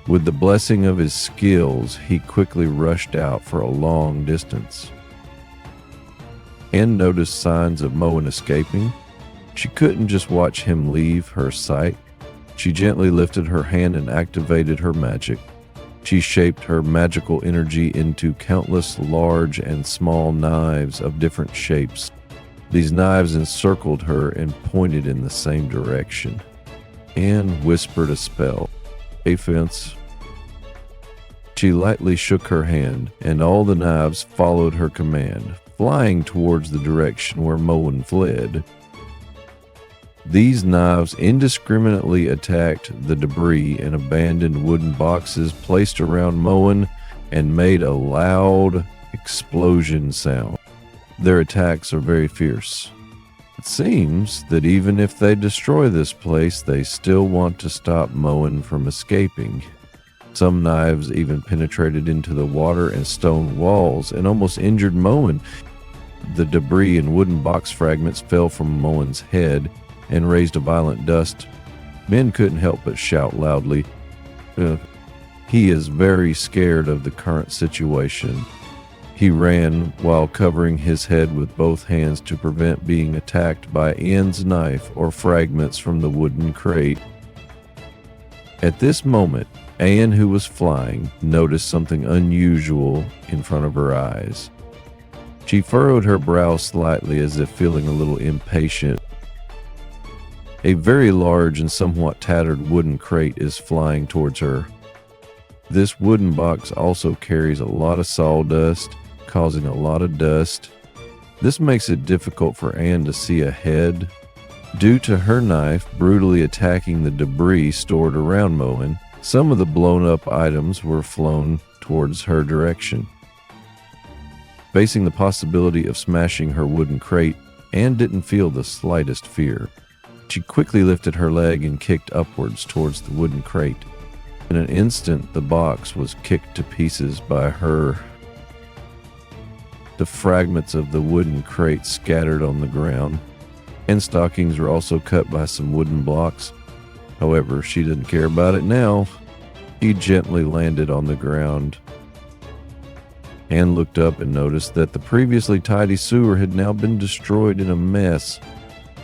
With the blessing of his skills, he quickly rushed out for a long distance. Anne noticed signs of Moen escaping. She couldn't just watch him leave her sight. She gently lifted her hand and activated her magic. She shaped her magical energy into countless large and small knives of different shapes. These knives encircled her and pointed in the same direction. Anne whispered a spell. A fence. She lightly shook her hand, and all the knives followed her command, flying towards the direction where Moen fled. These knives indiscriminately attacked the debris and abandoned wooden boxes placed around Moen and made a loud explosion sound. Their attacks are very fierce. It seems that even if they destroy this place, they still want to stop Moen from escaping. Some knives even penetrated into the water and stone walls and almost injured Moen. The debris and wooden box fragments fell from Moen's head and raised a violent dust. Men couldn't help but shout loudly. He is very scared of the current situation. He ran while covering his head with both hands to prevent being attacked by Anne's knife or fragments from the wooden crate. At this moment, Anne, who was flying, noticed something unusual in front of her eyes. She furrowed her brow slightly as if feeling a little impatient. A very large and somewhat tattered wooden crate is flying towards her. This wooden box also carries a lot of sawdust, causing a lot of dust. This makes it difficult for Anne to see ahead. Due to her knife brutally attacking the debris stored around Moen, some of the blown-up items were flown towards her direction. Facing the possibility of smashing her wooden crate, Anne didn't feel the slightest fear. She quickly lifted her leg and kicked upwards towards the wooden crate. In an instant, the box was kicked to pieces by her. The fragments of the wooden crate scattered on the ground, and stockings were also cut by some wooden blocks. However, she didn't care about it now. He gently landed on the ground. Anne looked up and noticed that the previously tidy sewer had now been destroyed in a mess.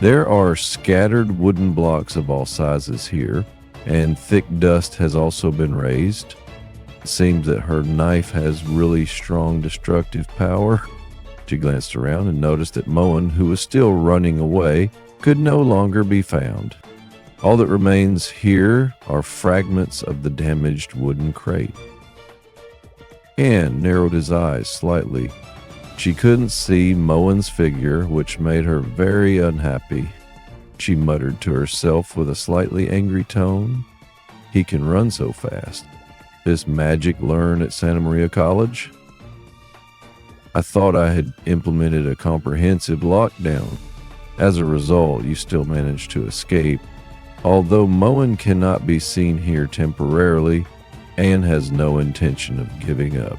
There are scattered wooden blocks of all sizes here, and thick dust has also been raised. It seems that her knife has really strong destructive power. She glanced around and noticed that Moen, who was still running away, could no longer be found. All that remains here are fragments of the damaged wooden crate. Anne narrowed his eyes slightly. She couldn't see Moen's figure, which made her very unhappy. She muttered to herself with a slightly angry tone, "He can run so fast. This magic learned at Santa Maria College? I thought I had implemented a comprehensive lockdown. As a result, you still managed to escape. Although Moen cannot be seen here temporarily, Anne has no intention of giving up."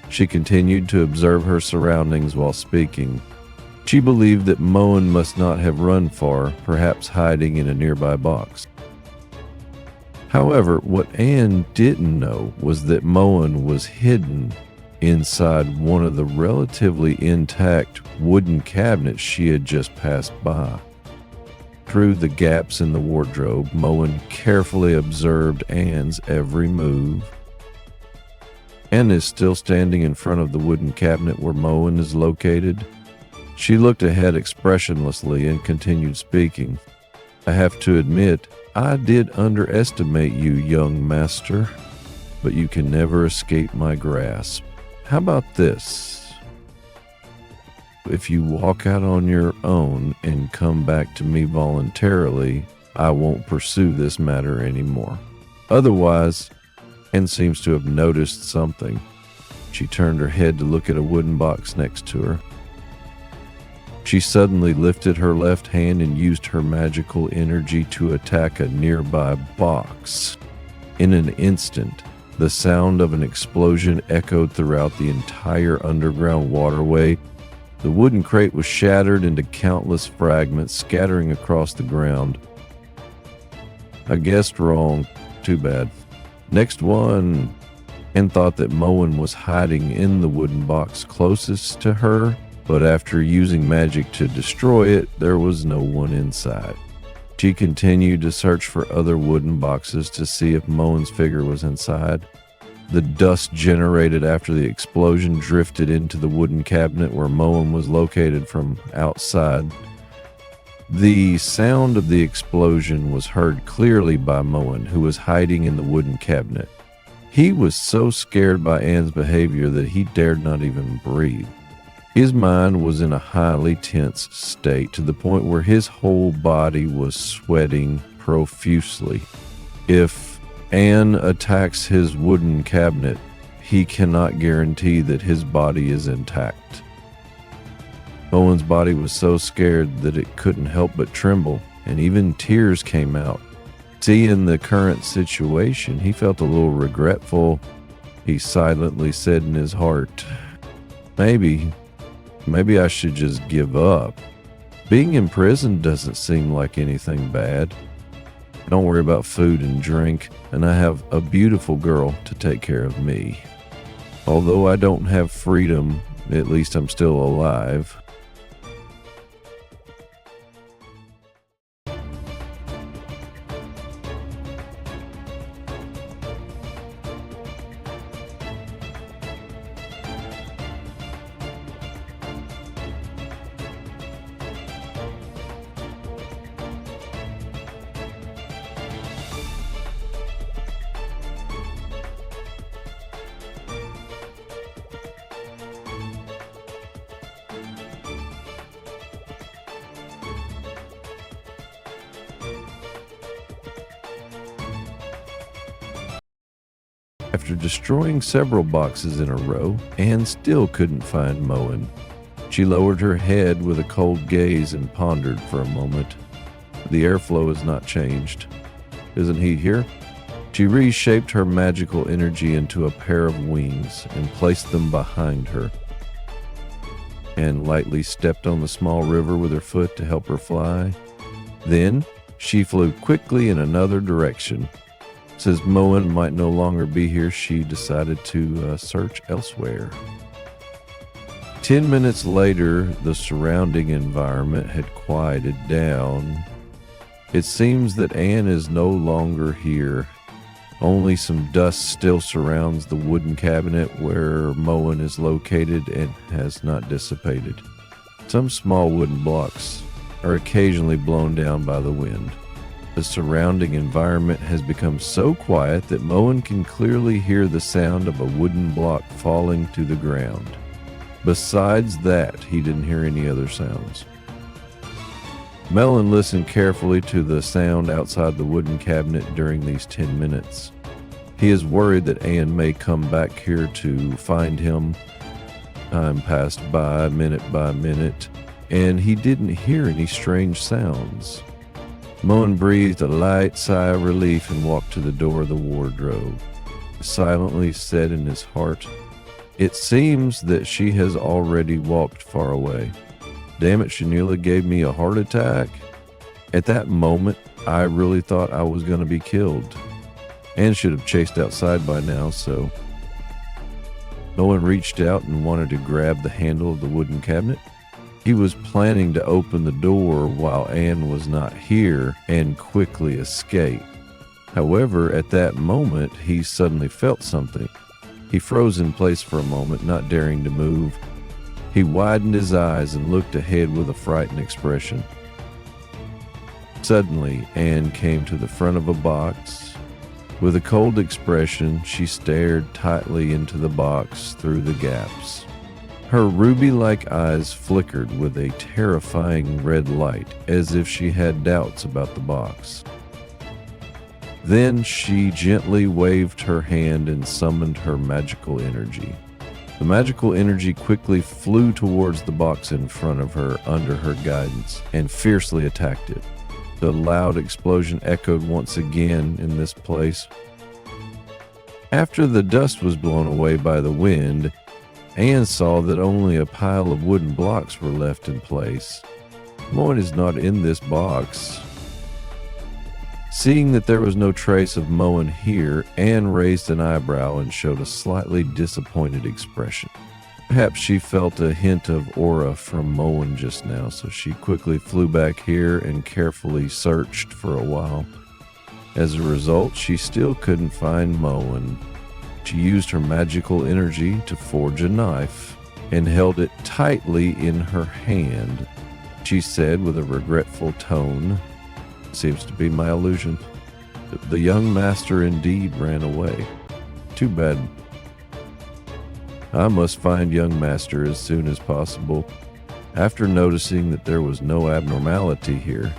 She continued to observe her surroundings while speaking. She believed that Moen must not have run far, perhaps hiding in a nearby box. However, what Anne didn't know was that Moen was hidden inside one of the relatively intact wooden cabinets she had just passed by. Through the gaps in the wardrobe, Moen carefully observed Anne's every move. Anne is still standing in front of the wooden cabinet where Moen is located. She looked ahead expressionlessly and continued speaking. "I have to admit, I did underestimate you, young master, but you can never escape my grasp. How about this? If you walk out on your own and come back to me voluntarily, I won't pursue this matter anymore. Otherwise," Anne seems to have noticed something. She turned her head to look at a wooden box next to her. She suddenly lifted her left hand and used her magical energy to attack a nearby box. In an instant, the sound of an explosion echoed throughout the entire underground waterway. The wooden crate was shattered into countless fragments, scattering across the ground. "I guessed wrong. Too bad. Next one." Anne thought that Moen was hiding in the wooden box closest to her, but after using magic to destroy it, there was no one inside. She continued to search for other wooden boxes to see if Moen's figure was inside. The dust generated after the explosion drifted into the wooden cabinet where Moen was located from outside. The sound of the explosion was heard clearly by Moen, who was hiding in the wooden cabinet. He was so scared by Anne's behavior that he dared not even breathe. His mind was in a highly tense state, to the point where his whole body was sweating profusely. If Anne attacks his wooden cabinet, he cannot guarantee that his body is intact. Moen's body was so scared that it couldn't help but tremble, and even tears came out. Seeing the current situation, he felt a little regretful. He silently said in his heart, Maybe I should just give up. Being in prison doesn't seem like anything bad. Don't worry about food and drink, and I have a beautiful girl to take care of me. Although I don't have freedom, at least I'm still alive." After destroying several boxes in a row, Anne still couldn't find Moen. She lowered her head with a cold gaze and pondered for a moment. The airflow has not changed. Isn't he here? She reshaped her magical energy into a pair of wings and placed them behind her. Anne lightly stepped on the small river with her foot to help her fly. Then she flew quickly in another direction. Since Moen might no longer be here, she decided to search elsewhere. 10 minutes later, the surrounding environment had quieted down. It seems that Anne is no longer here. Only some dust still surrounds the wooden cabinet where Moen is located and has not dissipated. Some small wooden blocks are occasionally blown down by the wind. The surrounding environment has become so quiet that Moen can clearly hear the sound of a wooden block falling to the ground. Besides that, he didn't hear any other sounds. Moen listened carefully to the sound outside the wooden cabinet during these 10 minutes. He is worried that Anne may come back here to find him. Time passed by minute, and he didn't hear any strange sounds. Moen breathed a light sigh of relief and walked to the door of the wardrobe. He silently said in his heart, "It seems that she has already walked far away. Damn it, she nearly gave me a heart attack." At that moment, I really thought I was going to be killed. And should have chased outside by now, so... Moen reached out and wanted to grab the handle of the wooden cabinet. He was planning to open the door while Anne was not here and quickly escape. However, at that moment, he suddenly felt something. He froze in place for a moment, not daring to move. He widened his eyes and looked ahead with a frightened expression. Suddenly, Anne came to the front of a box. With a cold expression, she stared tightly into the box through the gaps. Her ruby-like eyes flickered with a terrifying red light, as if she had doubts about the box. Then she gently waved her hand and summoned her magical energy. The magical energy quickly flew towards the box in front of her under her guidance and fiercely attacked it. The loud explosion echoed once again in this place. After the dust was blown away by the wind, Anne saw that only a pile of wooden blocks were left in place. Moen is not in this box. Seeing that there was no trace of Moen here, Anne raised an eyebrow and showed a slightly disappointed expression. Perhaps she felt a hint of aura from Moen just now, so she quickly flew back here and carefully searched for a while. As a result, she still couldn't find Moen. She used her magical energy to forge a knife and held it tightly in her hand. She said with a regretful tone, "Seems to be my illusion. The young master indeed ran away. Too bad. I must find young master as soon as possible." After noticing that there was no abnormality here,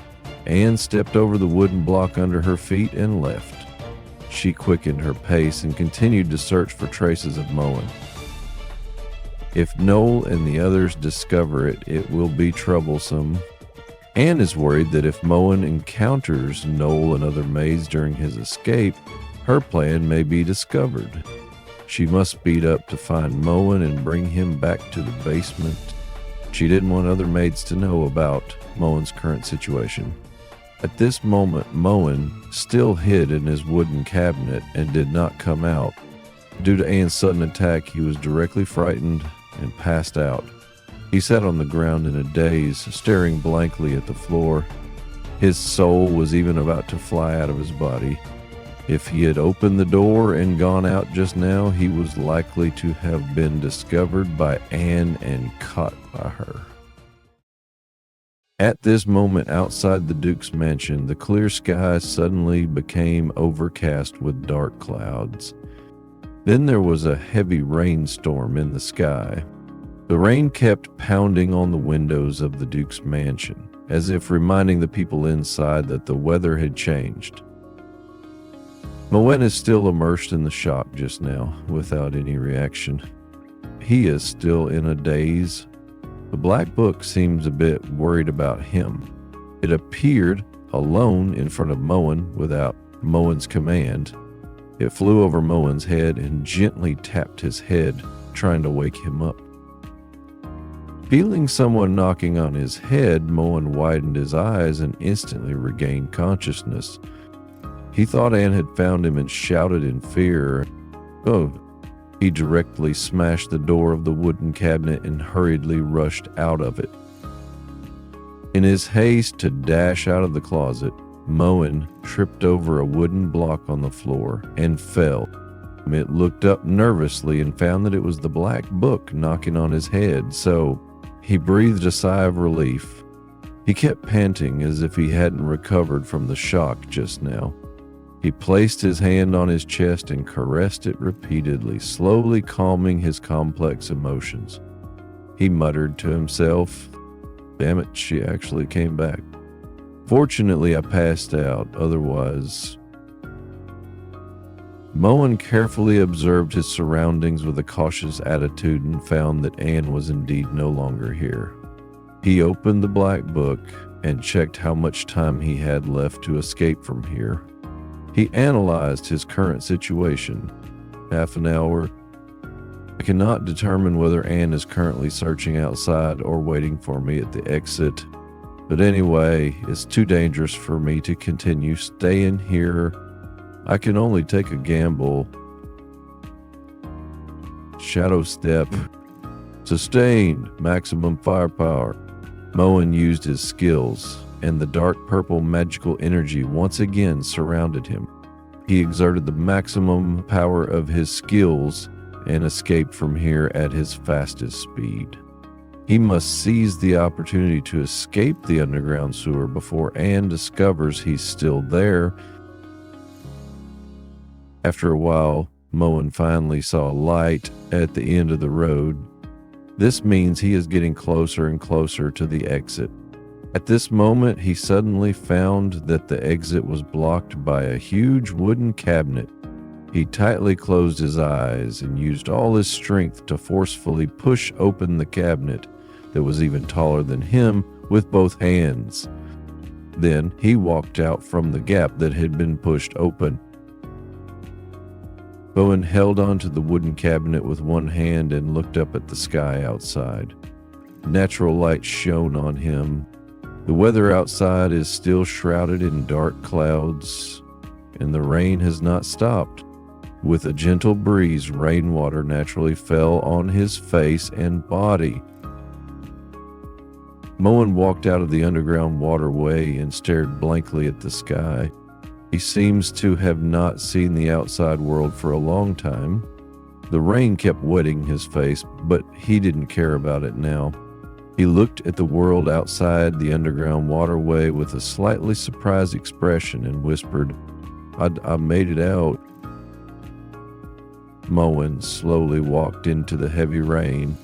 Anne stepped over the wooden block under her feet and left. She quickened her pace and continued to search for traces of Moen. If Noel and the others discover it, it will be troublesome. Anne is worried that if Moen encounters Noel and other maids during his escape, her plan may be discovered. She must speed up to find Moen and bring him back to the basement. She didn't want other maids to know about Moen's current situation. At this moment, Moen still hid in his wooden cabinet and did not come out. Due to Anne's sudden attack, he was directly frightened and passed out. He sat on the ground in a daze, staring blankly at the floor. His soul was even about to fly out of his body. If he had opened the door and gone out just now, he was likely to have been discovered by Anne and caught by her. At this moment outside the Duke's mansion, the clear sky suddenly became overcast with dark clouds. Then there was a heavy rainstorm in the sky. The rain kept pounding on the windows of the Duke's mansion, as if reminding the people inside that the weather had changed. Moen is still immersed in the shock just now, without any reaction. He is still in a daze. The Black Book seems a bit worried about him. It appeared alone in front of Moen without Moen's command. It flew over Moen's head and gently tapped his head, trying to wake him up. Feeling someone knocking on his head, Moen widened his eyes and instantly regained consciousness. He thought Anne had found him and shouted in fear. "Oh!" He directly smashed the door of the wooden cabinet and hurriedly rushed out of it. In his haste to dash out of the closet, Moen tripped over a wooden block on the floor and fell. It looked up nervously and found that it was the black book knocking on his head, so he breathed a sigh of relief. He kept panting as if he hadn't recovered from the shock just now. He placed his hand on his chest and caressed it repeatedly, slowly calming his complex emotions. He muttered to himself, "Damn it, she actually came back. Fortunately, I passed out, otherwise..." Moen carefully observed his surroundings with a cautious attitude and found that Anne was indeed no longer here. He opened the black book and checked how much time he had left to escape from here. He analyzed his current situation. Half an hour. I cannot determine whether Anne is currently searching outside or waiting for me at the exit. But anyway, it's too dangerous for me to continue staying here. I can only take a gamble. Shadow step. Sustained. Maximum firepower. Moen used his skills, and the dark purple magical energy once again surrounded him. He exerted the maximum power of his skills and escaped from here at his fastest speed. He must seize the opportunity to escape the underground sewer before Anne discovers he's still there. After a while, Moen finally saw a light at the end of the road. This means he is getting closer and closer to the exit. At this moment, he suddenly found that the exit was blocked by a huge wooden cabinet. He tightly closed his eyes and used all his strength to forcefully push open the cabinet that was even taller than him with both hands. Then he walked out from the gap that had been pushed open. Moen held onto the wooden cabinet with one hand and looked up at the sky outside. Natural light shone on him. The weather outside is still shrouded in dark clouds, and the rain has not stopped. With a gentle breeze, rainwater naturally fell on his face and body. Moen walked out of the underground waterway and stared blankly at the sky. He seems to have not seen the outside world for a long time. The rain kept wetting his face, but he didn't care about it now. He looked at the world outside the underground waterway with a slightly surprised expression and whispered, I made it out." Moen slowly walked into the heavy rain.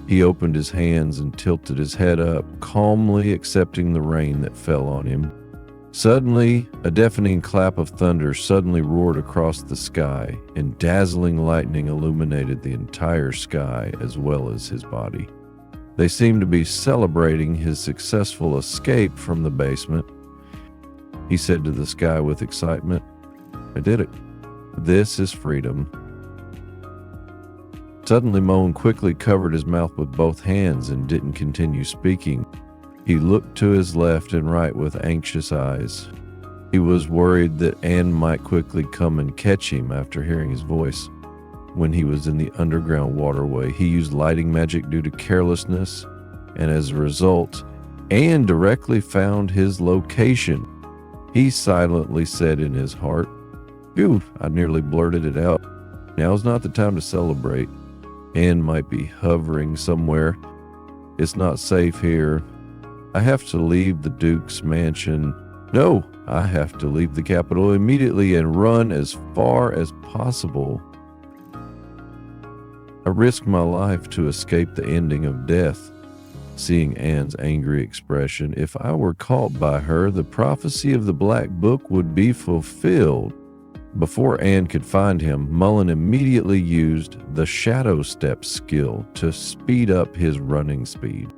He opened his hands and tilted his head up, calmly accepting the rain that fell on him. Suddenly, a deafening clap of thunder suddenly roared across the sky, and dazzling lightning illuminated the entire sky as well as his body. They seemed to be celebrating his successful escape from the basement. He said to the sky with excitement, "I did it. This is freedom." Suddenly, Moen quickly covered his mouth with both hands and didn't continue speaking. He looked to his left and right with anxious eyes. He was worried that Anne might quickly come and catch him after hearing his voice. When he was in the underground waterway, he used lighting magic due to carelessness, and as a result, Anne directly found his location. He silently said in his heart, "Phew," I nearly blurted it out. "Now's not the time to celebrate. Anne might be hovering somewhere. It's not safe here. I have to leave the Duke's mansion. No, I have to leave the capital immediately and run as far as possible. I risk my life to escape the ending of death." Seeing Anne's angry expression, if I were caught by her, the prophecy of the Black Book would be fulfilled. Before Anne could find him, Moen immediately used the Shadow Step skill to speed up his running speed.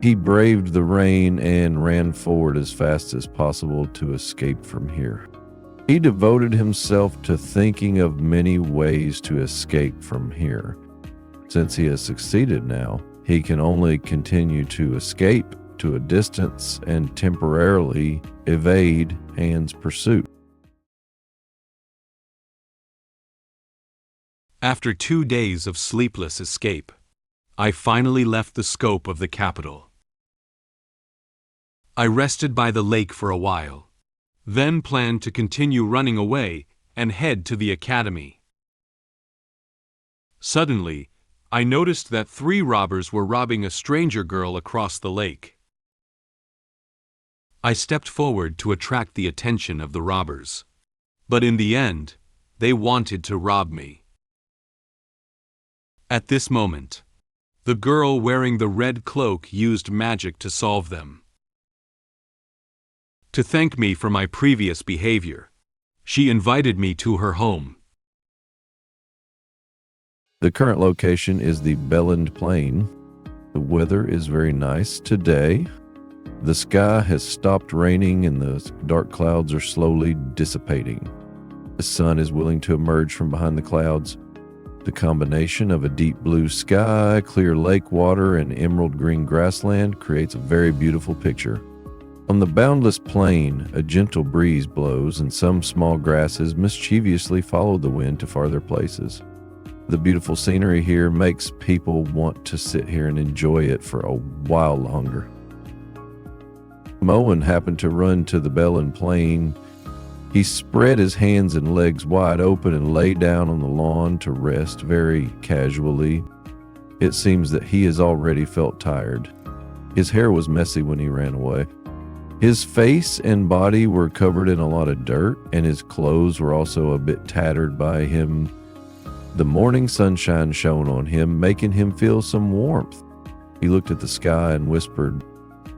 He braved the rain and ran forward as fast as possible to escape from here. He devoted himself to thinking of many ways to escape from here. Since he has succeeded now, he can only continue to escape to a distance and temporarily evade Anne's pursuit. After 2 days of sleepless escape, I finally left the scope of the capital. I rested by the lake for a while. then planned to continue running away and head to the academy. Suddenly, I noticed that 3 robbers were robbing a stranger girl across the lake. I stepped forward to attract the attention of the robbers. But in the end, they wanted to rob me. At this moment, the girl wearing the red cloak used magic to solve them. To thank me for my previous behavior, she invited me to her home. The current location is the Belland Plain. The weather is very nice today. The sky has stopped raining and the dark clouds are slowly dissipating. The sun is willing to emerge from behind the clouds. The combination of a deep blue sky, clear lake water, and emerald green grassland creates a very beautiful picture. On the boundless plain, a gentle breeze blows and some small grasses mischievously follow the wind to farther places. The beautiful scenery here makes people want to sit here and enjoy it for a while longer. Moen happened to run to the Belland Plain. He spread his hands and legs wide open and lay down on the lawn to rest very casually. It seems that he has already felt tired. His hair was messy when he ran away. His face and body were covered in a lot of dirt, and his clothes were also a bit tattered by him. The morning sunshine shone on him, making him feel some warmth. He looked at the sky and whispered,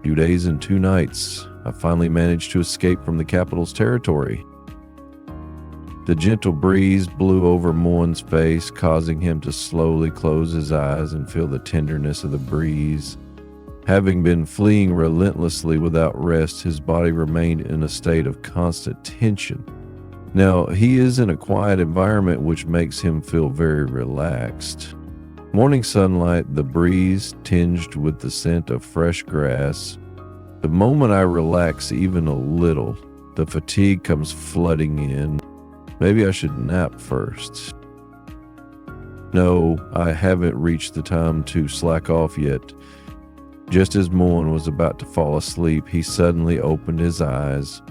"2 days and 2 nights, I finally managed to escape from the capital's territory." The gentle breeze blew over Moen's face, causing him to slowly close his eyes and feel the tenderness of the breeze. Having been fleeing relentlessly without rest, his body remained in a state of constant tension. Now, he is in a quiet environment which makes him feel very relaxed. Morning sunlight, the breeze tinged with the scent of fresh grass. The moment I relax even a little, the fatigue comes flooding in. Maybe I should nap first. No, I haven't reached the time to slack off yet. Just as Moen was about to fall asleep, he suddenly opened his eyes.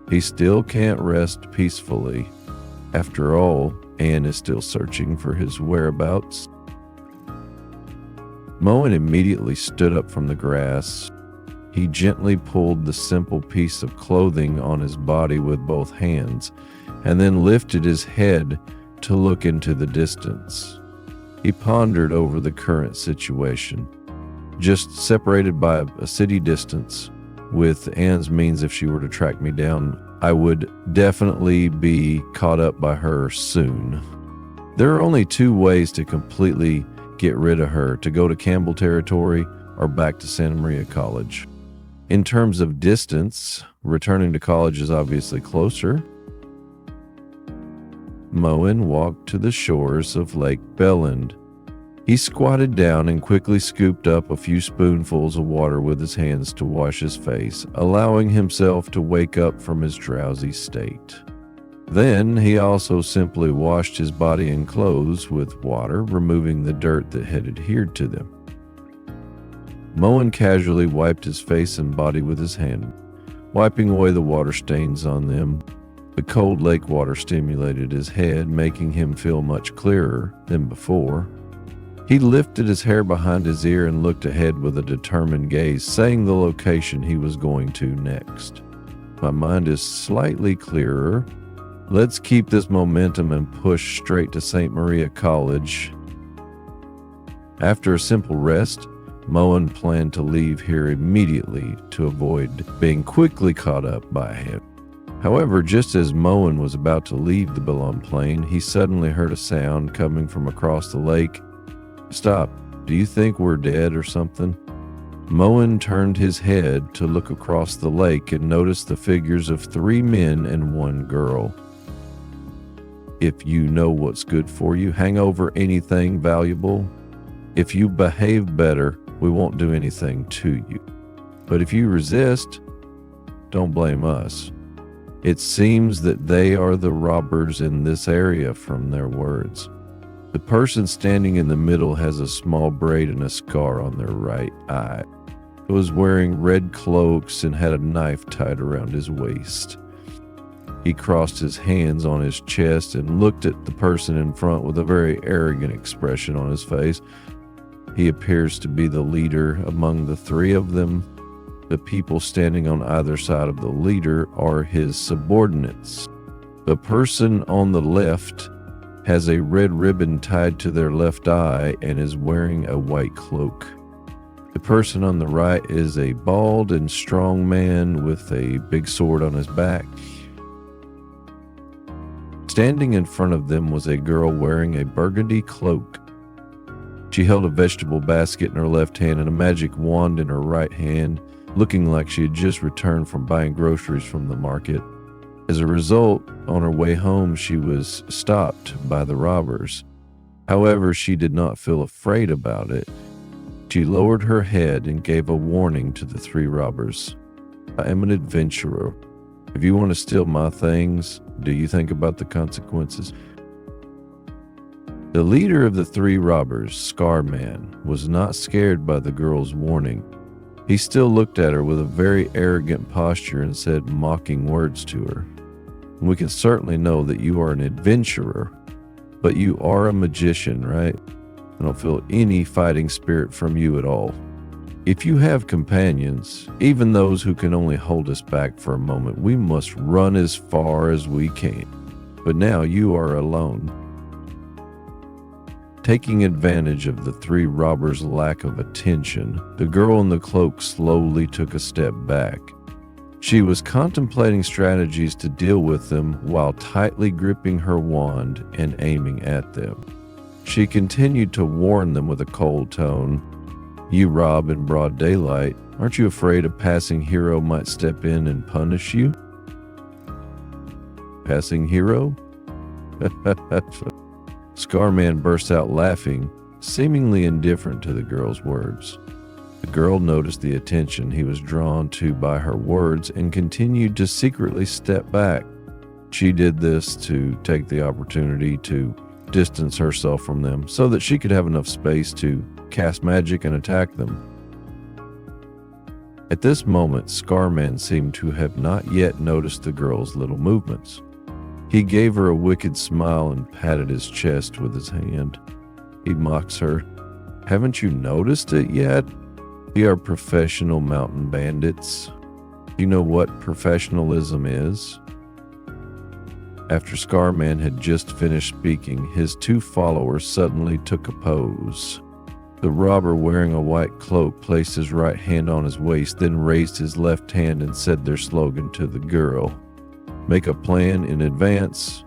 He still can't rest peacefully. After all, Anne is still searching for his whereabouts. Moen immediately stood up from the grass. He gently pulled the simple piece of clothing on his body with both hands, and then lifted his head to look into the distance. He pondered over the current situation. Just separated by a city distance. With Anne's means, if she were to track me down, I would definitely be caught up by her soon. There are only 2 ways to completely get rid of her: to go to Campbell territory or back to Santa Maria College. In terms of distance, returning to college is obviously closer. Moen walked to the shores of Lake Belland. He squatted down and quickly scooped up a few spoonfuls of water with his hands to wash his face, allowing himself to wake up from his drowsy state. Then he also simply washed his body and clothes with water, removing the dirt that had adhered to them. Moen casually wiped his face and body with his hand, wiping away the water stains on them. The cold lake water stimulated his head, making him feel much clearer than before. He lifted his hair behind his ear and looked ahead with a determined gaze, saying the location he was going to next. My mind is slightly clearer. Let's keep this momentum and push straight to St. Maria College. After a simple rest, Moen planned to leave here immediately to avoid being quickly caught up by him. However, just as Moen was about to leave the Belland Plain, he suddenly heard a sound coming from across the lake. "Stop. Do you think we're dead or something?" Moen turned his head to look across the lake and noticed the figures of 3 men and 1 girl. "If you know what's good for you, hang over anything valuable. If you behave better, we won't do anything to you. But if you resist, don't blame us." It seems that they are the robbers in this area from their words. The person standing in the middle has a small braid and a scar on their right eye. He was wearing red cloaks and had a knife tied around his waist. He crossed his hands on his chest and looked at the person in front with a very arrogant expression on his face. He appears to be the leader among the three of them. The people standing on either side of the leader are his subordinates. The person on the left has a red ribbon tied to their left eye and is wearing a white cloak. The person on the right is a bald and strong man with a big sword on his back. Standing in front of them was a girl wearing a burgundy cloak. She held a vegetable basket in her left hand and a magic wand in her right hand, looking like she had just returned from buying groceries from the market. As a result, on her way home, she was stopped by the robbers. However, she did not feel afraid about it. She lowered her head and gave a warning to the three robbers. I am an adventurer. If you want to steal my things, do you think about the consequences? The leader of the three robbers, Scarman, was not scared by the girl's warning. He still looked at her with a very arrogant posture and said mocking words to her. We can certainly know that you are an adventurer, but you are a magician, right? I don't feel any fighting spirit from you at all. If you have companions, even those who can only hold us back for a moment, we must run as far as we can. But now you are alone. Taking advantage of the three robbers' lack of attention, the girl in the cloak slowly took a step back. She was contemplating strategies to deal with them while tightly gripping her wand and aiming at them. She continued to warn them with a cold tone. You rob in broad daylight. Aren't you afraid a passing hero might step in and punish you? Passing hero? Scarman burst out laughing, seemingly indifferent to the girl's words. The girl noticed the attention he was drawn to by her words and continued to secretly step back. She did this to take the opportunity to distance herself from them so that she could have enough space to cast magic and attack them. At this moment, Scarman seemed to have not yet noticed the girl's little movements. He gave her a wicked smile and patted his chest with his hand. He mocks her. Haven't you noticed it yet? We are professional mountain bandits. You know what professionalism is? After Scarman had just finished speaking, his two followers suddenly took a pose. The robber wearing a white cloak placed his right hand on his waist, then raised his left hand and said their slogan to the girl. Make a plan in advance.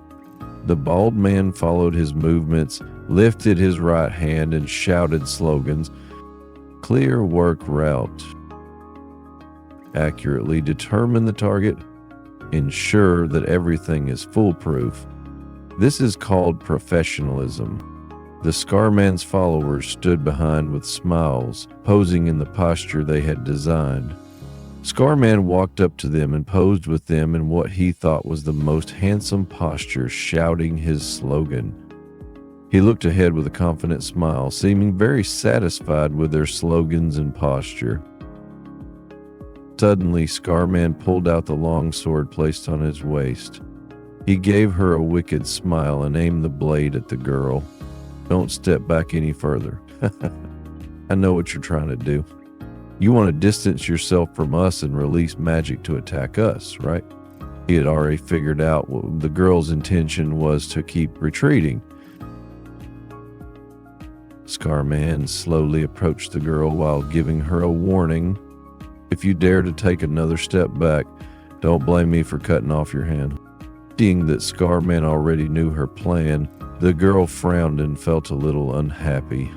The bald man followed his movements, lifted his right hand and shouted slogans. Clear work route. Accurately determine the target. Ensure that everything is foolproof. This is called professionalism. The Scarman's followers stood behind with smiles, posing in the posture they had designed. Scarman walked up to them and posed with them in what he thought was the most handsome posture, shouting his slogan. He looked ahead with a confident smile, seeming very satisfied with their slogans and posture. Suddenly, Scarman pulled out the long sword placed on his waist. He gave her a wicked smile and aimed the blade at the girl. Don't step back any further. I know what you're trying to do. You want to distance yourself from us and release magic to attack us, right? He had already figured out what the girl's intention was to keep retreating. Scarman slowly approached the girl while giving her a warning. If you dare to take another step back, don't blame me for cutting off your hand. Seeing that Scarman already knew her plan, the girl frowned and felt a little unhappy.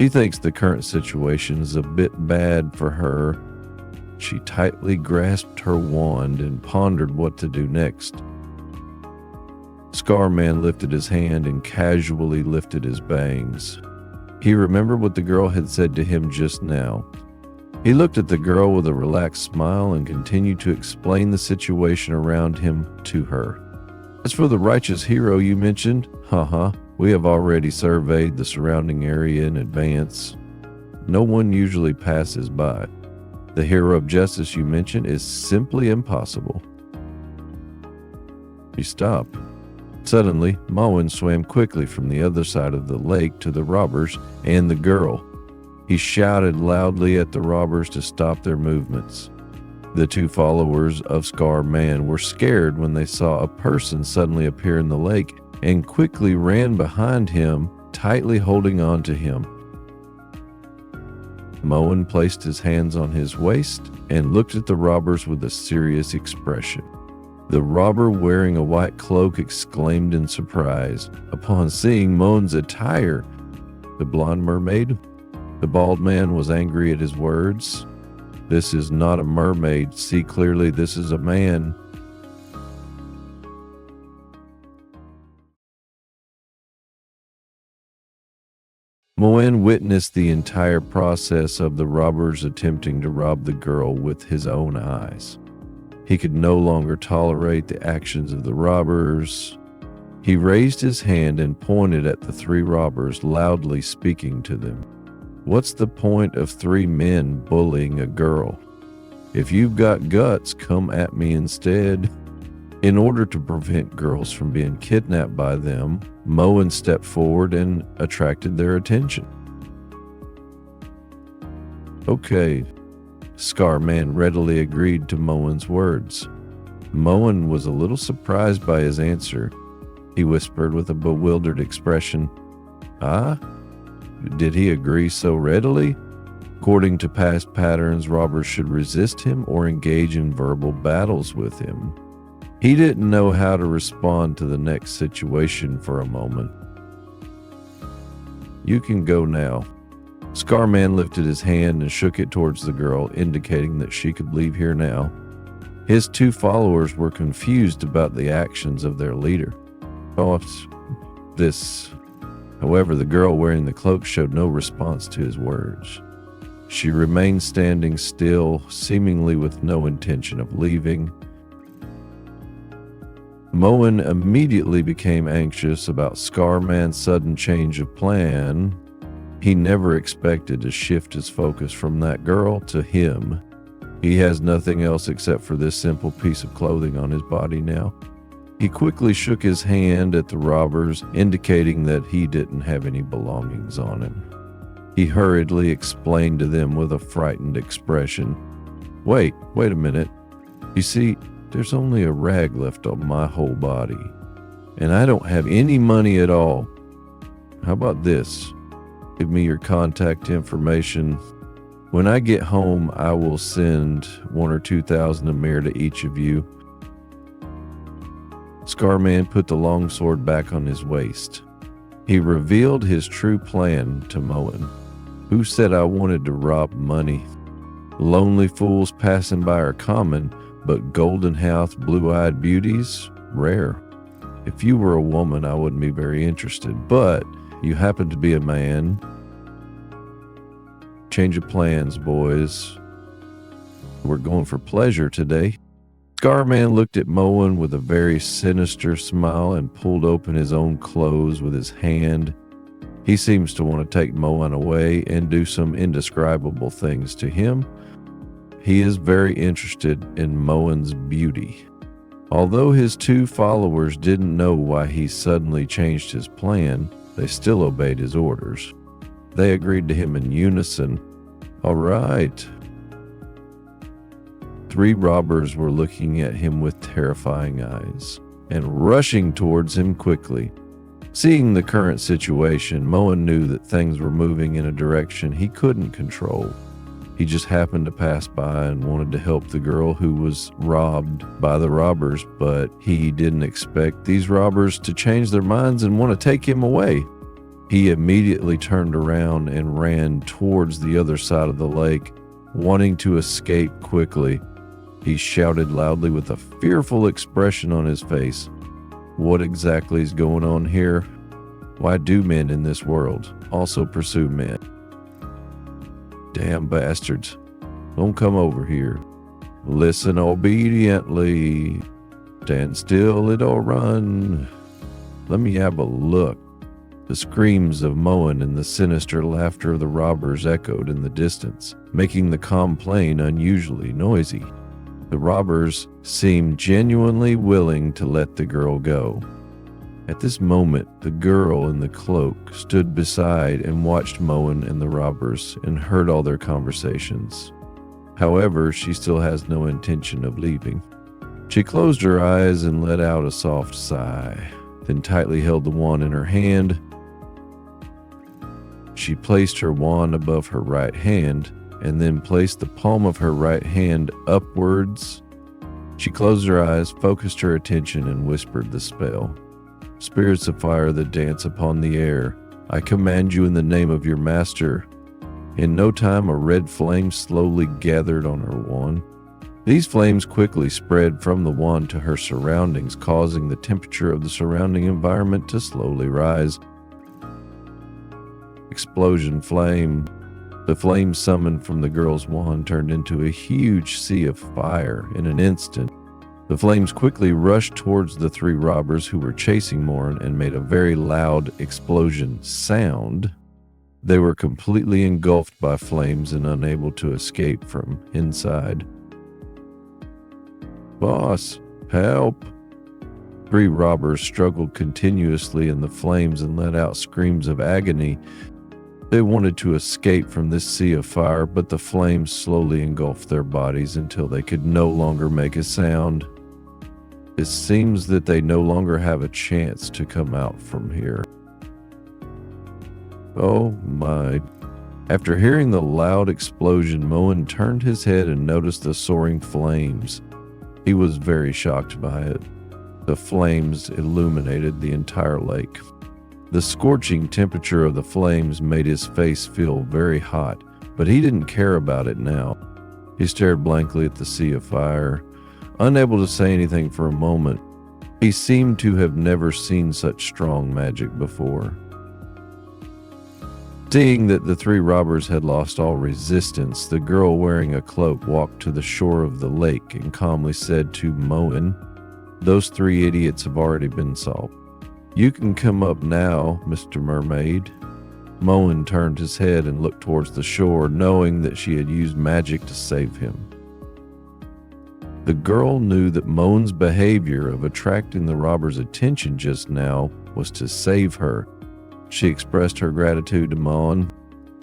She thinks the current situation is a bit bad for her. She tightly grasped her wand and pondered what to do next. Scarman lifted his hand and casually lifted his bangs. He remembered what the girl had said to him just now. He looked at the girl with a relaxed smile and continued to explain the situation around him to her. As for the righteous hero you mentioned, we have already surveyed the surrounding area in advance. No one usually passes by. The hero of justice you mentioned is simply impossible. He stopped. Suddenly, Moen swam quickly from the other side of the lake to the robbers and the girl. He shouted loudly at the robbers to stop their movements. The two followers of Scar Man were scared when they saw a person suddenly appear in the lake and quickly ran behind him, tightly holding on to him. Moen placed his hands on his waist and looked at the robbers with a serious expression. The robber wearing a white cloak exclaimed in surprise upon seeing Moen's attire. The blonde mermaid? The bald man was angry at his words. This is not a mermaid. See clearly, this is a man. Moen witnessed the entire process of the robbers attempting to rob the girl with his own eyes. He could no longer tolerate the actions of the robbers. He raised his hand and pointed at the three robbers, loudly speaking to them. What's the point of three men bullying a girl? If you've got guts, come at me instead. In order to prevent girls from being kidnapped by them, Moen stepped forward and attracted their attention. Okay, Scar Man readily agreed to Moen's words. Moen was a little surprised by his answer. He whispered with a bewildered expression, "Ah? Did he agree so readily?" According to past patterns, robbers should resist him or engage in verbal battles with him. He didn't know how to respond to the next situation for a moment. "You can go now." Scarman lifted his hand and shook it towards the girl, indicating that she could leave here now. His two followers were confused about the actions of their leader. However, the girl wearing the cloak showed no response to his words. She remained standing still, seemingly with no intention of leaving. Moen immediately became anxious about Scarman's sudden change of plan. He never expected to shift his focus from that girl to him. He has nothing else except for this simple piece of clothing on his body now. He quickly shook his hand at the robbers, indicating that he didn't have any belongings on him. He hurriedly explained to them with a frightened expression, Wait a minute. You see, there's only a rag left on my whole body, and I don't have any money at all. How about this? Give me your contact information. When I get home, I will send 1,000 or 2,000 Amir to each of you." Scarman put the longsword back on his waist. He revealed his true plan to Moen. Who said I wanted to rob money? Lonely fools passing by are common, but golden-housed, blue-eyed beauties, rare. If you were a woman, I wouldn't be very interested, but you happen to be a man. Change of plans, boys. We're going for pleasure today. Scarman looked at Moen with a very sinister smile and pulled open his own clothes with his hand. He seems to want to take Moen away and do some indescribable things to him. He is very interested in Moen's beauty. Although his two followers didn't know why he suddenly changed his plan, they still obeyed his orders. They agreed to him in unison. All right. Three robbers were looking at him with terrifying eyes and rushing towards him quickly. Seeing the current situation, Moen knew that things were moving in a direction he couldn't control. He just happened to pass by and wanted to help the girl who was robbed by the robbers, but he didn't expect these robbers to change their minds and want to take him away. He immediately turned around and ran towards the other side of the lake, wanting to escape quickly. He shouted loudly with a fearful expression on his face. What exactly is going on here? Why do men in this world also pursue men? Damn bastards. Don't come over here. Listen obediently. Stand still or run. Let me have a look. The screams of Moen and the sinister laughter of the robbers echoed in the distance, making the calm plain unusually noisy. The robbers seemed genuinely willing to let the girl go. At this moment, the girl in the cloak stood beside and watched Moen and the robbers and heard all their conversations. However, she still has no intention of leaving. She closed her eyes and let out a soft sigh, then tightly held the wand in her hand. She placed her wand above her right hand and then placed the palm of her right hand upwards. She closed her eyes, focused her attention, and whispered the spell. Spirits of fire that dance upon the air, I command you in the name of your master. In no time, a red flame slowly gathered on her wand. These flames quickly spread from the wand to her surroundings, causing the temperature of the surrounding environment to slowly rise. Explosion flame. The flame summoned from the girl's wand turned into a huge sea of fire in an instant. The flames quickly rushed towards the three robbers who were chasing Moen and made a very loud explosion sound. They were completely engulfed by flames and unable to escape from inside. Boss, help! Three robbers struggled continuously in the flames and let out screams of agony. They wanted to escape from this sea of fire, but the flames slowly engulfed their bodies until they could no longer make a sound. It seems that they no longer have a chance to come out from here. Oh my. After hearing the loud explosion, Moen turned his head and noticed the soaring flames. He was very shocked by it. The flames illuminated the entire lake. The scorching temperature of the flames made his face feel very hot, but he didn't care about it now. He stared blankly at the sea of fire, unable to say anything for a moment. He seemed to have never seen such strong magic before. Seeing that the three robbers had lost all resistance, the girl wearing a cloak walked to the shore of the lake and calmly said to Moen, "Those three idiots have already been solved. You can come up now, Mr. Mermaid." Moen turned his head and looked towards the shore, knowing that she had used magic to save him. The girl knew that Moen's behavior of attracting the robbers' attention just now was to save her. She expressed her gratitude to Moen.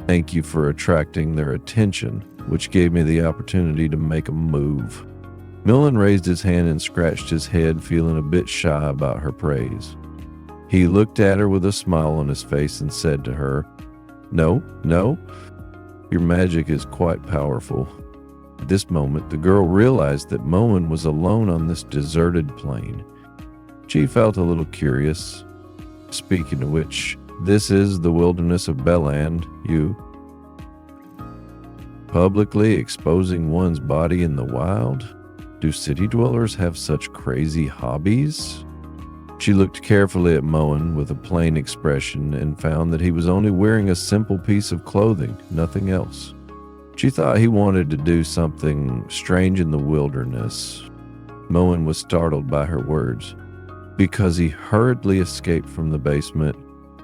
"Thank you for attracting their attention, which gave me the opportunity to make a move." Moen raised his hand and scratched his head, feeling a bit shy about her praise. He looked at her with a smile on his face and said to her, No, your magic is quite powerful." At this moment, the girl realized that Moen was alone on this deserted plain. She felt a little curious. "Speaking of which, this is the wilderness of Belland, you publicly exposing one's body in the wild? Do city dwellers have such crazy hobbies?" She looked carefully at Moen with a plain expression and found that he was only wearing a simple piece of clothing, nothing else. She thought he wanted to do something strange in the wilderness. Moen was startled by her words. Because he hurriedly escaped from the basement,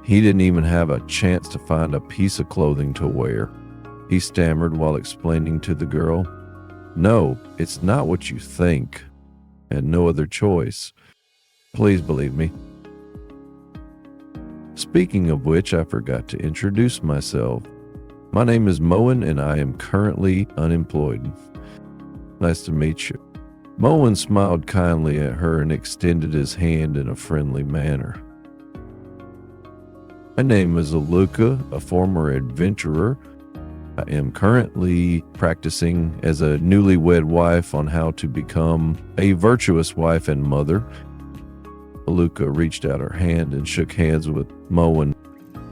he didn't even have a chance to find a piece of clothing to wear. He stammered while explaining to the girl, "No, it's not what you think. I had no other choice. Please believe me." Speaking of which, I forgot to introduce myself. My name is Moen and I am currently unemployed. Nice to meet you. Moen smiled kindly at her and extended his hand in a friendly manner. My name is Aluca, a former adventurer. I am currently practicing as a newlywed wife on how to become a virtuous wife and mother. Aluca reached out her hand and shook hands with Moen.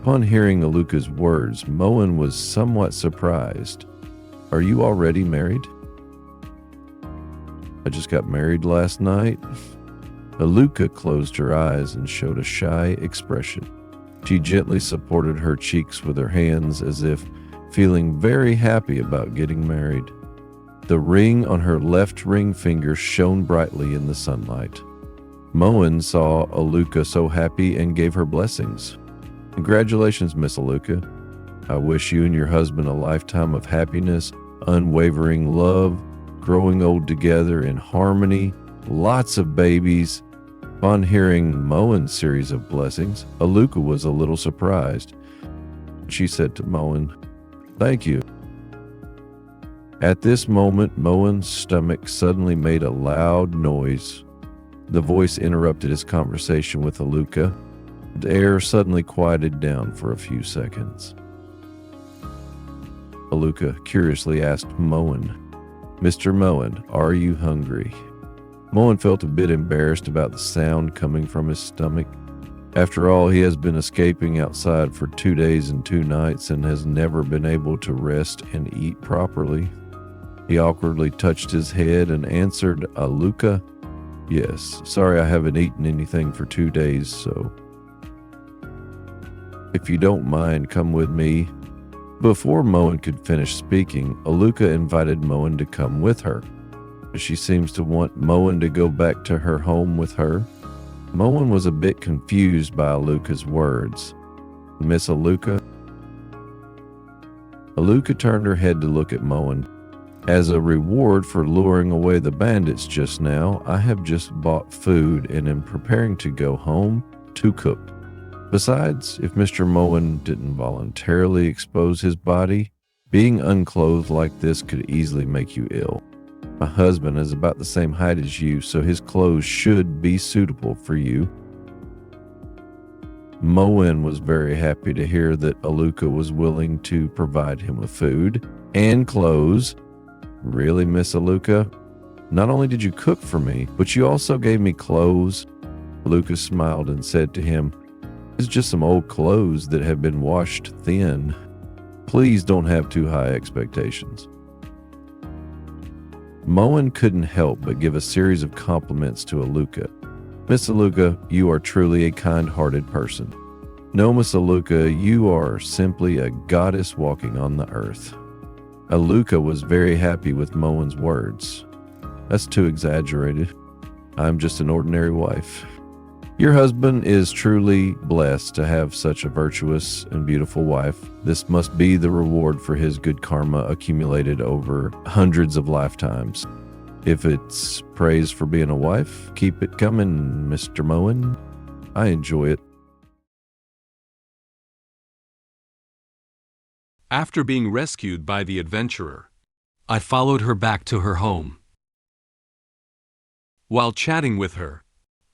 Upon hearing Aluca's words, Moen was somewhat surprised. "Are you already married?" "I just got married last night." Aluca closed her eyes and showed a shy expression. She gently supported her cheeks with her hands as if feeling very happy about getting married. The ring on her left ring finger shone brightly in the sunlight. Moen saw Aluca so happy and gave her blessings. "Congratulations, Miss Aluca. I wish you and your husband a lifetime of happiness, unwavering love, growing old together in harmony, lots of babies. Upon hearing Moen's series of blessings, Aluca was a little surprised. She said to Moen, "Thank you." At this moment, Moen's stomach suddenly made a loud noise. The voice interrupted his conversation with Aluca. The air suddenly quieted down for a few seconds. Aluca curiously asked Moen, "Mr. Moen, are you hungry?" Moen felt a bit embarrassed about the sound coming from his stomach. After all, he has been escaping outside for 2 days and 2 nights and has never been able to rest and eat properly. He awkwardly touched his head and answered Aluca, "Yes, sorry I haven't eaten anything for 2 days, so if you don't mind, come with me." Before Moen could finish speaking, Aluca invited Moen to come with her. She seems to want Moen to go back to her home with her. Moen was a bit confused by Aluca's words. "Miss Aluca?" Aluca turned her head to look at Moen. "As a reward for luring away the bandits just now, I have just bought food and am preparing to go home to cook. Besides, if Mr. Moen didn't voluntarily expose his body, being unclothed like this could easily make you ill. My husband is about the same height as you, so his clothes should be suitable for you." Moen was very happy to hear that Aluca was willing to provide him with food and clothes. "Really, Miss Aluca? Not only did you cook for me, but you also gave me clothes?" Aluca smiled and said to him, "It's just some old clothes that have been washed thin. Please don't have too high expectations." Moen couldn't help but give a series of compliments to Aluca. "Miss Aluca, you are truly a kind-hearted person. No, Miss Aluca, you are simply a goddess walking on the earth." Aluca was very happy with Moen's words. "That's too exaggerated. I'm just an ordinary wife. Your husband is truly blessed to have such a virtuous and beautiful wife. This must be the reward for his good karma accumulated over hundreds of lifetimes. If it's praise for being a wife, keep it coming, Mr. Moen. I enjoy it." After being rescued by the adventurer, I followed her back to her home. While chatting with her,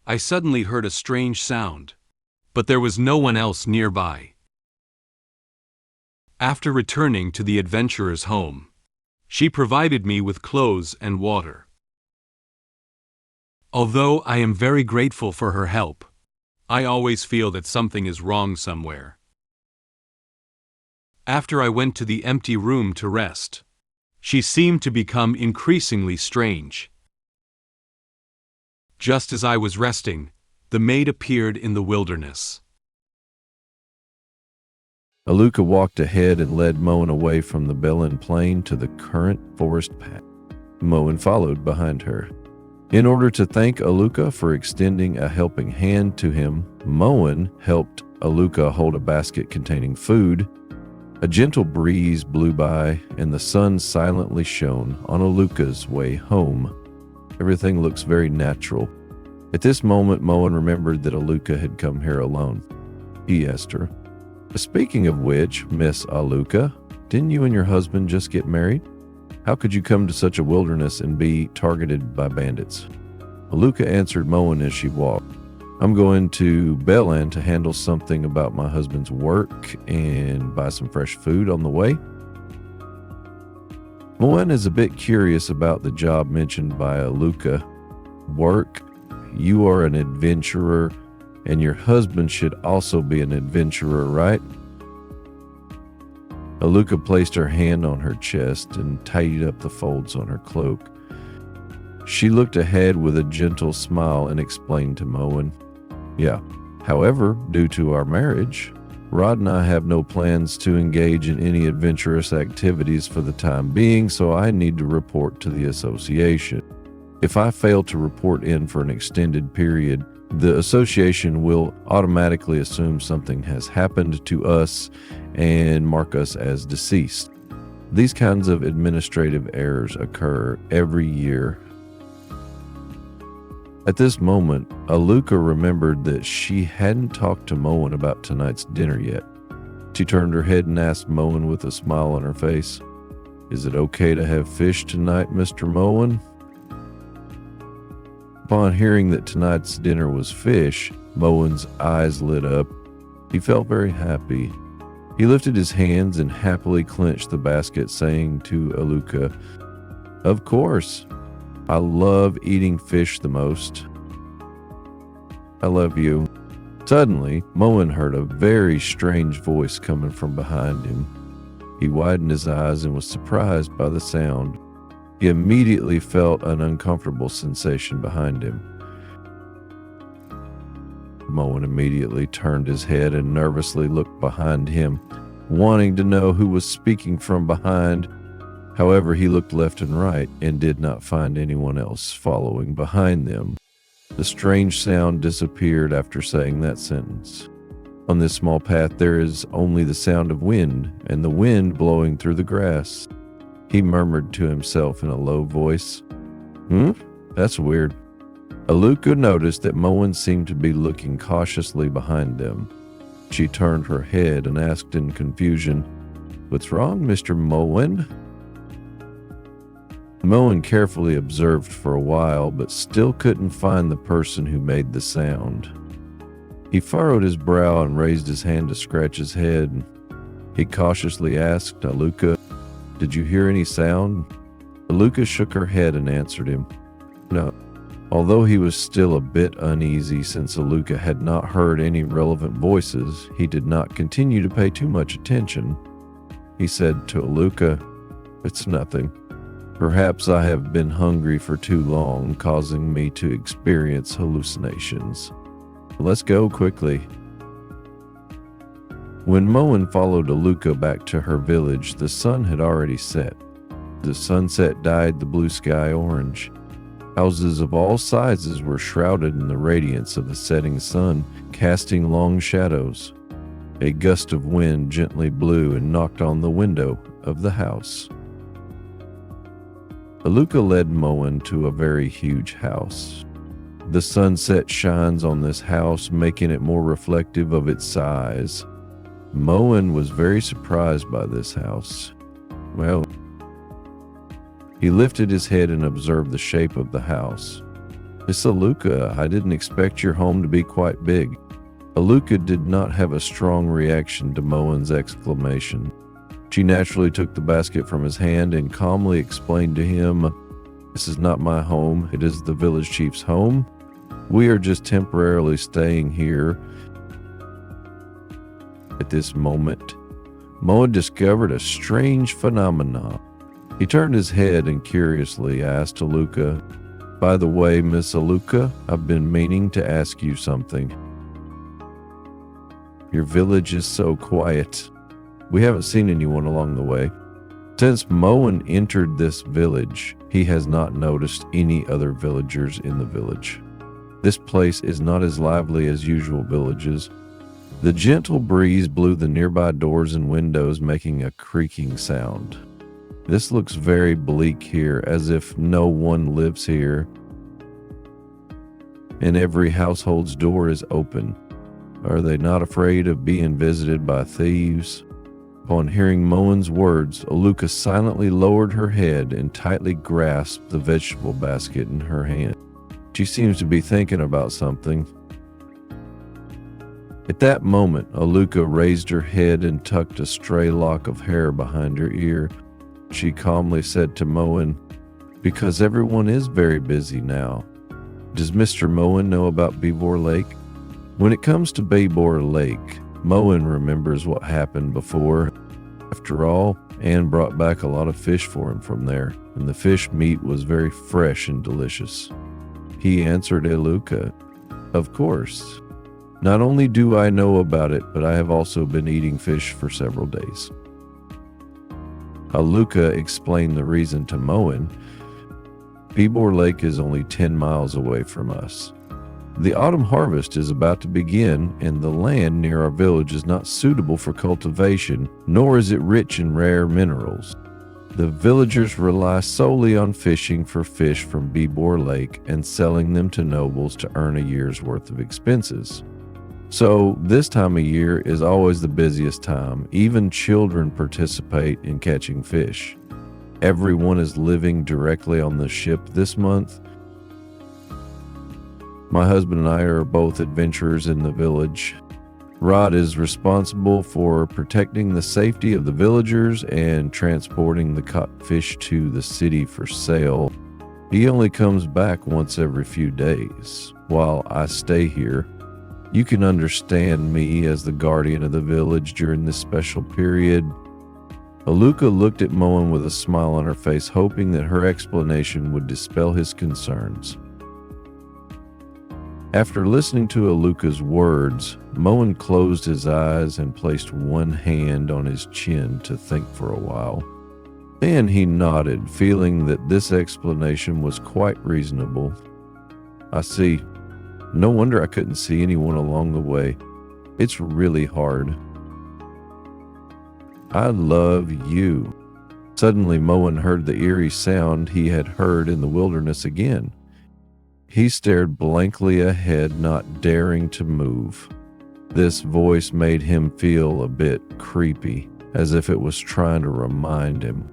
I suddenly heard a strange sound, but there was no one else nearby. After returning to the adventurer's home, she provided me with clothes and water. Although I am very grateful for her help, I always feel that something is wrong somewhere. After I went to the empty room to rest, she seemed to become increasingly strange. Just as I was resting, the maid appeared in the wilderness. Aluca walked ahead and led Moen away from the Belen Plain to the current forest path. Moen followed behind her. In order to thank Aluca for extending a helping hand to him, Moen helped Aluca hold a basket containing food. A gentle breeze blew by, and the sun silently shone on Aluca's way home. Everything looks very natural. At this moment, Moen remembered that Aluca had come here alone. He asked her, "Speaking of which, Miss Aluca, didn't you and your husband just get married? How could you come to such a wilderness and be targeted by bandits?" Aluca answered Moen as she walked, "I'm going to Belen to handle something about my husband's work and buy some fresh food on the way." Moen is a bit curious about the job mentioned by Aluca. Work? You are an adventurer, and your husband should also be an adventurer, right? Aluca placed her hand on her chest and tidied up the folds on her cloak. She looked ahead with a gentle smile and explained to Moen, "Yeah, however, due to our marriage, Rod and I have no plans to engage in any adventurous activities for the time being, so I need to report to the association. If I fail to report in for an extended period, the association will automatically assume something has happened to us and mark us as deceased. These kinds of administrative errors occur every year. At this moment, Aluca remembered that she hadn't talked to Moen about tonight's dinner yet. She turned her head and asked Moen with a smile on her face, "Is it okay to have fish tonight, Mr. Moen?" Upon hearing that tonight's dinner was fish, Moen's eyes lit up. He felt very happy. He lifted his hands and happily clenched the basket, saying to Aluca, "Of course. I love eating fish the most. I love you." Suddenly, Moen heard a very strange voice coming from behind him. He widened his eyes and was surprised by the sound. He immediately felt an uncomfortable sensation behind him. Moen immediately turned his head and nervously looked behind him, wanting to know who was speaking from behind. However, he looked left and right and did not find anyone else following behind them. The strange sound disappeared after saying that sentence. On this small path there is only the sound of wind and the wind blowing through the grass. He murmured to himself in a low voice, That's weird." Aluca noticed that Moen seemed to be looking cautiously behind them. She turned her head and asked in confusion, "What's wrong, Mr. Moen?" Moen carefully observed for a while, but still couldn't find the person who made the sound. He furrowed his brow and raised his hand to scratch his head. He cautiously asked Aluca, "Did you hear any sound?" Aluca shook her head and answered him, "No." Although he was still a bit uneasy since Aluca had not heard any relevant voices, he did not continue to pay too much attention. He said to Aluca, "It's nothing. Perhaps I have been hungry for too long, causing me to experience hallucinations. Let's go quickly." When Moen followed Aluca back to her village, the sun had already set. The sunset dyed the blue sky orange. Houses of all sizes were shrouded in the radiance of the setting sun, casting long shadows. A gust of wind gently blew and knocked on the window of the house. Aluca led Moen to a very huge house. The sunset shines on this house, making it more reflective of its size. Moen was very surprised by this house. Well, he lifted his head and observed the shape of the house. "Miss Aluca, I didn't expect your home to be quite big." Aluca did not have a strong reaction to Moen's exclamation. She naturally took the basket from his hand and calmly explained to him, "This is not my home, it is the village chief's home. We are just temporarily staying here." At this moment, Moen discovered a strange phenomenon. He turned his head and curiously asked Aluca, "By the way, Miss Aluca, I've been meaning to ask you something. Your village is so quiet. We haven't seen anyone along the way." Since Moen entered this village, he has not noticed any other villagers in the village. This place is not as lively as usual villages. The gentle breeze blew the nearby doors and windows, making a creaking sound. This looks very bleak here, as if no one lives here, and every household's door is open. Are they not afraid of being visited by thieves? Upon hearing Moen's words, Aluca silently lowered her head and tightly grasped the vegetable basket in her hand. She seems to be thinking about something. At that moment, Aluca raised her head and tucked a stray lock of hair behind her ear. She calmly said to Moen, "Because everyone is very busy now. Does Mr. Moen know about Beavor Lake?" When it comes to Beavor Lake, Moen remembers what happened before. After all, Anne brought back a lot of fish for him from there, and the fish meat was very fresh and delicious. He answered Aluca, "Of course. Not only do I know about it, but I have also been eating fish for several days." Aluca explained the reason to Moen. "Beavor Lake is only 10 miles away from us. The autumn harvest is about to begin, and the land near our village is not suitable for cultivation, nor is it rich in rare minerals. The villagers rely solely on fishing for fish from Bebor Lake and selling them to nobles to earn a year's worth of expenses. So this time of year is always the busiest time. Even children participate in catching fish. Everyone is living directly on the ship this month. My husband and I are both adventurers in the village. Rod is responsible for protecting the safety of the villagers and transporting the caught fish to the city for sale. He only comes back once every few days while I stay here. You can understand me as the guardian of the village during this special period. Aluca looked at Moen with a smile on her face, hoping that her explanation would dispel his concerns. After listening to Aluca's words, Moen closed his eyes and placed one hand on his chin to think for a while. Then he nodded, feeling that this explanation was quite reasonable. I see. No wonder I couldn't see anyone along the way. It's really hard. I love you. Suddenly Moen heard the eerie sound he had heard in the wilderness again. He stared blankly ahead, not daring to move. This voice made him feel a bit creepy, as if it was trying to remind him.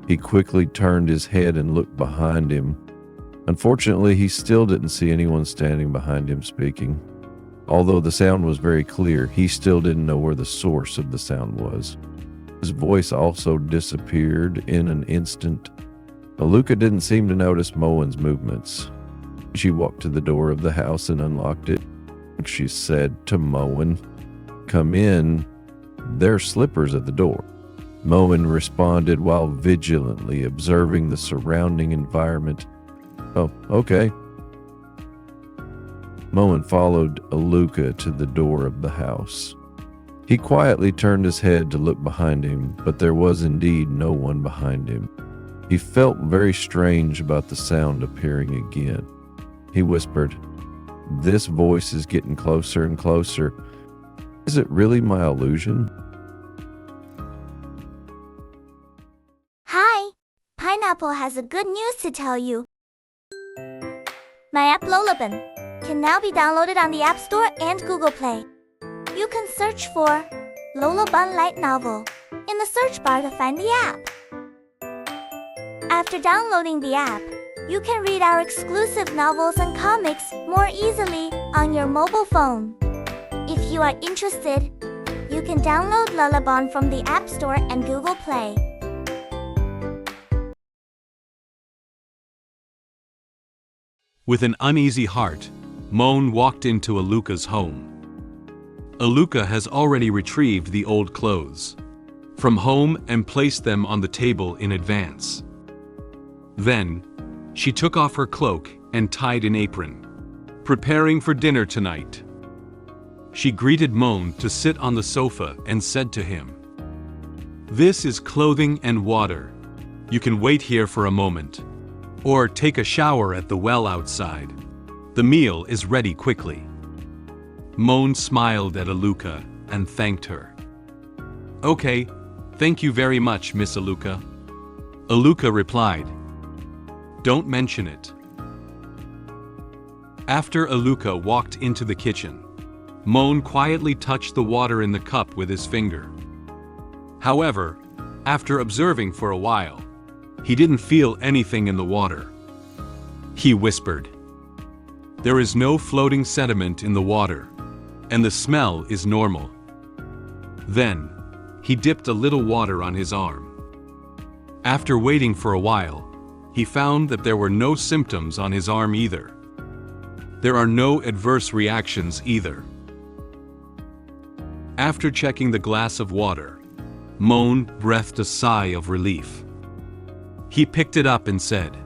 He quickly turned his head and looked behind him. Unfortunately, he still didn't see anyone standing behind him speaking. Although the sound was very clear, he still didn't know where the source of the sound was. His voice also disappeared in an instant. Aluca didn't seem to notice Moen's movements. She walked to the door of the house and unlocked it. She said to Moen, "Come in. There are slippers at the door." Moen responded while vigilantly observing the surrounding environment. "Oh, okay." Moen followed Aluca to the door of the house. He quietly turned his head to look behind him, but there was indeed no one behind him. He felt very strange about the sound appearing again. He whispered, "This voice is getting closer and closer. Is it really my illusion?" Hi! Pineapple has a good news to tell you. My app Lullaby can now be downloaded on the App Store and Google Play. You can search for Lullaby Light Novel in the search bar to find the app. After downloading the app, you can read our exclusive novels and comics more easily on your mobile phone. If you are interested, you can download Lullaby from the App Store and Google Play. With an uneasy heart, Moen walked into Aluca's home. Aluca has already retrieved the old clothes from home and placed them on the table in advance. Then, she took off her cloak and tied an apron, preparing for dinner tonight. She greeted Moen to sit on the sofa and said to him, "This is clothing and water. You can wait here for a moment, or take a shower at the well outside. The meal is ready quickly." Moen smiled at Aluca and thanked her. "Okay, thank you very much, Miss Aluca." Aluca replied, "Don't mention it." After Aluca walked into the kitchen, Moen quietly touched the water in the cup with his finger. However, after observing for a while, he didn't feel anything in the water. He whispered, "There is no floating sediment in the water, and the smell is normal." Then, he dipped a little water on his arm. After waiting for a while, he found that there were no symptoms on his arm either. There are no adverse reactions either. After checking the glass of water, Moen breathed a sigh of relief. He picked it up and said,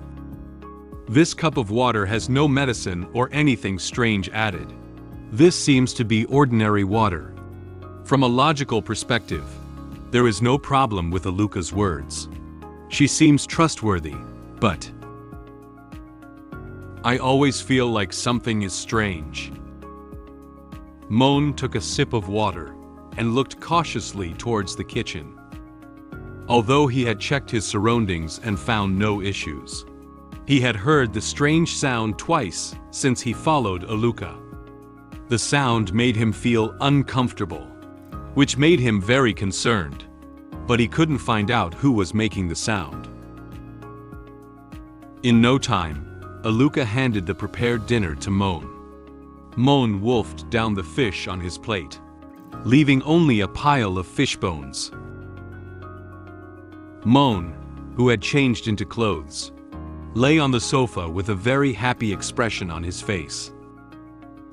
"This cup of water has no medicine or anything strange added. This seems to be ordinary water." From a logical perspective, there is no problem with Aluca's words. She seems trustworthy, but I always feel like something is strange. Moen took a sip of water and looked cautiously towards the kitchen. although he had checked his surroundings and found no issues. He had heard the strange sound twice since he followed Aluca. The sound made him feel uncomfortable, which made him very concerned, but he couldn't find out who was making the sound. In no time, Aluca handed the prepared dinner to Moen. Moen wolfed down the fish on his plate, leaving only a pile of fish bones. Moen, who had changed into clothes, lay on the sofa with a very happy expression on his face.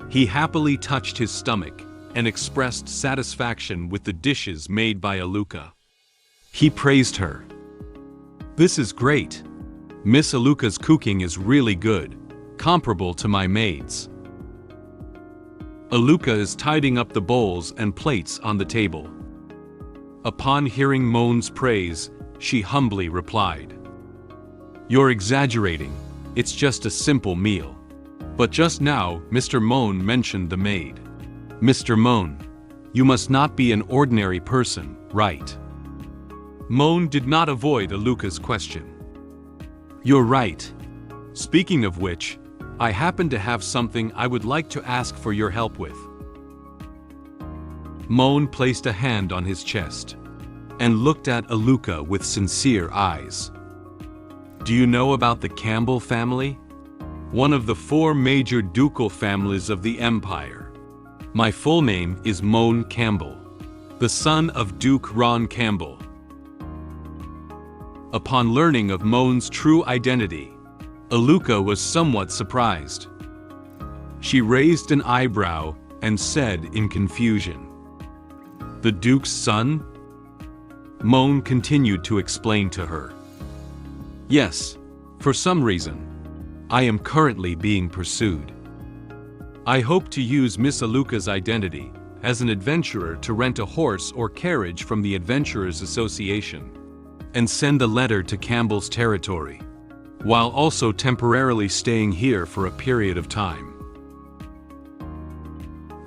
He happily touched his stomach and expressed satisfaction with the dishes made by Aluca. He praised her. "This is great. Miss Aluca's cooking is really good, comparable to my maid's." Aluca is tidying up the bowls and plates on the table. Upon hearing Moen's praise, she humbly replied, "You're exaggerating. It's just a simple meal. But just now, Mr. Moen mentioned the maid. Mr. Moen, you must not be an ordinary person, right?" Moen did not avoid Aluca's question. "You're right. Speaking of which, I happen to have something I would like to ask for your help with." Moen placed a hand on his chest and looked at Aluca with sincere eyes. "Do you know about the Campbell family? One of the 4 major ducal families of the Empire. My full name is Moen Campbell, the son of Duke Ron Campbell." Upon learning of Moen's true identity, Aluca was somewhat surprised. She raised an eyebrow and said in confusion, "The Duke's son?" Moen continued to explain to her. "Yes, for some reason, I am currently being pursued. I hope to use Miss Aluca's identity as an adventurer to rent a horse or carriage from the Adventurers Association and send a letter to Campbell's territory, while also temporarily staying here for a period of time."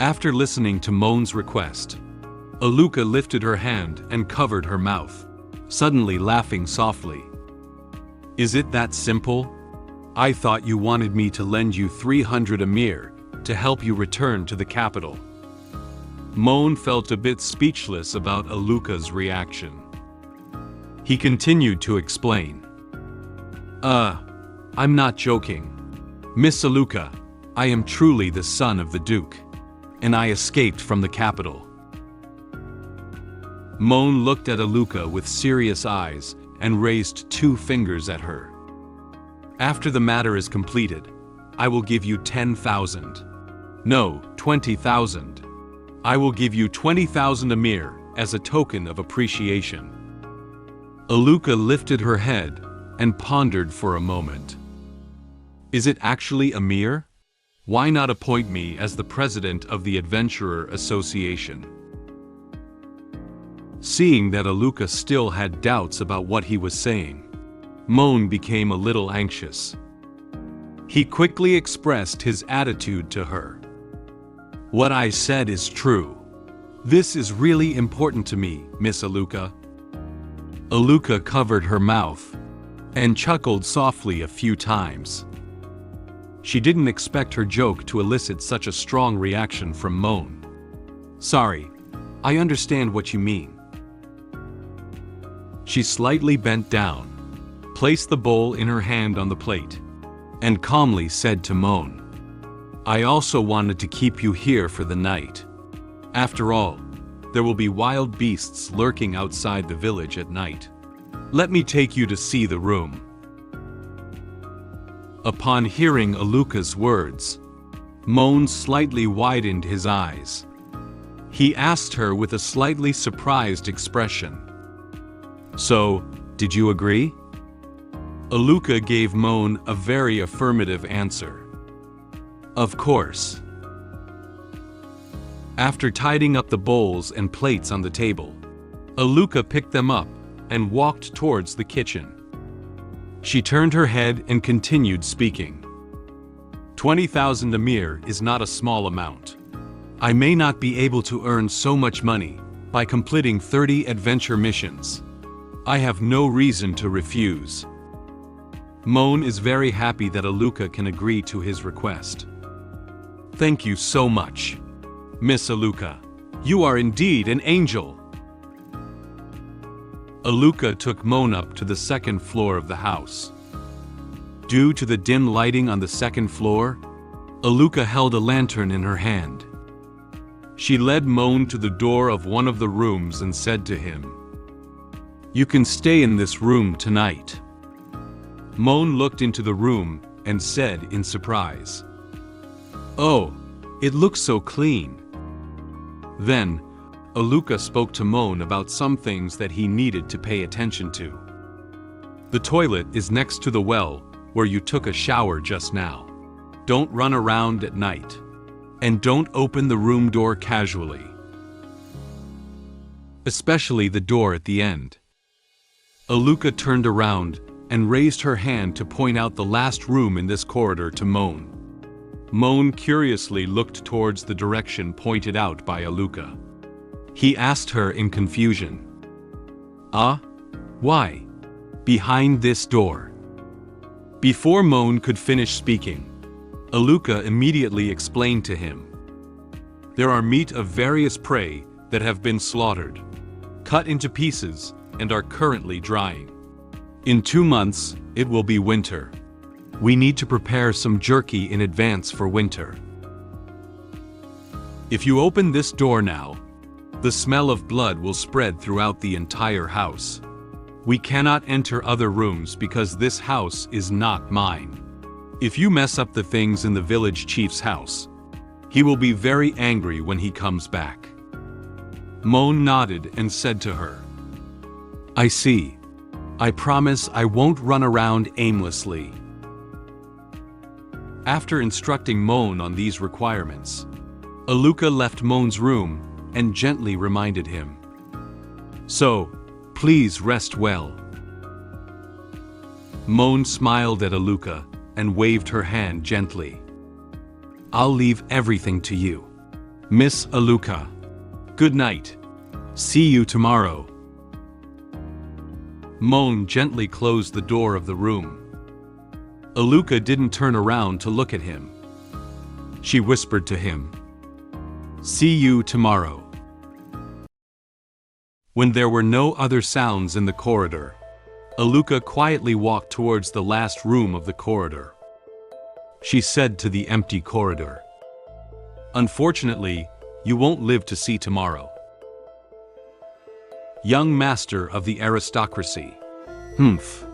After listening to Moen's request, Aluca lifted her hand and covered her mouth, suddenly laughing softly. "Is it that simple? I thought you wanted me to lend you 300 Amir to help you return to the capital." Moen felt a bit speechless about Aluca's reaction. He continued to explain. I'm not joking. Miss Aluca, I am truly the son of the Duke, and I escaped from the capital." Moen looked at Aluca with serious eyes and raised 2 fingers at her. "After the matter is completed, I will give you 10,000. No, 20,000. I will give you 20,000 Amir as a token of appreciation." Aluca lifted her head and pondered for a moment. "Is it actually Amir? Why not appoint me as the president of the Adventurer Association?" Seeing that Aluca still had doubts about what he was saying, Moen became a little anxious. He quickly expressed his attitude to her. "What I said is true. This is really important to me, Miss Aluca." Aluca covered her mouth and chuckled softly a few times. She didn't expect her joke to elicit such a strong reaction from Moen. "Sorry, I understand what you mean." She slightly bent down, placed the bowl in her hand on the plate, and calmly said to Moen, "I also wanted to keep you here for the night. After all, there will be wild beasts lurking outside the village at night. Let me take you to see the room." Upon hearing Aluca's words, Moen slightly widened his eyes. He asked her with a slightly surprised expression, "So, did you agree?" Aluca gave Moen a very affirmative answer. "Of course." After tidying up the bowls and plates on the table, Aluca picked them up and walked towards the kitchen. She turned her head and continued speaking. 20,000 Amir is not a small amount. I may not be able to earn so much money by completing 30 adventure missions, I have no reason to refuse. Moen is very happy that Aluca can agree to his request. Thank you so much, Miss Aluca. You are indeed an angel. Aluca took Moen up to the second floor of the house. Due to the dim lighting on the second floor, Aluca held a lantern in her hand. She led Moen to the door of one of the rooms and said to him, "You can stay in this room tonight." Moen looked into the room and said in surprise, "Oh, it looks so clean." Then, Aluca spoke to Moen about some things that he needed to pay attention to. The toilet is next to the well where you took a shower just now. Don't run around at night. And don't open the room door casually. Especially the door at the end. Aluca turned around and raised her hand to point out the last room in this corridor to Moen. Moen curiously looked towards the direction pointed out by Aluca. He asked her in confusion, Why? Behind this door." Before Moen could finish speaking, Aluca immediately explained to him. There are meat of various prey that have been slaughtered, cut into pieces, and are currently drying. In 2 months, it will be winter. We need to prepare some jerky in advance for winter. If you open this door now, the smell of blood will spread throughout the entire house. We cannot enter other rooms because this house is not mine. If you mess up the things in the village chief's house, he will be very angry when he comes back. Moen nodded and said to her, "I see. I promise I won't run around aimlessly." After instructing Moen on these requirements, Aluca left Moen's room and gently reminded him, "So, please rest well." Moen smiled at Aluca and waved her hand gently. "I'll leave everything to you, Miss Aluca. Good night. See you tomorrow." Moen gently closed the door of the room. Aluca didn't turn around to look at him. She whispered to him, "See you tomorrow." When there were no other sounds in the corridor, Aluca quietly walked towards the last room of the corridor. She said to the empty corridor, "Unfortunately, you won't live to see tomorrow." Young master of the aristocracy. Humph.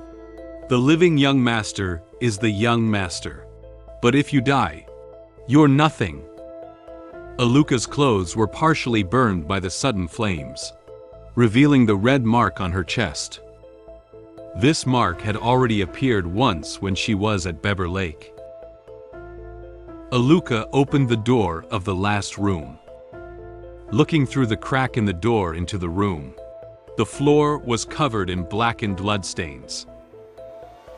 The living young master is the young master. But if you die, you're nothing. Aluca's clothes were partially burned by the sudden flames, revealing the red mark on her chest. This mark had already appeared once when she was at Beber Lake. Aluca opened the door of the last room. Looking through the crack in the door into the room, the floor was covered in blackened bloodstains.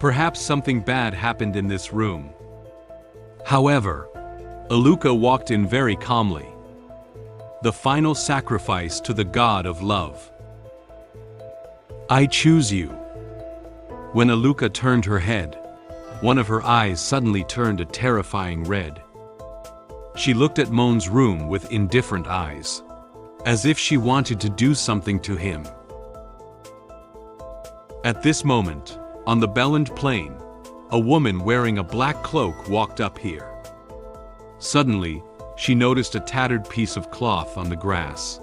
Perhaps something bad happened in this room. However, Aluca walked in very calmly. The final sacrifice to the god of love. "I choose you." When Aluca turned her head, one of her eyes suddenly turned a terrifying red. She looked at Moen's room with indifferent eyes, as if she wanted to do something to him. At this moment, on the Belland Plain, a woman wearing a black cloak walked up here. Suddenly, she noticed a tattered piece of cloth on the grass.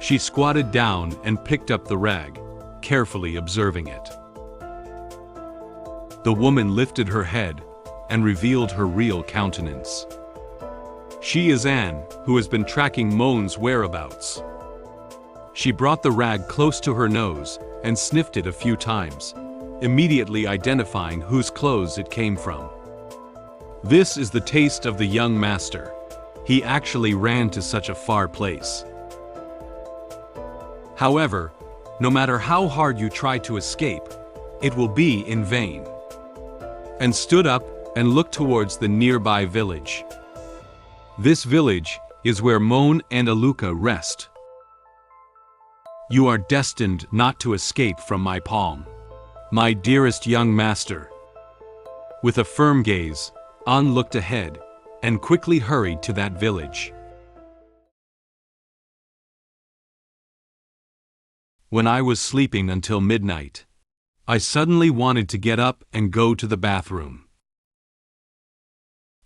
She squatted down and picked up the rag, carefully observing it. The woman lifted her head and revealed her real countenance. She is Anne, who has been tracking Moen's whereabouts. She brought the rag close to her nose and sniffed it a few times, immediately identifying whose clothes it came from. This is the taste of the young master. He actually ran to such a far place. However, no matter how hard you try to escape, it will be in vain. And stood up and looked towards the nearby village. This village is where Moen and Aluca rest. You are destined not to escape from my palm, my dearest young master." With a firm gaze, An looked ahead and quickly hurried to that village. When I was sleeping until midnight, I suddenly wanted to get up and go to the bathroom.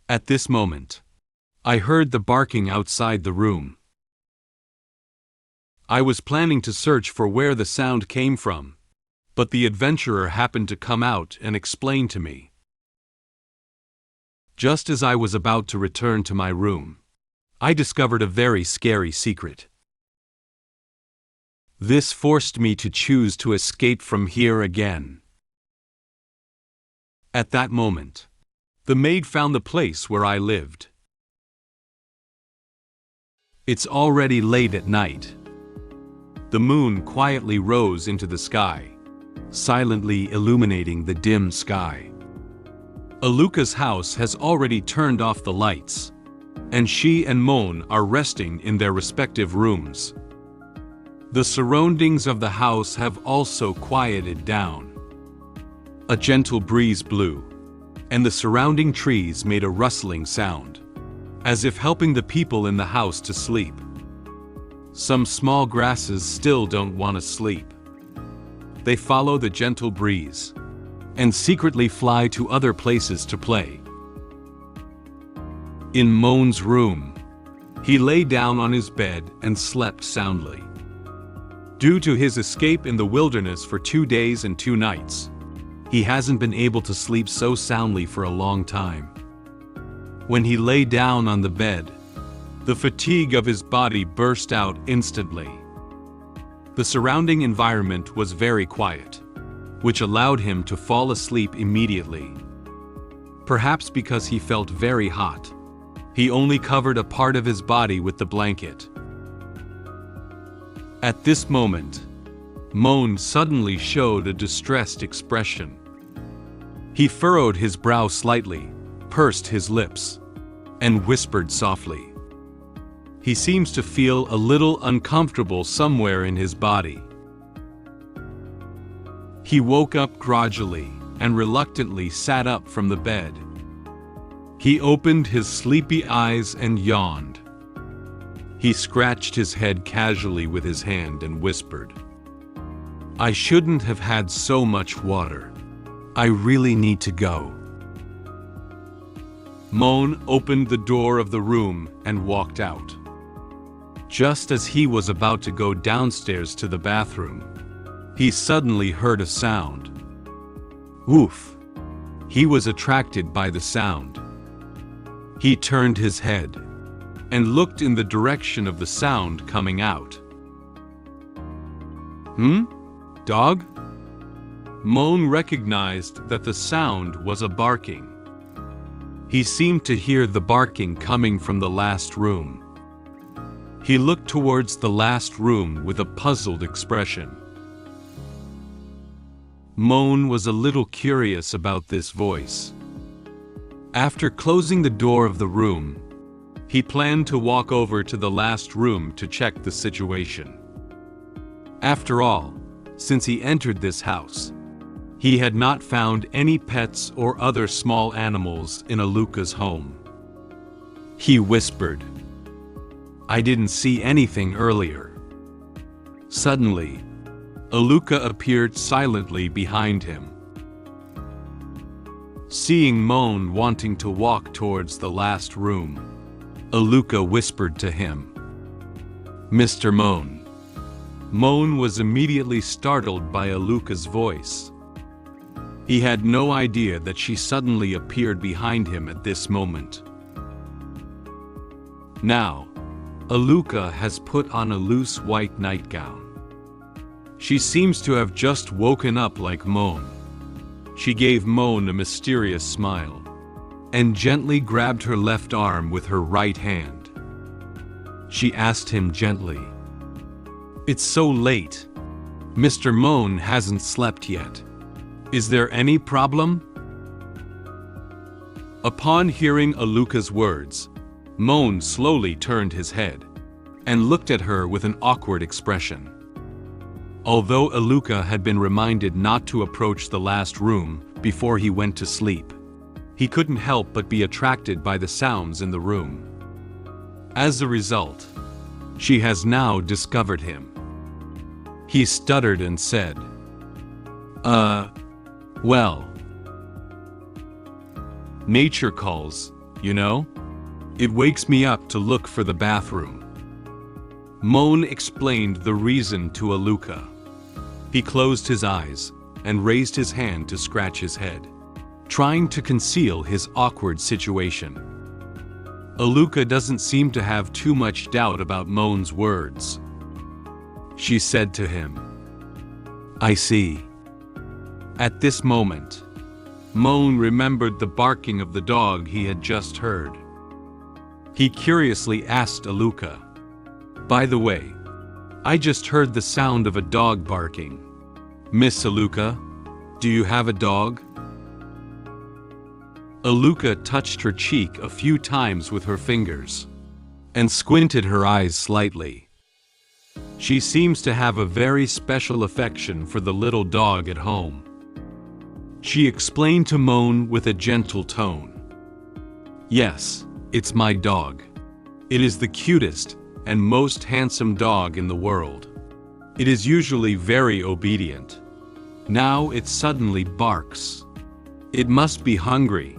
At this moment, I heard the barking outside the room. I was planning to search for where the sound came from, but the adventurer happened to come out and explain to me. Just as I was about to return to my room, I discovered a very scary secret. This forced me to choose to escape from here again. At that moment, the maid found the place where I lived. It's already late at night. The moon quietly rose into the sky, silently illuminating the dim sky. Aluca's house has already turned off the lights, and she and Moen are resting in their respective rooms. The surroundings of the house have also quieted down. A gentle breeze blew, and the surrounding trees made a rustling sound, as if helping the people in the house to sleep. Some small grasses still don't want to sleep. They follow the gentle breeze and secretly fly to other places to play. In Moen's room, he lay down on his bed and slept soundly. Due to his escape in the wilderness for 2 days and 2 nights, he hasn't been able to sleep so soundly for a long time. When he lay down on the bed, the fatigue of his body burst out instantly. The surrounding environment was very quiet, which allowed him to fall asleep immediately. Perhaps because he felt very hot, he only covered a part of his body with the blanket. At this moment, Moen suddenly showed a distressed expression. He furrowed his brow slightly, pursed his lips, and whispered softly. He seems to feel a little uncomfortable somewhere in his body. He woke up gradually and reluctantly sat up from the bed. He opened his sleepy eyes and yawned. He scratched his head casually with his hand and whispered, "I shouldn't have had so much water. I really need to go." Moen opened the door of the room and walked out. Just as he was about to go downstairs to the bathroom, he suddenly heard a sound. Oof! He was attracted by the sound. He turned his head and looked in the direction of the sound coming out. Dog? Moen recognized that the sound was a barking. He seemed to hear the barking coming from the last room. He looked towards the last room with a puzzled expression. Moen was a little curious about this voice. After closing the door of the room, he planned to walk over to the last room to check the situation. After all, since he entered this house, he had not found any pets or other small animals in Aluca's home. He whispered, "I didn't see anything earlier." Suddenly, Aluca appeared silently behind him. Seeing Moen wanting to walk towards the last room, Aluca whispered to him, "Mr. Moen." Moen was immediately startled by Aluca's voice. He had no idea that she suddenly appeared behind him at this moment. Now, Aluca has put on a loose white nightgown. She seems to have just woken up like Moen. She gave Moen a mysterious smile and gently grabbed her left arm with her right hand. She asked him gently, "It's so late. Mr. Moen hasn't slept yet. Is there any problem?" Upon hearing Aluca's words, Moen slowly turned his head and looked at her with an awkward expression. Although Aluca had been reminded not to approach the last room before he went to sleep, he couldn't help but be attracted by the sounds in the room. As a result, she has now discovered him. He stuttered and said, well, nature calls, you know? It wakes me up to look for the bathroom. Moen explained the reason to Aluca. He closed his eyes and raised his hand to scratch his head, trying to conceal his awkward situation. Aluca doesn't seem to have too much doubt about Moen's words. She said to him, "I see." At this moment, Moen remembered the barking of the dog he had just heard. He curiously asked Aluca, "By the way, I just heard the sound of a dog barking. Miss Aluca, do you have a dog?" Aluca touched her cheek a few times with her fingers and squinted her eyes slightly. She seems to have a very special affection for the little dog at home. She explained to Moen with a gentle tone, "Yes, it's my dog. It is the cutest and most handsome dog in the world. It is usually very obedient. Now it suddenly barks. It must be hungry."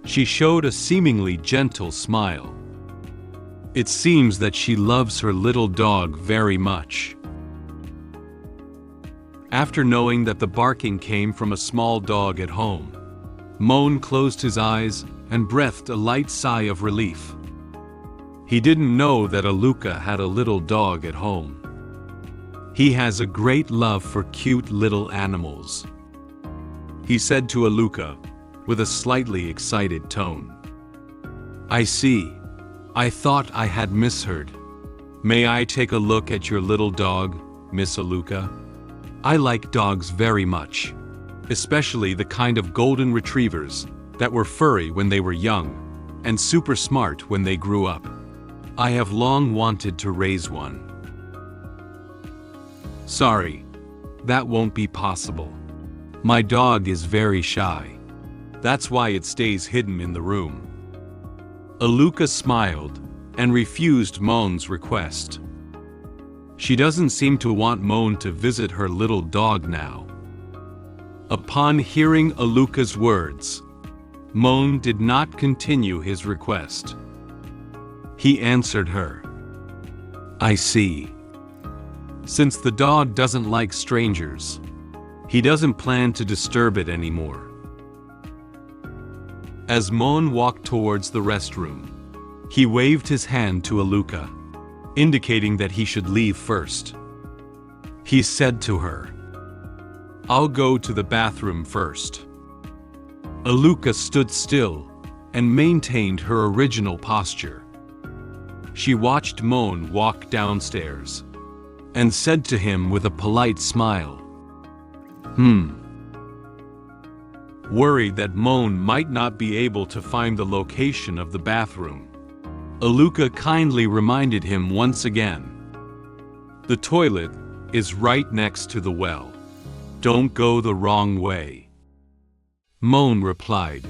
She showed a seemingly gentle smile. It seems that she loves her little dog very much. After knowing that the barking came from a small dog at home, Moen closed his eyes and breathed a light sigh of relief. He didn't know that Aluca had a little dog at home. He has a great love for cute little animals. He said to Aluca with a slightly excited tone, "I see. I thought I had misheard. May I take a look at your little dog, Miss Aluca? I like dogs very much, especially the kind of golden retrievers that were furry when they were young and super smart when they grew up. I have long wanted to raise one." "Sorry, that won't be possible. My dog is very shy. That's why it stays hidden in the room." Aluca smiled and refused Moen's request. She doesn't seem to want Moen to visit her little dog now. Upon hearing Aluca's words, Moen did not continue his request. He answered her, "I see. Since the dog doesn't like strangers, he doesn't plan to disturb it anymore." As Moen walked towards the restroom, he waved his hand to Aluca, indicating that he should leave first. He said to her, "I'll go to the bathroom first." Aluca stood still and maintained her original posture. She watched Moen walk downstairs and said to him with a polite smile, Worried that Moen might not be able to find the location of the bathroom, Aluca kindly reminded him once again, "The toilet is right next to the well. Don't go the wrong way." Moen replied,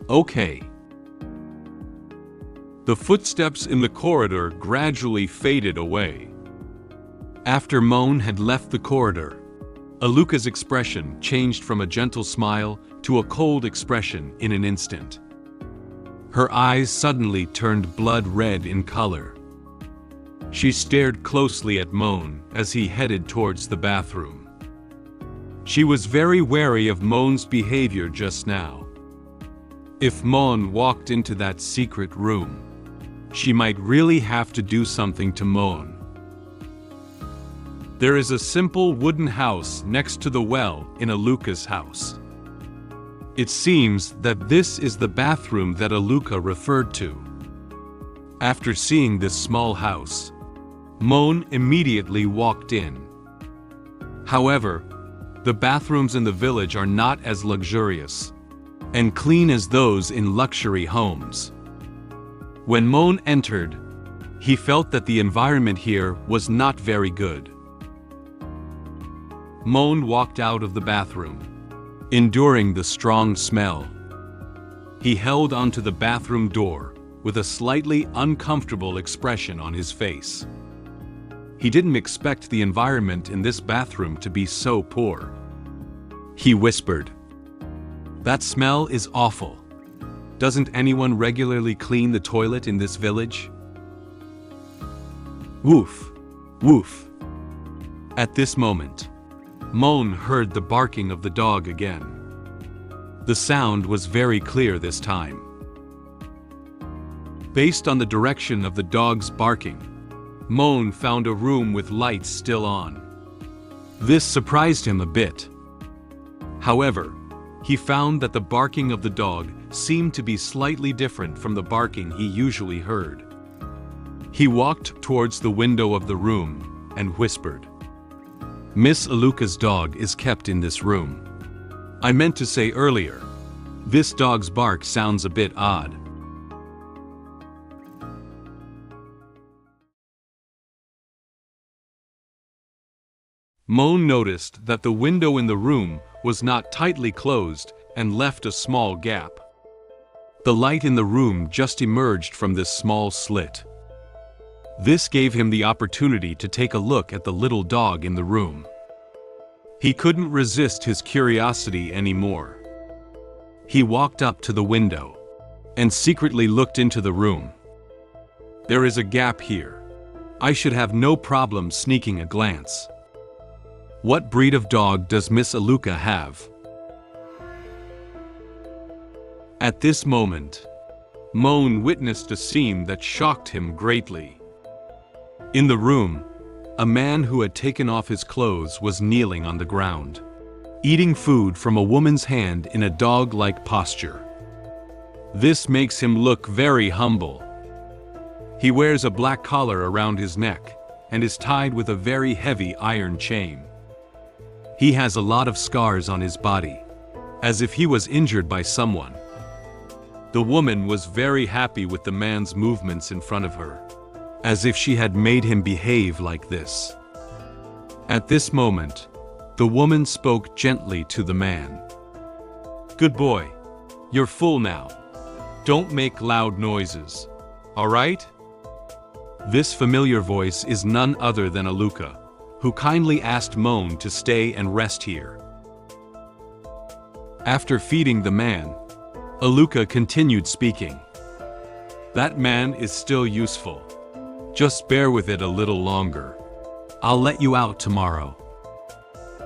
"Okay." The footsteps in the corridor gradually faded away. After Moen had left the corridor, Aluca's expression changed from a gentle smile to a cold expression in an instant. Her eyes suddenly turned blood red in color. She stared closely at Moen as he headed towards the bathroom. She was very wary of Moen's behavior just now. If Moen walked into that secret room, she might really have to do something to Moen. There is a simple wooden house next to the well in Aluca's house. It seems that this is the bathroom that Aluca referred to. After seeing this small house, Moen immediately walked in. However, the bathrooms in the village are not as luxurious and clean as those in luxury homes. When Moen entered, he felt that the environment here was not very good. Moen walked out of the bathroom, enduring the strong smell. He held onto the bathroom door with a slightly uncomfortable expression on his face. He didn't expect the environment in this bathroom to be so poor. He whispered, "That smell is awful. Doesn't anyone regularly clean the toilet in this village?" Woof, woof. At this moment, Moen heard the barking of the dog again. The sound was very clear this time. Based on the direction of the dog's barking, Moen found a room with lights still on. This surprised him a bit. However, he found that the barking of the dog seemed to be slightly different from the barking he usually heard. He walked towards the window of the room and whispered, "Miss Aluca's dog is kept in this room. I meant to say earlier, this dog's bark sounds a bit odd." Moen noticed that the window in the room was not tightly closed and left a small gap. The light in the room just emerged from this small slit. This gave him the opportunity to take a look at the little dog in the room. He couldn't resist his curiosity anymore. He walked up to the window and secretly looked into the room. There is a gap here. I should have no problem sneaking a glance. What breed of dog does Miss Aluca have? At this moment, Moen witnessed a scene that shocked him greatly. In the room, a man who had taken off his clothes was kneeling on the ground, eating food from a woman's hand in a dog-like posture. This makes him look very humble. He wears a black collar around his neck and is tied with a very heavy iron chain. He has a lot of scars on his body, as if he was injured by someone. The woman was very happy with the man's movements in front of her, as if she had made him behave like this. At this moment, the woman spoke gently to the man. "Good boy, you're full now. Don't make loud noises, all right?" This familiar voice is none other than Aluca, who kindly asked Moen to stay and rest here. After feeding the man, Aluca continued speaking. "That man is still useful. Just bear with it a little longer. I'll let you out tomorrow."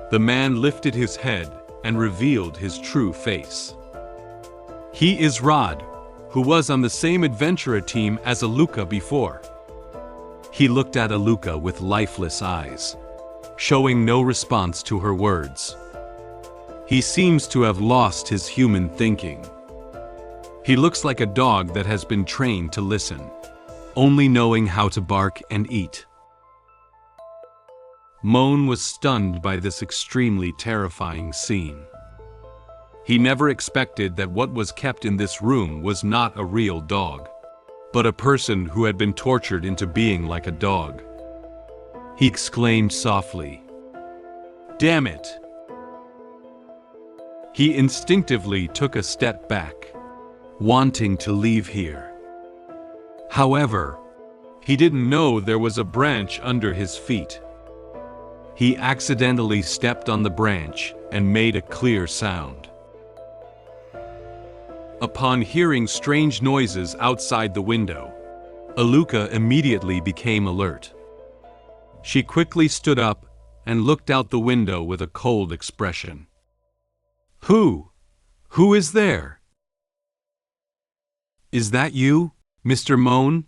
The man lifted his head and revealed his true face. He is Rod, who was on the same adventurer team as Aluca before. He looked at Aluca with lifeless eyes, showing no response to her words. He seems to have lost his human thinking. He looks like a dog that has been trained to listen, only knowing how to bark and eat. Moen was stunned by this extremely terrifying scene. He never expected that what was kept in this room was not a real dog, but a person who had been tortured into being like a dog. He exclaimed softly, "Damn it!" He instinctively took a step back, wanting to leave here. However, he didn't know there was a branch under his feet. He accidentally stepped on the branch and made a clear sound. Upon hearing strange noises outside the window, Aluca immediately became alert. She quickly stood up and looked out the window with a cold expression. Who is there?" "Is that you, Mr. Moen?"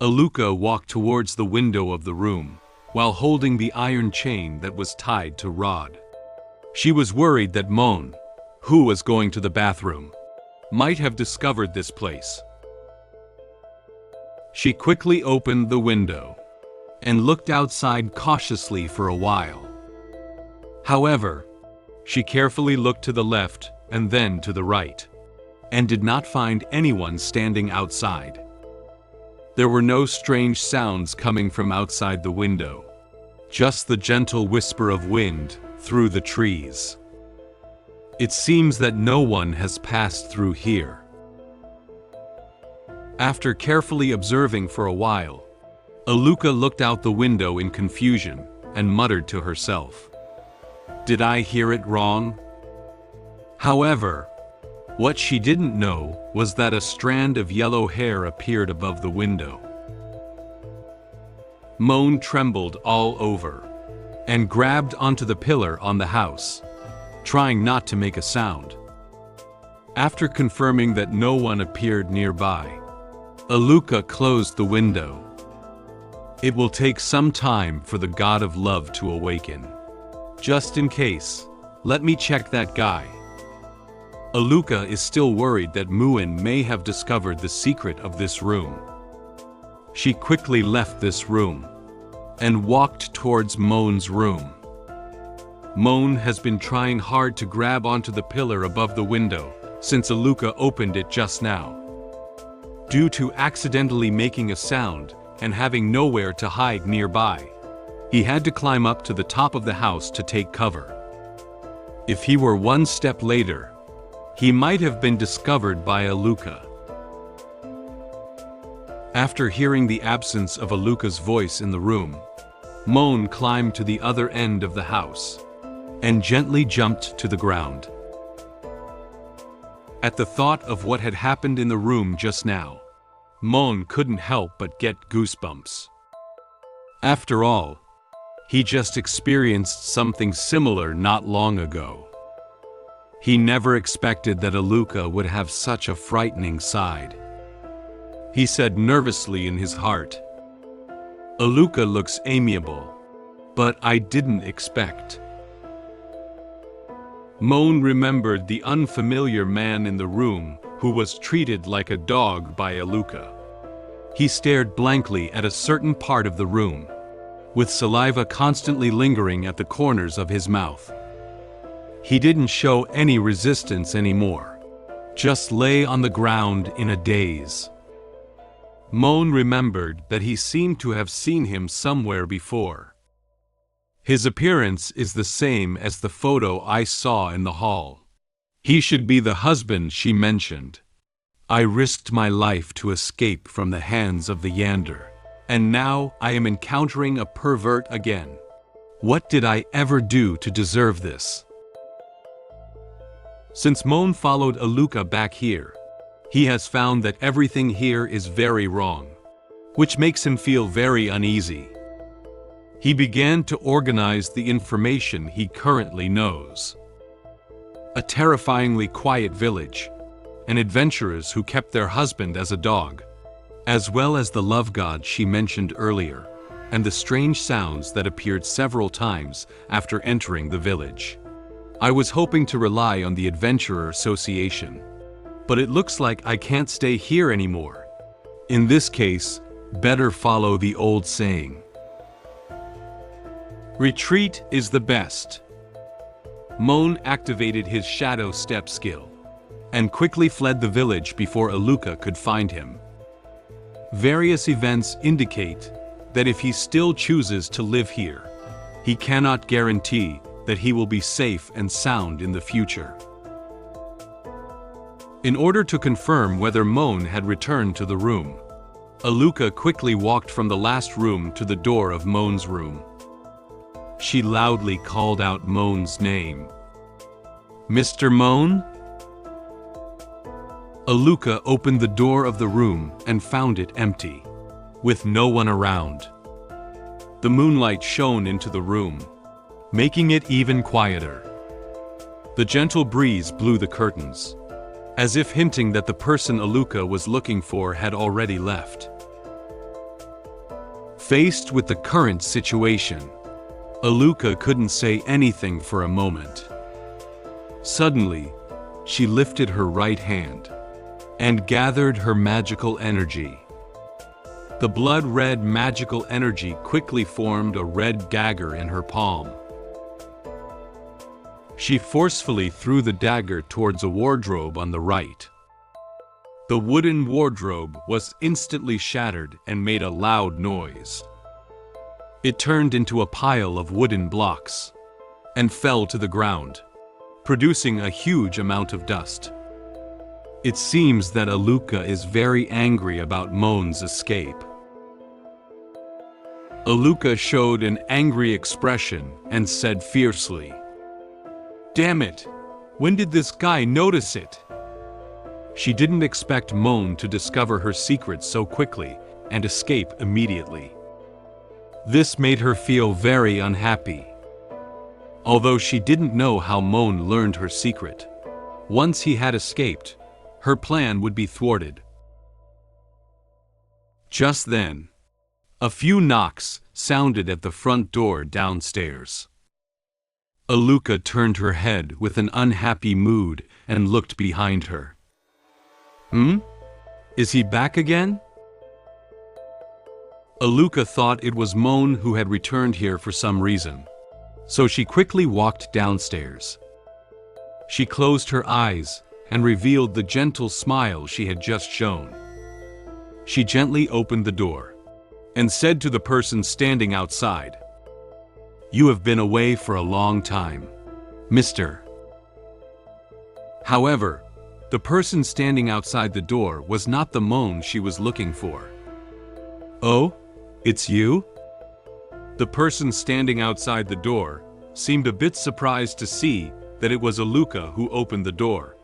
Aluca walked towards the window of the room, while holding the iron chain that was tied to Rod. She was worried that Moen, who was going to the bathroom, might have discovered this place. She quickly opened the window and looked outside cautiously for a while. However, she carefully looked to the left and then to the right, and did not find anyone standing outside. There were no strange sounds coming from outside the window, just the gentle whisper of wind through the trees. It seems that no one has passed through here. After carefully observing for a while, Aluca looked out the window in confusion and muttered to herself, "Did I hear it wrong?" However, what she didn't know was that a strand of yellow hair appeared above the window. Moen trembled all over and grabbed onto the pillar on the house, trying not to make a sound. After confirming that no one appeared nearby, Aluca closed the window. It will take some time for the god of love to awaken. Just in case, let me check that guy. Aluca is still worried that Moen may have discovered the secret of this room. She quickly left this room and walked towards Moen's room. Moen has been trying hard to grab onto the pillar above the window since Aluca opened it just now. Due to accidentally making a sound and having nowhere to hide nearby, he had to climb up to the top of the house to take cover. If he were one step later, he might have been discovered by Aluca. After hearing the absence of Aluca's voice in the room, Moen climbed to the other end of the house and gently jumped to the ground. At the thought of what had happened in the room just now, Moen couldn't help but get goosebumps. After all, he just experienced something similar not long ago. He never expected that Aluca would have such a frightening side. He said nervously in his heart, "Aluca looks amiable, but I didn't expect." Moen remembered the unfamiliar man in the room who was treated like a dog by Aluca. He stared blankly at a certain part of the room, with saliva constantly lingering at the corners of his mouth. He didn't show any resistance anymore, just lay on the ground in a daze. Moen remembered that he seemed to have seen him somewhere before. His appearance is the same as the photo I saw in the hall. He should be the husband she mentioned. I risked my life to escape from the hands of the Yander, and now I am encountering a pervert again. What did I ever do to deserve this? Since Moen followed Aluca back here, he has found that everything here is very wrong, which makes him feel very uneasy. He began to organize the information he currently knows. A terrifyingly quiet village, and adventurers who kept their husband as a dog, as well as the love god she mentioned earlier, and the strange sounds that appeared several times after entering the village. I was hoping to rely on the Adventurer Association, but it looks like I can't stay here anymore. In this case, better follow the old saying. Retreat is the best. Moen activated his shadow step skill and quickly fled the village before Aluca could find him. Various events indicate that if he still chooses to live here, he cannot guarantee that he will be safe and sound in the future. In order to confirm whether Moen had returned to the room, Aluca quickly walked from the last room to the door of Moen's room. She loudly called out Moen's name. "Mr. Moen?" Aluca opened the door of the room and found it empty, with no one around. The moonlight shone into the room, making it even quieter. The gentle breeze blew the curtains, as if hinting that the person Aluca was looking for had already left. Faced with the current situation, Aluca couldn't say anything for a moment. Suddenly, she lifted her right hand and gathered her magical energy. The blood-red magical energy quickly formed a red dagger in her palm. She forcefully threw the dagger towards a wardrobe on the right. The wooden wardrobe was instantly shattered and made a loud noise. It turned into a pile of wooden blocks and fell to the ground, producing a huge amount of dust. It seems that Aluca is very angry about Moen's escape. Aluca showed an angry expression and said fiercely, "Damn it! When did this guy notice it?" She didn't expect Moen to discover her secret so quickly and escape immediately. This made her feel very unhappy. Although she didn't know how Moen learned her secret, once he had escaped, her plan would be thwarted. Just then, a few knocks sounded at the front door downstairs. Aluca turned her head with an unhappy mood and looked behind her. Is he back again? Aluca thought it was Moen who had returned here for some reason, so she quickly walked downstairs. She closed her eyes and revealed the gentle smile she had just shown. She gently opened the door and said to the person standing outside, "You have been away for a long time, mister." However, the person standing outside the door was not the Moen she was looking for. "Oh, it's you?" The person standing outside the door seemed a bit surprised to see that it was Aluca who opened the door.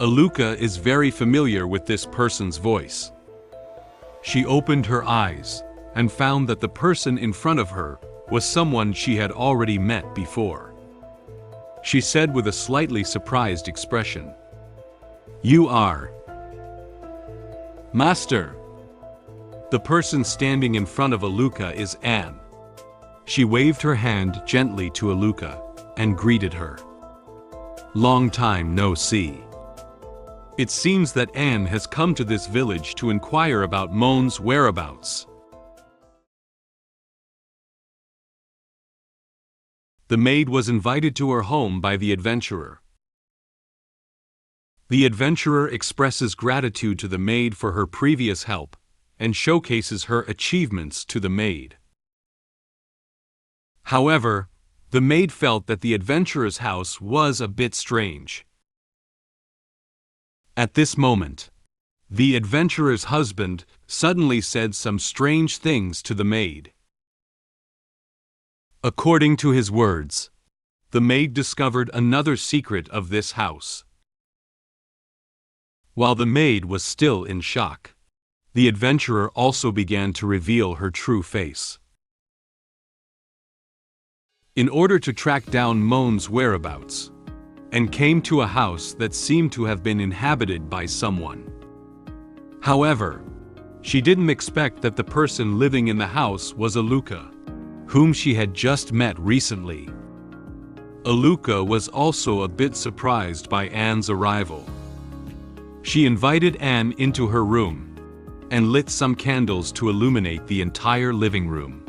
Aluca is very familiar with this person's voice. She opened her eyes and found that the person in front of her was someone she had already met before. She said with a slightly surprised expression, "You are Master." The person standing in front of Aluca is Anne. She waved her hand gently to Aluca and greeted her. "Long time no see." It seems that Anne has come to this village to inquire about Moen's whereabouts. The maid was invited to her home by the adventurer. The adventurer expresses gratitude to the maid for her previous help and showcases her achievements to the maid. However, the maid felt that the adventurer's house was a bit strange. At this moment, the adventurer's husband suddenly said some strange things to the maid. According to his words, the maid discovered another secret of this house. While the maid was still in shock, the adventurer also began to reveal her true face. In order to track down Moen's whereabouts, and came to a house that seemed to have been inhabited by someone. However, she didn't expect that the person living in the house was Aluca, whom she had just met recently. Aluca was also a bit surprised by Anne's arrival. She invited Anne into her room and lit some candles to illuminate the entire living room.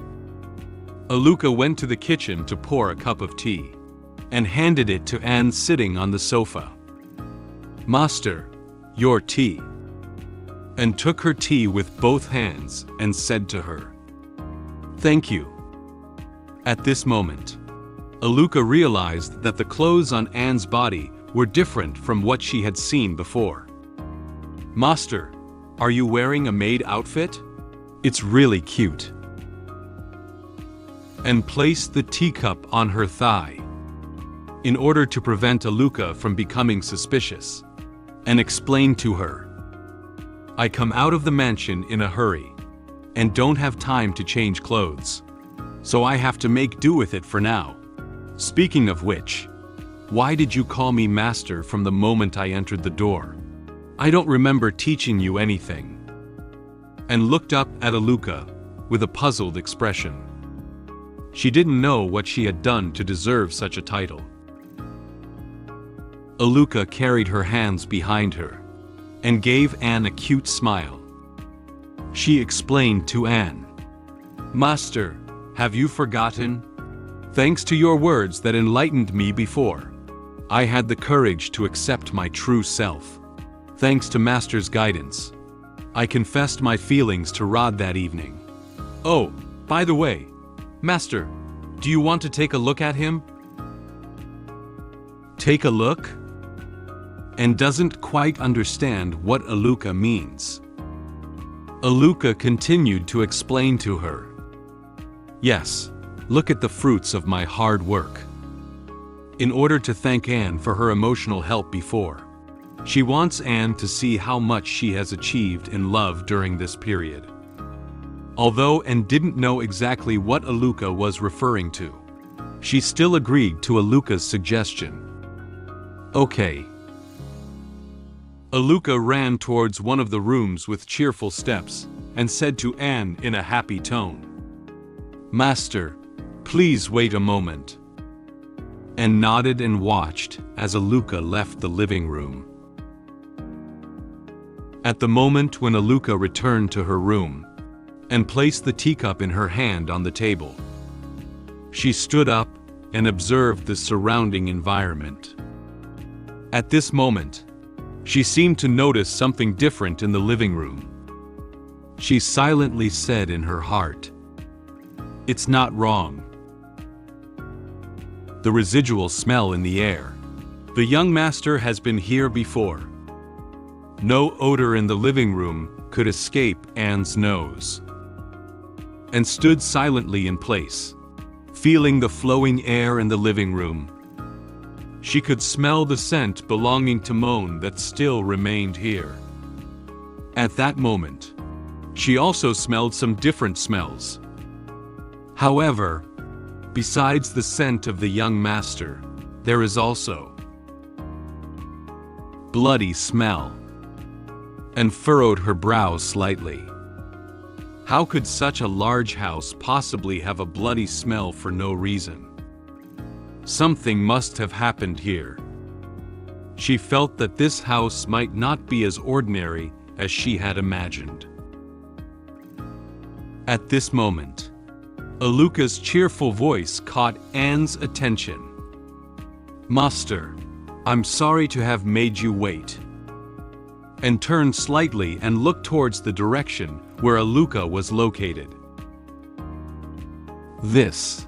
Aluca went to the kitchen to pour a cup of tea and handed it to Anne sitting on the sofa. "Master, your tea," and took her tea with both hands and said to her, "Thank you." At this moment, Aluca realized that the clothes on Anne's body were different from what she had seen before. "Master, are you wearing a maid outfit? It's really cute." And placed the teacup on her thigh in order to prevent Aluca from becoming suspicious, and explained to her, "I come out of the mansion in a hurry and don't have time to change clothes, so I have to make do with it for now. Speaking of which, why did you call me master from the moment I entered the door? I don't remember teaching you anything." And looked up at Aluca with a puzzled expression. She didn't know what she had done to deserve such a title. Aluca carried her hands behind her and gave Anne a cute smile. She explained to Anne, "Master, have you forgotten? Thanks to your words that enlightened me before, I had the courage to accept my true self. Thanks to Master's guidance, I confessed my feelings to Rod that evening. Oh, by the way, Master, do you want to take a look at him? Take a look? And doesn't quite understand what Aluca means. Aluca continued to explain to her. Yes, look at the fruits of my hard work. In order to thank Anne for her emotional help before, she wants Anne to see how much she has achieved in love during this period. Although Anne didn't know exactly what Aluca was referring to, she still agreed to Aluca's suggestion. Okay. Aluca ran towards one of the rooms with cheerful steps and said to Anne in a happy tone, "Master, please wait a moment." Anne nodded and watched as Aluca left the living room. At the moment when Aluca returned to her room and placed the teacup in her hand on the table, she stood up and observed the surrounding environment. At this moment, she seemed to notice something different in the living room. She silently said in her heart, "It's not wrong." The residual smell in the air. The young master has been here before. No odor in the living room could escape Anne's nose. And stood silently in place, feeling the flowing air in the living room. She could smell the scent belonging to Moen that still remained here. At that moment, she also smelled some different smells. However, besides the scent of the young master, there is also bloody smell, and furrowed her brows slightly. How could such a large house possibly have a bloody smell for no reason? Something must have happened here. She felt that this house might not be as ordinary as she had imagined. At this moment, Aluca's cheerful voice caught Anne's attention. "Master, I'm sorry to have made you wait." And turned slightly and looked towards the direction where Aluca was located. This,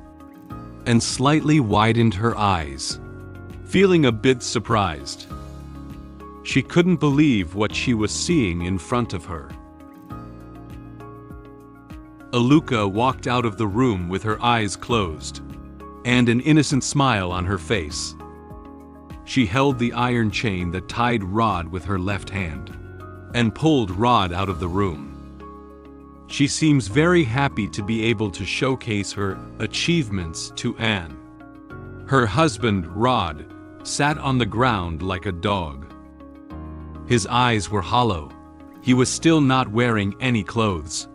and slightly widened her eyes, feeling a bit surprised. She couldn't believe what she was seeing in front of her. Aluca walked out of the room with her eyes closed, and an innocent smile on her face. She held the iron chain that tied Rod with her left hand, and pulled Rod out of the room. She seems very happy to be able to showcase her achievements to Anne. Her husband, Rod, sat on the ground like a dog. His eyes were hollow. He was still not wearing any clothes,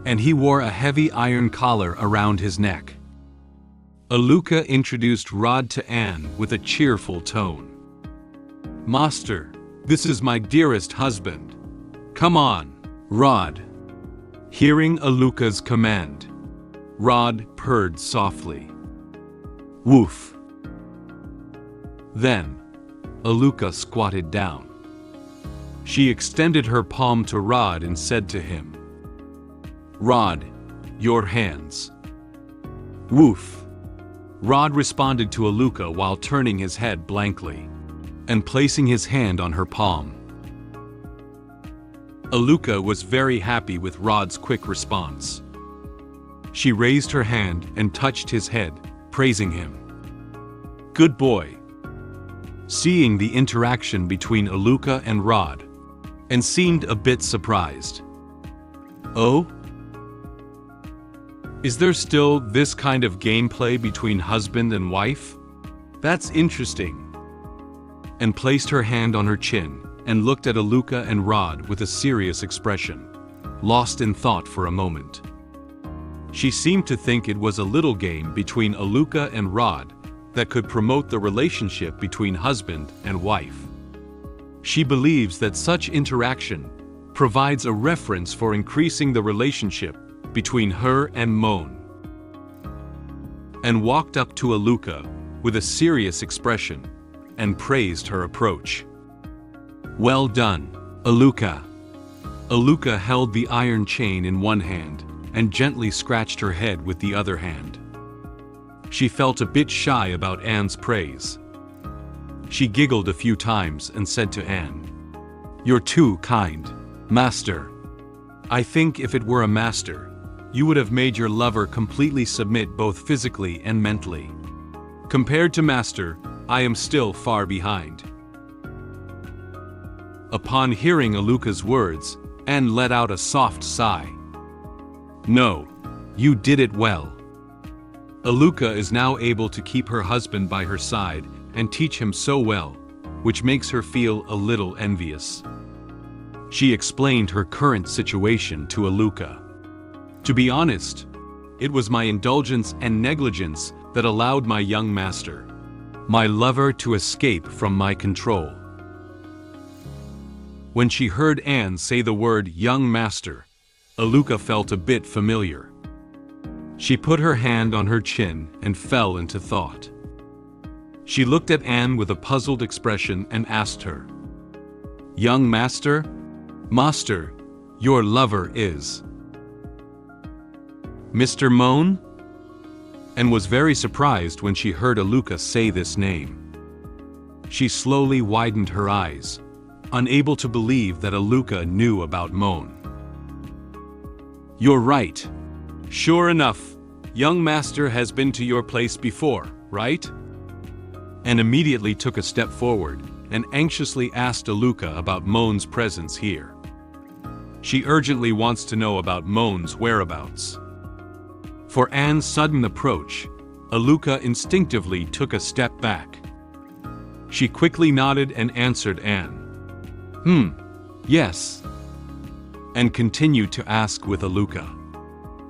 and he wore a heavy iron collar around his neck. Aluca introduced Rod to Anne with a cheerful tone. "Master, this is my dearest husband. Come on, Rod." Hearing Aluca's command, Rod purred softly. Woof. Then, Aluca squatted down. She extended her palm to Rod and said to him, "Rod, your hands." Woof. Rod responded to Aluca while turning his head blankly and placing his hand on her palm. Aluca was very happy with Rod's quick response. She raised her hand and touched his head, praising him. "Good boy." Seeing the interaction between Aluca and Rod, and seemed a bit surprised. "Oh? Is there still this kind of gameplay between husband and wife? That's interesting." And placed her hand on her chin and looked at Aluca and Rod with a serious expression, lost in thought for a moment. She seemed to think it was a little game between Aluca and Rod that could promote the relationship between husband and wife. She believes that such interaction provides a reference for increasing the relationship between her and Moen. And walked up to Aluca with a serious expression and praised her approach. "Well done, Aluca." Aluca held the iron chain in one hand and gently scratched her head with the other hand. She felt a bit shy about Anne's praise. She giggled a few times and said to Anne, "You're too kind, master. I think if it were a master, you would have made your lover completely submit both physically and mentally. Compared to master, I am still far behind." Upon hearing Aluca's words, Anne let out a soft sigh. "No, you did it well." Aluca is now able to keep her husband by her side and teach him so well, which makes her feel a little envious. She explained her current situation to Aluca. "To be honest, it was my indulgence and negligence that allowed my young master, my lover, to escape from my control." When she heard Anne say the word young master, Aluca felt a bit familiar. She put her hand on her chin and fell into thought. She looked at Anne with a puzzled expression and asked her, "Young master? Master, your lover is Mr. Moen?" And was very surprised when she heard Aluca say this name. She slowly widened her eyes, unable to believe that Aluca knew about Moen. "You're right. Sure enough, young master has been to your place before, right?" And immediately took a step forward and anxiously asked Aluca about Moen's presence here. She urgently wants to know about Moen's whereabouts. For Anne's sudden approach, Aluca instinctively took a step back. She quickly nodded and answered Anne, Yes," and continued to ask with Aluca,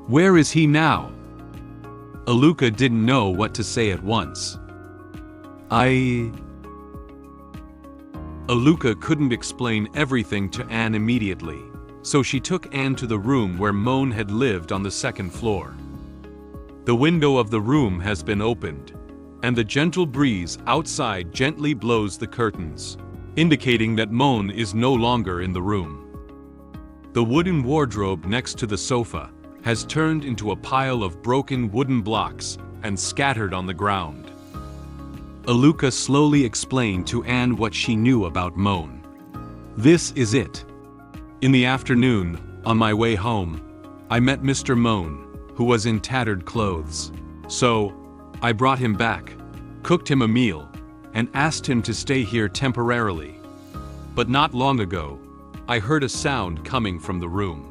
"Where is he now?" Aluca didn't know what to say at once. Aluca couldn't explain everything to Anne immediately, so she took Anne to the room where Moen had lived on the second floor. The window of the room has been opened, and the gentle breeze outside gently blows the curtains, indicating that Moen is no longer in the room. The wooden wardrobe next to the sofa has turned into a pile of broken wooden blocks and scattered on the ground. Aluca slowly explained to Anne what she knew about Moen. "This is it. In the afternoon, on my way home, I met Mr. Moen, who was in tattered clothes. So, I brought him back, cooked him a meal, and asked him to stay here temporarily. But not long ago, I heard a sound coming from the room.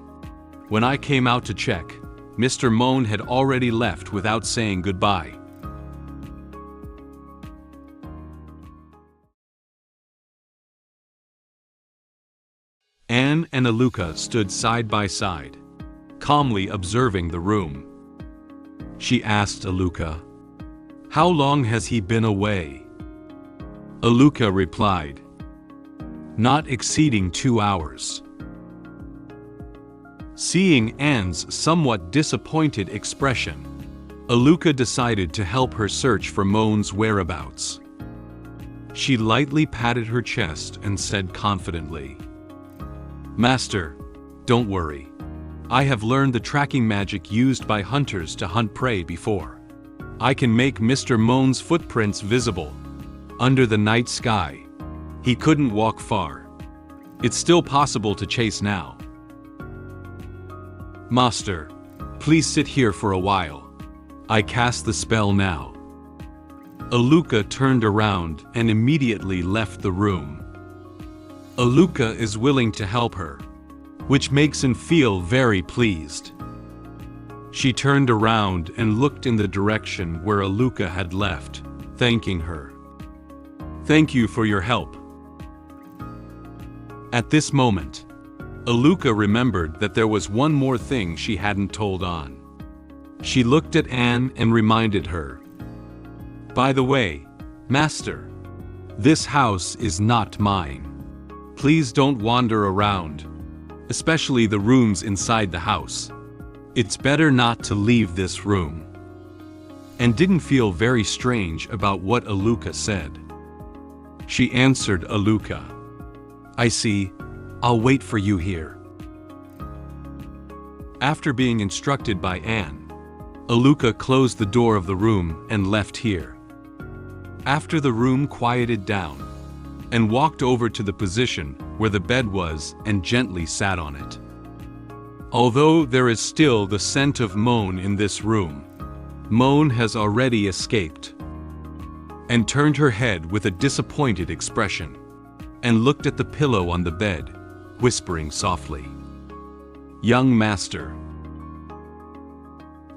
When I came out to check, Mr. Moen had already left without saying goodbye." Anne and Aluca stood side by side, calmly observing the room. She asked Aluca, "How long has he been away?" Aluca replied, "Not exceeding 2 hours." Seeing Anne's somewhat disappointed expression, Aluca decided to help her search for Moen's whereabouts. She lightly patted her chest and said confidently, "Master, don't worry. I have learned the tracking magic used by hunters to hunt prey before. I can make Mr. Moen's footprints visible under the night sky. He couldn't walk far. It's still possible to chase now. Master, please sit here for a while. I cast the spell now." Aluca turned around and immediately left the room. Aluca is willing to help her, which makes him feel very pleased. She turned around and looked in the direction where Aluca had left, thanking her. "Thank you for your help." At this moment, Aluca remembered that there was one more thing she hadn't told on. She looked at Anne and reminded her, "By the way, Master, this house is not mine. Please don't wander around, especially the rooms inside the house. It's better not to leave this room." And didn't feel very strange about what Aluca said. She answered Aluca, "I see. I'll wait for you here." After being instructed by Anne, Aluca closed the door of the room and left here. After the room quieted down, and walked over to the position where the bed was and gently sat on it. Although there is still the scent of Moen in this room, Moen has already escaped, and turned her head with a disappointed expression, and looked at the pillow on the bed, whispering softly, "Young master,"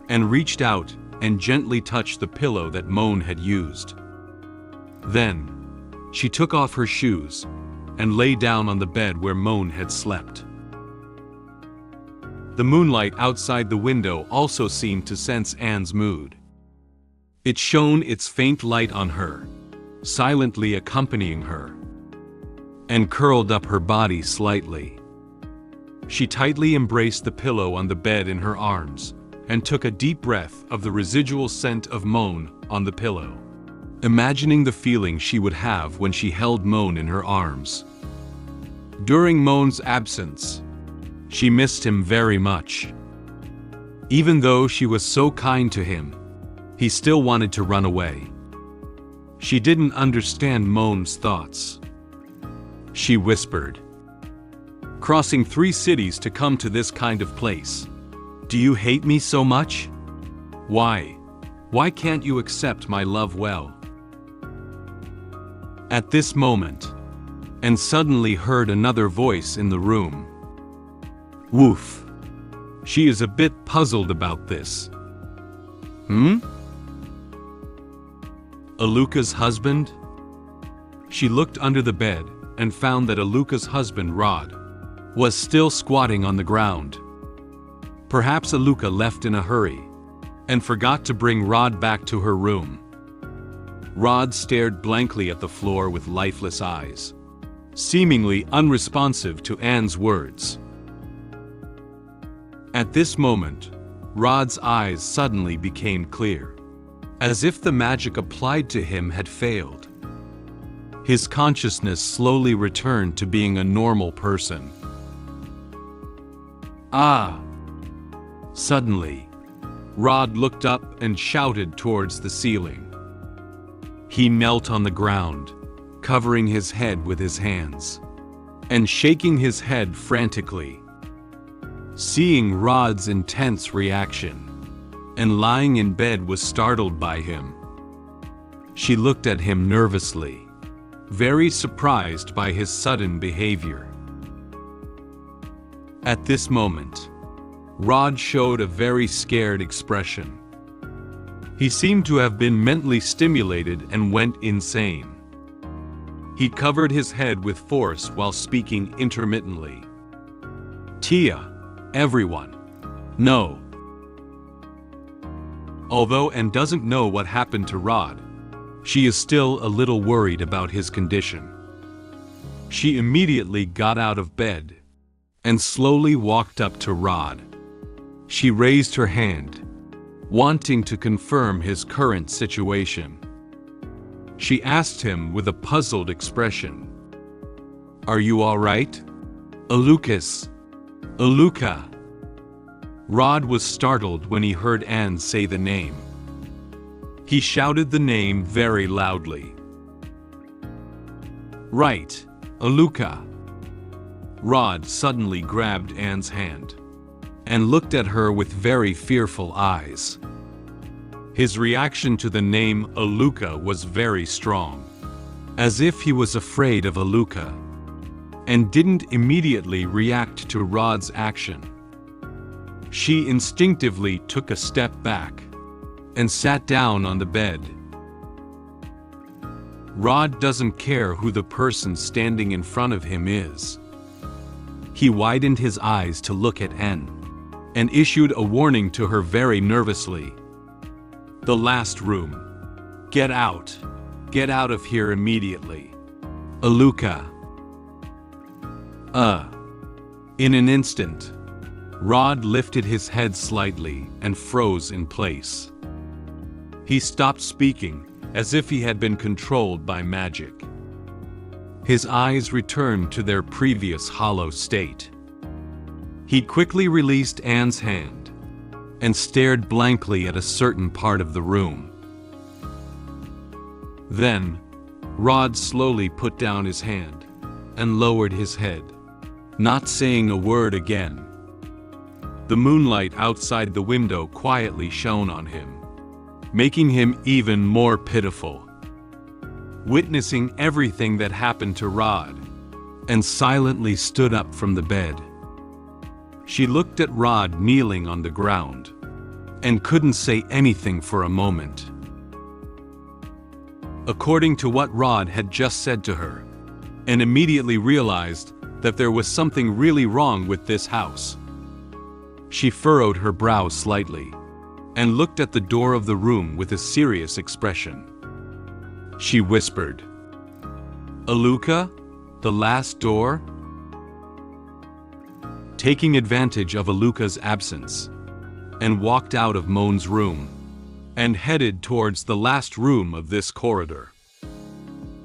and reached out and gently touched the pillow that Moen had used. Then, she took off her shoes and lay down on the bed where Moen had slept. The moonlight outside the window also seemed to sense Anne's mood. It shone its faint light on her, silently accompanying her, and curled up her body slightly. She tightly embraced the pillow on the bed in her arms and took a deep breath of the residual scent of Moen on the pillow, imagining the feeling she would have when she held Moen in her arms. During Moen's absence, she missed him very much. Even though she was so kind to him, he still wanted to run away. She didn't understand Moen's thoughts. She whispered, "Crossing 3 cities to come to this kind of place. Do you hate me so much? Why? Why can't you accept my love well?" At this moment, and suddenly heard another voice in the room. Woof. She is a bit puzzled about this. Aluca's husband? She looked under the bed and found that Aluca's husband, Rod, was still squatting on the ground. Perhaps Aluca left in a hurry and forgot to bring Rod back to her room. Rod stared blankly at the floor with lifeless eyes, seemingly unresponsive to Anne's words. At this moment, Rod's eyes suddenly became clear, as if the magic applied to him had failed. His consciousness slowly returned to being a normal person. Ah! Suddenly, Rod looked up and shouted towards the ceiling. He knelt on the ground, covering his head with his hands, and shaking his head frantically. Seeing Rod's intense reaction, and lying in bed was startled by him. She looked at him nervously, very surprised by his sudden behavior. At this moment, Rod showed a very scared expression. He seemed to have been mentally stimulated and went insane. He covered his head with force while speaking intermittently. "Tia, everyone, no." Although Anne doesn't know what happened to Rod, she is still a little worried about his condition. She immediately got out of bed and slowly walked up to Rod. She raised her hand, wanting to confirm his current situation. She asked him with a puzzled expression, "Are you all right? Aluca." Rod was startled when he heard Anne say the name. He shouted the name very loudly. "Right, Aluca." Rod suddenly grabbed Anne's hand and looked at her with very fearful eyes. His reaction to the name Aluca was very strong, as if he was afraid of Aluca, and didn't immediately react to Rod's action. She instinctively took a step back and sat down on the bed. Rod doesn't care who the person standing in front of him is. He widened his eyes to look at Anne and issued a warning to her very nervously. "The last room. Get out. Get out of here immediately. Aluca." In an instant, Rod lifted his head slightly and froze in place. He stopped speaking, as if he had been controlled by magic. His eyes returned to their previous hollow state. He quickly released Anne's hand and stared blankly at a certain part of the room. Then, Rod slowly put down his hand and lowered his head, not saying a word again. The moonlight outside the window quietly shone on him, making him even more pitiful. Witnessing everything that happened to Rod, and silently stood up from the bed. She looked at Rod kneeling on the ground, and couldn't say anything for a moment. According to what Rod had just said to her, and immediately realized that there was something really wrong with this house. She furrowed her brow slightly, and looked at the door of the room with a serious expression. She whispered, "Aluca, the last door?" Taking advantage of Aluca's absence, and walked out of Moen's room, and headed towards the last room of this corridor.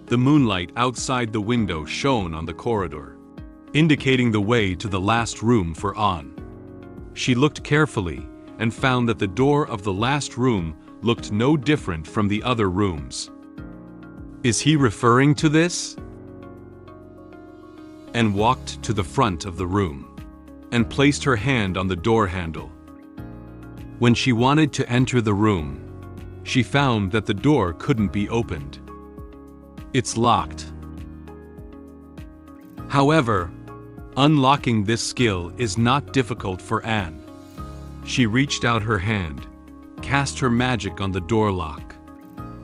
The moonlight outside the window shone on the corridor, indicating the way to the last room for Anne. She looked carefully and found that the door of the last room looked no different from the other rooms. Is he referring to this? And walked to the front of the room, and placed her hand on the door handle. When she wanted to enter the room, she found that the door couldn't be opened. It's locked. However, unlocking this skill is not difficult for Anne. She reached out her hand, cast her magic on the door lock,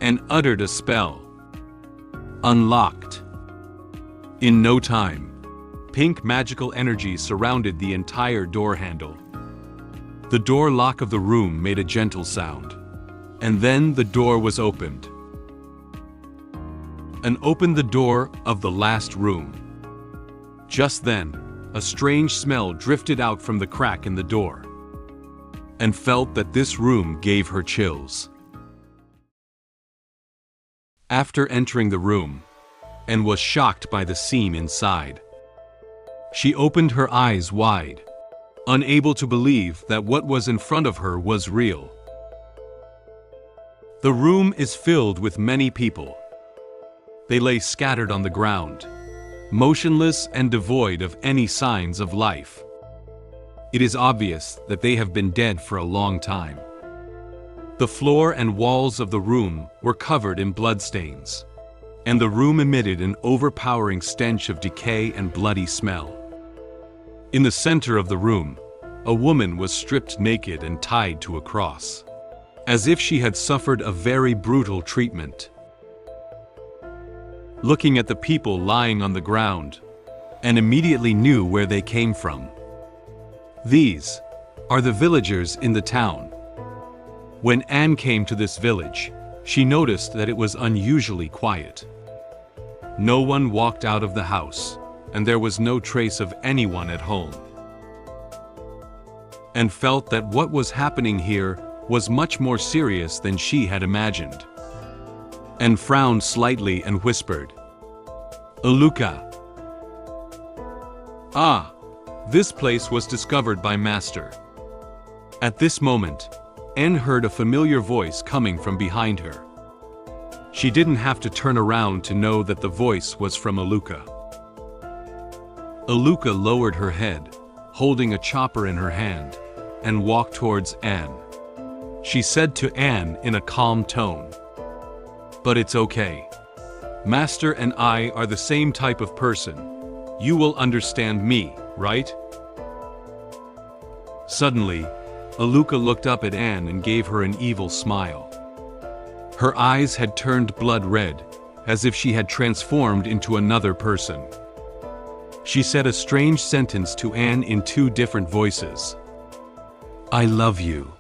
and uttered a spell. Unlocked. In no time, pink magical energy surrounded the entire door handle. The door lock of the room made a gentle sound, and then the door was opened. And opened the door of the last room. Just then, a strange smell drifted out from the crack in the door, and felt that this room gave her chills. After entering the room, and was shocked by the scene inside, she opened her eyes wide, unable to believe that what was in front of her was real. The room is filled with many people. They lay scattered on the ground, motionless and devoid of any signs of life. It is obvious that they have been dead for a long time. The floor and walls of the room were covered in bloodstains, and the room emitted an overpowering stench of decay and bloody smell. In the center of the room, a woman was stripped naked and tied to a cross, as if she had suffered a very brutal treatment. Looking at the people lying on the ground, and immediately knew where they came from. These are the villagers in the town. When Anne came to this village, she noticed that it was unusually quiet. No one walked out of the house, and there was no trace of anyone at home. And felt that what was happening here was much more serious than she had imagined. And frowned slightly and whispered, "Aluca." Ah, this place was discovered by Master. At this moment, Anne heard a familiar voice coming from behind her. She didn't have to turn around to know that the voice was from Aluca. Aluca lowered her head, holding a chopper in her hand, and walked towards Anne. She said to Anne in a calm tone, "But it's okay. Master and I are the same type of person. You will understand me, right?" Suddenly, Aluca looked up at Anne and gave her an evil smile. Her eyes had turned blood red, as if she had transformed into another person. She said a strange sentence to Anne in two different voices. "I love you."